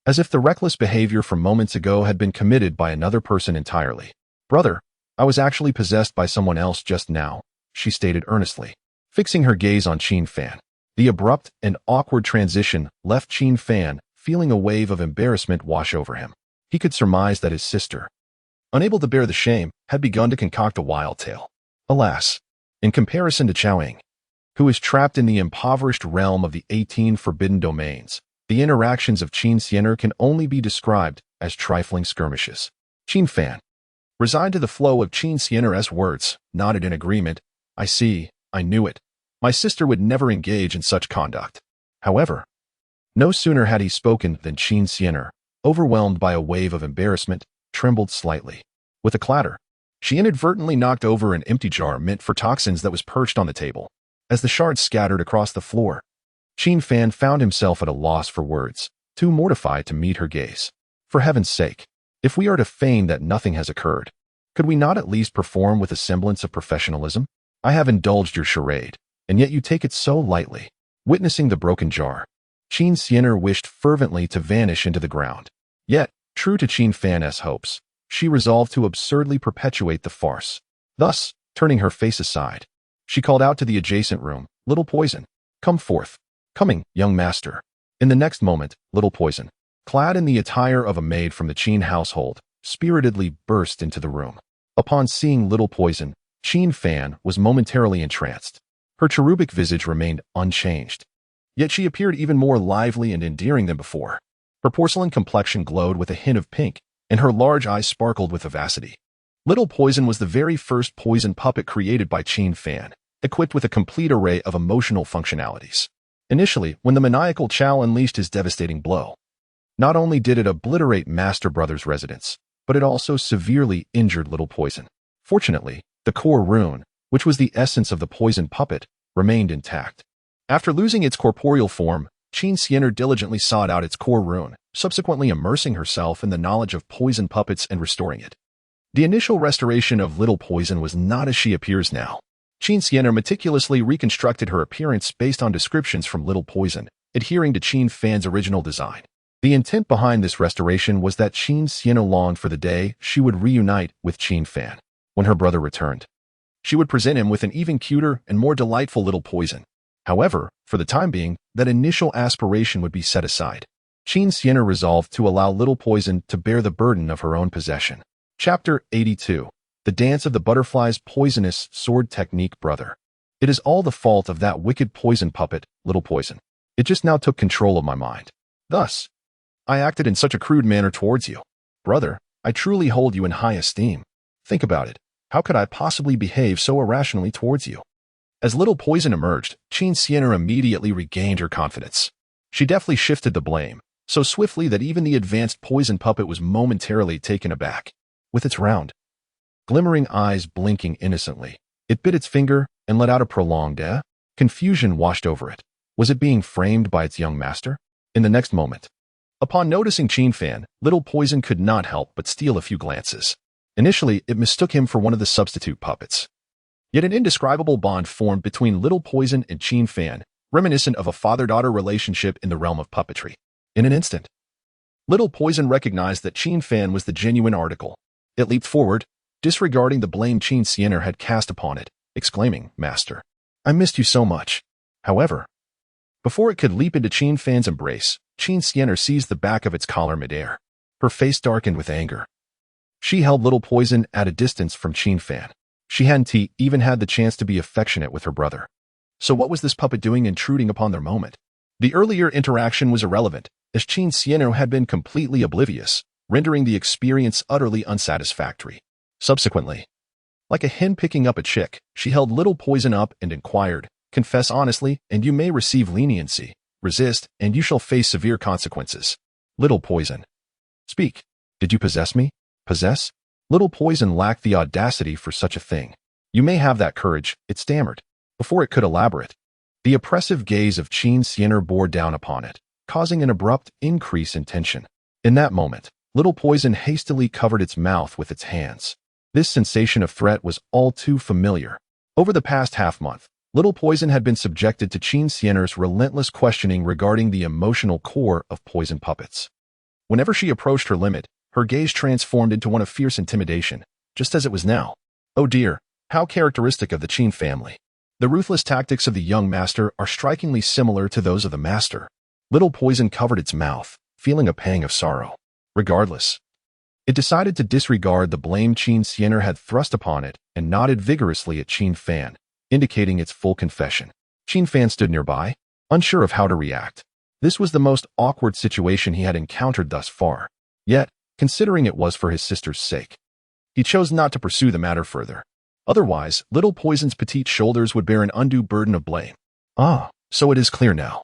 as if the reckless behavior from moments ago had been committed by another person entirely. Brother, I was actually possessed by someone else just now, she stated earnestly, fixing her gaze on Qin Fan. The abrupt and awkward transition left Qin Fan feeling a wave of embarrassment wash over him. He could surmise that his sister, unable to bear the shame, had begun to concoct a wild tale. Alas, in comparison to Chowing, who is trapped in the impoverished realm of the 18 forbidden domains. The interactions of Qin Fan can only be described as trifling skirmishes. Qin Fan, resigned to the flow of Qin Fan's words, nodded in agreement. I see, I knew it. My sister would never engage in such conduct. However, no sooner had he spoken than Qin Fan, overwhelmed by a wave of embarrassment, trembled slightly. With a clatter, she inadvertently knocked over an empty jar meant for toxins that was perched on the table. As the shards scattered across the floor, Qin Fan found himself at a loss for words, too mortified to meet her gaze. For heaven's sake, if we are to feign that nothing has occurred, could we not at least perform with a semblance of professionalism? I have indulged your charade, and yet you take it so lightly. Witnessing the broken jar, Qin Fan wished fervently to vanish into the ground. Yet, true to Qin Fan's hopes, she resolved to absurdly perpetuate the farce. Thus, turning her face aside, she called out to the adjacent room, Little Poison, come forth. Coming, young master. In the next moment, Little Poison, clad in the attire of a maid from the Qin household, spiritedly burst into the room. Upon seeing Little Poison, Qin Fan was momentarily entranced. Her cherubic visage remained unchanged. Yet she appeared even more lively and endearing than before. Her porcelain complexion glowed with a hint of pink, and her large eyes sparkled with vivacity. Little Poison was the very first poison puppet created by Qin Fan, equipped with a complete array of emotional functionalities. Initially, when the maniacal Chow unleashed his devastating blow, not only did it obliterate Master Brother's residence, but it also severely injured Little Poison. Fortunately, the core rune, which was the essence of the poison puppet, remained intact. After losing its corporeal form, Qin Fan diligently sought out its core rune, subsequently immersing herself in the knowledge of poison puppets and restoring it. The initial restoration of Little Poison was not as she appears now. Qin Fan meticulously reconstructed her appearance based on descriptions from Little Poison, adhering to Qin Fan's original design. The intent behind this restoration was that Qin Fan longed for the day she would reunite with Qin Fan. When her brother returned, she would present him with an even cuter and more delightful Little Poison. However, for the time being, that initial aspiration would be set aside. Qin Fan resolved to allow Little Poison to bear the burden of her own possession. Chapter 82. The Dance of the Butterfly's Poisonous Sword Technique Brother. It is all the fault of that wicked poison puppet, Little Poison. It just now took control of my mind. Thus, I acted in such a crude manner towards you. Brother, I truly hold you in high esteem. Think about it. How could I possibly behave so irrationally towards you? As Little Poison emerged, Qin Fan immediately regained her confidence. She deftly shifted the blame, so swiftly that even the advanced poison puppet was momentarily taken aback. With its round, glimmering eyes blinking innocently, it bit its finger and let out a prolonged eh? Confusion washed over it. Was it being framed by its young master? In the next moment, upon noticing Qin Fan, Little Poison could not help but steal a few glances. Initially, it mistook him for one of the substitute puppets. Yet an indescribable bond formed between Little Poison and Qin Fan, reminiscent of a father-daughter relationship in the realm of puppetry. In an instant, Little Poison recognized that Qin Fan was the genuine article. It leaped forward, disregarding the blame Qin Fan had cast upon it, exclaiming, Master, I missed you so much. However, before it could leap into Qin Fan's embrace, Qin Fan seized the back of its collar midair. Her face darkened with anger. She held Little Poison at a distance from Qin Fan. She hadn't even had the chance to be affectionate with her brother. So what was this puppet doing intruding upon their moment? The earlier interaction was irrelevant, as Qin Fan had been completely oblivious, rendering the experience utterly unsatisfactory. Subsequently, like a hen picking up a chick, she held Little Poison up and inquired, Confess honestly, and you may receive leniency. Resist, and you shall face severe consequences. Little Poison. Speak. Did you possess me? Possess? Little Poison lacked the audacity for such a thing. You may have that courage, it stammered, before it could elaborate. The oppressive gaze of Qin Fan bore down upon it, causing an abrupt increase in tension. In that moment, Little Poison hastily covered its mouth with its hands. This sensation of threat was all too familiar. Over the past half-month, Little Poison had been subjected to Qin Fan's relentless questioning regarding the emotional core of poison puppets. Whenever she approached her limit, her gaze transformed into one of fierce intimidation, just as it was now. Oh dear, how characteristic of the Qin family. The ruthless tactics of the young master are strikingly similar to those of the master. Little Poison covered its mouth, feeling a pang of sorrow. Regardless, it decided to disregard the blame Qin Fan had thrust upon it and nodded vigorously at Qin Fan, indicating its full confession. Qin Fan stood nearby, unsure of how to react. This was the most awkward situation he had encountered thus far. Yet, considering it was for his sister's sake, he chose not to pursue the matter further. Otherwise, little Poison's petite shoulders would bear an undue burden of blame. Ah, so it is clear now.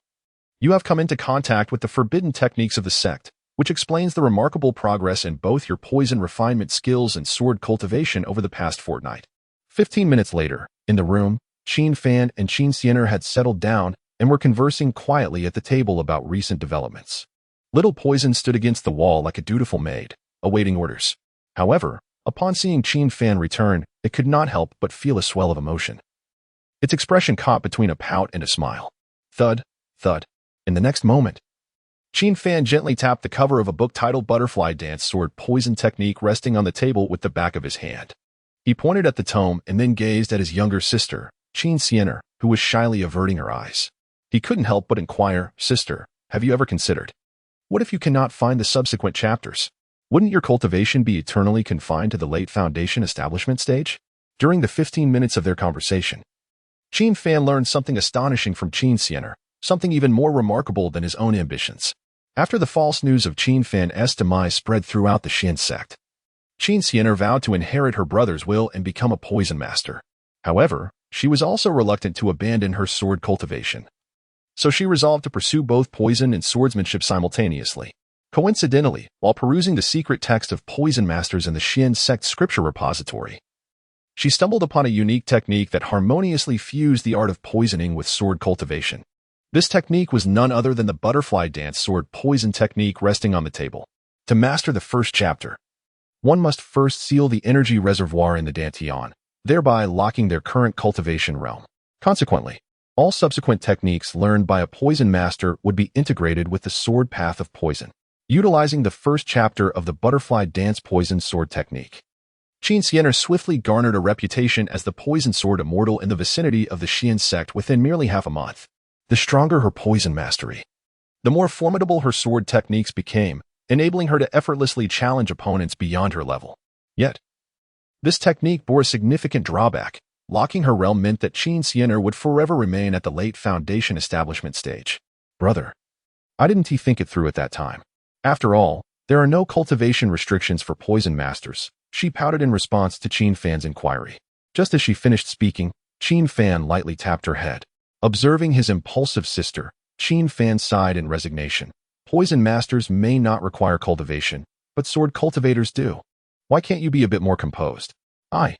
You have come into contact with the forbidden techniques of the sect, which explains the remarkable progress in both your poison refinement skills and sword cultivation over the past fortnight. 15 minutes later, in the room, Qin Fan and Qin Xianer had settled down and were conversing quietly at the table about recent developments. Little Poison stood against the wall like a dutiful maid, awaiting orders. However, upon seeing Qin Fan return, it could not help but feel a swell of emotion. Its expression caught between a pout and a smile. Thud, thud. In the next moment, Qin Fan gently tapped the cover of a book titled Butterfly Dance Sword Poison Technique resting on the table with the back of his hand. He pointed at the tome and then gazed at his younger sister, Qin Xianer, who was shyly averting her eyes. He couldn't help but inquire, "Sister, have you ever considered? What if you cannot find the subsequent chapters? Wouldn't your cultivation be eternally confined to the late foundation establishment stage?" During the 15 minutes of their conversation, Qin Fan learned something astonishing from Qin Xianer, something even more remarkable than his own ambitions. After the false news of Qin Fan's demise spread throughout the Xin sect, Qin Xianer vowed to inherit her brother's will and become a poison master. However, she was also reluctant to abandon her sword cultivation. So she resolved to pursue both poison and swordsmanship simultaneously. Coincidentally, while perusing the secret text of poison masters in the Xin sect scripture repository, she stumbled upon a unique technique that harmoniously fused the art of poisoning with sword cultivation. This technique was none other than the butterfly dance sword poison technique resting on the table. To master the first chapter, one must first seal the energy reservoir in the dantian, thereby locking their current cultivation realm. Consequently, all subsequent techniques learned by a poison master would be integrated with the sword path of poison, utilizing the first chapter of the butterfly dance poison sword technique. Qin Xianer swiftly garnered a reputation as the poison sword immortal in the vicinity of the Xian sect within merely half a month. The stronger her poison mastery, the more formidable her sword techniques became, enabling her to effortlessly challenge opponents beyond her level. Yet, this technique bore a significant drawback. Locking her realm meant that Qin Xianer would forever remain at the late foundation establishment stage. Brother, why didn't he think it through at that time? After all, there are no cultivation restrictions for poison masters, she pouted in response to Qin Fan's inquiry. Just as she finished speaking, Qin Fan lightly tapped her head. Observing his impulsive sister, Qin Fan sighed in resignation. Poison masters may not require cultivation, but sword cultivators do. Why can't you be a bit more composed? I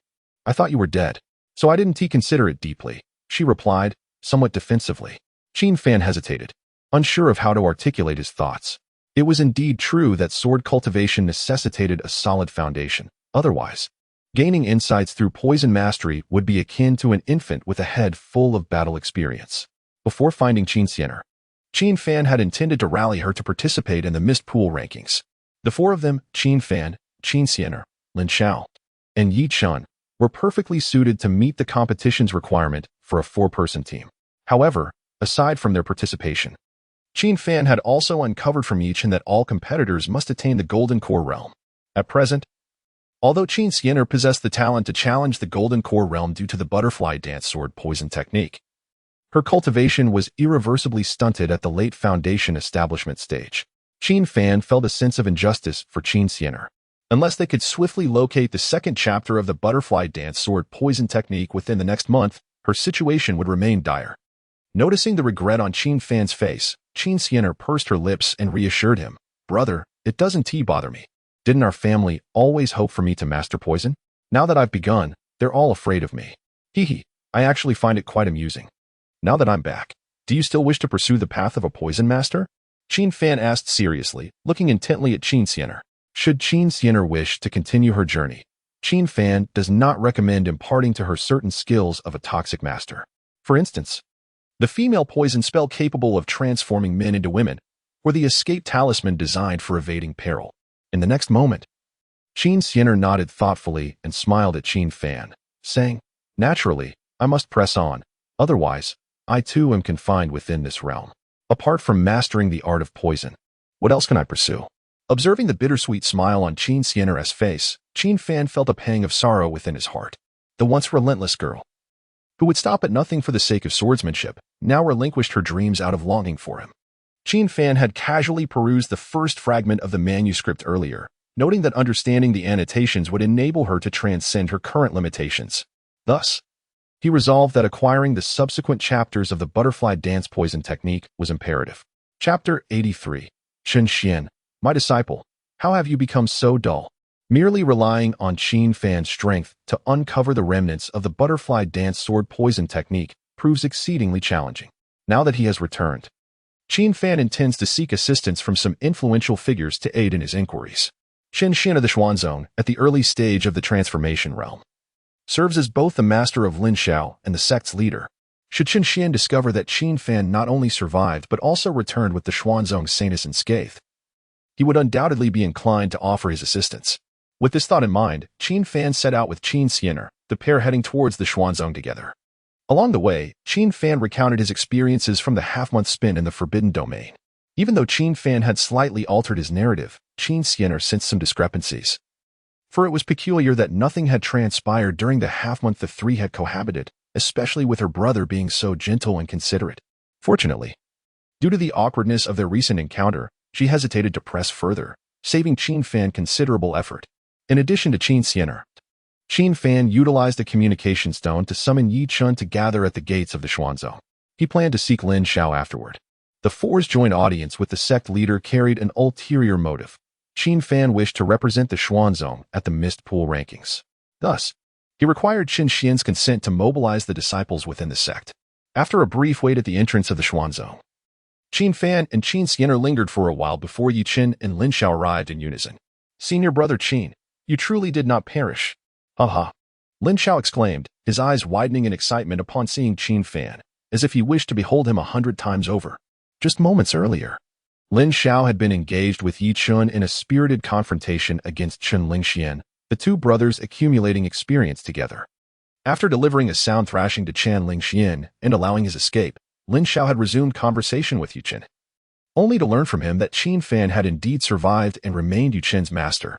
thought you were dead, so I didn't consider it deeply, she replied, somewhat defensively. Qin Fan hesitated, unsure of how to articulate his thoughts. It was indeed true that sword cultivation necessitated a solid foundation. Otherwise, gaining insights through poison mastery would be akin to an infant with a head full of battle experience. Before finding Qin Xianer, Qin Fan had intended to rally her to participate in the Mist Pool rankings. The four of them, Qin Fan, Qin Xianer, Lin Xiao, and Yi Chun, were perfectly suited to meet the competition's requirement for a four-person team. However, aside from their participation, Qin Fan had also uncovered from Yi Chun that all competitors must attain the Golden Core realm. At present, although Qin Xianer possessed the talent to challenge the Golden Core realm due to the butterfly dance sword poison technique, her cultivation was irreversibly stunted at the late foundation establishment stage. Qin Fan felt a sense of injustice for Qin Xianer. Unless they could swiftly locate the second chapter of the butterfly dance sword poison technique within the next month, her situation would remain dire. Noticing the regret on Qin Fan's face, Qin Xianer pursed her lips and reassured him, "Brother, it doesn't bother me. Didn't our family always hope for me to master poison? Now that I've begun, they're all afraid of me. Hee, I actually find it quite amusing. Now that I'm back, do you still wish to pursue the path of a poison master?" Qin Fan asked seriously, looking intently at Qin Xianer. Should Qin Xianer wish to continue her journey, Qin Fan does not recommend imparting to her certain skills of a toxic master. For instance, the female poison spell capable of transforming men into women, or the escape talisman designed for evading peril. In the next moment, Qin Xianer nodded thoughtfully and smiled at Qin Fan, saying, "Naturally, I must press on, otherwise, I too am confined within this realm. Apart from mastering the art of poison, what else can I pursue?" Observing the bittersweet smile on Qin Xianer's face, Qin Fan felt a pang of sorrow within his heart. The once relentless girl, who would stop at nothing for the sake of swordsmanship, now relinquished her dreams out of longing for him. Qin Fan had casually perused the first fragment of the manuscript earlier, noting that understanding the annotations would enable her to transcend her current limitations. Thus, he resolved that acquiring the subsequent chapters of the butterfly dance poison technique was imperative. Chapter 83. Qin Xian, my disciple, how have you become so dull? Merely relying on Qin Fan's strength to uncover the remnants of the butterfly dance sword poison technique proves exceedingly challenging. Now that he has returned, Qin Fan intends to seek assistance from some influential figures to aid in his inquiries. Qin Xian of the Xuanzong, at the early stage of the transformation realm, serves as both the master of Lin Xiao and the sect's leader. Should Qin Xian discover that Qin Fan not only survived but also returned with the Xuanzong sanus unscathed, he would undoubtedly be inclined to offer his assistance. With this thought in mind, Qin Fan set out with Qin Xian, the pair heading towards the Xuanzong together. Along the way, Qin Fan recounted his experiences from the half-month spent in the Forbidden Domain. Even though Qin Fan had slightly altered his narrative, Qin Xian sensed some discrepancies. For it was peculiar that nothing had transpired during the half-month the three had cohabited, especially with her brother being so gentle and considerate. Fortunately, due to the awkwardness of their recent encounter, she hesitated to press further, saving Qin Fan considerable effort. In addition to Qin Xian, Qin Fan utilized a communication stone to summon Yi Chun to gather at the gates of the Xuanzong. He planned to seek Lin Xiao afterward. The four's joint audience with the sect leader carried an ulterior motive. Qin Fan wished to represent the Xuanzong at the Mist Pool rankings. Thus, he required Qin Xian's consent to mobilize the disciples within the sect. After a brief wait at the entrance of the Xuanzong, Qin Fan and Qin Xian lingered for a while before Yi Chun and Lin Xiao arrived in unison. Senior brother Qin, you truly did not perish. Ha! Lin Xiao exclaimed, his eyes widening in excitement upon seeing Qin Fan, as if he wished to behold him 100 times over. Just moments earlier, Lin Xiao had been engaged with Yi Chun in a spirited confrontation against Chen Lingxian, the two brothers accumulating experience together. After delivering a sound thrashing to Chen Lingxian and allowing his escape, Lin Xiao had resumed conversation with Yi Chun, only to learn from him that Qin Fan had indeed survived and remained Yi Chun's master.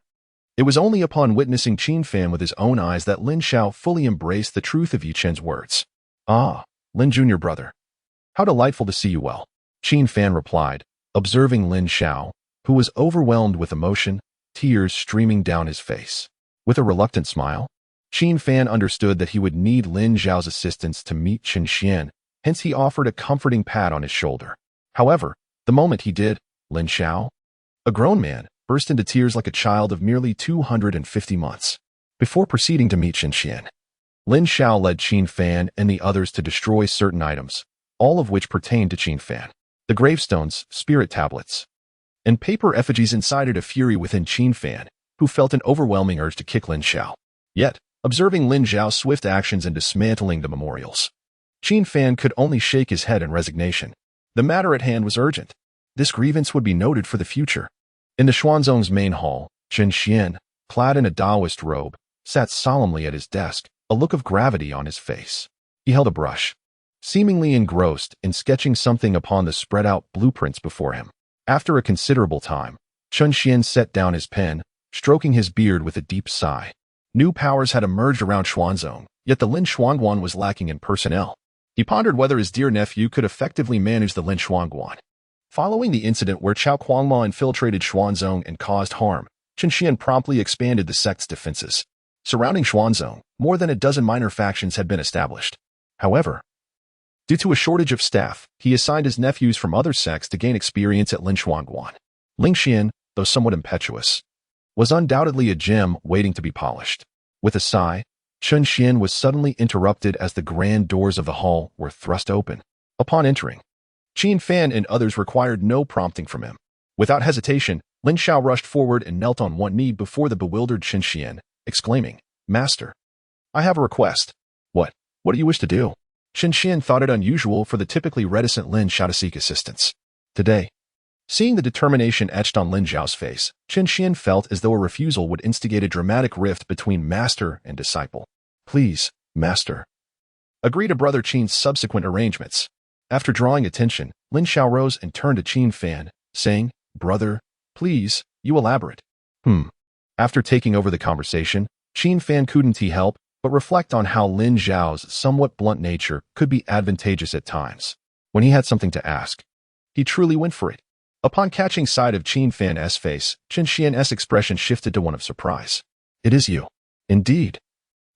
It was only upon witnessing Qin Fan with his own eyes that Lin Xiao fully embraced the truth of Yi Chun's words. Ah, Lin Junior Brother. How delightful to see you well. Qin Fan replied, observing Lin Xiao, who was overwhelmed with emotion, tears streaming down his face. With a reluctant smile, Qin Fan understood that he would need Lin Xiao's assistance to meet Qin Xian, hence he offered a comforting pat on his shoulder. However, the moment he did, Lin Xiao, a grown man, burst into tears like a child of merely 250 months. Before proceeding to meet Qin Xian, Lin Xiao led Qin Fan and the others to destroy certain items, all of which pertained to Qin Fan. The gravestones, spirit tablets, and paper effigies incited a fury within Qin Fan, who felt an overwhelming urge to kick Lin Xiao. Yet, observing Lin Xiao's swift actions in dismantling the memorials, Qin Fan could only shake his head in resignation. The matter at hand was urgent. This grievance would be noted for the future. In the Xuanzong's main hall, Qin Xian, clad in a Taoist robe, sat solemnly at his desk, a look of gravity on his face. He held a brush, seemingly engrossed in sketching something upon the spread-out blueprints before him. After a considerable time, Qin Xian set down his pen, stroking his beard with a deep sigh. New powers had emerged around Xuanzong, yet the Lin Xuanguan was lacking in personnel. He pondered whether his dear nephew could effectively manage the Lin Xuanguan. Following the incident where Cao Kuangma infiltrated Xuanzong and caused harm, Qin Xian promptly expanded the sect's defenses. Surrounding Xuanzong, more than a dozen minor factions had been established. However, due to a shortage of staff, he assigned his nephews from other sects to gain experience at Lin Xuanguan. Ling Xian, though somewhat impetuous, was undoubtedly a gem waiting to be polished. With a sigh, Qin Xian was suddenly interrupted as the grand doors of the hall were thrust open. Upon entering, Qin Fan and others required no prompting from him. Without hesitation, Lin Xiao rushed forward and knelt on one knee before the bewildered Qin Xian, exclaiming, Master, I have a request. What do you wish to do? Qin Xian thought it unusual for the typically reticent Lin Xiao to seek assistance. Today, seeing the determination etched on Lin Xiao's face, Qin Xian felt as though a refusal would instigate a dramatic rift between master and disciple. Please, master, agree to Brother Qin's subsequent arrangements. After drawing attention, Lin Xiao rose and turned to Qin Fan, saying, Brother, please, you elaborate. After taking over the conversation, Qin Fan couldn't help but reflect on how Lin Xiao's somewhat blunt nature could be advantageous at times. When he had something to ask, he truly went for it. Upon catching sight of Qin Fan's face, Qin Xian's expression shifted to one of surprise. It is you. Indeed.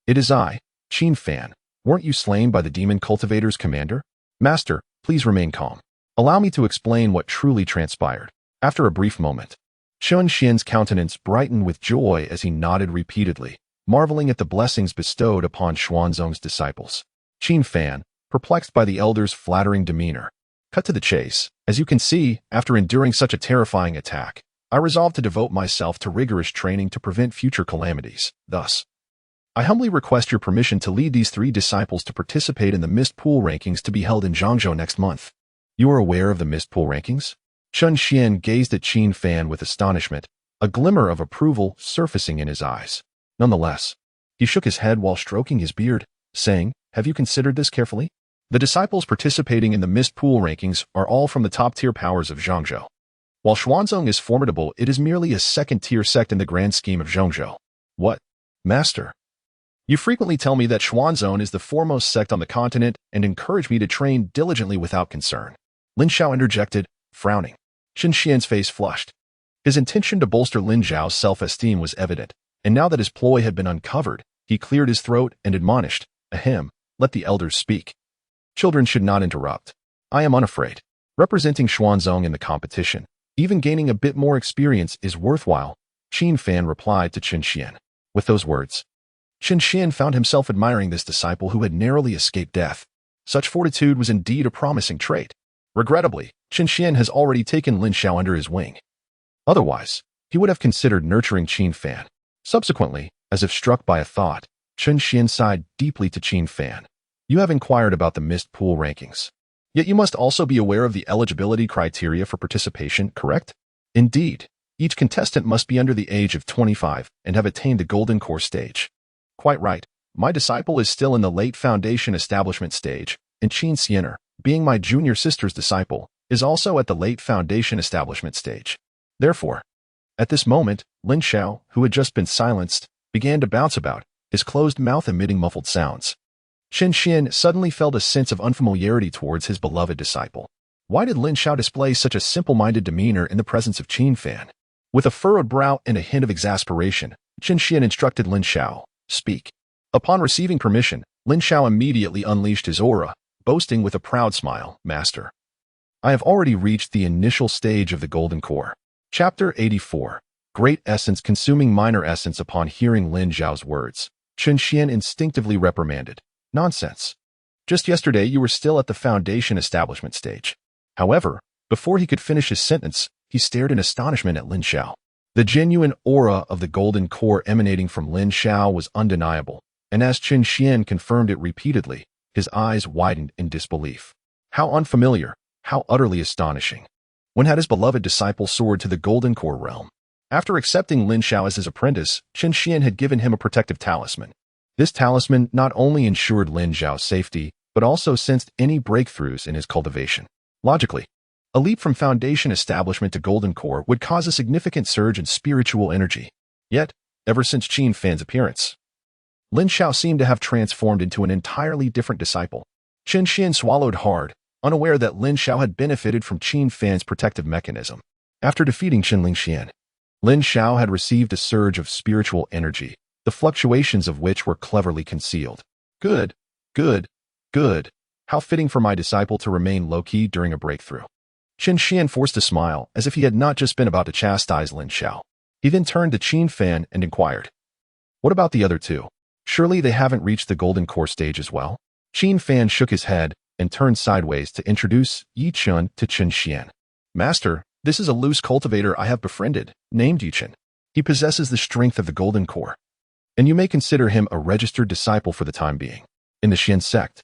It is I, Qin Fan. Weren't you slain by the demon cultivator's commander? Master, please remain calm. Allow me to explain what truly transpired. After a brief moment, Qin Xian's countenance brightened with joy as he nodded repeatedly, marveling at the blessings bestowed upon Xuanzong's disciples. Qin Fan, perplexed by the elder's flattering demeanor, cut to the chase. As you can see, after enduring such a terrifying attack, I resolved to devote myself to rigorous training to prevent future calamities. Thus, I humbly request your permission to lead these 3 disciples to participate in the Mist Pool rankings to be held in Zhangzhou next month. You are aware of the Mist Pool rankings? Qin Xian gazed at Qin Fan with astonishment, a glimmer of approval surfacing in his eyes. Nonetheless, he shook his head while stroking his beard, saying, "Have you considered this carefully? The disciples participating in the Mist Pool rankings are all from the top-tier powers of Zhangzhou. While Xuanzong is formidable, it is merely a second-tier sect in the grand scheme of Zhangzhou." What? Master? You frequently tell me that Xuanzong is the foremost sect on the continent and encourage me to train diligently without concern. Lin Xiao interjected, frowning. Qin Xian's face flushed. His intention to bolster Lin Xiao's self-esteem was evident, and now that his ploy had been uncovered, he cleared his throat and admonished, "Ahem, let the elders speak. Children should not interrupt. I am unafraid. Representing Xuanzong in the competition, even gaining a bit more experience is worthwhile," Qin Fan replied to Qin Xian. With those words, Qin Xian found himself admiring this disciple who had narrowly escaped death. Such fortitude was indeed a promising trait. Regrettably, Qin Xian has already taken Lin Xiao under his wing. Otherwise, he would have considered nurturing Qin Fan. Subsequently, as if struck by a thought, Qin Xian sighed deeply to Qin Fan. You have inquired about the Mist Pool rankings. Yet you must also be aware of the eligibility criteria for participation, correct? Indeed, each contestant must be under the age of 25 and have attained the Golden Core stage. Quite right. My disciple is still in the late foundation establishment stage, and Qin Xianer, being my junior sister's disciple, is also at the late foundation establishment stage. Therefore, at this moment, Lin Xiao, who had just been silenced, began to bounce about, his closed mouth emitting muffled sounds. Qin Xian suddenly felt a sense of unfamiliarity towards his beloved disciple. Why did Lin Xiao display such a simple-minded demeanor in the presence of Qin Fan? With a furrowed brow and a hint of exasperation, Qin Xian instructed Lin Xiao, "Speak." Upon receiving permission, Lin Xiao immediately unleashed his aura, boasting with a proud smile, "Master, I have already reached the initial stage of the Golden Core." Chapter 84. Great Essence consuming minor essence. Upon hearing Lin Xiao's words, Qin Xian instinctively reprimanded, "Nonsense. Just yesterday you were still at the foundation establishment stage." However, before he could finish his sentence, he stared in astonishment at Lin Xiao. The genuine aura of the Golden Core emanating from Lin Xiao was undeniable, and as Qin Xian confirmed it repeatedly, his eyes widened in disbelief. How unfamiliar, how utterly astonishing. When had his beloved disciple soared to the Golden Core realm? After accepting Lin Xiao as his apprentice, Qin Xian had given him a protective talisman. This talisman not only ensured Lin Xiao's safety, but also sensed any breakthroughs in his cultivation. Logically, a leap from foundation establishment to Golden Core would cause a significant surge in spiritual energy. Yet, ever since Qin Fan's appearance, Lin Xiao seemed to have transformed into an entirely different disciple. Qin Xian swallowed hard, unaware that Lin Xiao had benefited from Qin Fan's protective mechanism. After defeating Qin Xian, Lin Xiao had received a surge of spiritual energy, the fluctuations of which were cleverly concealed. Good, good, good. How fitting for my disciple to remain low-key during a breakthrough. Qin Xian forced a smile, as if he had not just been about to chastise Lin Xiao. He then turned to Qin Fan and inquired, "What about the other two? Surely they haven't reached the Golden Core stage as well?" Qin Fan shook his head and turned sideways to introduce Yi Chun to Qin Xian. "Master, this is a loose cultivator I have befriended, named Yi Chun. He possesses the strength of the Golden Core, and you may consider him a registered disciple for the time being." In the Xian sect,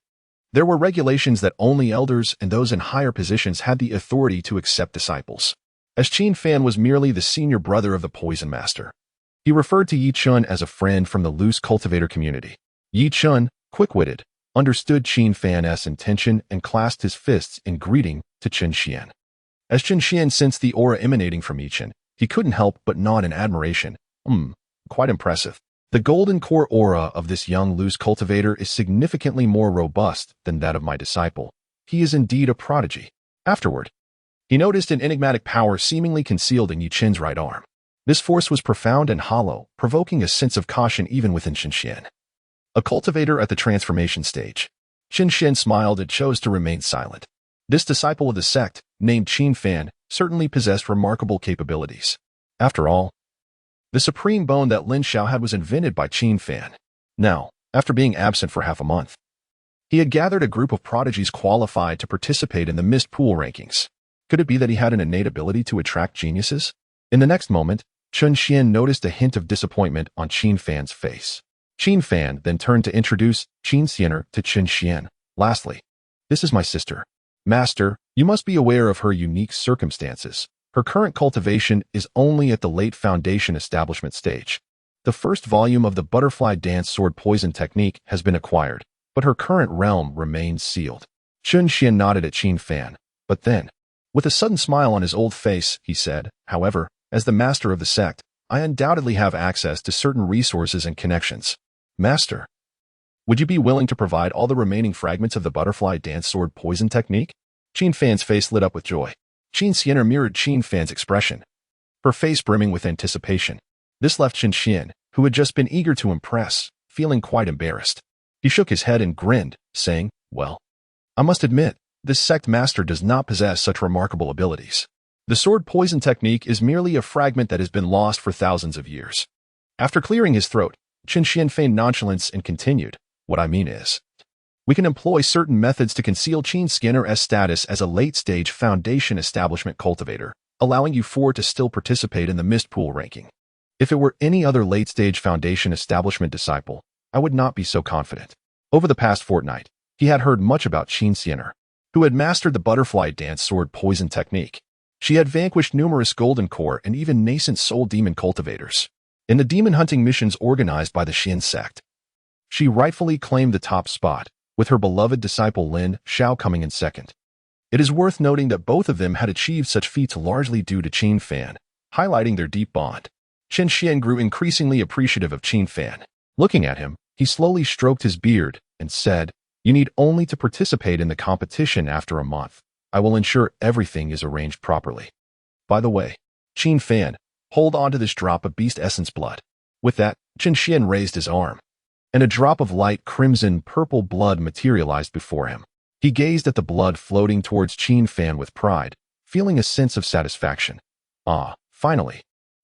there were regulations that only elders and those in higher positions had the authority to accept disciples. As Qin Fan was merely the senior brother of the Poison Master, he referred to Yi Chun as a friend from the loose cultivator community. Yi Chun, quick-witted, understood Qin Fan's intention and clasped his fists in greeting to Qin Xian. As Qin Xian sensed the aura emanating from Yi Chun, he couldn't help but nod in admiration. Quite impressive. The Golden Core aura of this young loose cultivator is significantly more robust than that of my disciple, he is indeed a prodigy. Afterward, he noticed an enigmatic power seemingly concealed in Yi Qin's right arm. This force was profound and hollow, provoking a sense of caution even within Qin Xian. A cultivator at the transformation stage. Qin Xian smiled and chose to remain silent. This disciple of the sect, named Qin Fan, certainly possessed remarkable capabilities. After all, the supreme bone that Lin Xiao had was invented by Qin Fan. Now, after being absent for half a month, he had gathered a group of prodigies qualified to participate in the mist pool rankings. Could it be that he had an innate ability to attract geniuses? In the next moment, Qin Xian noticed a hint of disappointment on Qin Fan's face. Qin Fan then turned to introduce Qin Xianer to Qin Xian. Lastly, this is my sister. Master, you must be aware of her unique circumstances. Her current cultivation is only at the late foundation establishment stage. The first volume of the butterfly dance sword poison technique has been acquired, but her current realm remains sealed. Qin Xian nodded at Qin Fan, but then, with a sudden smile on his old face, he said, however, as the master of the sect, I undoubtedly have access to certain resources and connections. Master, would you be willing to provide all the remaining fragments of the butterfly dance sword poison technique? Qin Fan's face lit up with joy. Qin Xianer mirrored Qin Fan's expression, her face brimming with anticipation. This left Qin Xian, who had just been eager to impress, feeling quite embarrassed. He shook his head and grinned, saying, well, I must admit, this sect master does not possess such remarkable abilities. The sword poison technique is merely a fragment that has been lost for thousands of years. After clearing his throat, Qin Xian feigned nonchalance and continued, what I mean is, we can employ certain methods to conceal Qin Skinner's status as a late-stage foundation establishment cultivator, allowing you four to still participate in the mist pool ranking. If it were any other late-stage foundation establishment disciple, I would not be so confident. Over the past fortnight, he had heard much about Qin Xianer, who had mastered the butterfly dance sword poison technique. She had vanquished numerous golden core and even nascent soul demon cultivators in the demon hunting missions organized by the Xin sect. She rightfully claimed the top spot, with her beloved disciple Lin Xiao coming in second. It is worth noting that both of them had achieved such feats largely due to Qin Fan, highlighting their deep bond. Qin Xian grew increasingly appreciative of Qin Fan. Looking at him, he slowly stroked his beard and said, you need only to participate in the competition after a month. I will ensure everything is arranged properly. By the way, Qin Fan, hold on to this drop of beast essence blood. With that, Qin Xian raised his arm, and a drop of light crimson purple blood materialized before him. He gazed at the blood floating towards Qin Fan with pride, feeling a sense of satisfaction. Ah, finally,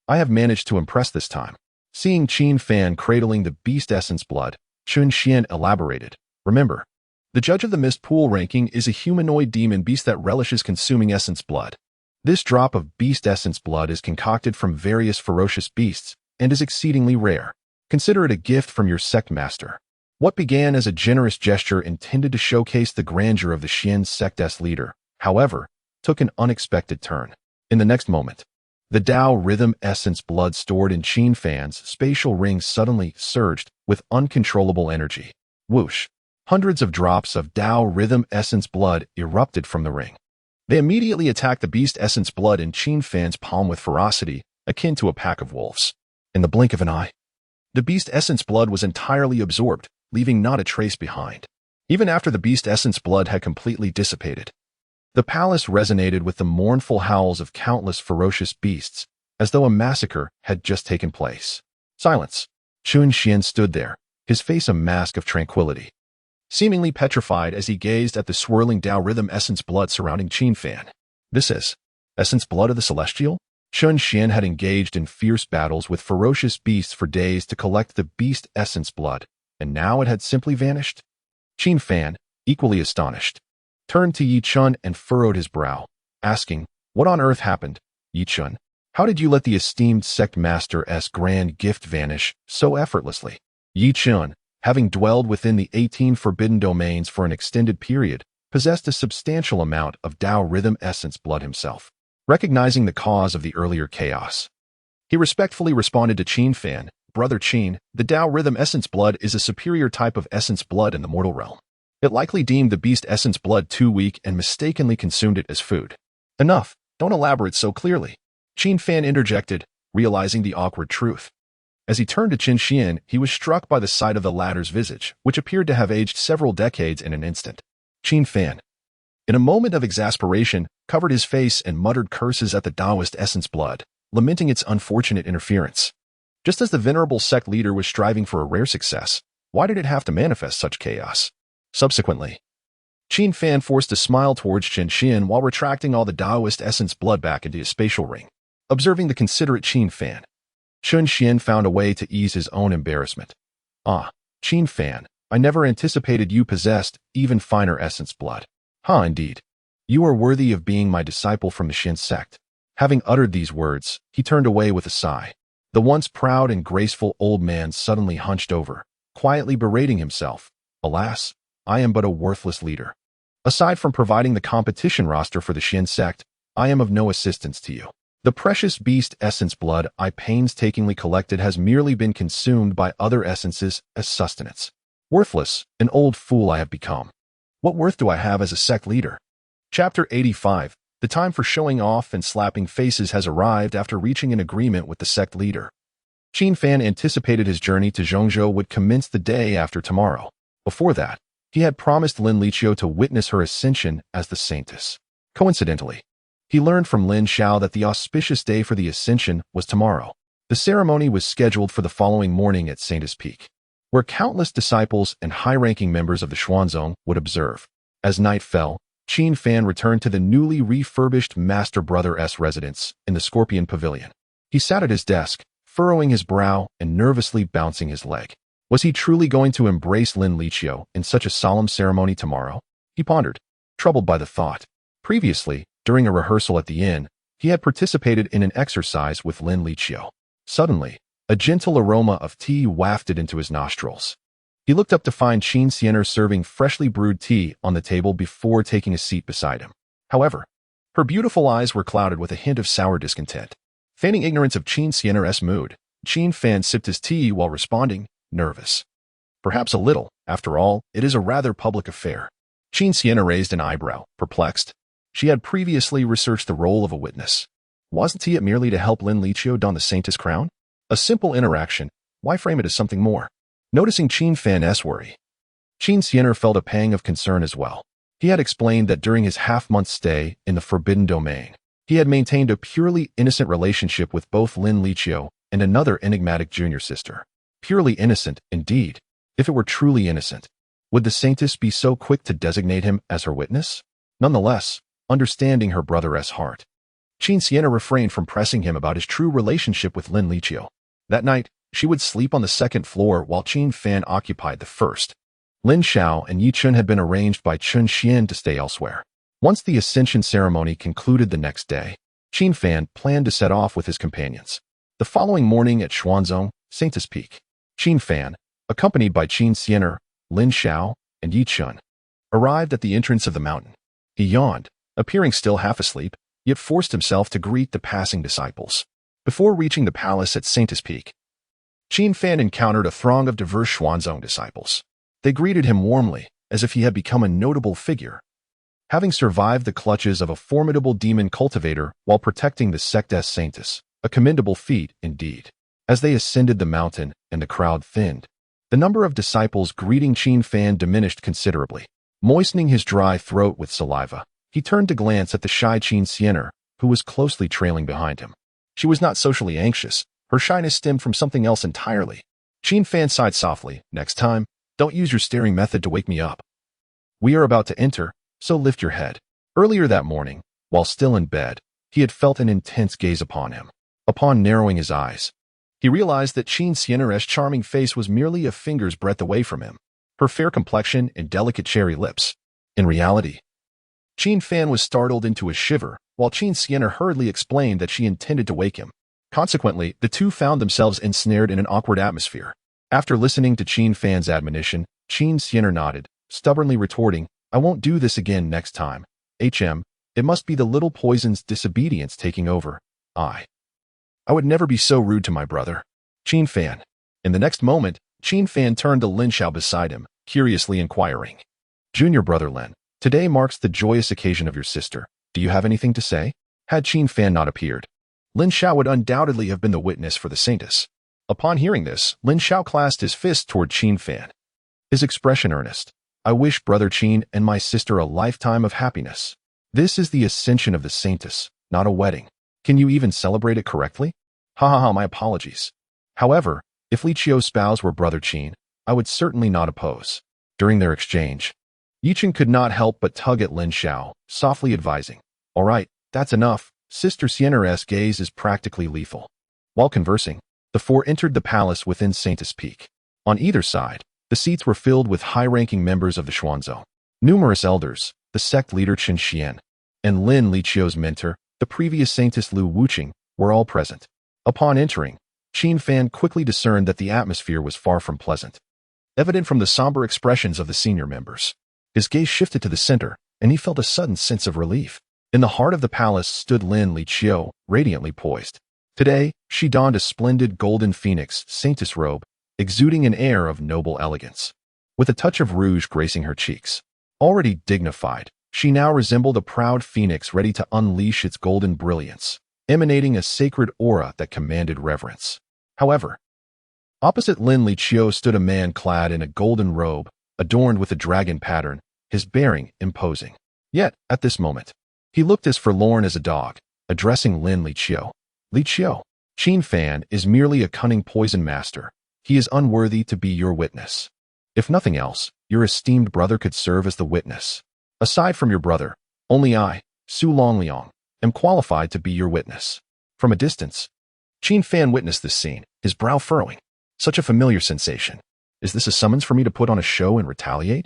I have managed to impress this time. Seeing Qin Fan cradling the beast essence blood, Qin Xian elaborated, remember, the judge of the mist pool ranking is a humanoid demon beast that relishes consuming essence blood. This drop of beast essence blood is concocted from various ferocious beasts and is exceedingly rare. Consider it a gift from your sect master. What began as a generous gesture intended to showcase the grandeur of the Xian sect's leader, however, took an unexpected turn. In the next moment, the Dao rhythm essence blood stored in Qin Fan's spatial ring suddenly surged with uncontrollable energy. Whoosh! Hundreds of drops of Dao rhythm essence blood erupted from the ring. They immediately attacked the beast essence blood in Qin Fan's palm with ferocity, akin to a pack of wolves. In the blink of an eye, the beast essence blood was entirely absorbed, leaving not a trace behind. Even after the beast essence blood had completely dissipated, the palace resonated with the mournful howls of countless ferocious beasts, as though a massacre had just taken place. Silence. Qin Xian stood there, his face a mask of tranquility, seemingly petrified as he gazed at the swirling Dao rhythm essence blood surrounding Qin Fan. This is essence blood of the celestial? Qin Xian had engaged in fierce battles with ferocious beasts for days to collect the beast essence blood, and now it had simply vanished. Qin Fan, equally astonished, turned to Yi Chun and furrowed his brow, asking, what on earth happened, Yi Chun? How did you let the esteemed sect master's grand gift vanish so effortlessly? Yi Chun, having dwelled within the 18 forbidden domains for an extended period, possessed a substantial amount of Dao rhythm essence blood himself. Recognizing the cause of the earlier chaos, he respectfully responded to Qin Fan, Brother Qin, the Dao rhythm essence blood is a superior type of essence blood in the mortal realm. It likely deemed the beast essence blood too weak and mistakenly consumed it as food. Enough, don't elaborate so clearly. Qin Fan interjected, realizing the awkward truth. As he turned to Qin Xian, he was struck by the sight of the latter's visage, which appeared to have aged several decades in an instant. Qin Fan, In a moment of exasperation, covered his face and muttered curses at the Taoist essence blood, lamenting its unfortunate interference. Just as the venerable sect leader was striving for a rare success, why did it have to manifest such chaos? Subsequently, Qin Fan forced a smile towards Chen Xian while retracting all the Taoist essence blood back into his spatial ring. Observing the considerate Qin Fan, Chen Xian found a way to ease his own embarrassment. Ah, Qin Fan, I never anticipated you possessed even finer essence blood. Indeed. You are worthy of being my disciple from the Xin sect. Having uttered these words, he turned away with a sigh. The once proud and graceful old man suddenly hunched over, quietly berating himself. Alas, I am but a worthless leader. Aside from providing the competition roster for the Xin sect, I am of no assistance to you. The precious beast essence blood I painstakingly collected has merely been consumed by other essences as sustenance. Worthless, an old fool I have become. What worth do I have as a sect leader? Chapter 85. The time for showing off and slapping faces has arrived after reaching an agreement with the sect leader. Qin Fan anticipated his journey to Zhongzhou would commence the day after tomorrow. Before that, he had promised Lin Liqiu to witness her ascension as the saintess. Coincidentally, he learned from Lin Xiao that the auspicious day for the ascension was tomorrow. The ceremony was scheduled for the following morning at Saintess Peak, where countless disciples and high-ranking members of the Xuanzong would observe. As night fell, Qin Fan returned to the newly refurbished Master Brother's residence in the Scorpion Pavilion. He sat at his desk, furrowing his brow and nervously bouncing his leg. Was he truly going to embrace Lin Liqiu in such a solemn ceremony tomorrow? He pondered, troubled by the thought. Previously, during a rehearsal at the inn, he had participated in an exercise with Lin Liqiu. Suddenly, a gentle aroma of tea wafted into his nostrils. He looked up to find Qin Xian serving freshly brewed tea on the table before taking a seat beside him. However, her beautiful eyes were clouded with a hint of sour discontent. Feigning ignorance of Qin Xian's mood, Qin Fan sipped his tea while responding, nervous. Perhaps a little. After all, it is a rather public affair. Qin Xian raised an eyebrow, perplexed. She had previously researched the role of a witness. Wasn't it merely to help Lin Liqiu don the saintess crown? A simple interaction. Why frame it as something more? Noticing Qin Fan's worry, Qin Xian felt a pang of concern as well. He had explained that during his half-month stay in the Forbidden Domain, he had maintained a purely innocent relationship with both Lin Liqiu and another enigmatic junior sister. Purely innocent, indeed. If it were truly innocent, would the saintess be so quick to designate him as her witness? Nonetheless, understanding her brother's heart, Qin Xian refrained from pressing him about his true relationship with Lin Liqiu. That night, she would sleep on the second floor while Qin Fan occupied the first. Lin Xiao and Yi Chun had been arranged by Chen Xian to stay elsewhere. Once the ascension ceremony concluded the next day, Qin Fan planned to set off with his companions. The following morning at Xuanzong, Saintess Peak, Qin Fan, accompanied by Qin Xian, Lin Xiao, and Yi Chun, arrived at the entrance of the mountain. He yawned, appearing still half asleep, yet forced himself to greet the passing disciples. Before reaching the palace at Saintess Peak, Qin Fan encountered a throng of diverse Xuanzong disciples. They greeted him warmly, as if he had become a notable figure. Having survived the clutches of a formidable demon cultivator while protecting the sect's saintess, a commendable feat indeed. As they ascended the mountain and the crowd thinned, the number of disciples greeting Qin Fan diminished considerably. Moistening his dry throat with saliva, he turned to glance at the shy Qin Xian, who was closely trailing behind him. She was not socially anxious. Her shyness stemmed from something else entirely. Qin Fan sighed softly. Next time, don't use your staring method to wake me up. We are about to enter, so lift your head. Earlier that morning, while still in bed, he had felt an intense gaze upon him. Upon narrowing his eyes, he realized that Qin Xian's charming face was merely a finger's breadth away from him, her fair complexion and delicate cherry lips. In reality, Qin Fan was startled into a shiver, while Qin Xian hurriedly explained that she intended to wake him. Consequently, the two found themselves ensnared in an awkward atmosphere. After listening to Qin Fan's admonition, Qin Xian nodded, stubbornly retorting, I won't do this again next time. It must be the little poison's disobedience taking over. I would never be so rude to my brother. Qin Fan. In the next moment, Qin Fan turned to Lin Xiao beside him, curiously inquiring. Junior Brother Lin, today marks the joyous occasion of your sister. Do you have anything to say? Had Qin Fan not appeared, Lin Xiao would undoubtedly have been the witness for the saintess. Upon hearing this, Lin Xiao clasped his fist toward Qin Fan, his expression earnest. I wish Brother Qin and my sister a lifetime of happiness. This is the ascension of the saintess, not a wedding. Can you even celebrate it correctly? Ha ha ha, my apologies. However, if Li Qiu's spouse were Brother Qin, I would certainly not oppose. During their exchange, Yichen could not help but tug at Lin Xiao, softly advising, "All right, that's enough. Sister Sienna's gaze is practically lethal." While conversing, the four entered the palace within Saintess Peak. On either side, the seats were filled with high-ranking members of the Xuanzong. Numerous elders, the sect leader Qin Xian, and Lin Li Qiu's mentor, the previous Saintess Lu Wuqing, were all present. Upon entering, Qin Fan quickly discerned that the atmosphere was far from pleasant. Evident from the somber expressions of the senior members, his gaze shifted to the center, and he felt a sudden sense of relief. In the heart of the palace stood Lin Li Qiu, radiantly poised. Today, she donned a splendid golden phoenix saintess robe, exuding an air of noble elegance. With a touch of rouge gracing her cheeks, already dignified, she now resembled a proud phoenix ready to unleash its golden brilliance, emanating a sacred aura that commanded reverence. However, opposite Lin Li Qiu stood a man clad in a golden robe, adorned with a dragon pattern, his bearing imposing. Yet, at this moment, he looked as forlorn as a dog, addressing Lin Li Qiu. "Li Qiu, Qin Fan is merely a cunning poison master. He is unworthy to be your witness. If nothing else, your esteemed brother could serve as the witness. Aside from your brother, only I, Su Longliang, am qualified to be your witness." From a distance, Qin Fan witnessed this scene, his brow furrowing. Such a familiar sensation. Is this a summons for me to put on a show and retaliate?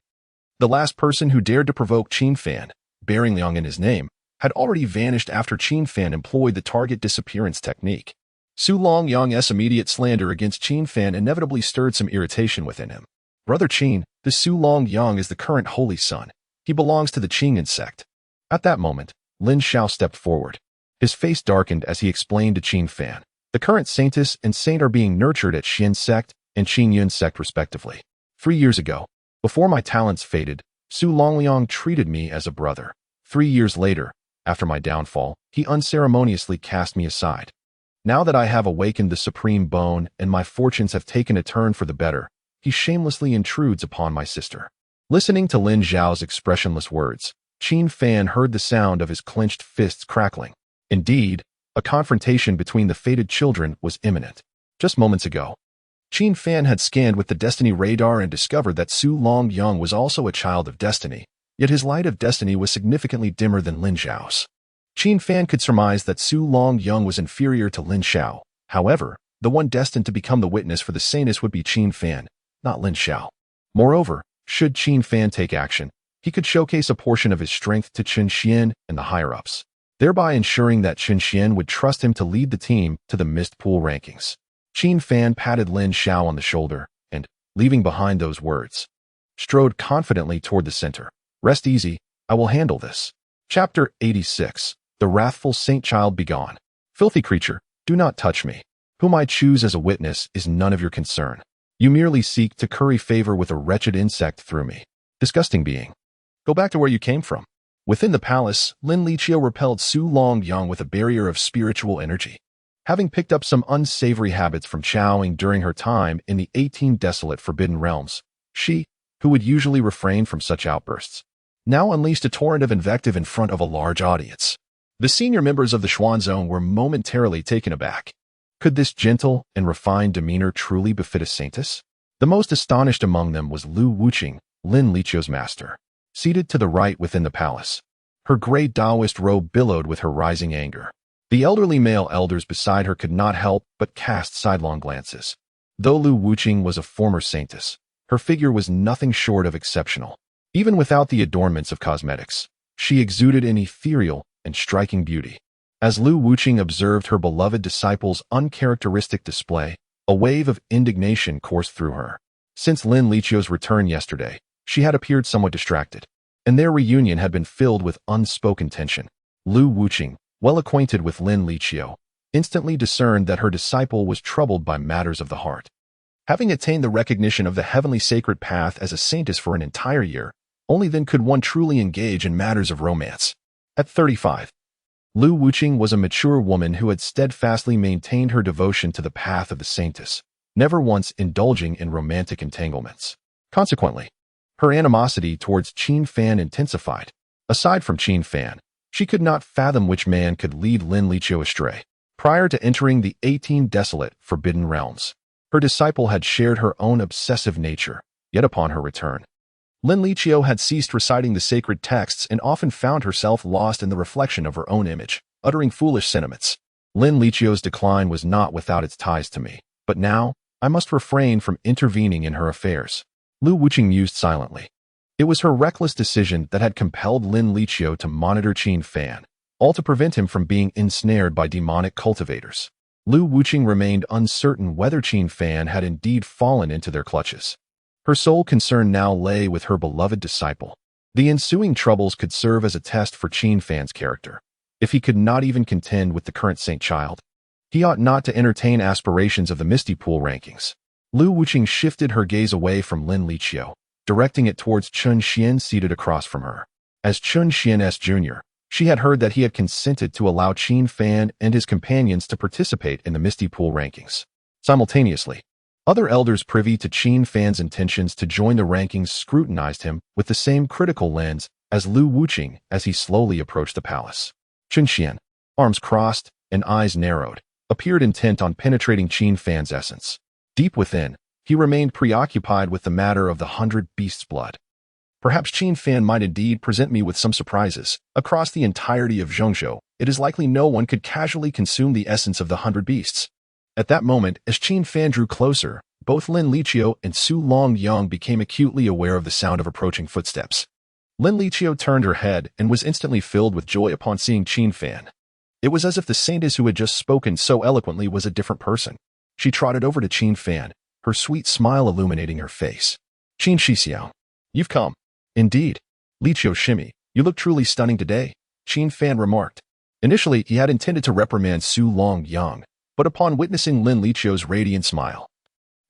The last person who dared to provoke Qin Fan, bearing Liang in his name, had already vanished after Qin Fan employed the target disappearance technique. Su Longyang's immediate slander against Qin Fan inevitably stirred some irritation within him. Brother Qin, the Su Longyang is the current holy son. He belongs to the Qingyan sect. At that moment, Lin Xiao stepped forward. His face darkened as he explained to Qin Fan, "The current saintess and saint are being nurtured at Xian sect and Qingyun sect respectively. 3 years ago, before my talents faded, Su Longliang treated me as a brother. 3 years later, after my downfall, he unceremoniously cast me aside. Now that I have awakened the supreme bone and my fortunes have taken a turn for the better, he shamelessly intrudes upon my sister." Listening to Lin Xiao's expressionless words, Qin Fan heard the sound of his clenched fists crackling. Indeed, a confrontation between the fated children was imminent. Just moments ago, Qin Fan had scanned with the destiny radar and discovered that Su Longyang was also a child of destiny, yet his light of destiny was significantly dimmer than Lin Xiao's. Qin Fan could surmise that Su Longyang was inferior to Lin Xiao. However, the one destined to become the witness for the saintess would be Qin Fan, not Lin Xiao. Moreover, should Qin Fan take action, he could showcase a portion of his strength to Qin Xian and the higher-ups, thereby ensuring that Qin Xian would trust him to lead the team to the mist pool rankings. Qin Fan patted Lin Xiao on the shoulder and, leaving behind those words, strode confidently toward the center. "Rest easy, I will handle this." Chapter 86. The Wrathful Saint Child Begone. "Filthy creature, do not touch me. Whom I choose as a witness is none of your concern. You merely seek to curry favor with a wretched insect through me. Disgusting being. Go back to where you came from." Within the palace, Lin Li Qiu repelled Su Longyang with a barrier of spiritual energy. Having picked up some unsavory habits from Chowing during her time in the 18 desolate Forbidden Realms, she, who would usually refrain from such outbursts, now unleashed a torrent of invective in front of a large audience. The senior members of the Xuanzong were momentarily taken aback. Could this gentle and refined demeanor truly befit a saintess? The most astonished among them was Lu Wuqing, Lin Li Qiu's master, seated to the right within the palace. Her gray Taoist robe billowed with her rising anger. The elderly male elders beside her could not help but cast sidelong glances. Though Lu Wuqing was a former saintess, her figure was nothing short of exceptional. Even without the adornments of cosmetics, she exuded an ethereal and striking beauty. As Lu Wuqing observed her beloved disciple's uncharacteristic display, a wave of indignation coursed through her. Since Lin Li Qiu's return yesterday, she had appeared somewhat distracted, and their reunion had been filled with unspoken tension. Lu Wuqing, well acquainted with Lin Li Qiu, instantly discerned that her disciple was troubled by matters of the heart. Having attained the recognition of the heavenly sacred path as a saintess for an entire year, only then could one truly engage in matters of romance. At 35, Lu Wuqing was a mature woman who had steadfastly maintained her devotion to the path of the saintess, never once indulging in romantic entanglements. Consequently, Her animosity towards Qin Fan intensified. Aside from Qin Fan, she could not fathom which man could lead Lin Liqiu astray. Prior to entering the 18 desolate, forbidden realms, her disciple had shared her own obsessive nature, yet upon her return, Lin Liqiu had ceased reciting the sacred texts and often found herself lost in the reflection of her own image, uttering foolish sentiments. Lin Liqiu's decline was not without its ties to me, but now, I must refrain from intervening in her affairs. Lu Wuqing mused silently. It was her reckless decision that had compelled Lin Liqiu to monitor Qin Fan, all to prevent him from being ensnared by demonic cultivators. Lu Wuqing remained uncertain whether Qin Fan had indeed fallen into their clutches. Her sole concern now lay with her beloved disciple. The ensuing troubles could serve as a test for Qin Fan's character. If he could not even contend with the current saint child, he ought not to entertain aspirations of the Misty Pool rankings. Lu Wuqing shifted her gaze away from Lin Liqiu, directing it towards Chun Xian seated across from her. As Chun Xian's junior, she had heard that he had consented to allow Qin Fan and his companions to participate in the Misty Pool rankings. Simultaneously, other elders privy to Qin Fan's intentions to join the rankings scrutinized him with the same critical lens as Lu Wuqing as he slowly approached the palace. Chun Xian, arms crossed and eyes narrowed, appeared intent on penetrating Qin Fan's essence. Deep within, he remained preoccupied with the matter of the 100 beasts' blood. Perhaps Qin Fan might indeed present me with some surprises. Across the entirety of Zhongzhou, it is likely no one could casually consume the essence of the 100 beasts. At that moment, as Qin Fan drew closer, both Lin Liqiu and Su Longyang became acutely aware of the sound of approaching footsteps. Lin Liqiu turned her head and was instantly filled with joy upon seeing Qin Fan. It was as if the saintess who had just spoken so eloquently was a different person. She trotted over to Qin Fan, her sweet smile illuminating her face. Qin Shixiao, you've come. Indeed. Liqiu Shimi, you look truly stunning today, Qin Fan remarked. Initially, he had intended to reprimand Su Longyang, but upon witnessing Lin Liqiu's radiant smile,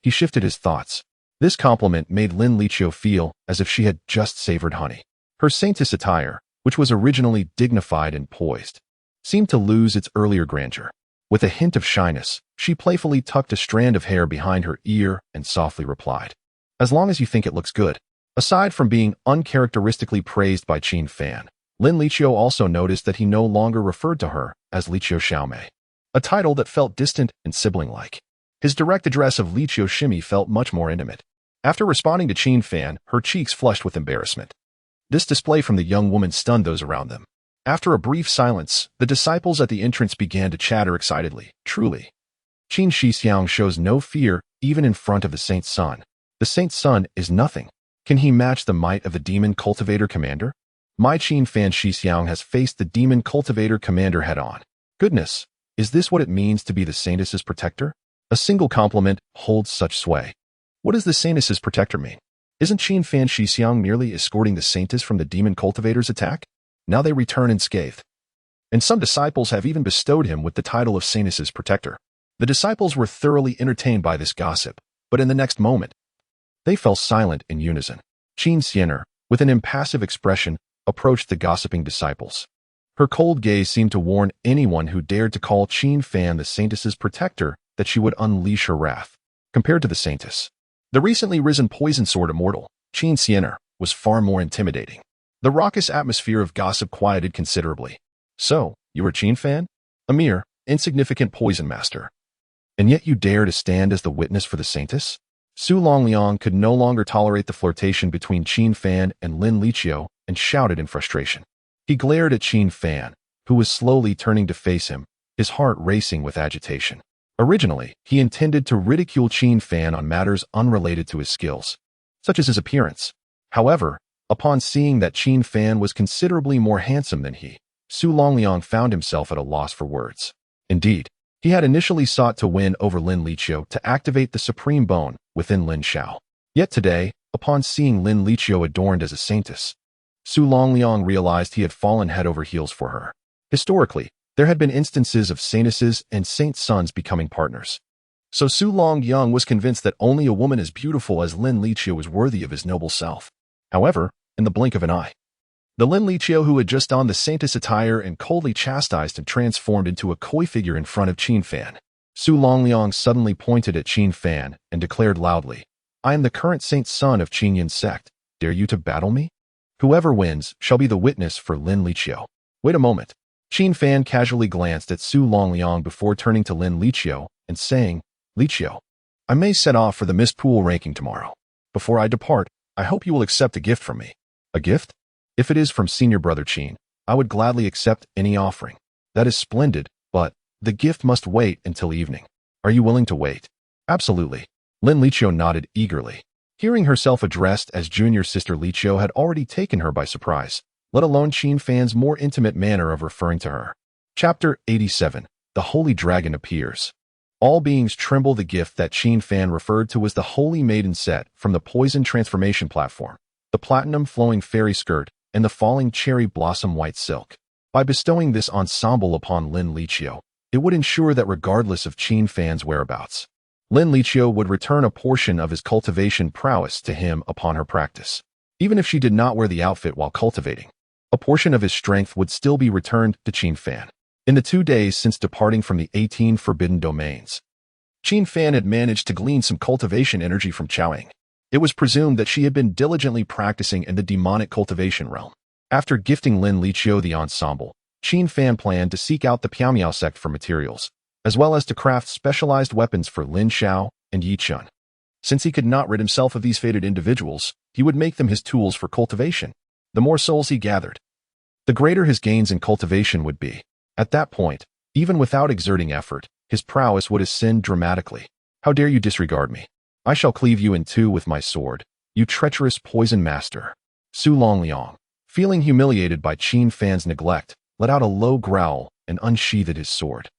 he shifted his thoughts. This compliment made Lin Liqiu feel as if she had just savored honey. Her saintess attire, which was originally dignified and poised, seemed to lose its earlier grandeur. With a hint of shyness, she playfully tucked a strand of hair behind her ear and softly replied, "As long as you think it looks good." Aside from being uncharacteristically praised by Qin Fan, Lin Liqiu also noticed that he no longer referred to her as Liqiu Xiaomei, a title that felt distant and sibling-like. His direct address of Liqiu Shimi felt much more intimate. After responding to Qin Fan, her cheeks flushed with embarrassment. This display from the young woman stunned those around them. After a brief silence, the disciples at the entrance began to chatter excitedly. Truly, Qin Shixiang shows no fear even in front of the Saint's son. The Saint's son is nothing. Can he match the might of the Demon Cultivator Commander? My Qin Fan Shixiang has faced the Demon Cultivator Commander head-on. Goodness, is this what it means to be the Saintess's protector? A single compliment holds such sway. What does the Saintess's protector mean? Isn't Qin Fan Shixiang merely escorting the Saintess from the Demon Cultivator's attack? Now they return unscathed. And some disciples have even bestowed him with the title of Saintess's protector. The disciples were thoroughly entertained by this gossip, but in the next moment, they fell silent in unison. Qin Xianer, with an impassive expression, approached the gossiping disciples. Her cold gaze seemed to warn anyone who dared to call Qin Fan the Saintess's protector that she would unleash her wrath. Compared to the Saintess, the recently risen poison sword immortal, Qin Xianer, was far more intimidating. The raucous atmosphere of gossip quieted considerably. So, you are Qin Fan? A mere, insignificant poison master. And yet you dare to stand as the witness for the Saintess? Su Longliang could no longer tolerate the flirtation between Qin Fan and Lin Liqiu and shouted in frustration. He glared at Qin Fan, who was slowly turning to face him, his heart racing with agitation. Originally, he intended to ridicule Qin Fan on matters unrelated to his skills, such as his appearance. However, upon seeing that Qin Fan was considerably more handsome than he, Su Longliang found himself at a loss for words. Indeed, he had initially sought to win over Lin Liqiu to activate the supreme bone within Lin Xiao. Yet today, upon seeing Lin Liqiu adorned as a saintess, Su Longliang realized he had fallen head over heels for her. Historically, there had been instances of saintesses and saint sons becoming partners. So Su Longyang was convinced that only a woman as beautiful as Lin Liqiu was worthy of his noble self. However, in the blink of an eye, the Lin Liqiu who had just donned the saintess attire and coldly chastised and transformed into a coy figure in front of Qin Fan. Su Longliang suddenly pointed at Qin Fan and declared loudly, "I am the current saint son of Qinyan's sect, Dare you to battle me? Whoever wins shall be the witness for Lin Liqiu. Wait a moment. Qin Fan casually glanced at Su Longliang before turning to Lin Liqiu and saying, Liqiu, I may set off for the Miss Pool ranking tomorrow. Before I depart, I hope you will accept a gift from me. A gift? If it is from Senior Brother Qin, I would gladly accept any offering. That is splendid, but the gift must wait until evening. Are you willing to wait? Absolutely. Lin Liqiu nodded eagerly. Hearing herself addressed as junior sister Liqiu had already taken her by surprise, let alone Qin Fan's more intimate manner of referring to her. Chapter 87. The Holy Dragon Appears. All beings tremble. The gift that Qin Fan referred to was the Holy Maiden set from the Poison Transformation platform, the platinum flowing fairy skirt, and the falling cherry blossom white silk. By bestowing this ensemble upon Lin Liqiu, it would ensure that regardless of Qin Fan's whereabouts, Lin Liqiu would return a portion of his cultivation prowess to him upon her practice. Even if she did not wear the outfit while cultivating, a portion of his strength would still be returned to Qin Fan. In the 2 days since departing from the 18 forbidden domains, Qin Fan had managed to glean some cultivation energy from Chaoying. It was presumed that she had been diligently practicing in the demonic cultivation realm. After gifting Lin Liqiu the ensemble, Qin Fan planned to seek out the Piaomiao sect for materials, as well as to craft specialized weapons for Lin Xiao and Yi Chun. Since he could not rid himself of these fated individuals, he would make them his tools for cultivation. The more souls he gathered, the greater his gains in cultivation would be. At that point, even without exerting effort, his prowess would ascend dramatically. How dare you disregard me? I shall cleave you in two with my sword, you treacherous poison master. Su Longliang, feeling humiliated by Qin Fan's neglect, let out a low growl and unsheathed his sword.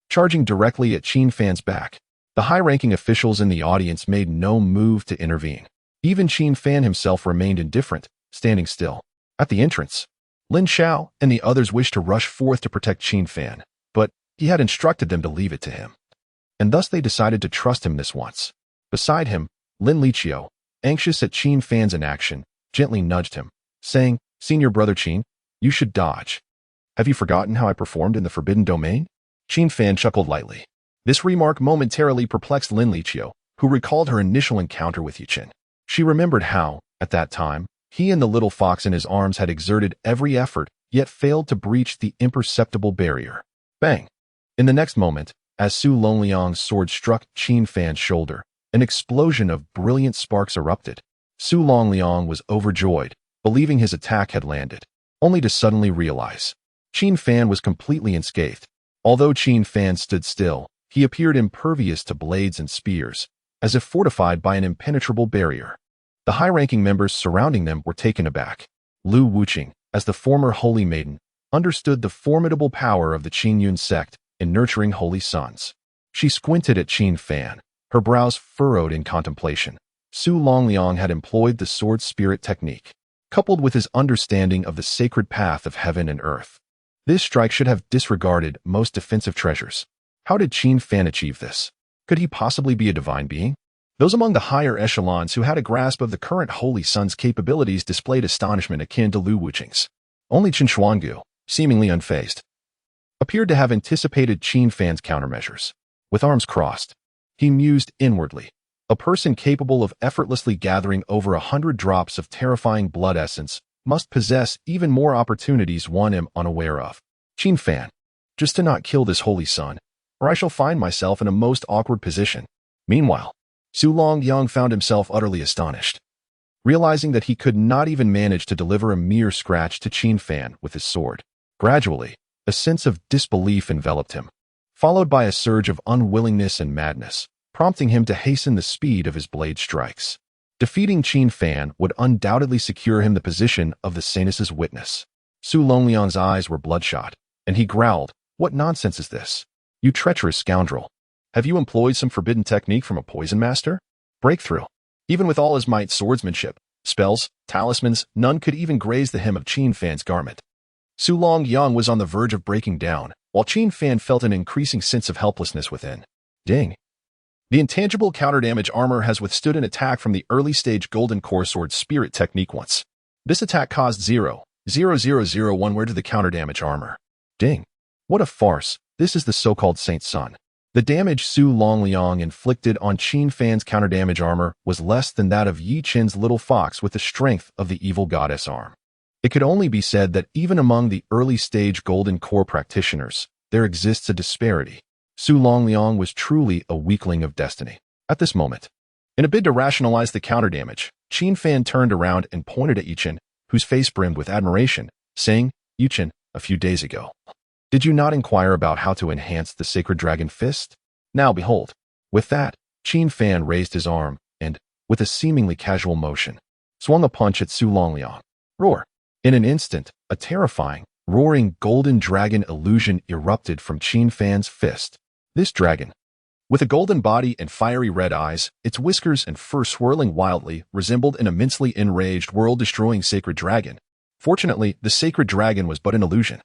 Charging directly at Qin Fan's back, the high-ranking officials in the audience made no move to intervene. Even Qin Fan himself remained indifferent, standing still. At the entrance, Lin Xiao and the others wished to rush forth to protect Qin Fan, but he had instructed them to leave it to him. And thus they decided to trust him this once. Beside him, Lin Liqiu, anxious at Qin Fan's inaction, gently nudged him, saying, Senior Brother Qin, you should dodge. Have you forgotten how I performed in the Forbidden Domain? Qin Fan chuckled lightly. This remark momentarily perplexed Lin Liqiu, who recalled her initial encounter with Yi Chun. She remembered how, at that time, he and the little fox in his arms had exerted every effort, yet failed to breach the imperceptible barrier. Bang! In the next moment, as Su Longliang's sword struck Qin Fan's shoulder, an explosion of brilliant sparks erupted. Su Longliang was overjoyed, believing his attack had landed, only to suddenly realize Qin Fan was completely unscathed. Although Qin Fan stood still, he appeared impervious to blades and spears, as if fortified by an impenetrable barrier. The high-ranking members surrounding them were taken aback. Lu Wuqing, as the former holy maiden, understood the formidable power of the Qingyun sect in nurturing holy sons. She squinted at Qin Fan, her brows furrowed in contemplation. Su Longliang had employed the sword spirit technique, coupled with his understanding of the sacred path of heaven and earth. This strike should have disregarded most defensive treasures. How did Qin Fan achieve this? Could he possibly be a divine being? Those among the higher echelons who had a grasp of the current Holy Son's capabilities displayed astonishment akin to Lu Wuqing's. Only Chen Xuangu, seemingly unfazed, appeared to have anticipated Qin Fan's countermeasures. With arms crossed, he mused inwardly. A person capable of effortlessly gathering over 100 drops of terrifying blood essence must possess even more opportunities one am unaware of. Qin Fan, just to not kill this holy son, or I shall find myself in a most awkward position. Meanwhile, Su Longliang found himself utterly astonished, realizing that he could not even manage to deliver a mere scratch to Qin Fan with his sword. Gradually, a sense of disbelief enveloped him, followed by a surge of unwillingness and madness, prompting him to hasten the speed of his blade strikes. Defeating Qin Fan would undoubtedly secure him the position of the Sanus's witness. Su Longliang's eyes were bloodshot, and he growled, "What nonsense is this? You treacherous scoundrel! Have you employed some forbidden technique from a poison master? Breakthrough!" Even with all his might swordsmanship, spells, talismans, none could even graze the hem of Qin Fan's garment. Su Longliang was on the verge of breaking down, while Qin Fan felt an increasing sense of helplessness within. Ding! The intangible counter-damage armor has withstood an attack from the early-stage Golden Core Sword Spirit technique once. This attack caused 0.0001 wear to the counter-damage armor. Ding! What a farce! This is the so-called Saint's son. The damage Su Longliang inflicted on Qin Fan's counter-damage armor was less than that of Yi Qin's little fox with the strength of the evil goddess arm. It could only be said that even among the early-stage Golden Core practitioners, there exists a disparity. Su Longliang was truly a weakling of destiny. At this moment, in a bid to rationalize the counter-damage, Qin Fan turned around and pointed at Yi Qin, whose face brimmed with admiration, saying, "Yi Qin, a few days ago, did you not inquire about how to enhance the Sacred Dragon Fist? Now behold." With that, Qin Fan raised his arm and, with a seemingly casual motion, swung a punch at Su Longliang. Roar! In an instant, a terrifying, roaring golden dragon illusion erupted from Qin Fan's fist. This dragon, with a golden body and fiery red eyes, its whiskers and fur swirling wildly, resembled an immensely enraged, world-destroying sacred dragon. Fortunately, the sacred dragon was but an illusion.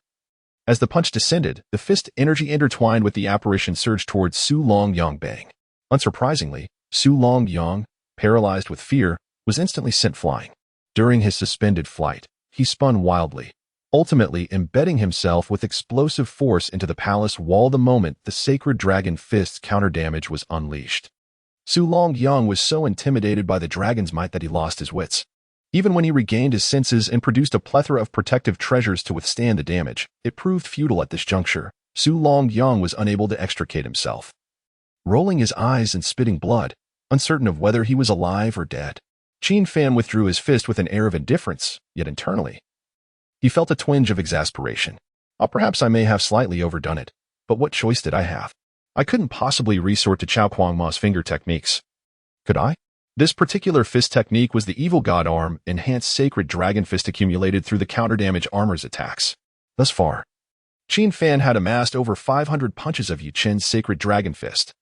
As the punch descended, the fist energy intertwined with the apparition surged towards Su Longliang bang. Unsurprisingly, Su Longliang, paralyzed with fear, was instantly sent flying. During his suspended flight, he spun wildly, ultimately embedding himself with explosive force into the palace wall the moment the sacred dragon fist's counter-damage was unleashed. Su Longliang was so intimidated by the dragon's might that he lost his wits. Even when he regained his senses and produced a plethora of protective treasures to withstand the damage, it proved futile at this juncture. Su Longliang was unable to extricate himself. Rolling his eyes and spitting blood, uncertain of whether he was alive or dead, Qin Fan withdrew his fist with an air of indifference, yet internally, he felt a twinge of exasperation. Perhaps I may have slightly overdone it, but what choice did I have? I couldn't possibly resort to Chao Kuang Ma's finger techniques. Could I? This particular fist technique was the evil god arm, enhanced sacred dragon fist accumulated through the counter-damage armor's attacks. Thus far, Qin Fan had amassed over 500 punches of Yi Qin's sacred dragon fist.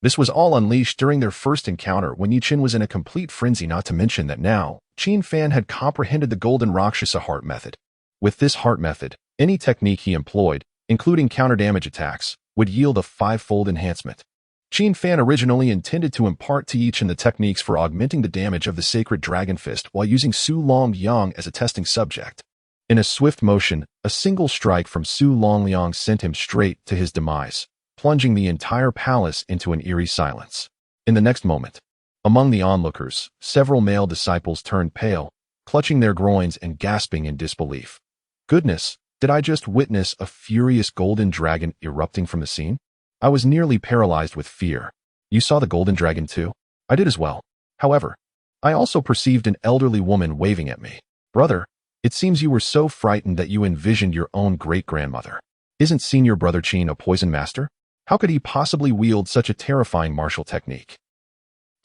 This was all unleashed during their first encounter when Yi Qin was in a complete frenzy, not to mention that now, Qin Fan had comprehended the Golden Rakshasa Heart method. With this heart method, any technique he employed, including counter-damage attacks, would yield a 5-fold enhancement. Qin Fan originally intended to impart to Yi Qin the techniques for augmenting the damage of the sacred dragon fist while using Su Longliang as a testing subject. In a swift motion, a single strike from Su Longliang sent him straight to his demise, plunging the entire palace into an eerie silence. In the next moment, among the onlookers, several male disciples turned pale, clutching their groins and gasping in disbelief. Goodness, did I just witness a furious golden dragon erupting from the scene? I was nearly paralyzed with fear. You saw the golden dragon too? I did as well. However, I also perceived an elderly woman waving at me. Brother, it seems you were so frightened that you envisioned your own great-grandmother. Isn't Senior Brother Qin a poison master? How could he possibly wield such a terrifying martial technique?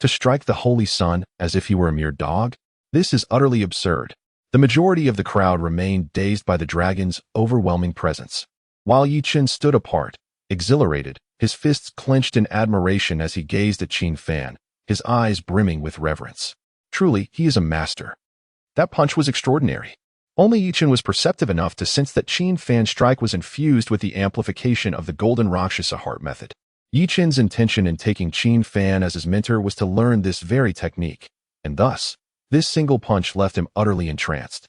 To strike the Holy Sun as if he were a mere dog? This is utterly absurd. The majority of the crowd remained dazed by the dragon's overwhelming presence. While Yi Qin stood apart, exhilarated, his fists clenched in admiration as he gazed at Qin Fan, his eyes brimming with reverence. Truly, he is a master. That punch was extraordinary. Only Yi Qin was perceptive enough to sense that Qin Fan's strike was infused with the amplification of the Golden Rakshasa Heart method. Yi Qin's intention in taking Qin Fan as his mentor was to learn this very technique, and thus, this single punch left him utterly entranced.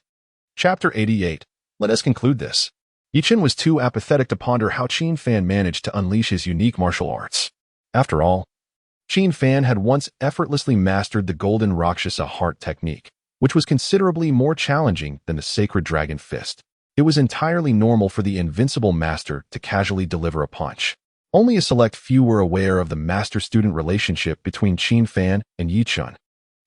Chapter 88. Let us conclude this. Yi Qin was too apathetic to ponder how Qin Fan managed to unleash his unique martial arts. After all, Qin Fan had once effortlessly mastered the Golden Rakshasa Heart technique, which was considerably more challenging than the Sacred Dragon Fist. It was entirely normal for the invincible master to casually deliver a punch. Only a select few were aware of the master-student relationship between Qin Fan and Yi Qin.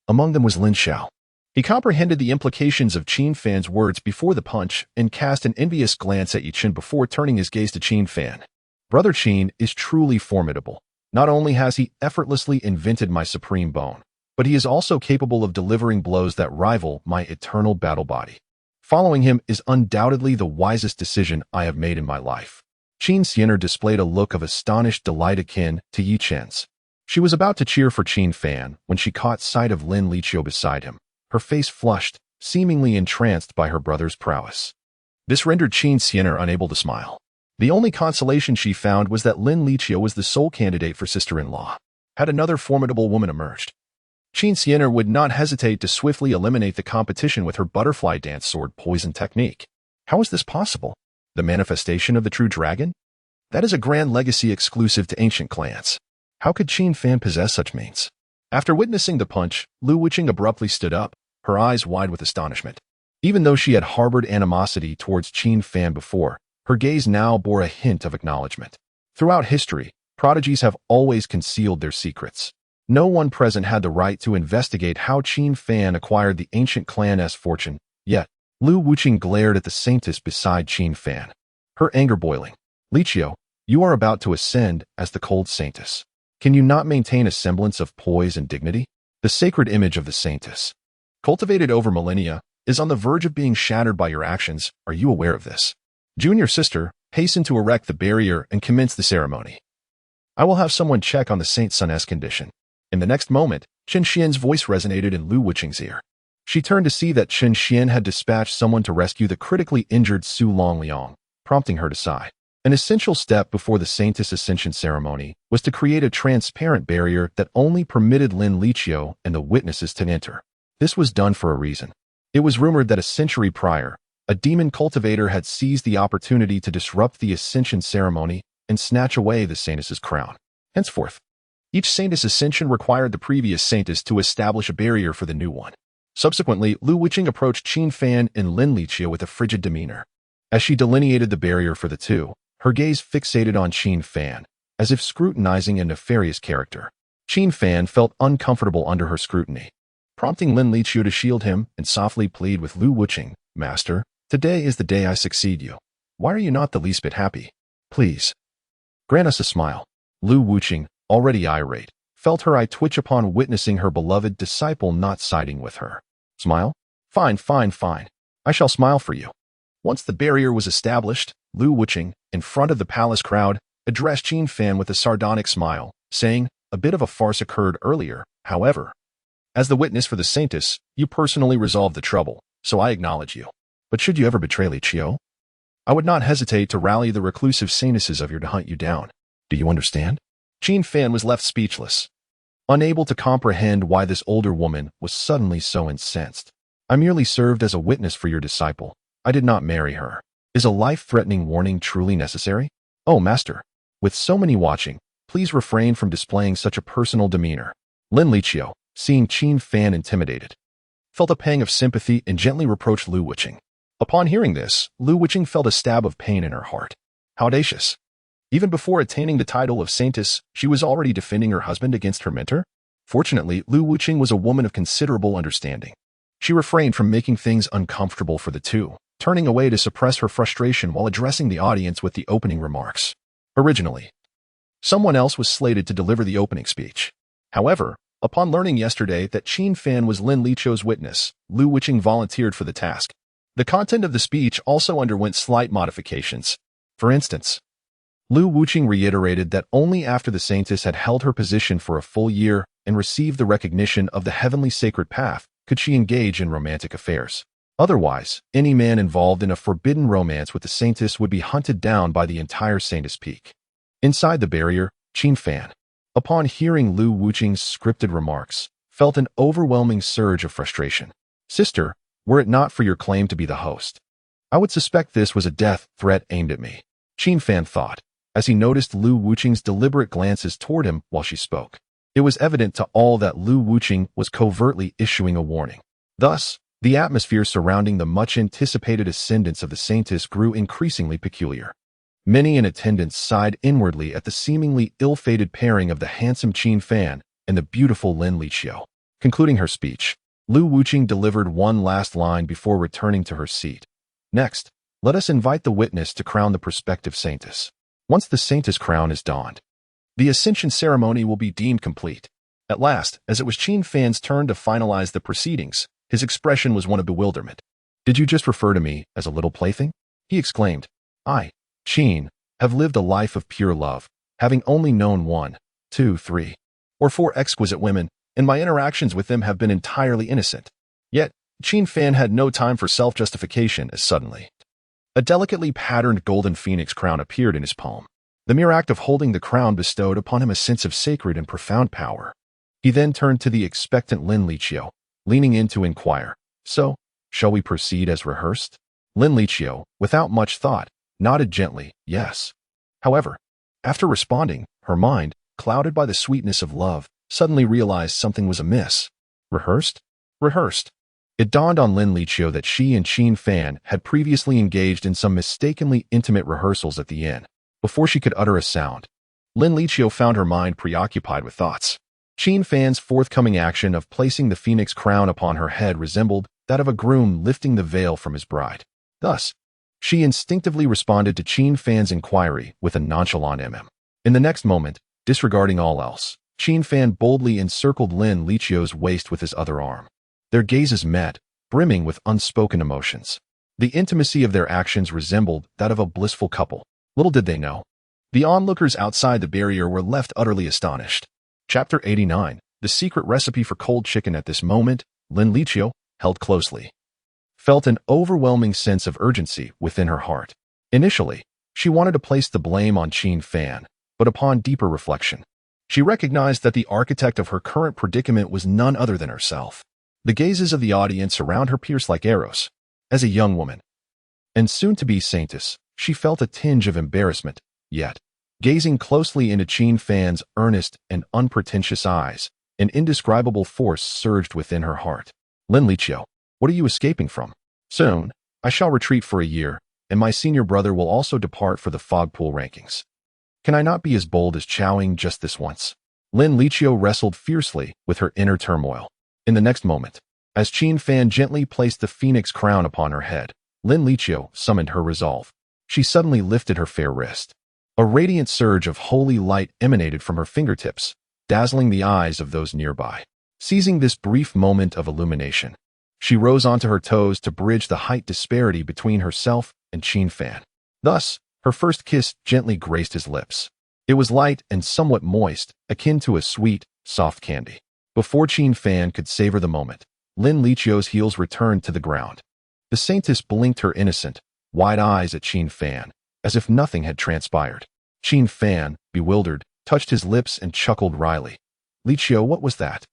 Among them was Lin Xiao. He comprehended the implications of Qin Fan's words before the punch and cast an envious glance at Yi Qin before turning his gaze to Qin Fan. Brother Qin is truly formidable. Not only has he effortlessly invented my supreme bone, but he is also capable of delivering blows that rival my eternal battle body. Following him is undoubtedly the wisest decision I have made in my life. Qin Xianer displayed a look of astonished delight akin to Yi Qin's. She was about to cheer for Qin Fan when she caught sight of Lin Liqiu beside him, her face flushed, seemingly entranced by her brother's prowess. This rendered Qin Xianer unable to smile. The only consolation she found was that Lin Liqiu was the sole candidate for sister-in-law. Had another formidable woman emerged, Qin Xianer would not hesitate to swiftly eliminate the competition with her butterfly dance sword poison technique. How is this possible? The manifestation of the true dragon? That is a grand legacy exclusive to ancient clans. How could Qin Fan possess such means? After witnessing the punch, Lu Wuqing abruptly stood up, her eyes wide with astonishment. Even though she had harbored animosity towards Qin Fan before, her gaze now bore a hint of acknowledgement. Throughout history, prodigies have always concealed their secrets. No one present had the right to investigate how Qin Fan acquired the ancient clan's fortune, yet Lu Wuqing glared at the saintess beside Qin Fan, her anger boiling. Liqiu, you are about to ascend as the cold saintess. Can you not maintain a semblance of poise and dignity? The sacred image of the saintess, cultivated over millennia, is on the verge of being shattered by your actions. Are you aware of this? Junior sister, hasten to erect the barrier and commence the ceremony. I will have someone check on the Saint Sun's condition. In the next moment, Chen Xian's voice resonated in Lu Wuqing's ear. She turned to see that Chen Xian had dispatched someone to rescue the critically injured Su Longliang, prompting her to sigh. An essential step before the Saintess Ascension ceremony was to create a transparent barrier that only permitted Lin Liqiu and the witnesses to enter. This was done for a reason. It was rumored that a century prior, a demon cultivator had seized the opportunity to disrupt the Ascension ceremony and snatch away the Saintess's crown. Henceforth, each Saintess Ascension required the previous Saintess to establish a barrier for the new one. Subsequently, Lu Wuqing approached Qin Fan and Lin Liqiu with a frigid demeanor. As she delineated the barrier for the two, her gaze fixated on Qin Fan, as if scrutinizing a nefarious character. Qin Fan felt uncomfortable under her scrutiny, prompting Lin Liqiu to shield him and softly plead with Lu Wuqing, Master, today is the day I succeed you. Why are you not the least bit happy? Please, grant us a smile. Lu Wuqing, already irate, felt her eye twitch upon witnessing her beloved disciple not siding with her. Smile? Fine, fine, fine. I shall smile for you. Once the barrier was established, Lu Wuqing, in front of the palace crowd, addressed Qin Fan with a sardonic smile, saying, a bit of a farce occurred earlier, however. As the witness for the Saintess, you personally resolved the trouble, so I acknowledge you. But should you ever betray Liqiu, I would not hesitate to rally the reclusive saintesses of you to hunt you down. Do you understand? Qin Fan was left speechless, unable to comprehend why this older woman was suddenly so incensed. I merely served as a witness for your disciple. I did not marry her. Is a life-threatening warning truly necessary? Oh, Master, with so many watching, please refrain from displaying such a personal demeanor. Lin Liqiu, seeing Qin Fan intimidated, felt a pang of sympathy and gently reproached Lu Wuqing. Upon hearing this, Lu Wuqing felt a stab of pain in her heart. How audacious. Even before attaining the title of Saintess, she was already defending her husband against her mentor? Fortunately, Lu Wuqing was a woman of considerable understanding. She refrained from making things uncomfortable for the two, turning away to suppress her frustration while addressing the audience with the opening remarks. Originally, someone else was slated to deliver the opening speech. However, upon learning yesterday that Qin Fan was Lin Liqiu's witness, Lu Wuqing volunteered for the task. The content of the speech also underwent slight modifications. For instance, Lu Wuqing reiterated that only after the Saintess had held her position for a full year and received the recognition of the heavenly sacred path could she engage in romantic affairs. Otherwise, any man involved in a forbidden romance with the Saintess would be hunted down by the entire Saintess Peak. Inside the barrier, Qin Fan, upon hearing Lu Wuqing's scripted remarks, felt an overwhelming surge of frustration. Sister, were it not for your claim to be the host, I would suspect this was a death threat aimed at me, Qin Fan thought, as he noticed Lu Wuqing's deliberate glances toward him while she spoke. It was evident to all that Lu Wuqing was covertly issuing a warning. Thus, the atmosphere surrounding the much-anticipated ascendance of the Saintess grew increasingly peculiar. Many in attendance sighed inwardly at the seemingly ill-fated pairing of the handsome Qin Fan and the beautiful Lin Liqiu. Concluding her speech, Lu Wuqing delivered one last line before returning to her seat. Next, let us invite the witness to crown the prospective Saintess. Once the Saintess crown is donned, the ascension ceremony will be deemed complete. At last, as it was Qin Fan's turn to finalize the proceedings, his expression was one of bewilderment. Did you just refer to me as a little plaything? He exclaimed. I, Qin, have lived a life of pure love, having only known 1, 2, 3, or 4 exquisite women, and my interactions with them have been entirely innocent. Yet, Qin Fan had no time for self-justification as suddenly a delicately patterned golden phoenix crown appeared in his palm. The mere act of holding the crown bestowed upon him a sense of sacred and profound power. He then turned to the expectant Lin Liqiu, leaning in to inquire, so, shall we proceed as rehearsed? Lin Liqiu, without much thought, nodded gently, yes. However, after responding, her mind, clouded by the sweetness of love, suddenly realized something was amiss. Rehearsed? Rehearsed. It dawned on Lin Liqiu that she and Qin Fan had previously engaged in some mistakenly intimate rehearsals at the inn. Before she could utter a sound, Lin Liqiu found her mind preoccupied with thoughts. Qin Fan's forthcoming action of placing the phoenix crown upon her head resembled that of a groom lifting the veil from his bride. Thus, she instinctively responded to Qin Fan's inquiry with a nonchalant In the next moment, disregarding all else, Qin Fan boldly encircled Lin Liqiu's waist with his other arm. Their gazes met, brimming with unspoken emotions. The intimacy of their actions resembled that of a blissful couple. Little did they know, the onlookers outside the barrier were left utterly astonished. Chapter 89. The secret recipe for cold chicken. At this moment, Lin Liqiu, held closely, felt an overwhelming sense of urgency within her heart. Initially, she wanted to place the blame on Qin Fan, but upon deeper reflection, she recognized that the architect of her current predicament was none other than herself. The gazes of the audience around her pierced like arrows. As a young woman, and soon-to-be saintess, she felt a tinge of embarrassment, yet, gazing closely into Qin Fan's earnest and unpretentious eyes, an indescribable force surged within her heart. Lin Liqiu, what are you escaping from? Soon, I shall retreat for a year, and my senior brother will also depart for the fog pool rankings. Can I not be as bold as Chowing just this once? Lin Liqiu wrestled fiercely with her inner turmoil. In the next moment, as Qin Fan gently placed the phoenix crown upon her head, Lin Liqiu summoned her resolve. She suddenly lifted her fair wrist. A radiant surge of holy light emanated from her fingertips, dazzling the eyes of those nearby. Seizing this brief moment of illumination, she rose onto her toes to bridge the height disparity between herself and Qin Fan. Thus, her first kiss gently graced his lips. It was light and somewhat moist, akin to a sweet, soft candy. Before Qin Fan could savor the moment, Lin Liqiu's heels returned to the ground. The saintess blinked her innocent, wide eyes at Qin Fan, as if nothing had transpired. Qin Fan, bewildered, touched his lips and chuckled wryly. Liqiu, what was that?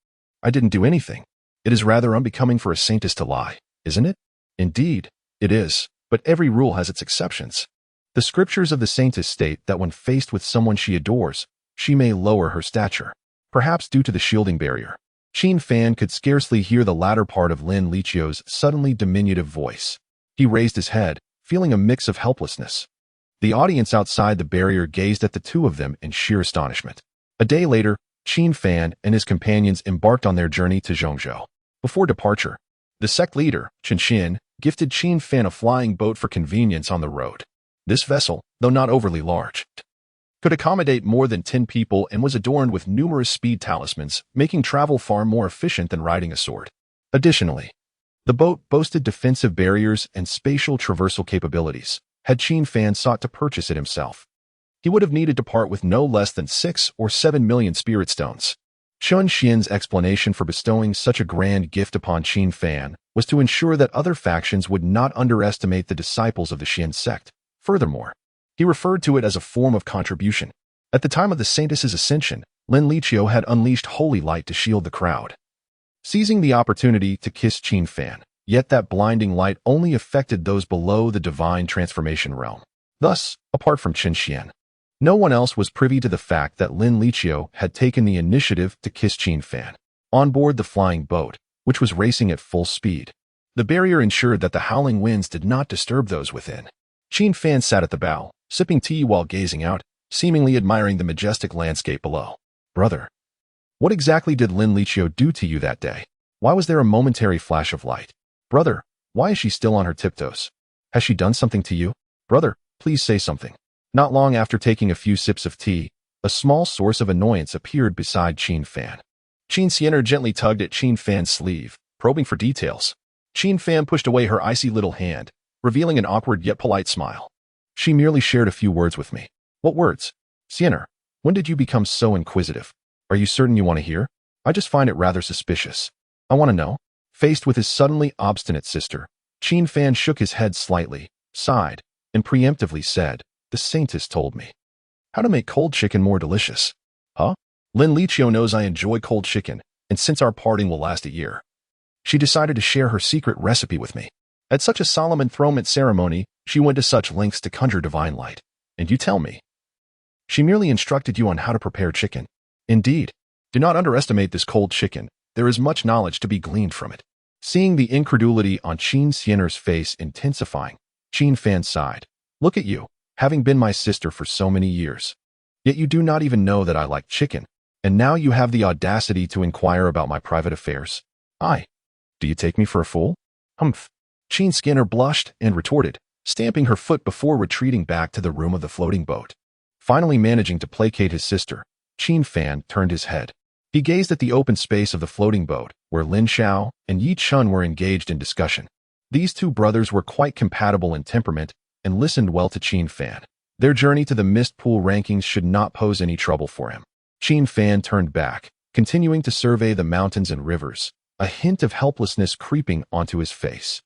I didn't do anything. It is rather unbecoming for a saintess to lie, isn't it? Indeed, it is, but every rule has its exceptions. The scriptures of the saintess state that when faced with someone she adores, she may lower her stature, perhaps due to the shielding barrier. Qin Fan could scarcely hear the latter part of Lin Liqiu's suddenly diminutive voice. He raised his head, feeling a mix of helplessness. The audience outside the barrier gazed at the two of them in sheer astonishment. A day later, Qin Fan and his companions embarked on their journey to Xuanzong. Before departure, the sect leader, Chen, gifted Qin Fan a flying boat for convenience on the road. This vessel, though not overly large, could accommodate more than 10 people and was adorned with numerous speed talismans, making travel far more efficient than riding a sword. Additionally, the boat boasted defensive barriers and spatial traversal capabilities. Had Qin Fan sought to purchase it himself, he would have needed to part with no less than 6 or 7 million spirit stones. Chun Xian's explanation for bestowing such a grand gift upon Qin Fan was to ensure that other factions would not underestimate the disciples of the Xian sect. Furthermore, he referred to it as a form of contribution. At the time of the saintess's ascension, Lin Liqiu had unleashed holy light to shield the crowd, seizing the opportunity to kiss Qin Fan. Yet that blinding light only affected those below the divine transformation realm. Thus, apart from Qin Xian, no one else was privy to the fact that Lin Liqiu had taken the initiative to kiss Qin Fan. On board the flying boat, which was racing at full speed, the barrier ensured that the howling winds did not disturb those within. Qin Fan sat at the bow, sipping tea while gazing out, seemingly admiring the majestic landscape below. Brother, what exactly did Lin Liqiu do to you that day? Why was there a momentary flash of light? Brother, why is she still on her tiptoes? Has she done something to you? Brother, please say something. Not long after taking a few sips of tea, a small source of annoyance appeared beside Qin Fan. Qin Xian gently tugged at Qin Fan's sleeve, probing for details. Qin Fan pushed away her icy little hand, revealing an awkward yet polite smile. She merely shared a few words with me. What words? Xianer, when did you become so inquisitive? Are you certain you want to hear? I just find it rather suspicious. I want to know. Faced with his suddenly obstinate sister, Qin Fan shook his head slightly, sighed, and preemptively said, the saintess told me how to make cold chicken more delicious. Huh? Lin Liqiu knows I enjoy cold chicken, and since our parting will last a year, she decided to share her secret recipe with me. At such a solemn enthronement ceremony, she went to such lengths to conjure divine light. And you tell me, She merely instructed you on how to prepare chicken. Indeed, do not underestimate this cold chicken. There is much knowledge to be gleaned from it. Seeing the incredulity on Qin Xian'er's face intensifying, Qin Fan sighed. Look at you, having been my sister for so many years. Yet you do not even know that I like chicken, and now you have the audacity to inquire about my private affairs. Do you take me for a fool? Humph. Qin Skinner blushed and retorted, stamping her foot before retreating back to the room of the floating boat. Finally managing to placate his sister, Qin Fan turned his head. He gazed at the open space of the floating boat, where Lin Xiao and Yi Chun were engaged in discussion. These two brothers were quite compatible in temperament and listened well to Qin Fan. Their journey to the mist pool rankings should not pose any trouble for him. Qin Fan turned back, continuing to survey the mountains and rivers, a hint of helplessness creeping onto his face.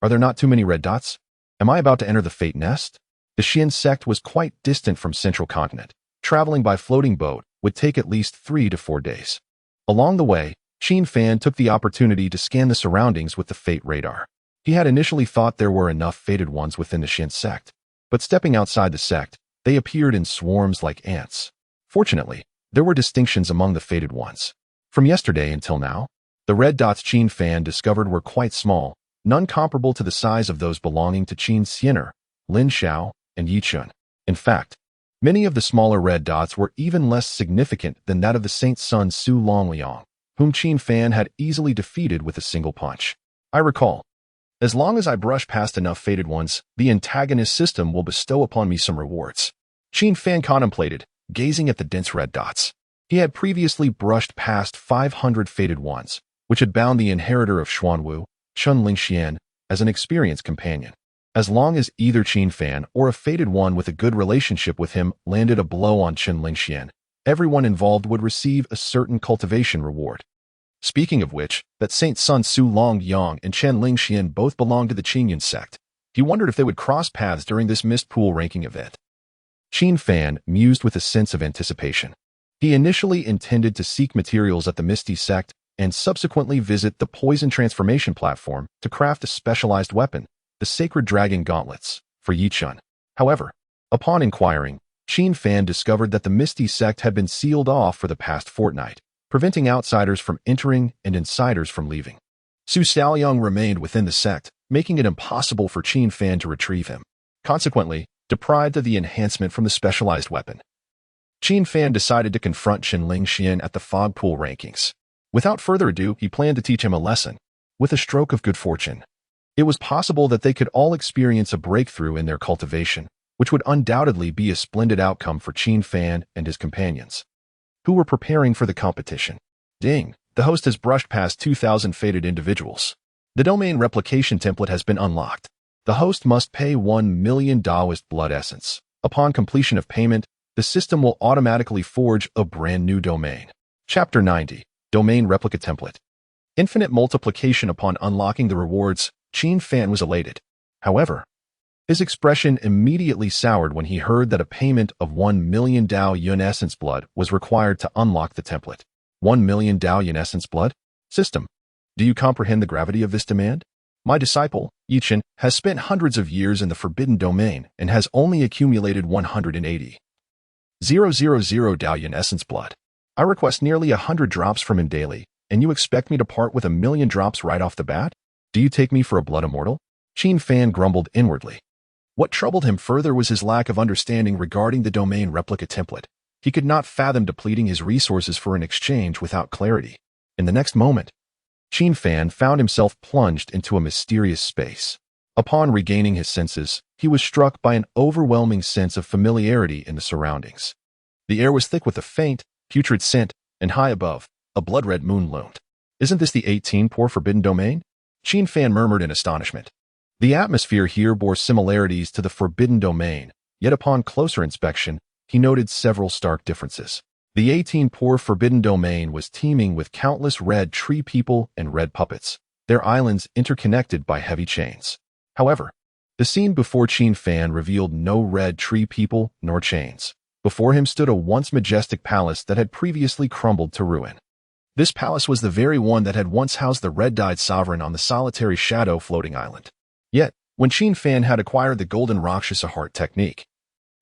Are there not too many red dots? Am I about to enter the Fate Nest? The Xian sect was quite distant from Central Continent. Traveling by floating boat would take at least 3 to 4 days. Along the way, Qin Fan took the opportunity to scan the surroundings with the Fate radar. He had initially thought there were enough fated ones within the Xian sect, but stepping outside the sect, they appeared in swarms like ants. Fortunately, there were distinctions among the fated ones. From yesterday until now, the red dots Qin Fan discovered were quite small, none comparable to the size of those belonging to Qin Xian'er, Lin Xiao, and Yi Chun. In fact, many of the smaller red dots were even less significant than that of the Saint's son Su Longliang, whom Qin Fan had easily defeated with a single punch. I recall, as long as I brush past enough fated ones, the antagonist system will bestow upon me some rewards. Qin Fan contemplated, gazing at the dense red dots. He had previously brushed past 500 fated ones, which had bound the inheritor of Xuanwu, Chun Lingxian, as an experienced companion. As long as either Qin Fan or a fated one with a good relationship with him landed a blow on Chun Lingxian, everyone involved would receive a certain cultivation reward. Speaking of which, that Saint's son Su Longyang and Chen Lingxian both belonged to the Qingyun sect. He wondered if they would cross paths during this mist pool ranking event. Qin Fan mused with a sense of anticipation. He initially intended to seek materials at the Misty sect and subsequently visit the Poison Transformation platform to craft a specialized weapon, the Sacred Dragon Gauntlets, for Yi Chun. However, upon inquiring, Qin Fan discovered that the Misty sect had been sealed off for the past fortnight, preventing outsiders from entering and insiders from leaving. Su Xiaoyang remained within the sect, making it impossible for Qin Fan to retrieve him. Consequently, deprived of the enhancement from the specialized weapon, Qin Fan decided to confront Chen Lingxian at the fog pool rankings. Without further ado, he planned to teach him a lesson. With a stroke of good fortune, it was possible that they could all experience a breakthrough in their cultivation, which would undoubtedly be a splendid outcome for Qin Fan and his companions, who were preparing for the competition. Ding! The host has brushed past 2,000 fated individuals. The domain replication template has been unlocked. The host must pay 1 million Taoist blood essence. Upon completion of payment, the system will automatically forge a brand new domain. Chapter 90. Domain Replica Template. Infinite multiplication. Upon unlocking the rewards, Qin Fan was elated. However, his expression immediately soured when he heard that a payment of 1 million Dao Yun essence blood was required to unlock the template. 1 million Dao Yun essence blood? System. Do you comprehend the gravity of this demand? My disciple, Yi Chun, has spent hundreds of years in the forbidden domain and has only accumulated 180,000 Dao Yun essence blood. I request nearly 100 drops from him daily, and you expect me to part with 1 million drops right off the bat? Do you take me for a blood immortal? Qin Fan grumbled inwardly. What troubled him further was his lack of understanding regarding the domain replica template. He could not fathom depleting his resources for an exchange without clarity. In the next moment, Qin Fan found himself plunged into a mysterious space. Upon regaining his senses, he was struck by an overwhelming sense of familiarity in the surroundings. The air was thick with a faint, putrid scent, and high above, a blood-red moon loomed. Isn't this the 18-pore forbidden domain? Qin Fan murmured in astonishment. The atmosphere here bore similarities to the forbidden domain, yet upon closer inspection, he noted several stark differences. The 18-pore forbidden domain was teeming with countless red tree people and red puppets, their islands interconnected by heavy chains. However, the scene before Qin Fan revealed no red tree people nor chains. Before him stood a once majestic palace that had previously crumbled to ruin. This palace was the very one that had once housed the red-dyed sovereign on the solitary shadow floating island. Yet, when Qin Fan had acquired the golden Rakshasa heart technique,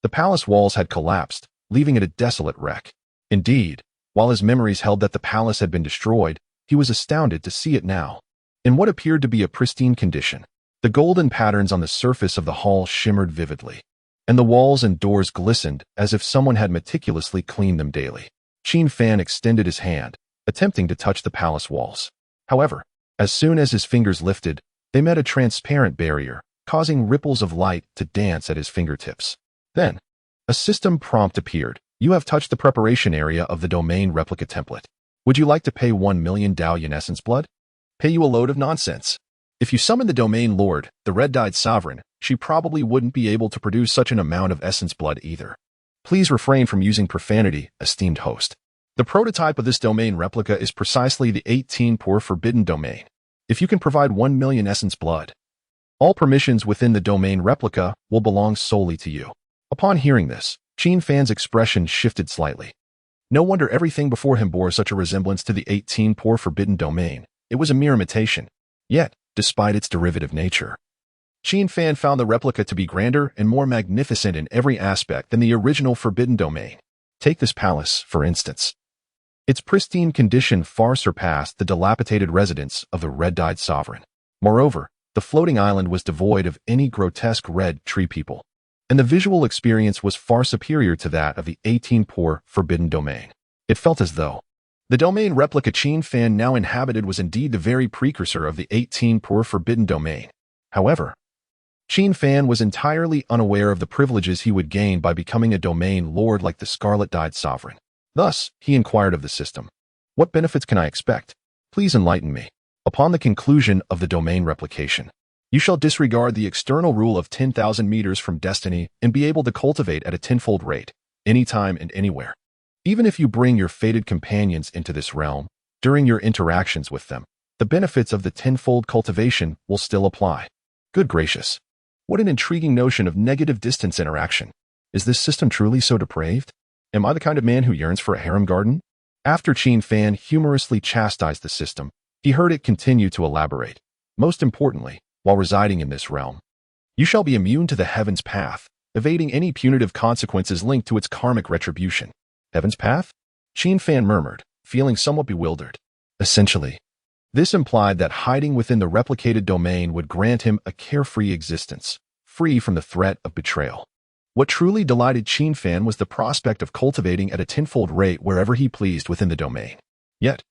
the palace walls had collapsed, leaving it a desolate wreck. Indeed, while his memories held that the palace had been destroyed, he was astounded to see it now, in what appeared to be a pristine condition. The golden patterns on the surface of the hall shimmered vividly, and the walls and doors glistened as if someone had meticulously cleaned them daily. Qin Fan extended his hand, attempting to touch the palace walls. However, as soon as his fingers lifted, they met a transparent barrier, causing ripples of light to dance at his fingertips. Then, a system prompt appeared. You have touched the preparation area of the domain replica template. Would you like to pay 1 million Dalian essence blood? Pay you a load of nonsense. If you summon the domain lord, the red-dyed sovereign, she probably wouldn't be able to produce such an amount of essence blood either. Please refrain from using profanity, esteemed host. The prototype of this domain replica is precisely the 18 poor forbidden domain. If you can provide 1 million essence blood, all permissions within the domain replica will belong solely to you. Upon hearing this, Qin Fan's expression shifted slightly. No wonder everything before him bore such a resemblance to the 18 poor forbidden domain. It was a mere imitation. Yet, despite its derivative nature, Qin Fan found the replica to be grander and more magnificent in every aspect than the original forbidden domain. Take this palace, for instance. Its pristine condition far surpassed the dilapidated residence of the red-dyed sovereign. Moreover, the floating island was devoid of any grotesque red tree people, and the visual experience was far superior to that of the 18 poor forbidden domain. It felt as though the domain replica Qin Fan now inhabited was indeed the very precursor of the 18 poor forbidden domain. However, Qin Fan was entirely unaware of the privileges he would gain by becoming a domain lord like the scarlet-dyed sovereign. Thus, he inquired of the system, "What benefits can I expect? Please enlighten me." Upon the conclusion of the domain replication, you shall disregard the external rule of 10,000 meters from destiny and be able to cultivate at a tenfold rate, anytime and anywhere. Even if you bring your fated companions into this realm, during your interactions with them, the benefits of the tenfold cultivation will still apply. Good gracious. What an intriguing notion of negative distance interaction. Is this system truly so depraved? Am I the kind of man who yearns for a harem garden? After Qin Fan humorously chastised the system, he heard it continue to elaborate. Most importantly, while residing in this realm, you shall be immune to the heaven's path, evading any punitive consequences linked to its karmic retribution. Heaven's path? Qin Fan murmured, feeling somewhat bewildered. Essentially, this implied that hiding within the replicated domain would grant him a carefree existence, free from the threat of betrayal. What truly delighted Qin Fan was the prospect of cultivating at a tenfold rate wherever he pleased within the domain. Yet,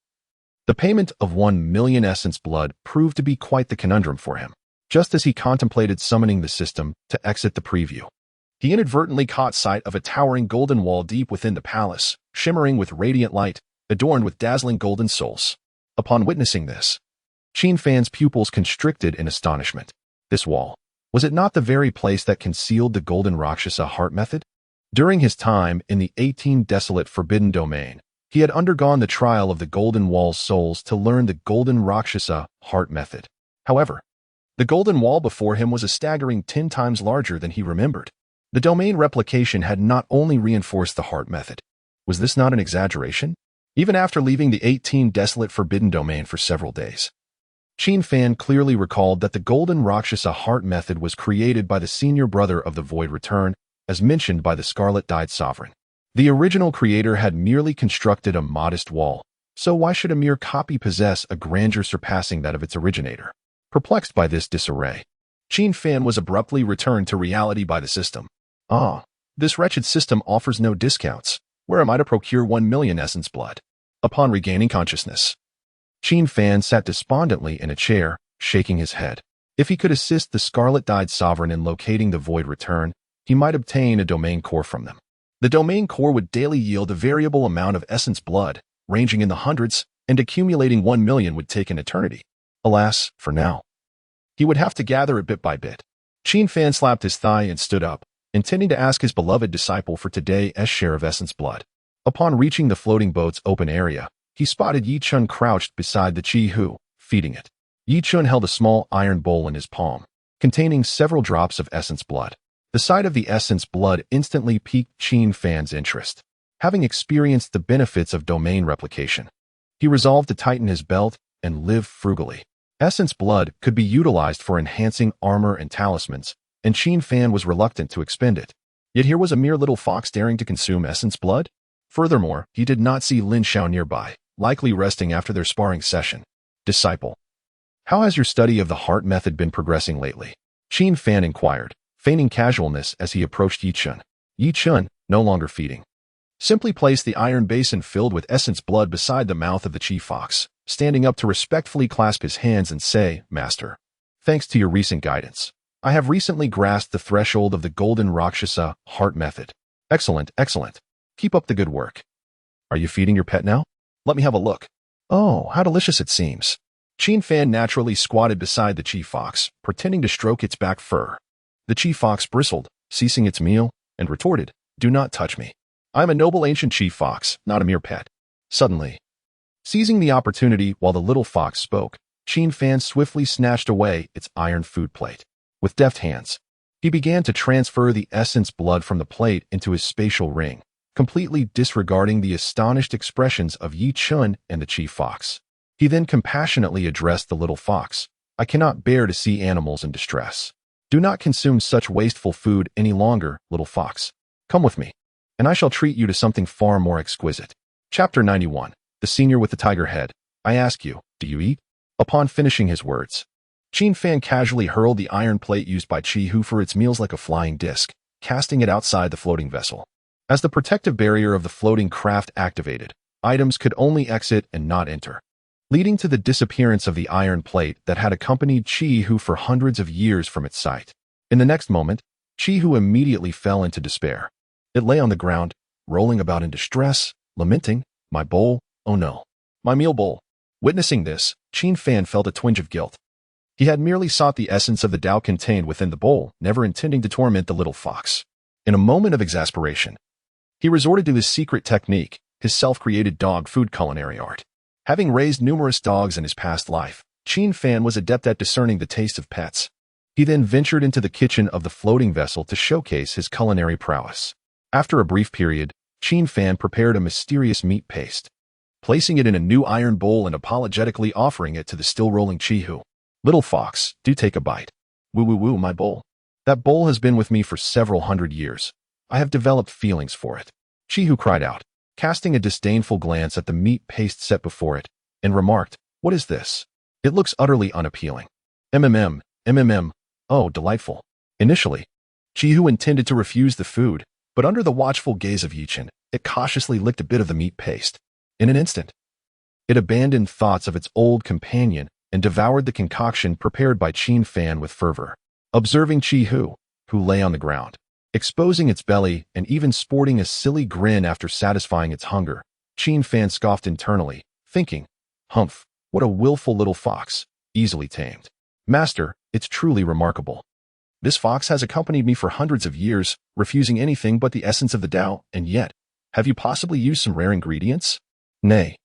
the payment of 1 million essence blood proved to be quite the conundrum for him. Just as he contemplated summoning the system to exit the preview, he inadvertently caught sight of a towering golden wall deep within the palace, shimmering with radiant light, adorned with dazzling golden souls. Upon witnessing this, Qin Fan's pupils constricted in astonishment. This wall, was it not the very place that concealed the golden Rakshasa heart method? During his time in the 18 desolate forbidden domain, he had undergone the trial of the golden wall's souls to learn the golden Rakshasa heart method. However, the golden wall before him was a staggering 10 times larger than he remembered. The domain replication had not only reinforced the heart method. Was this not an exaggeration? Even after leaving the 18 desolate forbidden domain for several days, Qin Fan clearly recalled that the golden Rakshasa heart method was created by the senior brother of the Void Return, as mentioned by the scarlet-dyed sovereign. The original creator had merely constructed a modest wall, so why should a mere copy possess a grandeur surpassing that of its originator? Perplexed by this disarray, Qin Fan was abruptly returned to reality by the system. Ah, this wretched system offers no discounts. Where am I to procure 1 million essence blood? Upon regaining consciousness, Qin Fan sat despondently in a chair, shaking his head. If he could assist the scarlet-dyed sovereign in locating the Void Return, he might obtain a domain core from them. The domain core would daily yield a variable amount of essence blood, ranging in the hundreds, and accumulating 1 million would take an eternity. Alas, for now, he would have to gather it bit by bit. Qin Fan slapped his thigh and stood up, intending to ask his beloved disciple for today's share of essence blood. Upon reaching the floating boat's open area, he spotted Yi Chun crouched beside the Chi Hu, feeding it. Yi Chun held a small iron bowl in his palm, containing several drops of essence blood. The sight of the essence blood instantly piqued Qin Fan's interest. Having experienced the benefits of domain replication, he resolved to tighten his belt and live frugally. Essence blood could be utilized for enhancing armor and talismans, and Qin Fan was reluctant to expend it. Yet here was a mere little fox daring to consume essence blood? Furthermore, he did not see Lin Xiao nearby, likely resting after their sparring session. Disciple. How has your study of the heart method been progressing lately? Qin Fan inquired, feigning casualness as he approached Yi Chun. Yi Chun, no longer feeding, simply placed the iron basin filled with essence blood beside the mouth of the chief fox, standing up to respectfully clasp his hands and say, Master, thanks to your recent guidance, I have recently grasped the threshold of the golden Rakshasa heart method. Excellent, excellent. Keep up the good work. Are you feeding your pet now? Let me have a look. Oh, how delicious it seems. Qin Fan naturally squatted beside the chief fox, pretending to stroke its back fur. The chief fox bristled, ceasing its meal, and retorted, Do not touch me. I am a noble ancient chief fox, not a mere pet. Suddenly, seizing the opportunity while the little fox spoke, Qin Fan swiftly snatched away its iron food plate. With deft hands, he began to transfer the essence blood from the plate into his spatial ring, completely disregarding the astonished expressions of Yi Chun and the chief fox. He then compassionately addressed the little fox. I cannot bear to see animals in distress. Do not consume such wasteful food any longer, little fox. Come with me, and I shall treat you to something far more exquisite. Chapter 91. The Senior with the Tiger Head. I ask you, do you eat? Upon finishing his words, Qin Fan casually hurled the iron plate used by Chi Hu for its meals like a flying disc, casting it outside the floating vessel. As the protective barrier of the floating craft activated, items could only exit and not enter, leading to the disappearance of the iron plate that had accompanied Chi Hu for hundreds of years from its sight. In the next moment, Chi Hu immediately fell into despair. It lay on the ground, rolling about in distress, lamenting, My bowl, oh no, my meal bowl. Witnessing this, Qin Fan felt a twinge of guilt. He had merely sought the essence of the Tao contained within the bowl, never intending to torment the little fox. In a moment of exasperation, he resorted to his secret technique, his self-created dog food culinary art. Having raised numerous dogs in his past life, Qin Fan was adept at discerning the taste of pets. He then ventured into the kitchen of the floating vessel to showcase his culinary prowess. After a brief period, Qin Fan prepared a mysterious meat paste, placing it in a new iron bowl and apologetically offering it to the still-rolling Chi Hu. Little fox, do take a bite. Woo woo woo, my bowl. That bowl has been with me for several hundred years. I have developed feelings for it. Chi Hu cried out, casting a disdainful glance at the meat paste set before it, and remarked, What is this? It looks utterly unappealing. MMM. Oh, delightful. Initially, Chi Hu intended to refuse the food, but under the watchful gaze of Yi Chun, it cautiously licked a bit of the meat paste. In an instant, it abandoned thoughts of its old companion and devoured the concoction prepared by Qin Fan with fervor. Observing Chi Hu, who lay on the ground, exposing its belly and even sporting a silly grin after satisfying its hunger, Qin Fan scoffed internally, thinking, Humph, what a willful little fox, easily tamed. Master, it's truly remarkable. This fox has accompanied me for hundreds of years, refusing anything but the essence of the Tao, and yet, have you possibly used some rare ingredients? Nay,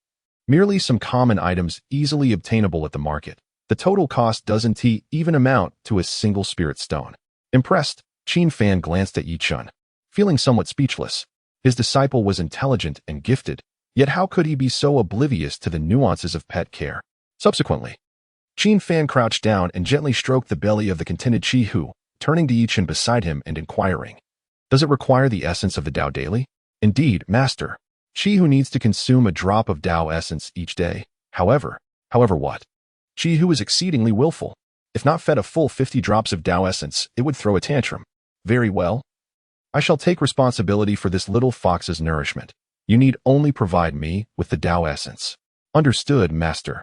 merely some common items easily obtainable at the market. The total cost doesn't even amount to a single spirit stone. Impressed, Qin Fan glanced at Yi Chun, feeling somewhat speechless. His disciple was intelligent and gifted, yet how could he be so oblivious to the nuances of pet care? Subsequently, Qin Fan crouched down and gently stroked the belly of the contented Chi Hu, turning to Yi Chun beside him and inquiring, Does it require the essence of the Tao daily? Indeed, Master. Chi Hu needs to consume a drop of Tao essence each day. However what? Chi Hu is exceedingly willful. If not fed a full 50 drops of Tao essence, it would throw a tantrum. Very well. I shall take responsibility for this little fox's nourishment. You need only provide me with the Tao essence. Understood, Master.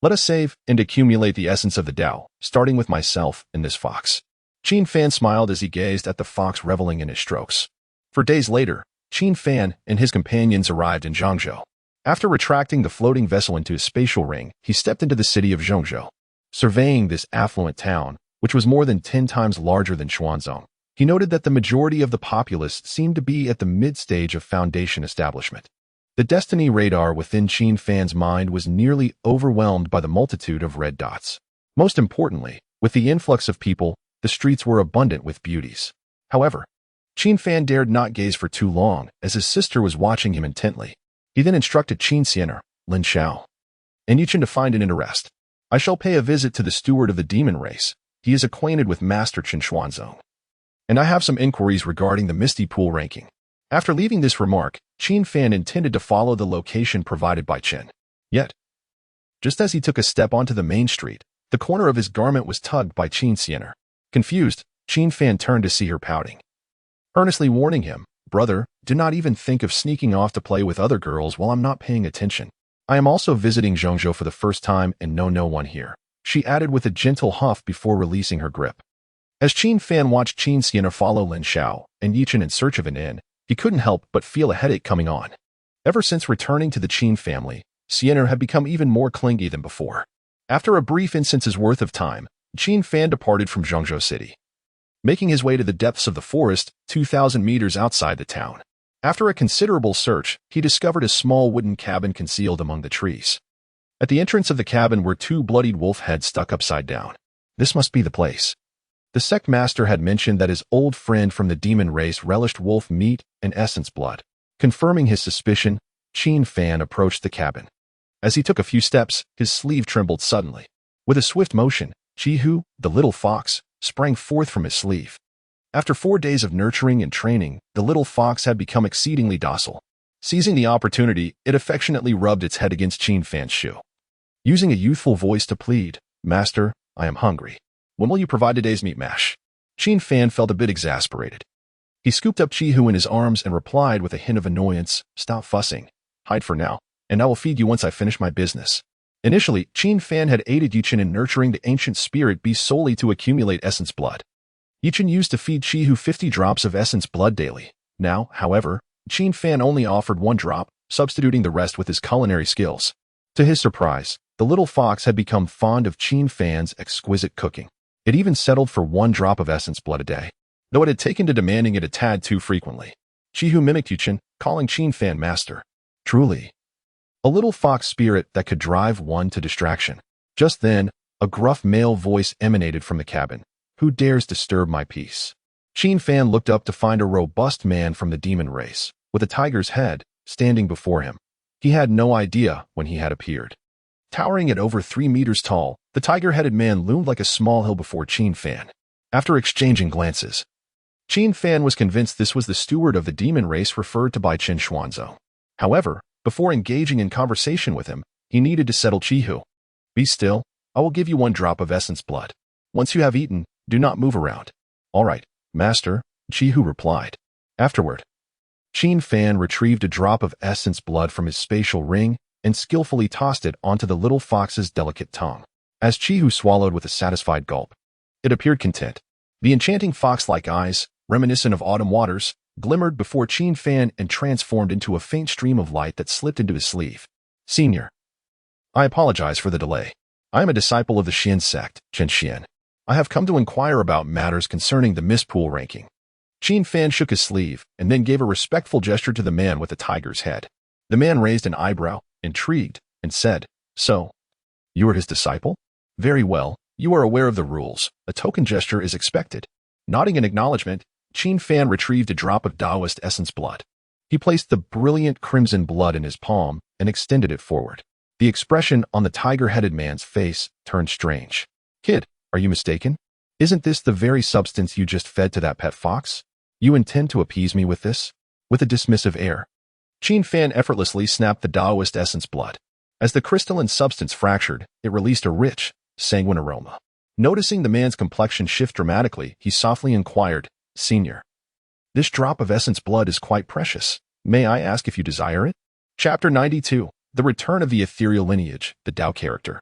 Let us save and accumulate the essence of the Tao, starting with myself and this fox. Qin Fan smiled as he gazed at the fox reveling in his strokes. For days later, Qin Fan and his companions arrived in Zhangzhou. After retracting the floating vessel into his spatial ring, he stepped into the city of Zhangzhou. Surveying this affluent town, which was more than 10 times larger than Xuanzong, he noted that the majority of the populace seemed to be at the mid-stage of foundation establishment. The destiny radar within Qin Fan's mind was nearly overwhelmed by the multitude of red dots. Most importantly, with the influx of people, the streets were abundant with beauties. However, Qin Fan dared not gaze for too long, as his sister was watching him intently. He then instructed Qin Xianer, Lin Xiao, and Yi Chun to find an interest. I shall pay a visit to the steward of the demon race. He is acquainted with Master Chen Xuanzong. and I have some inquiries regarding the Misty Pool ranking. After leaving this remark, Qin Fan intended to follow the location provided by Qin. Yet, just as he took a step onto the main street, the corner of his garment was tugged by Qin Fan. Confused, Qin Fan turned to see her pouting, earnestly warning him, "Brother, do not even think of sneaking off to play with other girls while I'm not paying attention. I am also visiting Xuanzong for the first time and know no one here," she added with a gentle huff before releasing her grip. As Qin Fan watched Qin Fan follow Lin Xiao and Yichen in search of an inn, he couldn't help but feel a headache coming on. Ever since returning to the Qin family, Sienna had become even more clingy than before. After a brief instance's worth of time, Qin Fan departed from Zhengzhou City, making his way to the depths of the forest, 2,000 meters outside the town. After a considerable search, he discovered a small wooden cabin concealed among the trees. At the entrance of the cabin were two bloodied wolf heads stuck upside down. This must be the place. The sect master had mentioned that his old friend from the demon race relished wolf meat and essence blood. Confirming his suspicion, Qin Fan approached the cabin. As he took a few steps, his sleeve trembled suddenly. With a swift motion, Chihu, the little fox, sprang forth from his sleeve. After 4 days of nurturing and training, the little fox had become exceedingly docile. Seizing the opportunity, it affectionately rubbed its head against Qin Fan's shoe. Using a youthful voice to plead, "Master, I am hungry. When will you provide today's meat mash?" Qin Fan felt a bit exasperated. He scooped up Chihu in his arms and replied with a hint of annoyance, "Stop fussing. Hide for now, and I will feed you once I finish my business." Initially, Qin Fan had aided Yichen in nurturing the ancient spirit beast solely to accumulate essence blood. Yichen used to feed Chihu 50 drops of essence blood daily. Now, however, Qin Fan only offered 1 drop, substituting the rest with his culinary skills. To his surprise, the little fox had become fond of Qin Fan's exquisite cooking. It even settled for 1 drop of essence blood a day, though it had taken to demanding it a tad too frequently. Chihu mimicked Yichen, calling Qin Fan master. Truly, a little fox spirit that could drive one to distraction. Just then, a gruff male voice emanated from the cabin. "Who dares disturb my peace?" Qin Fan looked up to find a robust man from the demon race, with a tiger's head, standing before him. He had no idea when he had appeared. Towering at over 3 meters tall, the tiger-headed man loomed like a small hill before Qin Fan. After exchanging glances, Qin Fan was convinced this was the steward of the demon race referred to by Qin Xuanzong. However, before engaging in conversation with him, he needed to settle Chihu. "Be still, I will give you 1 drop of essence blood. Once you have eaten, do not move around." "All right, master," Chihu replied. Afterward, Qin Fan retrieved a drop of essence blood from his spatial ring and skillfully tossed it onto the little fox's delicate tongue. As Chihu swallowed with a satisfied gulp, it appeared content. The enchanting fox-like eyes, reminiscent of autumn waters, glimmered before Qin Fan and transformed into a faint stream of light that slipped into his sleeve. "Senior, I apologize for the delay. I am a disciple of the Xin sect, Qin Xian. I have come to inquire about matters concerning the Miss Pool ranking." Qin Fan shook his sleeve and then gave a respectful gesture to the man with the tiger's head. The man raised an eyebrow, intrigued, and said, "So, you are his disciple? Very well, you are aware of the rules. A token gesture is expected." Nodding in acknowledgement, Qin Fan retrieved a drop of Taoist essence blood. He placed the brilliant crimson blood in his palm and extended it forward. The expression on the tiger-headed man's face turned strange. "Kid, are you mistaken? Isn't this the very substance you just fed to that pet fox? You intend to appease me with this?" With a dismissive air, Qin Fan effortlessly snapped the Taoist essence blood. As the crystalline substance fractured, it released a rich, sanguine aroma. Noticing the man's complexion shift dramatically, he softly inquired, "Senior, this drop of essence blood is quite precious. May I ask if you desire it?" Chapter 92, The Return of the Ethereal Lineage, the Tao character.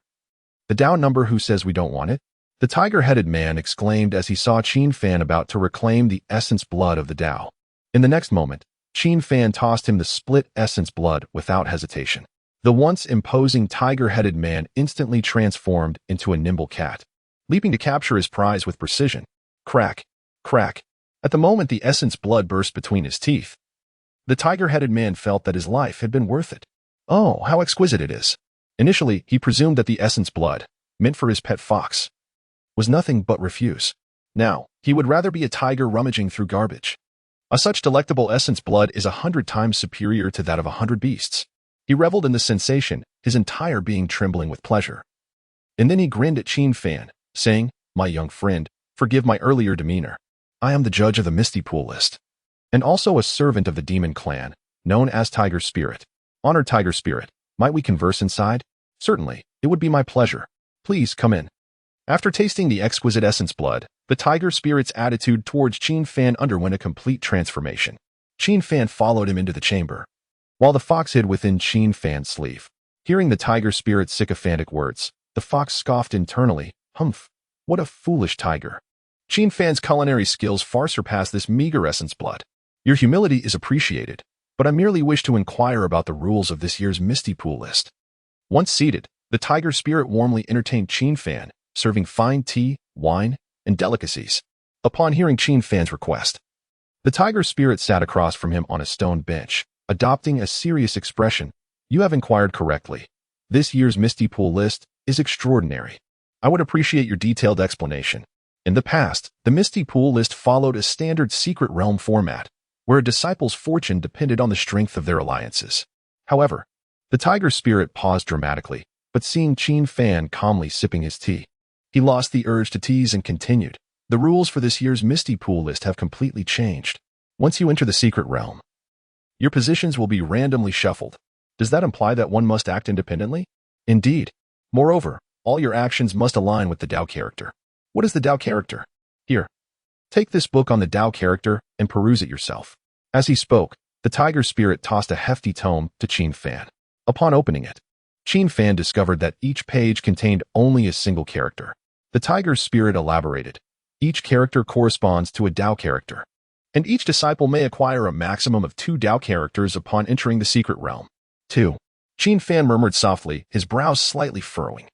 "The Tao number who says we don't want it?" The tiger-headed man exclaimed as he saw Qin Fan about to reclaim the essence blood of the Tao. In the next moment, Qin Fan tossed him the split essence blood without hesitation. The once imposing tiger-headed man instantly transformed into a nimble cat, leaping to capture his prize with precision. Crack, crack. At the moment the essence blood burst between his teeth, the tiger-headed man felt that his life had been worth it. Oh, how exquisite it is. Initially, he presumed that the essence blood, meant for his pet fox, was nothing but refuse. Now, he would rather be a tiger rummaging through garbage. Such delectable essence blood is 100 times superior to that of 100 beasts. He reveled in the sensation, his entire being trembling with pleasure. And then he grinned at Qin Fan, saying, "My young friend, forgive my earlier demeanor. I am the judge of the Misty Pool list, and also a servant of the demon clan, known as Tiger Spirit. Honored Tiger Spirit, might we converse inside? Certainly, it would be my pleasure. Please come in. After tasting the exquisite essence blood, the Tiger Spirit's attitude towards Qin Fan underwent a complete transformation. Qin Fan followed him into the chamber, while the fox hid within Qin Fan's sleeve. Hearing the Tiger Spirit's sycophantic words, the fox scoffed internally. Humph, what a foolish tiger. Qin Fan's culinary skills far surpass this meager essence blood. Your humility is appreciated, but I merely wish to inquire about the rules of this year's Misty Pool list. Once seated, the Tiger Spirit warmly entertained Qin Fan, serving fine tea, wine, and delicacies. Upon hearing Qin Fan's request, the Tiger Spirit sat across from him on a stone bench, adopting a serious expression. You have inquired correctly. This year's Misty Pool list is extraordinary. I would appreciate your detailed explanation. In the past, the Misty Pool list followed a standard secret realm format, where a disciple's fortune depended on the strength of their alliances. However, the Tiger Spirit paused dramatically, but seeing Qin Fan calmly sipping his tea, he lost the urge to tease and continued. The rules for this year's Misty Pool list have completely changed. Once you enter the secret realm, your positions will be randomly shuffled. Does that imply that one must act independently? Indeed. Moreover, all your actions must align with the Dao character. What is the Dao character? Here, take this book on the Dao character and peruse it yourself. As he spoke, the Tiger Spirit tossed a hefty tome to Qin Fan. Upon opening it, Qin Fan discovered that each page contained only a single character. The Tiger Spirit elaborated. Each character corresponds to a Dao character, and each disciple may acquire a maximum of 2 Dao characters upon entering the secret realm. 2. Qin Fan murmured softly, his brows slightly furrowing.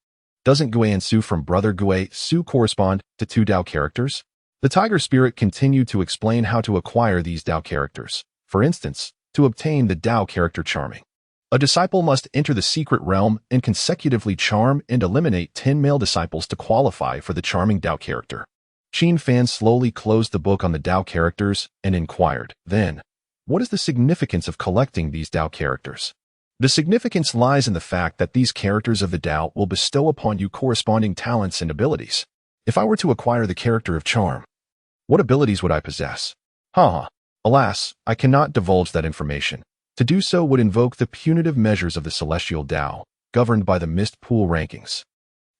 Doesn't Gui and Su from Brother Gui Su correspond to 2 Dao characters? The Tiger Spirit continued to explain how to acquire these Dao characters. For instance, to obtain the Dao character Charming, a disciple must enter the secret realm and consecutively charm and eliminate 10 male disciples to qualify for the Charming Dao character. Qin Fan slowly closed the book on the Dao characters and inquired, then, what is the significance of collecting these Dao characters? The significance lies in the fact that these characters of the Dao will bestow upon you corresponding talents and abilities. If I were to acquire the character of Charm, what abilities would I possess? Alas, I cannot divulge that information. To do so would invoke the punitive measures of the Celestial Dao, governed by the Mist Pool rankings.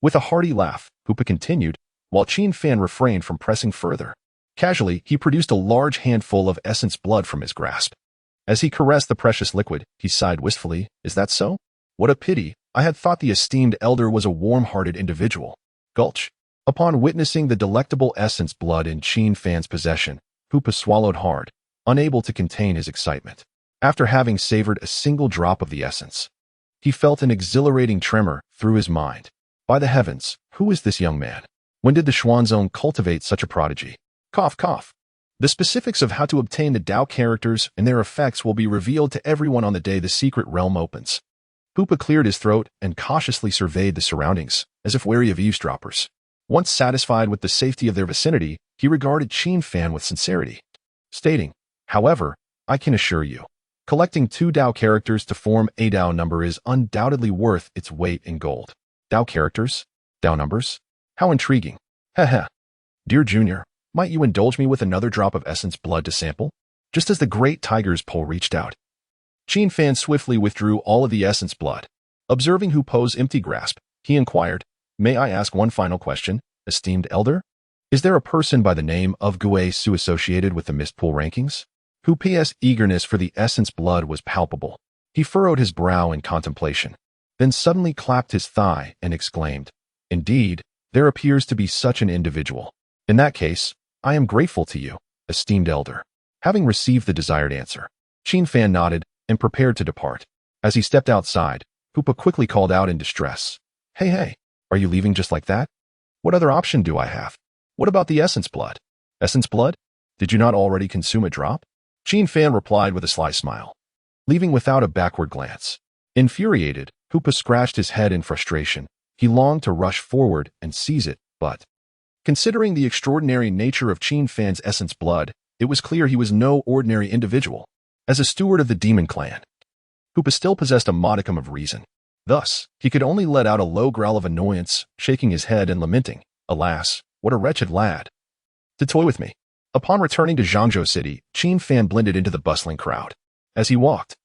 With a hearty laugh, Pupa continued, while Qin Fan refrained from pressing further. Casually, he produced a large handful of essence blood from his grasp. As he caressed the precious liquid, he sighed wistfully. Is that so? What a pity. I had thought the esteemed elder was a warm-hearted individual. Gulch. Upon witnessing the delectable essence blood in Qin Fan's possession, Pupa swallowed hard, unable to contain his excitement. After having savored a single drop of the essence, he felt an exhilarating tremor through his mind. By the heavens, who is this young man? When did the Xuanzong cultivate such a prodigy? Cough, cough. The specifics of how to obtain the Dao characters and their effects will be revealed to everyone on the day the secret realm opens. Pupa cleared his throat and cautiously surveyed the surroundings, as if wary of eavesdroppers. Once satisfied with the safety of their vicinity, he regarded Qin Fan with sincerity, stating, however, I can assure you, collecting 2 Dao characters to form a Dao number is undoubtedly worth its weight in gold. Dao characters? Dao numbers? How intriguing. Heh. Dear Junior, might you indulge me with another drop of essence blood to sample? Just as the great tiger's pole reached out, Qin Fan swiftly withdrew all of the essence blood. Observing Hupo's empty grasp, he inquired, may I ask one final question, esteemed elder? Is there a person by the name of Gui Su associated with the Mist Pool rankings? Hupo's eagerness for the essence blood was palpable. He furrowed his brow in contemplation, then suddenly clapped his thigh and exclaimed, indeed, there appears to be such an individual. In that case, I am grateful to you, esteemed elder. Having received the desired answer, Qin Fan nodded and prepared to depart. As he stepped outside, Pupa quickly called out in distress. Hey, are you leaving just like that? What other option do I have? What about the essence blood? Essence blood? Did you not already consume a drop? Qin Fan replied with a sly smile, leaving without a backward glance. Infuriated, Pupa scratched his head in frustration. He longed to rush forward and seize it, but considering the extraordinary nature of Qin Fan's essence blood, it was clear he was no ordinary individual. As a steward of the demon clan, Pupa still possessed a modicum of reason. Thus, he could only let out a low growl of annoyance, shaking his head and lamenting, alas, what a wretched lad. To toy with me. Upon returning to Zhangzhou City, Qin Fan blended into the bustling crowd. As he walked,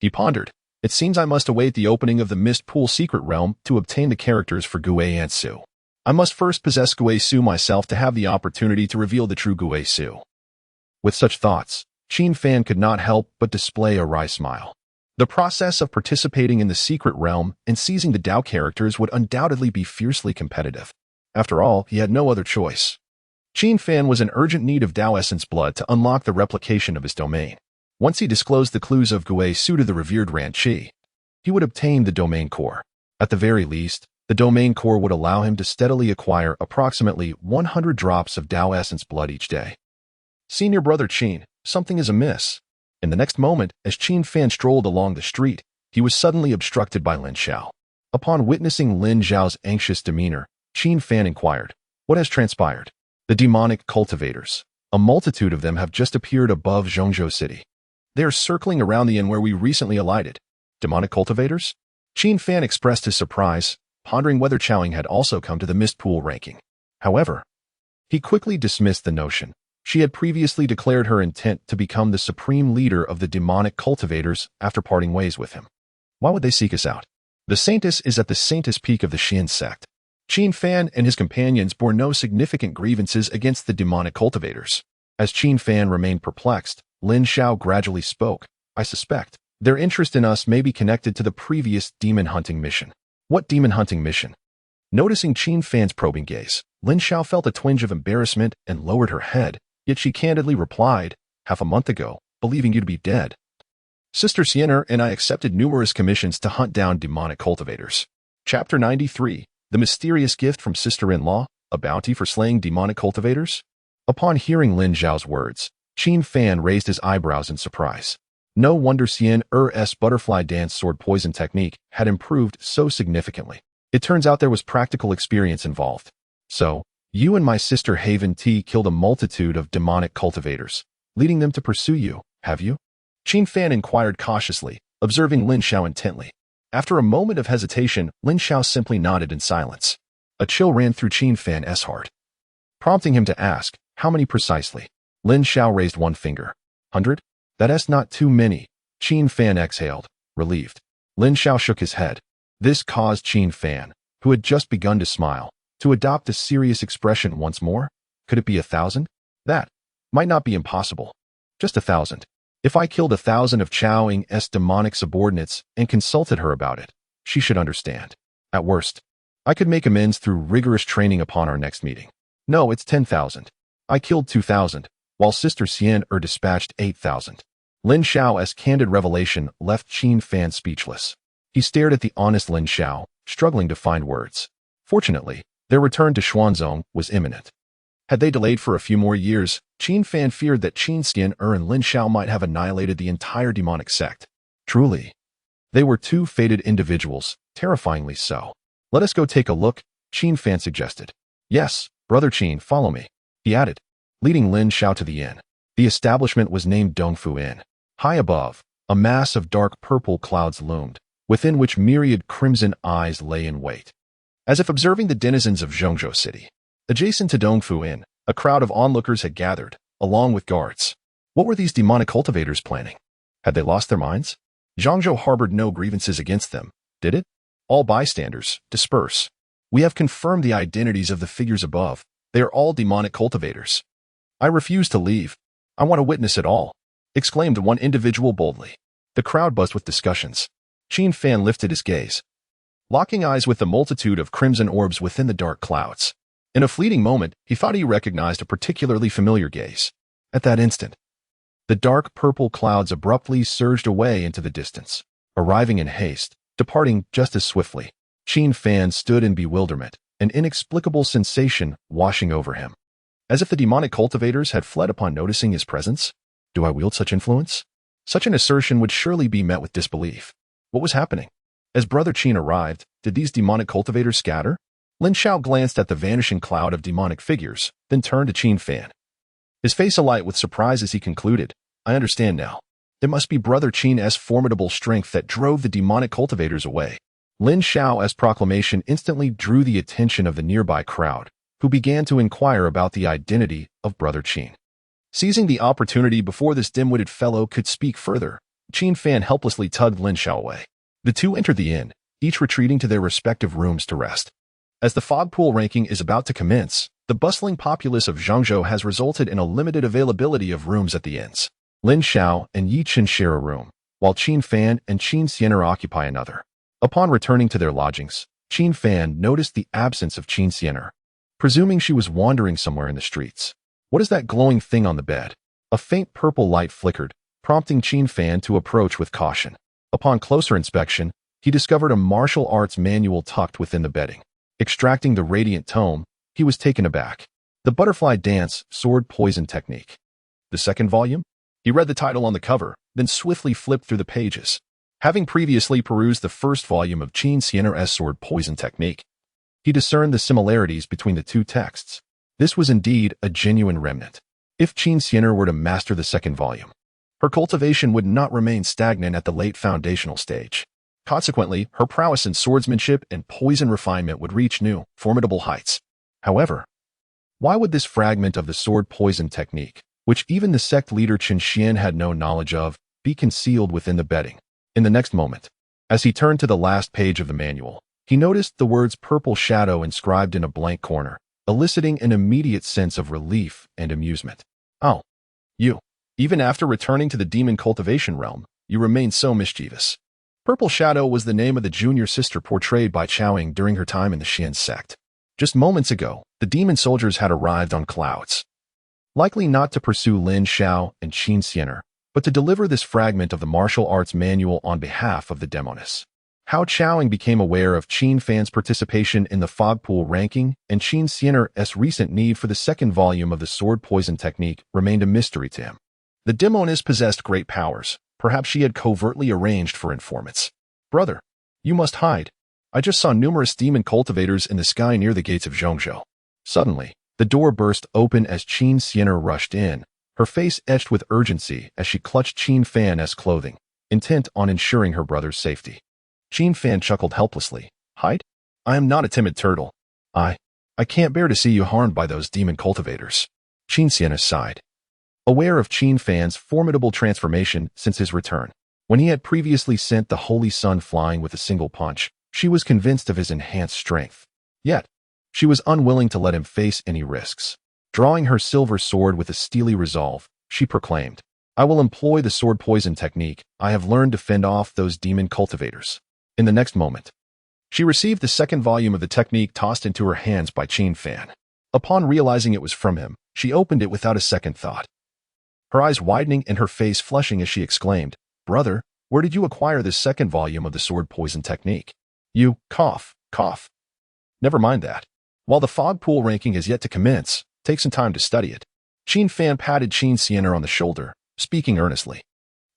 he pondered, "It seems I must await the opening of the Mist Pool Secret Realm to obtain the characters for Gui and Su. I must first possess Gui Su myself to have the opportunity to reveal the true Gui Su." With such thoughts, Qin Fan could not help but display a wry smile. The process of participating in the Secret Realm and seizing the Dao characters would undoubtedly be fiercely competitive. After all, he had no other choice. Qin Fan was in urgent need of Dao Essence blood to unlock the replication of his domain. Once he disclosed the clues of Gui Su to the revered Ran Qi, he would obtain the domain core. At the very least, the domain core would allow him to steadily acquire approximately 100 drops of Dao Essence blood each day. "Senior brother Qin, something is amiss." In the next moment, as Qin Fan strolled along the street, he was suddenly obstructed by Lin Xiao. Upon witnessing Lin Xiao's anxious demeanor, Qin Fan inquired, "What has transpired?" "The demonic cultivators. A multitude of them have just appeared above Zhongzhou City. They are circling around the inn where we recently alighted." "Demonic cultivators?" Qin Fan expressed his surprise, pondering whether Chowing had also come to the Mist Pool ranking. However, he quickly dismissed the notion. She had previously declared her intent to become the supreme leader of the demonic cultivators after parting ways with him. Why would they seek us out? The Saintess is at the Saintess peak of the Xian sect. Qin Fan and his companions bore no significant grievances against the demonic cultivators. As Qin Fan remained perplexed, Lin Xiao gradually spoke. "I suspect their interest in us may be connected to the previous demon hunting mission." "What demon hunting mission?" Noticing Qin Fan's probing gaze, Lin Xiao felt a twinge of embarrassment and lowered her head, yet she candidly replied, "Half a month ago, believing you to be dead, Sister Siener and I accepted numerous commissions to hunt down demonic cultivators." Chapter 93, The Mysterious Gift from Sister-in-Law, a bounty for slaying demonic cultivators? Upon hearing Lin Xiao's words, Qin Fan raised his eyebrows in surprise. No wonder Siener's butterfly dance sword poison technique had improved so significantly. It turns out there was practical experience involved. "So, you and my sister Haven T killed a multitude of demonic cultivators, leading them to pursue you, have you?" Qin Fan inquired cautiously, observing Lin Xiao intently. After a moment of hesitation, Lin Xiao simply nodded in silence. A chill ran through Qin Fan's heart, prompting him to ask, "How many precisely?" Lin Xiao raised one finger. "100? That's not too many." Qin Fan exhaled, relieved. Lin Xiao shook his head. This caused Qin Fan, who had just begun to smile, to adopt a serious expression once more. "Could it be 1,000? That might not be impossible. Just 1,000. If I killed 1,000 of Chowing's demonic subordinates and consulted her about it, she should understand. At worst, I could make amends through rigorous training upon our next meeting. No, it's 10,000. I killed 2,000, while Sister Siener dispatched 8,000. Lin Xiao's candid revelation left Qin Fan speechless. He stared at the honest Lin Xiao, struggling to find words. Fortunately, their return to Xuanzong was imminent. Had they delayed for a few more years, Qin Fan feared that Qin Siener and Lin Xiao might have annihilated the entire demonic sect. Truly, they were two fated individuals, terrifyingly so. "Let us go take a look," Qin Fan suggested. "Yes, Brother Qin, follow me," he added, leading Lin Xiao to the inn. The establishment was named Dongfu Inn. High above, a mass of dark purple clouds loomed, within which myriad crimson eyes lay in wait, as if observing the denizens of Zhongzhou City. Adjacent to Dongfu Inn, a crowd of onlookers had gathered, along with guards. What were these demonic cultivators planning? Had they lost their minds? Zhongzhou harbored no grievances against them, did it? All bystanders, disperse. We have confirmed the identities of the figures above. They are all demonic cultivators. I refuse to leave. I want to witness it all, exclaimed one individual boldly. The crowd buzzed with discussions. Qin Fan lifted his gaze, locking eyes with the multitude of crimson orbs within the dark clouds. In a fleeting moment, he thought he recognized a particularly familiar gaze. At that instant, the dark purple clouds abruptly surged away into the distance, arriving in haste, departing just as swiftly. Qin Fan stood in bewilderment, an inexplicable sensation washing over him. As if the demonic cultivators had fled upon noticing his presence? Do I wield such influence? Such an assertion would surely be met with disbelief. What was happening? As Brother Qin arrived, did these demonic cultivators scatter? Lin Xiao glanced at the vanishing cloud of demonic figures, then turned to Qin Fan. His face alight with surprise as he concluded, "I understand now. It must be Brother Qin's formidable strength that drove the demonic cultivators away." Lin Xiao's proclamation instantly drew the attention of the nearby crowd, who began to inquire about the identity of Brother Qin. Seizing the opportunity before this dim-witted fellow could speak further, Qin Fan helplessly tugged Lin Xiao away. The two entered the inn, each retreating to their respective rooms to rest. As the fog pool ranking is about to commence, the bustling populace of Zhangzhou has resulted in a limited availability of rooms at the inns. Lin Xiao and Yi Chen share a room, while Qin Fan and Qin Xian occupy another. Upon returning to their lodgings, Qin Fan noticed the absence of Qin Xian, presuming she was wandering somewhere in the streets. What is that glowing thing on the bed? A faint purple light flickered, prompting Qin Fan to approach with caution. Upon closer inspection, he discovered a martial arts manual tucked within the bedding. Extracting the radiant tome, he was taken aback. The Butterfly Dance Sword Poison Technique. The second volume? He read the title on the cover, then swiftly flipped through the pages. Having previously perused the first volume of Qin Xian's Sword Poison Technique, he discerned the similarities between the two texts. This was indeed a genuine remnant. If Qin Xian were to master the second volume, her cultivation would not remain stagnant at the late foundational stage. Consequently, her prowess in swordsmanship and poison refinement would reach new, formidable heights. However, why would this fragment of the sword poison technique, which even the sect leader Qin Xian had no knowledge of, be concealed within the bedding? In the next moment, as he turned to the last page of the manual, he noticed the words purple shadow inscribed in a blank corner, eliciting an immediate sense of relief and amusement. Oh, you. Even after returning to the demon cultivation realm, you remain so mischievous. Purple Shadow was the name of the junior sister portrayed by Qiaoying during her time in the Xian sect. Just moments ago, the demon soldiers had arrived on clouds. Likely not to pursue Lin Xiao and Qin Xian, but to deliver this fragment of the martial arts manual on behalf of the demoness. How Qiaoying became aware of Qin Fan's participation in the fog pool ranking and Qin Xian's recent need for the second volume of the sword poison technique remained a mystery to him. The demoness possessed great powers. Perhaps she had covertly arranged for informants. Brother, you must hide. I just saw numerous demon cultivators in the sky near the gates of Zhongzhou. Suddenly, the door burst open as Qin Xian rushed in, her face etched with urgency as she clutched Qin Fan's clothing, intent on ensuring her brother's safety. Qin Fan chuckled helplessly. Hide? I am not a timid turtle. I can't bear to see you harmed by those demon cultivators. Qin Xian sighed. Aware of Qin Fan's formidable transformation since his return, when he had previously sent the Holy Sun flying with a single punch, she was convinced of his enhanced strength. Yet, she was unwilling to let him face any risks. Drawing her silver sword with a steely resolve, she proclaimed, I will employ the sword poison technique. I have learned to fend off those demon cultivators. In the next moment, she received the second volume of the technique tossed into her hands by Qin Fan. Upon realizing it was from him, she opened it without a second thought. Her eyes widening and her face flushing as she exclaimed, Brother, where did you acquire this second volume of the sword poison technique? You, cough. Never mind that. While the fog pool ranking is yet to commence, take some time to study it. Qin Fan patted Qin Xian on the shoulder, speaking earnestly.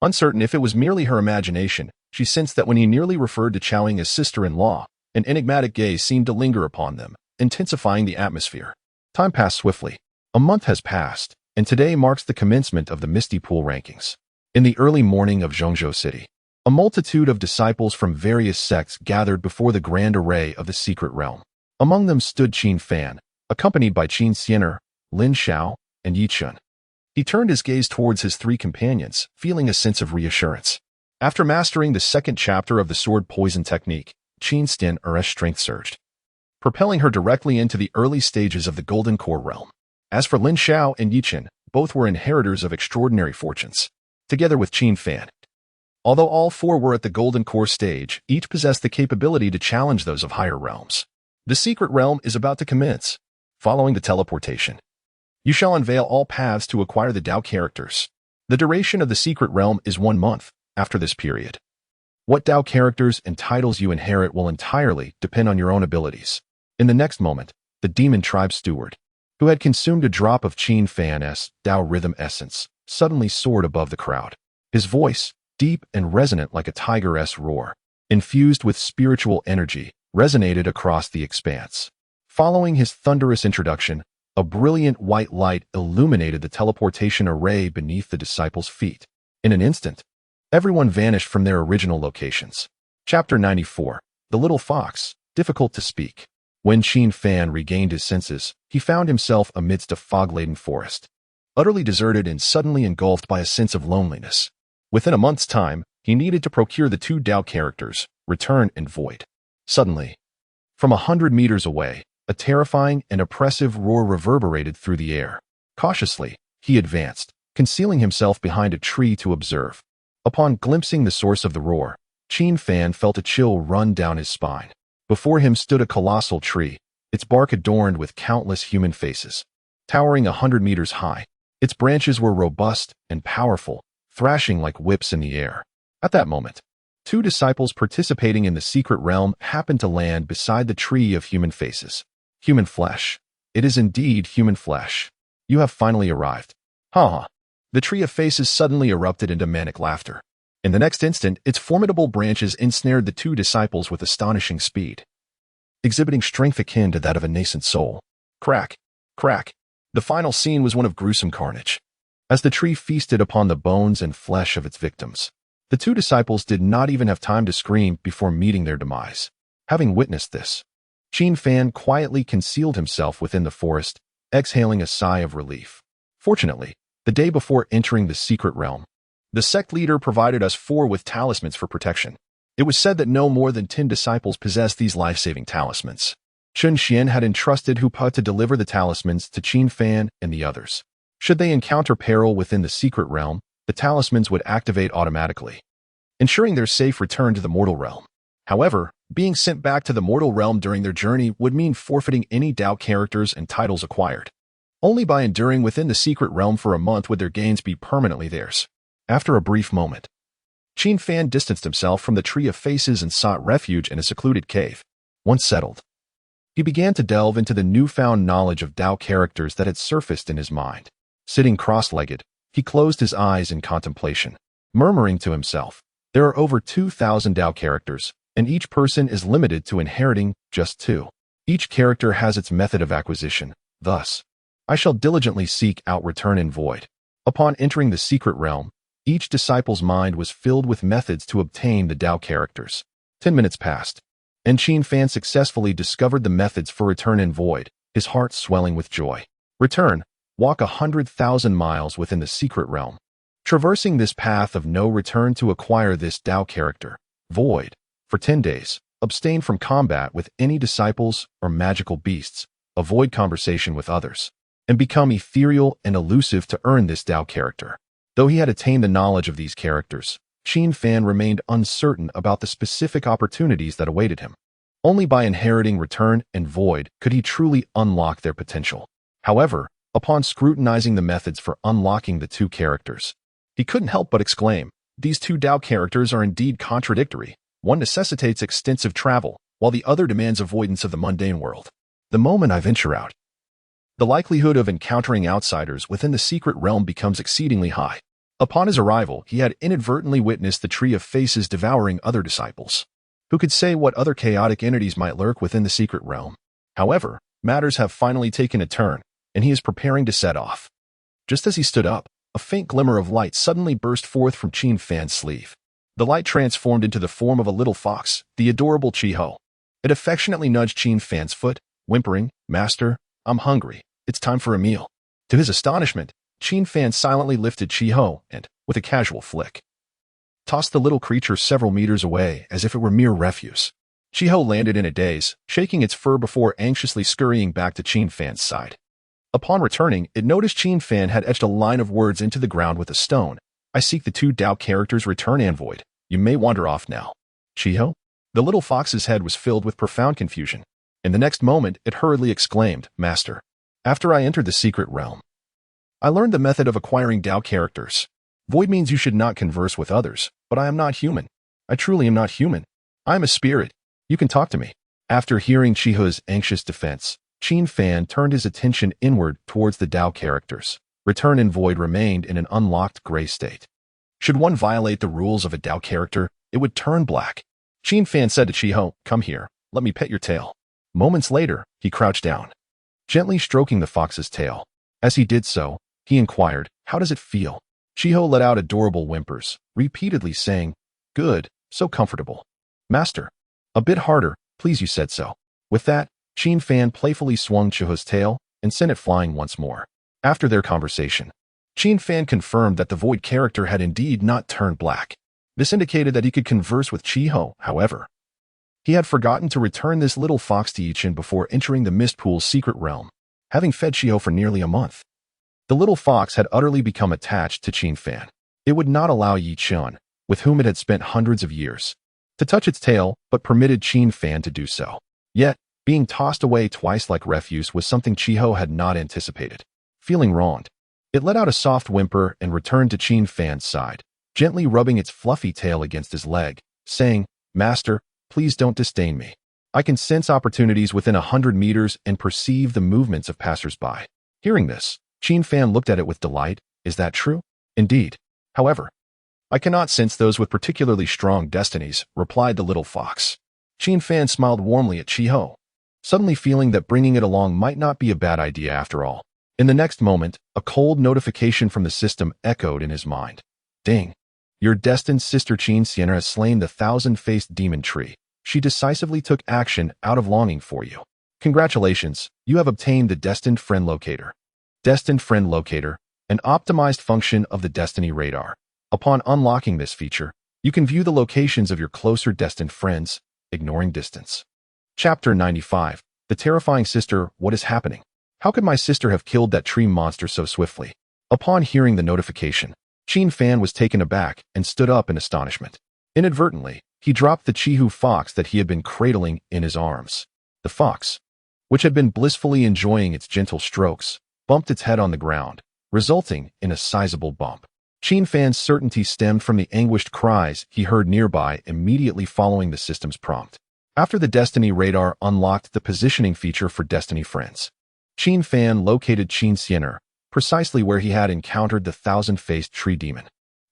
Uncertain if it was merely her imagination, she sensed that when he nearly referred to Qiaoying as sister-in-law, an enigmatic gaze seemed to linger upon them, intensifying the atmosphere. Time passed swiftly. A month has passed, and today marks the commencement of the Misty Pool rankings. In the early morning of Zhongzhou City, a multitude of disciples from various sects gathered before the grand array of the secret realm. Among them stood Qin Fan, accompanied by Qin Xian, Lin Xiao, and Yi Chen. He turned his gaze towards his three companions, feeling a sense of reassurance. After mastering the second chapter of the sword poison technique, Qin Xian's strength surged, propelling her directly into the early stages of the Golden Core realm. As for Lin Xiao and Yi Chen, both were inheritors of extraordinary fortunes, together with Qin Fan. Although all four were at the Golden Core stage, each possessed the capability to challenge those of higher realms. The secret realm is about to commence. Following the teleportation, you shall unveil all paths to acquire the Dao characters. The duration of the secret realm is 1 month. After this period, what Dao characters and titles you inherit will entirely depend on your own abilities. In the next moment, the demon tribe steward, who had consumed a drop of Qin Fan's Dao rhythm essence, suddenly soared above the crowd. His voice, deep and resonant like a tiger's roar, infused with spiritual energy, resonated across the expanse. Following his thunderous introduction, a brilliant white light illuminated the teleportation array beneath the disciples' feet. In an instant, everyone vanished from their original locations. Chapter 94. The Little Fox, Difficult to Speak. When Qin Fan regained his senses, he found himself amidst a fog-laden forest. utterly deserted and suddenly engulfed by a sense of loneliness. Within a month's time, he needed to procure the two Dao characters, Return and Void. Suddenly, from 100 meters away, a terrifying and oppressive roar reverberated through the air. Cautiously, he advanced, concealing himself behind a tree to observe. Upon glimpsing the source of the roar, Qin Fan felt a chill run down his spine. Before him stood a colossal tree, its bark adorned with countless human faces. Towering 100 meters high, its branches were robust and powerful, thrashing like whips in the air. At that moment, two disciples participating in the secret realm happened to land beside the tree of human faces. Human flesh. It is indeed human flesh. You have finally arrived. Ha ha. The tree of faces suddenly erupted into manic laughter. In the next instant, its formidable branches ensnared the two disciples with astonishing speed, exhibiting strength akin to that of a nascent soul. Crack, crack. The final scene was one of gruesome carnage. As the tree feasted upon the bones and flesh of its victims, the two disciples did not even have time to scream before meeting their demise. Having witnessed this, Qin Fan quietly concealed himself within the forest, exhaling a sigh of relief. Fortunately, the day before entering the secret realm, the sect leader provided us four with talismans for protection. It was said that no more than 10 disciples possessed these life-saving talismans. Chun Xian had entrusted Hu Pa to deliver the talismans to Qin Fan and the others. Should they encounter peril within the secret realm, the talismans would activate automatically, ensuring their safe return to the mortal realm. However, being sent back to the mortal realm during their journey would mean forfeiting any Dao characters and titles acquired. Only by enduring within the secret realm for a month would their gains be permanently theirs. After a brief moment, Qin Fan distanced himself from the Tree of Faces and sought refuge in a secluded cave. Once settled, he began to delve into the newfound knowledge of Dao characters that had surfaced in his mind. Sitting cross-legged, he closed his eyes in contemplation, murmuring to himself, "There are over 2,000 Dao characters, and each person is limited to inheriting just 2. Each character has its method of acquisition. Thus, I shall diligently seek out Return and Void." Upon entering the secret realm, each disciple's mind was filled with methods to obtain the Dao characters. 10 minutes passed, and Qin Fan successfully discovered the methods for Return and Void, his heart swelling with joy. Return. Walk 100,000 miles within the secret realm, traversing this path of no return to acquire this Dao character. Void. For 10 days, abstain from combat with any disciples or magical beasts, avoid conversation with others, and become ethereal and elusive to earn this Dao character. Though he had attained the knowledge of these characters, Qin Fan remained uncertain about the specific opportunities that awaited him. Only by inheriting Return and Void could he truly unlock their potential. However, upon scrutinizing the methods for unlocking the two characters, he couldn't help but exclaim, "These two Dao characters are indeed contradictory. One necessitates extensive travel, while the other demands avoidance of the mundane world. The moment I venture out, the likelihood of encountering outsiders within the secret realm becomes exceedingly high." Upon his arrival, he had inadvertently witnessed the Tree of Faces devouring other disciples. Who could say what other chaotic entities might lurk within the secret realm? However, matters have finally taken a turn, and he is preparing to set off. Just as he stood up, a faint glimmer of light suddenly burst forth from Qin Fan's sleeve. The light transformed into the form of a little fox, the adorable Chi-Ho. It affectionately nudged Qin Fan's foot, whimpering, "Master, I'm hungry. It's time for a meal." To his astonishment, Qin Fan silently lifted Chi-Ho and, with a casual flick, tossed the little creature several meters away as if it were mere refuse. Chi-Ho landed in a daze, shaking its fur before anxiously scurrying back to Qin Fan's side. Upon returning, it noticed Qin Fan had etched a line of words into the ground with a stone. "I seek the two Dao characters Return and Void. You may wander off now." Chi-Ho? The little fox's head was filled with profound confusion. In the next moment, it hurriedly exclaimed, "Master, after I entered the secret realm, I learned the method of acquiring Dao characters. Void means you should not converse with others, but I am not human. I truly am not human. I am a spirit. You can talk to me." After hearing Chi-Ho's anxious defense, Qin Fan turned his attention inward towards the Dao characters. Return and Void remained in an unlocked gray state. Should one violate the rules of a Dao character, it would turn black. Qin Fan said to Chi-Ho, "Come here, let me pet your tail." Moments later, he crouched down, gently stroking the fox's tail. As he did so, he inquired, "How does it feel?" Chi-Ho let out adorable whimpers, repeatedly saying, "Good, so comfortable." "Master, a bit harder, please, you said so." With that, Qin Fan playfully swung Chi-Ho's tail and sent it flying once more. After their conversation, Qin Fan confirmed that the void character had indeed not turned black. This indicated that he could converse with Chiho, however. He had forgotten to return this little fox to Yichen before entering the Mist Pool's secret realm, having fed Chiho for nearly a month. The little fox had utterly become attached to Qin Fan. It would not allow Yichen, with whom it had spent hundreds of years, to touch its tail, but permitted Qin Fan to do so. Yet, being tossed away twice like refuse was something Chiho had not anticipated. Feeling wronged, it let out a soft whimper and returned to Qin Fan's side, gently rubbing its fluffy tail against his leg, saying, "Master, please don't disdain me. I can sense opportunities within 100 meters and perceive the movements of passers-by." Hearing this, Qin Fan looked at it with delight. "Is that true?" "Indeed. However, I cannot sense those with particularly strong destinies," replied the little fox. Qin Fan smiled warmly at Chiho, suddenly feeling that bringing it along might not be a bad idea after all. In the next moment, a cold notification from the system echoed in his mind. "Ding. Your destined sister Qin Sienna has slain the thousand-faced demon tree. She decisively took action out of longing for you. Congratulations, you have obtained the Destined Friend Locator." Destined Friend Locator, an optimized function of the Destiny Radar. Upon unlocking this feature, you can view the locations of your closer destined friends, ignoring distance. Chapter 95. The Terrifying Sister. What is happening? How could my sister have killed that tree monster so swiftly? Upon hearing the notification, Qin Fan was taken aback and stood up in astonishment. Inadvertently, he dropped the Chihu fox that he had been cradling in his arms. The fox, which had been blissfully enjoying its gentle strokes, bumped its head on the ground, resulting in a sizable bump. Qin Fan's certainty stemmed from the anguished cries he heard nearby immediately following the system's prompt. After the Destiny Radar unlocked the positioning feature for Destiny Friends, Qin Fan located Qin Sienna precisely where he had encountered the thousand-faced tree demon.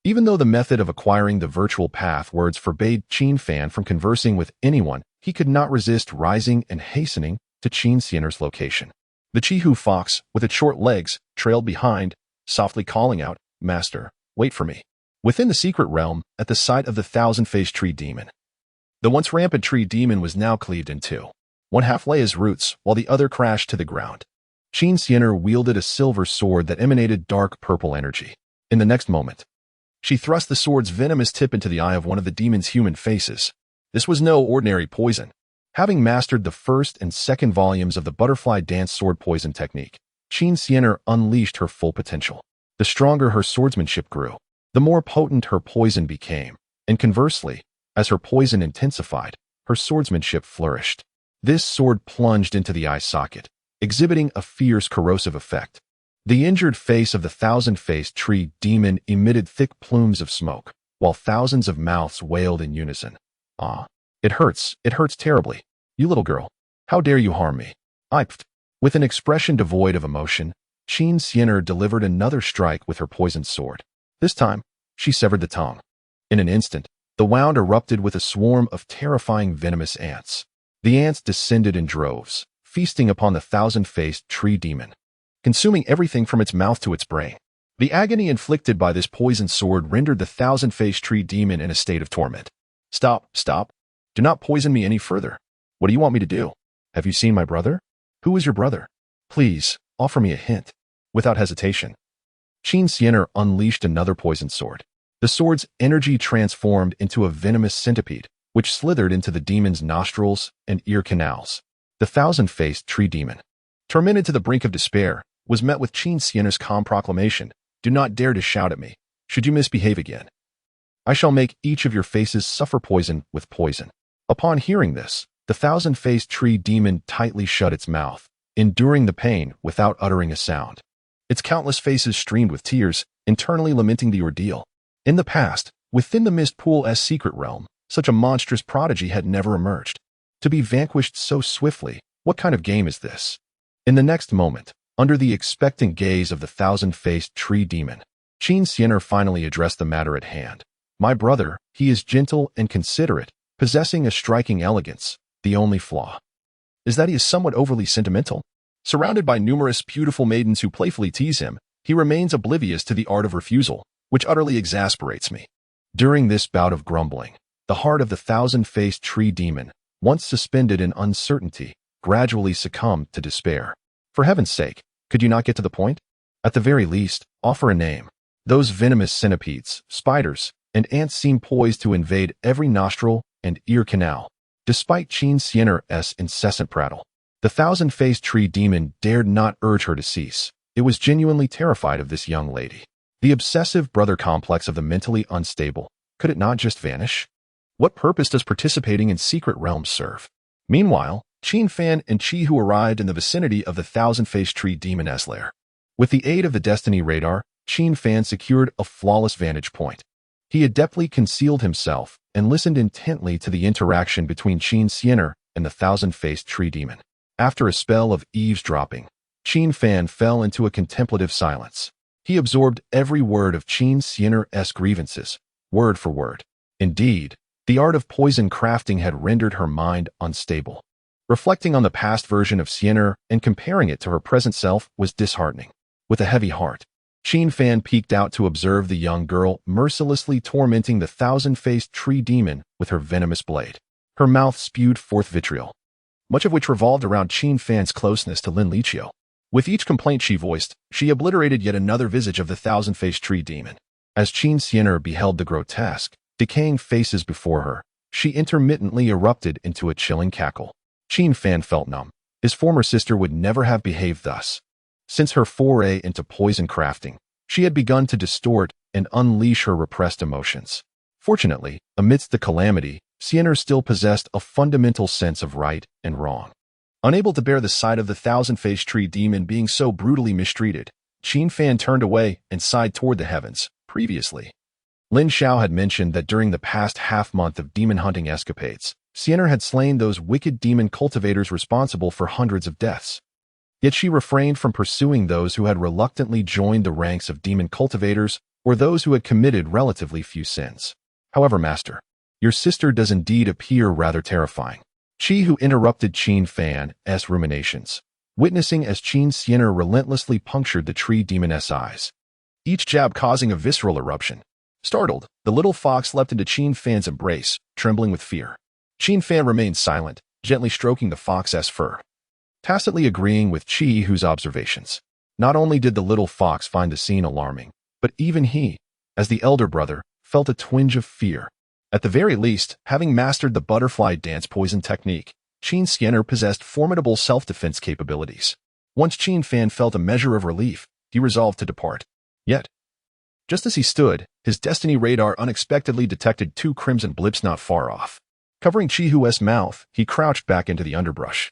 Even though the method of acquiring the virtual path words forbade Qin Fan from conversing with anyone, he could not resist rising and hastening to Qin Sienna's location. The Chihu fox, with its short legs, trailed behind, softly calling out, "Master, wait for me." Within the secret realm, at the site of the thousand-faced tree demon, the once rampant tree demon was now cleaved in two. One half lay his roots, while the other crashed to the ground. Qin Sienna wielded a silver sword that emanated dark purple energy. In the next moment, she thrust the sword's venomous tip into the eye of one of the demon's human faces. This was no ordinary poison. Having mastered the first and second volumes of the butterfly dance sword poison technique, Qin Sienna unleashed her full potential. The stronger her swordsmanship grew, the more potent her poison became, and conversely, as her poison intensified, her swordsmanship flourished. This sword plunged into the eye socket, exhibiting a fierce corrosive effect. The injured face of the thousand-faced tree demon emitted thick plumes of smoke, while thousands of mouths wailed in unison. "Ah, it hurts terribly. You little girl, how dare you harm me?" With an expression devoid of emotion, Qin Sienna delivered another strike with her poisoned sword. This time, she severed the tongue. In an instant, the wound erupted with a swarm of terrifying venomous ants. The ants descended in droves, feasting upon the thousand-faced tree demon, consuming everything from its mouth to its brain. The agony inflicted by this poisoned sword rendered the thousand-faced tree demon in a state of torment. Stop. Do not poison me any further. What do you want me to do? Have you seen my brother? Who is your brother? Please, offer me a hint." Without hesitation, Qin Sienna unleashed another poisoned sword. The sword's energy transformed into a venomous centipede, which slithered into the demon's nostrils and ear canals. The thousand-faced tree demon, tormented to the brink of despair, was met with Qin Sienna's calm proclamation, "Do not dare to shout at me. Should you misbehave again, I shall make each of your faces suffer poison with poison." Upon hearing this, the thousand-faced tree demon tightly shut its mouth, enduring the pain without uttering a sound. Its countless faces streamed with tears, internally lamenting the ordeal. In the past, within the Mist Pool's secret realm, such a monstrous prodigy had never emerged. To be vanquished so swiftly, what kind of game is this? In the next moment, under the expectant gaze of the thousand-faced tree demon, Qin Sienna finally addressed the matter at hand. "My brother, he is gentle and considerate, possessing a striking elegance. The only flaw is that he is somewhat overly sentimental. Surrounded by numerous beautiful maidens who playfully tease him, he remains oblivious to the art of refusal, which utterly exasperates me." During this bout of grumbling, the heart of the thousand-faced tree demon, once suspended in uncertainty, gradually succumbed to despair. "For heaven's sake, could you not get to the point? At the very least, offer a name. Those venomous centipedes, spiders, and ants seem poised to invade every nostril and ear canal. Despite Qin Fan's incessant prattle, the thousand-faced tree demon dared not urge her to cease. It was genuinely terrified of this young lady. The obsessive brother complex of the mentally unstable. Could it not just vanish? What purpose does participating in secret realms serve? Meanwhile, Qin Fan and Qi Hu arrived in the vicinity of the thousand-faced tree demon's lair. With the aid of the Destiny radar, Qin Fan secured a flawless vantage point. He adeptly concealed himself and listened intently to the interaction between Qin Fan and the thousand-faced tree demon. After a spell of eavesdropping, Qin Fan fell into a contemplative silence. He absorbed every word of Qin Fan's grievances, word for word. Indeed, the art of poison crafting had rendered her mind unstable. Reflecting on the past version of Fan and comparing it to her present self was disheartening. With a heavy heart, Qin Fan peeked out to observe the young girl mercilessly tormenting the thousand-faced tree demon with her venomous blade. Her mouth spewed forth vitriol, much of which revolved around Qin Fan's closeness to Lin Liqiu. With each complaint she voiced, she obliterated yet another visage of the thousand-faced tree demon. As Qin Fan beheld the grotesque, decaying faces before her, she intermittently erupted into a chilling cackle. Qin Fan felt numb. His former sister would never have behaved thus. Since her foray into poison crafting, she had begun to distort and unleash her repressed emotions. Fortunately, amidst the calamity, Fan still possessed a fundamental sense of right and wrong. Unable to bear the sight of the thousand-faced tree demon being so brutally mistreated, Qin Fan turned away and sighed toward the heavens. Previously, Lin Xiao had mentioned that during the past half-month of demon-hunting escapades, Fan had slain those wicked demon cultivators responsible for hundreds of deaths. Yet she refrained from pursuing those who had reluctantly joined the ranks of demon cultivators or those who had committed relatively few sins. However, Master, your sister does indeed appear rather terrifying. Qi Hu interrupted Qin Fan's ruminations, witnessing as Qin Fan relentlessly punctured the tree demon's eyes, each jab causing a visceral eruption. Startled, the little fox leapt into Qin Fan's embrace, trembling with fear. Qin Fan remained silent, gently stroking the fox's fur, tacitly agreeing with Qi Hu's observations. Not only did the little fox find the scene alarming, but even he, as the elder brother, felt a twinge of fear. At the very least, having mastered the butterfly dance poison technique, Qin Fan possessed formidable self-defense capabilities. Once Qin Fan felt a measure of relief, he resolved to depart. Yet, just as he stood, his destiny radar unexpectedly detected two crimson blips not far off. Covering Qi Hu's mouth, he crouched back into the underbrush.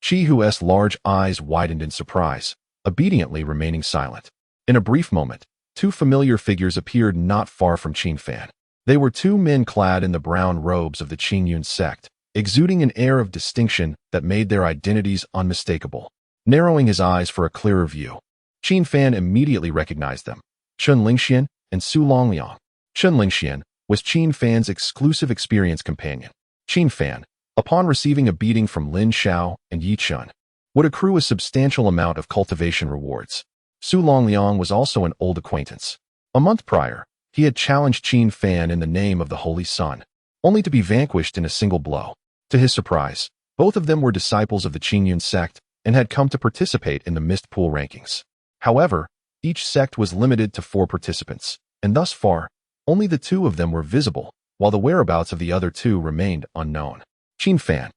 Qi Hu's large eyes widened in surprise, obediently remaining silent. In a brief moment, two familiar figures appeared not far from Qin Fan. They were two men clad in the brown robes of the Qingyun sect, exuding an air of distinction that made their identities unmistakable. Narrowing his eyes for a clearer view, Qin Fan immediately recognized them: Chun Lingxian and Su Longliang. Chun Lingxian was Qin Fan's exclusive experience companion. Qin Fan, upon receiving a beating from Lin Xiao and Yi Chun, would accrue a substantial amount of cultivation rewards. Su Longliang was also an old acquaintance. A month prior, he had challenged Qin Fan in the name of the Holy Sun, only to be vanquished in a single blow. To his surprise, both of them were disciples of the Qingyun sect and had come to participate in the Mist Pool rankings. However, each sect was limited to 4 participants, and thus far, only the 2 of them were visible, while the whereabouts of the other 2 remained unknown. Qin Fan,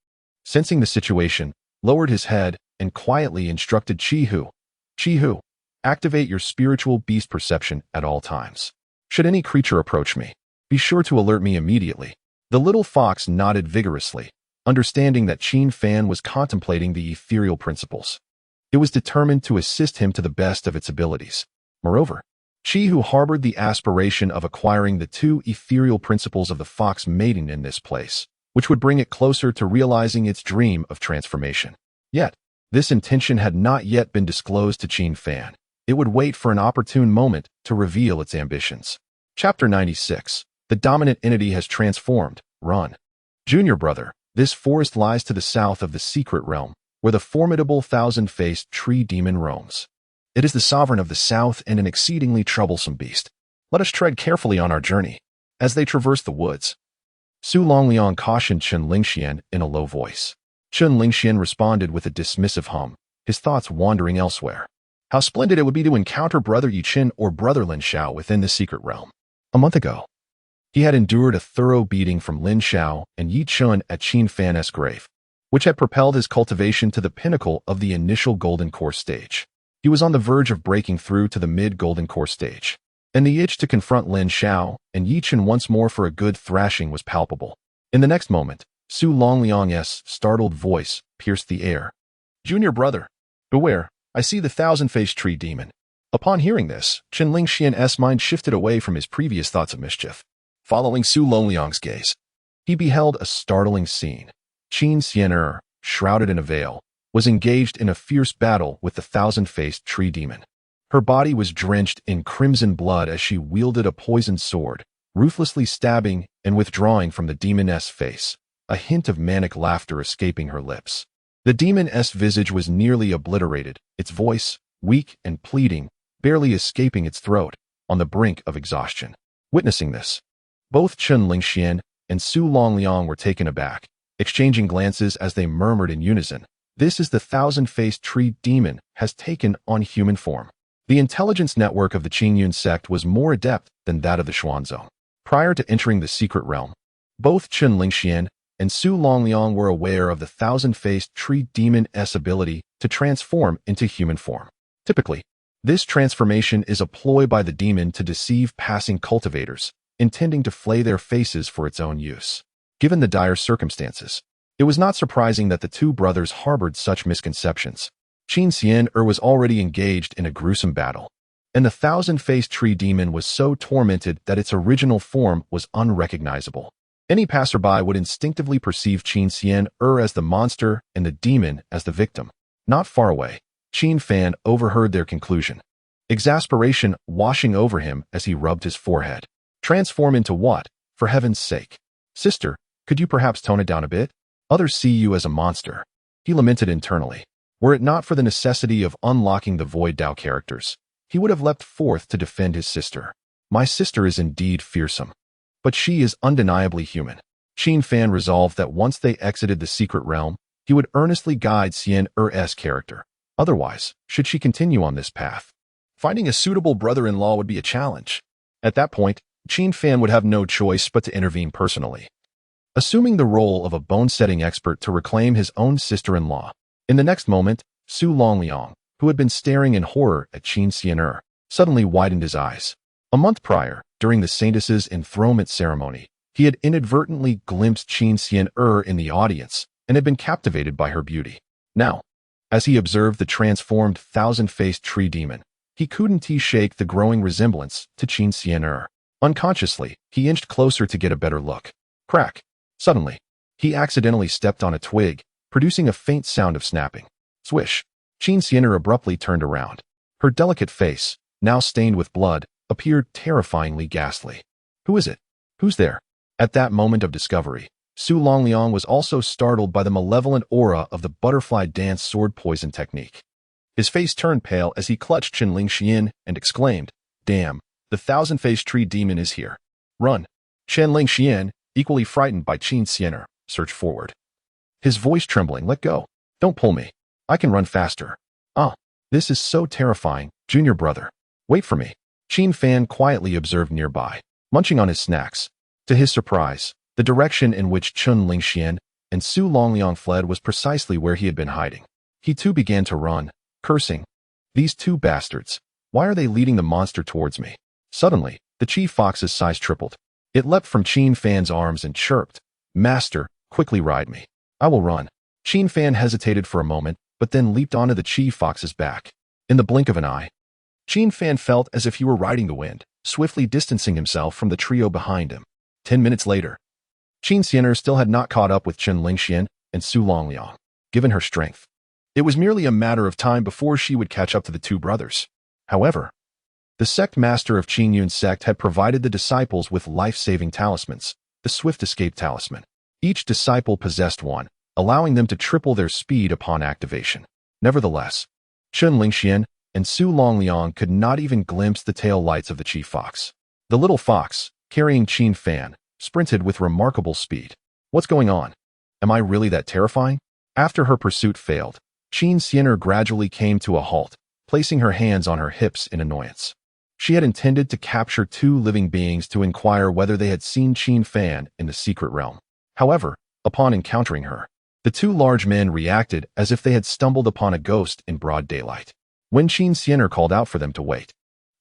sensing the situation, lowered his head and quietly instructed Qi Hu. Qi Hu, activate your spiritual beast perception at all times. Should any creature approach me, be sure to alert me immediately. The little fox nodded vigorously, understanding that Qin Fan was contemplating the ethereal principles. It was determined to assist him to the best of its abilities. Moreover, Qi Hu harbored the aspiration of acquiring the 2 ethereal principles of the fox maiden in this place, which would bring it closer to realizing its dream of transformation. Yet, this intention had not yet been disclosed to Qin Fan. It would wait for an opportune moment to reveal its ambitions. Chapter 96. The dominant entity has transformed. Run. Junior Brother, this forest lies to the south of the secret realm, where the formidable thousand-faced tree demon roams. It is the sovereign of the south and an exceedingly troublesome beast. Let us tread carefully on our journey. As they traversed the woods, Su Longliang cautioned Chun Lingxian in a low voice. Chun Lingxian responded with a dismissive hum, his thoughts wandering elsewhere. How splendid it would be to encounter Brother Yuqin or Brother Lin Xiao within the secret realm. A month ago, he had endured a thorough beating from Lin Xiao and Yi Chun at Qin Fan's grave, which had propelled his cultivation to the pinnacle of the initial Golden Core stage. He was on the verge of breaking through to the mid-Golden Core stage, and the itch to confront Lin Xiao and Yi Chun once more for a good thrashing was palpable. In the next moment, Su Longliang's startled voice pierced the air. "Junior brother, beware, I see the thousand-faced tree demon." Upon hearing this, Qin Lingxian's mind shifted away from his previous thoughts of mischief. Following Su Longliang's gaze, he beheld a startling scene. Qin Xian, shrouded in a veil, was engaged in a fierce battle with the thousand-faced tree demon. Her body was drenched in crimson blood as she wielded a poisoned sword, ruthlessly stabbing and withdrawing from the demoness face, a hint of manic laughter escaping her lips. The demoness visage was nearly obliterated, its voice, weak and pleading, barely escaping its throat, on the brink of exhaustion. Witnessing this, both Qin Lingxian and Su Longliang were taken aback, exchanging glances as they murmured in unison, "This is the thousand-faced tree demon has taken on human form." The intelligence network of the Qingyun sect was more adept than that of the Xuanzong. Prior to entering the secret realm, both Qin Lingxian and Su Longliang were aware of the thousand-faced tree demon's ability to transform into human form. Typically, this transformation is a ploy by the demon to deceive passing cultivators, intending to flay their faces for its own use. Given the dire circumstances, it was not surprising that the two brothers harbored such misconceptions. Qin Xian was already engaged in a gruesome battle, and the thousand-faced tree demon was so tormented that its original form was unrecognizable. Any passerby would instinctively perceive Qin Xian as the monster and the demon as the victim. Not far away, Qin Fan overheard their conclusion, exasperation washing over him as he rubbed his forehead. Transform into what, for heaven's sake? Sister, could you perhaps tone it down a bit? Others see you as a monster. He lamented internally. Were it not for the necessity of unlocking the Void Dao characters, he would have leapt forth to defend his sister. My sister is indeed fearsome, but she is undeniably human. Qin Fan resolved that once they exited the secret realm, he would earnestly guide Xian's character. Otherwise, should she continue on this path, finding a suitable brother-in-law would be a challenge. At that point, Qin Fan would have no choice but to intervene personally, assuming the role of a bone-setting expert to reclaim his own sister-in-law. In the next moment, Su Longliang, who had been staring in horror at Qin Xian, suddenly widened his eyes. A month prior, during the Saintess's enthronement ceremony, he had inadvertently glimpsed Qin Xian in the audience and had been captivated by her beauty. Now, as he observed the transformed thousand-faced tree demon, he couldn't shake the growing resemblance to Qin Xian. Unconsciously, he inched closer to get a better look. Crack! Suddenly, he accidentally stepped on a twig, producing a faint sound of snapping. Swish! Qin Xian abruptly turned around. Her delicate face, now stained with blood, appeared terrifyingly ghastly. Who is it? Who's there? At that moment of discovery, Su Longliang was also startled by the malevolent aura of the butterfly dance sword poison technique. His face turned pale as he clutched Qin Lingxian and exclaimed, "Damn, the thousand-faced tree demon is here. Run!" Qin Lingxian, equally frightened by Qin Xian, surged forward. His voice trembling, "Let go. Don't pull me. I can run faster." "Ah, this is so terrifying, junior brother. Wait for me." Qin Fan quietly observed nearby, munching on his snacks. To his surprise, the direction in which Qin Lingxian and Su Longliang fled was precisely where he had been hiding. He too began to run, cursing. "These two bastards. Why are they leading the monster towards me?" Suddenly, the chief fox's size tripled. It leapt from Qin Fan's arms and chirped, "Master, quickly ride me. I will run." Qin Fan hesitated for a moment, but then leaped onto the chief fox's back. In the blink of an eye, Qin Fan felt as if he were riding the wind, swiftly distancing himself from the trio behind him. 10 minutes later, Qin Xian still had not caught up with Qin Lingxian and Su Longliang. Given her strength, it was merely a matter of time before she would catch up to the two brothers. However, the sect master of Qingyun sect had provided the disciples with life-saving talismans, the Swift Escape Talisman. Each disciple possessed one, allowing them to triple their speed upon activation. Nevertheless, Qin Lingxian and Su Longliang could not even glimpse the tail lights of the chief fox. The little fox, carrying Qin Fan, sprinted with remarkable speed. "What's going on? Am I really that terrifying?" After her pursuit failed, Qin Xian gradually came to a halt, placing her hands on her hips in annoyance. She had intended to capture two living beings to inquire whether they had seen Qin Fan in the secret realm. However, upon encountering her, the two large men reacted as if they had stumbled upon a ghost in broad daylight. When Qin Fan called out for them to wait,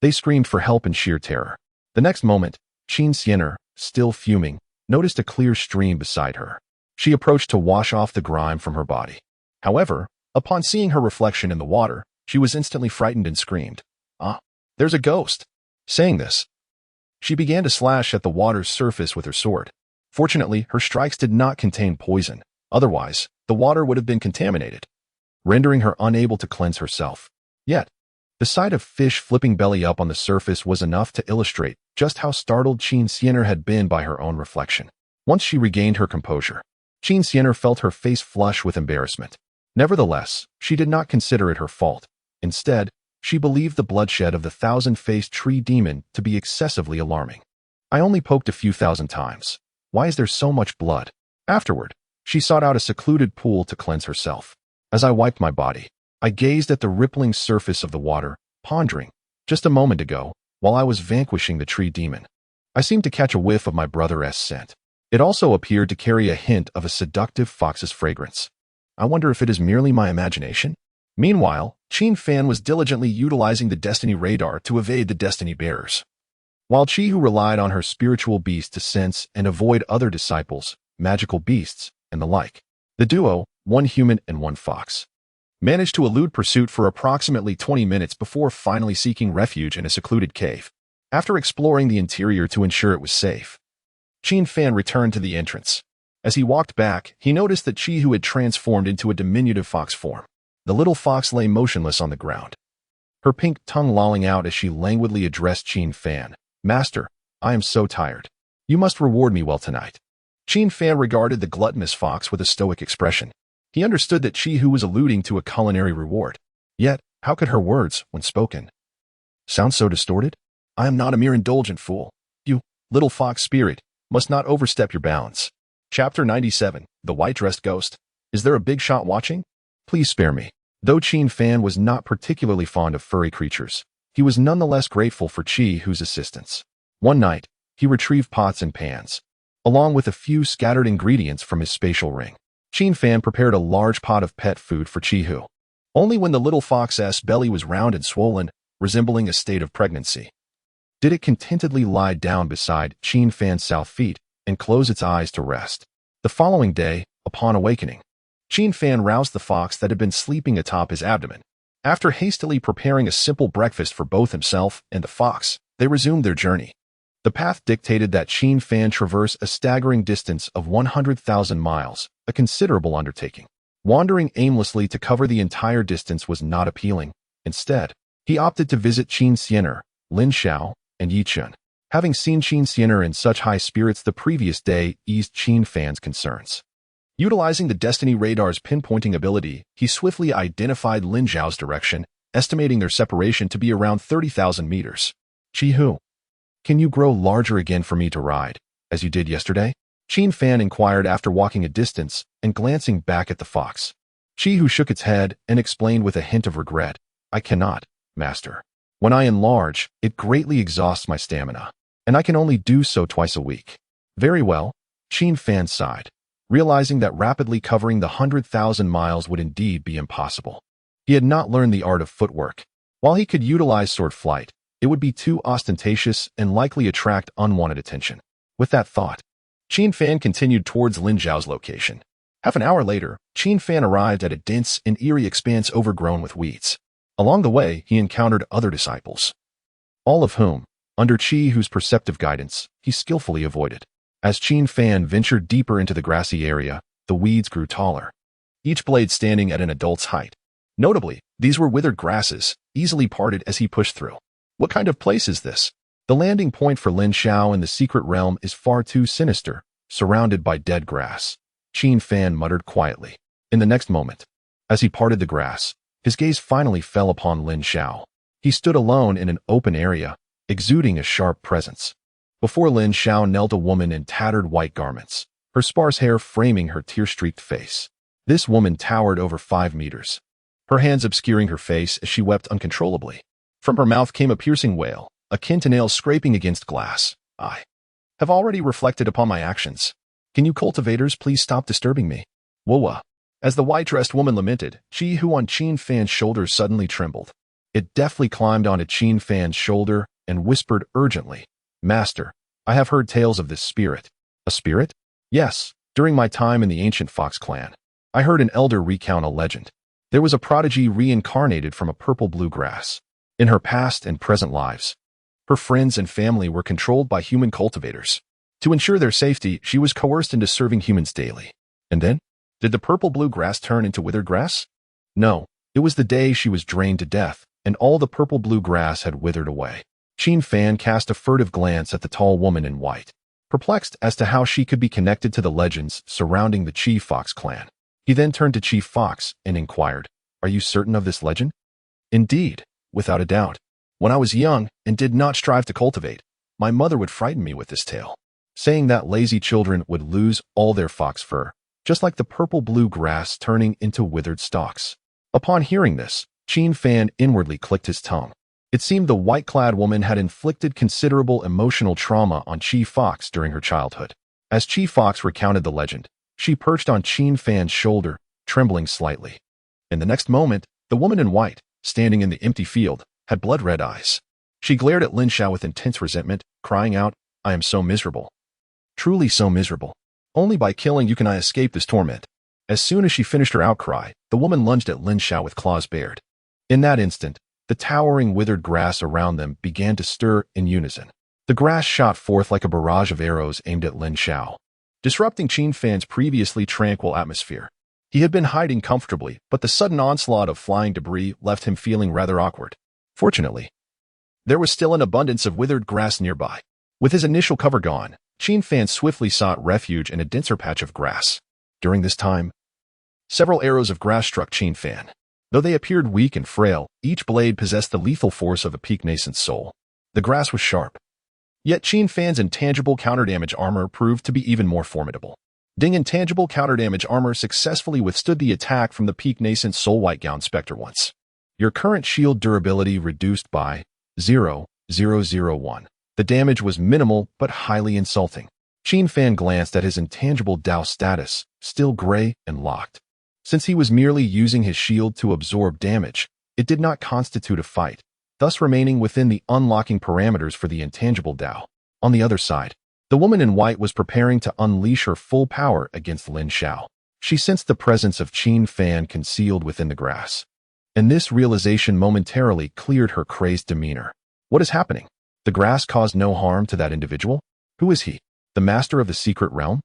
they screamed for help in sheer terror. The next moment, Qin Fan, still fuming, noticed a clear stream beside her. She approached to wash off the grime from her body. However, upon seeing her reflection in the water, she was instantly frightened and screamed, "Ah, there's a ghost!" Saying this, she began to slash at the water's surface with her sword. Fortunately, her strikes did not contain poison. Otherwise, the water would have been contaminated, rendering her unable to cleanse herself. Yet, the sight of fish flipping belly up on the surface was enough to illustrate just how startled Qin Fan had been by her own reflection. Once she regained her composure, Qin Fan felt her face flush with embarrassment. Nevertheless, she did not consider it her fault. Instead, she believed the bloodshed of the thousand-faced tree demon to be excessively alarming. "I only poked a few thousand times. Why is there so much blood?" Afterward, she sought out a secluded pool to cleanse herself. As I wiped my body, I gazed at the rippling surface of the water, pondering, just a moment ago, while I was vanquishing the tree demon, I seemed to catch a whiff of my brother's scent. It also appeared to carry a hint of a seductive fox's fragrance. I wonder if it is merely my imagination? Meanwhile, Qin Fan was diligently utilizing the destiny radar to evade the destiny bearers. While Chi-Hu relied on her spiritual beast to sense and avoid other disciples, magical beasts, and the like, the duo, one human and one fox, managed to elude pursuit for approximately 20 minutes before finally seeking refuge in a secluded cave. After exploring the interior to ensure it was safe, Qin Fan returned to the entrance. As he walked back, he noticed that Chi-Hu had transformed into a diminutive fox form. The little fox lay motionless on the ground, her pink tongue lolling out as she languidly addressed Qin Fan. "Master, I am so tired. You must reward me well tonight." Qin Fan regarded the gluttonous fox with a stoic expression. He understood that Chi-Hu was alluding to a culinary reward. Yet, how could her words, when spoken, sound so distorted? "I am not a mere indulgent fool. You, little fox spirit, must not overstep your bounds." Chapter 97, The White-Dressed Ghost. Is there a big shot watching? Please spare me. Though Qin Fan was not particularly fond of furry creatures, he was nonetheless grateful for Chi-Hu's assistance. One night, he retrieved pots and pans, along with a few scattered ingredients from his spatial ring. Qin Fan prepared a large pot of pet food for Chi-Hu. Only when the little fox's belly was round and swollen, resembling a state of pregnancy, did it contentedly lie down beside Qin Fan's south feet and close its eyes to rest. The following day, upon awakening, Qin Fan roused the fox that had been sleeping atop his abdomen. After hastily preparing a simple breakfast for both himself and the fox, they resumed their journey. The path dictated that Qin Fan traverse a staggering distance of 100,000 miles, a considerable undertaking. Wandering aimlessly to cover the entire distance was not appealing. Instead, he opted to visit Qin Fan, Lin Xiao, and Yi Chun. Having seen Qin Fan in such high spirits the previous day eased Qin Fan's concerns. Utilizing the Destiny Radar's pinpointing ability, he swiftly identified Lin Xiao's direction, estimating their separation to be around 30,000 meters. "Chi-Hu, can you grow larger again for me to ride, as you did yesterday?" Qin Fan inquired after walking a distance and glancing back at the fox. Chi-Hu shook its head and explained with a hint of regret, "I cannot, master. When I enlarge, it greatly exhausts my stamina, and I can only do so twice a week." "Very well," Qin Fan sighed, realizing that rapidly covering the 100,000 miles would indeed be impossible. He had not learned the art of footwork. While he could utilize sword flight, it would be too ostentatious and likely attract unwanted attention. With that thought, Qin Fan continued towards Lin Xiao's location. Half an hour later, Qin Fan arrived at a dense and eerie expanse overgrown with weeds. Along the way, he encountered other disciples, all of whom, under Chi-Hu's perceptive guidance, he skillfully avoided. As Qin Fan ventured deeper into the grassy area, the weeds grew taller, each blade standing at an adult's height. Notably, these were withered grasses, easily parted as he pushed through. What kind of place is this? The landing point for Lin Xiao in the secret realm is far too sinister, surrounded by dead grass, Qin Fan muttered quietly. In the next moment, as he parted the grass, his gaze finally fell upon Lin Xiao. He stood alone in an open area, exuding a sharp presence. Before Lin Xiao knelt a woman in tattered white garments, her sparse hair framing her tear-streaked face. This woman towered over 5 meters, her hands obscuring her face as she wept uncontrollably. From her mouth came a piercing wail, akin to nails scraping against glass. I have already reflected upon my actions. Can you cultivators please stop disturbing me? Woa. As the white-dressed woman lamented, Qi Hu on Qin Fan's shoulders suddenly trembled. It deftly climbed onto Qin Fan's shoulder and whispered urgently, Master, I have heard tales of this spirit. A spirit? Yes, during my time in the ancient Fox clan. I heard an elder recount a legend. There was a prodigy reincarnated from a purple-blue grass. In her past and present lives, her friends and family were controlled by human cultivators. To ensure their safety, she was coerced into serving humans daily. And then? Did the purple-blue grass turn into withered grass? No, it was the day she was drained to death, and all the purple-blue grass had withered away. Qin Fan cast a furtive glance at the tall woman in white, perplexed as to how she could be connected to the legends surrounding the Chief Fox clan. He then turned to Chief Fox and inquired, Are you certain of this legend? Indeed, without a doubt. When I was young and did not strive to cultivate, my mother would frighten me with this tale, saying that lazy children would lose all their fox fur, just like the purple-blue grass turning into withered stalks. Upon hearing this, Qin Fan inwardly clicked his tongue. It seemed the white-clad woman had inflicted considerable emotional trauma on Chi Fox during her childhood. As Chi Fox recounted the legend, she perched on Qin Fan's shoulder, trembling slightly. In the next moment, the woman in white, standing in the empty field, had blood-red eyes. She glared at Lin Xiao with intense resentment, crying out, I am so miserable. Truly so miserable. Only by killing you can I escape this torment. As soon as she finished her outcry, the woman lunged at Lin Xiao with claws bared. In that instant, the towering withered grass around them began to stir in unison. The grass shot forth like a barrage of arrows aimed at Lin Xiao, disrupting Qin Fan's previously tranquil atmosphere. He had been hiding comfortably, but the sudden onslaught of flying debris left him feeling rather awkward. Fortunately, there was still an abundance of withered grass nearby. With his initial cover gone, Qin Fan swiftly sought refuge in a denser patch of grass. During this time, several arrows of grass struck Qin Fan. Though they appeared weak and frail, each blade possessed the lethal force of a peak-nascent soul. The grass was sharp. Yet Qin Fan's intangible counter-damage armor proved to be even more formidable. Ding intangible counter-damage armor successfully withstood the attack from the peak-nascent soul white-gown specter once. Your current shield durability reduced by 0.001. The damage was minimal but highly insulting. Qin Fan glanced at his intangible Dao status, still gray and locked. Since he was merely using his shield to absorb damage, it did not constitute a fight, thus remaining within the unlocking parameters for the intangible Dao. On the other side, the woman in white was preparing to unleash her full power against Lin Xiao. She sensed the presence of Qin Fan concealed within the grass, and this realization momentarily cleared her crazed demeanor. What is happening? The grass caused no harm to that individual? Who is he? The master of the secret realm?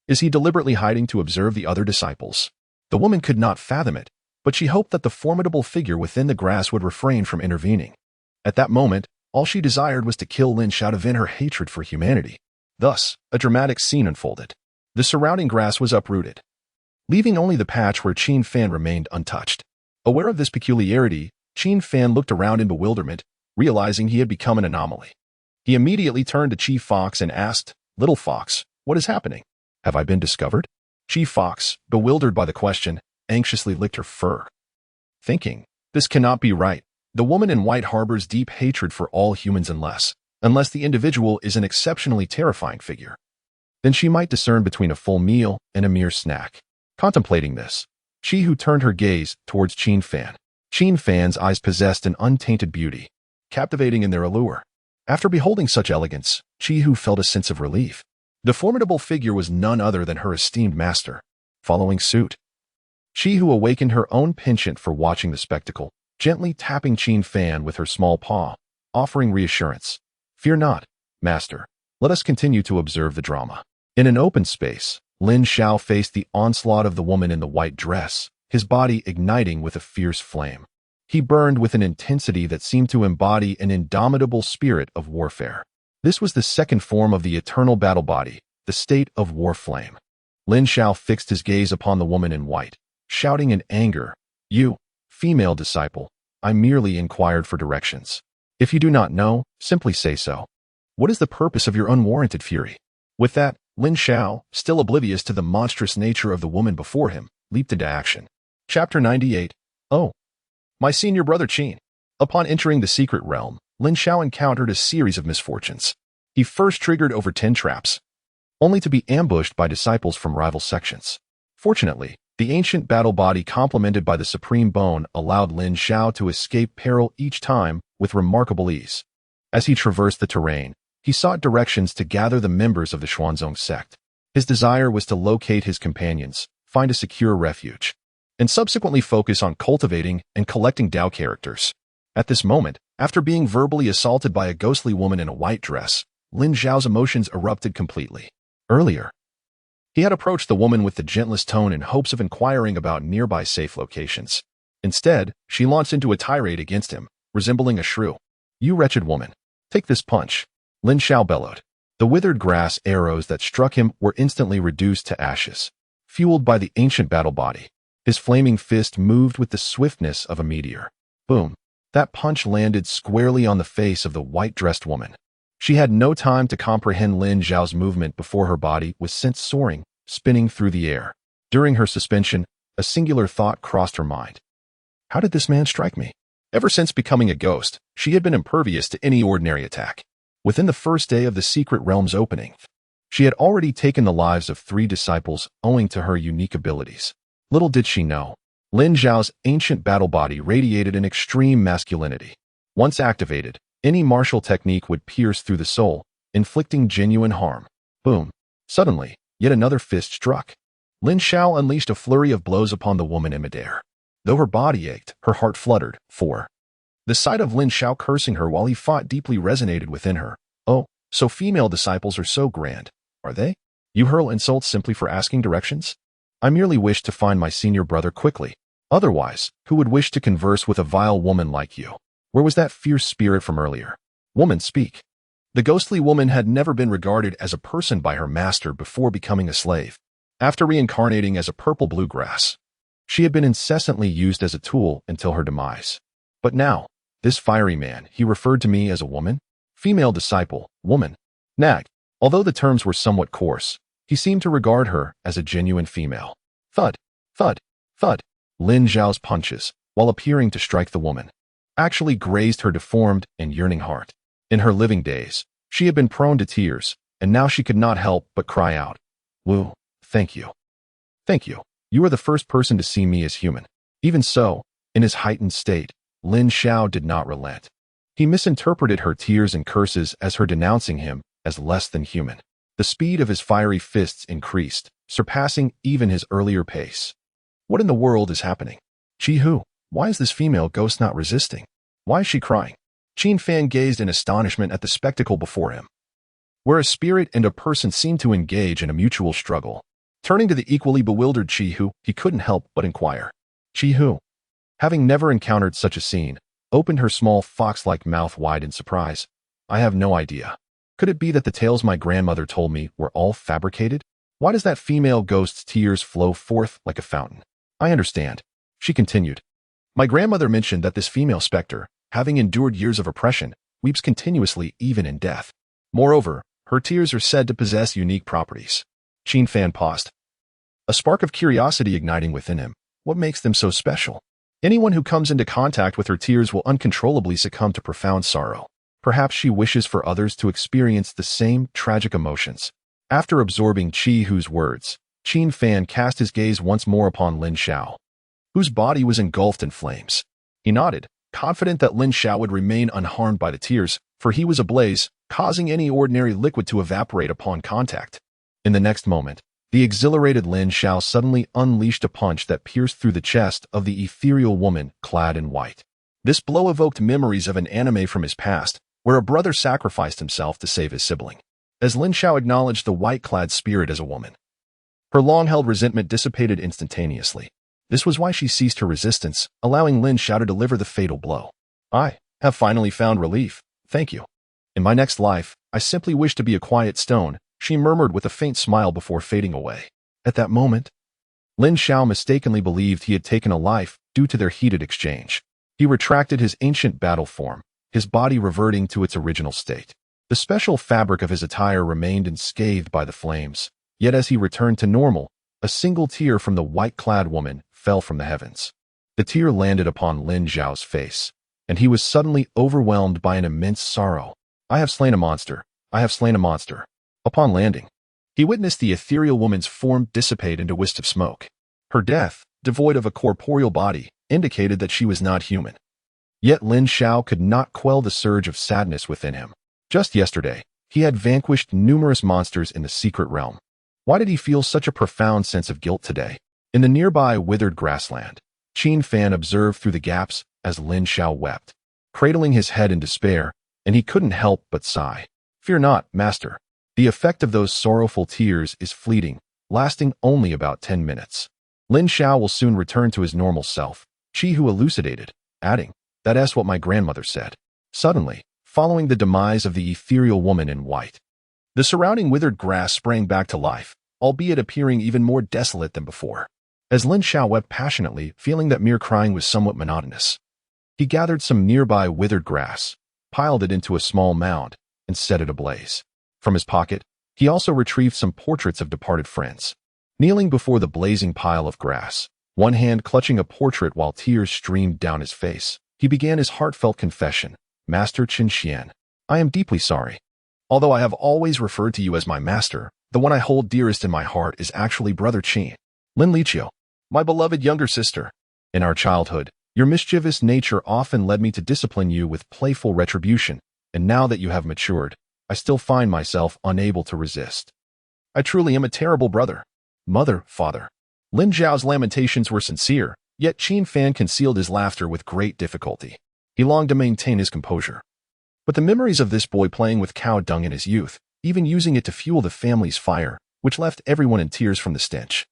Is he deliberately hiding to observe the other disciples? The woman could not fathom it, but she hoped that the formidable figure within the grass would refrain from intervening. At that moment, all she desired was to kill Lin Xiao to vent her hatred for humanity. Thus, a dramatic scene unfolded. The surrounding grass was uprooted, leaving only the patch where Qin Fan remained untouched. Aware of this peculiarity, Qin Fan looked around in bewilderment, realizing he had become an anomaly. He immediately turned to Chief Fox and asked, Little Fox, what is happening? Have I been discovered? Chief Fox, bewildered by the question, anxiously licked her fur, thinking, this cannot be right. The woman in white harbors deep hatred for all humans unless the individual is an exceptionally terrifying figure. Then she might discern between a full meal and a mere snack. Contemplating this, Qi Hu turned her gaze towards Qin Fan. Qin Fan's eyes possessed an untainted beauty, captivating in their allure. After beholding such elegance, Qi Hu felt a sense of relief. The formidable figure was none other than her esteemed master. Following suit, Qi Hu awakened her own penchant for watching the spectacle, gently tapping Qin Fan with her small paw, offering reassurance. Fear not, master. Let us continue to observe the drama. In an open space, Lin Xiao faced the onslaught of the woman in the white dress, his body igniting with a fierce flame. He burned with an intensity that seemed to embody an indomitable spirit of warfare. This was the second form of the eternal battle body, the state of war flame. Lin Xiao fixed his gaze upon the woman in white, shouting in anger, You, female disciple, I merely inquired for directions. If you do not know, simply say so. What is the purpose of your unwarranted fury? With that, Lin Xiao, still oblivious to the monstrous nature of the woman before him, leaped into action. Chapter 98. Oh, My senior brother Qin. Upon entering the secret realm, Lin Xiao encountered a series of misfortunes. He first triggered over 10 traps, only to be ambushed by disciples from rival sections. Fortunately, the ancient battle body complemented by the supreme bone allowed Lin Xiao to escape peril each time with remarkable ease. As he traversed the terrain, he sought directions to gather the members of the Xuanzong sect. His desire was to locate his companions, find a secure refuge, and subsequently focus on cultivating and collecting Dao characters. At this moment, after being verbally assaulted by a ghostly woman in a white dress, Lin Xiao's emotions erupted completely. Earlier, he had approached the woman with the gentlest tone in hopes of inquiring about nearby safe locations. Instead, she launched into a tirade against him, resembling a shrew. "You wretched woman, take this punch," Lin Xiao bellowed. The withered grass arrows that struck him were instantly reduced to ashes. Fueled by the ancient battle body, his flaming fist moved with the swiftness of a meteor. Boom! That punch landed squarely on the face of the white-dressed woman. She had no time to comprehend Lin Xiao's movement before her body was sent soaring, spinning through the air. During her suspension, a singular thought crossed her mind. How did this man strike me? Ever since becoming a ghost, she had been impervious to any ordinary attack. Within the first day of the secret realm's opening, she had already taken the lives of 3 disciples owing to her unique abilities. Little did she know, Lin Xiao's ancient battle body radiated an extreme masculinity. Once activated, any martial technique would pierce through the soul, inflicting genuine harm. Boom! Suddenly, yet another fist struck. Lin Xiao unleashed a flurry of blows upon the woman in midair. Though her body ached, her heart fluttered, for the sight of Lin Xiao cursing her while he fought deeply resonated within her. Oh, so female disciples are so grand, are they? You hurl insults simply for asking directions? I merely wish to find my senior brother quickly. Otherwise, who would wish to converse with a vile woman like you? Where was that fierce spirit from earlier? Woman, speak. The ghostly woman had never been regarded as a person by her master before becoming a slave. After reincarnating as a purple bluegrass, she had been incessantly used as a tool until her demise. But now, this fiery man, he referred to me as a woman? Female disciple, woman. Nag. Although the terms were somewhat coarse, he seemed to regard her as a genuine female. Thud, thud, thud. Lin Xiao's punches, while appearing to strike the woman, actually grazed her deformed and yearning heart. In her living days, she had been prone to tears, and now she could not help but cry out, "Wu, thank you. Thank you. You are the first person to see me as human." Even so, in his heightened state, Lin Xiao did not relent. He misinterpreted her tears and curses as her denouncing him as less than human. The speed of his fiery fists increased, surpassing even his earlier pace. What in the world is happening? Qi Hu, why is this female ghost not resisting? Why is she crying? Qin Fan gazed in astonishment at the spectacle before him, where a spirit and a person seemed to engage in a mutual struggle. Turning to the equally bewildered Qi Hu, he couldn't help but inquire. Qi Hu, having never encountered such a scene, opened her small fox-like mouth wide in surprise. I have no idea. Could it be that the tales my grandmother told me were all fabricated? Why does that female ghost's tears flow forth like a fountain? I understand, she continued. My grandmother mentioned that this female specter, having endured years of oppression, weeps continuously even in death. Moreover, her tears are said to possess unique properties. Qin Fan paused, a spark of curiosity igniting within him. What makes them so special? Anyone who comes into contact with her tears will uncontrollably succumb to profound sorrow. Perhaps she wishes for others to experience the same tragic emotions. After absorbing Qi Hu's words, Qin Fan cast his gaze once more upon Lin Xiao, whose body was engulfed in flames. He nodded, confident that Lin Xiao would remain unharmed by the tears, for he was ablaze, causing any ordinary liquid to evaporate upon contact. In the next moment, the exhilarated Lin Xiao suddenly unleashed a punch that pierced through the chest of the ethereal woman clad in white. This blow evoked memories of an anime from his past, where a brother sacrificed himself to save his sibling. As Lin Xiao acknowledged the white-clad spirit as a woman, her long-held resentment dissipated instantaneously. This was why she ceased her resistance, allowing Lin Xiao to deliver the fatal blow. I have finally found relief, thank you. In my next life, I simply wish to be a quiet stone, she murmured with a faint smile before fading away. At that moment, Lin Xiao mistakenly believed he had taken a life due to their heated exchange. He retracted his ancient battle form, his body reverting to its original state. The special fabric of his attire remained unscathed by the flames, yet as he returned to normal, a single tear from the white-clad woman fell from the heavens. The tear landed upon Lin Zhao's face, and he was suddenly overwhelmed by an immense sorrow. I have slain a monster. I have slain a monster. Upon landing, he witnessed the ethereal woman's form dissipate into wisps of smoke. Her death, devoid of a corporeal body, indicated that she was not human. Yet Lin Zhao could not quell the surge of sadness within him. Just yesterday, he had vanquished numerous monsters in the secret realm. Why did he feel such a profound sense of guilt today? In the nearby withered grassland, Qin Fan observed through the gaps as Lin Zhao wept, cradling his head in despair, and he couldn't help but sigh. Fear not, master. The effect of those sorrowful tears is fleeting, lasting only about 10 minutes. Lin Zhao will soon return to his normal self, Qi Hu elucidated, adding, that's what my grandmother said. Suddenly, following the demise of the ethereal woman in white, the surrounding withered grass sprang back to life, albeit appearing even more desolate than before. As Lin Zhao wept passionately, feeling that mere crying was somewhat monotonous, he gathered some nearby withered grass, piled it into a small mound, and set it ablaze. From his pocket, he also retrieved some portraits of departed friends. Kneeling before the blazing pile of grass, one hand clutching a portrait while tears streamed down his face, he began his heartfelt confession. Master Qin Xian, I am deeply sorry. Although I have always referred to you as my master, the one I hold dearest in my heart is actually Brother Qin. Lin Liqiu, my beloved younger sister. In our childhood, your mischievous nature often led me to discipline you with playful retribution, and now that you have matured, I still find myself unable to resist. I truly am a terrible brother. Mother, father. Lin Zhao's lamentations were sincere, yet Qin Fan concealed his laughter with great difficulty. He longed to maintain his composure. But the memories of this boy playing with cow dung in his youth, even using it to fuel the family's fire, which left everyone in tears from the stench,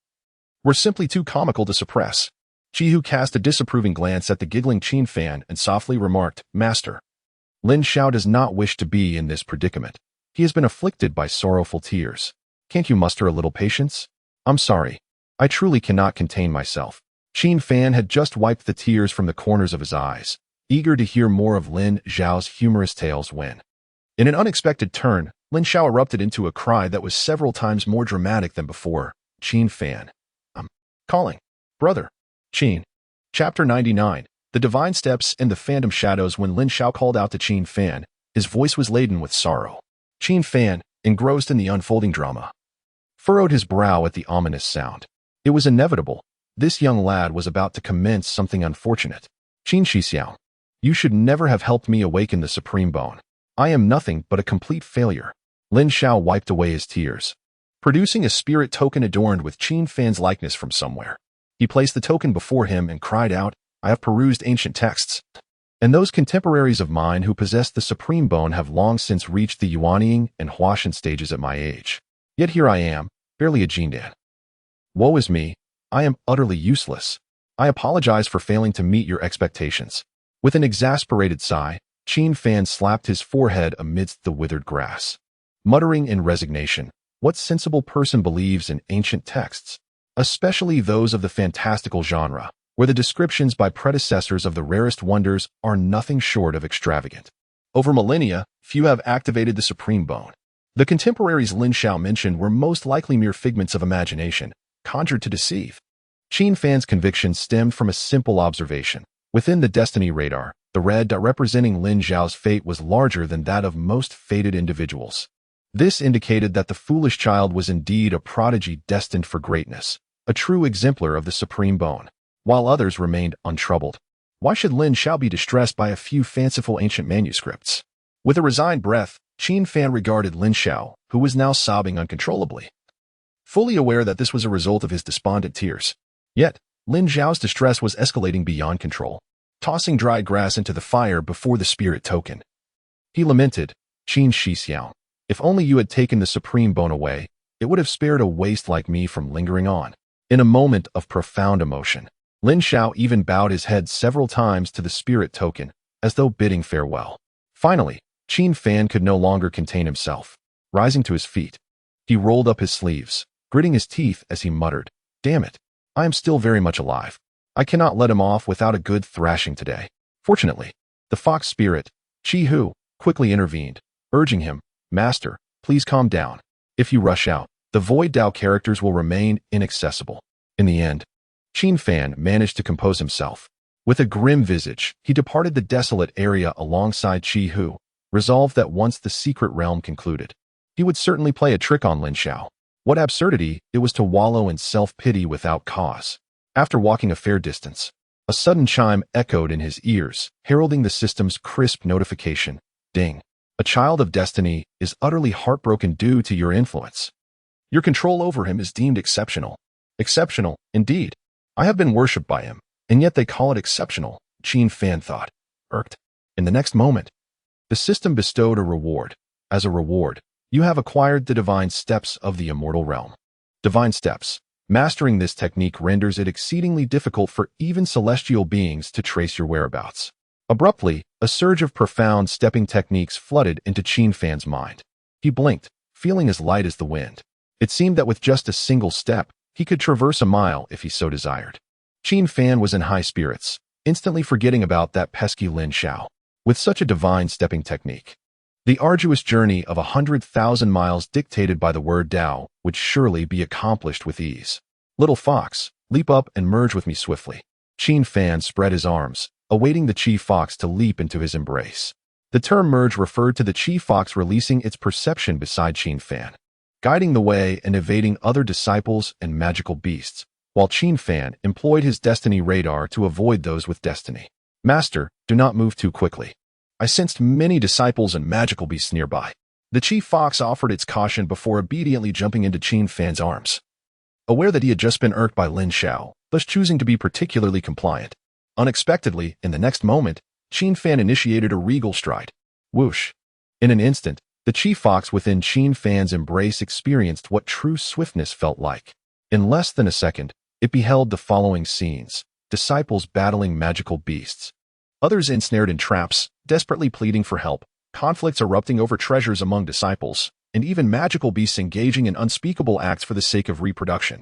were simply too comical to suppress. Qi Hu cast a disapproving glance at the giggling Qin Fan and softly remarked, Master, Lin Zhao does not wish to be in this predicament. He has been afflicted by sorrowful tears. Can't you muster a little patience? I'm sorry. I truly cannot contain myself. Qin Fan had just wiped the tears from the corners of his eyes, eager to hear more of Lin Zhao's humorous tales when, in an unexpected turn, Lin Zhao erupted into a cry that was several times more dramatic than before. Qin Fan. I'm calling. Brother. Qin. Chapter 99. The Divine Steps and the Phantom Shadows. When Lin Zhao called out to Qin Fan, his voice was laden with sorrow. Qin Fan, engrossed in the unfolding drama, furrowed his brow at the ominous sound. It was inevitable. This young lad was about to commence something unfortunate. Qin Shixiao, you should never have helped me awaken the Supreme Bone. I am nothing but a complete failure. Lin Zhao wiped away his tears, producing a spirit token adorned with Qin Fan's likeness from somewhere. He placed the token before him and cried out, I have perused ancient texts, and those contemporaries of mine who possessed the Supreme Bone have long since reached the Yuanying and Huashan stages at my age. Yet here I am, barely a Jindan. Woe is me, I am utterly useless. I apologize for failing to meet your expectations. With an exasperated sigh, Qin Fan slapped his forehead amidst the withered grass, muttering in resignation, what sensible person believes in ancient texts, especially those of the fantastical genre, where the descriptions by predecessors of the rarest wonders are nothing short of extravagant. Over millennia, few have activated the Supreme Bone. The contemporaries Lin Zhao mentioned were most likely mere figments of imagination, conjured to deceive. Qin Fan's conviction stemmed from a simple observation. Within the destiny radar, the red dot representing Lin Zhao's fate was larger than that of most fated individuals. This indicated that the foolish child was indeed a prodigy destined for greatness, a true exemplar of the Supreme Bone, while others remained untroubled. Why should Lin Zhao be distressed by a few fanciful ancient manuscripts? With a resigned breath, Qin Fan regarded Lin Zhao, who was now sobbing uncontrollably, fully aware that this was a result of his despondent tears. Yet, Lin Zhao's distress was escalating beyond control, tossing dried grass into the fire before the spirit token. He lamented, Qin Shixiao, if only you had taken the Supreme Bone away, it would have spared a waste like me from lingering on. In a moment of profound emotion, Lin Zhao even bowed his head several times to the spirit token, as though bidding farewell. Finally, Qin Fan could no longer contain himself. Rising to his feet, he rolled up his sleeves, gritting his teeth as he muttered, Damn it, I am still very much alive. I cannot let him off without a good thrashing today. Fortunately, the fox spirit, Qi Hu, quickly intervened, urging him, Master, please calm down. If you rush out, the Void Dao characters will remain inaccessible. In the end, Qin Fan managed to compose himself, With a grim visage, he departed the desolate area alongside Qi Hu, resolved that once the secret realm concluded, he would certainly play a trick on Lin Xiao. What absurdity it was to wallow in self-pity without cause. After walking a fair distance, a sudden chime echoed in his ears, heralding the system's crisp notification. Ding. A child of destiny is utterly heartbroken due to your influence. Your control over him is deemed exceptional. Exceptional, indeed. I have been worshipped by him, and yet they call it exceptional, Qin Fan thought. Irked. In the next moment, the system bestowed a reward. As a reward, you have acquired the divine steps of the immortal realm. Divine steps. Mastering this technique renders it exceedingly difficult for even celestial beings to trace your whereabouts. Abruptly, a surge of profound stepping techniques flooded into Qin Fan's mind. He blinked, feeling as light as the wind. It seemed that with just a single step, he could traverse a mile if he so desired. Qin Fan was in high spirits, instantly forgetting about that pesky Lin Xiao. With such a divine stepping technique, the arduous journey of 100,000 miles dictated by the word Tao would surely be accomplished with ease. Little fox, leap up and merge with me swiftly. Qin Fan spread his arms, awaiting the Qi fox to leap into his embrace. The term merge referred to the Qi fox releasing its perception beside Qin Fan, guiding the way and evading other disciples and magical beasts, while Qin Fan employed his destiny radar to avoid those with destiny. Master, do not move too quickly. I sensed many disciples and magical beasts nearby. The Qi fox offered its caution before obediently jumping into Qin Fan's arms. Aware that he had just been irked by Lin Xiao, thus choosing to be particularly compliant. Unexpectedly, in the next moment, Qin Fan initiated a regal stride. Whoosh. In an instant, the Qi fox within Qin Fan's embrace experienced what true swiftness felt like. In less than a second, it beheld the following scenes: disciples battling magical beasts, others ensnared in traps, desperately pleading for help, conflicts erupting over treasures among disciples, and even magical beasts engaging in unspeakable acts for the sake of reproduction.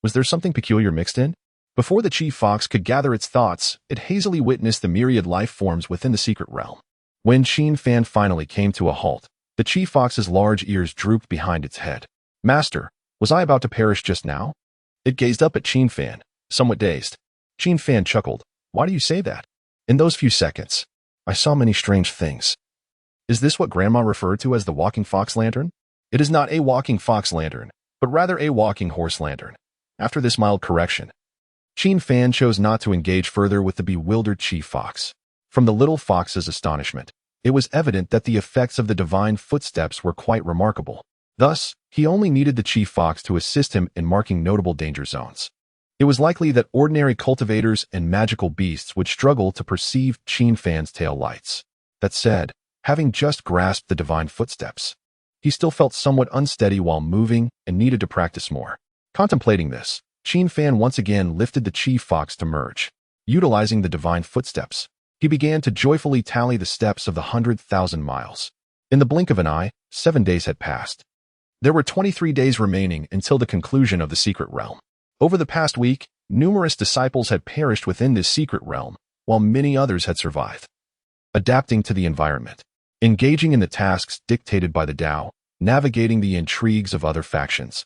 Was there something peculiar mixed in? Before the Qi fox could gather its thoughts, it hazily witnessed the myriad life forms within the secret realm. When Qin Fan finally came to a halt, the Qi fox's large ears drooped behind its head. Master, was I about to perish just now? It gazed up at Qin Fan, somewhat dazed. Qin Fan chuckled. Why do you say that? In those few seconds, I saw many strange things. Is this what Grandma referred to as the walking fox lantern? It is not a walking fox lantern, but rather a walking horse lantern. After this mild correction, Qin Fan chose not to engage further with the bewildered Qi fox. From the little fox's astonishment, it was evident that the effects of the divine footsteps were quite remarkable. Thus, he only needed the Qi fox to assist him in marking notable danger zones. It was likely that ordinary cultivators and magical beasts would struggle to perceive Qin Fan's tail lights. That said, having just grasped the divine footsteps, he still felt somewhat unsteady while moving and needed to practice more. Contemplating this, Qin Fan once again lifted the Qi fox to merge. Utilizing the divine footsteps, he began to joyfully tally the steps of the 100,000 miles. In the blink of an eye, 7 days had passed. There were 23 days remaining until the conclusion of the secret realm. Over the past week, numerous disciples had perished within this secret realm, while many others had survived. Adapting to the environment, engaging in the tasks dictated by the Tao, navigating the intrigues of other factions,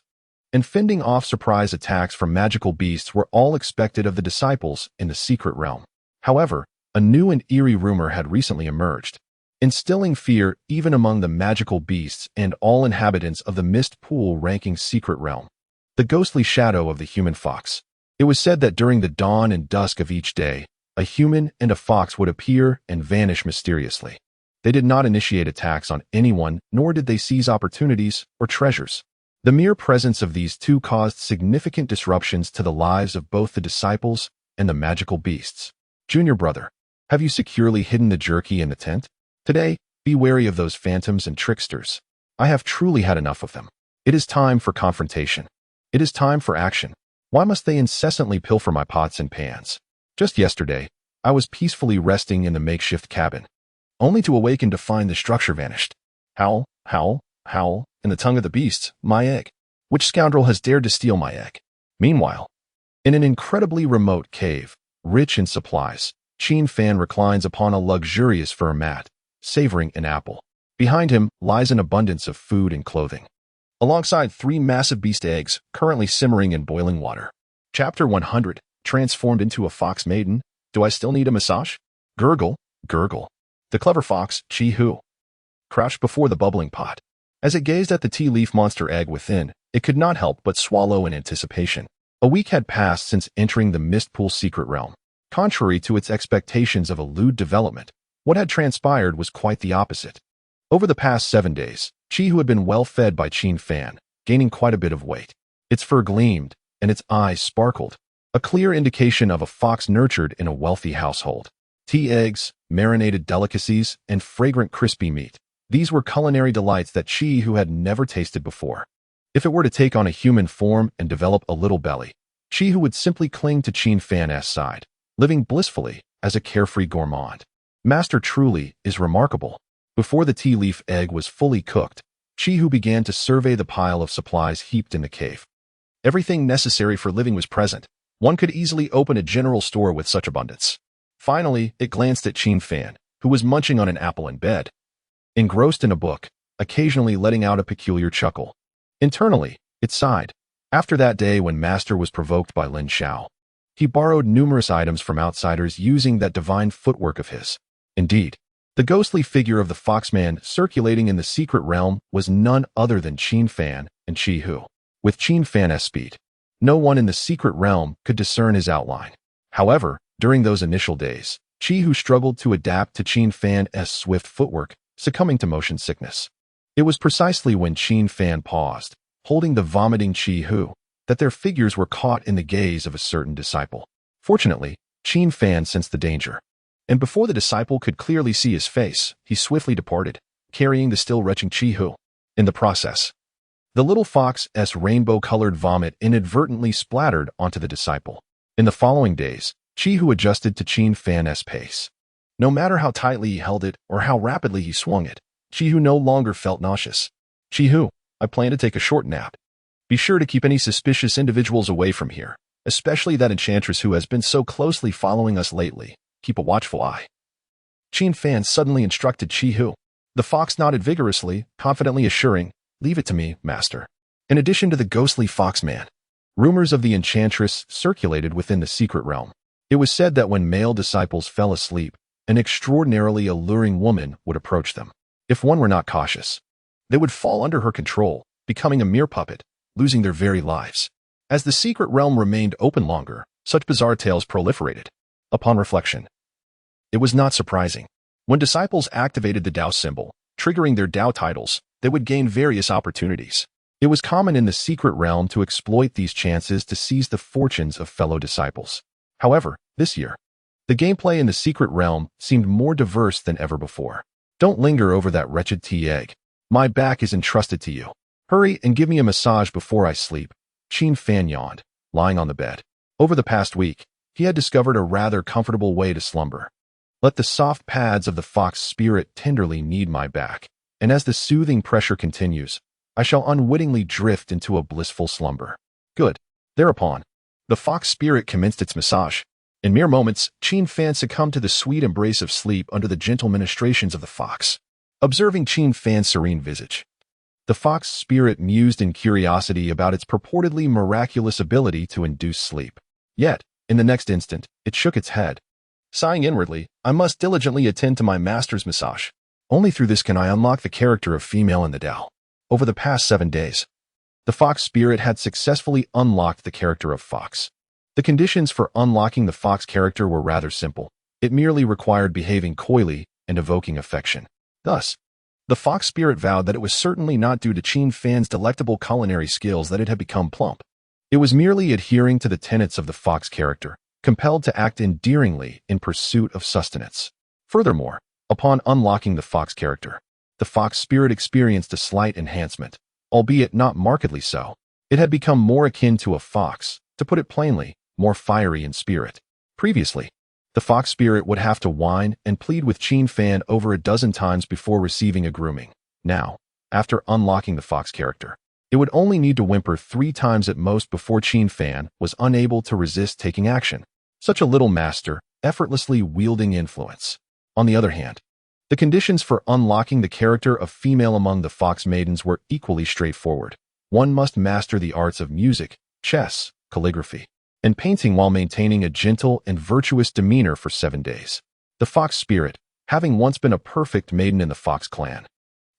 and fending off surprise attacks from magical beasts were all expected of the disciples in the secret realm. However, a new and eerie rumor had recently emerged, instilling fear even among the magical beasts and all inhabitants of the mist pool ranking secret realm. The ghostly shadow of the human fox. It was said that during the dawn and dusk of each day, a human and a fox would appear and vanish mysteriously. They did not initiate attacks on anyone, nor did they seize opportunities or treasures. The mere presence of these two caused significant disruptions to the lives of both the disciples and the magical beasts. Junior brother, have you securely hidden the jerky in the tent? Today, be wary of those phantoms and tricksters. I have truly had enough of them. It is time for confrontation. It is time for action. Why must they incessantly pilfer my pots and pans? Just yesterday, I was peacefully resting in the makeshift cabin, only to awaken to find the structure vanished. Howl, howl, howl, in the tongue of the beast, my egg. Which scoundrel has dared to steal my egg? Meanwhile, in an incredibly remote cave, rich in supplies, Qin Fan reclines upon a luxurious fur mat, savoring an apple. Behind him lies an abundance of food and clothing, alongside 3 massive beast eggs currently simmering in boiling water. Chapter 100, Transformed into a Fox Maiden, Do I still need a massage? Gurgle, gurgle. The clever fox, Chi-Hu, crouched before the bubbling pot. As it gazed at the tea leaf monster egg within, it could not help but swallow in anticipation. A week had passed since entering the mist pool secret realm. Contrary to its expectations of a lewd development, what had transpired was quite the opposite. Over the past 7 days, Chi-Hu had been well fed by Qin Fan, gaining quite a bit of weight. Its fur gleamed, and its eyes sparkled, a clear indication of a fox nurtured in a wealthy household. Tea eggs, marinated delicacies, and fragrant crispy meat. These were culinary delights that Chi-Hu had never tasted before. If it were to take on a human form and develop a little belly, Chi-Hu would simply cling to Qin Fan's side, living blissfully as a carefree gourmand. Master truly is remarkable. Before the tea leaf egg was fully cooked, Chi-Hu began to survey the pile of supplies heaped in the cave. Everything necessary for living was present. One could easily open a general store with such abundance. Finally, it glanced at Qin Fan, who was munching on an apple in bed, engrossed in a book, occasionally letting out a peculiar chuckle. Internally, it sighed. After that day when Master was provoked by Lin Xiao, he borrowed numerous items from outsiders using that divine footwork of his. Indeed, the ghostly figure of the Foxman circulating in the secret realm was none other than Qin Fan and Chi-Hu. With Qin Fan's speed, no one in the secret realm could discern his outline. However, during those initial days, Chi-Hu struggled to adapt to Qin Fan's swift footwork, succumbing to motion sickness. It was precisely when Qin Fan paused, holding the vomiting Chi-Hu, that their figures were caught in the gaze of a certain disciple. Fortunately, Qin Fan sensed the danger, and before the disciple could clearly see his face, he swiftly departed, carrying the still retching Chi-Hu. In the process, the little fox's rainbow-colored vomit inadvertently splattered onto the disciple. In the following days, Chi-Hu adjusted to Qin Fan's pace. No matter how tightly he held it or how rapidly he swung it, Chi-Hu no longer felt nauseous. Chi-Hu, I plan to take a short nap. Be sure to keep any suspicious individuals away from here, especially that enchantress who has been so closely following us lately. Keep a watchful eye. Qin Fan suddenly instructed Chi-Hu. The fox nodded vigorously, confidently assuring, Leave it to me, master. In addition to the ghostly foxman, rumors of the enchantress circulated within the secret realm. It was said that when male disciples fell asleep, an extraordinarily alluring woman would approach them. If one were not cautious, they would fall under her control, becoming a mere puppet, losing their very lives. As the secret realm remained open longer, such bizarre tales proliferated. Upon reflection, it was not surprising. When disciples activated the Dao symbol, triggering their Dao titles, they would gain various opportunities. It was common in the secret realm to exploit these chances to seize the fortunes of fellow disciples. However, this year, the gameplay in the secret realm seemed more diverse than ever before. Don't linger over that wretched tea egg. My back is entrusted to you. Hurry and give me a massage before I sleep. Qin Fan yawned, lying on the bed. Over the past week, he had discovered a rather comfortable way to slumber. Let the soft pads of the fox spirit tenderly knead my back, and as the soothing pressure continues, I shall unwittingly drift into a blissful slumber. Good. Thereupon, the fox spirit commenced its massage. In mere moments, Qin Fan succumbed to the sweet embrace of sleep under the gentle ministrations of the fox. Observing Qin Fan's serene visage, the fox spirit mused in curiosity about its purportedly miraculous ability to induce sleep. Yet, in the next instant, it shook its head. Sighing inwardly, I must diligently attend to my master's massage. Only through this can I unlock the character of female in the Tao. Over the past 7 days, the fox spirit had successfully unlocked the character of fox. The conditions for unlocking the fox character were rather simple. It merely required behaving coyly and evoking affection. Thus, the fox spirit vowed that it was certainly not due to Qin Fan's delectable culinary skills that it had become plump. It was merely adhering to the tenets of the fox character, compelled to act endearingly in pursuit of sustenance. Furthermore, upon unlocking the fox character, the fox spirit experienced a slight enhancement, albeit not markedly so. It had become more akin to a fox, to put it plainly, more fiery in spirit. Previously, the fox spirit would have to whine and plead with Qin Fan over a dozen times before receiving a grooming. Now, after unlocking the fox character, it would only need to whimper 3 times at most before Qin Fan was unable to resist taking action. Such a little master, effortlessly wielding influence. On the other hand, the conditions for unlocking the character of female among the fox maidens were equally straightforward. One must master the arts of music, chess, calligraphy, and painting while maintaining a gentle and virtuous demeanor for 7 days. The fox spirit, having once been a perfect maiden in the fox clan,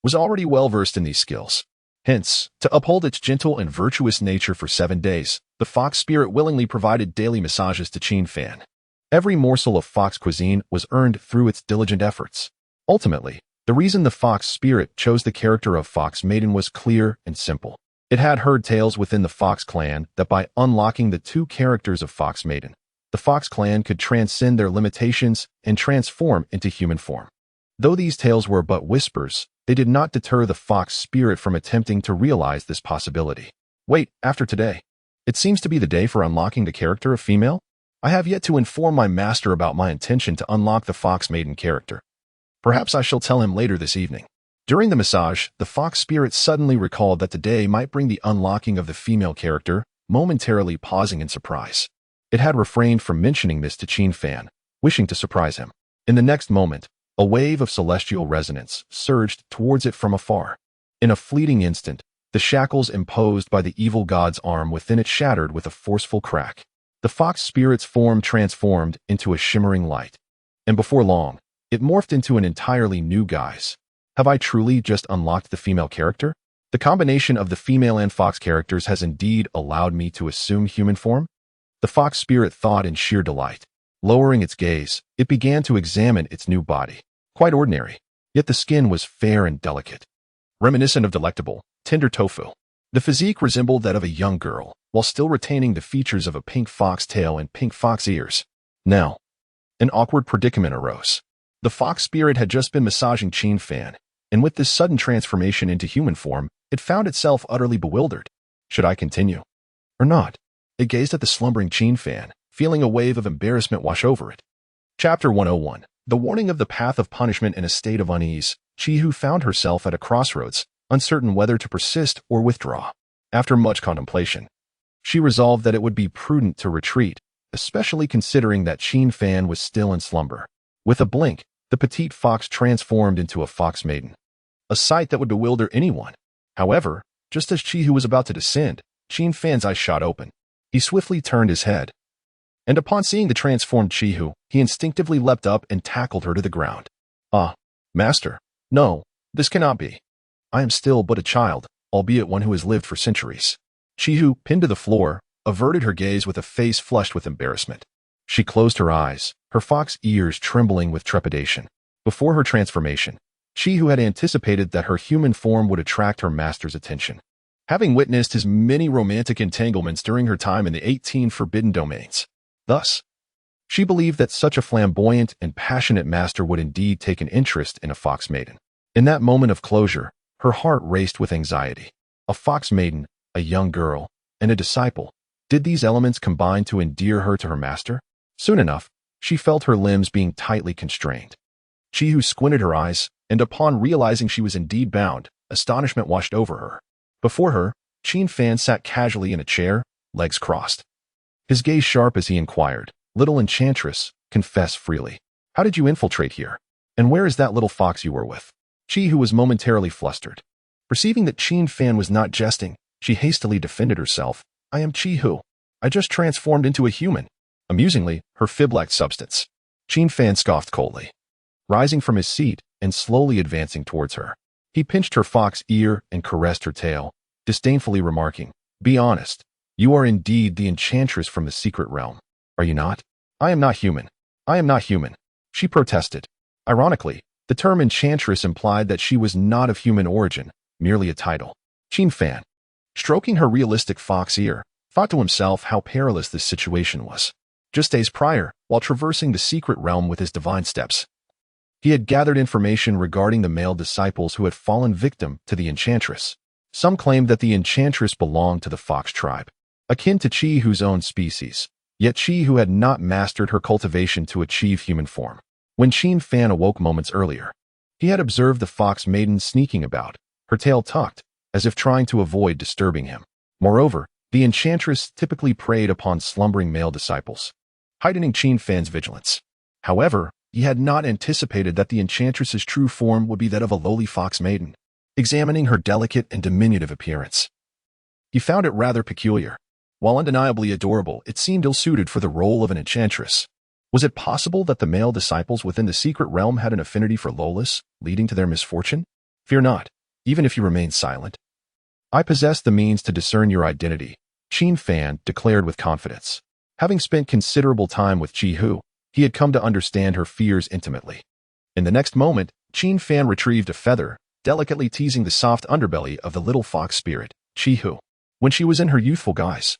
was already well versed in these skills. Hence, to uphold its gentle and virtuous nature for 7 days, the fox spirit willingly provided daily massages to Qin Fan. Every morsel of fox cuisine was earned through its diligent efforts. Ultimately, the reason the fox spirit chose the character of fox maiden was clear and simple. It had heard tales within the fox clan that by unlocking the 2 characters of fox maiden, the fox clan could transcend their limitations and transform into human form. Though these tales were but whispers, they did not deter the fox spirit from attempting to realize this possibility. Wait, after today, it seems to be the day for unlocking the character of female? I have yet to inform my master about my intention to unlock the fox maiden character. Perhaps I shall tell him later this evening. During the massage, the fox spirit suddenly recalled that today might bring the unlocking of the female character, momentarily pausing in surprise. It had refrained from mentioning this to Qin Fan, wishing to surprise him. In the next moment, a wave of celestial resonance surged towards it from afar. In a fleeting instant, the shackles imposed by the evil god's arm within it shattered with a forceful crack. The fox spirit's form transformed into a shimmering light, and before long, it morphed into an entirely new guise. Have I truly just unlocked the female character? The combination of the female and fox characters has indeed allowed me to assume human form? The fox spirit thought in sheer delight. Lowering its gaze, it began to examine its new body. Quite ordinary, yet the skin was fair and delicate, reminiscent of delectable, tender tofu. The physique resembled that of a young girl, while still retaining the features of a pink fox tail and pink fox ears. Now, an awkward predicament arose. The fox spirit had just been massaging Qin Fan, and with this sudden transformation into human form, it found itself utterly bewildered. Should I continue? Or not? It gazed at the slumbering Qin Fan, feeling a wave of embarrassment wash over it. Chapter 101. The warning of the path of punishment. In a state of unease, Chihu found herself at a crossroads, uncertain whether to persist or withdraw. After much contemplation, she resolved that it would be prudent to retreat, especially considering that Qin Fan was still in slumber. With a blink, the petite fox transformed into a fox maiden, a sight that would bewilder anyone. However, just as Chihu was about to descend, Qin Fan's eyes shot open. He swiftly turned his head, and upon seeing the transformed Chihu, he instinctively leapt up and tackled her to the ground. Ah, master, no, this cannot be. I am still but a child, albeit one who has lived for centuries. Chihu, pinned to the floor, averted her gaze with a face flushed with embarrassment. She closed her eyes, her fox ears trembling with trepidation. Before her transformation, Chihu had anticipated that her human form would attract her master's attention. Having witnessed his many romantic entanglements during her time in the 18 forbidden domains. Thus, she believed that such a flamboyant and passionate master would indeed take an interest in a fox maiden. In that moment of closure, her heart raced with anxiety. A fox maiden, a young girl, and a disciple. Did these elements combine to endear her to her master? Soon enough, she felt her limbs being tightly constrained. Chihu squinted her eyes, and upon realizing she was indeed bound, astonishment washed over her. Before her, Qin Fan sat casually in a chair, legs crossed. His gaze sharp as he inquired, "Little enchantress, confess freely. How did you infiltrate here? And where is that little fox you were with?" Chihu was momentarily flustered. Perceiving that Qin Fan was not jesting, she hastily defended herself. "I am Chihu. I just transformed into a human." Amusingly, her fib lacked substance. Qin Fan scoffed coldly, rising from his seat and slowly advancing towards her. He pinched her fox ear and caressed her tail, disdainfully remarking, "Be honest. You are indeed the enchantress from the secret realm, are you not?" "I am not human. I am not human," she protested. Ironically, the term enchantress implied that she was not of human origin, merely a title. Qin Fan, stroking her realistic fox ear, thought to himself how perilous this situation was. Just days prior, while traversing the secret realm with his divine steps, he had gathered information regarding the male disciples who had fallen victim to the enchantress. Some claimed that the enchantress belonged to the fox tribe, akin to Chihu's own species, yet Chihu had not mastered her cultivation to achieve human form. When Qin Fan awoke moments earlier, he had observed the fox maiden sneaking about, her tail tucked, as if trying to avoid disturbing him. Moreover, the enchantress typically preyed upon slumbering male disciples, heightening Qin Fan's vigilance. However, he had not anticipated that the enchantress's true form would be that of a lowly fox maiden. Examining her delicate and diminutive appearance, he found it rather peculiar. While undeniably adorable, it seemed ill-suited for the role of an enchantress. Was it possible that the male disciples within the secret realm had an affinity for Lolas, leading to their misfortune? Fear not, even if you remain silent. I possess the means to discern your identity, Qin Fan declared with confidence. Having spent considerable time with Qi Hu, he had come to understand her fears intimately. In the next moment, Qin Fan retrieved a feather, delicately teasing the soft underbelly of the little fox spirit, Qi Hu. When she was in her youthful guise,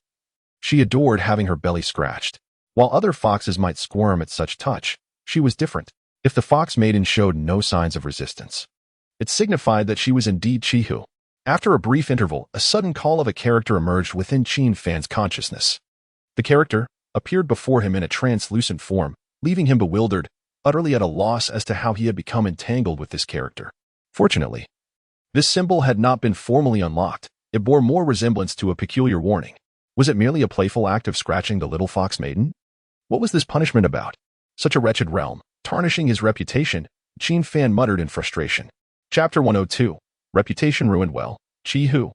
she adored having her belly scratched. While other foxes might squirm at such touch, she was different. If the fox maiden showed no signs of resistance, it signified that she was indeed Qi Hu. After a brief interval, a sudden call of a character emerged within Qin Fan's consciousness. The character appeared before him in a translucent form, leaving him bewildered, utterly at a loss as to how he had become entangled with this character. Fortunately, this symbol had not been formally unlocked. It bore more resemblance to a peculiar warning. Was it merely a playful act of scratching the little fox maiden? What was this punishment about? Such a wretched realm, tarnishing his reputation, Qin Fan muttered in frustration. Chapter 102. Reputation ruined. Well, Qi Hu,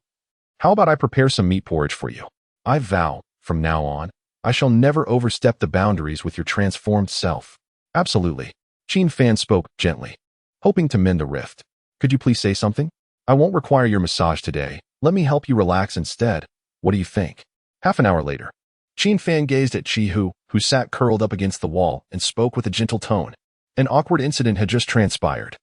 how about I prepare some meat porridge for you? I vow, from now on, I shall never overstep the boundaries with your transformed self. Absolutely. Qin Fan spoke gently, hoping to mend the rift. Could you please say something? I won't require your massage today. Let me help you relax instead. What do you think? Half an hour later, Qin Fan gazed at Qi Hu, who sat curled up against the wall, and spoke with a gentle tone. An awkward incident had just transpired,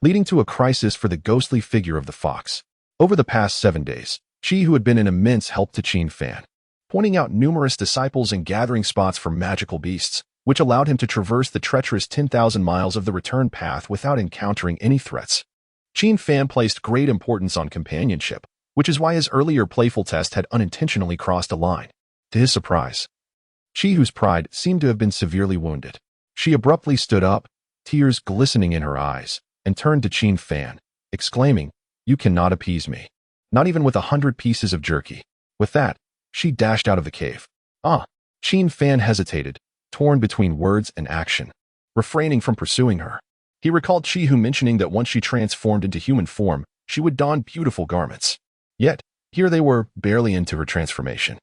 leading to a crisis for the ghostly figure of the fox. Over the past 7 days, Qi Hu had been an immense help to Qin Fan, pointing out numerous disciples and gathering spots for magical beasts, which allowed him to traverse the treacherous 10,000 miles of the return path without encountering any threats. Qin Fan placed great importance on companionship, which is why his earlier playful test had unintentionally crossed a line. To his surprise, Qi Hu's pride seemed to have been severely wounded. She abruptly stood up, tears glistening in her eyes, and turned to Qin Fan, exclaiming, "You cannot appease me. Not even with 100 pieces of jerky." With that, she dashed out of the cave. Qin Fan hesitated, torn between words and action, refraining from pursuing her. He recalled Qi Hu mentioning that once she transformed into human form, she would don beautiful garments. Yet, here they were, barely into her transformation.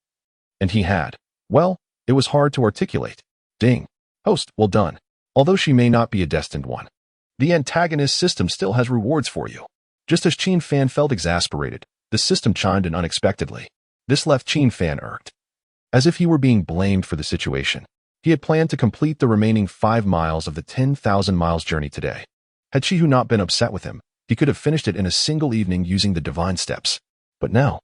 And he had. Well, it was hard to articulate. Ding. Host, well done. Although she may not be a destined one, the antagonist system still has rewards for you. Just as Qin Fan felt exasperated, the system chimed in unexpectedly. This left Qin Fan irked. As if he were being blamed for the situation. He had planned to complete the remaining 5 miles of the 10,000 miles journey today. Had Qi Hu not been upset with him, he could have finished it in a single evening using the divine steps. But now,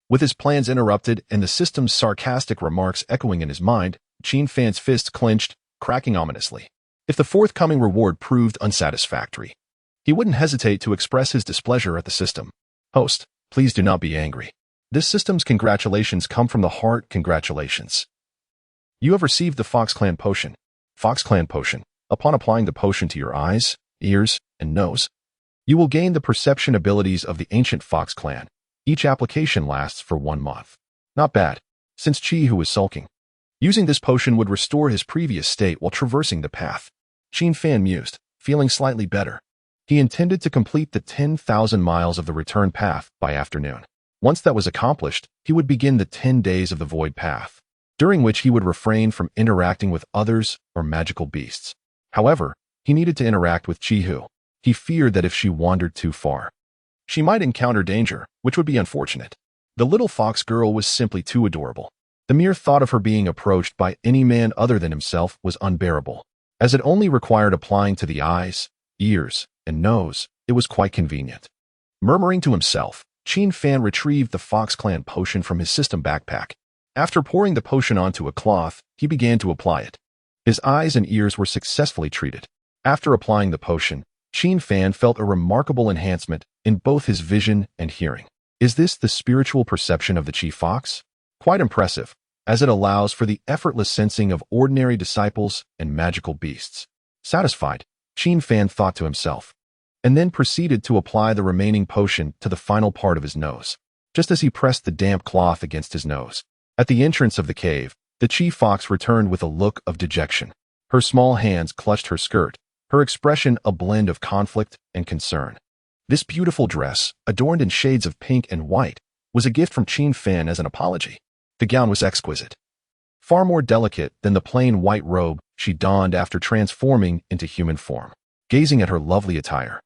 with his plans interrupted and the system's sarcastic remarks echoing in his mind, Qin Fan's fists clenched, cracking ominously. If the forthcoming reward proved unsatisfactory, he wouldn't hesitate to express his displeasure at the system. Host, please do not be angry. This system's congratulations come from the heart. Congratulations. You have received the Fox Clan Potion. Fox Clan Potion. Upon applying the potion to your eyes, ears, and nose, you will gain the perception abilities of the ancient Fox Clan. Each application lasts for 1 month. Not bad, since Qi Hu was sulking. Using this potion would restore his previous state while traversing the path. Qin Fan mused, feeling slightly better. He intended to complete the 10,000 miles of the return path by afternoon. Once that was accomplished, he would begin the 10 days of the void path, during which he would refrain from interacting with others or magical beasts. However, he needed to interact with Qi Hu. He feared that if she wandered too far, she might encounter danger, which would be unfortunate. The little fox girl was simply too adorable. The mere thought of her being approached by any man other than himself was unbearable. As it only required applying to the eyes, ears, and nose, it was quite convenient. Murmuring to himself, Qin Fan retrieved the Fox Clan potion from his system backpack. After pouring the potion onto a cloth, he began to apply it. His eyes and ears were successfully treated. After applying the potion, Qin Fan felt a remarkable enhancement in both his vision and hearing. Is this the spiritual perception of the Qi Fox? Quite impressive, as it allows for the effortless sensing of ordinary disciples and magical beasts. Satisfied, Qin Fan thought to himself, and then proceeded to apply the remaining potion to the final part of his nose. Just as he pressed the damp cloth against his nose, at the entrance of the cave, the Qi Fox returned with a look of dejection. Her small hands clutched her skirt, her expression a blend of conflict and concern. This beautiful dress, adorned in shades of pink and white, was a gift from Qin Fan as an apology. The gown was exquisite, far more delicate than the plain white robe she donned after transforming into human form. Gazing at her lovely attire,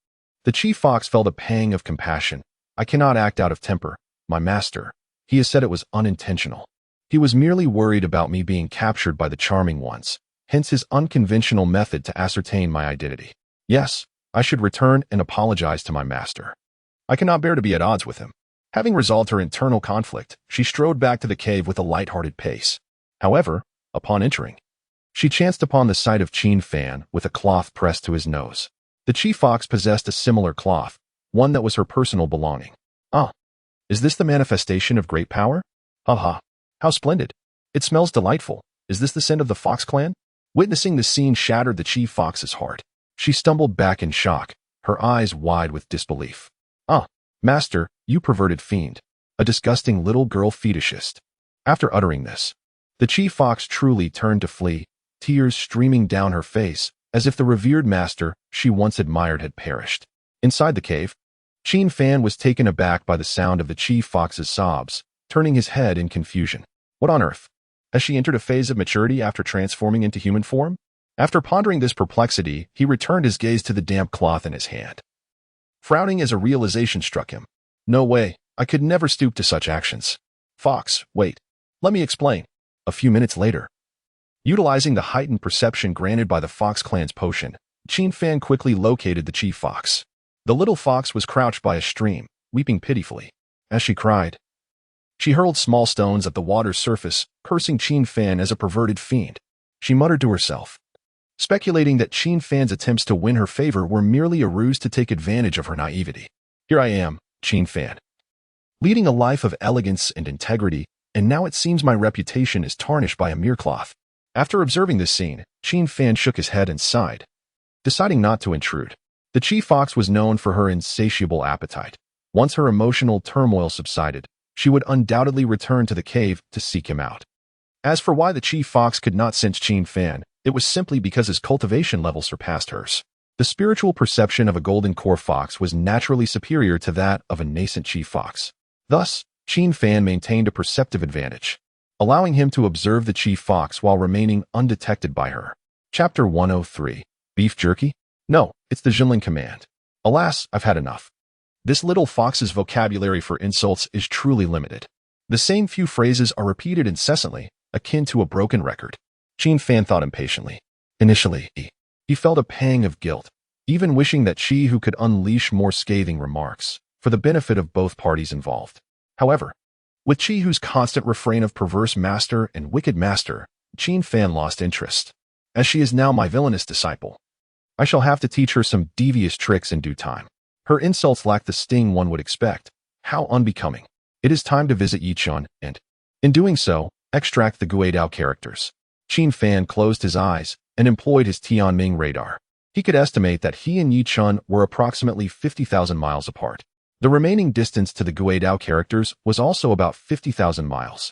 the chief fox felt a pang of compassion. I cannot act out of temper, my master. He has said it was unintentional. He was merely worried about me being captured by the charming ones, hence his unconventional method to ascertain my identity. Yes, I should return and apologize to my master. I cannot bear to be at odds with him. Having resolved her internal conflict, she strode back to the cave with a light-hearted pace. However, upon entering, she chanced upon the sight of Qin Fan with a cloth pressed to his nose. The chief fox possessed a similar cloth, one that was her personal belonging. Ah, is this the manifestation of great power? Ha ha, how splendid. It smells delightful. Is this the scent of the Fox clan? Witnessing the scene shattered the chief fox's heart. She stumbled back in shock, her eyes wide with disbelief. Ah, master, you perverted fiend. A disgusting little girl fetishist. After uttering this, the chief fox truly turned to flee, tears streaming down her face, as if the revered master she once admired had perished. Inside the cave, Qin Fan was taken aback by the sound of the chief fox's sobs, turning his head in confusion. What on earth? Has she entered a phase of maturity after transforming into human form? After pondering this perplexity, he returned his gaze to the damp cloth in his hand. Frowning as a realization struck him. No way, I could never stoop to such actions. Fox, wait. Let me explain. A few minutes later, utilizing the heightened perception granted by the Fox clan's potion, Qin Fan quickly located the chief fox. The little fox was crouched by a stream, weeping pitifully. As she cried, she hurled small stones at the water's surface, cursing Qin Fan as a perverted fiend. She muttered to herself, speculating that Qin Fan's attempts to win her favor were merely a ruse to take advantage of her naivety. Here I am, Qin Fan, leading a life of elegance and integrity, and now it seems my reputation is tarnished by a mere cloth. After observing this scene, Qin Fan shook his head and sighed, deciding not to intrude. The chief fox was known for her insatiable appetite. Once her emotional turmoil subsided, she would undoubtedly return to the cave to seek him out. As for why the chief fox could not sense Qin Fan, it was simply because his cultivation level surpassed hers. The spiritual perception of a golden core fox was naturally superior to that of a nascent chief fox. Thus, Qin Fan maintained a perceptive advantage, allowing him to observe the chief fox while remaining undetected by her. Chapter 103. Beef jerky? No, it's the Jinling command. Alas, I've had enough. This little fox's vocabulary for insults is truly limited. The same few phrases are repeated incessantly, akin to a broken record. Qin Fan thought impatiently. Initially, he felt a pang of guilt, even wishing that she who could unleash more scathing remarks, for the benefit of both parties involved. However, with Chi whose constant refrain of perverse master and wicked master, Qin Fan lost interest. As she is now my villainous disciple, I shall have to teach her some devious tricks in due time. Her insults lack the sting one would expect. How unbecoming. It is time to visit Yichun and, in doing so, extract the Guidao characters. Qin Fan closed his eyes and employed his Tianming radar. He could estimate that he and Yichun were approximately 50,000 miles apart. The remaining distance to the Guidao characters was also about 50,000 miles.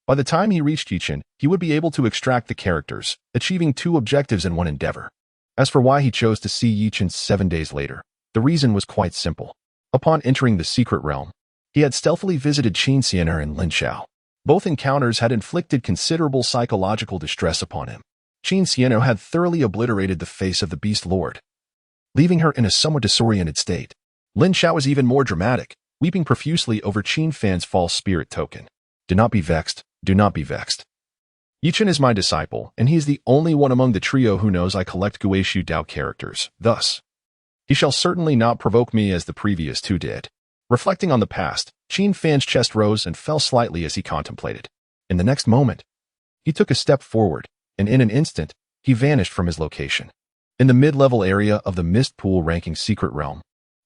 By the time he reached Yichun, he would be able to extract the characters, achieving two objectives in one endeavor. As for why he chose to see Yichun 7 days later, the reason was quite simple. Upon entering the secret realm, he had stealthily visited Qin Xianer and Lin Xiao. Both encounters had inflicted considerable psychological distress upon him. Qin Xianer had thoroughly obliterated the face of the Beast Lord, leaving her in a somewhat disoriented state. Lin Xiao was even more dramatic, weeping profusely over Qin Fan's false spirit token. Do not be vexed, do not be vexed. Yichun is my disciple, and he is the only one among the trio who knows I collect Guishu Dao characters. Thus, he shall certainly not provoke me as the previous two did. Reflecting on the past, Qin Fan's chest rose and fell slightly as he contemplated. In the next moment, he took a step forward, and in an instant, he vanished from his location. In the mid-level area of the Mist Pool ranking secret realm,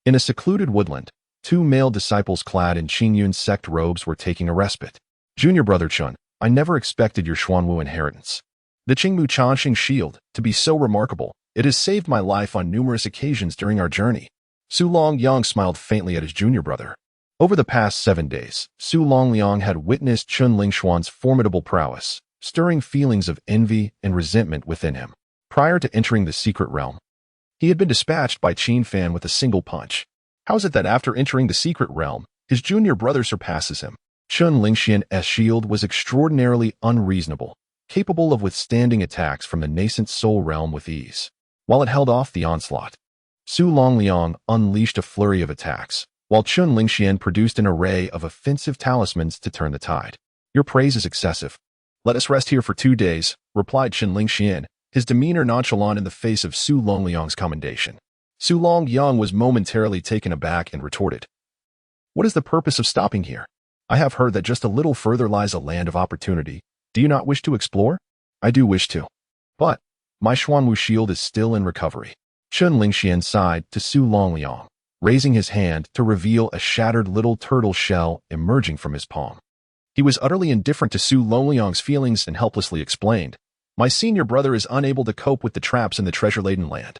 in a secluded woodland, two male disciples clad in Qingyun's sect robes were taking a respite. Junior Brother Chun, I never expected your Xuanwu inheritance. The Qingmu Chanxing shield, to be so remarkable, it has saved my life on numerous occasions during our journey. Su Longyang smiled faintly at his junior brother. Over the past 7 days, Su Longliang had witnessed Chun Lingshuan's formidable prowess, stirring feelings of envy and resentment within him. Prior to entering the secret realm, he had been dispatched by Qin Fan with a single punch. How is it that after entering the secret realm, his junior brother surpasses him? Qin Lingxian's shield was extraordinarily unreasonable, capable of withstanding attacks from the nascent soul realm with ease. While it held off the onslaught, Su Longliang unleashed a flurry of attacks, while Qin Lingxian produced an array of offensive talismans to turn the tide. Your praise is excessive. Let us rest here for 2 days, replied Qin Lingxian, his demeanor nonchalant in the face of Su Longliang's commendation. Su Longliang was momentarily taken aback and retorted, "What is the purpose of stopping here? I have heard that just a little further lies a land of opportunity. Do you not wish to explore?" "I do wish to. But my Xuanwu shield is still in recovery." Qin Lingxian sighed to Su Longliang, raising his hand to reveal a shattered little turtle shell emerging from his palm. He was utterly indifferent to Su Longliang's feelings and helplessly explained, "My senior brother is unable to cope with the traps in the treasure-laden land.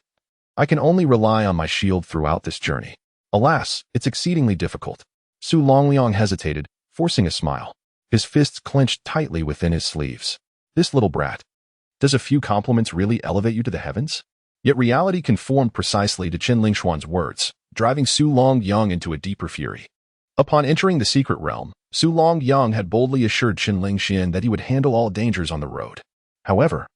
I can only rely on my shield throughout this journey. Alas, it's exceedingly difficult." Su Longliang hesitated, forcing a smile. His fists clenched tightly within his sleeves. This little brat. Does a few compliments really elevate you to the heavens? Yet reality conformed precisely to Qin Lingshuan's words, driving Su Longliang into a deeper fury. Upon entering the secret realm, Su Longliang had boldly assured Qin Lingxian that he would handle all dangers on the road. However,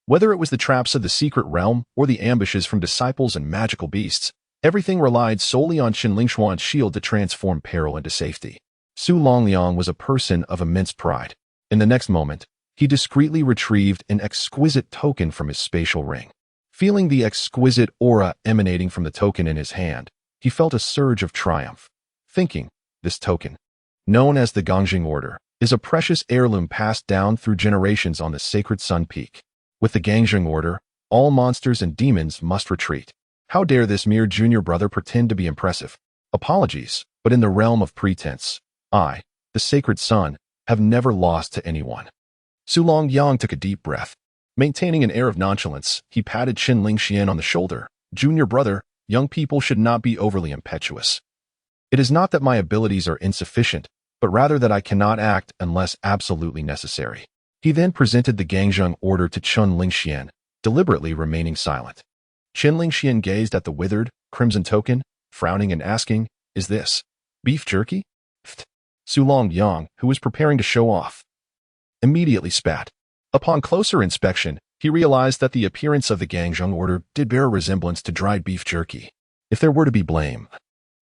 whether it was the traps of the secret realm or the ambushes from disciples and magical beasts, everything relied solely on Qin Lingshuan's shield to transform peril into safety. Su Longliang was a person of immense pride. In the next moment, he discreetly retrieved an exquisite token from his spatial ring. Feeling the exquisite aura emanating from the token in his hand, he felt a surge of triumph, thinking, this token, known as the Gangjing Order, is a precious heirloom passed down through generations on the sacred Sun Peak. With the Gangjing Order, all monsters and demons must retreat. How dare this mere junior brother pretend to be impressive? Apologies, but in the realm of pretense, I, the sacred sun, have never lost to anyone. Su Longliang took a deep breath. Maintaining an air of nonchalance, he patted Qin Lingxian on the shoulder. "Junior brother, young people should not be overly impetuous. It is not that my abilities are insufficient, but rather that I cannot act unless absolutely necessary." He then presented the Gangjing Order to Qin Lingxian, deliberately remaining silent. Qin Lingxian gazed at the withered, crimson token, frowning and asking, "Is this beef jerky?" Su Longliang, who was preparing to show off, immediately spat. Upon closer inspection, he realized that the appearance of the Gangjing Order did bear a resemblance to dried beef jerky. If there were to be blame,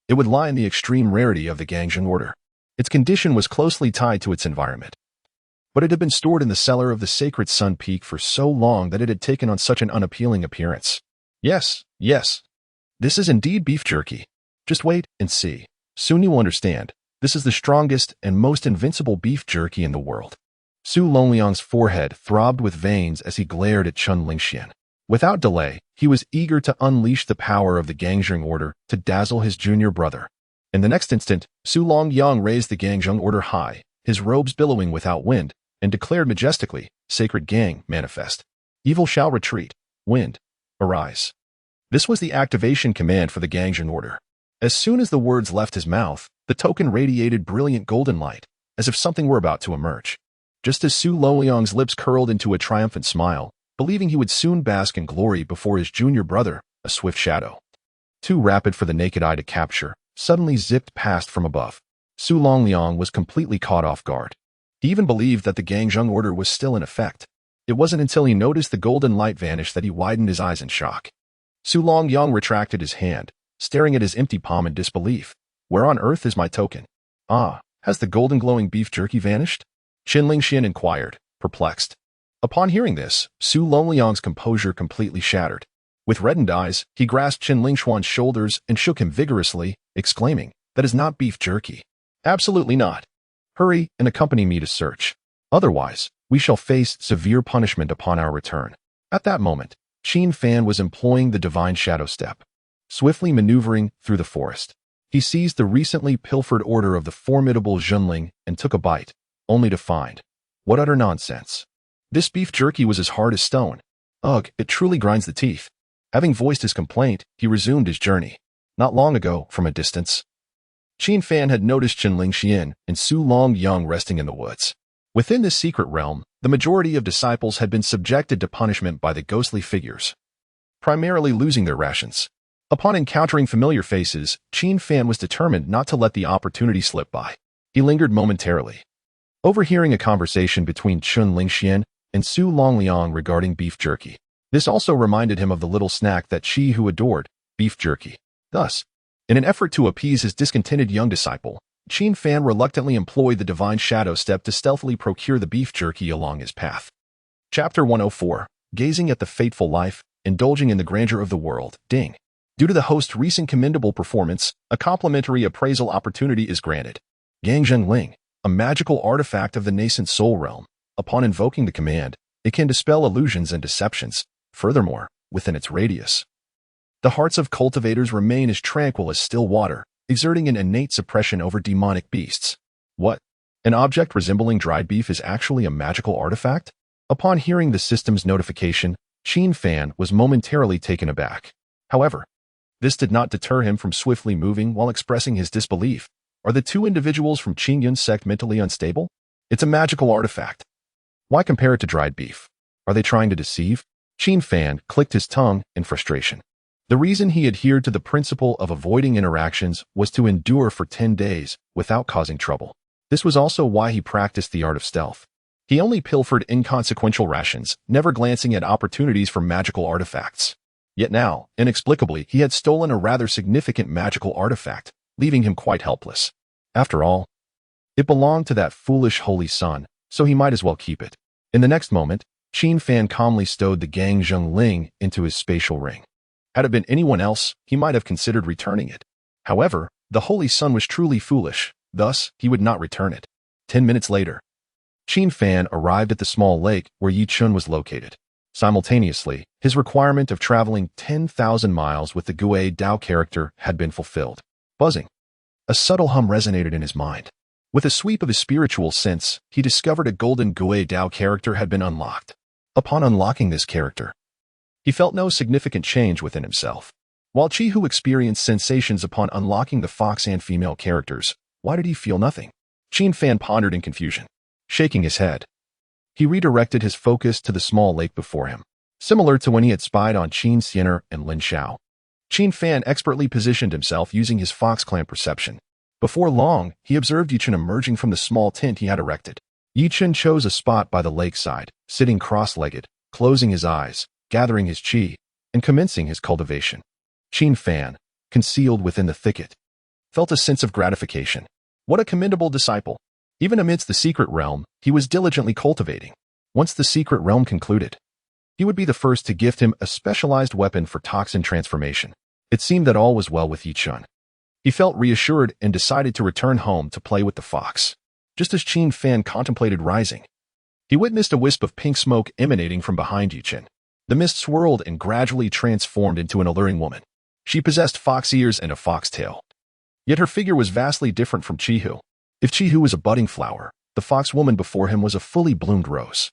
it would lie in the extreme rarity of the Gangjing Order. Its condition was closely tied to its environment. But it had been stored in the cellar of the sacred Sun Peak for so long that it had taken on such an unappealing appearance. Yes, this is indeed beef jerky. Just wait and see. Soon you will understand. This is the strongest and most invincible beef jerky in the world. Su Longliang's forehead throbbed with veins as he glared at Qin Lingxian. Without delay, he was eager to unleash the power of the Gangjing Order to dazzle his junior brother. In the next instant, Su Longliang raised the Gangjing Order high, his robes billowing without wind, and declared majestically, "Sacred Gang, manifest. Evil shall retreat. Wind, arise." This was the activation command for the Gangjing Order. As soon as the words left his mouth, the token radiated brilliant golden light, as if something were about to emerge. Just as Su Longliang's lips curled into a triumphant smile, believing he would soon bask in glory before his junior brother, a swift shadow, too rapid for the naked eye to capture, suddenly zipped past from above. Su Longliang was completely caught off guard. He even believed that the Gangjing Order was still in effect. It wasn't until he noticed the golden light vanish that he widened his eyes in shock. Su Longliang retracted his hand, staring at his empty palm in disbelief. "Where on earth is my token? Ah, has the golden glowing beef jerky vanished?" Qin Lingxian inquired, perplexed. Upon hearing this, Su Longliang's composure completely shattered. With reddened eyes, he grasped Qin Lingshuan's shoulders and shook him vigorously, exclaiming, "That is not beef jerky. Absolutely not. Hurry and accompany me to search. Otherwise, we shall face severe punishment upon our return." At that moment, Qin Fan was employing the divine shadow step. Swiftly maneuvering through the forest, he seized the recently pilfered order of the formidable Zhenling and took a bite, only to find, what utter nonsense. This beef jerky was as hard as stone. Ugh, it truly grinds the teeth. Having voiced his complaint, he resumed his journey. Not long ago, from a distance, Qin Fan had noticed Qin Lingxian and Su Longliang resting in the woods. Within this secret realm, the majority of disciples had been subjected to punishment by the ghostly figures, primarily losing their rations. Upon encountering familiar faces, Qin Fan was determined not to let the opportunity slip by. He lingered momentarily, overhearing a conversation between Chun Lingxian and Su Longliang regarding beef jerky. This also reminded him of the little snack that Qi Hu adored, beef jerky. Thus, in an effort to appease his discontented young disciple, Qin Fan reluctantly employed the divine shadow step to stealthily procure the beef jerky along his path. Chapter 104. Gazing at the fateful life, indulging in the grandeur of the world. Ding. Due to the host's recent commendable performance, a complimentary appraisal opportunity is granted. Gangzheng Ling, a magical artifact of the nascent soul realm. Upon invoking the command, it can dispel illusions and deceptions. Furthermore, within its radius, the hearts of cultivators remain as tranquil as still water, exerting an innate suppression over demonic beasts. What? An object resembling dried beef is actually a magical artifact? Upon hearing the system's notification, Qin Fan was momentarily taken aback. However, this did not deter him from swiftly moving while expressing his disbelief. Are the two individuals from Qingyun's sect mentally unstable? It's a magical artifact. Why compare it to dried beef? Are they trying to deceive? Qin Fan clicked his tongue in frustration. The reason he adhered to the principle of avoiding interactions was to endure for 10 days without causing trouble. This was also why he practiced the art of stealth. He only pilfered inconsequential rations, never glancing at opportunities for magical artifacts. Yet now, inexplicably, he had stolen a rather significant magical artifact, leaving him quite helpless. After all, it belonged to that foolish holy son, so he might as well keep it. In the next moment, Qin Fan calmly stowed the Gangzheng Ling into his spatial ring. Had it been anyone else, he might have considered returning it. However, the holy son was truly foolish, thus he would not return it. 10 minutes later, Qin Fan arrived at the small lake where Yi Chun was located. Simultaneously, his requirement of traveling 10,000 miles with the Gui Dao character had been fulfilled. Buzzing. A subtle hum resonated in his mind. With a sweep of his spiritual sense, he discovered a golden Gui Dao character had been unlocked. Upon unlocking this character, he felt no significant change within himself. While Qi Hu experienced sensations upon unlocking the fox and female characters, why did he feel nothing? Qin Fan pondered in confusion. Shaking his head, he redirected his focus to the small lake before him, similar to when he had spied on Qin Xiener and Lin Xiao. Qin Fan expertly positioned himself using his Fox Clan perception. Before long, he observed Yi Chun emerging from the small tent he had erected. Yi Chun chose a spot by the lakeside, sitting cross-legged, closing his eyes, gathering his qi, and commencing his cultivation. Qin Fan, concealed within the thicket, felt a sense of gratification. What a commendable disciple! Even amidst the secret realm, he was diligently cultivating. Once the secret realm concluded, he would be the first to gift him a specialized weapon for toxin transformation. It seemed that all was well with Yi Chun. He felt reassured and decided to return home to play with the fox. Just as Qin Fan contemplated rising, he witnessed a wisp of pink smoke emanating from behind Yi Chun. The mist swirled and gradually transformed into an alluring woman. She possessed fox ears and a fox tail. Yet her figure was vastly different from Qi Hu. If Qi Hu was a budding flower, the fox woman before him was a fully bloomed rose.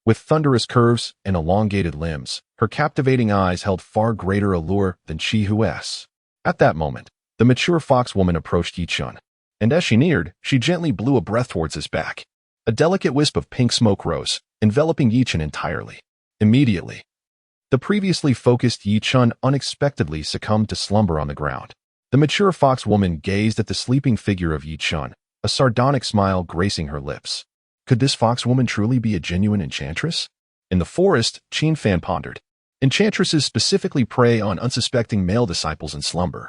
With thunderous curves and elongated limbs, her captivating eyes held far greater allure than Qi Hu's. At that moment, the mature fox woman approached Yi Chun, and as she neared, she gently blew a breath towards his back. A delicate wisp of pink smoke rose, enveloping Yi Chun entirely. Immediately, the previously focused Yi Chun unexpectedly succumbed to slumber on the ground. The mature fox woman gazed at the sleeping figure of Yi Chun, a sardonic smile gracing her lips. Could this fox woman truly be a genuine enchantress? In the forest, Qin Fan pondered. Enchantresses specifically prey on unsuspecting male disciples in slumber,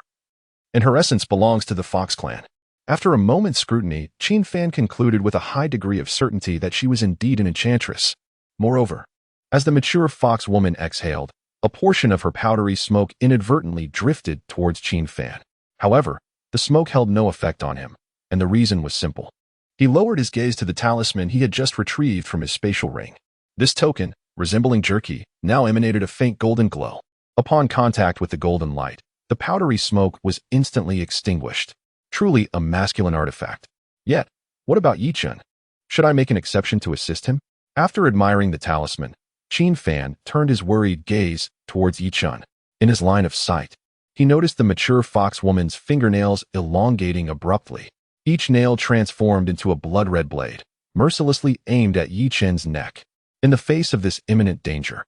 and her essence belongs to the Fox Clan. After a moment's scrutiny, Qin Fan concluded with a high degree of certainty that she was indeed an enchantress. Moreover, as the mature fox woman exhaled, a portion of her powdery smoke inadvertently drifted towards Qin Fan. However, the smoke held no effect on him, and the reason was simple. He lowered his gaze to the talisman he had just retrieved from his spatial ring. This token, resembling jerky, now emanated a faint golden glow. Upon contact with the golden light, the powdery smoke was instantly extinguished. Truly a masculine artifact. Yet, what about Yi Chun? Should I make an exception to assist him? After admiring the talisman, Qin Fan turned his worried gaze towards Yi Chun. In his line of sight, he noticed the mature fox woman's fingernails elongating abruptly. Each nail transformed into a blood-red blade, mercilessly aimed at Yi Chun's neck. In the face of this imminent danger,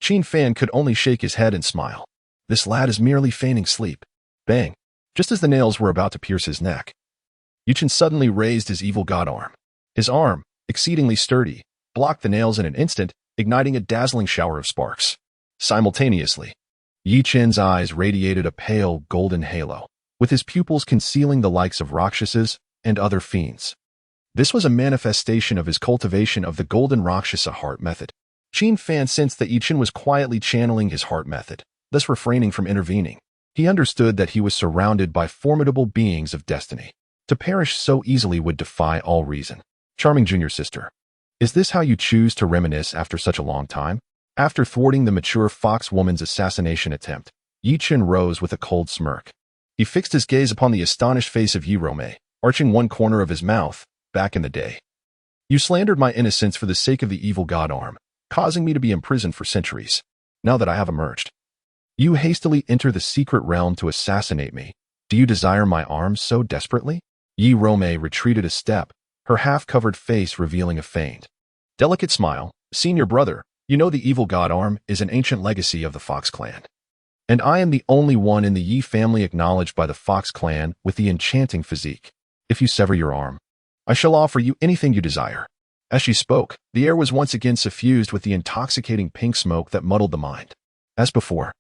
Qin Fan could only shake his head and smile. This lad is merely feigning sleep. Bang! Just as the nails were about to pierce his neck, Yuchen suddenly raised his evil god arm. His arm, exceedingly sturdy, blocked the nails in an instant, igniting a dazzling shower of sparks. Simultaneously, Yi Qin's eyes radiated a pale golden halo, with his pupils concealing the likes of Rakshasas and other fiends. This was a manifestation of his cultivation of the golden Rakshasa heart method. Qin Fan sensed that Yi Qin was quietly channeling his heart method, thus refraining from intervening. He understood that he was surrounded by formidable beings of destiny. To perish so easily would defy all reason. Charming junior sister, is this how you choose to reminisce after such a long time? After thwarting the mature fox woman's assassination attempt, Yi Qin rose with a cold smirk. He fixed his gaze upon the astonished face of Yi Rome, arching one corner of his mouth. Back in the day, you slandered my innocence for the sake of the evil god arm, causing me to be imprisoned for centuries. Now that I have emerged, you hastily enter the secret realm to assassinate me. Do you desire my arm so desperately? Yi Rome retreated a step, her half-covered face revealing a faint, delicate smile. Senior brother, you know the evil god arm is an ancient legacy of the Fox clan. And I am the only one in the Yi family acknowledged by the Fox clan with the enchanting physique. If you sever your arm, I shall offer you anything you desire. As she spoke, the air was once again suffused with the intoxicating pink smoke that muddled the mind. As before,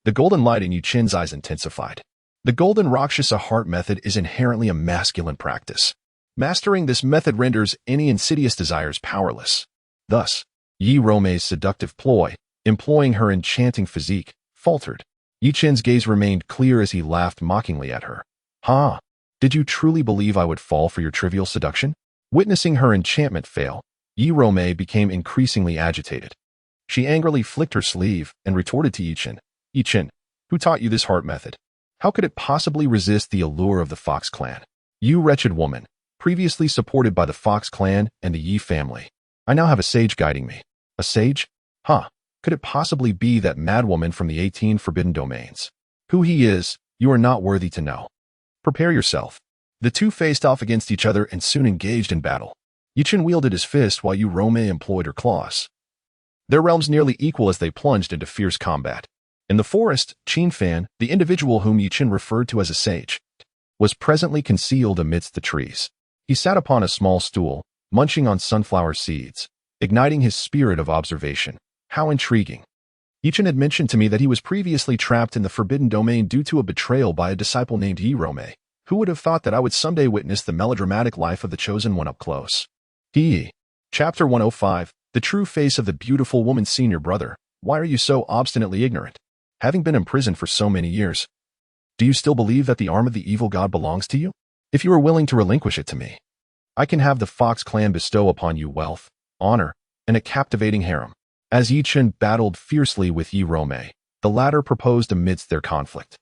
the golden light in Yi Qin's eyes intensified. The golden Rakshasa heart method is inherently a masculine practice. Mastering this method renders any insidious desires powerless. Thus, Yi Rome's seductive ploy, employing her enchanting physique, faltered. Yi Qin's gaze remained clear as he laughed mockingly at her. Ha! Did you truly believe I would fall for your trivial seduction? Witnessing her enchantment fail, Yi Rome became increasingly agitated. She angrily flicked her sleeve and retorted to Yi Qin. Yi Qin, who taught you this heart method? How could it possibly resist the allure of the Fox clan? You wretched woman, previously supported by the Fox clan and the Yi family. I now have a sage guiding me. A sage? Huh. Could it possibly be that madwoman from the 18 forbidden domains? Who he is, you are not worthy to know. Prepare yourself. The two faced off against each other and soon engaged in battle. Yi Qin wielded his fist while Yi Rome employed her claws. Their realms nearly equal as they plunged into fierce combat. In the forest, Qin Fan, the individual whom Yi Qin referred to as a sage, was presently concealed amidst the trees. He sat upon a small stool, munching on sunflower seeds, igniting his spirit of observation. How intriguing. Yi Qin had mentioned to me that he was previously trapped in the forbidden domain due to a betrayal by a disciple named Yi Rome. Who would have thought that I would someday witness the melodramatic life of the chosen one up close? Chapter 105, The True Face of the Beautiful Woman. Senior brother, why are you so obstinately ignorant? Having been imprisoned for so many years, do you still believe that the arm of the evil god belongs to you? If you are willing to relinquish it to me, I can have the Fox clan bestow upon you wealth, honor, and a captivating harem. As Yi Qin battled fiercely with Yi Rome, the latter proposed amidst their conflict.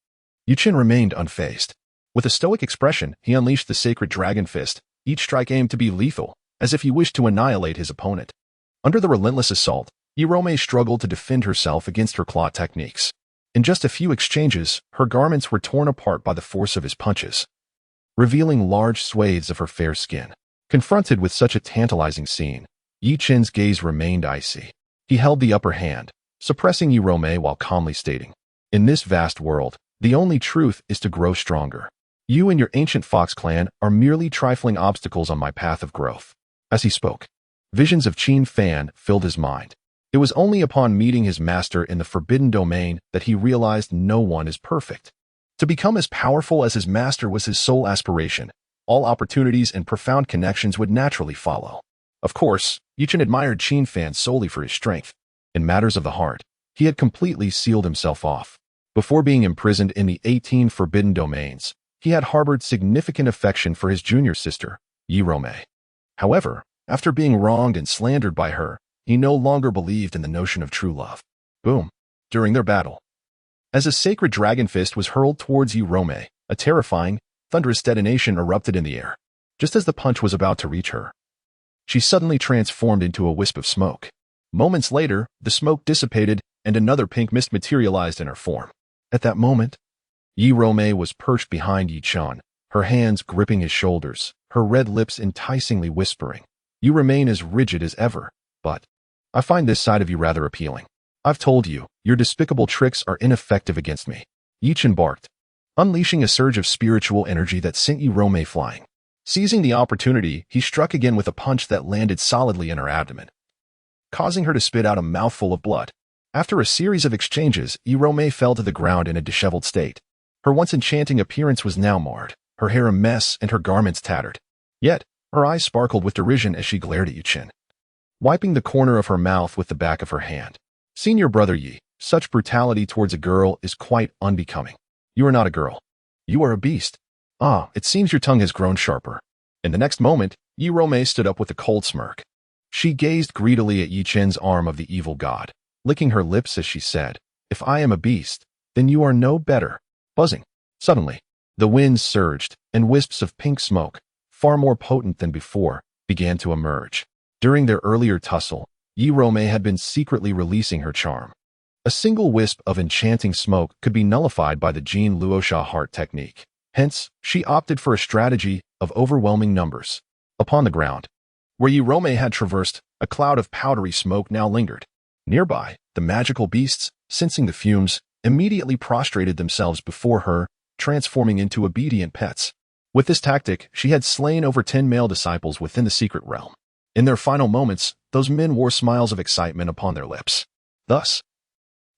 Yi Qin remained unfazed. With a stoic expression, he unleashed the sacred dragon fist, each strike aimed to be lethal, as if he wished to annihilate his opponent. Under the relentless assault, Yi Rome struggled to defend herself against her claw techniques. In just a few exchanges, her garments were torn apart by the force of his punches, revealing large swathes of her fair skin. Confronted with such a tantalizing scene, Yi Qin's gaze remained icy. He held the upper hand, suppressing Yi Rome while calmly stating, in this vast world, the only truth is to grow stronger. You and your ancient Fox clan are merely trifling obstacles on my path of growth. As he spoke, visions of Qin Fan filled his mind. It was only upon meeting his master in the forbidden domain that he realized no one is perfect. To become as powerful as his master was his sole aspiration. All opportunities and profound connections would naturally follow. Of course, Yi Qin admired Qin Fan solely for his strength. In matters of the heart, he had completely sealed himself off. Before being imprisoned in the 18 forbidden domains, he had harbored significant affection for his junior sister, Yi Rome. However, after being wronged and slandered by her, he no longer believed in the notion of true love. Boom. During their battle, as a sacred dragon fist was hurled towards Yi Rome, a terrifying, thunderous detonation erupted in the air. Just as the punch was about to reach her, she suddenly transformed into a wisp of smoke. Moments later, the smoke dissipated and another pink mist materialized in her form. At that moment, Yi Rome was perched behind Yi Qin, her hands gripping his shoulders, her red lips enticingly whispering, "You remain as rigid as ever, but I find this side of you rather appealing. I've told you, your despicable tricks are ineffective against me." Yi Qin barked, unleashing a surge of spiritual energy that sent Yi Rome flying. Seizing the opportunity, he struck again with a punch that landed solidly in her abdomen, causing her to spit out a mouthful of blood. After a series of exchanges, Irome fell to the ground in a disheveled state. Her once enchanting appearance was now marred, her hair a mess and her garments tattered. Yet, her eyes sparkled with derision as she glared at Yuqin, wiping the corner of her mouth with the back of her hand. Senior Brother Yi, such brutality towards a girl is quite unbecoming. You are not a girl. You are a beast. Ah, it seems your tongue has grown sharper. In the next moment, Irome stood up with a cold smirk. She gazed greedily at Yuqin's arm of the evil god, licking her lips as she said, "If I am a beast, then you are no better." Buzzing. Suddenly, the winds surged, and wisps of pink smoke, far more potent than before, began to emerge. During their earlier tussle, Irome had been secretly releasing her charm. A single wisp of enchanting smoke could be nullified by the Jin Luosha heart technique. Hence, she opted for a strategy of overwhelming numbers. Upon the ground, where Irome had traversed, a cloud of powdery smoke now lingered. Nearby, the magical beasts, sensing the fumes, immediately prostrated themselves before her, transforming into obedient pets. With this tactic, she had slain over 10 male disciples within the secret realm. In their final moments, those men wore smiles of excitement upon their lips. Thus,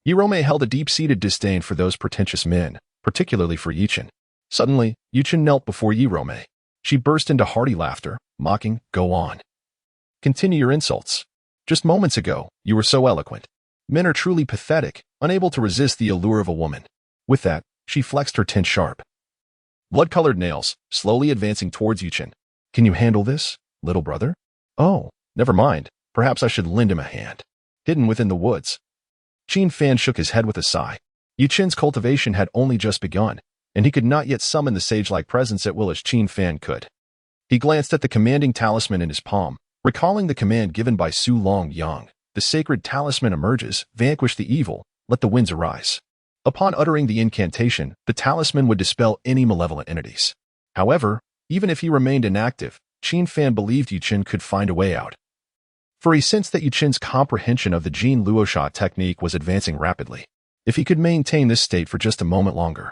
Irome held a deep-seated disdain for those pretentious men, particularly for Yuqin. Suddenly, Yuqin knelt before Irome. She burst into hearty laughter, mocking, "Go on. Continue your insults. Just moments ago, you were so eloquent. Men are truly pathetic, unable to resist the allure of a woman." With that, she flexed her 10 sharp, blood-colored nails, slowly advancing towards Yuqin. "Can you handle this, little brother?" "Oh, never mind. Perhaps I should lend him a hand." Hidden within the woods, Qin Fan shook his head with a sigh. Yuqin's cultivation had only just begun, and he could not yet summon the sage-like presence at will as Qin Fan could. He glanced at the commanding talisman in his palm, recalling the command given by Su Long Yang. The sacred talisman emerges, vanquish the evil, let the winds arise. Upon uttering the incantation, the talisman would dispel any malevolent entities. However, even if he remained inactive, Qin Fan believed Yuqin could find a way out. For he sensed that Yuqin's comprehension of the Jin Luosha technique was advancing rapidly. If he could maintain this state for just a moment longer,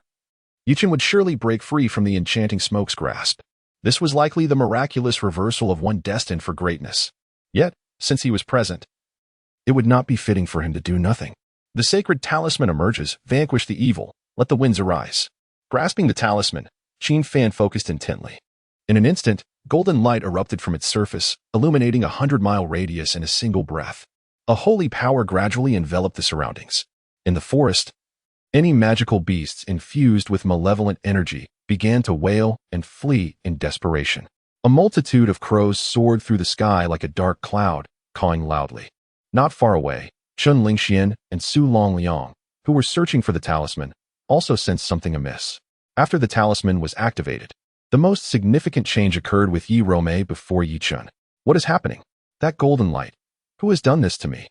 Yuqin would surely break free from the enchanting smoke's grasp. This was likely the miraculous reversal of one destined for greatness. Yet, since he was present, it would not be fitting for him to do nothing. The sacred talisman emerges, vanquish the evil, let the winds arise. Grasping the talisman, Qin Fan focused intently. In an instant, golden light erupted from its surface, illuminating a 100-mile radius in a single breath. A holy power gradually enveloped the surroundings. In the forest, any magical beasts infused with malevolent energy began to wail and flee in desperation. A multitude of crows soared through the sky like a dark cloud, cawing loudly. Not far away, Chun Lingxian and Su Longliang, who were searching for the talisman, also sensed something amiss. After the talisman was activated, the most significant change occurred with Irome before Yuqin. "What is happening? That golden light. Who has done this to me?"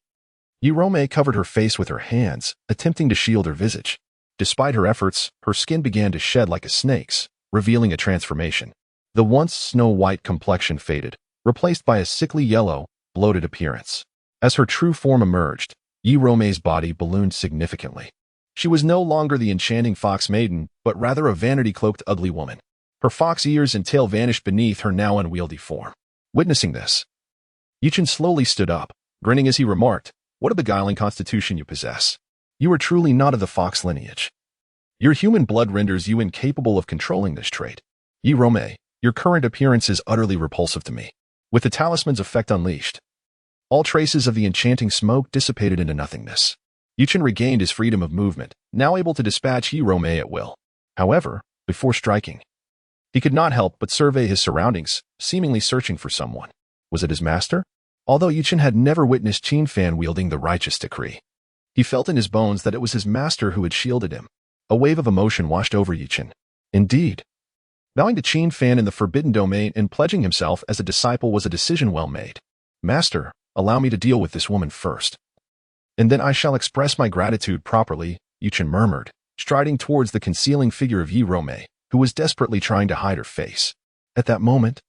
Irome covered her face with her hands, attempting to shield her visage. Despite her efforts, her skin began to shed like a snake's, revealing a transformation. The once snow-white complexion faded, replaced by a sickly yellow, bloated appearance. As her true form emerged, Irome's body ballooned significantly. She was no longer the enchanting fox maiden, but rather a vanity-cloaked ugly woman. Her fox ears and tail vanished beneath her now unwieldy form. Witnessing this, Yuqin slowly stood up, grinning as he remarked, "What a beguiling constitution you possess. You are truly not of the fox lineage. Your human blood renders you incapable of controlling this trait. Irome, your current appearance is utterly repulsive to me." With the talisman's effect unleashed, all traces of the enchanting smoke dissipated into nothingness. Yuqin regained his freedom of movement, now able to dispatch Irome at will. However, before striking, he could not help but survey his surroundings, seemingly searching for someone. Was it his master? Although Yuqin had never witnessed Qin Fan wielding the righteous decree, he felt in his bones that it was his master who had shielded him. A wave of emotion washed over Yuqin. Indeed, bowing to Qin Fan in the forbidden domain and pledging himself as a disciple was a decision well made. "Master, allow me to deal with this woman first, and then I shall express my gratitude properly," Yuqin murmured, striding towards the concealing figure of Irome, who was desperately trying to hide her face. At that moment,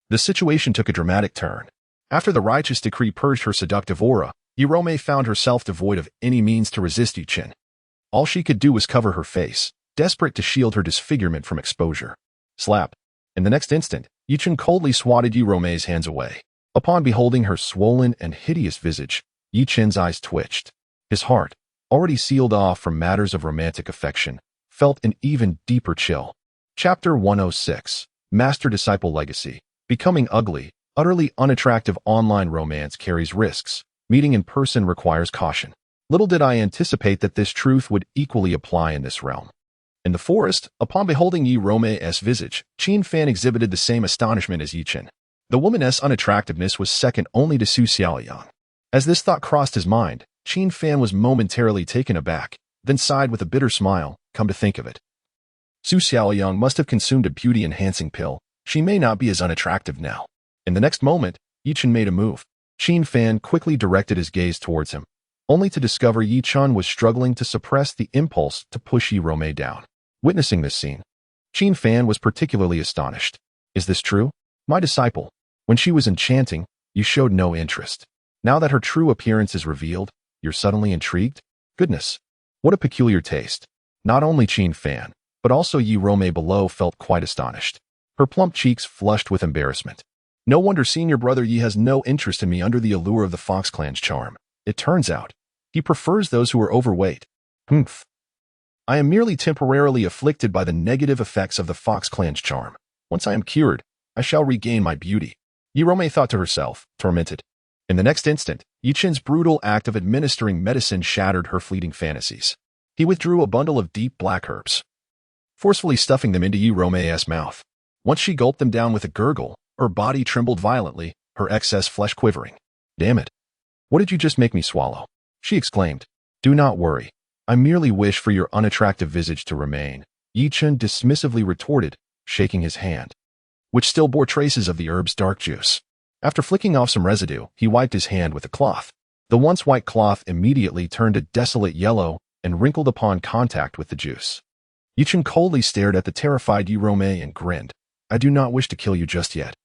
the situation took a dramatic turn. After the righteous decree purged her seductive aura, Irome found herself devoid of any means to resist Yuqin. All she could do was cover her face, desperate to shield her disfigurement from exposure. Slap. In the next instant, Yichen coldly swatted Yi Romei's hands away. Upon beholding her swollen and hideous visage, Yichen's eyes twitched. His heart, already sealed off from matters of romantic affection, felt an even deeper chill. Chapter 106, Master-Disciple Legacy. Becoming ugly, utterly unattractive online romance carries risks. Meeting in person requires caution. Little did I anticipate that this truth would equally apply in this realm. In the forest, upon beholding Yi Romei's visage, Qin Fan exhibited the same astonishment as Yichen. The woman's unattractiveness was second only to Su Xiaoyang. As this thought crossed his mind, Qin Fan was momentarily taken aback, then sighed with a bitter smile. Come to think of it, Su Xiaoyang must have consumed a beauty-enhancing pill. She may not be as unattractive now. In the next moment, Yichen made a move. Qin Fan quickly directed his gaze towards him, only to discover Yichen was struggling to suppress the impulse to push Yi Romei down. Witnessing this scene, Qin Fan was particularly astonished. Is this true? My disciple, when she was enchanting, you showed no interest. Now that her true appearance is revealed, you're suddenly intrigued? Goodness, what a peculiar taste. Not only Qin Fan, but also Yi Romei below felt quite astonished. Her plump cheeks flushed with embarrassment. No wonder Senior Brother Yi has no interest in me under the allure of the Fox Clan's charm. It turns out, he prefers those who are overweight. Humph. I am merely temporarily afflicted by the negative effects of the Fox Clan's charm. Once I am cured, I shall regain my beauty. Yi Romei thought to herself, tormented. In the next instant, Yichen's brutal act of administering medicine shattered her fleeting fantasies. He withdrew a bundle of deep black herbs, forcefully stuffing them into Yi Romei's mouth. Once she gulped them down with a gurgle, her body trembled violently, her excess flesh quivering. Damn it. What did you just make me swallow? She exclaimed. Do not worry. I merely wish for your unattractive visage to remain, Yichen dismissively retorted, shaking his hand, which still bore traces of the herb's dark juice. After flicking off some residue, he wiped his hand with a cloth. The once white cloth immediately turned a desolate yellow and wrinkled upon contact with the juice. Yichen coldly stared at the terrified Yi Romei and grinned. I do not wish to kill you just yet.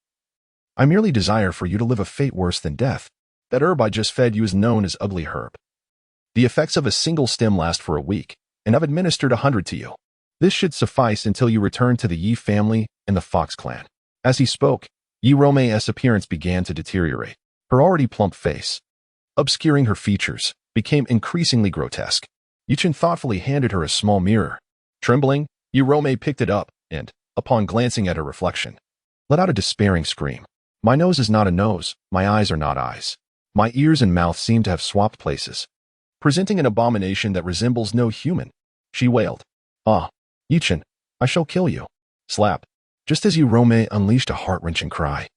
I merely desire for you to live a fate worse than death. That herb I just fed you is known as ugly herb. The effects of a single stem last for a week, and I've administered 100 to you. This should suffice until you return to the Yi family and the Fox clan. As he spoke, Yi Romei's appearance began to deteriorate. Her already plump face, obscuring her features, became increasingly grotesque. Yichen thoughtfully handed her a small mirror. Trembling, Yi Romei picked it up and, upon glancing at her reflection, let out a despairing scream. My nose is not a nose, my eyes are not eyes. My ears and mouth seem to have swapped places, presenting an abomination that resembles no human. She wailed. Ah, Yichen, I shall kill you. Slap. Just as Yi Romei unleashed a heart-wrenching cry,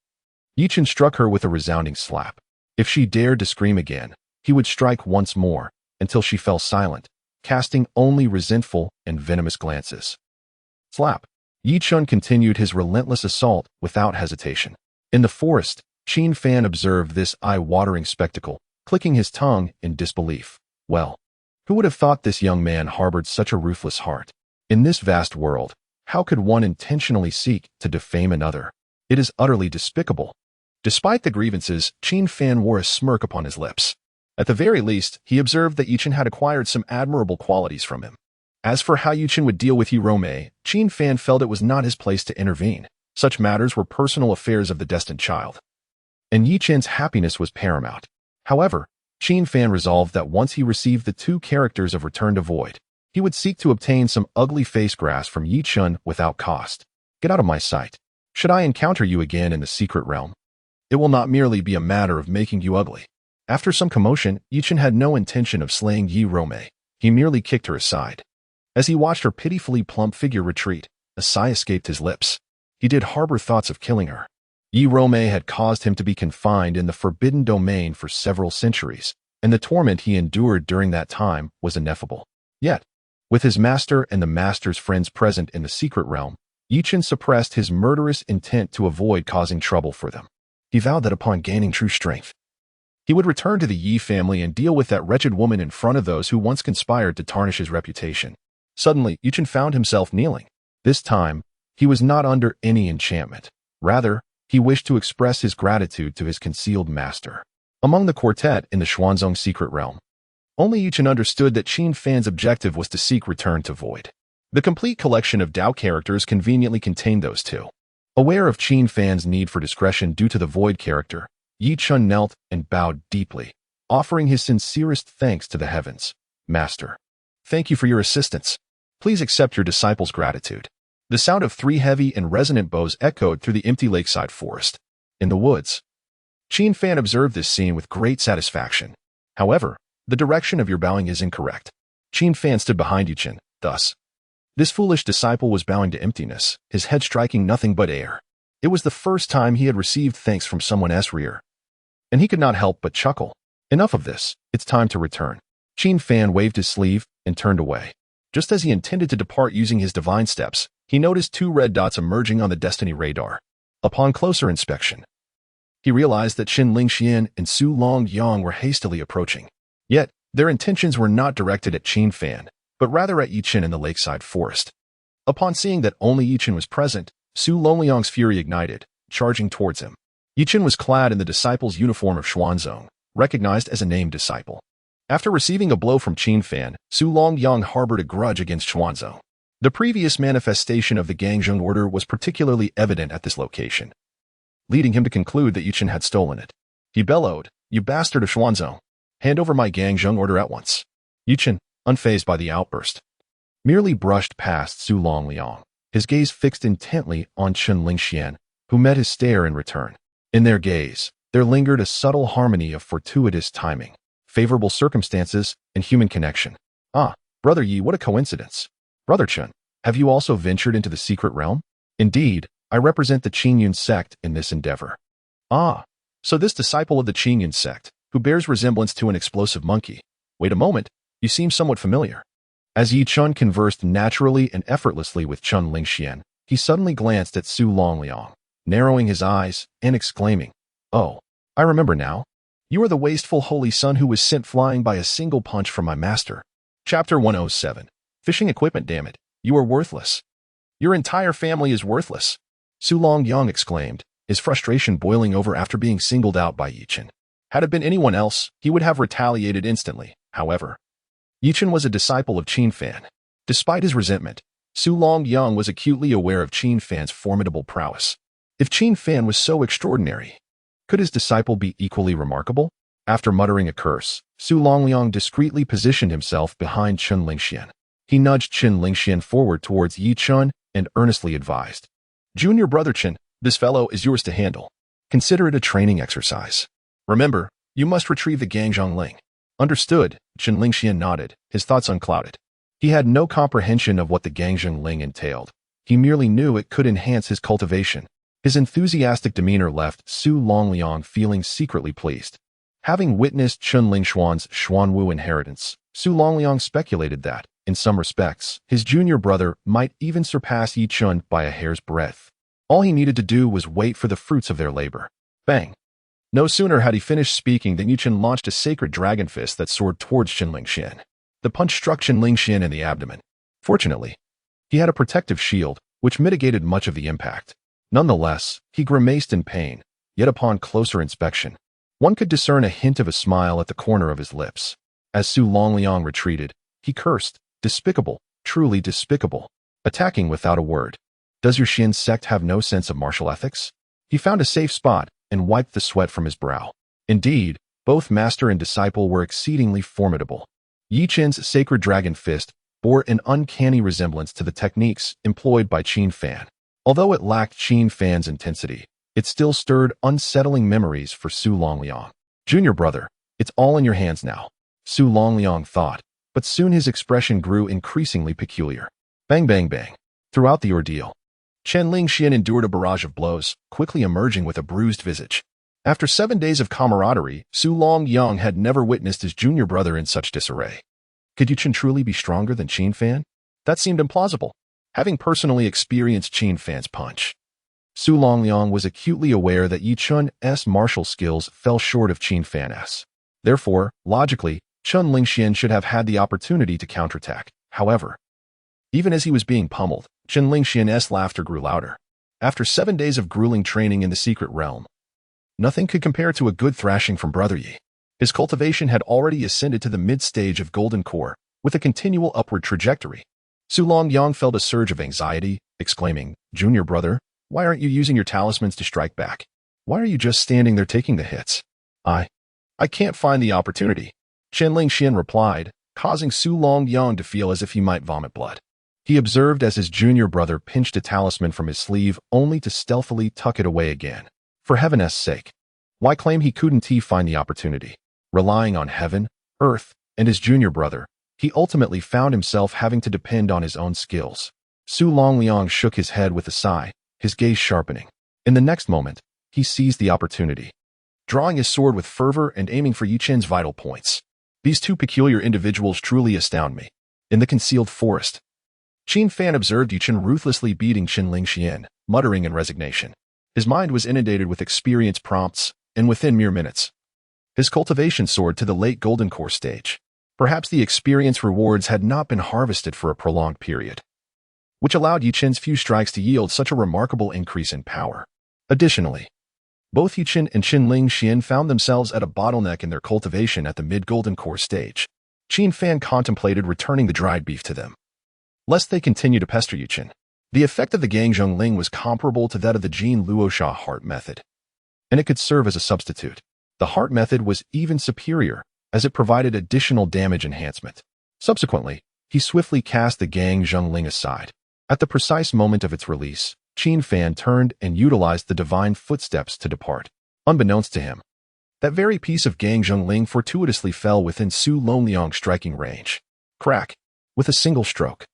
Yichen struck her with a resounding slap. If she dared to scream again, he would strike once more, until she fell silent, casting only resentful and venomous glances. Slap. Yichen continued his relentless assault without hesitation. In the forest, Qin Fan observed this eye-watering spectacle, clicking his tongue in disbelief. Well, who would have thought this young man harbored such a ruthless heart? In this vast world, how could one intentionally seek to defame another? It is utterly despicable. Despite the grievances, Qin Fan wore a smirk upon his lips. At the very least, he observed that Yichen had acquired some admirable qualities from him. As for how Yichen would deal with Yi Romei, Qin Fan felt it was not his place to intervene. Such matters were personal affairs of the destined child, and Yichen's happiness was paramount. However, Qin Fan resolved that once he received the 2 characters of Return to Void, he would seek to obtain some ugly face grass from Yichen without cost. Get out of my sight. Should I encounter you again in the secret realm, it will not merely be a matter of making you ugly. After some commotion, Yichen had no intention of slaying Yi Romei. He merely kicked her aside. As he watched her pitifully plump figure retreat, a sigh escaped his lips. He did harbor thoughts of killing her. Yi Romei had caused him to be confined in the forbidden domain for several centuries, and the torment he endured during that time was ineffable. Yet, with his master and the master's friends present in the secret realm, Yichen suppressed his murderous intent to avoid causing trouble for them. He vowed that upon gaining true strength, he would return to the Yi family and deal with that wretched woman in front of those who once conspired to tarnish his reputation. Suddenly, Yichen found himself kneeling. This time, he was not under any enchantment. Rather, he wished to express his gratitude to his concealed master. Among the quartet in the Xuanzong secret realm, only Yichen understood that Qin Fan's objective was to seek Return to Void. The complete collection of Dao characters conveniently contained those 2. Aware of Qin Fan's need for discretion due to the void character, Yi Chun knelt and bowed deeply, offering his sincerest thanks to the heavens. Master, thank you for your assistance. Please accept your disciple's gratitude. The sound of 3 heavy and resonant bows echoed through the empty lakeside forest. In the woods, Qin Fan observed this scene with great satisfaction. However, the direction of your bowing is incorrect. Qin Fan stood behind Yi Chun, thus. This foolish disciple was bowing to emptiness, his head striking nothing but air. It was the first time he had received thanks from someone's rear, and he could not help but chuckle. Enough of this, it's time to return. Qin Fan waved his sleeve and turned away. Just as he intended to depart using his divine steps, he noticed 2 red dots emerging on the destiny radar. Upon closer inspection, he realized that Qin Lingxian and Su Longyang were hastily approaching. Yet, their intentions were not directed at Qin Fan, but rather at Yi Chun in the lakeside forest. Upon seeing that only Yi Chun was present, Su Longyang's fury ignited, charging towards him. Yi Chun was clad in the disciple's uniform of Xuanzong, recognized as a named disciple. After receiving a blow from Qin Fan, Su Longyang harbored a grudge against Xuanzong. The previous manifestation of the Gangzheng order was particularly evident at this location, leading him to conclude that Yi Chun had stolen it. He bellowed, "You bastard of Xuanzong! Hand over my Gangzheng order at once." Yi Chun, unfazed by the outburst, merely brushed past Su Longyang, his gaze fixed intently on Qin Lingxian, who met his stare in return. In their gaze, there lingered a subtle harmony of fortuitous timing, favorable circumstances, and human connection. Ah, Brother Yi, what a coincidence. Brother Chun, have you also ventured into the secret realm? Indeed, I represent the Qin sect in this endeavor. Ah, so this disciple of the Qin sect, who bears resemblance to an explosive monkey. Wait a moment, you seem somewhat familiar. As Yi Chun conversed naturally and effortlessly with Qin Lingxian, he suddenly glanced at Su Longyang, narrowing his eyes and exclaiming, "Oh, I remember now. You are the wasteful holy son who was sent flying by a single punch from my master." Chapter 107. Fishing equipment, damn it. You are worthless. Your entire family is worthless. Su Longyang exclaimed, his frustration boiling over after being singled out by Yi Chun. Had it been anyone else, he would have retaliated instantly. However, Yi Chun was a disciple of Qin Fan. Despite his resentment, Su Longyang was acutely aware of Qin Fan's formidable prowess. If Qin Fan was so extraordinary, could his disciple be equally remarkable? After muttering a curse, Su Longyang discreetly positioned himself behind Qin Lingxian. He nudged Qin Lingxian forward towards Yi Chun and earnestly advised, "Junior Brother Qin, this fellow is yours to handle. Consider it a training exercise. Remember, you must retrieve the Gangzheng Ling." Understood, Qin Lingxian nodded, his thoughts unclouded. He had no comprehension of what the Gangzheng Ling entailed. He merely knew it could enhance his cultivation. His enthusiastic demeanor left Su Longyang feeling secretly pleased. Having witnessed Qin Lingxuan's Xuanwu inheritance, Su Longyang speculated that, in some respects, his junior brother might even surpass Yi Chun by a hair's breadth. All he needed to do was wait for the fruits of their labor. Bang! No sooner had he finished speaking than Yi Chun launched a sacred dragon fist that soared towards Qin Lingxian. The punch struck Qin Lingxian in the abdomen. Fortunately, he had a protective shield, which mitigated much of the impact. Nonetheless, he grimaced in pain, yet upon closer inspection, one could discern a hint of a smile at the corner of his lips. As Su Longyang retreated, he cursed, "Despicable, truly despicable. Attacking without a word. Does your Qin sect have no sense of martial ethics?" He found a safe spot and wiped the sweat from his brow. Indeed, both master and disciple were exceedingly formidable. Yi Chun's sacred dragon fist bore an uncanny resemblance to the techniques employed by Qin Fan. Although it lacked Qin Fan's intensity, it still stirred unsettling memories for Su Longyang. "Junior brother, it's all in your hands now," Su Longyang thought, but soon his expression grew increasingly peculiar. Bang bang bang. Throughout the ordeal, Qin Lingxian endured a barrage of blows, quickly emerging with a bruised visage. After 7 days of camaraderie, Su Longyang had never witnessed his junior brother in such disarray. Could Yi Chun truly be stronger than Qin Fan? That seemed implausible, having personally experienced Qin Fan's punch. Su Longyang was acutely aware that Yi Chun's martial skills fell short of Qin Fan's. Therefore, logically, Qin Lingxian should have had the opportunity to counterattack. However, even as he was being pummeled, Qin Lingxian's laughter grew louder. After 7 days of grueling training in the secret realm, nothing could compare to a good thrashing from Brother Yi. His cultivation had already ascended to the mid-stage of golden core, with a continual upward trajectory. Su Longyang felt a surge of anxiety, exclaiming, "Junior brother, Why aren't you using your talismans to strike back? Why are you just standing there taking the hits? I can't find the opportunity, Qian replied, causing Su Longyang to feel as if he might vomit blood. He observed as his junior brother pinched a talisman from his sleeve only to stealthily tuck it away again. For heaven's sake, why claim he couldn't find the opportunity? Relying on heaven, earth, and his junior brother, he ultimately found himself having to depend on his own skills. Su Longliang shook his head with a sigh, his gaze sharpening. In the next moment, he seized the opportunity, drawing his sword with fervor and aiming for Yichen's vital points. These two peculiar individuals truly astound me. In the concealed forest, Qin Fan observed Yichen ruthlessly beating Qian, muttering in resignation. His mind was inundated with experience prompts, and within mere minutes, his cultivation soared to the late golden core stage. Perhaps the experience rewards had not been harvested for a prolonged period, which allowed Yichen's few strikes to yield such a remarkable increase in power. Additionally, both Yichen and Xian found themselves at a bottleneck in their cultivation at the mid-golden core stage. Qin Fan contemplated returning the dried beef to them, lest they continue to pester Yichen. The effect of the Gangzhong Ling was comparable to that of the Jin Luosha heart method, and it could serve as a substitute. The heart method was even superior, as it provided additional damage enhancement. Subsequently, he swiftly cast the Gangzhong Ling aside. At the precise moment of its release, Qin Fan turned and utilized the divine footsteps to depart. Unbeknownst to him, that very piece of Gangzhong Ling fortuitously fell within Su Longliang's striking range. Crack! With a single stroke,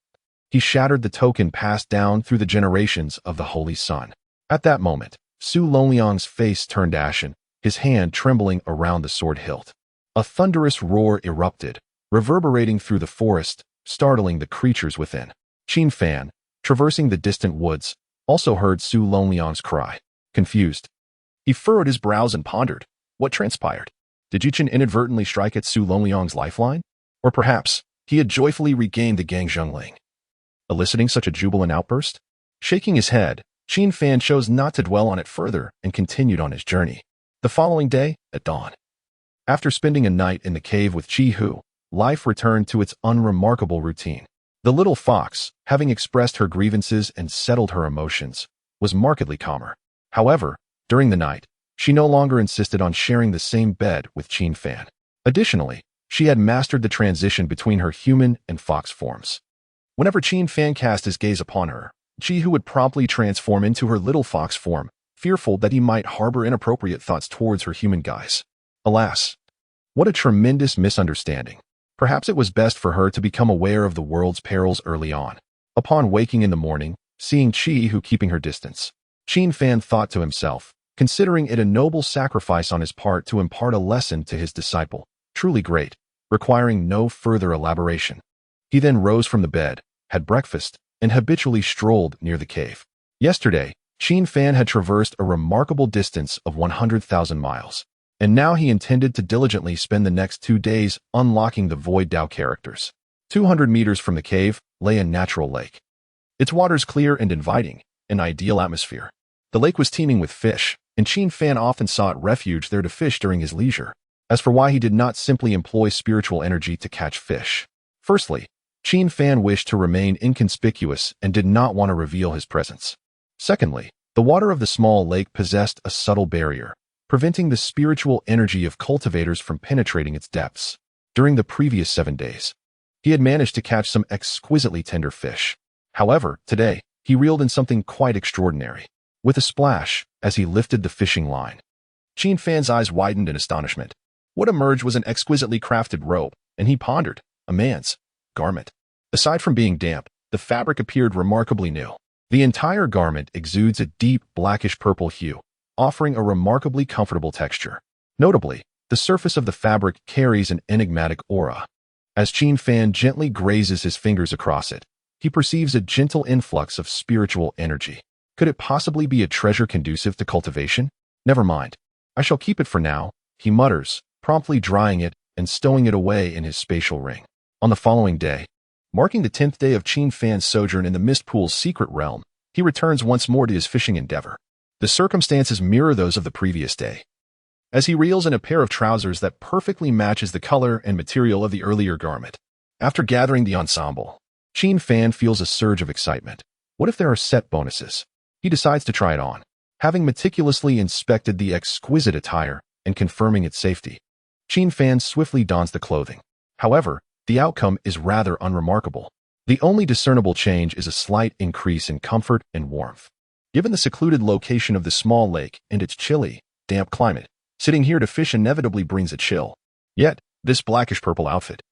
he shattered the token passed down through the generations of the Holy Sun. At that moment, Su Longliang's face turned ashen, his hand trembling around the sword hilt. A thunderous roar erupted, reverberating through the forest, startling the creatures within. Qin Fan, traversing the distant woods, also heard Su Longliang's cry. Confused, he furrowed his brows and pondered. What transpired? Did Yichen inadvertently strike at Su Longliang's lifeline? Or perhaps, he had joyfully regained the Gangzhong Ling, eliciting such a jubilant outburst? Shaking his head, Qin Fan chose not to dwell on it further and continued on his journey. The following day, at dawn, after spending a night in the cave with Chi Hu, life returned to its unremarkable routine. The little fox, having expressed her grievances and settled her emotions, was markedly calmer. However, during the night, she no longer insisted on sharing the same bed with Qin Fan. Additionally, she had mastered the transition between her human and fox forms. Whenever Qin Fan cast his gaze upon her, Chi Hu would promptly transform into her little fox form, fearful that he might harbor inappropriate thoughts towards her human guise. Alas, what a tremendous misunderstanding. Perhaps it was best for her to become aware of the world's perils early on. Upon waking in the morning, seeing Chi Hu keeping her distance, Qin Fan thought to himself, considering it a noble sacrifice on his part to impart a lesson to his disciple, truly great, requiring no further elaboration. He then rose from the bed, had breakfast, and habitually strolled near the cave. Yesterday, Qin Fan had traversed a remarkable distance of 100,000 miles, and now he intended to diligently spend the next 2 days unlocking the Void Dao characters. 200 meters from the cave lay a natural lake. Its waters clear and inviting, an ideal atmosphere. The lake was teeming with fish, and Qin Fan often sought refuge there to fish during his leisure. As for why he did not simply employ spiritual energy to catch fish. Firstly, Qin Fan wished to remain inconspicuous and did not want to reveal his presence. Secondly, the water of the small lake possessed a subtle barrier, preventing the spiritual energy of cultivators from penetrating its depths. During the previous 7 days, he had managed to catch some exquisitely tender fish. However, today, he reeled in something quite extraordinary. With a splash, as he lifted the fishing line, Qin Fan's eyes widened in astonishment. What emerged was an exquisitely crafted robe, and he pondered, a man's garment. Aside from being damp, the fabric appeared remarkably new. The entire garment exudes a deep blackish-purple hue, offering a remarkably comfortable texture. Notably, the surface of the fabric carries an enigmatic aura. As Qin Fan gently grazes his fingers across it, he perceives a gentle influx of spiritual energy. Could it possibly be a treasure conducive to cultivation? Never mind. I shall keep it for now, he mutters, promptly drying it and stowing it away in his spatial ring. On the following day, marking the 10th day of Qin Fan's sojourn in the Mist Pool's secret realm, he returns once more to his fishing endeavor. The circumstances mirror those of the previous day, as he reels in a pair of trousers that perfectly matches the color and material of the earlier garment. After gathering the ensemble, Qin Fan feels a surge of excitement. What if there are set bonuses? He decides to try it on. Having meticulously inspected the exquisite attire and confirming its safety, Qin Fan swiftly dons the clothing. However, the outcome is rather unremarkable. The only discernible change is a slight increase in comfort and warmth. Given the secluded location of the small lake and its chilly, damp climate, sitting here to fish inevitably brings a chill. Yet, this blackish-purple outfit,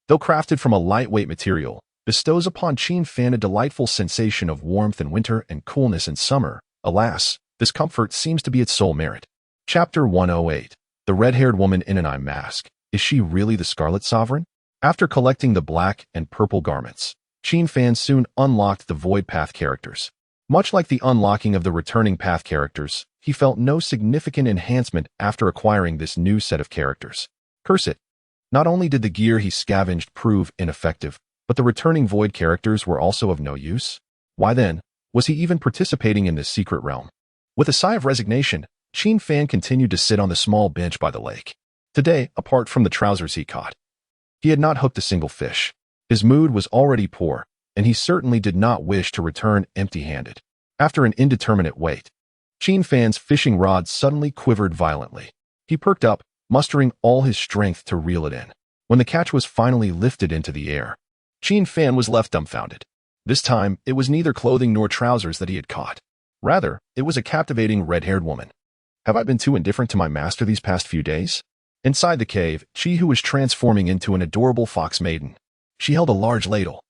though crafted from a lightweight material, bestows upon Qin Fan a delightful sensation of warmth in winter and coolness in summer. Alas, this comfort seems to be its sole merit. Chapter 108. The red-haired woman in an eye mask. Is she really the Scarlet Sovereign? After collecting the black and purple garments, Qin Fan soon unlocked the Void Path characters. Much like the unlocking of the returning path characters, he felt no significant enhancement after acquiring this new set of characters. Curse it. Not only did the gear he scavenged prove ineffective, but the returning Void characters were also of no use. Why then was he even participating in this secret realm? With a sigh of resignation, Qin Fan continued to sit on the small bench by the lake. Today, apart from the trousers he caught, he had not hooked a single fish. His mood was already poor, and he certainly did not wish to return empty-handed. After an indeterminate wait, Qin Fan's fishing rod suddenly quivered violently. He perked up, mustering all his strength to reel it in. When the catch was finally lifted into the air, Qin Fan was left dumbfounded. This time, it was neither clothing nor trousers that he had caught. Rather, it was a captivating red-haired woman. Have I been too indifferent to my master these past few days? Inside the cave, Chi Hu was transforming into an adorable fox maiden. She held a large ladle,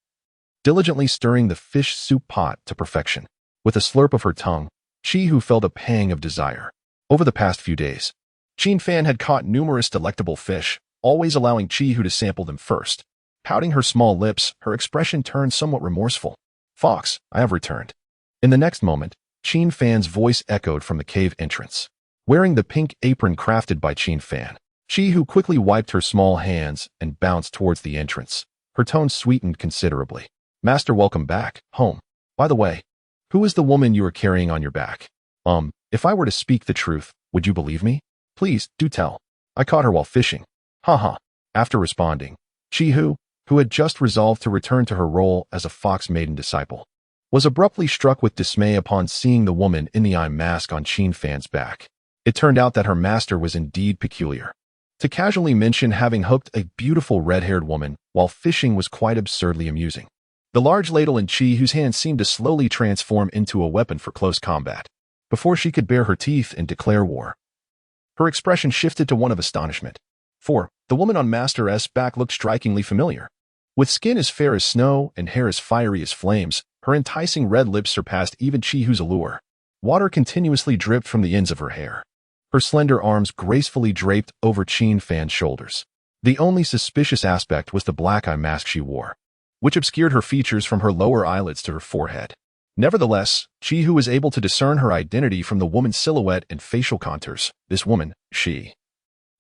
diligently stirring the fish soup pot to perfection. With a slurp of her tongue, Chi Hu felt a pang of desire. Over the past few days, Qin Fan had caught numerous delectable fish, always allowing Chi Hu to sample them first. Pouting her small lips, her expression turned somewhat remorseful. Fox, I have returned. In the next moment, Qin Fan's voice echoed from the cave entrance. Wearing the pink apron crafted by Qin Fan, Chi Hu quickly wiped her small hands and bounced towards the entrance. Her tone sweetened considerably. Master, welcome back, home. By the way, who is the woman you are carrying on your back? If I were to speak the truth, would you believe me? Please, do tell. I caught her while fishing. Haha. After responding, Chi Hu, who had just resolved to return to her role as a fox maiden disciple, was abruptly struck with dismay upon seeing the woman in the eye mask on Qin Fan's back. It turned out that her master was indeed peculiar. To casually mention having hooked a beautiful red-haired woman while fishing was quite absurdly amusing. The large ladle in Chi Hu's hand seemed to slowly transform into a weapon for close combat. Before she could bare her teeth and declare war, her expression shifted to one of astonishment. For the woman on Master's back looked strikingly familiar. With skin as fair as snow and hair as fiery as flames, her enticing red lips surpassed even Chi Hu's allure. Water continuously dripped from the ends of her hair. Her slender arms gracefully draped over Qin Fan's shoulders. The only suspicious aspect was the black eye mask she wore, which obscured her features from her lower eyelids to her forehead. Nevertheless, Chi Hu was able to discern her identity from the woman's silhouette and facial contours. This woman,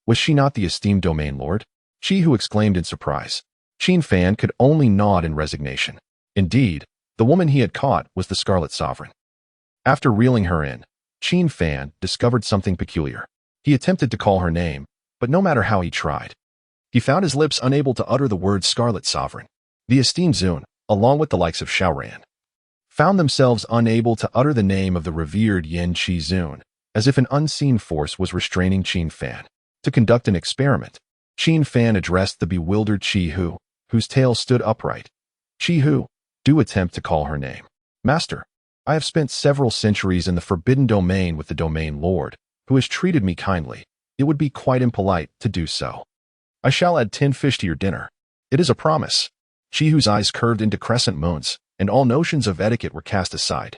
was she not the esteemed domain lord? Chi Hu exclaimed in surprise. Qin Fan could only nod in resignation. Indeed, the woman he had caught was the Scarlet Sovereign. After reeling her in, Qin Fan discovered something peculiar. He attempted to call her name, but no matter how he tried, he found his lips unable to utter the word Scarlet Sovereign. The esteemed Zun, along with the likes of Xiaoran, found themselves unable to utter the name of the revered Yen Qi Zun, as if an unseen force was restraining Qin Fan. To conduct an experiment, Qin Fan addressed the bewildered Chi Hu, whose tail stood upright. Chi Hu, do attempt to call her name. Master, I have spent several centuries in the Forbidden Domain with the Domain Lord, who has treated me kindly. It would be quite impolite to do so. I shall add 10 fish to your dinner. It is a promise. Chi Hu's eyes curved into crescent moons, and all notions of etiquette were cast aside.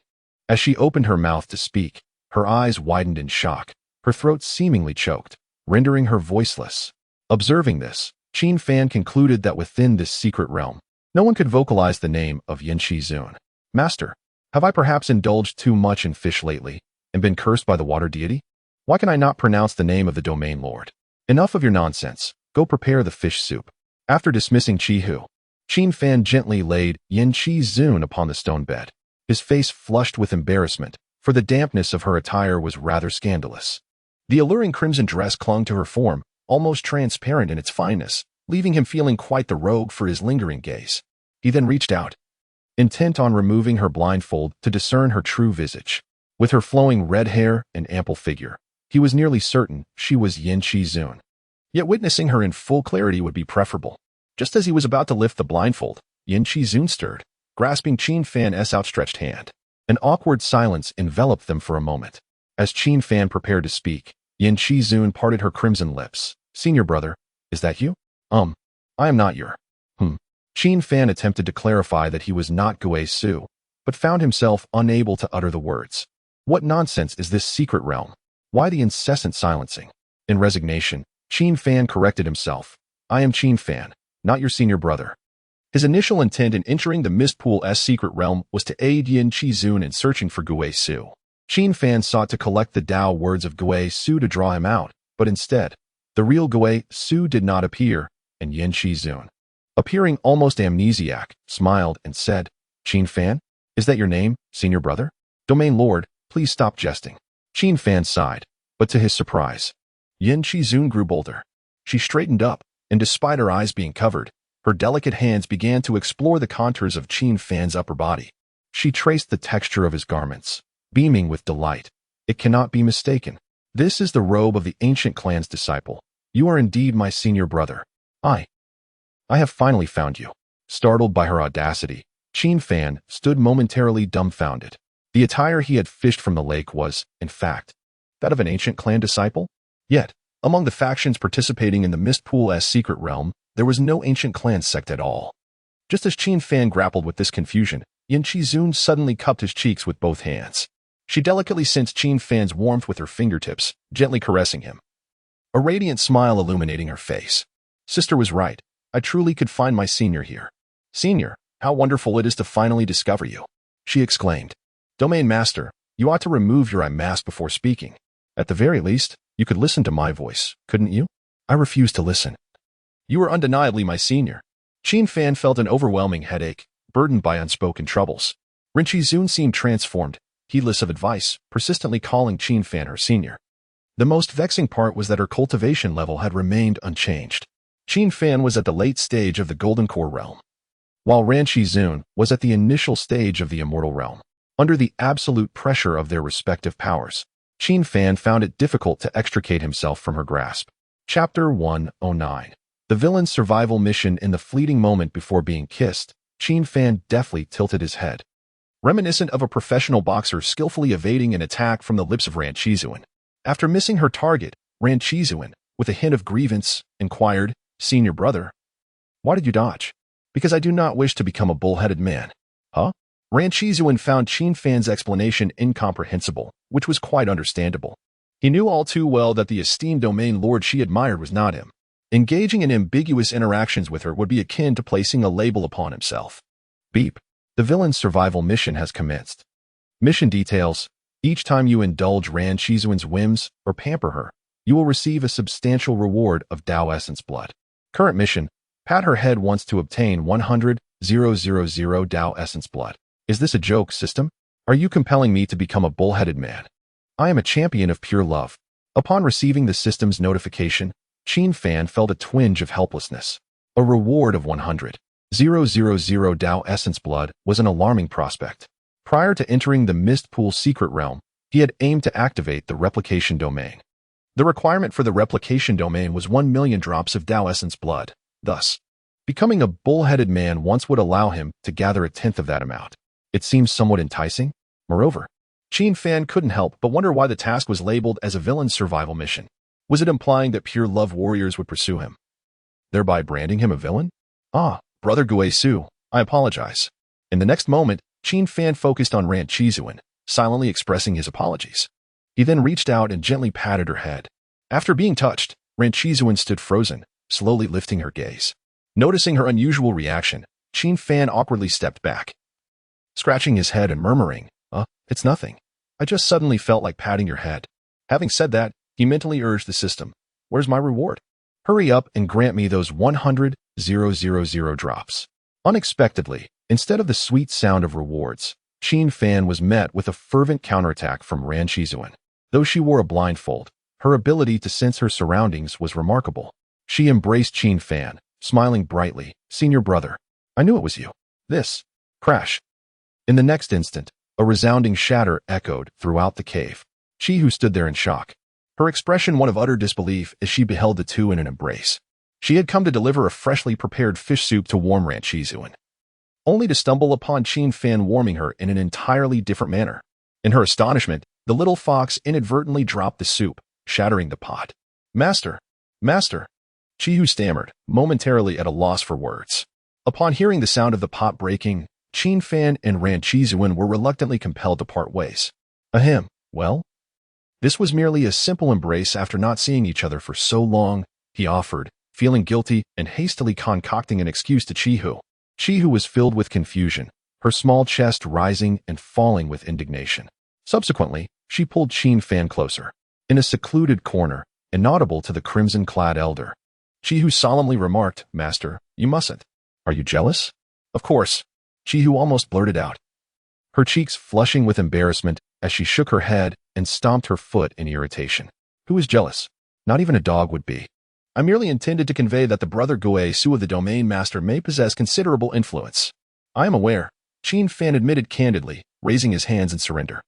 As she opened her mouth to speak, her eyes widened in shock, her throat seemingly choked, rendering her voiceless. Observing this, Qin Fan concluded that within this secret realm, no one could vocalize the name of Yen Qi Zun. Master, have I perhaps indulged too much in fish lately, and been cursed by the water deity? Why can I not pronounce the name of the Domain Lord? Enough of your nonsense. Go prepare the fish soup. After dismissing Chi Hu, Qin Fan gently laid Yen Qi Zun upon the stone bed. His face flushed with embarrassment, for the dampness of her attire was rather scandalous. The alluring crimson dress clung to her form, almost transparent in its fineness, leaving him feeling quite the rogue for his lingering gaze. He then reached out intent on removing her blindfold to discern her true visage. With her flowing red hair and ample figure, he was nearly certain she was Yin Qizun. Yet witnessing her in full clarity would be preferable. Just as he was about to lift the blindfold, Yin Qizun stirred, grasping Qin Fan's outstretched hand. An awkward silence enveloped them for a moment. As Qin Fan prepared to speak, Yin Qizun parted her crimson lips. "Senior brother, is that you?" I am not your. Qin Fan attempted to clarify that he was not Gui Su, but found himself unable to utter the words. What nonsense is this secret realm? Why the incessant silencing? In resignation, Qin Fan corrected himself. "I am Qin Fan, not your senior brother." His initial intent in entering the Mist Pool's secret realm was to aid Yin Qizun in searching for Gui Su. Qin Fan sought to collect the Tao words of Gui Su to draw him out, but instead, the real Gui Su did not appear, and Yin Qizun, appearing almost amnesiac, smiled and said, "Qin Fan, is that your name, senior brother? Domain Lord, please stop jesting." Qin Fan sighed, but to his surprise, Yin Qizun grew bolder. She straightened up, and despite her eyes being covered, her delicate hands began to explore the contours of Qin Fan's upper body. She traced the texture of his garments, beaming with delight. "It cannot be mistaken. This is the robe of the ancient clan's disciple. You are indeed my senior brother. I have finally found you." Startled by her audacity, Qin Fan stood momentarily dumbfounded. The attire he had fished from the lake was, in fact, that of an ancient clan disciple. Yet, among the factions participating in the Mist Pool's secret realm, there was no ancient clan sect at all. Just as Qin Fan grappled with this confusion, Yin Qizun suddenly cupped his cheeks with both hands. She delicately sensed Qin Fan's warmth with her fingertips, gently caressing him, a radiant smile illuminating her face. "Sister was right. I truly could find my senior here." "Senior, how wonderful it is to finally discover you," she exclaimed. "Domain Master, you ought to remove your eye mask before speaking. At the very least, you could listen to my voice, couldn't you?" "I refuse to listen." "You are undeniably my senior." Qin Fan felt an overwhelming headache, burdened by unspoken troubles. Yin Qizun seemed transformed, heedless of advice, persistently calling Qin Fan her senior. The most vexing part was that her cultivation level had remained unchanged. Qin Fan was at the late stage of the Golden Core realm, while Yin Qizun was at the initial stage of the Immortal realm. Under the absolute pressure of their respective powers, Qin Fan found it difficult to extricate himself from her grasp. Chapter 109. The villain's survival mission. In the fleeting moment before being kissed, Qin Fan deftly tilted his head, reminiscent of a professional boxer skillfully evading an attack from the lips of Yin Qizun. After missing her target, Yin Qizun, with a hint of grievance, inquired, "Senior brother, why did you dodge?" "Because I do not wish to become a bull-headed man." "Huh?" Yin Qizun found Qin Fan's explanation incomprehensible, which was quite understandable. He knew all too well that the esteemed domain lord she admired was not him. Engaging in ambiguous interactions with her would be akin to placing a label upon himself. Beep. The villain's survival mission has commenced. Mission details. Each time you indulge Yin Qizun's whims or pamper her, you will receive a substantial reward of Tao Essence blood. Current mission. Pat her head once to obtain 100,000 Tao Essence blood. Is this a joke, system? Are you compelling me to become a bull-headed man? I am a champion of pure love. Upon receiving the system's notification, Qin Fan felt a twinge of helplessness. A reward of 100,000 Tao Essence blood was an alarming prospect. Prior to entering the Mist Pool secret realm, he had aimed to activate the replication domain. The requirement for the replication domain was 1 million drops of Tao Essence blood. Thus, becoming a bull-headed man once would allow him to gather a tenth of that amount. It seems somewhat enticing. Moreover, Qin Fan couldn't help but wonder why the task was labeled as a villain's survival mission. Was it implying that pure love warriors would pursue him, thereby branding him a villain? Brother Gui Su, I apologize. In the next moment, Qin Fan focused on Yin Qizun, silently expressing his apologies. He then reached out and gently patted her head. After being touched, Yin Qizun stood frozen, slowly lifting her gaze. Noticing her unusual reaction, Qin Fan awkwardly stepped back, scratching his head and murmuring, "It's nothing. I just suddenly felt like patting your head." Having said that, he mentally urged the system, "Where's my reward? Hurry up and grant me those 100,000 drops." Unexpectedly, instead of the sweet sound of rewards, Qin Fan was met with a fervent counterattack from Yin Qizun. Though she wore a blindfold, her ability to sense her surroundings was remarkable. She embraced Qin Fan, smiling brightly. "Senior brother, I knew it was you." This crash. In the next instant, a resounding shatter echoed throughout the cave. Qi stood there in shock, her expression one of utter disbelief as she beheld the two in an embrace. She had come to deliver a freshly prepared fish soup to warm Ranchi, only to stumble upon Qin Fan warming her in an entirely different manner. In her astonishment, the little fox inadvertently dropped the soup, shattering the pot. Master! Master! Qi stammered, momentarily at a loss for words. Upon hearing the sound of the pot breaking, Qin Fan and Ranchi were reluctantly compelled to part ways. Ahem, well? This was merely a simple embrace after not seeing each other for so long, he offered, feeling guilty and hastily concocting an excuse to Qi. Qi was filled with confusion, her small chest rising and falling with indignation. Subsequently, she pulled Qin Fan closer. In a secluded corner, inaudible to the crimson-clad elder, Qi solemnly remarked, Master, you mustn't. Are you jealous? Of course, Qi almost blurted out, her cheeks flushing with embarrassment as she shook her head and stomped her foot in irritation. Who is jealous? Not even a dog would be. I merely intended to convey that the brother Gui Su of the domain master may possess considerable influence. I am aware, Qin Fan admitted candidly, raising his hands in surrender.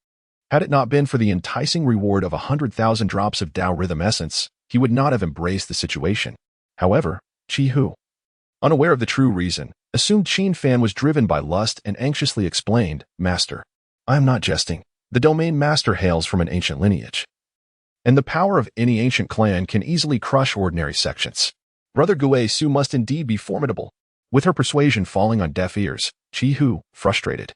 Had it not been for the enticing reward of 100,000 drops of Tao rhythm essence, he would not have embraced the situation. However, Qi, unaware of the true reason, assumed Qin Fan was driven by lust and anxiously explained, Master, I am not jesting. The domain master hails from an ancient lineage, and the power of any ancient clan can easily crush ordinary sections. Brother Gui Su must indeed be formidable. With her persuasion falling on deaf ears, Qi, frustrated,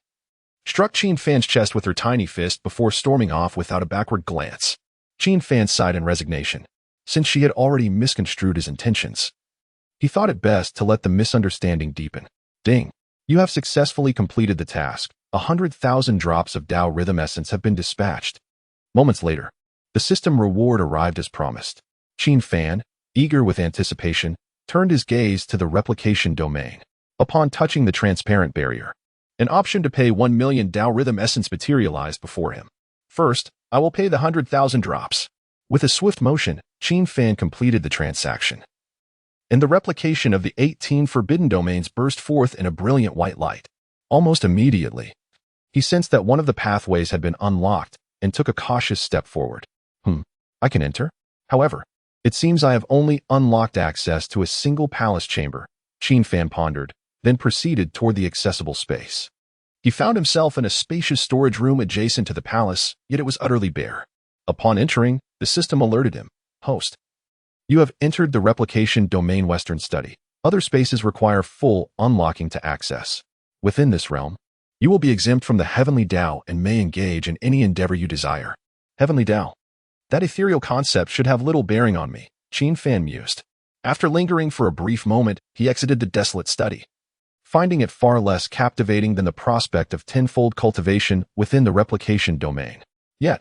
struck Qin Fan's chest with her tiny fist before storming off without a backward glance. Qin Fan sighed in resignation, since she had already misconstrued his intentions. He thought it best to let the misunderstanding deepen. Ding! You have successfully completed the task. 100,000 drops of Tao rhythm essence have been dispatched. Moments later, the system reward arrived as promised. Qin Fan, eager with anticipation, turned his gaze to the replication domain. Upon touching the transparent barrier, an option to pay 1 million Tao rhythm essence materialized before him. First, I will pay the 100,000 drops. With a swift motion, Qin Fan completed the transaction, and the replication of the 18 forbidden domains burst forth in a brilliant white light. Almost immediately, he sensed that one of the pathways had been unlocked and took a cautious step forward. I can enter? However, it seems I have only unlocked access to a single palace chamber, Qin Fan pondered, then proceeded toward the accessible space. He found himself in a spacious storage room adjacent to the palace, yet it was utterly bare. Upon entering, the system alerted him, Host, you have entered the replication domain Western study. Other spaces require full unlocking to access. Within this realm, you will be exempt from the heavenly Tao and may engage in any endeavor you desire. Heavenly Tao. That ethereal concept should have little bearing on me, Qin Fan mused. After lingering for a brief moment, he exited the desolate study, finding it far less captivating than the prospect of tenfold cultivation within the replication domain. Yet,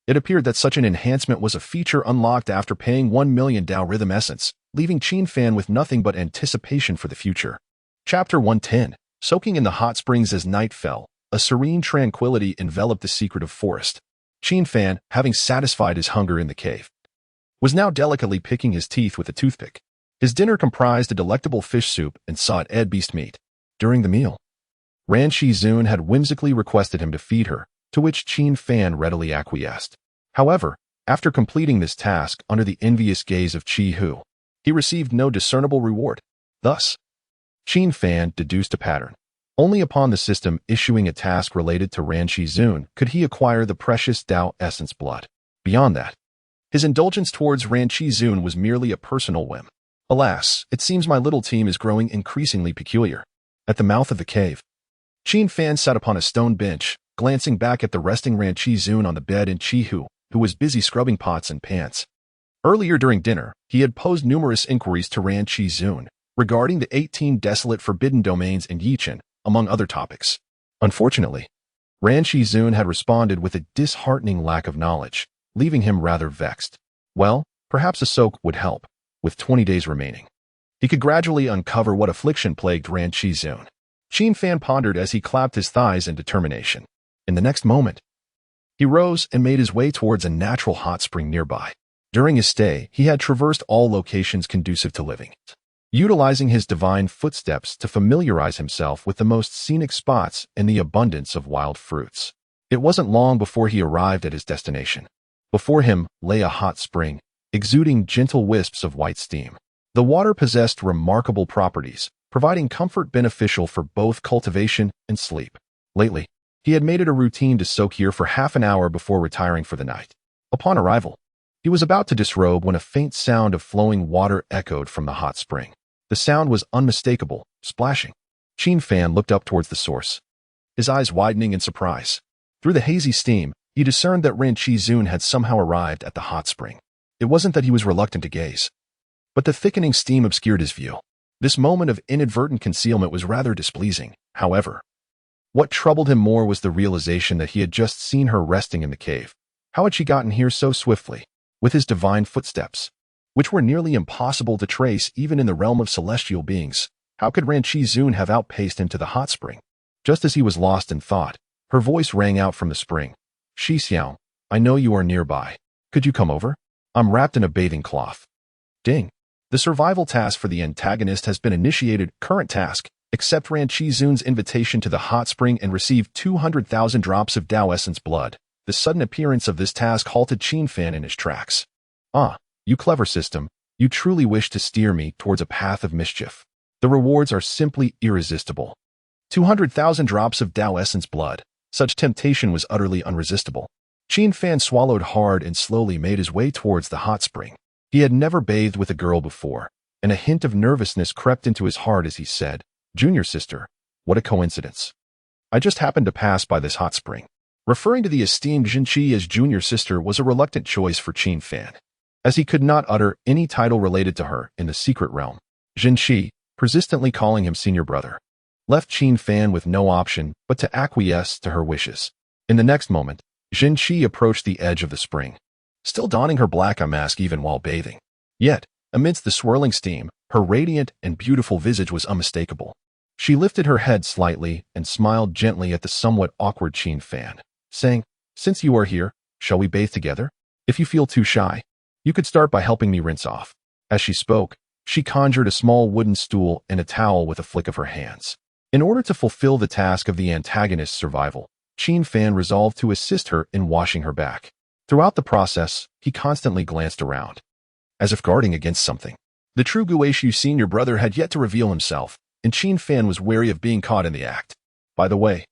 it appeared that such an enhancement was a feature unlocked after paying 1 million Tao rhythm essence, leaving Qin Fan with nothing but anticipation for the future. Chapter 110. Soaking in the hot springs as night fell, a serene tranquility enveloped the secretive forest. Qin Fan, having satisfied his hunger in the cave, was now delicately picking his teeth with a toothpick. His dinner comprised a delectable fish soup and sawed beast meat. During the meal, Ranchi had whimsically requested him to feed her, to which Qin Fan readily acquiesced. However, after completing this task under the envious gaze of Qi, he received no discernible reward. Thus, Qin Fan deduced a pattern. Only upon the system issuing a task related to Ranchi could he acquire the precious Tao essence blood. Beyond that, his indulgence towards Ranchi was merely a personal whim. Alas, it seems my little team is growing increasingly peculiar. At the mouth of the cave, Qin Fan sat upon a stone bench, glancing back at the resting Ranchi on the bed and Qi, who was busy scrubbing pots and pans. Earlier during dinner, he had posed numerous inquiries to Ranchi regarding the 18 desolate forbidden domains in Yichen, among other topics. Unfortunately, Ranchi had responded with a disheartening lack of knowledge, leaving him rather vexed. Well, perhaps a soak would help. With 20 days remaining, he could gradually uncover what affliction plagued Ranchi. Qin Fan pondered as he clapped his thighs in determination. In the next moment, he rose and made his way towards a natural hot spring nearby. During his stay, he had traversed all locations conducive to living. utilizing his divine footsteps to familiarize himself with the most scenic spots and the abundance of wild fruits. It wasn't long before he arrived at his destination. Before him lay a hot spring, exuding gentle wisps of white steam. The water possessed remarkable properties, providing comfort beneficial for both cultivation and sleep. Lately, he had made it a routine to soak here for half an hour before retiring for the night. Upon arrival, he was about to disrobe when a faint sound of flowing water echoed from the hot spring. The sound was unmistakable, splashing. Qin Fan looked up towards the source, his eyes widening in surprise. Through the hazy steam, he discerned that Ren Qizun had somehow arrived at the hot spring. It wasn't that he was reluctant to gaze, but the thickening steam obscured his view. This moment of inadvertent concealment was rather displeasing, however. What troubled him more was the realization that he had just seen her resting in the cave. How had she gotten here so swiftly? With his divine footsteps, which were nearly impossible to trace even in the realm of celestial beings, how could Ren Qizun have outpaced him to the hot spring? Just as he was lost in thought, her voice rang out from the spring. Xixiao, I know you are nearby. Could you come over? I'm wrapped in a bathing cloth. Ding. The survival task for the antagonist has been initiated. Current task. Accept Ren Qizun's invitation to the hot spring and receive 200,000 drops of Dao Essence blood. The sudden appearance of this task halted Qin Fan in his tracks. Ah, you clever system. You truly wish to steer me towards a path of mischief. The rewards are simply irresistible. 200,000 drops of Dao Essence blood. Such temptation was utterly unresistible. Qin Fan swallowed hard and slowly made his way towards the hot spring. He had never bathed with a girl before, and a hint of nervousness crept into his heart as he said, Junior sister, what a coincidence. I just happened to pass by this hot spring. Referring to the esteemed Jinqi as junior sister was a reluctant choice for Qin Fan, as he could not utter any title related to her in the secret realm. Jinqi, persistently calling him senior brother, left Qin Fan with no option but to acquiesce to her wishes. In the next moment, Jinqi approached the edge of the spring, still donning her black eye mask even while bathing. Yet, amidst the swirling steam, her radiant and beautiful visage was unmistakable. She lifted her head slightly and smiled gently at the somewhat awkward Qin Fan, saying, Since you are here, shall we bathe together? If you feel too shy, you could start by helping me rinse off. As she spoke, she conjured a small wooden stool and a towel with a flick of her hands. In order to fulfill the task of the antagonist's survival, Qin Fan resolved to assist her in washing her back. Throughout the process, he constantly glanced around, as if guarding against something. The true Guishu senior brother had yet to reveal himself, and Qin Fan was wary of being caught in the act. By the way,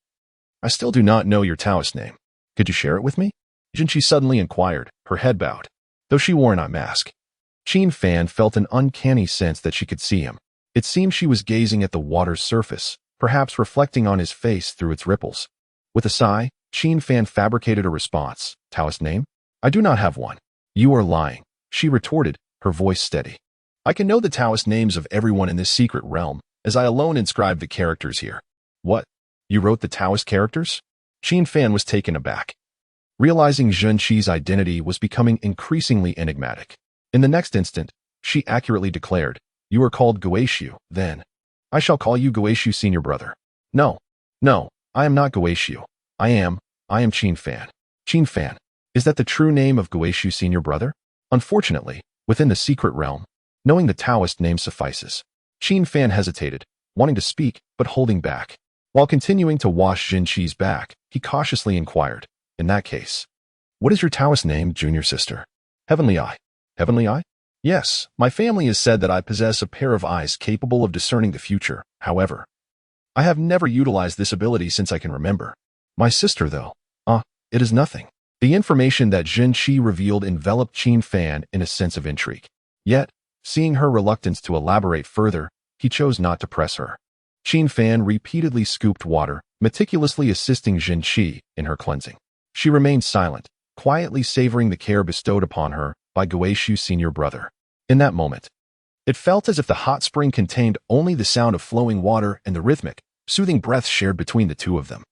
I still do not know your Taoist name. Could you share it with me? Jinqi suddenly inquired, her head bowed, though she wore an eye mask. Qin Fan felt an uncanny sense that she could see him. It seemed she was gazing at the water's surface, perhaps reflecting on his face through its ripples. With a sigh, Qin Fan fabricated a response. Taoist name? I do not have one. You are lying, she retorted, her voice steady. I can know the Taoist names of everyone in this secret realm, as I alone inscribed the characters here. What? You wrote the Taoist characters? Qin Fan was taken aback, realizing Jinqi's identity was becoming increasingly enigmatic. In the next instant, she accurately declared, You are called Guishu, then. I shall call you Guishu senior brother. No, I am not Guishu. I am Qin Fan. Qin Fan, is that the true name of Guishu senior brother? Unfortunately, within the secret realm, knowing the Taoist name suffices. Qin Fan hesitated, wanting to speak, but holding back. While continuing to wash Jinqi's back, he cautiously inquired, In that case, what is your Taoist name, junior sister? Heavenly Eye. Heavenly Eye? Yes, my family has said that I possess a pair of eyes capable of discerning the future. However, I have never utilized this ability since I can remember. My sister, though, it is nothing. The information that Jinqi revealed enveloped Qin Fan in a sense of intrigue. Yet, seeing her reluctance to elaborate further, he chose not to press her. Qin Fan repeatedly scooped water, meticulously assisting Jinqi in her cleansing. She remained silent, quietly savoring the care bestowed upon her by Guishu senior brother. In that moment, it felt as if the hot spring contained only the sound of flowing water and the rhythmic, soothing breaths shared between the two of them.